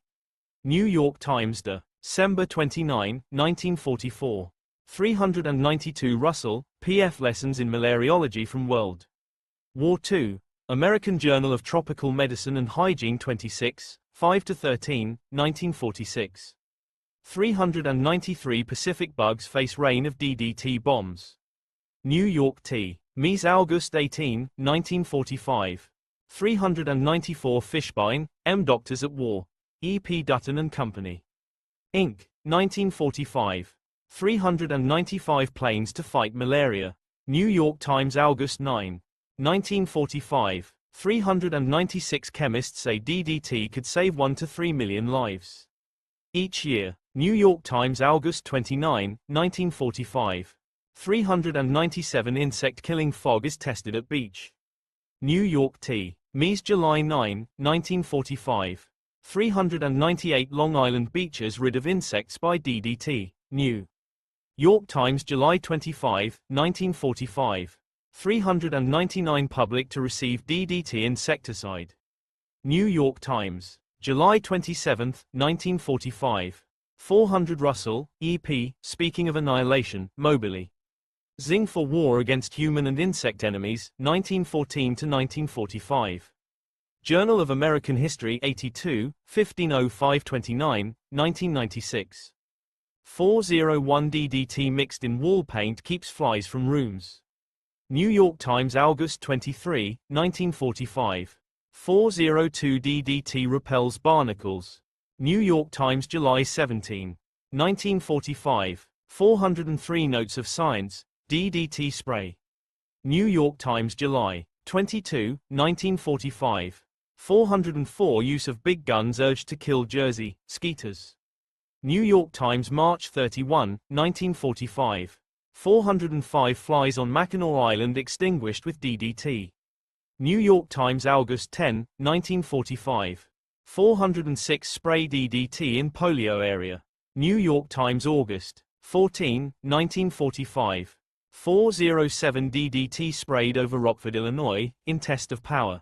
New York Times, December 29, 1944. 392 Russell, P.F. Lessons in Malariology from World War II. American Journal of Tropical Medicine and Hygiene 26, 5-13, 1946. 393 Pacific bugs face rain of DDT bombs. New York T. Mies, August 18, 1945. 394 Fishbein, M. Doctors at War. E. P. Dutton and Company. Inc., 1945. 395 Planes to fight malaria. New York Times, August 9, 1945. 396 Chemists say DDT could save 1 to 3 million lives each year. New York Times, August 29, 1945. 397 Insect-killing fog is tested at beach. New York T. Mies, July 9, 1945. 398 Long Island beaches rid of insects by DDT. New York Times, July 25, 1945. 399 public to receive DDT insecticide. New York Times, July 27, 1945. 400 Russell, E.P., Speaking of Annihilation, Moberly. Zing for War Against Human and Insect Enemies, 1914-1945. Journal of American History 82, 1505-29, 1996. 401 DDT mixed in wall paint keeps flies from rooms. New York Times August 23, 1945. 402 DDT repels barnacles. New York Times July 17, 1945. 403 Notes of Science, DDT spray. New York Times July 22, 1945. 404 Use of big guns urged to kill Jersey skeeters. New York Times March 31, 1945. 405 Flies on Mackinac Island extinguished with DDT. New York Times August 10, 1945. 406 Spray DDT in polio area. New York Times August 14, 1945. 407 DDT sprayed over Rockford, Illinois, in test of power.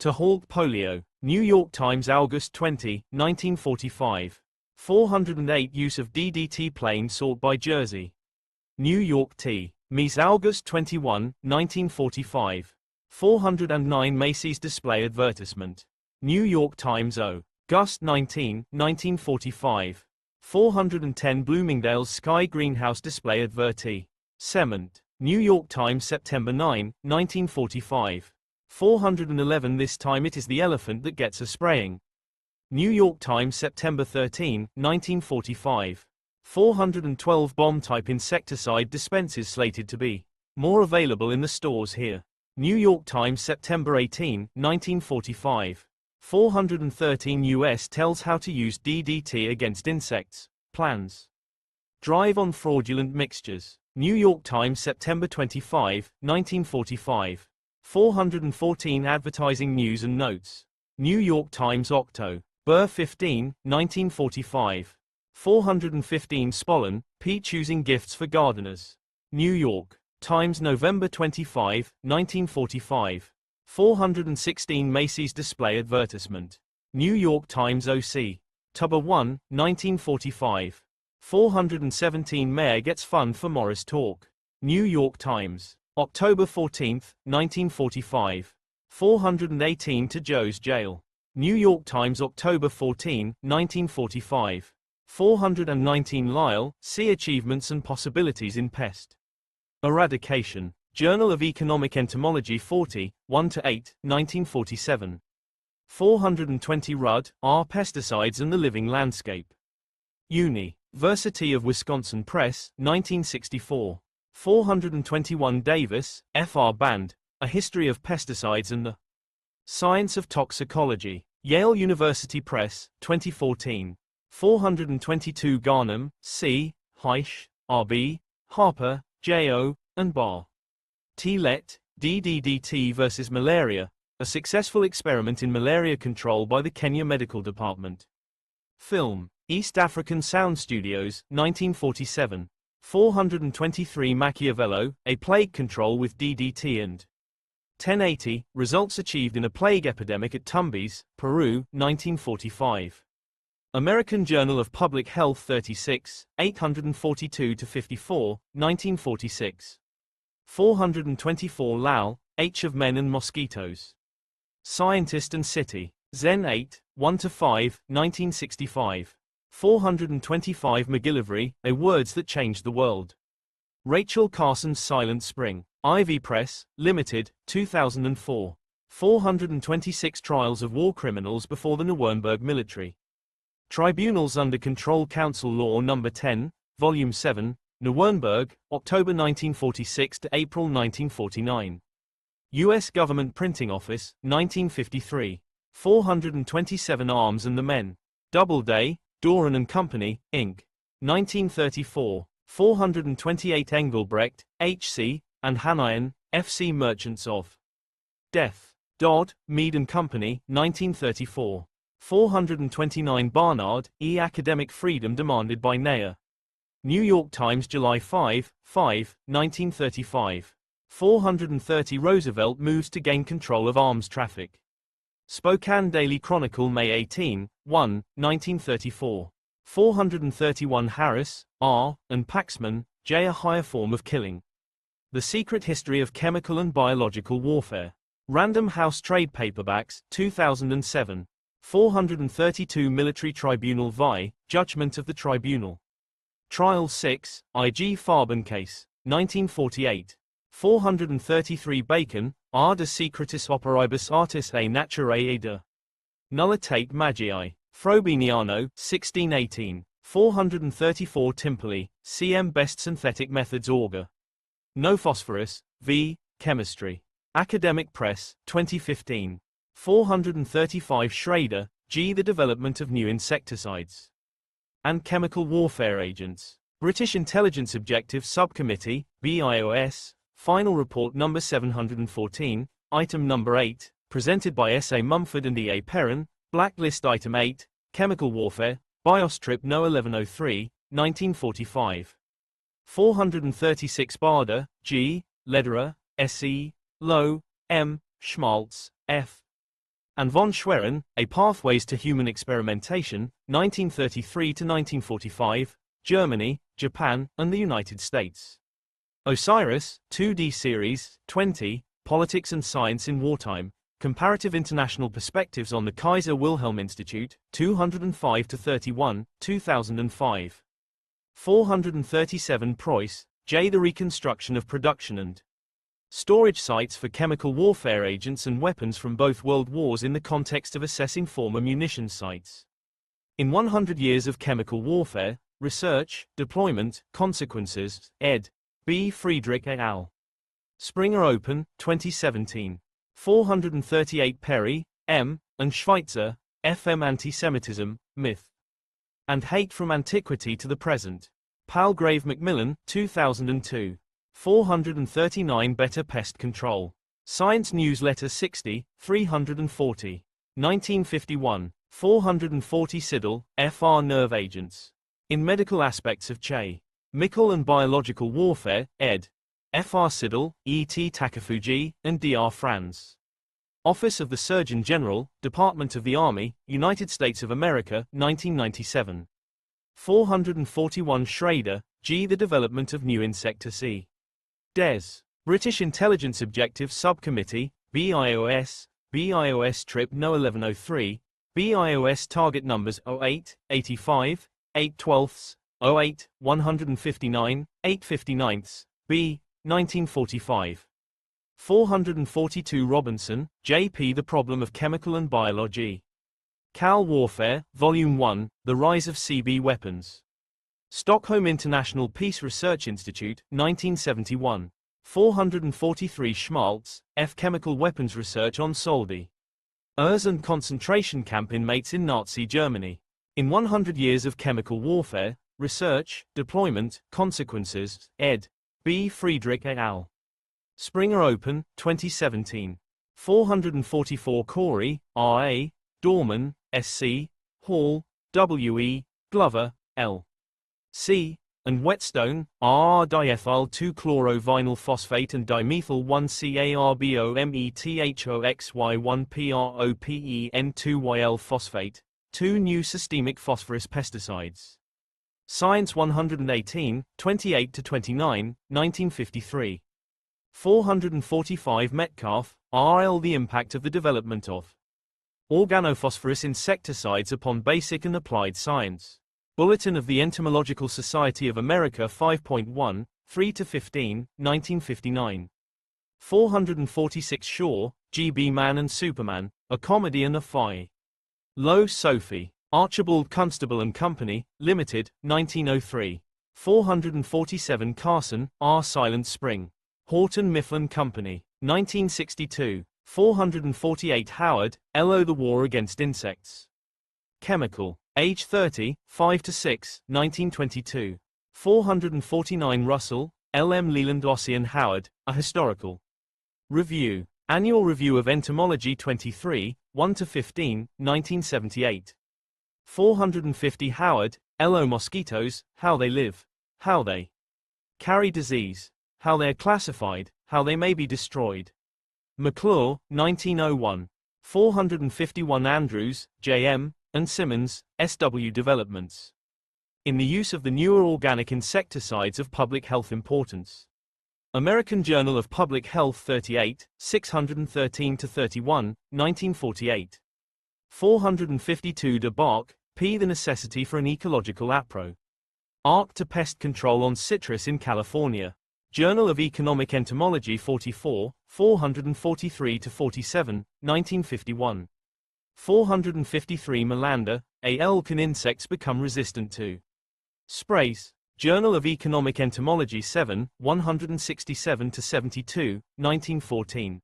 To halt polio. New York Times August 20, 1945. 408 Use of DDT plane sought by Jersey. New York T. Mies August 21, 1945. 409 Macy's display advertisement. New York Times August 19, 1945. 410 Bloomingdale's Sky Greenhouse display advertisement. Cement. New York Times September 9, 1945. 411 This time it is the elephant that gets a spraying. New York Times September 13, 1945. 412 Bomb-type insecticide dispenses slated to be more available in the stores here. New York Times September 18, 1945. 413 U.S. tells how to use DDT against insects. Plans. Drive on fraudulent mixtures. New York Times September 25, 1945. 414 Advertising news and notes. New York Times October 15, 1945. 415 Spollen, P. choosing gifts for gardeners. New York Times November 25, 1945. 416 Macy's display advertisement. New York Times OC. October 1, 1945. 417 Mayor gets fund for Morris talk. New York Times. October 14, 1945. 418 to Joe's jail. New York Times October 14, 1945. 419 Lyle, see achievements and possibilities in pest eradication. Journal of Economic Entomology 40, 1-8, 1947. 420 Rudd, R. Pesticides and the Living Landscape. University of Wisconsin Press, 1964. 421 Davis, F.R. Band, A History of Pesticides and the Science of Toxicology. Yale University Press, 2014. 422 Garnham, C., Heisch, R.B., Harper, J.O., and Barr. T. Lett, DDT versus Malaria, a successful experiment in malaria control by the Kenya Medical Department. Film, East African Sound Studios, 1947. 423 Machiavello, A Plague Control with DDT and 1080, Results achieved in a plague epidemic at Tumbes, Peru, 1945. American Journal of Public Health 36, 842-54, 1946. 424 Lal, H. of Men and Mosquitoes. Scientist and City. Zen 8, 1-5, 1965. 425 McGillivray, A Words That Changed the World. Rachel Carson's Silent Spring. Ivy Press, Limited, 2004. 426 Trials of War Criminals before the Nuremberg Military Tribunals under Control Council Law No. 10, Volume 7, Nuremberg, October 1946 to April 1949. U.S. Government Printing Office, 1953. 427 Arms and the Men. Doubleday, Doran and Company, Inc. 1934. 428 Engelbrecht, H.C., and Hanayan, F.C. Merchants of Death. Dodd, Mead and Company, 1934. 429 Barnard, E. Academic Freedom Demanded by Nair. New York Times July 5, 1935. 430 Roosevelt moves to gain control of arms traffic. Spokane Daily Chronicle May 18, 1934. 431 Harris, R., and Paxman, J. A Higher Form of Killing. The Secret History of Chemical and Biological Warfare. Random House Trade Paperbacks, 2007. 432 Military Tribunal Vi, Judgment of the Tribunal. Trial 6, I.G. Farben Case, 1948. 433 Bacon, R. De Secretis Operibus Artis a Naturae Ida. Nullitate Magii. Frobeniano, 1618. 434 Timpoli, cm Best Synthetic Methods Auger. No Phosphorus, v. Chemistry. Academic Press, 2015. 435 Schrader, G. The Development of New Insecticides and Chemical Warfare Agents. British Intelligence Objectives Subcommittee, BIOS, Final Report Number 714, Item Number 8, presented by S. A. Mumford and E. A. Perrin, Blacklist Item 8, Chemical Warfare, Biostrip No. 1103, 1945. 436 Barder, G., Lederer, S.E., Lowe, M., Schmaltz, F. and von Schwerin, A Pathways to Human Experimentation, 1933 to 1945, Germany, Japan, and the United States. Osiris, 2D Series, 20, Politics and Science in Wartime, Comparative International Perspectives on the Kaiser Wilhelm Institute, 205-31, 2005. 437 Preuss, J. The Reconstruction of Production and Storage Sites for Chemical Warfare Agents and Weapons from Both World Wars in the Context of Assessing Former Munition Sites. In 100 Years of Chemical Warfare, Research, Deployment, Consequences, ed. B. Friedrich et al. Springer Open, 2017. 438 Perry, M., and Schweitzer, F.M. Anti-Semitism, Myth and Hate from Antiquity to the Present. Palgrave Macmillan, 2002. 439 Better Pest Control. Science Newsletter 60, 340. 1951. 440 Siddle, Fr. Nerve Agents. In Medical Aspects of Chemical and Biological Warfare, ed. Fr. Siddle, E.T. Takafuji, and Dr. Franz. Office of the Surgeon General, Department of the Army, United States of America, 1997. 441 Schrader, G. The Development of New Insecticides. Des. British Intelligence Objectives Subcommittee, BIOS, BIOS Trip No. 1103, BIOS Target Numbers 08, 85, 8 12ths, 08, 159, 8 59ths, B, 1945. 442 Robinson, J.P. The Problem of Chemical and Biology. Cal Warfare, Volume 1, The Rise of CB Weapons. Stockholm International Peace Research Institute, 1971. 443 Schmaltz, F. Chemical Weapons Research on Soldi. Urs and concentration camp inmates in Nazi Germany. In 100 Years of Chemical Warfare, Research, Deployment, Consequences, ed. B. Friedrich et al. Springer Open, 2017. 444 Corey, R.A., Dorman, S.C., Hall, W.E., Glover, L. C., and Whetstone, R. Diethyl 2-chlorovinyl phosphate and dimethyl 1-CARBOMETHOXY1PROPEN2YL phosphate, 2 new systemic phosphorus pesticides. Science 118, 28-29, 1953. 445 Metcalf, R.L. The Impact of the Development of Organophosphorus Insecticides upon Basic and Applied Science. Bulletin of the Entomological Society of America 5.1, 3-15, 1959. 446 Shaw, G.B. Man and Superman, A Comedy and a Phi. Lowe Sophie, Archibald Constable and Company, Limited, 1903. 447 Carson, R. Silent Spring. Horton Mifflin Company, 1962. 448 Howard, L.O. The War Against Insects. Chemical. Age 30, 5-6, 1922. 449 Russell, L.M. Leland Ossian Howard, A Historical Review. Annual Review of Entomology 23, 1-15, 1978. 450 Howard, L.O. Mosquitoes, How They Live, How They Carry Disease, How They Are Classified, How They May Be Destroyed. McClure, 1901. 451 Andrews, J.M., and Simmons, S.W. Developments in the use of the newer organic insecticides of public health importance. American Journal of Public Health 38, 613-31, 1948. 452 de Bark, P. The Necessity for an Ecological Appro. Arc to Pest Control on Citrus in California. Journal of Economic Entomology 44, 443-47, 1951. 453 Melander, A.L. Can insects become resistant to sprays? Journal of Economic Entomology 7, 167-72, 1914.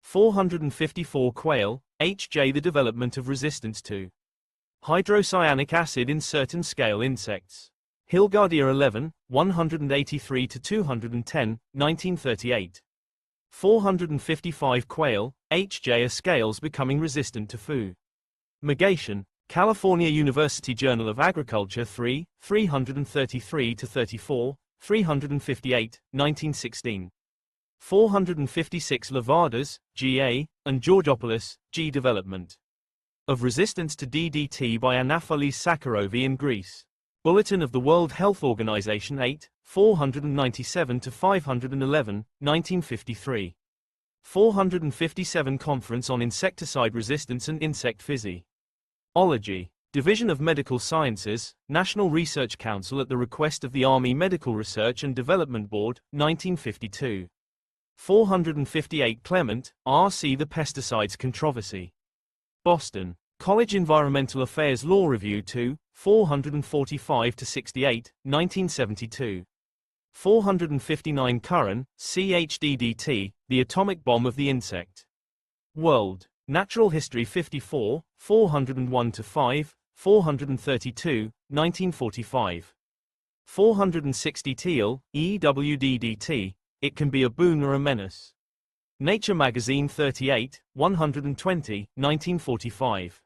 454 Quail, H.J. The development of resistance to hydrocyanic acid in certain scale insects. Hilgardia 11, 183-210, 1938. 455 Quail, H.J. Are scales becoming resistant to Fu. Migration. California University Journal of Agriculture 3, 333-34, 358, 1916. 456 Levadas, G.A., and Georgopoulos, G. Development of resistance to DDT by Anaphilis Sakharovi in Greece. Bulletin of the World Health Organization 8, 497-511, 1953. 457 Conference on Insecticide Resistance and Insect Physiology. Division of Medical Sciences, National Research Council at the request of the Army Medical Research and Development Board, 1952. 458 Clement, R.C. The Pesticides Controversy. Boston. College Environmental Affairs Law Review 2, 445-68, 1972. 459 Curran, CHDDT, The Atomic Bomb of the Insect. World. Natural History 54, 401-5, 432, 1945. 460 Teal, EWDDT, It Can Be a Boon or a Menace. Nature Magazine 38, 120, 1945.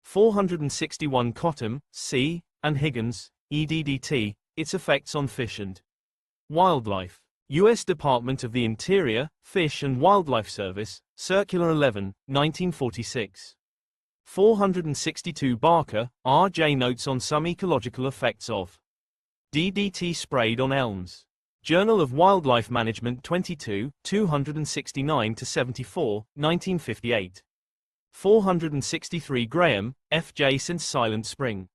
461 Cottam, C., and Higgins, EDDT, Its Effects on Fish and Wildlife. U.S. Department of the Interior, Fish and Wildlife Service, Circular 11, 1946. 462 Barker, R.J. Notes on some ecological effects of DDT sprayed on elms. Journal of Wildlife Management 22, 269-74, 1958. 463 Graham, F.J. Since Silent Spring.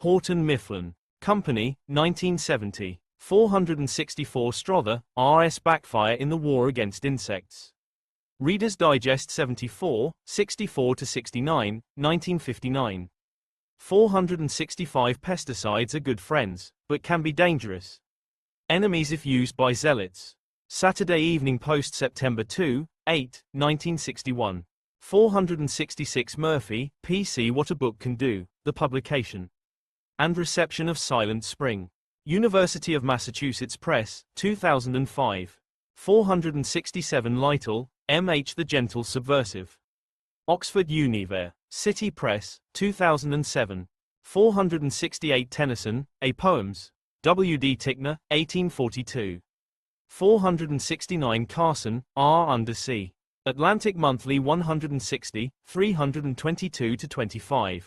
Houghton Mifflin Company, 1970. 464 Strother, R.S. Backfire in the War Against Insects. Reader's Digest 74, 64-69, 1959. 465 Pesticides are good friends, but can be dangerous enemies if used by zealots. Saturday Evening Post September 2, 8, 1961. 466 Murphy, P.C. What a Book Can Do, The Publication and Reception of Silent Spring. University of Massachusetts Press, 2005. 467 Lytle, M.H. The Gentle Subversive. Oxford University Press, 2007. 468 Tennyson, A Poems. W.D. Ticknor, 1842. 469 Carson, R. Undersea. Atlantic Monthly 160, 322-25.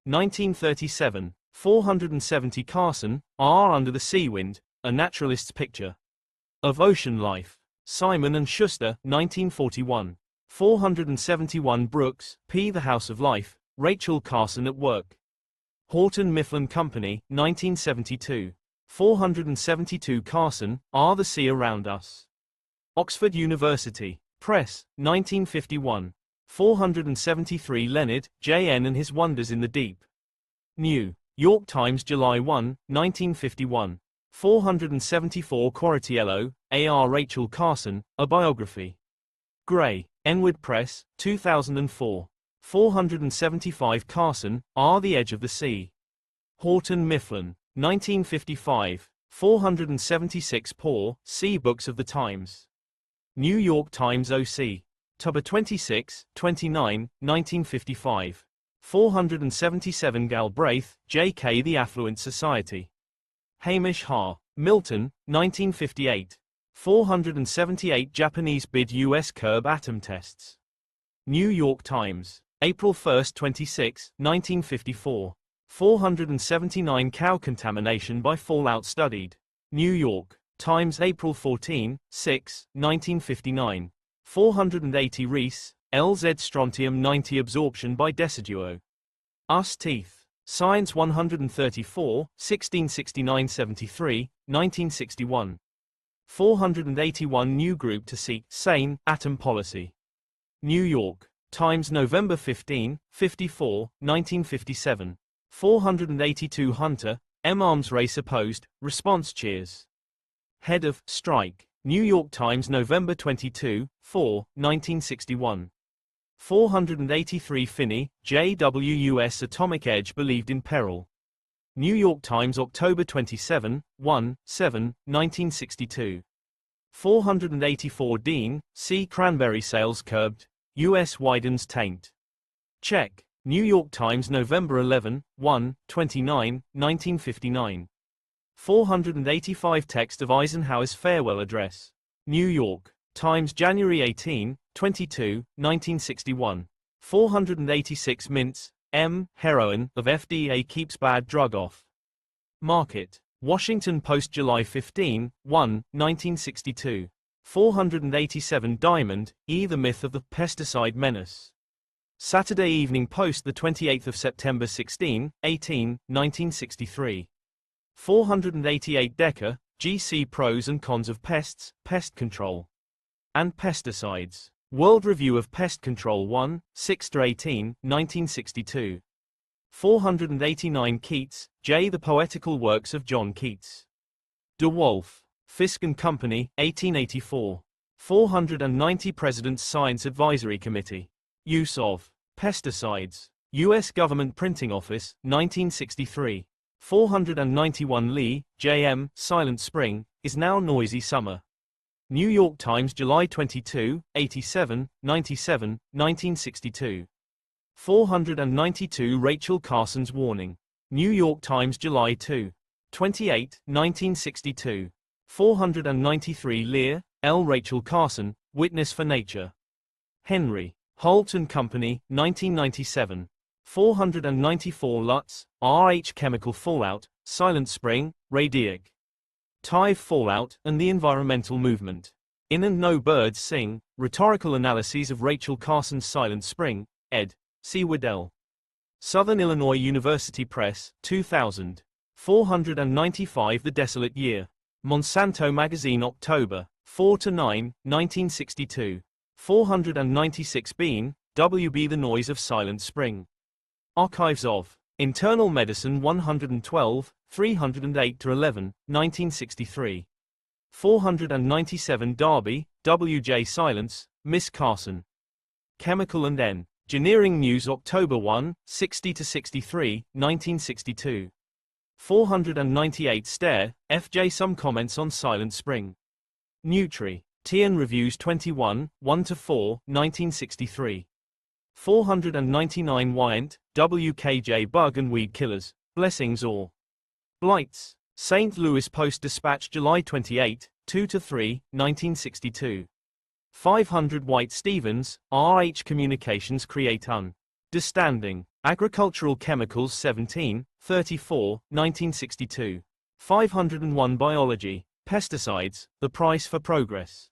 1937. 470 Carson, R. Under the Sea Wind, A Naturalist's Picture of Ocean Life. Simon and Schuster, 1941. 471 Brooks, P. The House of Life, Rachel Carson at Work. Houghton Mifflin Company, 1972. 472 Carson, R. The Sea Around Us. Oxford University Press, 1951. 473 Leonard, J.N. and His Wonders in the Deep. New York Times July 1, 1951. 474 Quaritiello, A.R. Rachel Carson, A Biography. Gray, Enwood Press, 2004. 475 Carson, R. The Edge of the Sea. Houghton Mifflin, 1955. 476 Paul, C. Books of the Times. New York Times O.C. October 26, 29, 1955. 477 Galbraith, J.K. The Affluent Society. Hamish Har, Milton, 1958. 478 Japanese bid U.S. curb atom tests. New York Times. April 1, 26, 1954. 479 Cow contamination by fallout studied. New York Times April 14, 6, 1959. 480 Rees, LZ strontium-90 absorption by deciduo. Us teeth. Science 134, 1669-73, 1961. 481 new group to seek sane atom policy. New York Times November 15, 54, 1957. 482 Hunter, M arms race opposed, response cheers. Head of strike. New York Times November 22, 4, 1961. 483 Finney, J.W. U.S. atomic edge believed in peril. New York Times October 27, 1, 7, 1962. 484 Dean, C. Cranberry sales curbed, U.S. widens taint. Check. New York Times November 11, 1, 29, 1959. 485 Text of Eisenhower's farewell address. New York Times January 18, 22, 1961. 486 Mintz, M. Heroin of FDA keeps bad drug off market. Washington Post July 15, 1, 1962. 487 Diamond, E. The myth of the pesticide menace. Saturday Evening Post the 28th of September 16, 18, 1963. 488 Decker, G.C. Pros and Cons of Pests, Pest Control and Pesticides. World Review of Pest Control 1, 6-18, 1962. 489 Keats, J. The Poetical Works of John Keats. De Wolfe, Fisk and Company, 1884. 490 President's Science Advisory Committee. Use of pesticides. U.S. Government Printing Office, 1963. 491 Lee, J.M., Silent Spring, is now noisy summer. New York Times July 22, 87, 97, 1962. 492 Rachel Carson's warning. New York Times July 2, 28, 1962. 493 Lear, L. Rachel Carson, Witness for Nature. Henry Holt and Company, 1997. 494 Lutz, R.H. Chemical Fallout, Silent Spring, Radioic. Tive Fallout, and the Environmental Movement. In and No Birds Sing, Rhetorical Analyses of Rachel Carson's Silent Spring, ed. C. Waddell. Southern Illinois University Press, 2000. 495 The Desolate Year. Monsanto Magazine October, 4-9, 1962. 496 Bean, W.B. The Noise of Silent Spring. Archives of Internal Medicine 112, 308-11, 1963. 497 Darby, W.J. Silence, Miss Carson. Chemical and Engineering News October 1, 60-63, 1962. 498 Stair, F.J. Some Comments on Silent Spring. Nutri. TN Reviews 21, 1-4, 1963. 499 Wyant, W.K.J. Bug and Weed Killers, Blessings or Blights. St. Louis Post-Dispatch July 28, 2-3, 1962. 500 White Stevens, R.H. Communications Create Understanding. Agricultural Chemicals 17, 34, 1962. 501 Biology, Pesticides, The Price for Progress.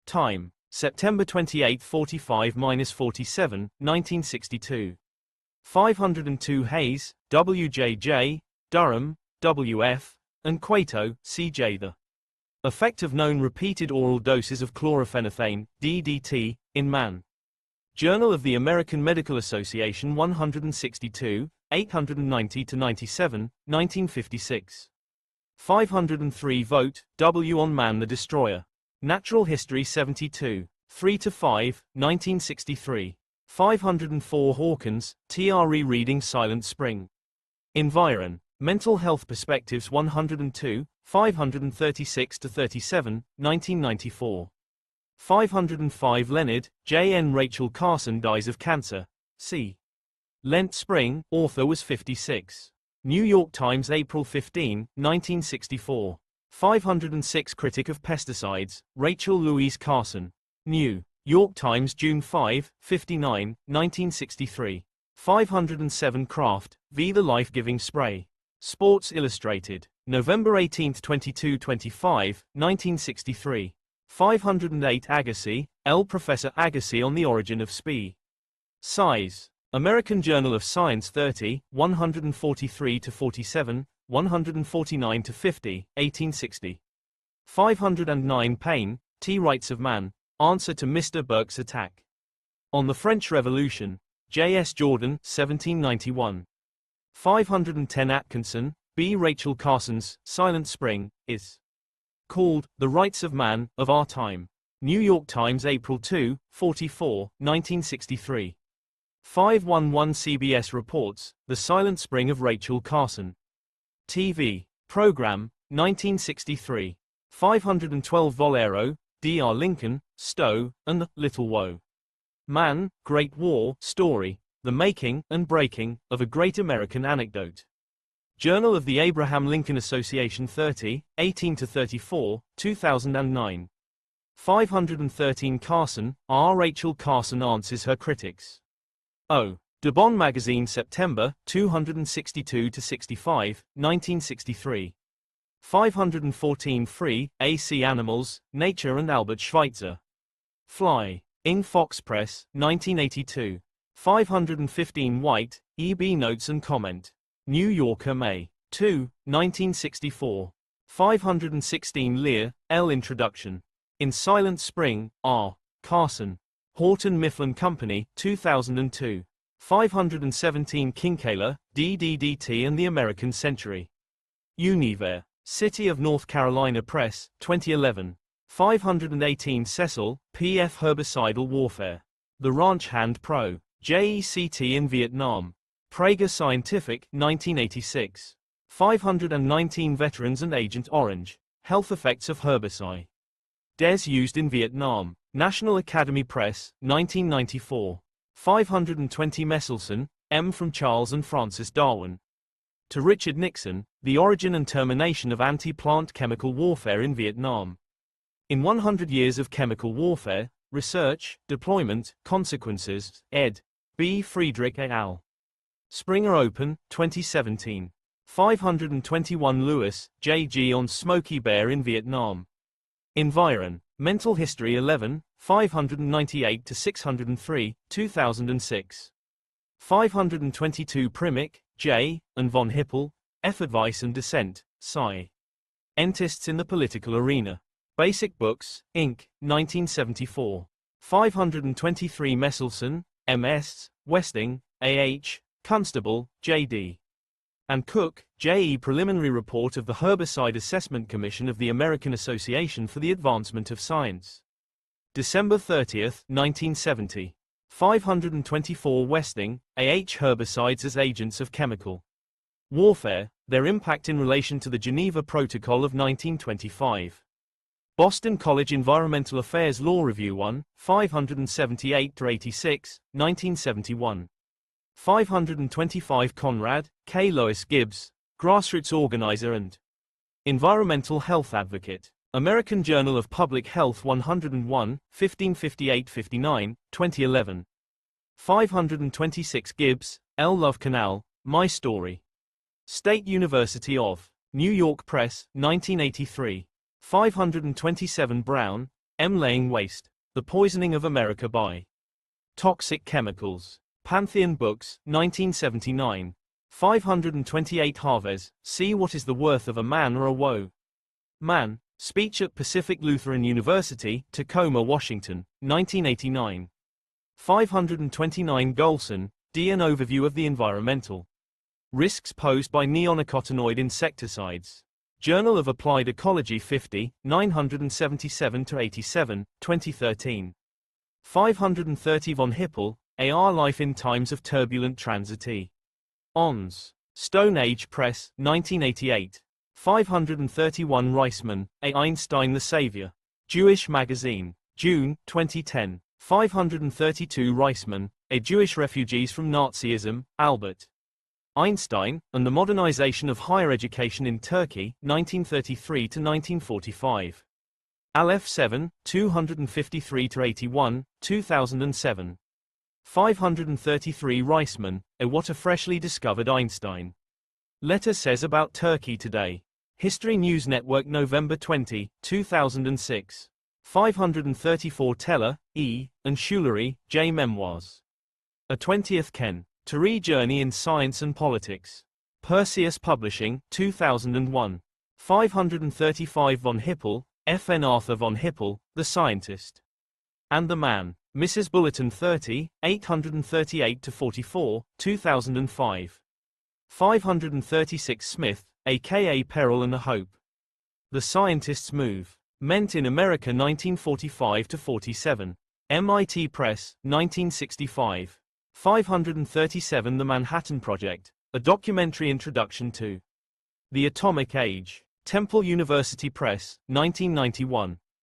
Time. September 28, 45-47, 1962. 502 Hayes, W.J.J., Durham, W.F., and Cueto, C.J. The effect of known repeated oral doses of chlorphenethane, DDT, in man. Journal of the American Medical Association 162, 890-97, 1956. 503 Vogt, W. on Man the Destroyer. Natural History 72, 3-5, 1963. 504 Hawkins, TRE Reading Silent Spring. Environ. Mental Health Perspectives 102, 536-37, 1994. 505 Leonard, J.N. Rachel Carson dies of cancer. C. Lent Spring, author was 56. New York Times April 15, 1964. 506 Critic of Pesticides, Rachel Louise Carson. New York Times June 5, 59, 1963. 507 Kraft, V. The Life-Giving Spray. Sports Illustrated. November 18, 22-25, 1963. 508 Agassi, L. Professor Agassi on the Origin of Spe. Size. American Journal of Science 30, 143-47, 149-50, 1860. 509 Paine, T. Rights of Man, Answer to Mr. Burke's Attack. On the French Revolution, J. S. Jordan, 1791. 510 Atkinson, B. Rachel Carson's Silent Spring, is called The Rights of Man of Our Time. New York Times, April 2, 44, 1963. 511 CBS reports, The Silent Spring of Rachel Carson. TV program, 1963. 512 Bolero, D.R. Lincoln, Stowe, and The Little Woe. Man, Great War Story, The Making and Breaking of a Great American Anecdote. Journal of the Abraham Lincoln Association 30, 18-34, 2009. 513 Carson, R. Rachel Carson answers her critics. O. De Bon Magazine, September, 262-65, 1963. 514 Free, A.C. Animals, Nature and Albert Schweitzer. Fly. In Fox Press, 1982. 515 White, E.B. Notes and Comment. New Yorker, May 2, 1964. 516 Lear, L. Introduction. In Silent Spring, R. Carson. Houghton Mifflin Company, 2002. 517 Kincaidler, DDDT and the American Century. Univer. City of North Carolina Press, 2011. 518 Cecil, P.F. Herbicidal Warfare. The Ranch Hand Pro. JECT in Vietnam. Prager Scientific, 1986. 519 Veterans and Agent Orange. Health Effects of Herbicide. Des used in Vietnam. National Academy Press, 1994. 520 Messelson, M. From Charles and Francis Darwin to Richard Nixon, The Origin and Termination of Anti-Plant Chemical Warfare in Vietnam. In 100 Years of Chemical Warfare, Research, Deployment, Consequences, ed. B. Friedrich et al. Springer Open, 2017. 521 Lewis, J.G. on Smokey Bear in Vietnam. Environ. Mental History 11, 598-603, 2006. 522 Primick, J., and von Hippel, F. Advice and Dissent, Sci. Entists in the Political Arena. Basic Books, Inc., 1974. 523 Messelson, M.S., Westing, A.H., Constable, J.D. and Cook, J.E. Preliminary Report of the Herbicide Assessment Commission of the American Association for the Advancement of Science. December 30, 1970. 524 Westing, A.H. Herbicides as Agents of Chemical Warfare, Their Impact in Relation to the Geneva Protocol of 1925. Boston College Environmental Affairs Law Review 1, 578-86, 1971. 525 Conrad, K. Lois Gibbs, Grassroots Organizer and Environmental Health Advocate. American Journal of Public Health 101, 1558-59, 2011. 526 Gibbs, L. Love Canal, My Story. State University of New York Press, 1983. 527 Brown, M. Laying Waste, The Poisoning of America by Toxic Chemicals. Pantheon Books, 1979. 528 Harvez, See What is the Worth of a Man or a Woe? Man. Speech at Pacific Lutheran University, Tacoma, Washington, 1989. 529 Golson, D. An Overview of the Environmental Risks Posed by Neonicotinoid Insecticides. Journal of Applied Ecology 50, 977-87, 2013. 530 von Hippel, A.R. Life in Times of Turbulent Transit. Ons. Stone Age Press, 1988. 531 Reisman, A. Einstein the Savior. Jewish Magazine. June, 2010. 532 Reisman, A. Jewish Refugees from Nazism, Albert Einstein, and the Modernization of Higher Education in Turkey, 1933-1945. Aleph 7, 253-81, 2007. 533 Reisman, A. What a Freshly Discovered Einstein. Letter Says About Turkey Today. History News Network, November 20, 2006. 534 Teller, E., and Schulery, J. Memoirs. A 20th Ken. Terry Journey in Science and Politics. Perseus Publishing, 2001. 535 von Hippel, F.N. Arthur von Hippel, The Scientist and the Man. Mrs. Bulletin 30, 838-44, 2005. 536 Smith, a.k.a. Peril and a Hope. The Scientist's Move. Ment in America 1945-47. MIT Press, 1965. 537 The Manhattan Project, a documentary introduction to the Atomic Age. Temple University Press, 1991.